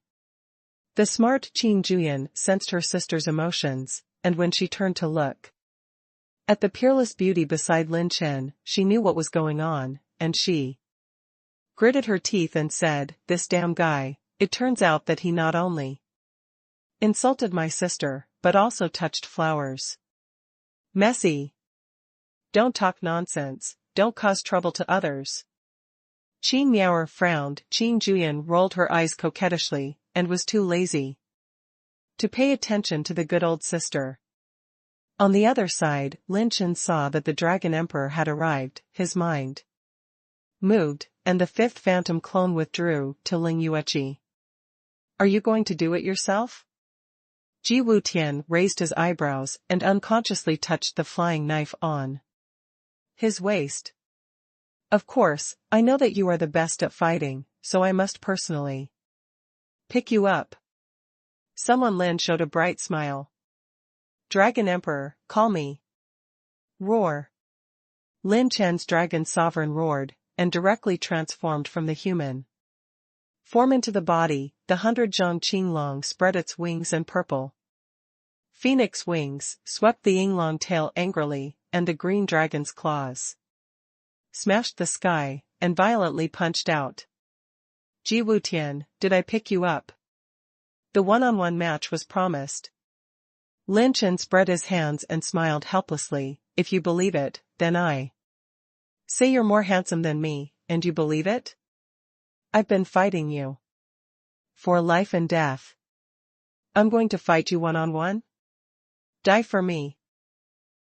Speaker 1: The smart Qin Juyan sensed her sister's emotions, and when she turned to look at the peerless beauty beside Lin Chen, she knew what was going on, and she gritted her teeth and said, "This damn guy, it turns out that he not only insulted my sister, but also touched flowers. Messy. Don't talk nonsense, don't cause trouble to others. Qin Miaoer frowned. Qin Juyan rolled her eyes coquettishly, and was too lazy to pay attention to the good old sister. On the other side, Lin Chen saw that the Dragon Emperor had arrived, his mind moved, and the fifth phantom clone withdrew to Ling Yueqi. Are you going to do it yourself? Ji Wutian raised his eyebrows and unconsciously touched the flying knife on his waist. Of course, I know that you are the best at fighting, so I must personally pick you up. Someone Lin showed a bright smile. Dragon Emperor, call me. Roar. Lin Chen's dragon sovereign roared, and directly transformed from the human form into the body. The 100 Zhang Qinglong spread its wings, and purple phoenix wings swept the Yinglong tail angrily, and the green dragon's claws smashed the sky, and violently punched out. Ji Wutian, did I pick you up? The one-on-one match was promised. Lin Chen spread his hands and smiled helplessly. If you believe it, then I say you're more handsome than me, and you believe it? I've been fighting you for life and death. I'm going to fight you one-on-one? Die for me.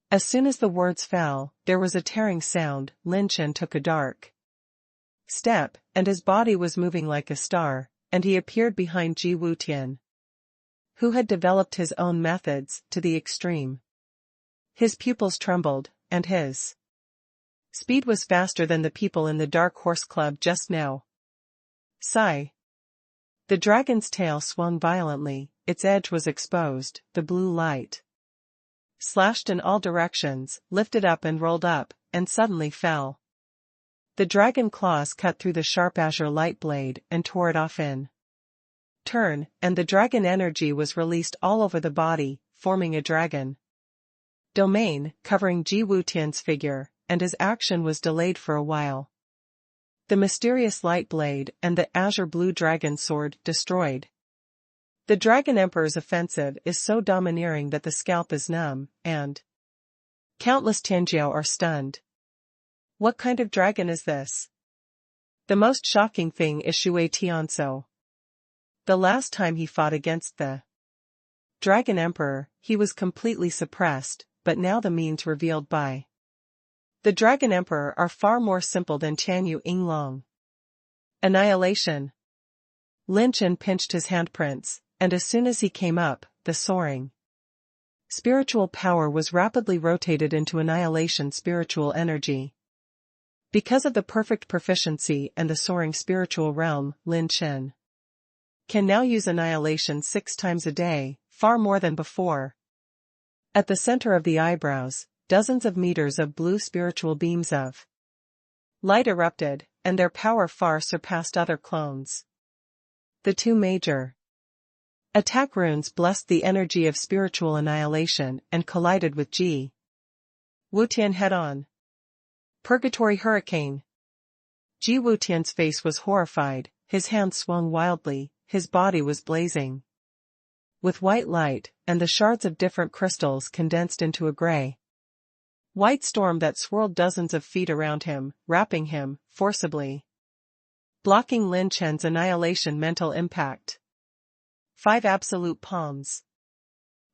Speaker 1: As soon as the words fell, there was a tearing sound. Lin Chen took a dark step, and his body was moving like a star, and he appeared behind Ji Wutian, who had developed his own methods to the extreme. His pupils trembled, and his speed was faster than the people in the Dark Horse Club just now. Sigh. The dragon's tail swung violently, its edge was exposed, the blue light slashed in all directions, lifted up and rolled up, and suddenly fell. The dragon claws cut through the sharp azure light blade and tore it off in turn, and the dragon energy was released all over the body, forming a dragon domain, covering Ji Wutian's figure, and his action was delayed for a while. The mysterious light blade and the azure blue dragon sword destroyed. The Dragon Emperor's offensive is so domineering that the scalp is numb, and countless Tianjiao are stunned. What kind of dragon is this? The most shocking thing is Shui Tianso. The last time he fought against the Dragon Emperor, he was completely suppressed, but now the means revealed by the Dragon Emperor are far more simple than Tianyu Yinglong. Annihilation. Lin Chen pinched his handprints, and as soon as he came up, the soaring spiritual power was rapidly rotated into annihilation spiritual energy. Because of the perfect proficiency and the soaring spiritual realm, Lin Chen can now use annihilation 6 times a day, far more than before. At the center of the eyebrows, dozens of meters of blue spiritual beams of light erupted, and their power far surpassed other clones. The 2 major attack runes blessed the energy of spiritual annihilation and collided with Ji Wutian head-on. Purgatory Hurricane. Ji Wutian's face was horrified, his hands swung wildly, his body was blazing with white light, and the shards of different crystals condensed into a gray white storm that swirled dozens of feet around him, wrapping him, forcibly blocking Lin Chen's annihilation mental impact. 5 absolute palms.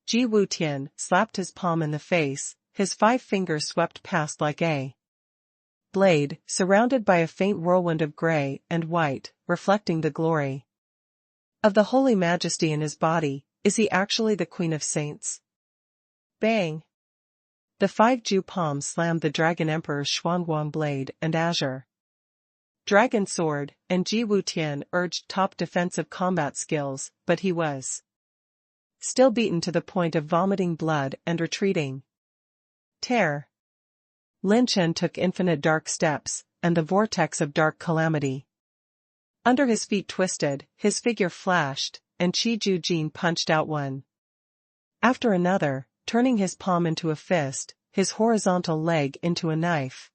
Speaker 1: Ji Wutian slapped his palm in the face, his 5 fingers swept past like a blade, surrounded by a faint whirlwind of gray and white, reflecting the glory of the holy majesty in his body. Is he actually the Queen of Saints? Bang! The 5 Ju palms slammed the Dragon Emperor's Xuanguang blade and azure dragon sword, and Ji Wutian urged top defensive combat skills, but he was still beaten to the point of vomiting blood and retreating. Tear. Lin Chen took infinite dark steps, and the vortex of dark calamity under his feet twisted, his figure flashed, and Qi Ju Jin punched out one after another, turning his palm into a fist, his horizontal leg into a knife,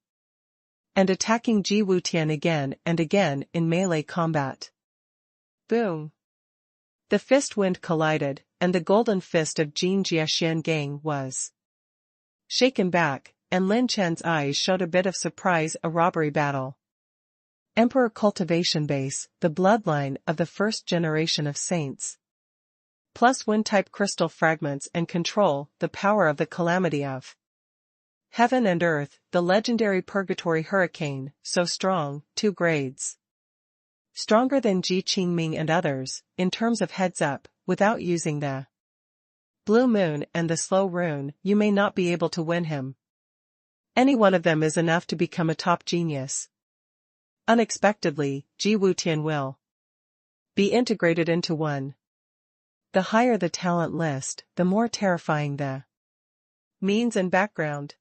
Speaker 1: and attacking Ji Wutian again and again in melee combat. Boom! The fist wind collided, and the golden fist of Jin Jiaxian Gang was shaken back, and Lin Chen's eyes showed a bit of surprise. A robbery battle. Emperor cultivation base, the bloodline of the first generation of saints. Plus wind-type crystal fragments and control, the power of the calamity of heaven and earth, the legendary purgatory hurricane, so strong, 2 grades. Stronger than Ji Qingming and others, in terms of heads up, without using the blue moon and the slow rune, you may not be able to win him. Any one of them is enough to become a top genius. Unexpectedly, Ji Wutian will be integrated into one. The higher the talent list, the more terrifying the means and background.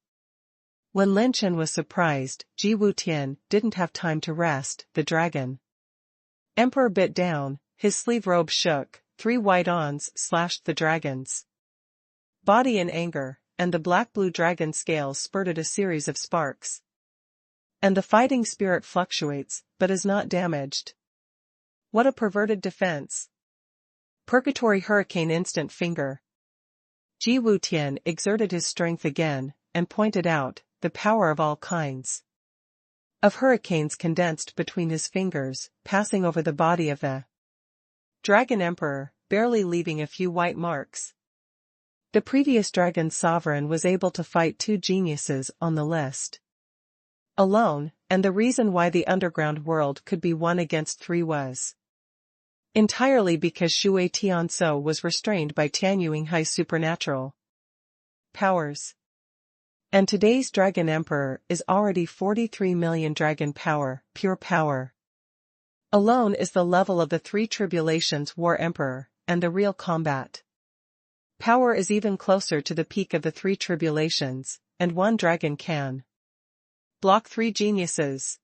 Speaker 1: When Lin Chen was surprised, Ji Wutian didn't have time to rest. The dragon emperor bit down, his sleeve robe shook, 3 white ons slashed the dragon's body in anger, and the black-blue dragon scales spurted a series of sparks. And the fighting spirit fluctuates, but is not damaged. What a perverted defense. Purgatory hurricane instant finger. Ji Wutian exerted his strength again, and pointed out, the power of all kinds of hurricanes condensed between his fingers, passing over the body of the Dragon Emperor, barely leaving a few white marks. The previous dragon sovereign was able to fight 2 geniuses on the list alone, and the reason why the underground world could be 1 against 3 was entirely because Shui Tianso was restrained by Tian Yuanghai's supernatural powers. And today's Dragon Emperor is already 43 million dragon power, pure power. Alone is the level of the 3 tribulations War Emperor, and the real combat power is even closer to the peak of the 3 tribulations, and 1 dragon can block 3 geniuses.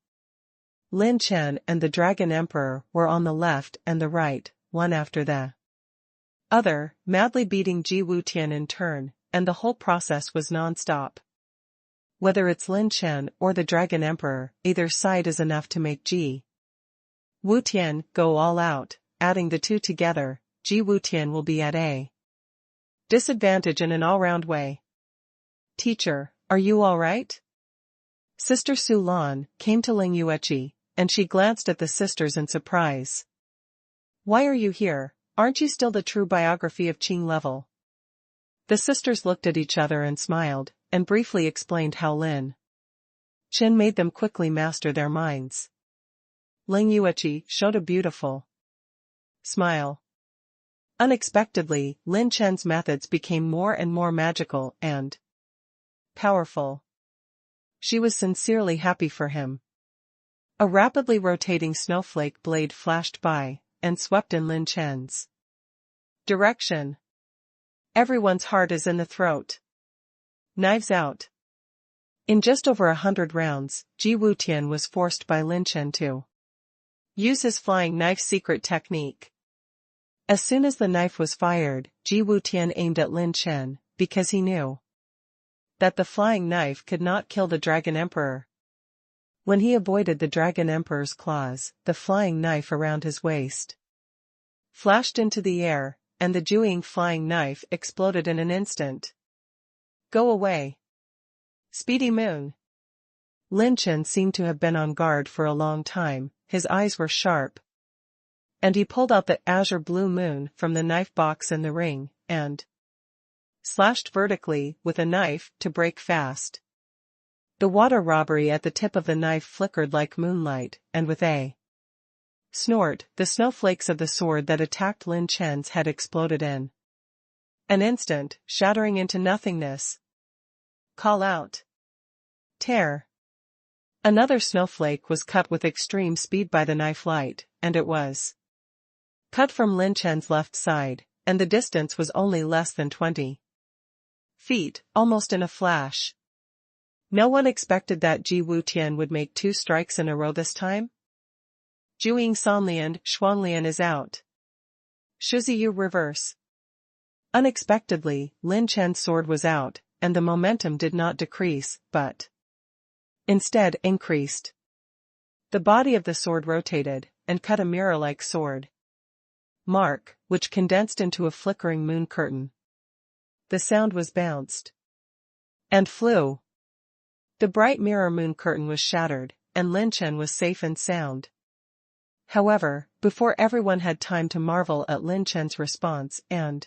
Speaker 1: Lin Chen and the Dragon Emperor were on the left and the right, one after the other, madly beating Ji Wutian in turn, and the whole process was non-stop. Whether it's Lin Chen or the Dragon Emperor, either side is enough to make Ji Wutian go all out. Adding the 2 together, Ji Wutian will be at a disadvantage in an all-round way. Teacher, are you all right? Sister Su Lan came to Ling Yueqi, and she glanced at the sisters in surprise. Why are you here? Aren't you still the true biography of Qing level? The sisters looked at each other and smiled, and briefly explained how Lin Chen made them quickly master their minds. Ling Yueqi showed a beautiful smile. Unexpectedly, Lin Chen's methods became more and more magical and powerful. She was sincerely happy for him. A rapidly rotating snowflake blade flashed by, and swept in Lin Chen's direction. Everyone's heart is in the throat. Knives out. In just over 100 rounds, Ji Wutian was forced by Lin Chen to use his flying knife secret technique. As soon as the knife was fired, Ji Wutian aimed at Lin Chen, because he knew that the flying knife could not kill the Dragon Emperor. When he avoided the Dragon Emperor's claws, the flying knife around his waist flashed into the air, and the Jueying flying knife exploded in an instant. Go away. Speedy Moon. Lin Chen seemed to have been on guard for a long time, his eyes were sharp. And he pulled out the azure blue moon from the knife box in the ring, and slashed vertically with a knife to break fast. The water robbery at the tip of the knife flickered like moonlight, and with a snort, the snowflakes of the sword that attacked Lin Chen's head exploded in an instant, shattering into nothingness. Call out. Tear. Another snowflake was cut with extreme speed by the knife light, and it was cut from Lin Chen's left side, and the distance was only less than 20 feet, almost in a flash. No one expected that Ji Wutian would make 2 strikes in a row this time. Jueying Sanlian, Shuanglian is out. Shiziyu reverse. Unexpectedly, Lin Chen's sword was out, and the momentum did not decrease, but instead increased. The body of the sword rotated, and cut a mirror-like sword. mark, which condensed into a flickering moon curtain. The sound was bounced. And flew. The bright mirror moon curtain was shattered, and Lin Chen was safe and sound. However, before everyone had time to marvel at Lin Chen's response and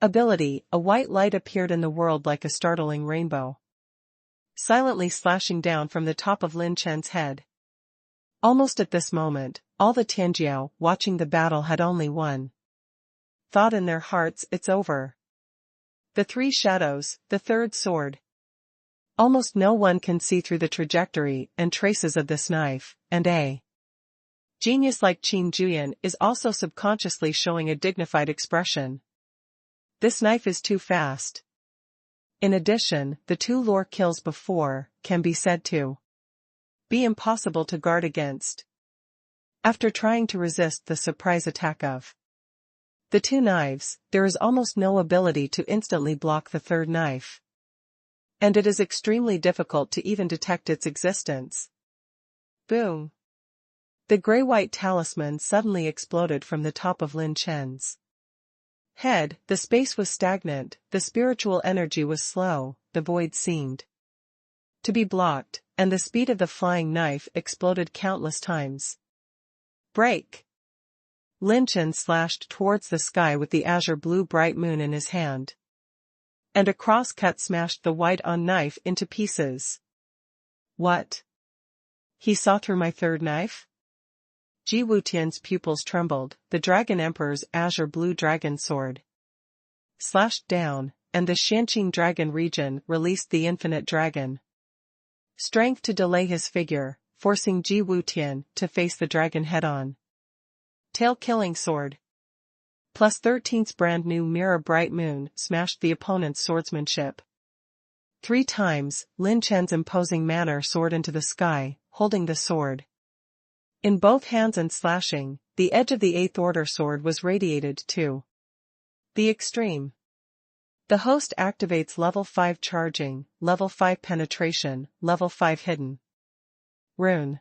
Speaker 1: ability, a white light appeared in the world like a startling rainbow, silently slashing down from the top of Lin Chen's head. Almost at this moment, all the Tianjiao watching the battle had only one thought in their hearts: it's over. The three shadows, the third sword. Almost no one can see through the trajectory and traces of this knife, and a genius like Qin Juyan is also subconsciously showing a dignified expression. This knife is too fast. In addition, the two lure kills before can be said to be impossible to guard against. After trying to resist the surprise attack of the two knives, there is almost no ability to instantly block the third knife. And it is extremely difficult to even detect its existence. Boom! The gray-white talisman suddenly exploded from the top of Lin Chen's head. The space was stagnant, the spiritual energy was slow, the void seemed to be blocked, and the speed of the flying knife exploded countless times. Break! Lin Chen slashed towards the sky with the azure blue bright moon in his hand. And a cross-cut smashed the white-on knife into pieces. What? He saw through my third knife? Ji Wutian's pupils trembled. The Dragon Emperor's azure blue dragon sword slashed down, and the Shanqing dragon region released the infinite dragon strength to delay his figure, forcing Ji Wutian to face the dragon head-on. Tail-killing sword. Plus 13's brand new mirror bright moon smashed the opponent's swordsmanship. 3 times, Lin Chen's imposing manner soared into the sky, holding the sword in both hands and slashing. The edge of the 8th order sword was radiated to the extreme. The host activates level 5 charging, level 5 penetration, level 5 hidden rune.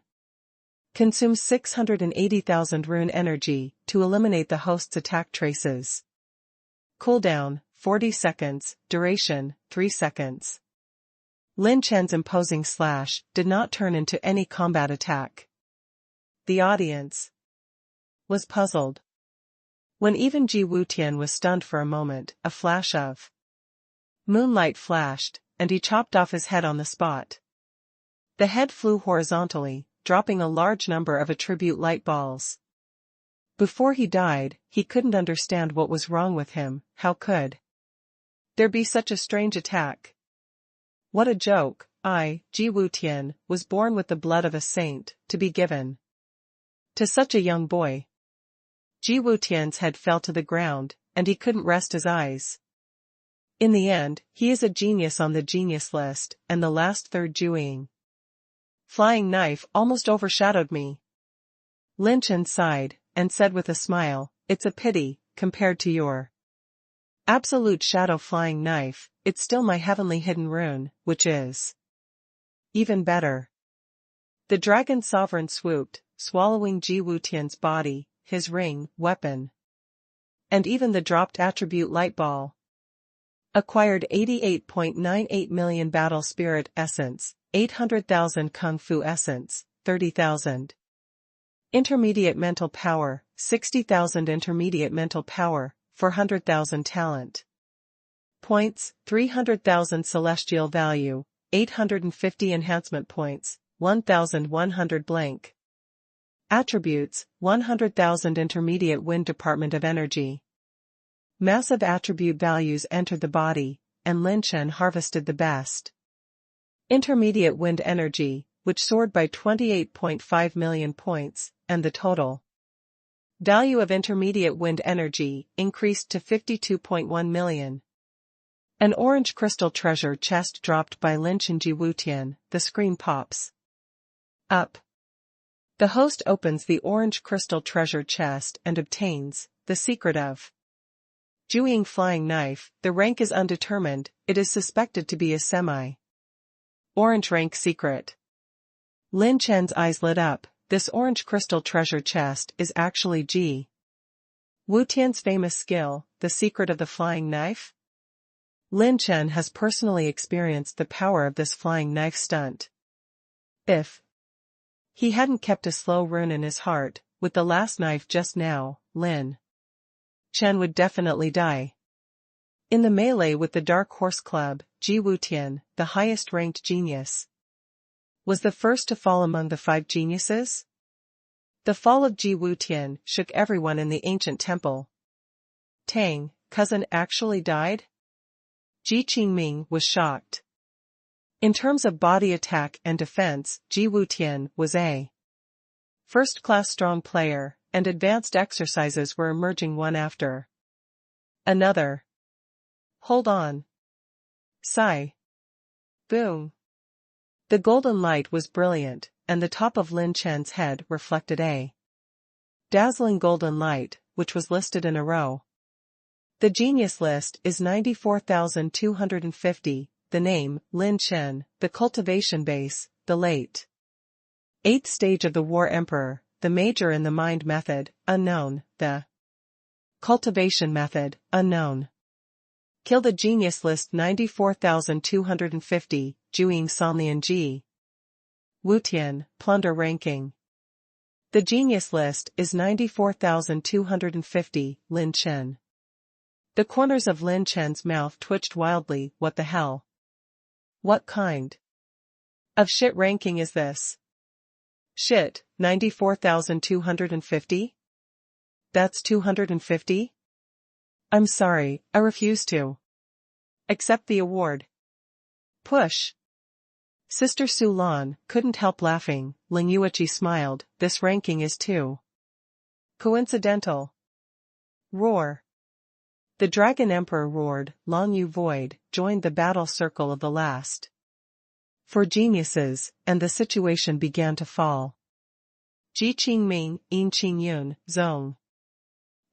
Speaker 1: Consumes 680,000 rune energy to eliminate the host's attack traces. Cooldown, 40 seconds, duration, 3 seconds. Lin Chen's imposing slash did not turn into any combat attack. The audience was puzzled. When even Ji Wutian was stunned for a moment, a flash of moonlight flashed, and he chopped off his head on the spot. The head flew horizontally, dropping a large number of attribute light balls. Before he died, he couldn't understand what was wrong with him. How could there be such a strange attack? What a joke! Ji Wutian, was born with the blood of a saint, to be given to such a young boy. Ji Wutian's head fell to the ground, and he couldn't rest his eyes. In the end, he is a genius on the genius list, and the last third Juing flying knife almost overshadowed me. Lin Chen sighed, and said with a smile, it's a pity, compared to your absolute shadow flying knife, it's still my heavenly hidden rune, which is even better. The dragon sovereign swooped, swallowing Ji Wutian's body, his ring, weapon, and even the dropped attribute light ball. Acquired 88.98 million battle spirit essence, 800,000 kung fu essence, 30,000. Intermediate mental power, 60,000 intermediate mental power, 400,000 talent points, 300,000 celestial value, 850 enhancement points, 1,100 blank attributes, 100,000 intermediate wind department of energy. Massive attribute values entered the body, and Lin Chen harvested the best intermediate wind energy, which soared by 28.5 million points, and the total value of intermediate wind energy increased to 52.1 million. An orange crystal treasure chest dropped by Lin Chen. Ji Wutian, the screen pops up. The host opens the orange crystal treasure chest and obtains the secret of Juing flying knife. The rank is undetermined, it is suspected to be a semi-orange rank secret. Lin Chen's eyes lit up. This orange crystal treasure chest is actually Ji Wu Tian's famous skill, the secret of the flying knife? Lin Chen has personally experienced the power of this flying knife stunt. If he hadn't kept a slow rune in his heart, with the last knife just now, Lin Chen would definitely die. In the melee with the Dark Horse Club, Ji Wutian, the highest-ranked genius, was the first to fall among the 5 geniuses. The fall of Ji Wutian shook everyone in the ancient temple. Tang, cousin actually died? Ji Qingming was shocked. In terms of body attack and defense, Ji Wutian was a first-class strong player, and advanced exercises were emerging one after another. Hold on. Sigh. Boom. The golden light was brilliant, and the top of Lin Chen's head reflected a dazzling golden light, which was listed in a row. The genius list is 94,250, the name, Lin Chen, the cultivation base, the late 8th stage of the War Emperor, the major in the mind method, unknown, the cultivation method, unknown. Kill the genius list 94,250, Juing Sanlian Ji Wutian, plunder ranking. The genius list is 94,250, Lin Chen. The corners of Lin Chen's mouth twitched wildly. What the hell? What kind of shit ranking is this? Shit, 94,250? That's 250? I'm sorry, I refuse to accept the award. Push. Sister Su Lan couldn't help laughing. Ling Yueqi smiled. This ranking is too coincidental. Roar. The Dragon Emperor roared. Long Yu Void joined the battle circle of the last 4 geniuses, and the situation began to fall. Ji Qingming, Yin Qingyun, Zong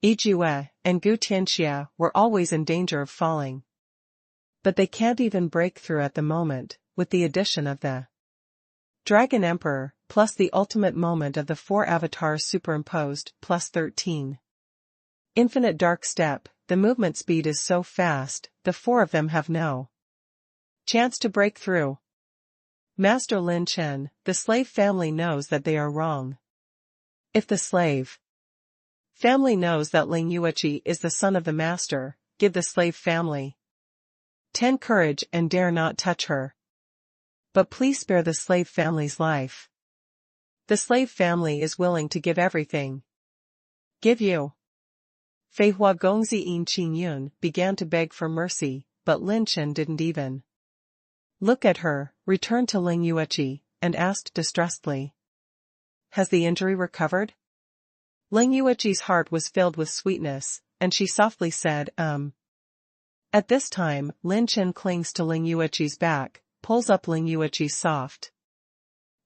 Speaker 1: Yijue, and Gu Tianxia were always in danger of falling. But they can't even break through at the moment, with the addition of the Dragon Emperor, plus the ultimate moment of the 4 avatars superimposed, plus 13. Infinite Dark Step, the movement speed is so fast, the 4 of them have no chance to break through. Master Lin Chen, the slave family knows that they are wrong. If the slave family knows that Ling Yueqi is the son of the master, give the slave family 10 courage and dare not touch her. But please spare the slave family's life. The slave family is willing to give everything. Give you. Fei Hua Gongzi Yin Qingyun began to beg for mercy, but Lin Chen didn't even look at her, returned to Ling Yueqi, and asked distressedly. Has the injury recovered? Ling Yueqi's heart was filled with sweetness, and she softly said, At this time, Lin Chen clings to Ling Yueqi's back, pulls up Ling Yueqi's soft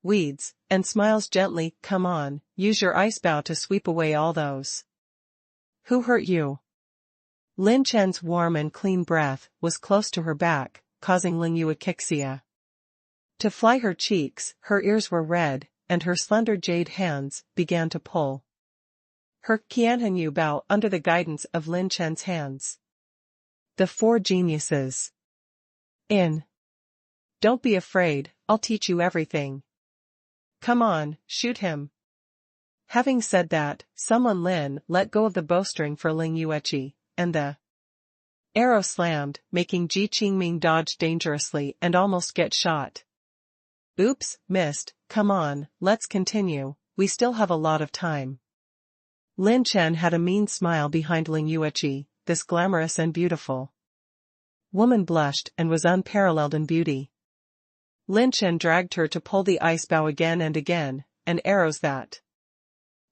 Speaker 1: weeds, and smiles gently. Come on, use your ice bow to sweep away all those who hurt you. Lin Chen's warm and clean breath was close to her back, causing Ling Yuexia to fly her cheeks. Her ears were red, and her slender jade hands began to pull her Qianhanyu bow under the guidance of Lin Chen's hands. The 4 geniuses. In. Don't be afraid, I'll teach you everything. Come on, shoot him. Having said that, someone Lin let go of the bowstring for Ling Yueqi, and the arrow slammed, making Ji Qingming dodge dangerously and almost get shot. Oops, missed. Come on, let's continue, we still have a lot of time. Lin Chen had a mean smile behind Ling Yueqi. This glamorous and beautiful woman blushed and was unparalleled in beauty. Lin Chen dragged her to pull the ice bow again and again, and arrows that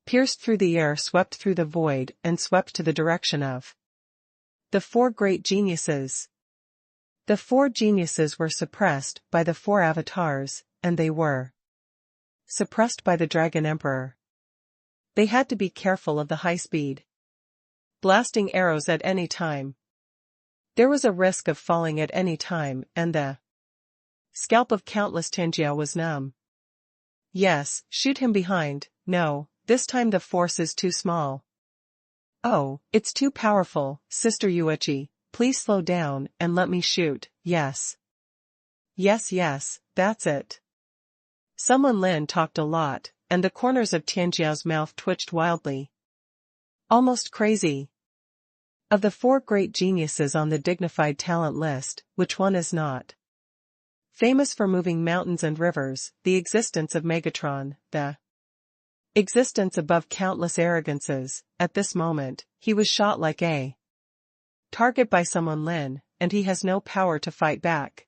Speaker 1: pierced through the air swept through the void and swept to the direction of the 4 great geniuses. The 4 geniuses were suppressed by the 4 avatars, and they were suppressed by the Dragon Emperor. They had to be careful of the high speed blasting arrows at any time. There was a risk of falling at any time, and the scalp of countless Tianjia was numb. Yes, shoot him behind. No, this time the force is too small. Oh, it's too powerful, Sister Yuichi, please slow down and let me shoot, yes. Yes, that's it. Someone Lin talked a lot, and the corners of Tianjiao's mouth twitched wildly. Almost crazy. Of the 4 great geniuses on the dignified talent list, which one is not famous for moving mountains and rivers, the existence of Megatron, the existence above countless arrogances? At this moment, he was shot like a target by someone Lin, and he has no power to fight back.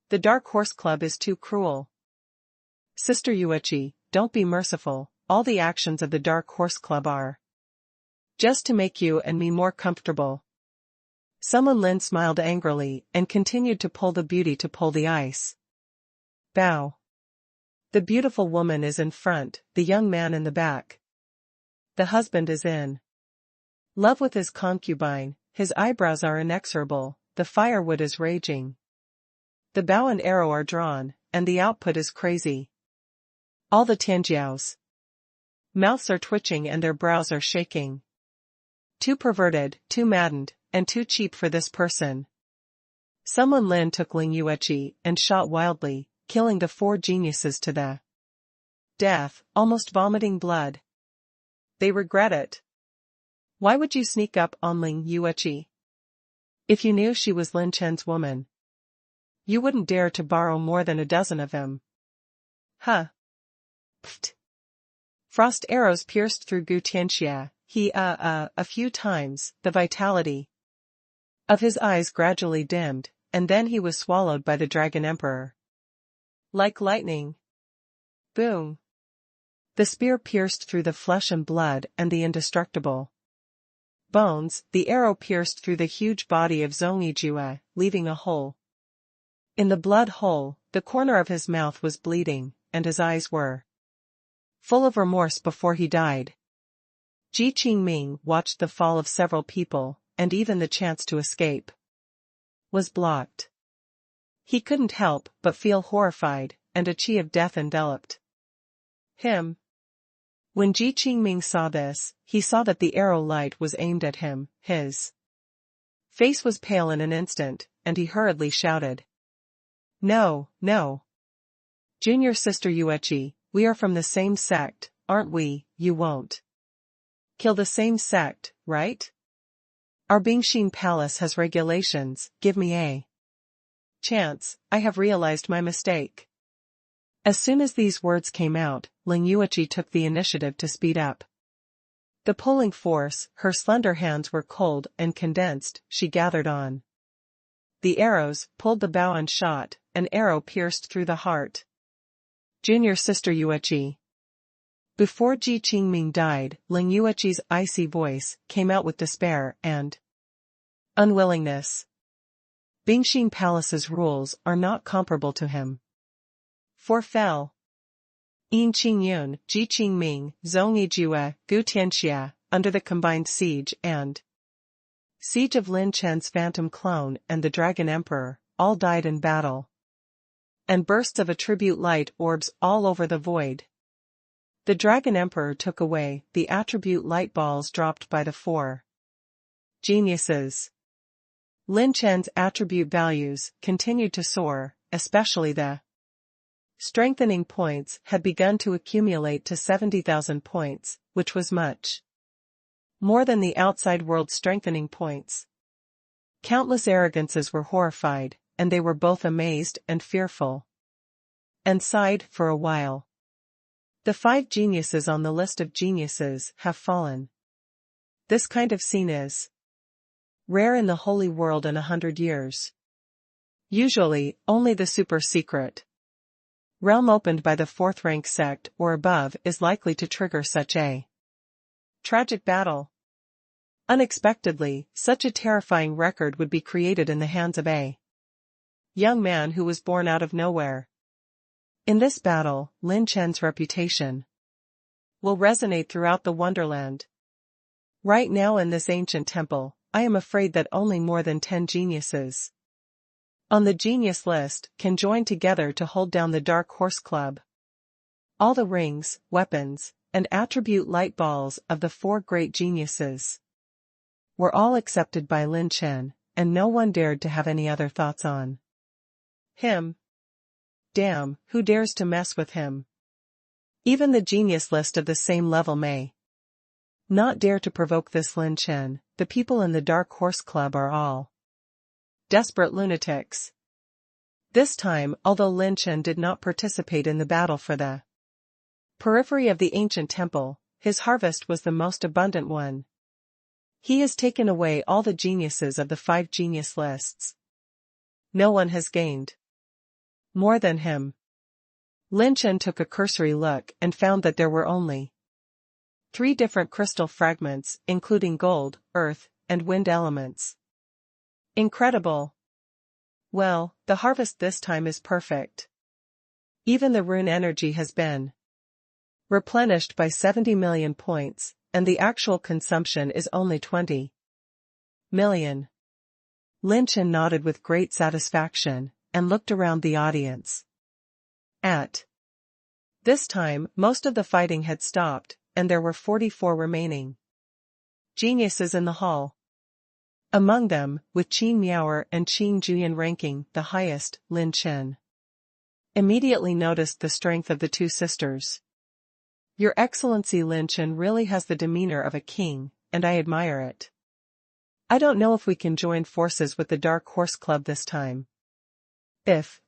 Speaker 1: The Dark Horse Club is too cruel. Sister Yuichi, don't be merciful, all the actions of the Dark Horse Club are just to make you and me more comfortable. Someone Lin smiled angrily and continued to pull the beauty to pull the ice. Bow. The beautiful woman is in front, the young man in the back. The husband is in love with his concubine, his eyebrows are inexorable, the firewood is raging. The bow and arrow are drawn, and the output is crazy. All the Tianjiaos mouths are twitching and their brows are shaking. Too perverted, too maddened, and too cheap for this person. Someone Lin took Ling Yueqi and shot wildly, killing the 4 geniuses to the death, almost vomiting blood. They regret it. Why would you sneak up on Ling Yueqi? If you knew she was Lin Chen's woman, you wouldn't dare to borrow more than a dozen of him. Huh. Pfft. Frost arrows pierced through Gu Tianxia. He a few times, the vitality of his eyes gradually dimmed, and then he was swallowed by the Dragon Emperor. Like lightning. Boom. The spear pierced through the flesh and blood and the indestructible bones, the arrow pierced through the huge body of Zongyijue, leaving a hole. In the blood hole, the corner of his mouth was bleeding, and his eyes were full of remorse before he died. Ji Qingming watched the fall of several people, and even the chance to escape was blocked. He couldn't help but feel horrified, and a chi of death enveloped him. When Ji Qingming saw this, he saw that the arrow light was aimed at him, his face was pale in an instant, and he hurriedly shouted. No. Junior Sister Yueqi, we are from the same sect, aren't we? You won't kill the same sect, right? Our Bingxin Palace has regulations, give me a chance, I have realized my mistake. As soon as these words came out, Ling Yueqi took the initiative to speed up the pulling force, her slender hands were cold and condensed, she gathered on the arrows, pulled the bow and shot, an arrow pierced through the heart. Junior Sister Yueqi. Before Ji Qingming died, Ling Yueqi's icy voice came out with despair and unwillingness. Bingxin Palace's rules are not comparable to him. 4 fell. Yin Qingyun, Ji Qingming, Zongyijue, Gu Tianxia, under the combined siege and siege of Lin Chen's phantom clone and the Dragon Emperor, all died in battle. And bursts of attribute light orbs all over the void. The Dragon Emperor took away the attribute light balls dropped by the 4 geniuses. Lin Chen's attribute values continued to soar, especially the strengthening points had begun to accumulate to 70,000 points, which was much more than the outside world strengthening points. Countless arrogances were horrified, and they were both amazed and fearful. And sighed for a while. The 5 geniuses on the list of geniuses have fallen. This kind of scene is rare in the holy world in 100 years. Usually, only the super secret realm opened by the 4th rank sect or above is likely to trigger such a tragic battle. Unexpectedly, such a terrifying record would be created in the hands of a young man who was born out of nowhere. In this battle, Lin Chen's reputation will resonate throughout the Wonderland. Right now in this ancient temple, I am afraid that only more than 10 geniuses on the genius list can join together to hold down the Dark Horse Club. All the rings, weapons, and attribute light balls of the four great geniuses were all accepted by Lin Chen, and no one dared to have any other thoughts on him. Damn, who dares to mess with him? Even the genius list of the same level may not dare to provoke this Lin Chen. The people in the Dark Horse Club are all desperate lunatics. This time, although Lin Chen did not participate in the battle for the periphery of the ancient temple, his harvest was the most abundant one. He has taken away all the geniuses of the 5 genius lists. No one has gained more than him. Lin Chen took a cursory look and found that there were only 3 different crystal fragments, including gold, earth, and wind elements. Incredible. Well, the harvest this time is perfect. Even the rune energy has been replenished by 70 million points, and the actual consumption is only 20 million. Lin Chen nodded with great satisfaction, and looked around the audience. At this time, most of the fighting had stopped, and there were 44 remaining geniuses in the hall. Among them, with Qin Miaoer and Qin Juyan ranking the highest, Lin Chen immediately noticed the strength of the 2 sisters. Your Excellency, Lin Chen really has the demeanor of a king, and I admire it. I don't know if we can join forces with the Dark Horse Club this time. If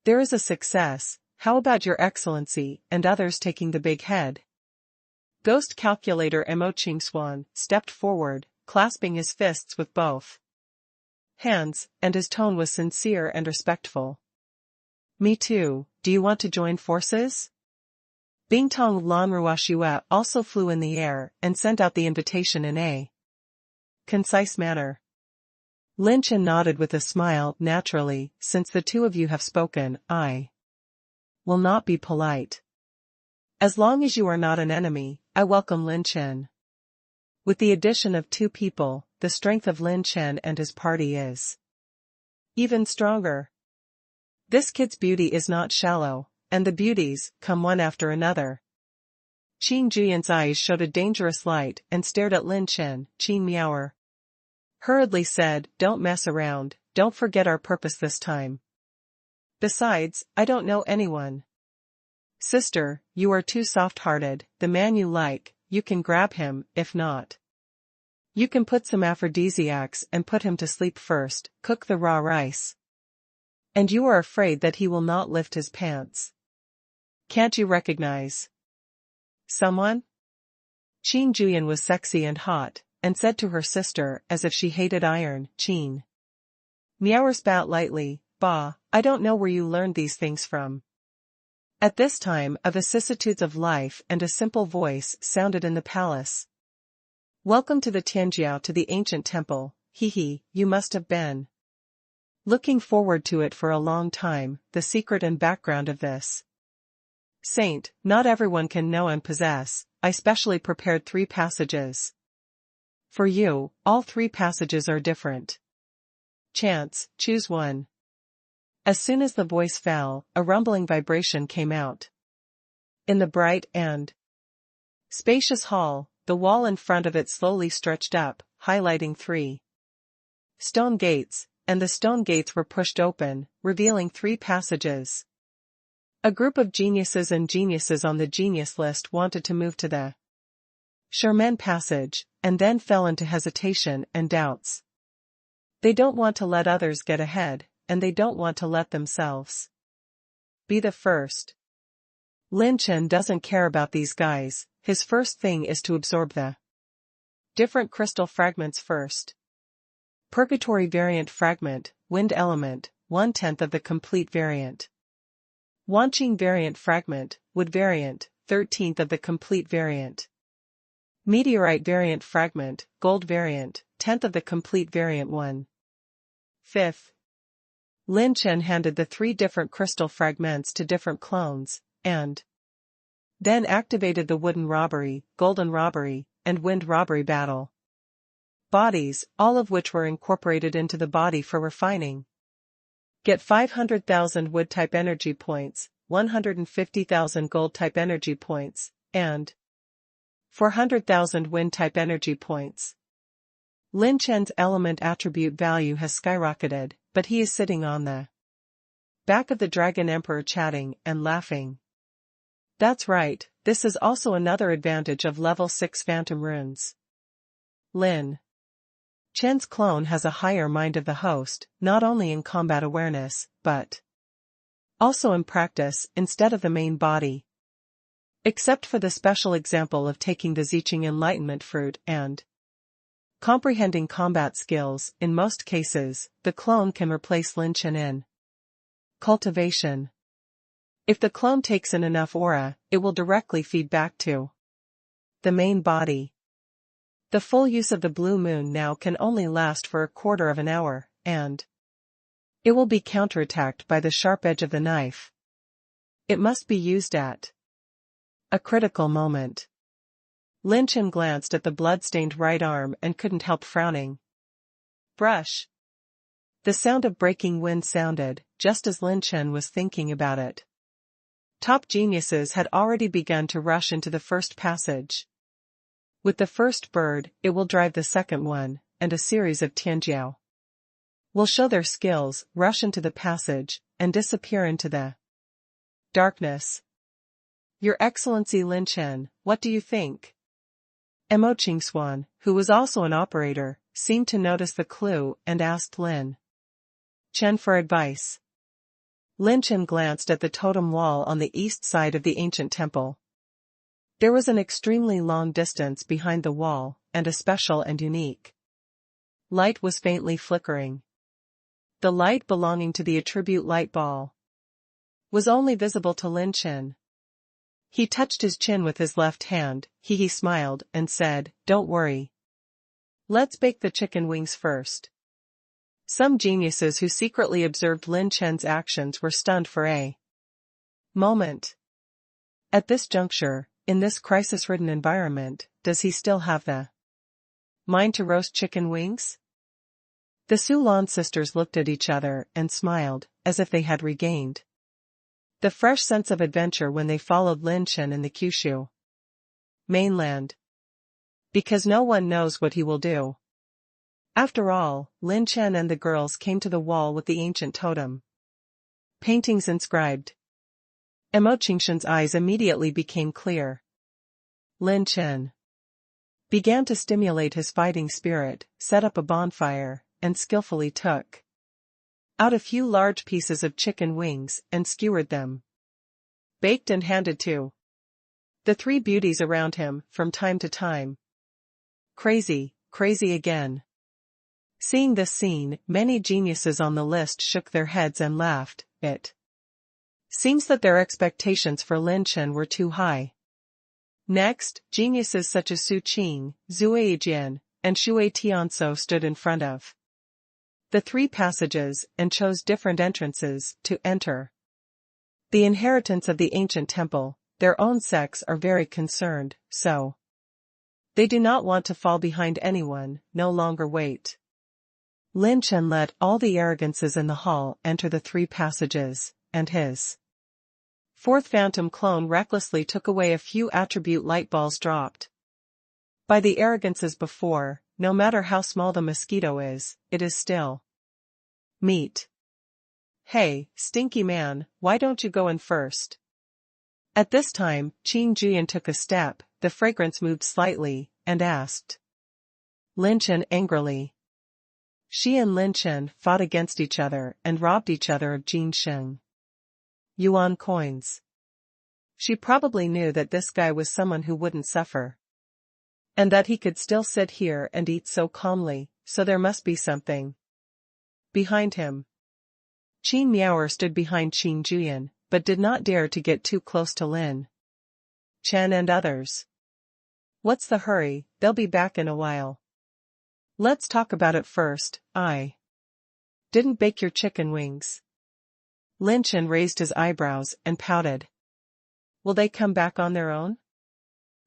Speaker 1: there is a success, how about Your Excellency and others taking the big head? Ghost Calculator Mo Qingshuan stepped forward, clasping his fists with both hands, and his tone was sincere and respectful. Me too, do you want to join forces? Bingtong Lanruoxue also flew in the air and sent out the invitation in a concise manner. Lin Chen nodded with a smile. Naturally, since the 2 of you have spoken, I will not be polite. As long as you are not an enemy, I welcome Lin Chen. With the addition of 2 people, the strength of Lin Chen and his party is even stronger. This kid's beauty is not shallow, and the beauties come one after another. Qin Juyan's eyes showed a dangerous light and stared at Lin Chen. Qin Miaoer hurriedly said, "Don't mess around, don't forget our purpose this time. Besides, I don't know anyone." Sister, you are too soft-hearted. The man you like, you can grab him. If not, you can put some aphrodisiacs and put him to sleep first, cook the raw rice. And you are afraid that he will not lift his pants. Can't you recognize someone? Qin Juyan was sexy and hot, and said to her sister as if she hated iron, "Qin Miaoer spat lightly, bah, I don't know where you learned these things from." At this time, a vicissitudes of life and a simple voice sounded in the palace. "Welcome to the Tianjiao, to the ancient temple, he, you must have been looking forward to it for a long time." The secret and background of this saint, not everyone can know and possess. I specially prepared 3 passages for you. All 3 passages are different. Chance, choose one. As soon as the voice fell, a rumbling vibration came out. In the bright and spacious hall, the wall in front of it slowly stretched up, highlighting 3 stone gates, and the stone gates were pushed open, revealing 3 passages. A group of geniuses and geniuses on the genius list wanted to move to the Sherman passage, and then fell into hesitation and doubts. They don't want to let others get ahead, and they don't want to let themselves be the first. Lin Chen doesn't care about these guys. His first thing is to absorb the different crystal fragments first. Purgatory variant fragment, wind element, 1/10 of the complete variant. Wanqing variant fragment, wood variant, 13th of the complete variant. Meteorite variant fragment, gold variant, 10th of the complete variant 1/5. Lin Chen handed the 3 different crystal fragments to different clones, and then activated the wooden robbery, golden robbery, and wind robbery battle bodies, all of which were incorporated into the body for refining. Get 500,000 wood-type energy points, 150,000 gold-type energy points, and 400,000 wind-type energy points. Lin Chen's element attribute value has skyrocketed, but he is sitting on the back of the Dragon Emperor chatting and laughing. That's right, this is also another advantage of level 6 phantom runes. Lin Chen's clone has a higher mind of the host, not only in combat awareness, but also in practice instead of the main body. Except for the special example of taking the Ziqing Enlightenment fruit and comprehending combat skills, in most cases, the clone can replace Lin Chen in cultivation. If the clone takes in enough aura, it will directly feed back to the main body. The full use of the blue moon now can only last for a quarter of an hour, and it will be counterattacked by the sharp edge of the knife. It must be used at a critical moment. Lin Chen glanced at the blood-stained right arm and couldn't help frowning. Brush. The sound of breaking wind sounded, just as Lin Chen was thinking about it. Top geniuses had already begun to rush into the first passage. With the first bird, it will drive the second one, and a series of Tianjiao will show their skills, rush into the passage, and disappear into the darkness. Your Excellency Lin Chen, what do you think? Mo Qingswan, who was also an operator, seemed to notice the clue and asked Lin Chen for advice. Lin Chen glanced at the totem wall on the east side of the ancient temple. There was an extremely long distance behind the wall, and a special and unique light was faintly flickering. The light belonging to the attribute light ball was only visible to Lin Chen. He touched his chin with his left hand, he smiled, and said, "Don't worry. Let's bake the chicken wings first." Some geniuses who secretly observed Lin Chen's actions were stunned for a moment. At this juncture, in this crisis-ridden environment, does he still have the mind to roast chicken wings? The Sulan sisters looked at each other and smiled, as if they had regained the fresh sense of adventure when they followed Lin Chen in the Kyushu mainland. Because no one knows what he will do. After all, Lin Chen and the girls came to the wall with the ancient totem paintings inscribed. Mo Qingshan's eyes immediately became clear. Lin Chen began to stimulate his fighting spirit, set up a bonfire, and skillfully took out a few large pieces of chicken wings and skewered them. Baked and handed to the three beauties around him, from time to time. Crazy, crazy again. Seeing this scene, many geniuses on the list shook their heads and laughed. It seems that their expectations for Lin Chen were too high. Next, geniuses such as Su Qing, Zhu Yijian, and Shui Tianso stood in front of the three passages and chose different entrances to enter. The inheritants of the ancient temple, their own sects are very concerned, so they do not want to fall behind anyone, no longer wait. Lin Chen let all the arrogances in the hall enter the three passages, and his fourth phantom clone recklessly took away a few attribute light balls dropped by the arrogances before. No matter how small the mosquito is, it is still meat. Hey, stinky man, why don't you go in first? At this time, Qing Juyan took a step, the fragrance moved slightly, and asked Lin Chen angrily. She and Lin Chen fought against each other and robbed each other of Jin Sheng yuan coins. She probably knew that this guy was someone who wouldn't suffer. And that he could still sit here and eat so calmly, so there must be something behind him. Qin Miaoer stood behind Qin Juyan, but did not dare to get too close to Lin Chen and others. What's the hurry, they'll be back in a while. Let's talk about it first. I didn't bake your chicken wings. Lin Chen raised his eyebrows and pouted. Will they come back on their own?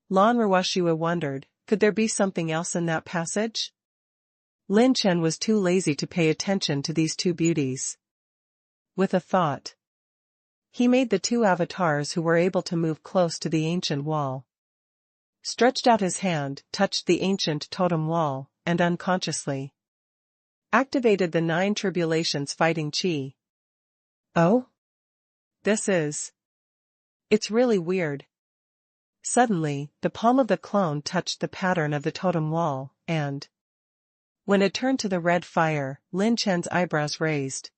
Speaker 1: Lan Rawashua wondered, could there be something else in that passage? Lin Chen was too lazy to pay attention to these two beauties. With a thought, he made the two avatars who were able to move close to the ancient wall. stretched out his hand, touched the ancient totem wall, and unconsciously activated the 9 tribulations fighting chi. Oh? It's really weird. Suddenly, the palm of the clone touched the pattern of the totem wall, and when it turned to the red fire, Lin Chen's eyebrows raised.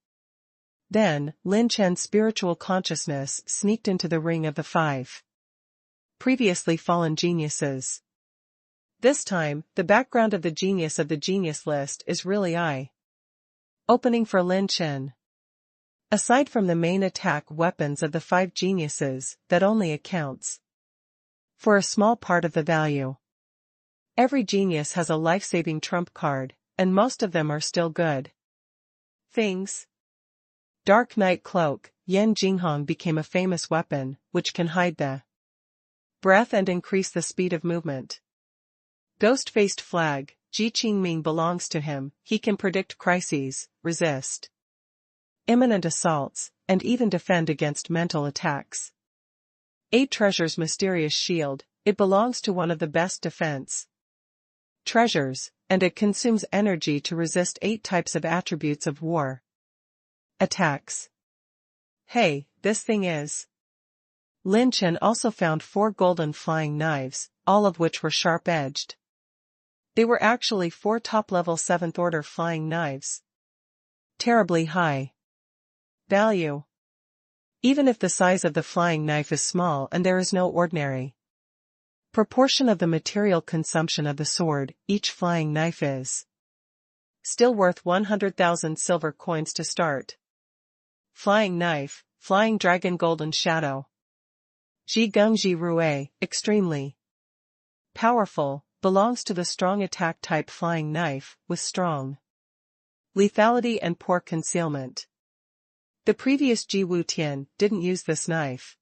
Speaker 1: Then, Lin Chen's spiritual consciousness sneaked into the ring of the 5 previously fallen geniuses. This time, the background of the genius list is really eye-opening for Lin Chen. Aside from the main attack weapons of the 5 geniuses, that only accounts for a small part of the value. Every genius has a life-saving trump card, and most of them are still good things. Dark Night Cloak, Yan Jinghong became a famous weapon, which can hide the breath and increase the speed of movement. Ghost-faced Flag, Ji Qingming belongs to him, he can predict crises, resist imminent assaults, and even defend against mental attacks. 8 Treasures Mysterious Shield, it belongs to one of the best defense treasures, and it consumes energy to resist 8 types of attributes of war attacks. Hey, this thing is. Lin Chen also found 4 golden flying knives, all of which were sharp-edged. They were actually 4 top-level 7th order flying knives. Terribly high value. Even if the size of the flying knife is small and there is no ordinary proportion of the material consumption of the sword, each flying knife is still worth 100,000 silver coins to start. Flying Knife, Flying Dragon Golden Shadow. Ji Gengji Rue, extremely powerful, belongs to the strong attack type flying knife, with strong lethality and poor concealment. The previous Ji Wutian didn't use this knife.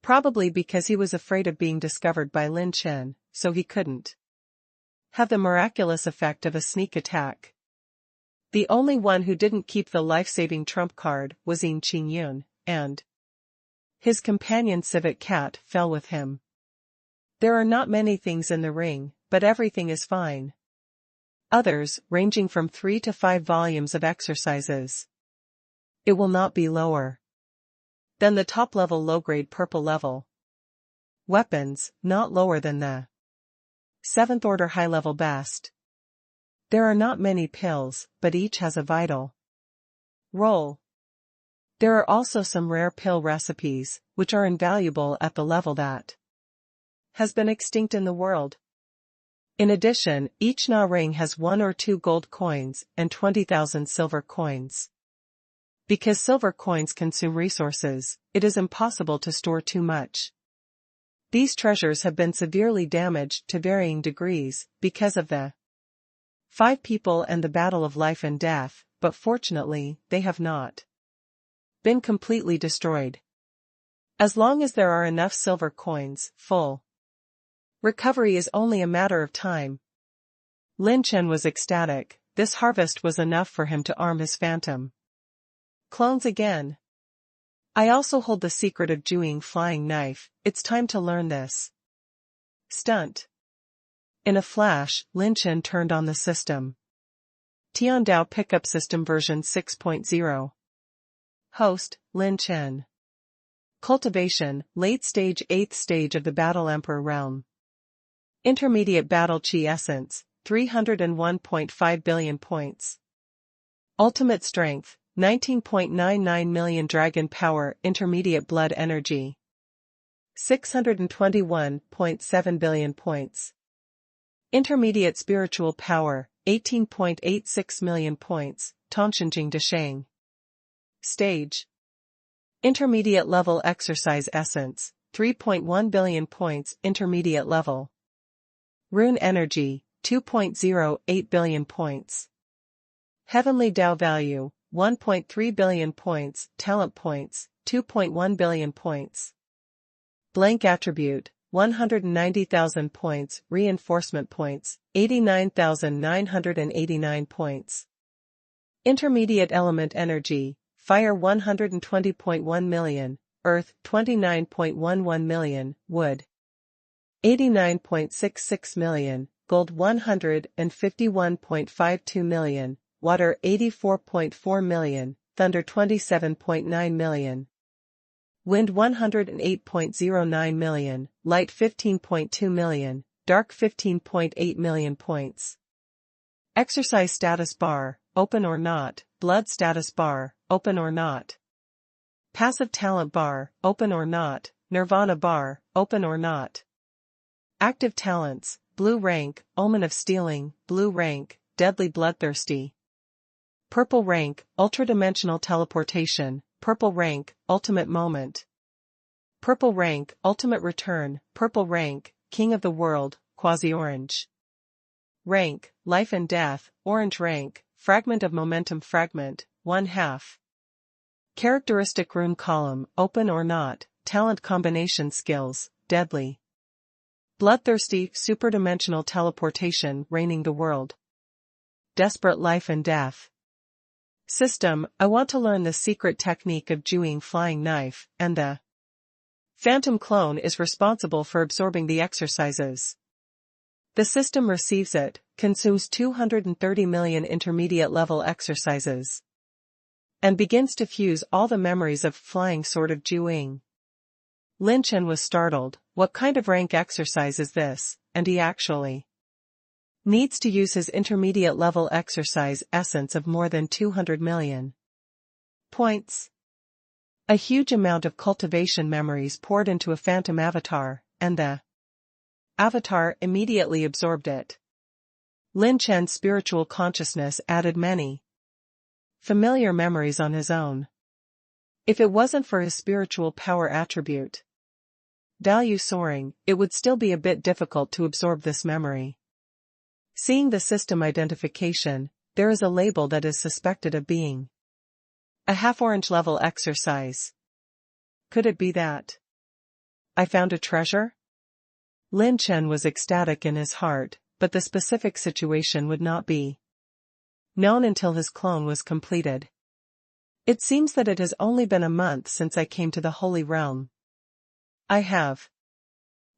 Speaker 1: Probably because he was afraid of being discovered by Lin Chen, so he couldn't have the miraculous effect of a sneak attack. The only one who didn't keep the life-saving trump card was Yin Qingyun, and his companion Civet Cat fell with him. There are not many things in the ring, but everything is fine. Others, ranging from 3 to 5 volumes of exercises. It will not be lower than the top-level low-grade purple level weapons, not lower than the 7th order high-level best. There are not many pills, but each has a vital role. There are also some rare pill recipes, which are invaluable at the level that has been extinct in the world. In addition, each Na ring has 1 or 2 gold coins and 20,000 silver coins. Because silver coins consume resources, it is impossible to store too much. These treasures have been severely damaged to varying degrees, because of the 5 people and the battle of life and death, but fortunately, they have not been completely destroyed. As long as there are enough silver coins, full recovery is only a matter of time. Lin Chen was ecstatic, this harvest was enough for him to arm his phantom clones again. I also hold the secret of Juing flying knife, it's time to learn this stunt. In a flash, Lin Chen turned on the system. Tiandao Pickup System version 6.0. Host, Lin Chen. Cultivation, late stage 8th stage of the Battle Emperor realm. Intermediate Battle Chi Essence, 301.5 billion points. Ultimate Strength, 19.99 million Dragon Power. Intermediate Blood Energy, 621.7 billion points. Intermediate Spiritual Power, 18.86 million points. Tongshenjing Deshang. Stage. Intermediate Level Exercise Essence, 3.1 billion points. Intermediate Level Rune Energy, 2.08 billion points. Heavenly Dao Value, 1.3 billion points. Talent Points, 2.1 billion points. Blank Attribute, 190,000 points. Reinforcement Points, 89,989 points. Intermediate Element Energy, Fire 120.1 million, Earth 29.11 million, Wood 89.66 million, gold 151.52 million, water 84.4 million, thunder 27.9 million. Wind 108.09 million, light 15.2 million, dark 15.8 million points. Exercise status bar, open or not, blood status bar, open or not. Passive talent bar, open or not, nirvana bar, open or not. Active talents, blue rank, omen of stealing, blue rank, deadly bloodthirsty. Purple rank, ultra-dimensional teleportation, purple rank, ultimate moment. Purple rank, ultimate return, purple rank, king of the world, quasi-orange. Rank, life and death, orange rank, fragment of momentum fragment, 1/2. Characteristic rune column, open or not, talent combination skills, deadly. Bloodthirsty, superdimensional teleportation, reigning the world. Desperate life and death. System, I want to learn the secret technique of Jewing flying knife, and the Phantom clone is responsible for absorbing the exercises. The system receives it, consumes 230 million intermediate-level exercises, and begins to fuse all the memories of flying sword of Jewing. Lin Chen was startled. What kind of rank exercise is this? And he actually needs to use his intermediate-level exercise essence of more than 200 million points. A huge amount of cultivation memories poured into a phantom avatar, and the avatar immediately absorbed it. Lin Chen's spiritual consciousness added many familiar memories on his own. If it wasn't for his spiritual power attribute, value soaring, it would still be a bit difficult to absorb this memory. Seeing the system identification, there is a label that is suspected of being a half-orange level exercise. Could it be that I found a treasure? Lin Chen was ecstatic in his heart, but the specific situation would not be known until his clone was completed. It seems that it has only been a month since I came to the Holy Realm. I have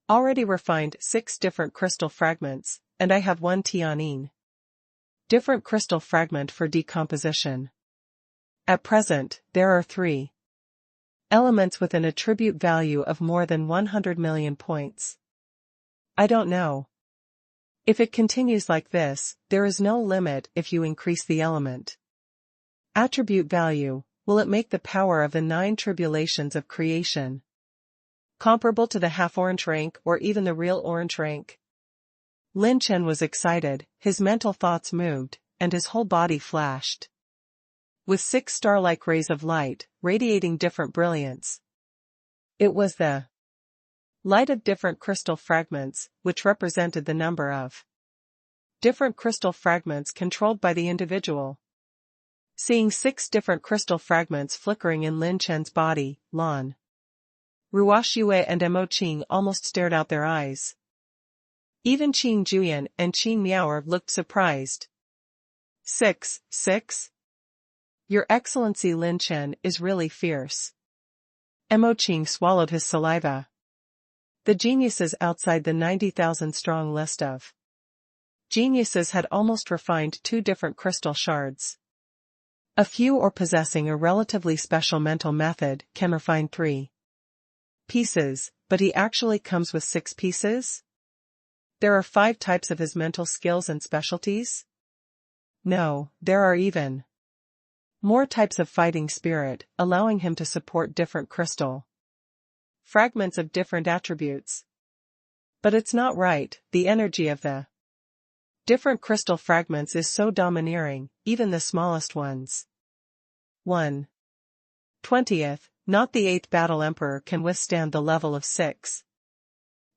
Speaker 1: already refined 6 different crystal fragments, and I have 1 tianyin. Different crystal fragment for decomposition. At present, there are 3 elements with an attribute value of more than 100 million points. I don't know. If it continues like this, there is no limit if you increase the element attribute value. Will it make the power of the 9 tribulations of creation comparable to the half-orange rank or even the real orange rank? Lin Chen was excited, his mental thoughts moved, and his whole body flashed with 6 star-like rays of light, radiating different brilliance. It was the light of different crystal fragments, which represented the number of different crystal fragments controlled by the individual. Seeing 6 different crystal fragments flickering in Lin Chen's body, Lan Ruoxue and Mo Qing almost stared out their eyes. Even Qing Juyan and Qing Miaoer looked surprised. 6. Your Excellency Lin Chen is really fierce. Mo Qing swallowed his saliva. The geniuses outside the 90,000-strong list of geniuses had almost refined 2 different crystal shards. A few or possessing a relatively special mental method can refine 3 pieces, but he actually comes with 6 pieces? There are 5 types of his mental skills and specialties? No, there are even more types of fighting spirit, allowing him to support different crystal fragments of different attributes. But it's not right, the energy of the different crystal fragments is so domineering, even the smallest ones. 1/20th, not the 8th Battle Emperor can withstand the level of 6.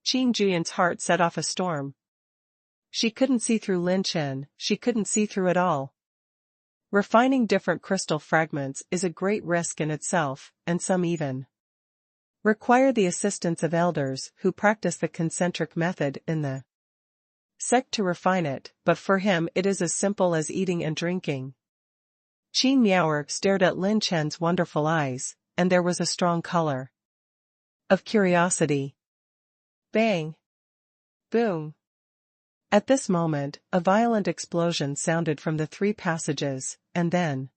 Speaker 1: Qing Juyan's heart set off a storm. She couldn't see through Lin Chen, she couldn't see through it all. Refining different crystal fragments is a great risk in itself, and some even require the assistance of elders who practice the concentric method in the sect to refine it, but for him it is as simple as eating and drinking. Qing Miaoer stared at Lin Chen's wonderful eyes, and there was a strong color of curiosity. Bang! Boom! At this moment, a violent explosion sounded from the 3 passages, and then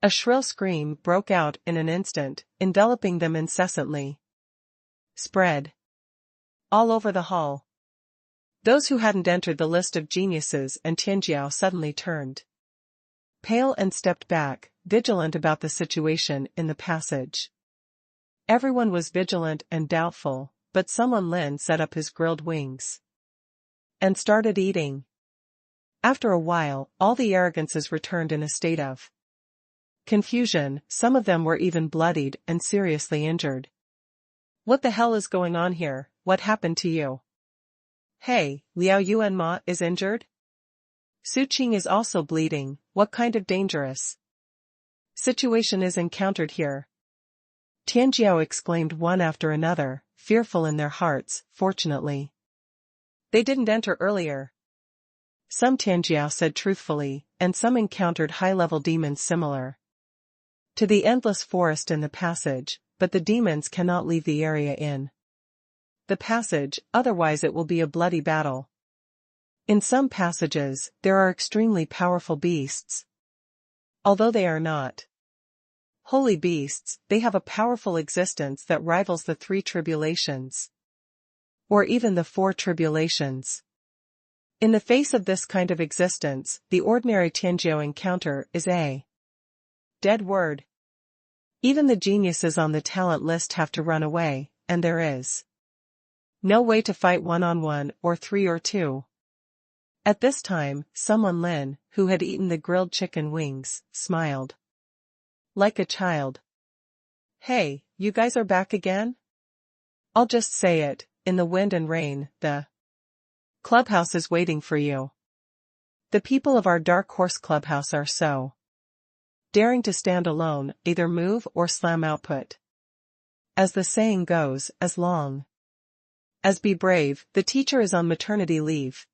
Speaker 1: a shrill scream broke out in an instant, enveloping them incessantly. Spread all over the hall. Those who hadn't entered the list of geniuses and Tianjiao suddenly turned pale and stepped back, vigilant about the situation in the passage. Everyone was vigilant and doubtful, but someone Lin set up his grilled wings and started eating. After a while, all the arrogances returned in a state of confusion. Some of them were even bloodied and seriously injured. What the hell is going on here? What happened to you? Hey, Liao Yuan Ma is injured? Su Qing is also bleeding. What kind of dangerous situation is encountered here? Tianjiao exclaimed one after another, fearful in their hearts. Fortunately, they didn't enter earlier. Some, Tianjiao said truthfully, and some encountered high-level demons similar to the endless forest in the passage, but the demons cannot leave the area in the passage, otherwise it will be a bloody battle. In some passages, there are extremely powerful beasts. Although they are not holy beasts, they have a powerful existence that rivals the 3 tribulations, or even the 4 tribulations. In the face of this kind of existence, the ordinary Tianjiao encounter is a dead word. Even the geniuses on the talent list have to run away, and there is no way to fight 1-on-1 or 3 or 2. At this time, someone Lin, who had eaten the grilled chicken wings, smiled like a child. Hey, you guys are back again? I'll just say it, in the wind and rain, the clubhouse is waiting for you. The people of our Dark Horse Clubhouse are so daring to stand alone, either move or slam output. As the saying goes, as long as be brave, the teacher is on maternity leave.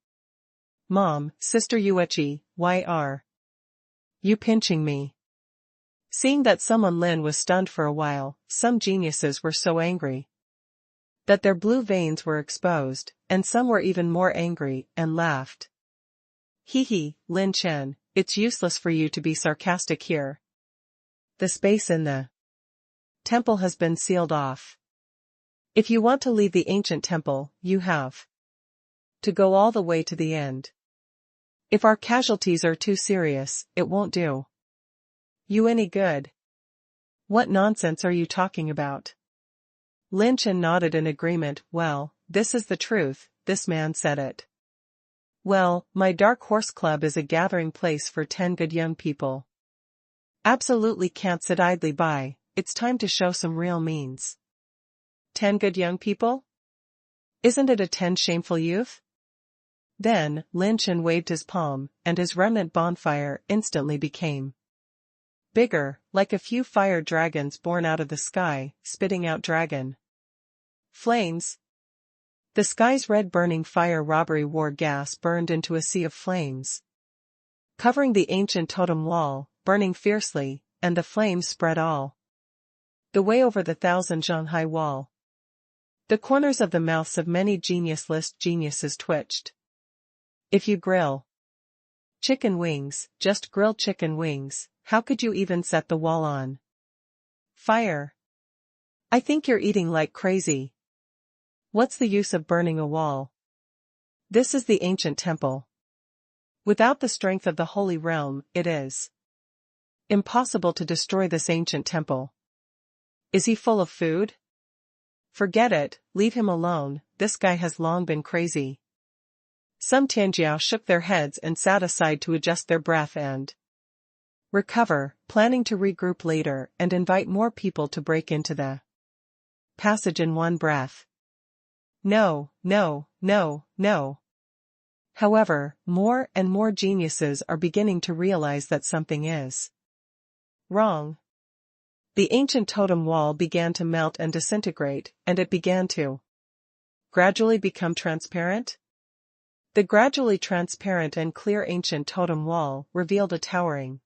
Speaker 1: Mom, Sister Yuechi, why are you pinching me? Seeing that someone Lin was stunned for a while, some geniuses were so angry that their blue veins were exposed, and some were even more angry, and laughed. Hee, Lin Chen, it's useless for you to be sarcastic here. The space in the temple has been sealed off. If you want to leave the ancient temple, you have to go all the way to the end. If our casualties are too serious, it won't do you any good. What nonsense are you talking about? Lin Chen nodded in agreement. Well, this is the truth, this man said it. Well, my Dark Horse Club is a gathering place for 10 good young people. Absolutely can't sit idly by, it's time to show some real means. 10 good young people? Isn't it a 10 shameful youth? Then, Lin Chen waved his palm, and his remnant bonfire instantly became bigger, like a few fire dragons born out of the sky, spitting out dragon flames. The sky's red burning fire robbery war gas burned into a sea of flames, covering the ancient totem wall, burning fiercely, and the flames spread all the way over the 1,000-zhang-high wall. The corners of the mouths of many genius list geniuses twitched. If you grill chicken wings, just grilled chicken wings, how could you even set the wall on fire? I think you're eating like crazy. What's the use of burning a wall? This is the ancient temple. Without the strength of the holy realm, it is impossible to destroy this ancient temple. Is he full of food? Forget it, leave him alone, this guy has long been crazy. Some Tianjiao shook their heads and sat aside to adjust their breath and recover, planning to regroup later and invite more people to break into the passage in one breath. No. However, more and more geniuses are beginning to realize that something is wrong. The ancient totem wall began to melt and disintegrate, and it began to gradually become transparent. The gradually transparent and clear ancient totem wall revealed a towering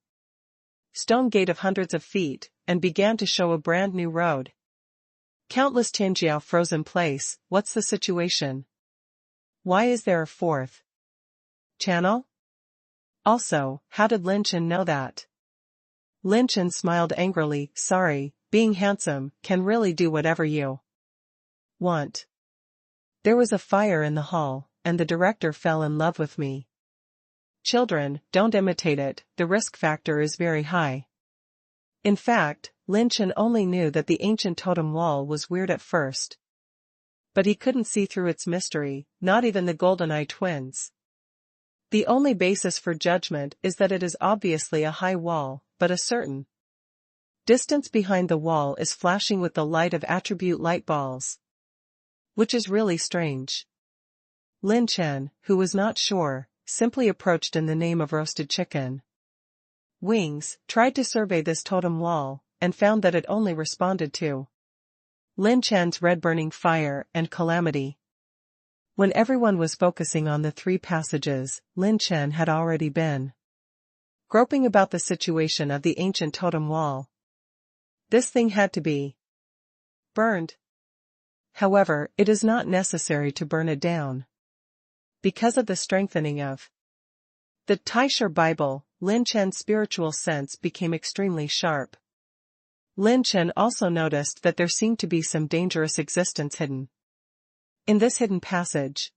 Speaker 1: stone gate of hundreds of feet, and began to show a brand new road. Countless Tianjiao froze in place. What's the situation? Why is there a fourth channel? Also, how did Lin Chen know that? Lin Chen smiled angrily, sorry, being handsome can really do whatever you want. There was a fire in the hall, and the director fell in love with me. Children, don't imitate it, the risk factor is very high. In fact, Lin Chen only knew that the ancient totem wall was weird at first. But he couldn't see through its mystery, not even the GoldenEye twins. The only basis for judgment is that it is obviously a high wall, but a certain distance behind the wall is flashing with the light of attribute light balls. Which is really strange. Lin Chen, who was not sure, simply approached in the name of roasted chicken wings, tried to survey this totem wall, and found that it only responded to Lin Chen's red burning fire and calamity. When everyone was focusing on the 3 passages, Lin Chen had already been groping about the situation of the ancient totem wall. This thing had to be burned. However, it is not necessary to burn it down. Because of the strengthening of the Taisher Bible, Lin Chen's spiritual sense became extremely sharp. Lin Chen also noticed that there seemed to be some dangerous existence hidden in this hidden passage.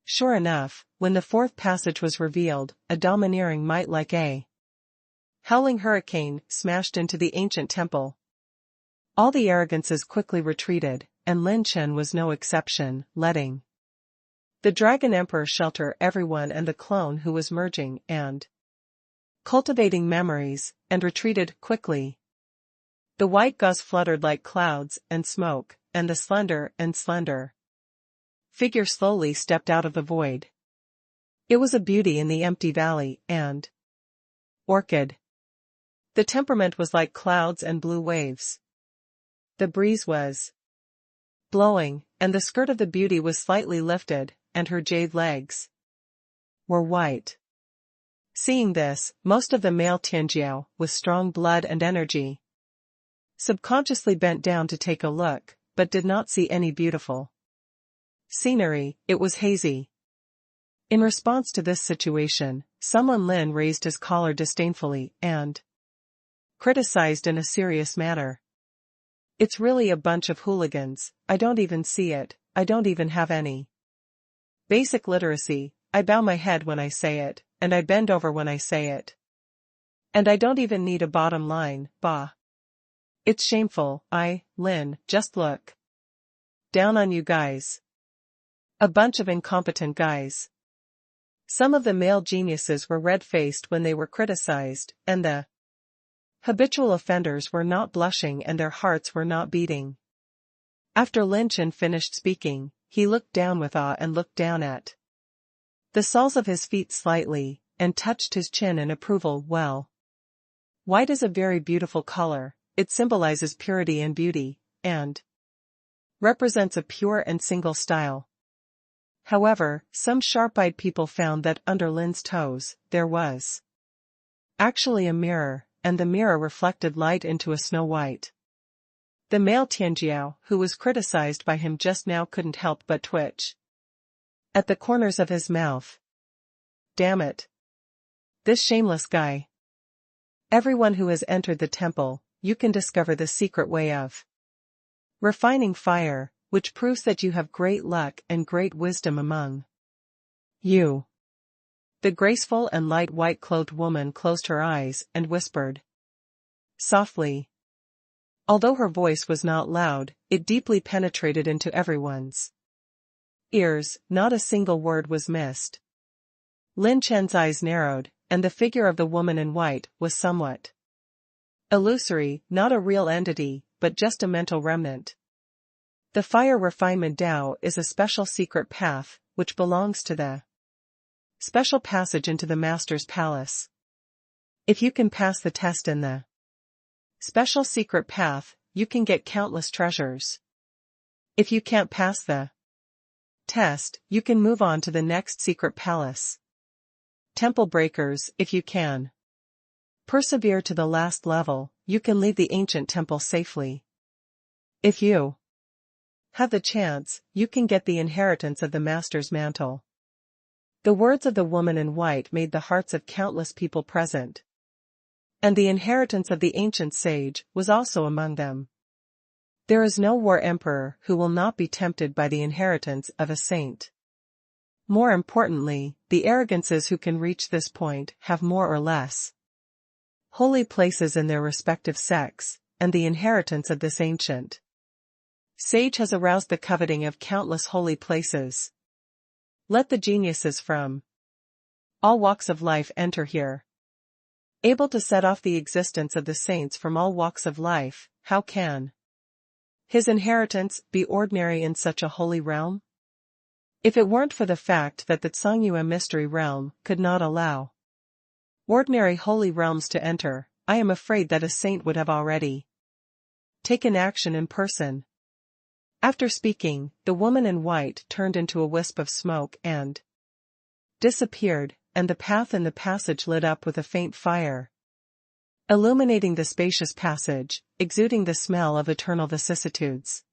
Speaker 1: Sure enough, when the 4th passage was revealed, a domineering might like a howling hurricane smashed into the ancient temple. All the arrogances quickly retreated, and Lin Chen was no exception, letting the Dragon Emperor shelter everyone and the clone who was merging and cultivating memories, and retreated quickly. The white gauze fluttered like clouds and smoke, and the slender figure slowly stepped out of the void. It was a beauty in the empty valley, and orchid. The temperament was like clouds and blue waves. The breeze was blowing, and the skirt of the beauty was slightly lifted, and her jade legs were white. Seeing this, most of the male Tianjiao, with strong blood and energy, subconsciously bent down to take a look, but did not see any beautiful scenery. It was hazy. In response to this situation, someone Lin raised his collar disdainfully and criticized in a serious manner. It's really a bunch of hooligans, I don't even see it, I don't even have any basic literacy, I bow my head when I say it, and I bend over when I say it. And I don't even need a bottom line, bah. It's shameful, Lin, just look down on you guys. A bunch of incompetent guys. Some of the male geniuses were red-faced when they were criticized, and the habitual offenders were not blushing and their hearts were not beating. After Lin Chen finished speaking, he looked down with awe and looked down at the soles of his feet slightly, and touched his chin in approval. Well, white is a very beautiful color, it symbolizes purity and beauty, and represents a pure and single style. However, some sharp-eyed people found that under Lin's toes, there was actually a mirror, and the mirror reflected light into a snow-white. The male Tianjiao, who was criticized by him just now, couldn't help but twitch at the corners of his mouth. Damn it. This shameless guy. Everyone who has entered the temple, you can discover the secret way of refining fire, which proves that you have great luck and great wisdom among you. The graceful and light white-clothed woman closed her eyes and whispered softly. Although her voice was not loud, it deeply penetrated into everyone's ears, not a single word was missed. Lin Chen's eyes narrowed, and the figure of the woman in white was somewhat illusory, not a real entity, but just a mental remnant. The Fire Refinement Dao is a special secret path, which belongs to the special passage into the Master's Palace. If you can pass the test in the special secret path, you can get countless treasures. If you can't pass the test, you can move on to the next secret palace. Temple breakers, if you can persevere to the last level, you can leave the ancient temple safely. If you Have the chance, you can get the inheritance of the master's mantle. The words of the woman in white made the hearts of countless people present. And the inheritance of the ancient sage was also among them. There is no war emperor who will not be tempted by the inheritance of a saint. More importantly, the arrogances who can reach this point have more or less holy places in their respective sects, and the inheritance of this ancient sage has aroused the coveting of countless holy places. Let the geniuses from all walks of life enter here. Able to set off the existence of the saints from all walks of life, how can his inheritance be ordinary in such a holy realm? If it weren't for the fact that the Tsangyue mystery realm could not allow ordinary holy realms to enter, I am afraid that a saint would have already taken action in person. After speaking, the woman in white turned into a wisp of smoke and disappeared, and the path in the passage lit up with a faint fire, illuminating the spacious passage, exuding the smell of eternal vicissitudes.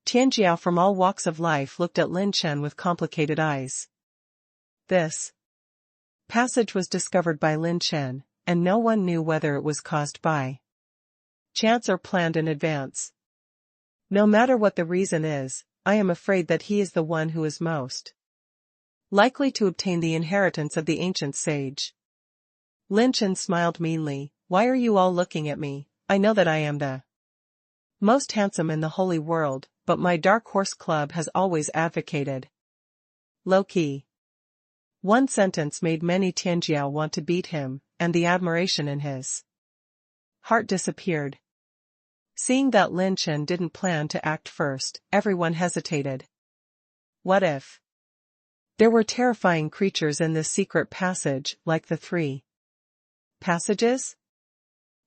Speaker 1: Tianjiao from all walks of life looked at Lin Chen with complicated eyes. This passage was discovered by Lin Chen, and no one knew whether it was caused by chance or planned in advance. No matter what the reason is, I am afraid that he is the one who is most likely to obtain the inheritance of the ancient sage. Lin Chen smiled meanly. Why are you all looking at me? I know that I am the most handsome in the holy world, but my Dark Horse Club has always advocated low-key. One sentence made many Tianjiao want to beat him, and the admiration in his heart disappeared. Seeing that Lin Chen didn't plan to act first, everyone hesitated. What if there were terrifying creatures in this secret passage, like the 3 passages?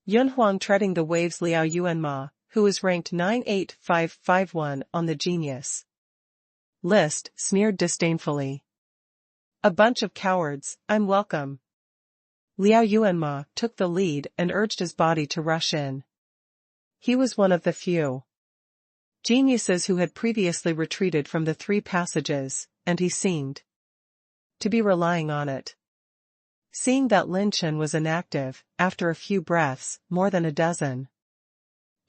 Speaker 1: Yunhuang treading the waves. Liao Yuanma, who is ranked 98551 on the genius list, sneered disdainfully. A bunch of cowards, I'm welcome. Liao Yuanma took the lead and urged his body to rush in. He was one of the few geniuses who had previously retreated from the 3 passages, and he seemed to be relying on it. Seeing that Lin Chen was inactive, after a few breaths, more than a dozen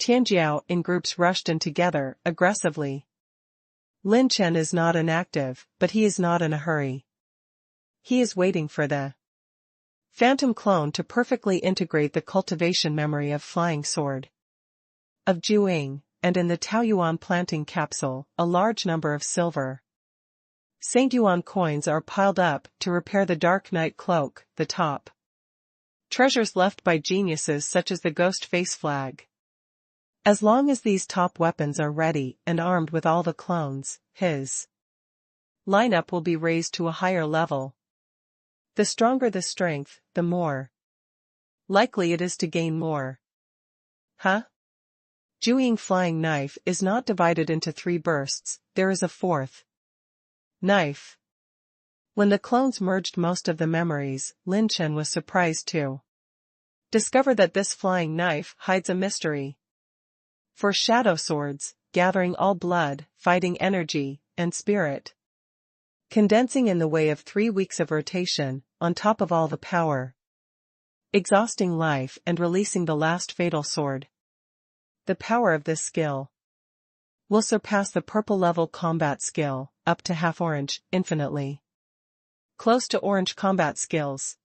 Speaker 1: Tianjiao in groups rushed in together, aggressively. Lin Chen is not inactive, but he is not in a hurry. He is waiting for the phantom clone to perfectly integrate the cultivation memory of Flying Sword of Juing, and in the Taoyuan planting capsule, a large number of silver Saint Yuan coins are piled up to repair the Dark Knight cloak, the top treasures left by geniuses such as the Ghost Face flag. As long as these top weapons are ready and armed with all the clones, his lineup will be raised to a higher level. The stronger the strength, the more likely it is to gain more. Juing flying knife is not divided into 3 bursts, there is a 4th knife. When the clones merged most of the memories, Lin Chen was surprised to discover that this flying knife hides a mystery. For shadow swords, gathering all blood, fighting energy, and spirit, condensing in the way of 3 weeks of rotation, on top of all the power, exhausting life and releasing the last fatal sword. The power of this skill will surpass the purple level combat skill, up to half orange, infinitely close to orange combat skills.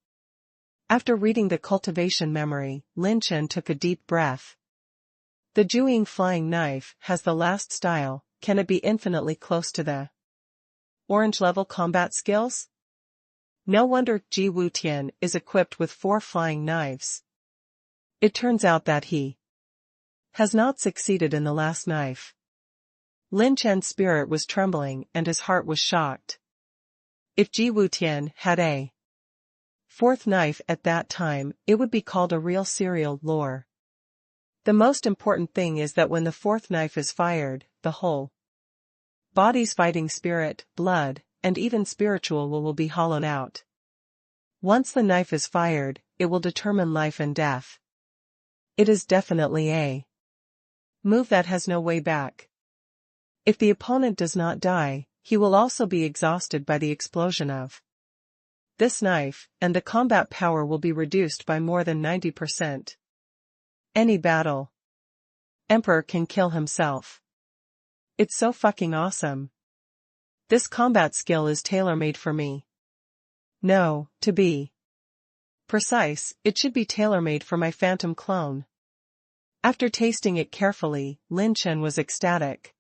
Speaker 1: After reading the cultivation memory, Lin Chen took a deep breath. The Juing flying knife has the last style. Can it be infinitely close to the orange level combat skills? No wonder Ji Wutian is equipped with 4 flying knives. It turns out that he has not succeeded in the last knife. Lin Chen's spirit was trembling and his heart was shocked. If Ji Wutian had a 4th knife at that time, it would be called a real serial lore. The most important thing is that when the 4th knife is fired, the whole body's fighting spirit, blood, and even spiritual will be hollowed out. Once the knife is fired, it will determine life and death. It is definitely a move that has no way back. If the opponent does not die, he will also be exhausted by the explosion of this knife, and the combat power will be reduced by more than 90%. Any battle. Emperor can kill himself. It's so fucking awesome. This combat skill is tailor-made for me. No, to be precise, it should be tailor-made for my phantom clone. After tasting it carefully, Lin Chen was ecstatic.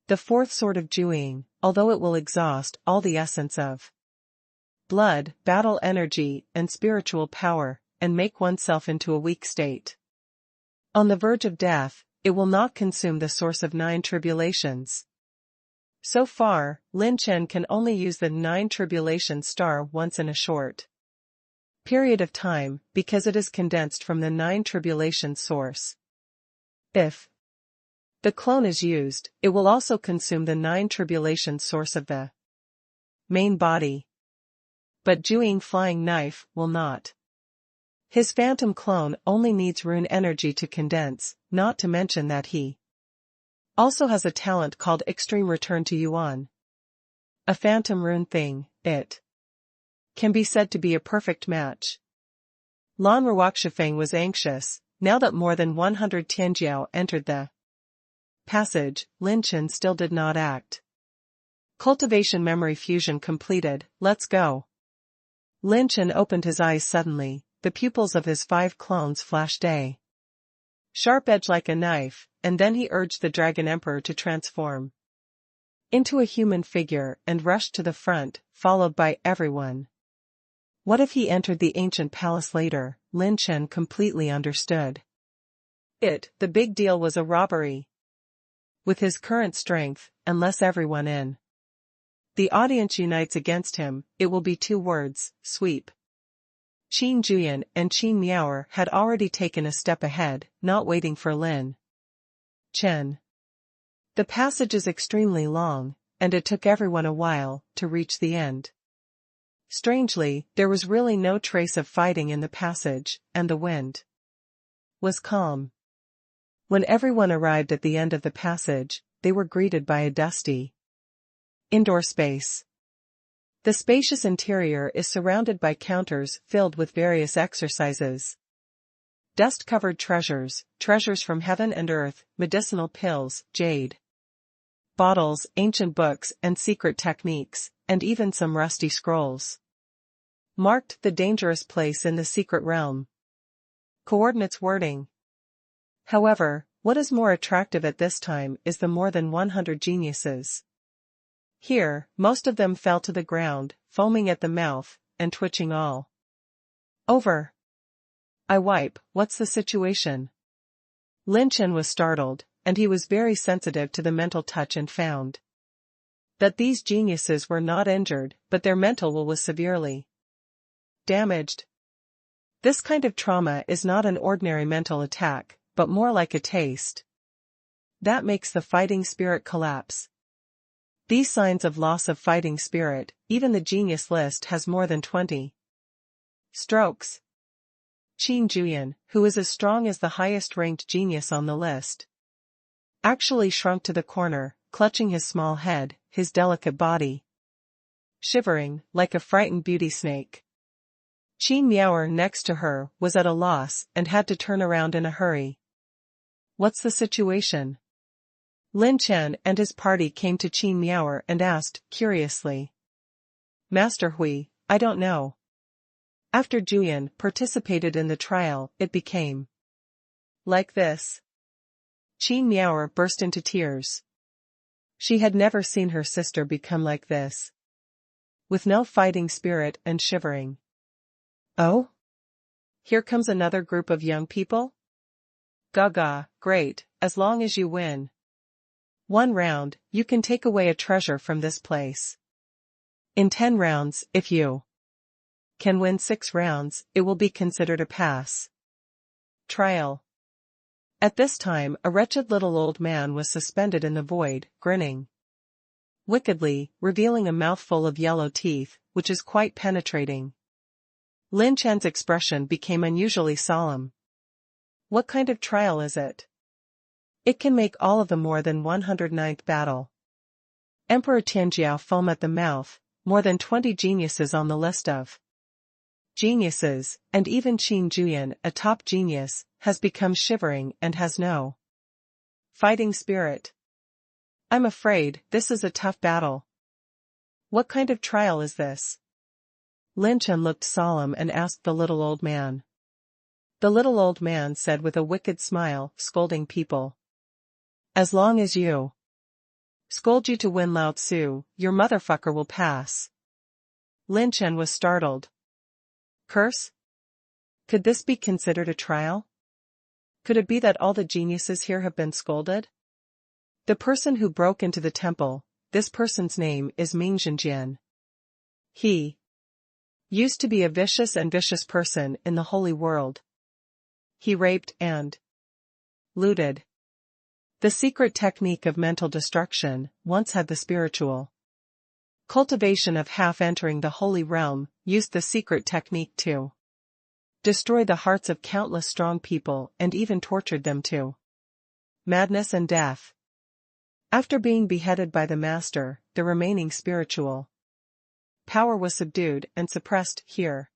Speaker 1: The fourth sort of Juing, although it will exhaust all the essence of blood, battle energy, and spiritual power, and make oneself into a weak state. On the verge of death, it will not consume the source of 9 tribulations. So far, Lin Chen can only use the 9 tribulation star once in a short period of time, because it is condensed from the 9 tribulation source. If the clone is used, it will also consume the 9 tribulation source of the main body. But Juing Flying Knife will not. His phantom clone only needs rune energy to condense, not to mention that he also has a talent called Extreme Return to Yuan. A phantom rune thing, it can be said to be a perfect match. Lan Ruoxifeng was anxious. Now that more than 100 Tianjiao entered the passage, Lin Chen still did not act. Cultivation memory fusion completed, let's go. Lin Chen opened his eyes suddenly, the pupils of his 5 clones flashed a sharp edge like a knife, and then he urged the Dragon Emperor to transform into a human figure and rushed to the front, followed by everyone. What if he entered the ancient palace later? Lin Chen completely understood. The big deal was a robbery. With his current strength, unless everyone in the audience unites against him, it will be 2 words, sweep. Qin Juyan and Qin Miaoer had already taken a step ahead, not waiting for Lin Chen. The passage is extremely long, and it took everyone a while to reach the end. Strangely, there was really no trace of fighting in the passage, and the wind was calm. When everyone arrived at the end of the passage, they were greeted by a dusty indoor space. The spacious interior is surrounded by counters filled with various exercises. Dust-covered treasures, treasures from heaven and earth, medicinal pills, jade bottles, ancient books and secret techniques, and even some rusty scrolls marked the dangerous place in the secret realm. Coordinates wording. However, what is more attractive at this time is the more than 100 geniuses. Here, most of them fell to the ground, foaming at the mouth, and twitching all over. I wipe, what's the situation? Lin Chen was startled, and he was very sensitive to the mental touch and found that these geniuses were not injured, but their mental will was severely damaged. This kind of trauma is not an ordinary mental attack, but more like a taste that makes the fighting spirit collapse. These signs of loss of fighting spirit, even the genius list has more than 20 strokes. Qin Juyan, who is as strong as the highest-ranked genius on the list, actually shrunk to the corner, clutching his small head, his delicate body shivering, like a frightened beauty snake. Qin Miaoer next to her was at a loss and had to turn around in a hurry. What's the situation? Lin Chen and his party came to Qin Miaoer and asked, curiously. Master Hui, I don't know. After Juyan participated in the trial, it became like this. Qin Miaoer burst into tears. She had never seen her sister become like this. With no fighting spirit and shivering. Oh? Here comes another group of young people? Gaga, great, as long as you win 1 round, you can take away a treasure from this place. In 10 rounds, if you can win 6 rounds, it will be considered a pass. Trial. At this time, a wretched little old man was suspended in the void, grinning wickedly, revealing a mouthful of yellow teeth, which is quite penetrating. Lin Chen's expression became unusually solemn. What kind of trial is it? It can make all of the more than 109th battle. Emperor Tianjiao foam at the mouth, more than 20 geniuses on the list of geniuses, and even Qin Juyan, a top genius, has become shivering and has no fighting spirit. I'm afraid this is a tough battle. What kind of trial is this? Lin Chen looked solemn and asked the little old man. The little old man said with a wicked smile, scolding people. As long as you scold you to win Lao Tzu, your motherfucker will pass. Lin Chen was startled. Curse? Could this be considered a trial? Could it be that all the geniuses here have been scolded? The person who broke into the temple, this person's name is Ming Zhenjian. He used to be a vicious person in the holy world. He raped and looted. The secret technique of mental destruction once had the spiritual cultivation of half entering the holy realm, used the secret technique to destroy the hearts of countless strong people and even tortured them to madness and death. After being beheaded by the master, the remaining spiritual power was subdued and suppressed here.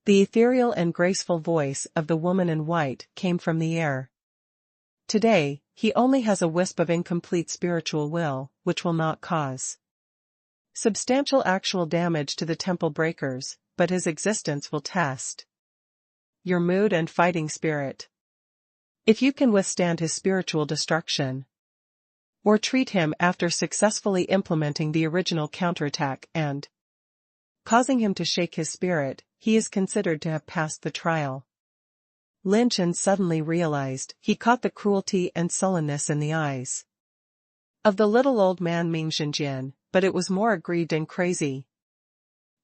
Speaker 1: The ethereal and graceful voice of the woman in white came from the air. Today, he only has a wisp of incomplete spiritual will, which will not cause substantial actual damage to the temple breakers, but his existence will test your mood and fighting spirit. If you can withstand his spiritual destruction, or treat him after successfully implementing the original counterattack and causing him to shake his spirit, he is considered to have passed the trial. Lin Chen suddenly realized he caught the cruelty and sullenness in the eyes of the little old man Ming Zhenjian, but it was more aggrieved and crazy.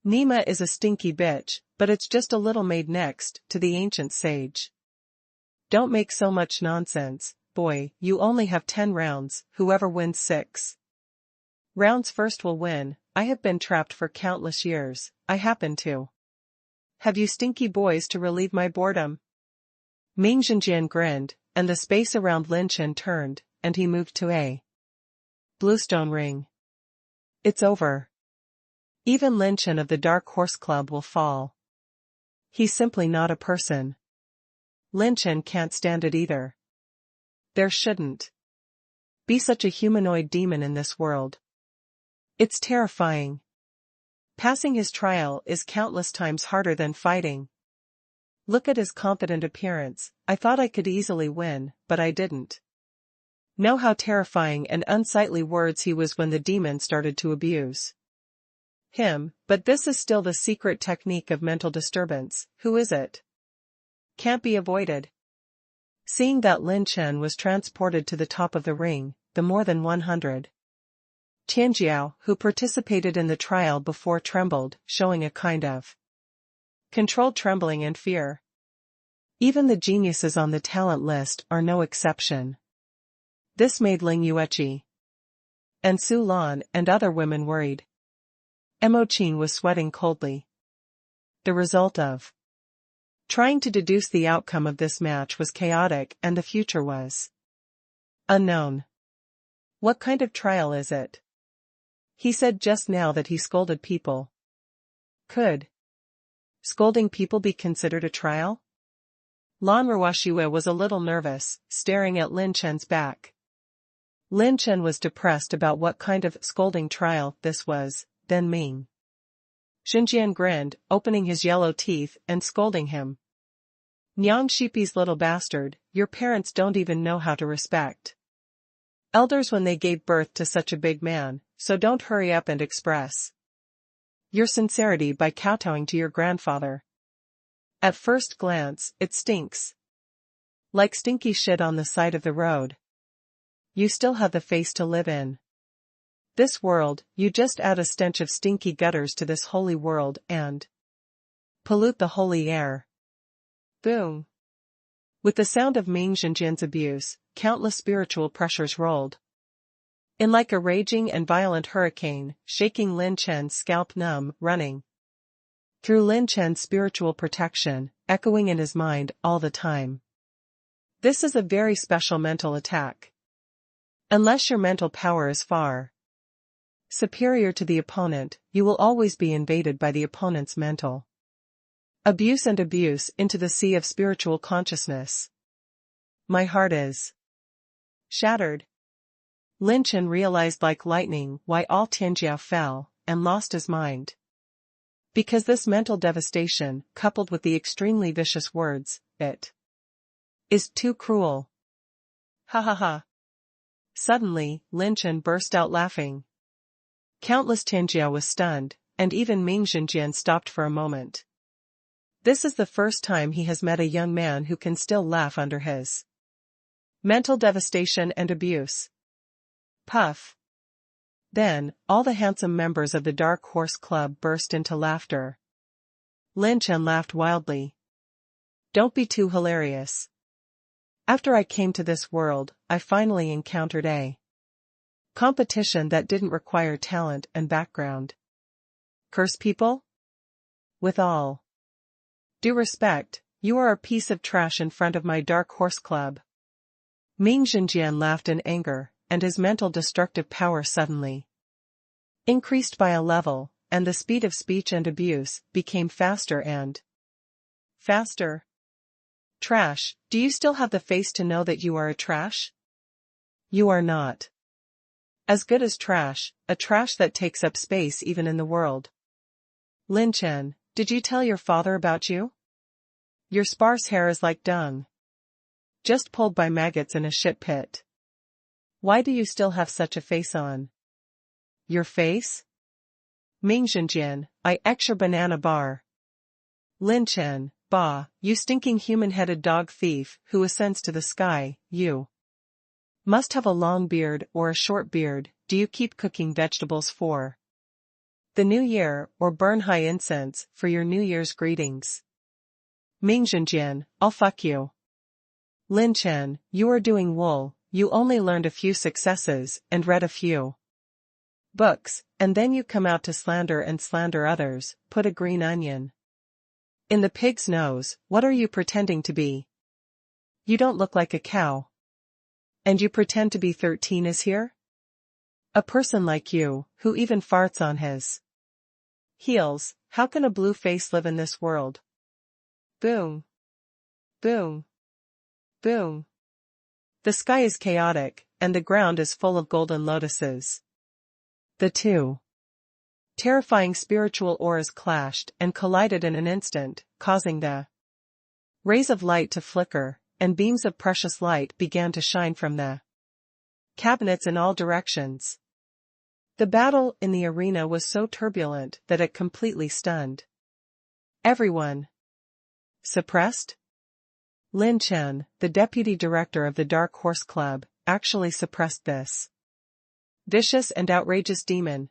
Speaker 1: Nima is a stinky bitch, but it's just a little maid next to the ancient sage. Don't make so much nonsense, boy, you only have 10 rounds, whoever wins 6 rounds first will win. I have been trapped for countless years, I happen to have you stinky boys to relieve my boredom. Ming Zhenjian grinned, and the space around Lin Chen turned, and he moved to a bluestone ring. It's over. Even Lin Chen of the Dark Horse Club will fall. He's simply not a person. Lin Chen can't stand it either. There shouldn't be such a humanoid demon in this world. It's terrifying. Passing his trial is countless times harder than fighting. Look at his confident appearance. I thought I could easily win, but I didn't know how terrifying and unsightly words he was when the demon started to abuse him. But this is still the secret technique of mental disturbance. Who is it? Can't be avoided. Seeing that Lin Chen was transported to the top of the ring, the more than 100 Tianjiao, who participated in the trial before, trembled, showing a kind of controlled trembling and fear. Even the geniuses on the talent list are no exception. This made Ling Yueqi and Su Lan and other women worried. Mo Qin was sweating coldly. The result of trying to deduce the outcome of this match was chaotic, and the future was unknown. What kind of trial is it? He said just now that he scolded people. Could scolding people be considered a trial? Lan Ruoxiwe was a little nervous, staring at Lin Chen's back. Lin Chen was depressed about what kind of scolding trial this was. Then Ming Zhenjian grinned, opening his yellow teeth and scolding him. Nyang Shipi's little bastard, your parents don't even know how to respect elders when they gave birth to such a big man, so don't hurry up and express your sincerity by kowtowing to your grandfather. At first glance, it stinks like stinky shit on the side of the road. You still have the face to live in this world. You just add a stench of stinky gutters to this holy world and pollute the holy air. Boom. With the sound of Ming Zhenjian's abuse, countless spiritual pressures rolled in like a raging and violent hurricane, shaking Lin Chen's scalp numb, running through Lin Chen's spiritual protection, echoing in his mind all the time. This is a very special mental attack. Unless your mental power is far superior to the opponent, you will always be invaded by the opponent's mental abuse and abuse into the sea of spiritual consciousness. My heart is shattered. Lin Chen realized like lightning why all Tianjiao fell and lost his mind. Because this mental devastation, coupled with the extremely vicious words, it is too cruel. Ha ha ha. Suddenly, Lin Chen burst out laughing. Countless Tianjiao was stunned, and even Ming Zhenjian stopped for a moment. This is the first time he has met a young man who can still laugh under his mental devastation and abuse. Puff. Then, all the handsome members of the Dark Horse Club burst into laughter. Lin Chen laughed wildly. Don't be too hilarious. After I came to this world, I finally encountered a competition that didn't require talent and background. Curse people? With all due respect, you are a piece of trash in front of my Dark Horse Club. Ming Zhenjian laughed in anger, and his mental destructive power suddenly increased by a level, and the speed of speech and abuse became faster and faster. Trash, do you still have the face to know that you are a trash? You are not as good as trash, a trash that takes up space even in the world. Lin Chen, did you tell your father about you? Your sparse hair is like dung, just pulled by maggots in a shit pit. Why do you still have such a face on? Your face? Ming Zhenjian, I ex your banana bar. Lin Chen, bah, you stinking human-headed dog thief who ascends to the sky, you must have a long beard or a short beard. Do you keep cooking vegetables for the new year or burn high incense for your New Year's greetings? Ming Zhenjian, I'll fuck you. Lin Chen, you are doing wool. You only learned a few successes and read a few books, and then you come out to slander and slander others. Put a green onion in the pig's nose. What are you pretending to be? You don't look like a cow. And you pretend to be 13 is here? A person like you, who even farts on his heels, how can a blue face live in this world? Boom. Boom. Boom. The sky is chaotic, and the ground is full of golden lotuses. The two terrifying spiritual auras clashed and collided in an instant, causing the rays of light to flicker, and beams of precious light began to shine from the cabinets in all directions. The battle in the arena was so turbulent that it completely stunned everyone. Suppressed? Lin Chen, the deputy director of the Dark Horse Club, actually suppressed this vicious and outrageous demon,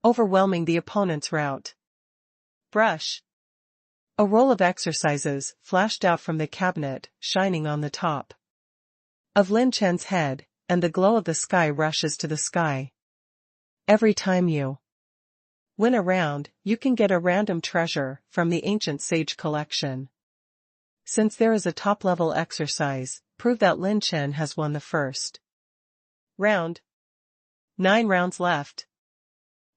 Speaker 1: overwhelming the opponent's rout. Brush. A roll of exercises flashed out from the cabinet, shining on the top of Lin Chen's head, and the glow of the sky rushes to the sky. Every time you win a round, you can get a random treasure from the Ancient Sage collection. Since there is a top-level exercise, prove that Lin Chen has won the first round. 9 rounds left.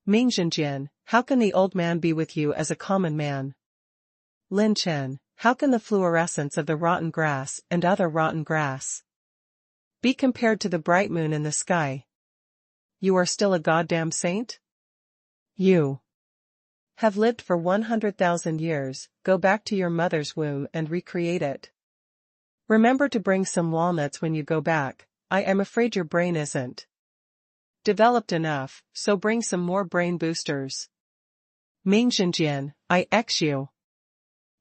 Speaker 1: Ming Zhenjian, how can the old man be with you as a common man? Lin Chen, how can the fluorescence of the rotten grass and other rotten grass be compared to the bright moon in the sky? You are still a goddamn saint? You have lived for 100,000 years, go back to your mother's womb and recreate it. Remember to bring some walnuts when you go back. I am afraid your brain isn't developed enough, so bring some more brain boosters. Ming Zhenjian, I ex you.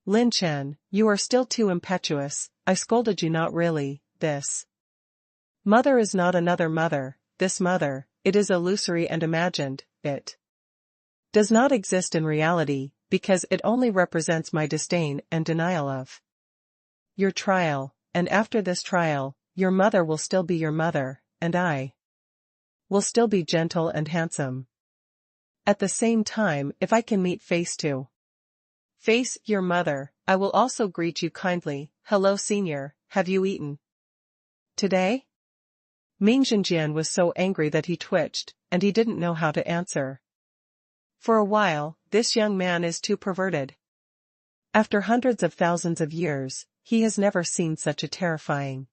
Speaker 1: Lin Chen, you are still too impetuous. I scolded you not really. This mother is not another mother. This mother, it is illusory and imagined. It does not exist in reality, because it only represents my disdain and denial of your trial, and after this trial, your mother will still be your mother, and I will still be gentle and handsome. At the same time, if I can meet face to face your mother, I will also greet you kindly. Hello senior, have you eaten today? Ming Zhenjian was so angry that he twitched, and he didn't know how to answer. For a while, this young man is too perverted. After hundreds of thousands of years, he has never seen such a terrifying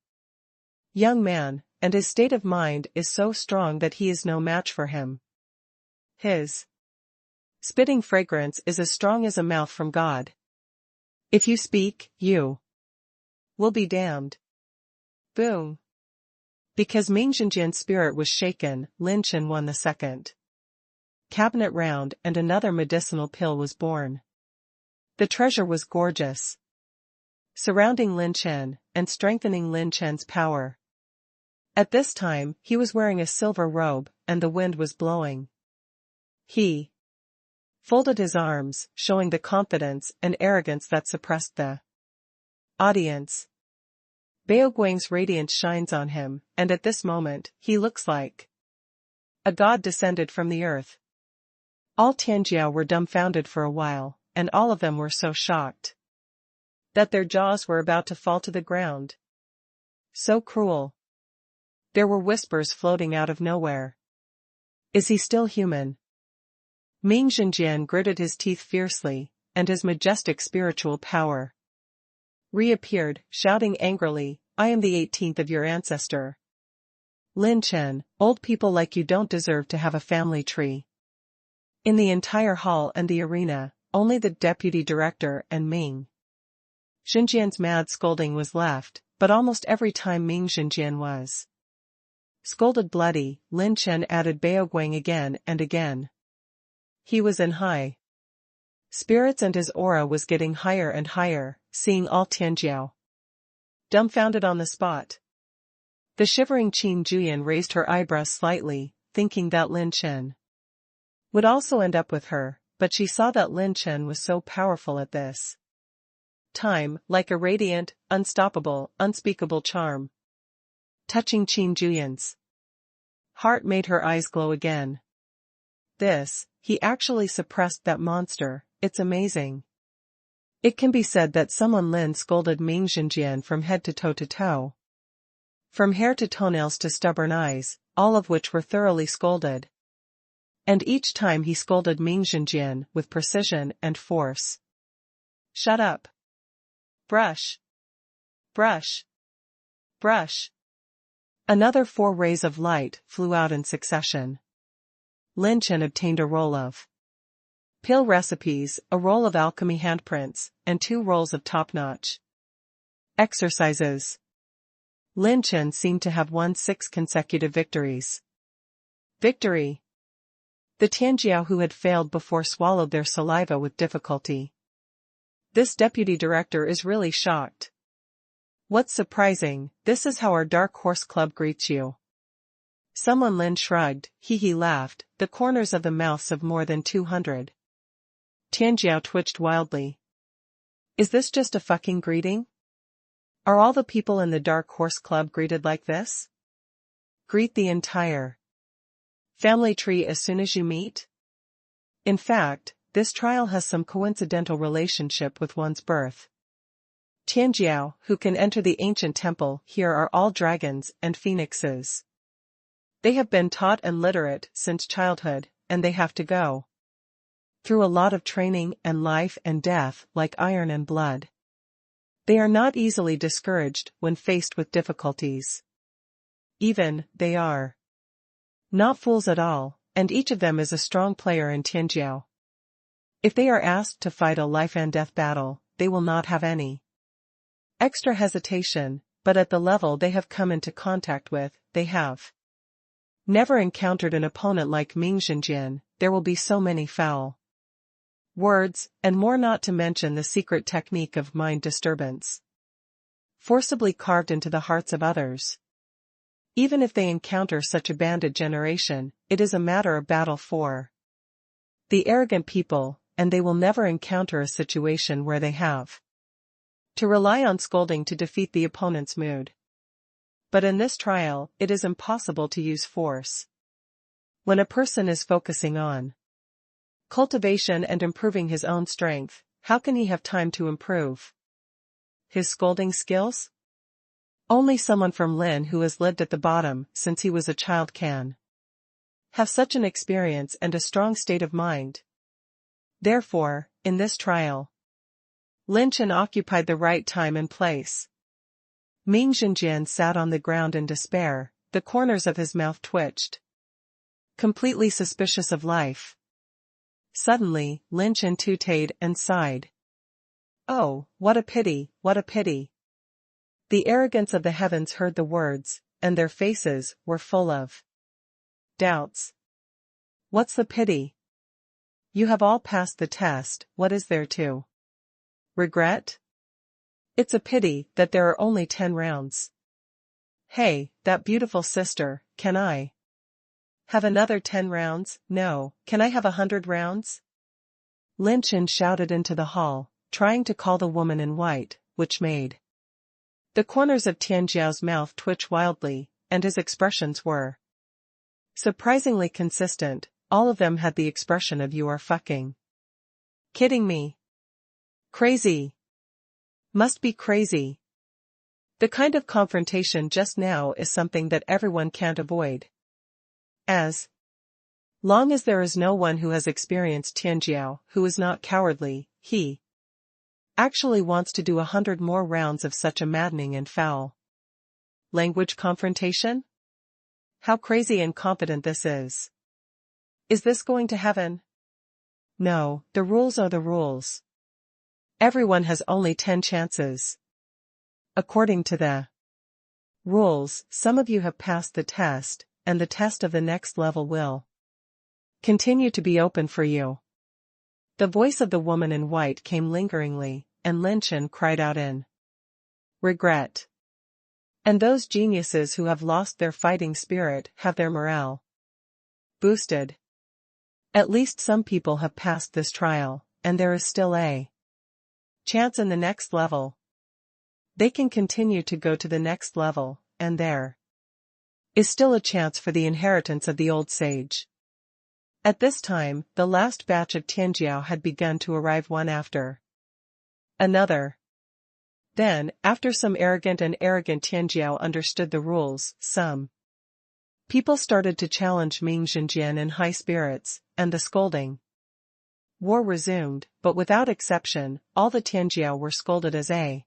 Speaker 1: young man, and his state of mind is so strong that he is no match for him. His spitting fragrance is as strong as a mouth from God. If you speak, you will be damned. Boom. Because Ming Zhenjian's spirit was shaken, Lin Chen won the second cabinet round and another medicinal pill was born. The treasure was gorgeous, surrounding Lin Chen and strengthening Lin Chen's power. At this time, he was wearing a silver robe, and the wind was blowing. He folded his arms, showing the confidence and arrogance that suppressed the audience. Baoguang's radiance shines on him, and at this moment, he looks like a god descended from the earth. All Tianjiao were dumbfounded for a while, and all of them were so shocked that their jaws were about to fall to the ground. So cruel. There were whispers floating out of nowhere. Is he still human? Ming Zhenjian gritted his teeth fiercely, and his majestic spiritual power reappeared, shouting angrily, I am the 18th of your ancestor. Lin Chen, old people like you don't deserve to have a family tree. In the entire hall and the arena, only the deputy director and Ming Zhenjian's mad scolding was left, but almost every time Ming Zhenjian was scolded bloody, Lin Chen added Baoguang again and again. He was in high spirits and his aura was getting higher and higher, seeing all Tianjiao dumbfounded on the spot. The shivering Qin Juyan raised her eyebrows slightly, thinking that Lin Chen would also end up with her, but she saw that Lin Chen was so powerful at this time, like a radiant, unstoppable, unspeakable charm. Touching Qin Juyan's heart made her eyes glow again. He actually suppressed that monster, it's amazing. It can be said that someone Lin scolded Ming Zhenjian from head to toe. From hair to toenails to stubborn eyes, all of which were thoroughly scolded. And each time he scolded Ming Zhenjian with precision and force. Shut up. Brush. Brush. Brush. Another 4 rays of light flew out in succession. Lin Chen obtained a roll of pill recipes, a roll of alchemy handprints, and 2 rolls of top-notch exercises. Lin Chen seemed to have won 6 consecutive victories. Victory! The Tianjiao who had failed before swallowed their saliva with difficulty. This deputy director is really shocked. What's surprising, this is how our Dark Horse Club greets you. Someone Lin shrugged, he laughed, the corners of the mouths of more than 200. Tianjiao twitched wildly. Is this just a fucking greeting? Are all the people in the Dark Horse Club greeted like this? Greet the entire family tree as soon as you meet? In fact, this trial has some coincidental relationship with one's birth. Tianjiao, who can enter the ancient temple here, are all dragons and phoenixes. They have been taught and literate since childhood, and they have to go through a lot of training and life and death like iron and blood. They are not easily discouraged when faced with difficulties. They are not fools at all, and each of them is a strong player in Tianjiao. If they are asked to fight a life and death battle, they will not have any extra hesitation, but at the level they have come into contact with, they have never encountered an opponent like Ming Zhenjian. There will be so many foul words, and more, not to mention the secret technique of mind disturbance, forcibly carved into the hearts of others. Even if they encounter such a banded generation, it is a matter of battle for the arrogant people, and they will never encounter a situation where they have to rely on scolding to defeat the opponent's mood. But in this trial, it is impossible to use force. When a person is focusing on cultivation and improving his own strength, how can he have time to improve his scolding skills? Only someone from Lin who has lived at the bottom since he was a child can have such an experience and a strong state of mind. Therefore, in this trial, Lin Chen occupied the right time and place. Ming Zhenjian sat on the ground in despair, the corners of his mouth twitched. Completely suspicious of life. Suddenly, Lin Chen tooted and sighed. Oh, what a pity, what a pity. The arrogance of the heavens heard the words, and their faces were full of doubts. What's the pity? You have all passed the test, what is there to regret? It's a pity that there are only 10 rounds. Hey, that beautiful sister, can I have another 10 rounds? No, can I have 100 rounds? Lin Chen shouted into the hall, trying to call the woman in white, which made the corners of Tianjiao's mouth twitch wildly, and his expressions were surprisingly consistent. All of them had the expression of "you are fucking kidding me. Crazy. Must be crazy." The kind of confrontation just now is something that everyone can't avoid. As long as there is no one who has experienced Tianjiao who is not cowardly, he actually wants to do 100 more rounds of such a maddening and foul language confrontation? How crazy and confident this is. Is this going to heaven? No, the rules are the rules. Everyone has only 10 chances. According to the rules, some of you have passed the test, and the test of the next level will continue to be open for you. The voice of the woman in white came lingeringly, and Lin Chen cried out in regret. And those geniuses who have lost their fighting spirit have their morale boosted. At least some people have passed this trial, and there is still a chance in the next level. They can continue to go to the next level, and there is still a chance for the inheritance of the old sage. At this time, the last batch of Tianjiao had begun to arrive one after another. Then, after some arrogant Tianjiao understood the rules, some people started to challenge Ming Zhenjian in high spirits, and the scolding war resumed, but without exception, all the Tianjiao were scolded as a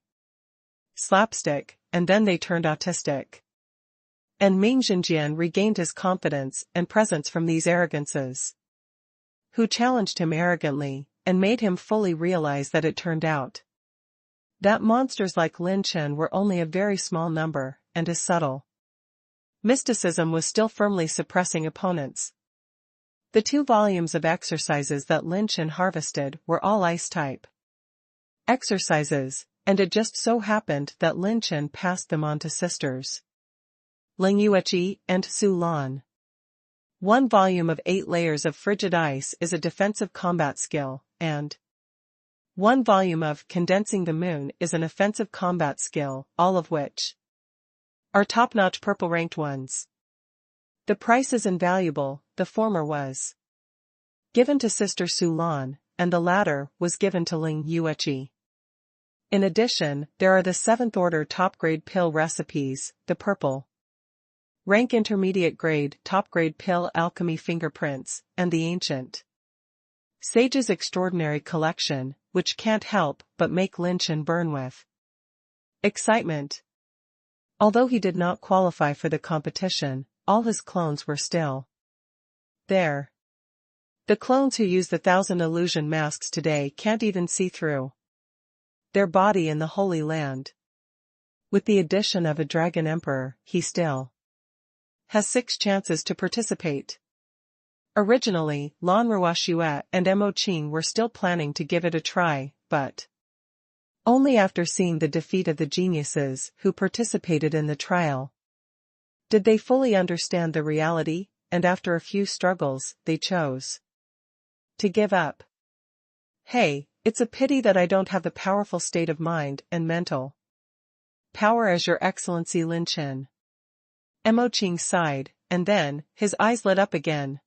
Speaker 1: slapstick, and then they turned autistic. And Ming Zhenjian regained his confidence and presence from these arrogances, who challenged him arrogantly, and made him fully realize that it turned out that monsters like Lin Chen were only a very small number, and his subtle mysticism was still firmly suppressing opponents. The 2 volumes of exercises that Lin Chen harvested were all ice-type exercises, and it just so happened that Lin Chen passed them on to sisters Ling Yueqi and Su Lan. 1 volume of 8 layers of frigid ice is a defensive combat skill, and 1 volume of Condensing the Moon is an offensive combat skill, all of which are top-notch purple-ranked ones. The price is invaluable. The former was given to Sister Su Lan, and the latter was given to Ling Yueqi. In addition, there are the 7th-order top-grade pill recipes, the purple rank intermediate grade top-grade pill alchemy fingerprints, and the ancient Sage's Extraordinary Collection, which can't help but make Lin Chen burn with excitement. Although he did not qualify for the competition, all his clones were still there. The clones who use the 1,000 illusion masks today can't even see through their body in the Holy Land. With the addition of a Dragon Emperor, he still has 6 chances to participate. Originally, Lan Ruoxue and Mo Qing were still planning to give it a try, but only after seeing the defeat of the geniuses who participated in the trial did they fully understand the reality, and after a few struggles, they chose to give up. Hey, it's a pity that I don't have the powerful state of mind and mental power as Your Excellency Lin Chen. Mo Qing sighed, and then, his eyes lit up again.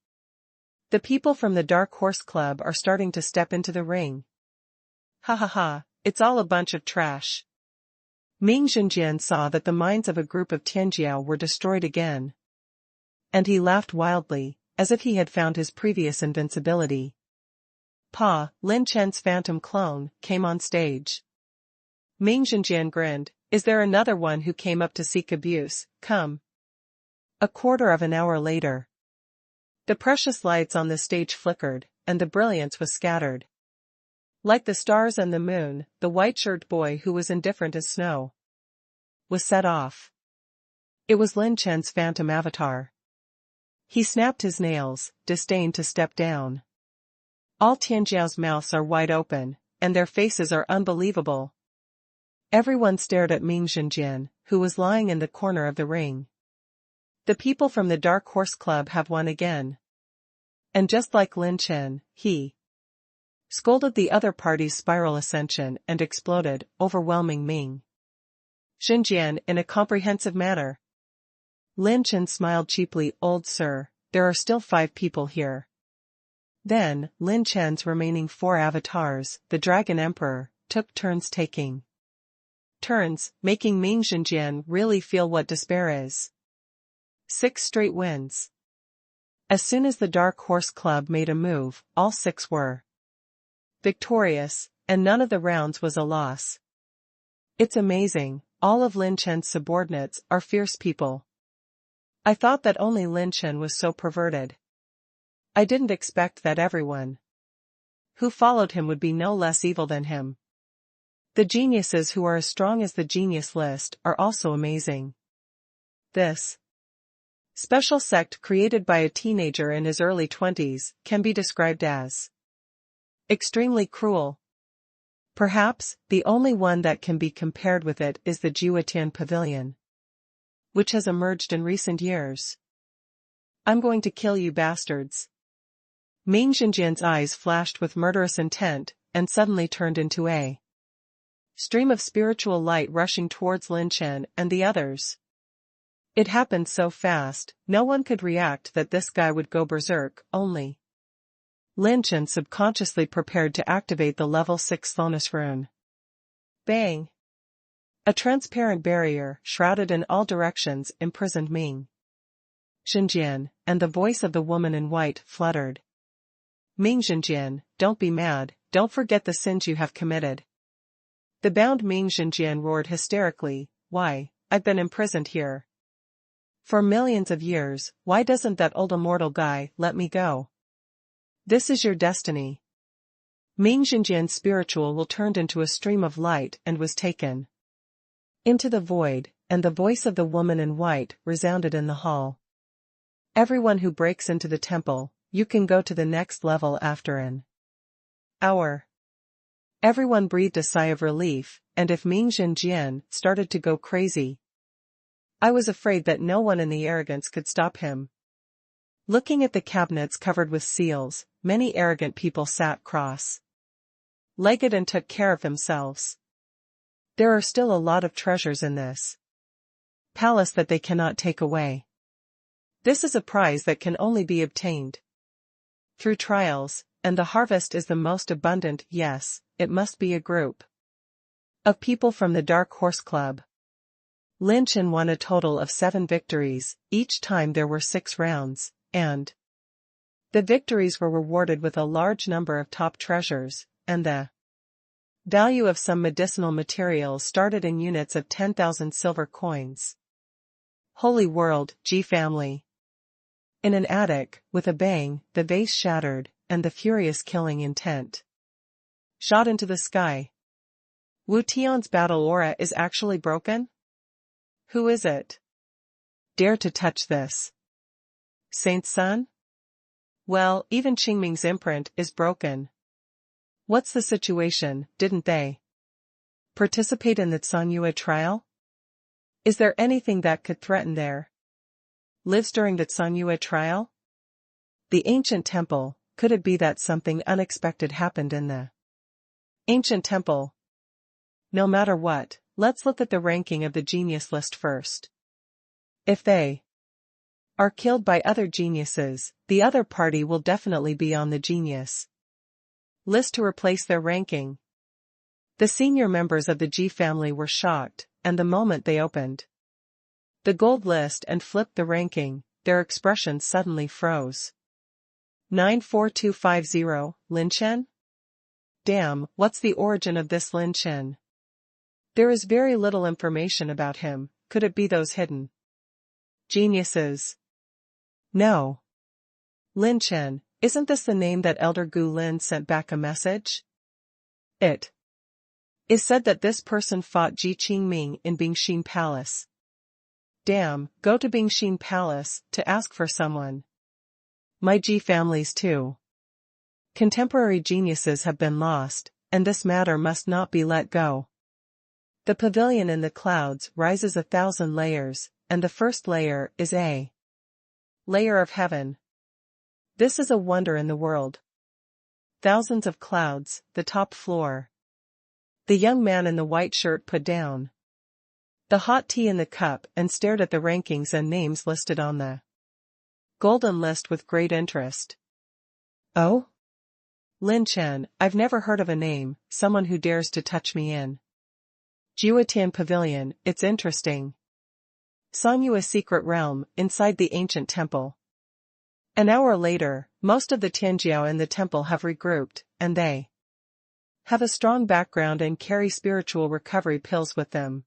Speaker 1: The people from the Dark Horse Club are starting to step into the ring. Ha ha ha, it's all a bunch of trash. Ming Zhenjian saw that the minds of a group of Tianjiao were destroyed again. And he laughed wildly, as if he had found his previous invincibility. Lin Chen's phantom clone, came on stage. Ming Zhenjian grinned. Is there another one who came up to seek abuse? Come. A quarter of an hour later. The precious lights on the stage flickered, and the brilliance was scattered. Like the stars and the moon, the white-shirted boy who was indifferent as snow was set off. It was Lin Chen's phantom avatar. He snapped his nails, disdained to step down. All Tianjiao's mouths are wide open, and their faces are unbelievable. Everyone stared at Ming Zhenjian, who was lying in the corner of the ring. The people from the Dark Horse Club have won again. And just like Lin Chen, he scolded the other party's spiral ascension and exploded, overwhelming Ming Zhenjian in a comprehensive manner. Lin Chen smiled cheaply. Old sir, there are still 5 people here. Then, Lin Chen's remaining 4 avatars, the Dragon Emperor, took turns taking making Ming Zhenjian really feel what despair is. 6 straight wins. As soon as the Dark Horse Club made a move, all 6 were victorious, and none of the rounds was a loss. It's amazing, all of Lin Chen's subordinates are fierce people. I thought that only Lin Chen was so perverted. I didn't expect that everyone who followed him would be no less evil than him. The geniuses who are as strong as the genius list are also amazing. This special sect created by a teenager in his early 20s can be described as extremely cruel. Perhaps, the only one that can be compared with it is the Jiwatian Pavilion, which has emerged in recent years. I'm going to kill you bastards. Ming Zhenjian's eyes flashed with murderous intent, and suddenly turned into a stream of spiritual light rushing towards Lin Chen and the others. It happened so fast, no one could react that this guy would go berserk, only Lin Chen subconsciously prepared to activate the level 6 Slowness rune. Bang! A transparent barrier, shrouded in all directions, imprisoned Ming Zhenjian, and the voice of the woman in white fluttered. Ming Zhenjian, don't be mad, don't forget the sins you have committed. The bound Ming Zhenjian roared hysterically, why, I've been imprisoned here for millions of years, why doesn't that old immortal guy let me go? This is your destiny. Ming Zhenjian's spiritual will turned into a stream of light and was taken into the void, and the voice of the woman in white resounded in the hall. Everyone who breaks into the temple, you can go to the next level after an hour. Everyone breathed a sigh of relief, and if Ming Zhenjian started to go crazy, I was afraid that no one in the arrogance could stop him. Looking at the cabinets covered with seals, many arrogant people sat cross-legged and took care of themselves. There are still a lot of treasures in this palace that they cannot take away. This is a prize that can only be obtained through trials, and the harvest is the most abundant. Yes, it must be a group of people from the Dark Horse Club. Lin Chen won a total of 7 victories, each time there were 6 rounds, and the victories were rewarded with a large number of top treasures, and the value of some medicinal materials started in units of 10,000 silver coins. Holy world, G family. In an attic, with a bang, the vase shattered, and the furious killing intent shot into the sky. Wu Tian's battle aura is actually broken? Who is it? Dare to touch this? Saint's son? Well, even Qingming's imprint is broken. What's the situation? Didn't they participate in the Tsanyue trial? Is there anything that could threaten their lives during the Tsanyue trial? The ancient temple, could it be that something unexpected happened in the ancient temple? No matter what, let's look at the ranking of the genius list first. If they are killed by other geniuses, the other party will definitely be on the genius list to replace their ranking. The senior members of the G family were shocked, and the moment they opened the gold list and flipped the ranking, their expressions suddenly froze. 94250, Lin Chen? Damn, what's the origin of this Lin Chen? There is very little information about him. Could it be those hidden geniuses? No. Lin Chen, isn't this the name that Elder Gu Lin sent back a message? It is said that this person fought Ji Qingming in Bingxin Palace. Damn, go to Bingxin Palace to ask for someone. My Ji families too. Contemporary geniuses have been lost, and this matter must not be let go. The pavilion in the clouds rises 1,000 layers, and the first layer is a layer of heaven. This is a wonder in the world. Thousands of clouds, the top floor. The young man in the white shirt put down the hot tea in the cup and stared at the rankings and names listed on the golden list with great interest. Oh? Lin Chen, I've never heard of a name, someone who dares to touch me in Jiutian Pavilion, it's interesting. Sanyu, a secret realm, inside the ancient temple. An hour later, most of the Tianjiao in the temple have regrouped, and they have a strong background and carry spiritual recovery pills with them.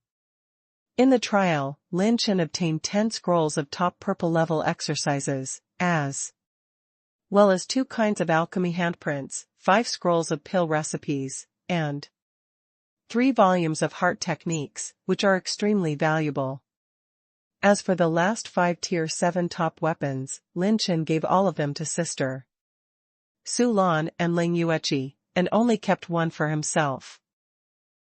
Speaker 1: In the trial, Lin Chen obtained 10 scrolls of top purple level exercises, as well as 2 kinds of alchemy handprints, 5 scrolls of pill recipes, and 3 volumes of heart techniques, which are extremely valuable. As for the last 5 tier 7 top weapons, Lin Chen gave all of them to Sister Su Lan and Ling Yueqi, and only kept one for himself.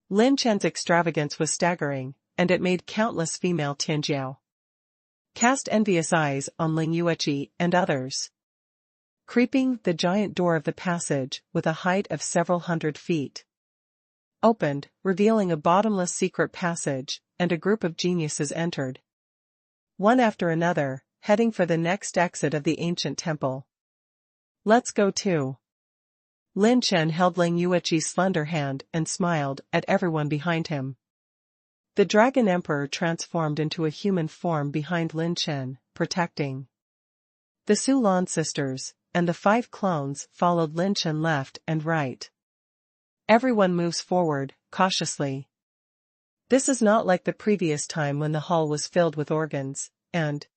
Speaker 1: Lin Chen's extravagance was staggering, and it made countless female Tianjiao cast envious eyes on Ling Yueqi and others. Creeping, the giant door of the passage, with a height of several hundred feet, opened, revealing a bottomless secret passage, and a group of geniuses entered. One after another, heading for the next exit of the ancient temple. Let's go too. Lin Chen held Ling Yueqi's slender hand and smiled at everyone behind him. The Dragon Emperor transformed into a human form behind Lin Chen, protecting the Su Lan sisters, and the 5 clones followed Lin Chen left and right. Everyone moves forward, cautiously. This is not like the previous time when the hall was filled with organs, and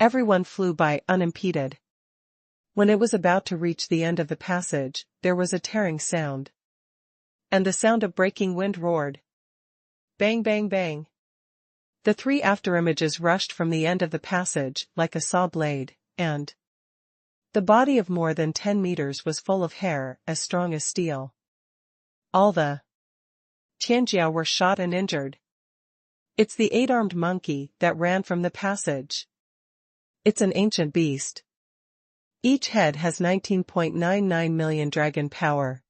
Speaker 1: everyone flew by unimpeded. When it was about to reach the end of the passage, there was a tearing sound. And the sound of breaking wind roared. Bang bang bang. The 3 afterimages rushed from the end of the passage like a saw blade, and the body of more than 10 meters was full of hair as strong as steel. All the Tianjiao were shot and injured. It's the 8-armed monkey that ran from the passage. It's an ancient beast. Each head has 19.99 million dragon power.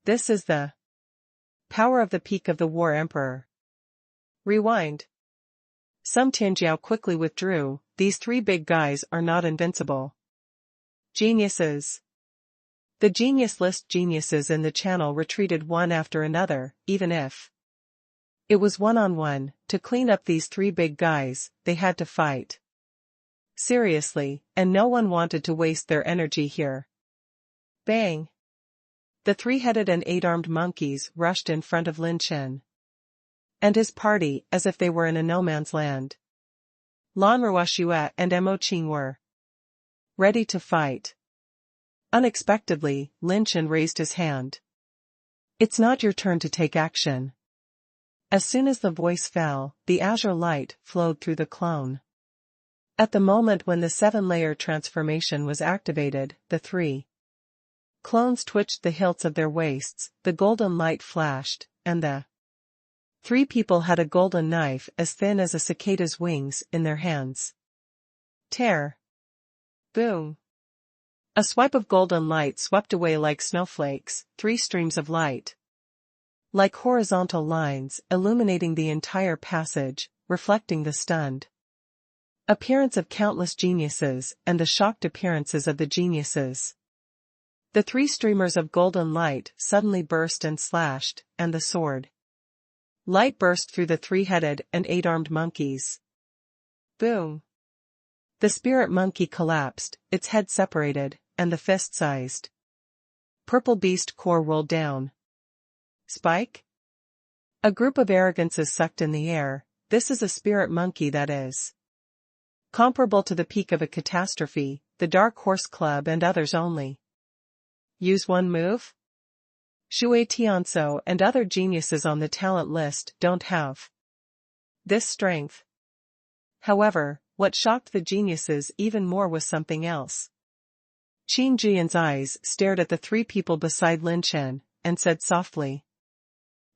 Speaker 1: This is the power of the peak of the War Emperor. Rewind. Some Tianjiao quickly withdrew. These 3 big guys are not invincible. Geniuses. The genius list geniuses in the channel retreated one after another, even if it was one-on-one. To clean up these 3 big guys, they had to fight seriously, and no one wanted to waste their energy here. Bang! The 3-headed and 8-armed monkeys rushed in front of Lin Chen and his party as if they were in a no-man's land. Lan Ruoxue and Mo Qing were ready to fight. Unexpectedly, Lin Chen raised his hand. It's not your turn to take action. As soon as the voice fell, the azure light flowed through the clone. At the moment when the 7-layer transformation was activated, the 3 clones twitched the hilts of their waists, the golden light flashed, and the 3 people had a golden knife as thin as a cicada's wings in their hands. Tear. Boom. A swipe of golden light swept away like snowflakes, 3 streams of light, like horizontal lines, illuminating the entire passage, reflecting the stunned appearance of countless geniuses and the shocked appearances of the geniuses. The 3 streamers of golden light suddenly burst and slashed, and the sword Light burst through the three-headed and eight-armed monkeys. Boom! The spirit monkey collapsed, its head separated, and the fist-sized purple beast core rolled down. Spike? A group of arrogances sucked in the air. This is a spirit monkey that is comparable to the peak of a catastrophe, the Dark Horse Club and others only. Use one move? Shui Tianso and other geniuses on the talent list don't have this strength. However, what shocked the geniuses even more was something else. Qin Jian's eyes stared at the three people beside Lin Chen, and said softly,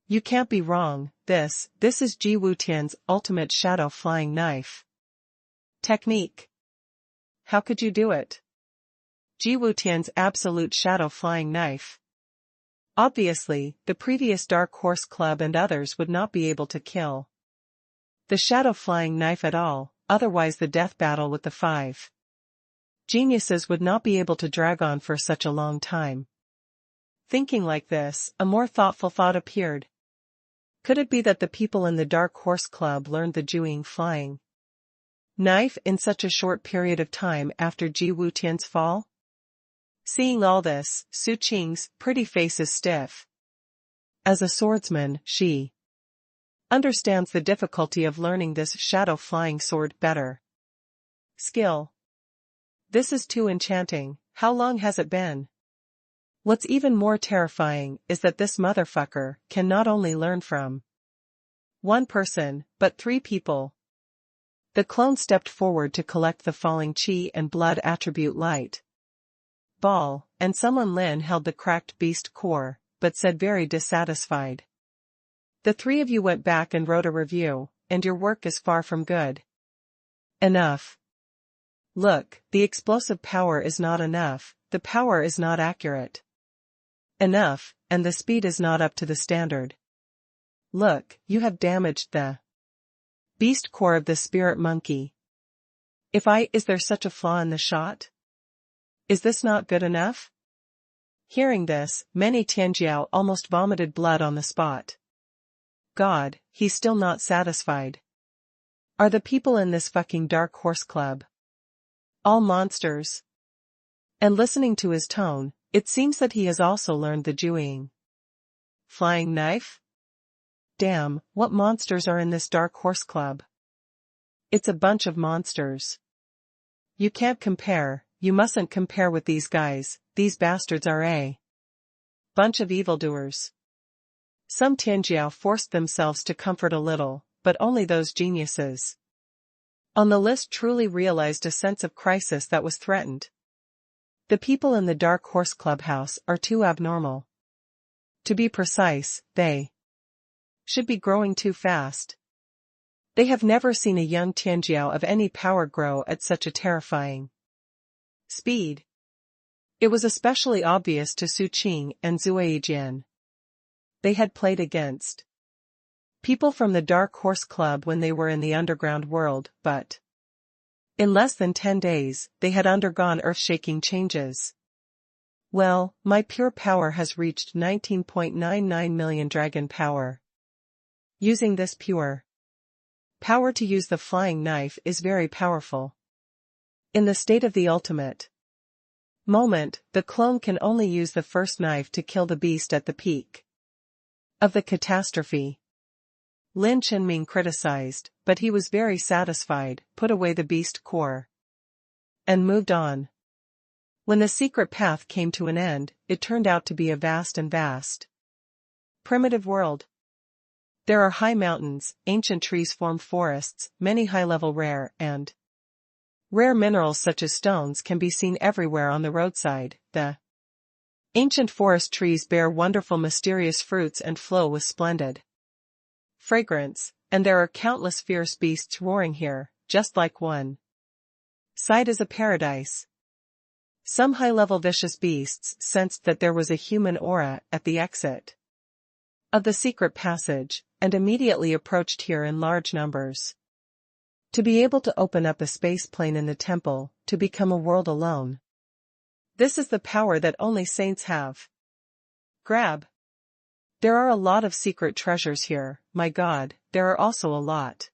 Speaker 1: "You can't be wrong, this is Ji Wutian's ultimate shadow flying knife technique. How could you do it?" Ji Wutian's absolute shadow flying knife. Obviously, the previous Dark Horse Club and others would not be able to kill the shadow flying knife at all, otherwise the death battle with the five geniuses would not be able to drag on for such a long time. Thinking like this, a more thoughtful thought appeared. Could it be that the people in the Dark Horse Club learned the Juing flying knife in such a short period of time after Ji Wutian's fall? Seeing all this, Su Qing's pretty face is stiff. As a swordsman, she understands the difficulty of learning this shadow-flying sword better. Skill. This is too enchanting. How long has it been? What's even more terrifying is that this motherfucker can not only learn from one person, but three people. The clone stepped forward to collect the falling chi and blood attribute light ball, and someone Lin held the cracked beast core, but said very dissatisfied. The three of you went back and wrote a review, and your work is far from good. Enough. Look, the explosive power is not enough, the power is not accurate enough, and the speed is not up to the standard. Look, you have damaged the beast core of the spirit monkey. Is there such a flaw in the shot? Is this not good enough? Hearing this, many Tianjiao almost vomited blood on the spot. God, he's still not satisfied. Are the people in this fucking Dark Horse Club all monsters? And listening to his tone, it seems that he has also learned the Juing flying knife? Damn, what monsters are in this Dark Horse Club? It's a bunch of monsters. You can't compare, you mustn't compare with these guys, these bastards are a bunch of evildoers. Some Tianjiao forced themselves to comfort a little, but only those geniuses on the list truly realized a sense of crisis that was threatened. The people in the Dark Horse Clubhouse are too abnormal. To be precise, they should be growing too fast. They have never seen a young Tianjiao of any power grow at such a terrifying speed. It was especially obvious to Su Qing and Zui Jian. They had played against people from the Dark Horse Club when they were in the underground world, but in less than 10 days, they had undergone earth-shaking changes. Well, my pure power has reached 19.99 million dragon power. Using this pure power to use the flying knife is very powerful. In the state of the ultimate moment, the clone can only use the first knife to kill the beast at the peak of the catastrophe. Lin Chen criticized, but he was very satisfied, put away the beast core, and moved on. When the secret path came to an end, it turned out to be a vast primitive world. There are high mountains, ancient trees form forests, many high-level rare minerals such as stones can be seen everywhere on the roadside. The ancient forest trees bear wonderful mysterious fruits and flow with splendid fragrance, and there are countless fierce beasts roaring here, just like one side is a paradise. Some high-level vicious beasts sensed that there was a human aura at the exit of the secret passage, and immediately approached here in large numbers. To be able to open up a space plane in the temple, to become a world alone. This is the power that only saints have. Grab. There are a lot of secret treasures here, my god, there are also a lot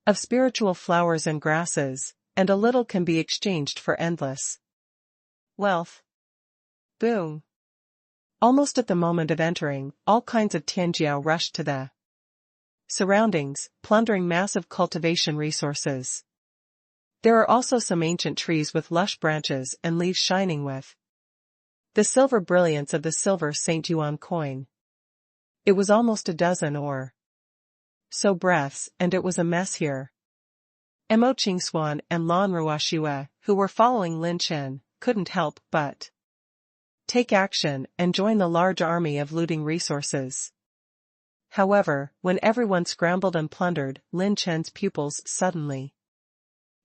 Speaker 1: of spiritual flowers and grasses, and a little can be exchanged for endless wealth. Boom. Almost at the moment of entering, all kinds of Tianjiao rushed to the surroundings, plundering massive cultivation resources. There are also some ancient trees with lush branches and leaves shining with the silver brilliance of the silver St. Yuan coin. It was almost a dozen or so breaths, and it was a mess here. Mo Qingswan and Lan Ruoxue, who were following Lin Chen, couldn't help but take action and join the large army of looting resources. However, when everyone scrambled and plundered, Lin Chen's pupils suddenly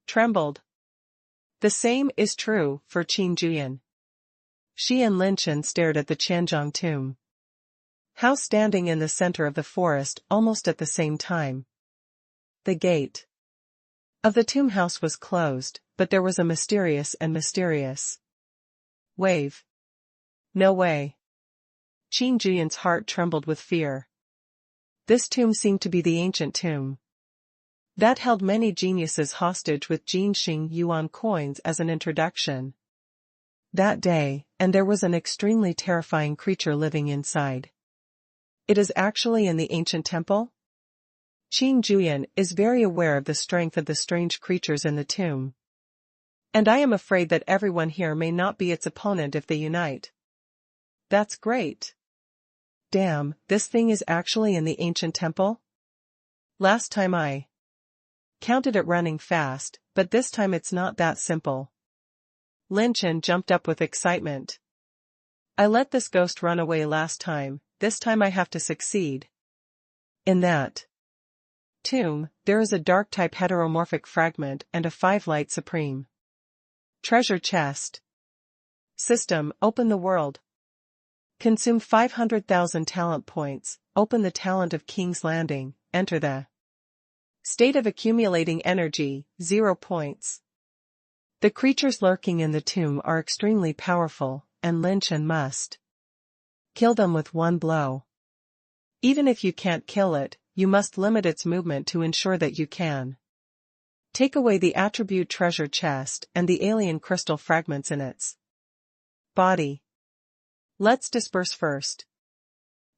Speaker 1: trembled. The same is true for Qin Juyan. She and Lin Chen stared at the Qianzhong tomb house standing in the center of the forest almost at the same time. The gate of the tomb house was closed, but there was a mysterious wave. No way. Qin Juyan's heart trembled with fear. This tomb seemed to be the ancient tomb that held many geniuses hostage with Jinxing Yuan coins as an introduction. That day, and there was an extremely terrifying creature living inside. It is actually in the ancient temple? Qin Juyan is very aware of the strength of the strange creatures in the tomb. And I am afraid that everyone here may not be its opponent if they unite. That's great. Damn, this thing is actually in the ancient temple? Last time I counted it running fast, but this time it's not that simple. Lin Chen jumped up with excitement. I let this ghost run away last time, this time I have to succeed. In that tomb, there is a dark-type heteromorphic fragment and a 5-light supreme treasure chest. System, open the world. Consume 500,000 talent points, open the talent of King's Landing, enter the state of accumulating energy, 0 points. The creatures lurking in the tomb are extremely powerful, and Lin Chen must kill them with one blow. Even if you can't kill it, you must limit its movement to ensure that you can take away the attribute treasure chest and the alien crystal fragments in its body. Let's disperse first.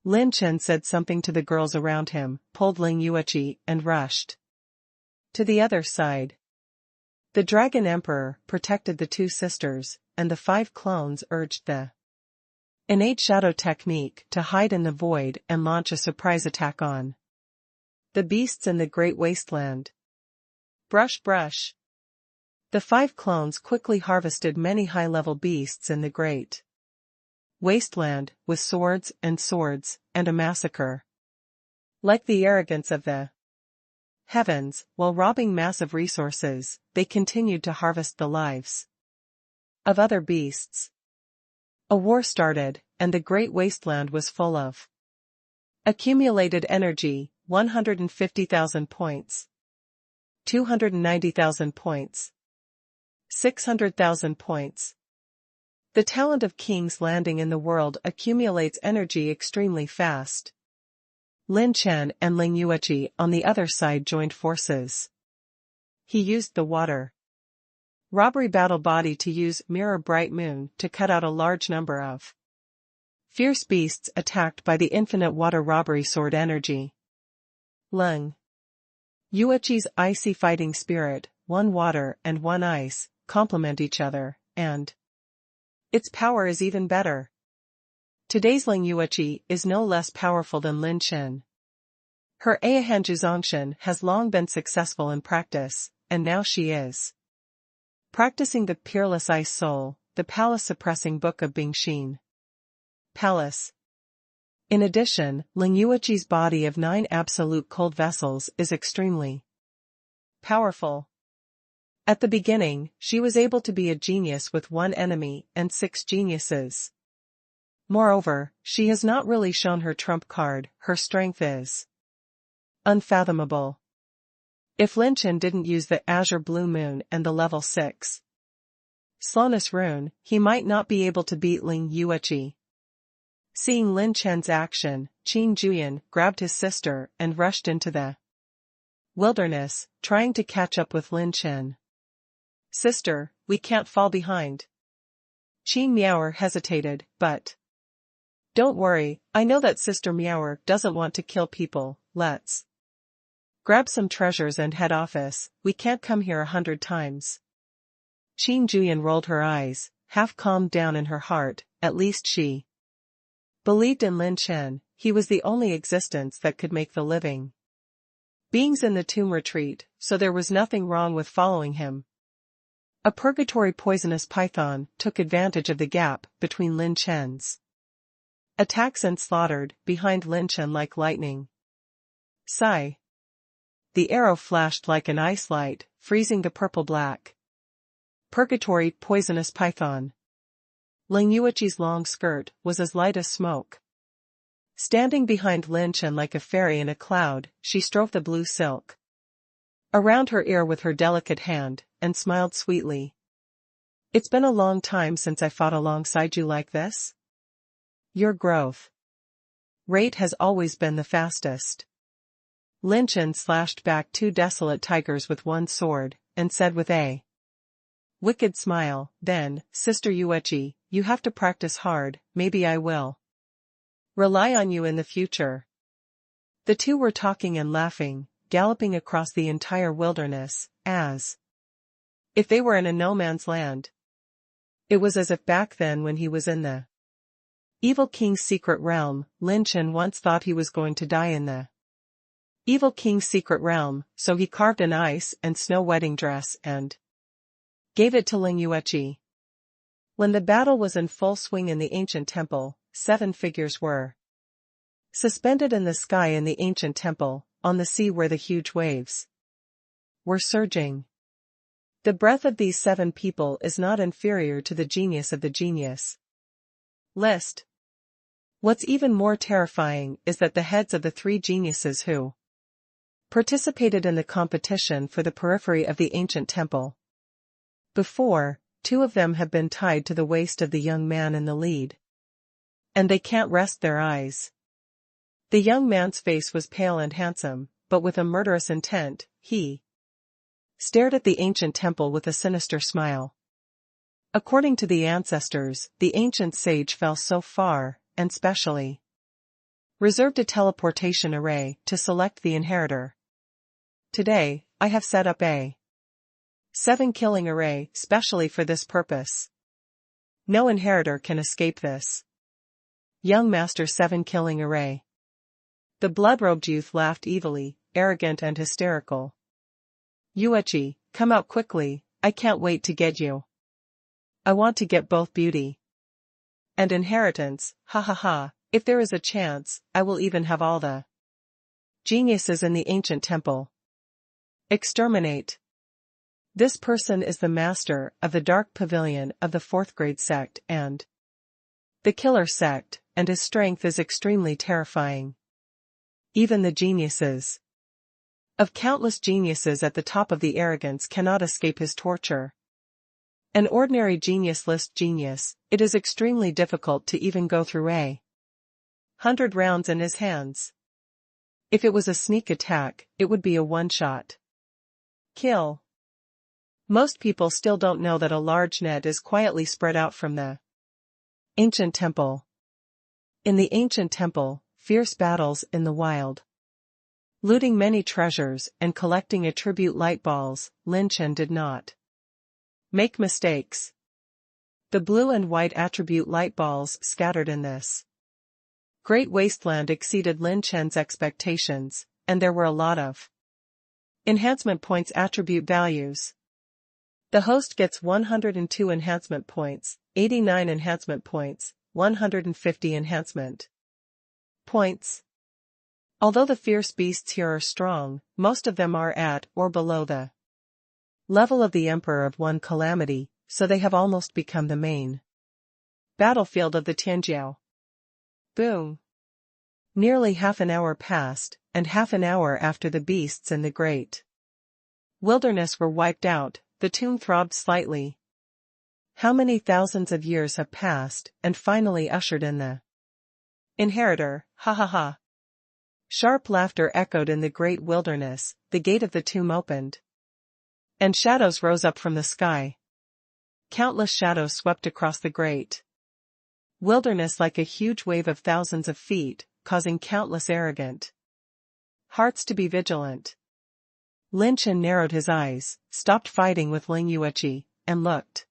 Speaker 1: Lin Chen said something to the girls around him, pulled Ling Yueqi, and rushed to the other side. The Dragon Emperor protected the two sisters, and the 5 clones urged the innate shadow technique to hide in the void and launch a surprise attack on the beasts in the Great Wasteland. Brush brush. The 5 clones quickly harvested many high-level beasts in the Great Wasteland, with swords, and a massacre. Like the arrogance of the heavens, while robbing massive resources, they continued to harvest the lives of other beasts. A war started, and the Great Wasteland was full of accumulated energy, 150,000 points, 290,000 points, 600,000 points. The talent of King's Landing in the world accumulates energy extremely fast. Lin Chen and Ling Yueqi on the other side joined forces. He used the water robbery battle body to use Mirror Bright Moon to cut out a large number of fierce beasts attacked by the infinite water robbery sword energy. Ling Yueqi's icy fighting spirit, 1 water and 1 ice, complement each other, and its power is even better. Today's Ling Yueqi is no less powerful than Lin Chen. Her Ayahanju Zongshan has long been successful in practice, and now she is practicing the Peerless Ice Soul, the palace-suppressing book of Bingxin. Palace. In addition, Ling Yueqi's body of 9 absolute cold vessels is extremely powerful. At the beginning, she was able to be a genius with 1 enemy and 6 geniuses. Moreover, she has not really shown her trump card, her strength is unfathomable. If Lin Chen didn't use the Azure Blue Moon and the level 6 slowness rune, he might not be able to beat Ling Yueqi. Seeing Lin Chen's action, Qin Juyan grabbed his sister and rushed into the wilderness, trying to catch up with Lin Chen. Sister, we can't fall behind. Qin Miaoer hesitated, but don't worry, I know that Sister Miaoer doesn't want to kill people, let's grab some treasures and head office, we can't come here 100 times. Qin Juyan rolled her eyes, half calmed down in her heart, at least she believed in Lin Chen, he was the only existence that could make the living beings in the tomb retreat, so there was nothing wrong with following him. A purgatory poisonous python took advantage of the gap between Lin Chen's attacks and slaughtered behind Lin Chen like lightning. Sigh. The arrow flashed like an ice light, freezing the purple-black purgatory poisonous python. Ling Yueqi's long skirt was as light as smoke. Standing behind Lin Chen like a fairy in a cloud, she strove the blue silk around her ear with her delicate hand, and smiled sweetly. It's been a long time since I fought alongside you like this. Your growth rate has always been the fastest. Lin Chen slashed back 2 desolate tigers with one sword, and said with a wicked smile, then, Sister Yueqi, you have to practice hard, maybe I will rely on you in the future. The two were talking and laughing, galloping across the entire wilderness, as if they were in a no-man's land. It was as if back then when he was in the Evil King's secret realm, Lin Chen once thought he was going to die in the Evil King's secret realm, so he carved an ice and snow wedding dress and gave it to Ling Yueqi. When the battle was in full swing in the ancient temple, 7 figures were suspended in the sky in the ancient temple, on the sea where the huge waves were surging. The breath of these 7 people is not inferior to the genius of the genius list. What's even more terrifying is that the heads of the 3 geniuses who participated in the competition for the periphery of the ancient temple before, 2 of them have been tied to the waist of the young man in the lead. And they can't rest their eyes. The young man's face was pale and handsome, but with a murderous intent, he stared at the ancient temple with a sinister smile. According to the ancestors, the ancient sage fell so far, and specially reserved a teleportation array to select the inheritor. Today, I have set up a 7 killing array specially for this purpose. No inheritor can escape this. Young Master 7 killing array. The blood-robed youth laughed evilly, arrogant and hysterical. Yueqi, come out quickly, I can't wait to get you. I want to get both beauty and inheritance, ha ha ha, if there is a chance, I will even have all the geniuses in the ancient temple. Exterminate. This person is the master of the dark pavilion of the 4th grade sect and the killer sect, and his strength is extremely terrifying. Even the geniuses of countless geniuses at the top of the arrogance cannot escape his torture. An ordinary genius-list genius, it is extremely difficult to even go through 100 rounds in his hands. If it was a sneak attack, it would be a one-shot kill. Most people still don't know that a large net is quietly spread out from the ancient temple. In the ancient temple, fierce battles in the wild. Looting many treasures and collecting attribute light balls, Lin Chen did not make mistakes. The blue and white attribute light balls scattered in this great wasteland exceeded Lin Chen's expectations, and there were a lot of enhancement points attribute values. The host gets 102 enhancement points, 89 enhancement points, 150 enhancement points. Although the fierce beasts here are strong, most of them are at or below the level of the Emperor of One Calamity, so they have almost become the main battlefield of the Tianjiao. Boom! Nearly half an hour passed, and half an hour after the beasts in the great wilderness were wiped out, the tomb throbbed slightly. How many thousands of years have passed, and finally ushered in the Inheritor, ha ha ha. Sharp laughter echoed in the great wilderness, the gate of the tomb opened. And shadows rose up from the sky. Countless shadows swept across the great wilderness like a huge wave of thousands of feet, causing countless arrogant hearts to be vigilant. Lin Chen narrowed his eyes, stopped fighting with Ling Yueqi, and looked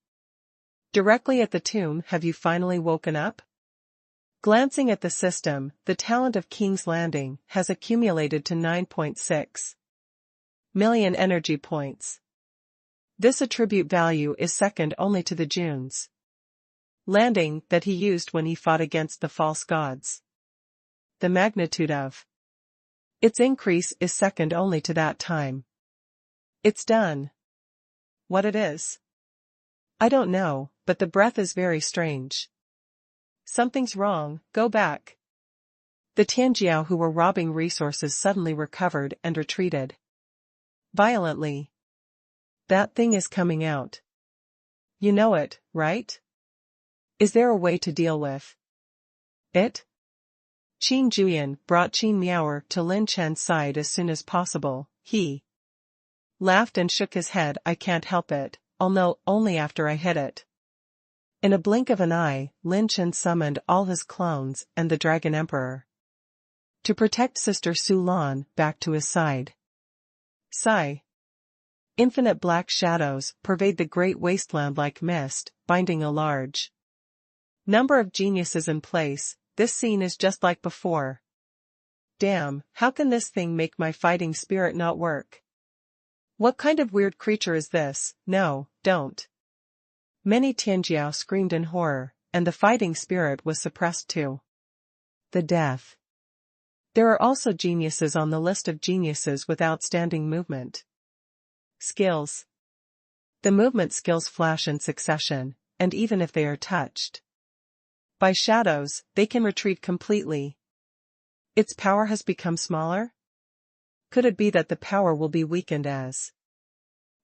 Speaker 1: directly at the tomb. Have you finally woken up? Glancing at the system, the talent of King's Landing has accumulated to 9.6 million energy points. This attribute value is second only to the June's Landing that he used when he fought against the false gods. The magnitude of its increase is second only to that time. It's done. What it is? I don't know, but the breath is very strange. Something's wrong, go back. The Tianjiao who were robbing resources suddenly recovered and retreated violently. That thing is coming out. You know it, right? Is there a way to deal with it? Qin Juyan brought Qin Miaoer to Lin Chen's side as soon as possible. He laughed and shook his head. I can't help it, I'll know only after I hit it. In a blink of an eye, Lin Chen summoned all his clones and the Dragon Emperor to protect Sister Su Lan back to his side. Sigh. Infinite black shadows pervade the great wasteland like mist, binding a large number of geniuses in place. This scene is just like before. Damn, how can this thing make my fighting spirit not work? What kind of weird creature is this? No, don't. Many Tianjiao screamed in horror, and the fighting spirit was suppressed too. The death. There are also geniuses on the list of geniuses with outstanding movement skills. The movement skills flash in succession, and even if they are touched by shadows, they can retreat completely. Its power has become smaller? Could it be that the power will be weakened as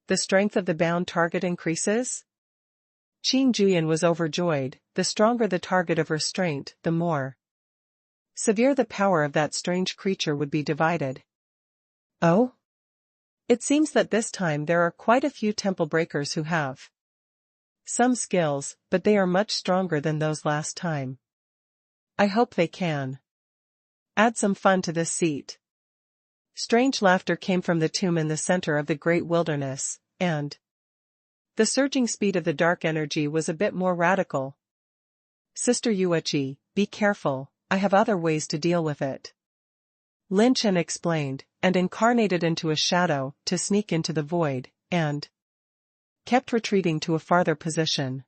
Speaker 1: the strength of the bound target increases? Qin Juyan was overjoyed. The stronger the target of restraint, the more severe the power of that strange creature would be divided. Oh? It seems that this time there are quite a few temple breakers who have some skills, but they are much stronger than those last time. I hope they can add some fun to this seat. Strange laughter came from the tomb in the center of the great wilderness, and the surging speed of the dark energy was a bit more radical. Sister Yueqi, be careful, I have other ways to deal with it. Lin Chen explained, and incarnated into a shadow to sneak into the void, and kept retreating to a farther position.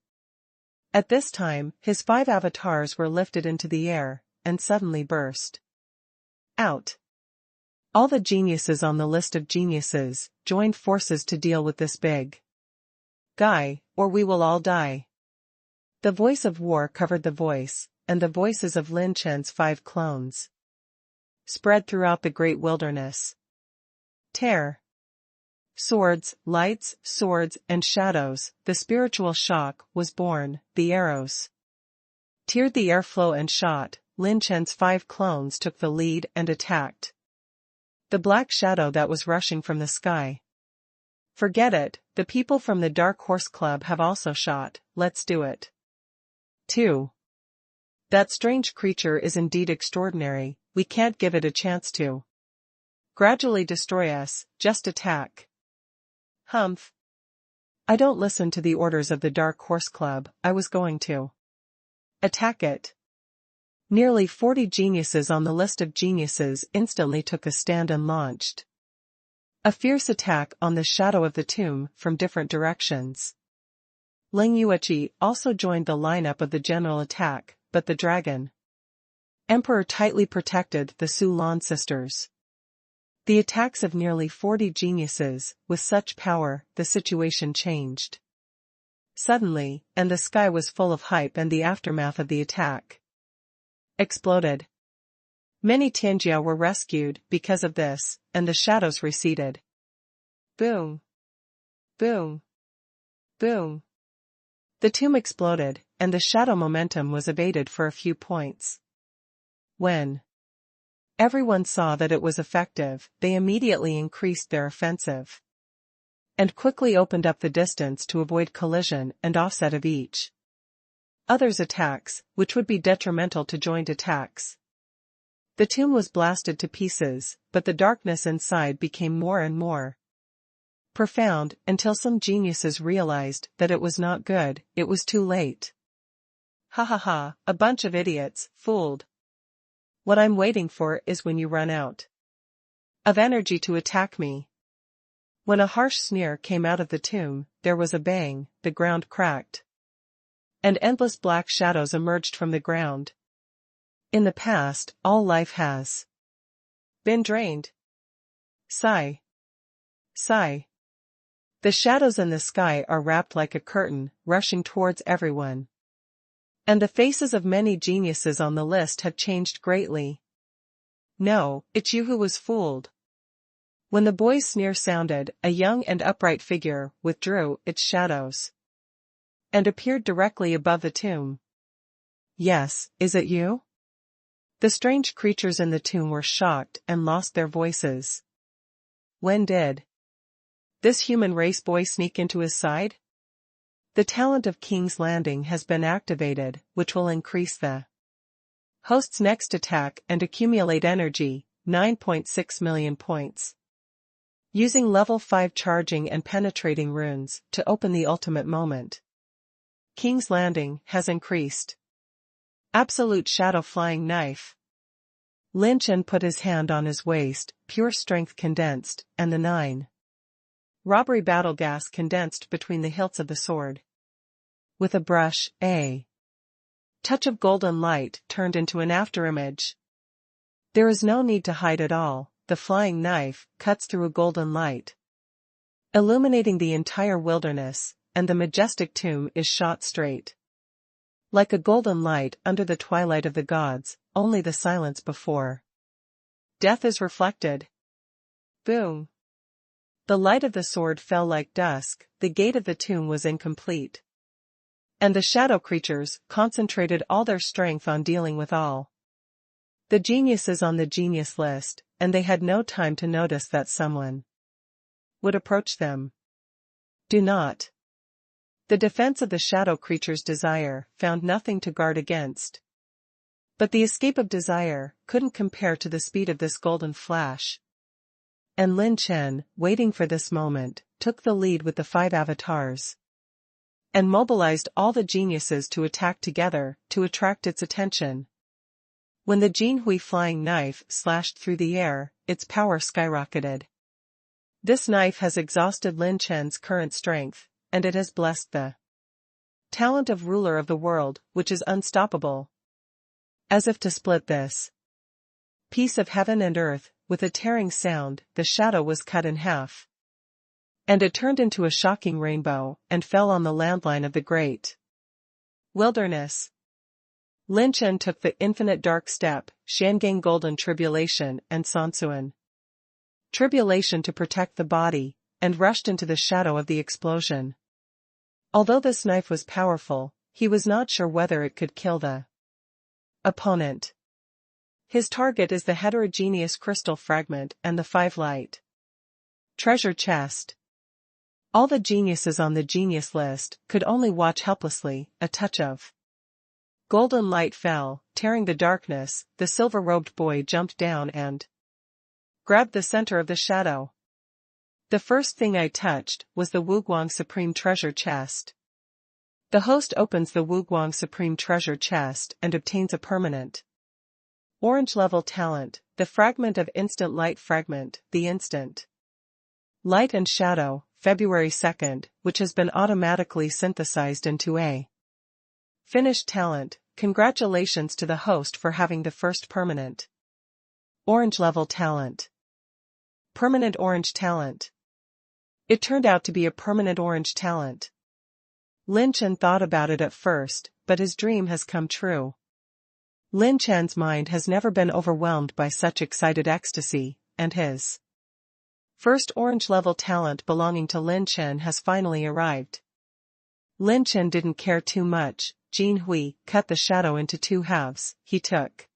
Speaker 1: At this time, his 5 avatars were lifted into the air, and suddenly burst out. All the geniuses on the list of geniuses joined forces to deal with this big guy, or we will all die. The voice of war covered the voice, and the voices of Lin Chen's 5 clones spread throughout the great wilderness. Tear. Swords, lights, swords, and shadows, the spiritual shock was born. The arrows teared the airflow and shot. Lin Chen's 5 clones took the lead and attacked the black shadow that was rushing from the sky. Forget it, the people from the Dark Horse Club have also shot. Let's do it. 2. That strange creature is indeed extraordinary, we can't give it a chance to gradually destroy us, just attack. Humph. I don't listen to the orders of the Dark Horse Club. I was going to attack it. Nearly 40 geniuses on the list of geniuses instantly took a stand and launched a fierce attack on the shadow of the tomb from different directions. Ling Yueqi also joined the lineup of the general attack, but the Dragon Emperor tightly protected the Su Lan sisters. The attacks of nearly 40 geniuses, with such power, the situation changed suddenly, and the sky was full of hype and the aftermath of the attack exploded. Many Tianjia were rescued because of this, and the shadows receded. Boom. Boom. Boom. The tomb exploded, and the shadow momentum was evaded for a few points. When everyone saw that it was effective, they immediately increased their offensive and quickly opened up the distance to avoid collision and offset of each other's attacks, which would be detrimental to joint attacks. The tomb was blasted to pieces, but the darkness inside became more and more profound until some geniuses realized that it was not good. It was too late. Ha ha ha, a bunch of idiots, fooled. What I'm waiting for is when you run out of energy to attack me. When a harsh sneer came out of the tomb, there was a bang, the ground cracked, and endless black shadows emerged from the ground. In the past, all life has been drained. Sigh. Sigh. The shadows in the sky are wrapped like a curtain, rushing towards everyone. And the faces of many geniuses on the list have changed greatly. No, it's you who was fooled. When the boy's sneer sounded, a young and upright figure withdrew its shadows and appeared directly above the tomb. Yes, is it you? The strange creatures in the tomb were shocked and lost their voices. When did this human race boy sneak into his side? The talent of King's Landing has been activated, which will increase the host's next attack and accumulate energy, 9.6 million points. Using level 5 charging and penetrating runes to open the ultimate moment. King's Landing has increased. Absolute shadow flying knife. Lin Chen put his hand on his waist, pure strength condensed, and the 9 robbery battle gas condensed between the hilts of the sword. With a brush, a touch of golden light turned into an afterimage. There is no need to hide at all, the flying knife cuts through a golden light, illuminating the entire wilderness, and the majestic tomb is shot straight. Like a golden light under the twilight of the gods, only the silence before death is reflected. Boom. The light of the sword fell like dusk, the gate of the tomb was incomplete. And the shadow creatures concentrated all their strength on dealing with all the geniuses on the genius list, and they had no time to notice that someone would approach them. Do not. The defense of the shadow creature's desire found nothing to guard against. But the escape of desire couldn't compare to the speed of this golden flash. And Lin Chen, waiting for this moment, took the lead with the 5 avatars and mobilized all the geniuses to attack together to attract its attention. When the Jinhui flying knife slashed through the air, its power skyrocketed. This knife has exhausted Lin Chen's current strength, and it has blessed the talent of ruler of the world, which is unstoppable. As if to split this piece of heaven and earth, with a tearing sound, the shadow was cut in half. And it turned into a shocking rainbow, and fell on the landline of the great wilderness. Lin Chen took the infinite dark step, Shangang golden tribulation and Sansuan tribulation to protect the body, and rushed into the shadow of the explosion. Although this knife was powerful, he was not sure whether it could kill the opponent. His target is the heterogeneous crystal fragment and the 5 light treasure chest. All the geniuses on the genius list could only watch helplessly. A touch of golden light fell, tearing the darkness. The silver-robed boy jumped down and grabbed the center of the shadow. The first thing I touched was the Wuguang Supreme Treasure Chest. The host opens the Wuguang Supreme Treasure Chest and obtains a permanent orange level talent, the fragment of instant light fragment, the instant light and shadow, February 2nd, which has been automatically synthesized into a finished talent. Congratulations to the host for having the first permanent orange level talent. Permanent orange talent. It turned out to be a permanent orange talent. Lin Chen thought about it at first, but his dream has come true. Lin Chen's mind has never been overwhelmed by such excited ecstasy, and his first orange-level talent belonging to Lin Chen has finally arrived. Lin Chen didn't care too much. Jinhui cut the shadow into 2 halves. He took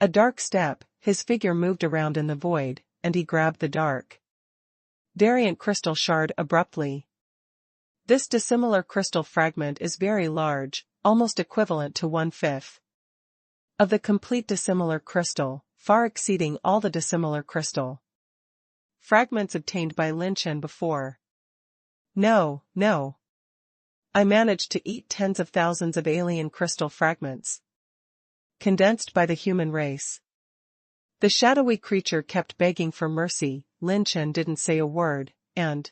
Speaker 1: A dark step, his figure moved around in the void, and he grabbed the dark Dariant crystal shard abruptly. This dissimilar crystal fragment is very large, almost equivalent to 1/5 of the complete dissimilar crystal, far exceeding all the dissimilar crystal fragments obtained by Lin Chen before. No. I managed to eat tens of thousands of alien crystal fragments, condensed by the human race. The shadowy creature kept begging for mercy. Lin Chen didn't say a word, and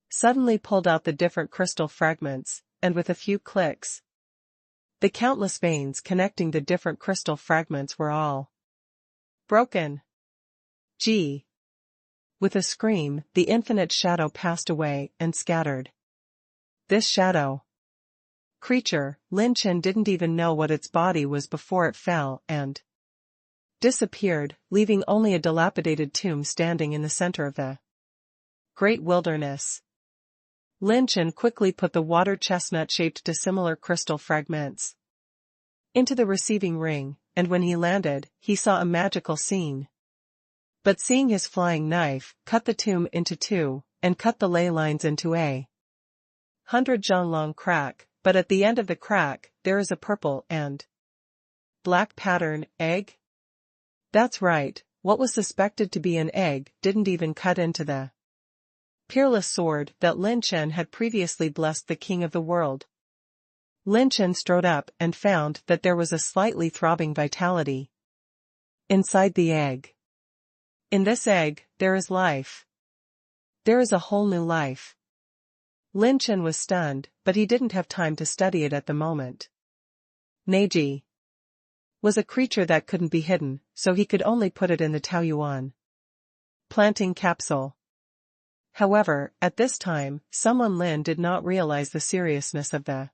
Speaker 1: suddenly pulled out the different crystal fragments, and with a few clicks, the countless veins connecting the different crystal fragments were all broken. Gee! With a scream, the infinite shadow passed away and scattered. This shadow creature, Lin Chen didn't even know what its body was before it fell and disappeared, leaving only a dilapidated tomb standing in the center of the great wilderness. Lin Chen quickly put the water chestnut-shaped dissimilar crystal fragments into the receiving ring, and when he landed, he saw a magical scene. But seeing his flying knife cut the tomb into two, and cut the ley lines into a 100-zhang-long crack, but at the end of the crack, there is a purple and black pattern egg. That's right, what was suspected to be an egg didn't even cut into the Peerless sword that Lin Chen had previously blessed the king of the world. Lin Chen strode up and found that there was a slightly throbbing vitality inside the egg. In this egg, there is life. There is a whole new life. Lin Chen was stunned, but he didn't have time to study it at the moment. Neji was a creature that couldn't be hidden, so he could only put it in the Taoyuan planting capsule. However, at this time, someone Lin did not realize the seriousness of the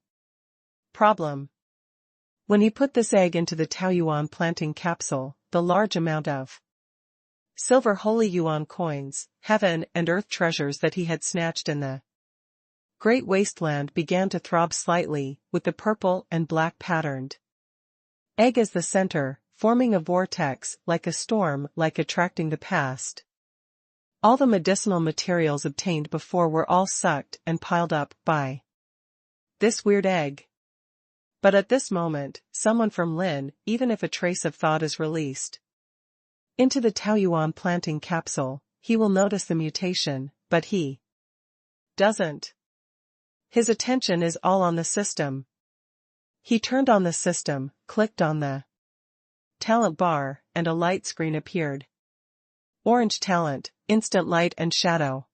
Speaker 1: problem. When he put this egg into the Taoyuan planting capsule, the large amount of silver holy yuan coins, heaven and earth treasures that he had snatched in the great wasteland began to throb slightly, with the purple and black patterned egg as the center, forming a vortex like a storm, like attracting the past. All the medicinal materials obtained before were all sucked and piled up by this weird egg. But at this moment, someone from Lin, even if a trace of thought is released into the Taoyuan planting capsule, he will notice the mutation, but he doesn't. His attention is all on the system. He turned on the system, clicked on the talent bar, and a light screen appeared. Orange talent, instant light and shadow.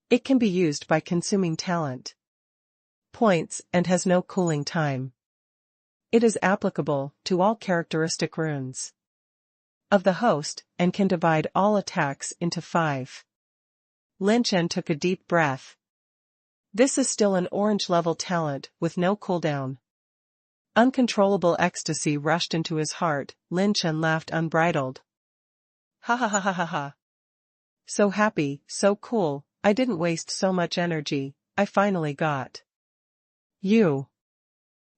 Speaker 1: It can be used by consuming talent points and has no cooling time. It is applicable to all characteristic runes of the host and can divide all attacks into 5. Lin Chen took a deep breath. This is still an orange level talent with no cooldown. Uncontrollable ecstasy rushed into his heart. Lin Chen laughed unbridled. Ha ha ha ha ha ha. So happy, so cool, I didn't waste so much energy, I finally got you.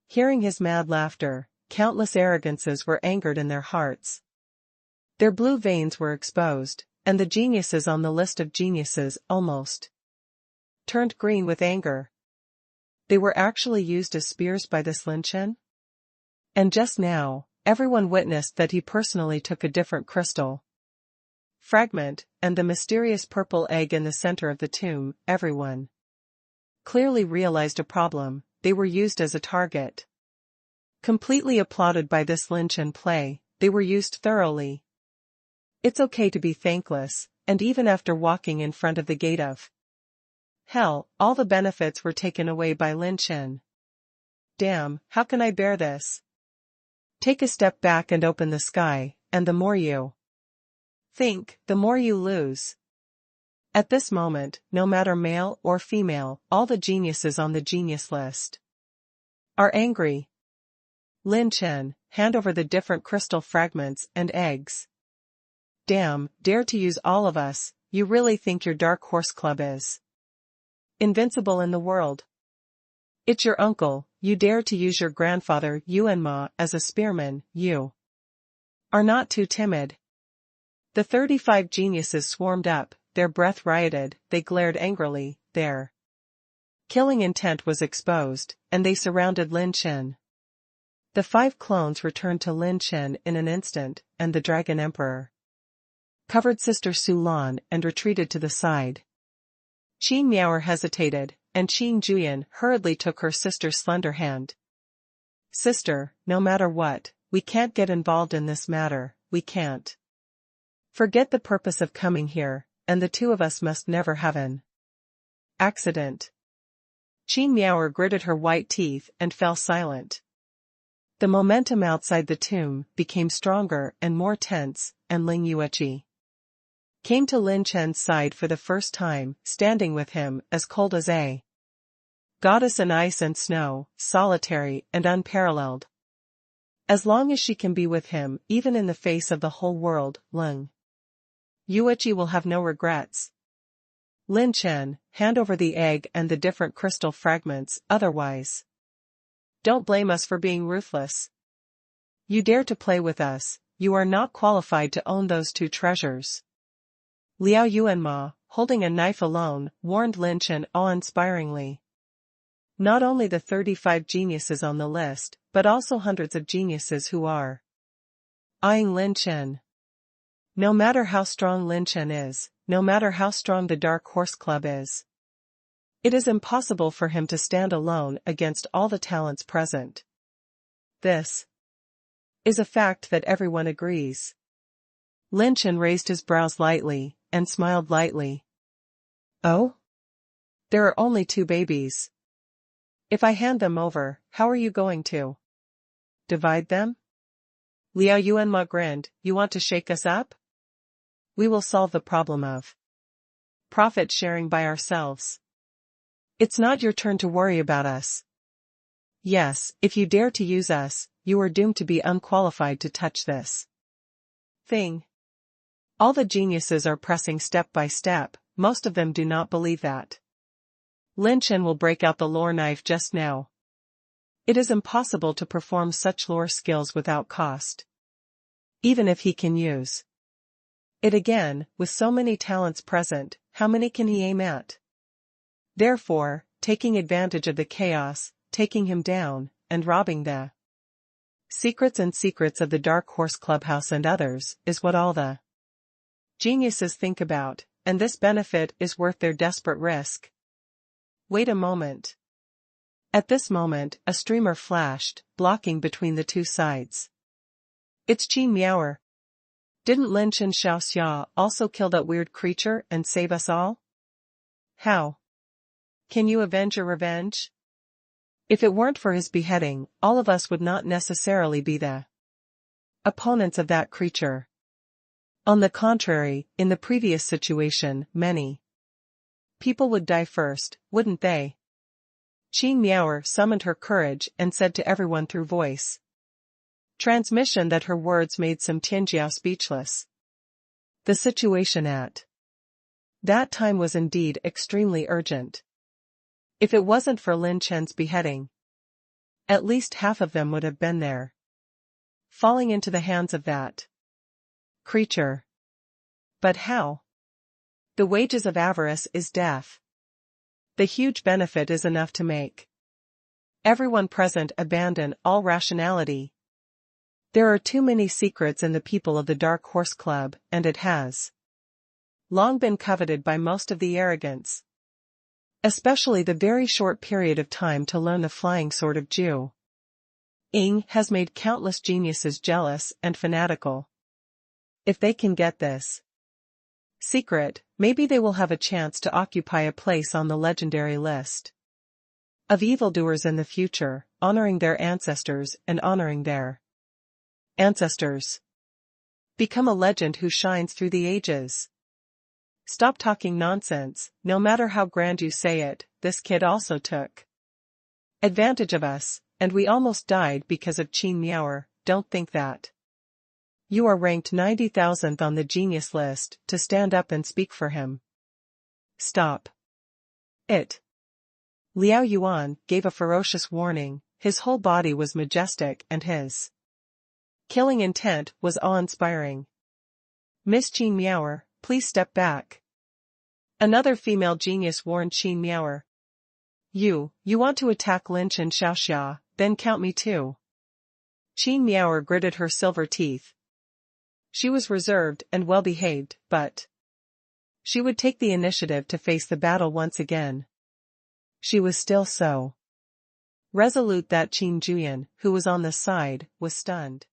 Speaker 1: Hearing his mad laughter, countless arrogances were angered in their hearts. Their blue veins were exposed, and the geniuses on the list of geniuses almost turned green with anger. They were actually used as spears by this Lin Chen? And just now, everyone witnessed that he personally took a different crystal fragment, and the mysterious purple egg in the center of the tomb. Everyone clearly realized a problem. They were used as a target. Completely applauded by this Lin Chen play, they were used thoroughly. It's okay to be thankless, and even after walking in front of the gate of hell, all the benefits were taken away by Lin Chen. Damn, how can I bear this? Take a step back and open the sky, and the more you think, the more you lose. At this moment, no matter male or female, all the geniuses on the genius list are angry. Lin Chen, hand over the different crystal fragments and eggs. Damn, dare to use all of us, you really think your Dark Horse Club is invincible in the world? It's your uncle, you dare to use your grandfather Yuan Ma as a spearman, you are not too timid. The 35 geniuses swarmed up, their breath rioted, they glared angrily, their killing intent was exposed, and they surrounded Lin Chen. The 5 clones returned to Lin Chen in an instant, and the Dragon Emperor covered Sister Su Lan and retreated to the side. Qin Miaoer hesitated, and Qin Juyan hurriedly took her sister's slender hand. Sister, no matter what, we can't get involved in this matter, we can't. Forget the purpose of coming here, and the two of us must never have an accident. Qin Miaoer gritted her white teeth and fell silent. The momentum outside the tomb became stronger and more tense, and Ling Yueqi came to Lin Chen's side for the first time, standing with him, as cold as a goddess in ice and snow, solitary and unparalleled. As long as she can be with him, even in the face of the whole world, Ling Yueqi will have no regrets. Lin Chen, hand over the egg and the different crystal fragments, otherwise don't blame us for being ruthless. You dare to play with us, you are not qualified to own those 2 treasures. Liao Yuanma, holding a knife alone, warned Lin Chen awe-inspiringly. Not only the 35 geniuses on the list, but also hundreds of geniuses who are eyeing Lin Chen. No matter how strong Lin Chen is, no matter how strong the Dark Horse Club is, it is impossible for him to stand alone against all the talents present. This is a fact that everyone agrees. Lin Chen raised his brows lightly, and smiled lightly. Oh? There are only 2 babies. If I hand them over, how are you going to divide them? Liao Yuanma grinned, you want to shake us up? We will solve the problem of profit sharing by ourselves. It's not your turn to worry about us. Yes, if you dare to use us, you are doomed to be unqualified to touch this thing. All the geniuses are pressing step by step, most of them do not believe that Lin Chen will break out the lore knife just now. It is impossible to perform such lore skills without cost. Even if he can use it again, with so many talents present, how many can he aim at? Therefore, taking advantage of the chaos, taking him down, and robbing the secrets of the Dark Horse Clubhouse and others, is what all the geniuses think about, and this benefit is worth their desperate risk. Wait a moment. At this moment, a streamer flashed, blocking between the 2 sides. It's Qin Miaoer. Didn't Lin Chen Xiaoxia also kill that weird creature and save us all? How can you avenge your revenge? If it weren't for his beheading, all of us would not necessarily be the opponents of that creature. On the contrary, in the previous situation, many people would die first, wouldn't they? Qin Miaoer summoned her courage and said to everyone through voice transmission that her words made some Tianjiao speechless. The situation at that time was indeed extremely urgent. If it wasn't for Lin Chen's beheading, at least half of them would have been there, falling into the hands of that creature. But how? The wages of avarice is death. The huge benefit is enough to make everyone present abandon all rationality. There are too many secrets in the people of the Dark Horse Club, and it has long been coveted by most of the arrogants. Especially the very short period of time to learn the flying sword of Ju Ying has made countless geniuses jealous and fanatical. If they can get this secret, maybe they will have a chance to occupy a place on the legendary list of evildoers in the future, honoring their ancestors and honoring their ancestors. Become a legend who shines through the ages. Stop talking nonsense, no matter how grand you say it, this kid also took advantage of us, and we almost died because of Qin Miaoer, don't think that you are ranked 90,000th on the genius list to stand up and speak for him. Stop it. Liao Yuan gave a ferocious warning, his whole body was majestic and his killing intent was awe-inspiring. Miss Qin Miaoer, please step back. Another female genius warned Qin Miaoer. You want to attack Lin Chen Xiaoxia, then count me too. Qin Miaoer gritted her silver teeth. She was reserved and well-behaved, but she would take the initiative to face the battle once again. She was still so resolute that Qin Juyan, who was on the side, was stunned.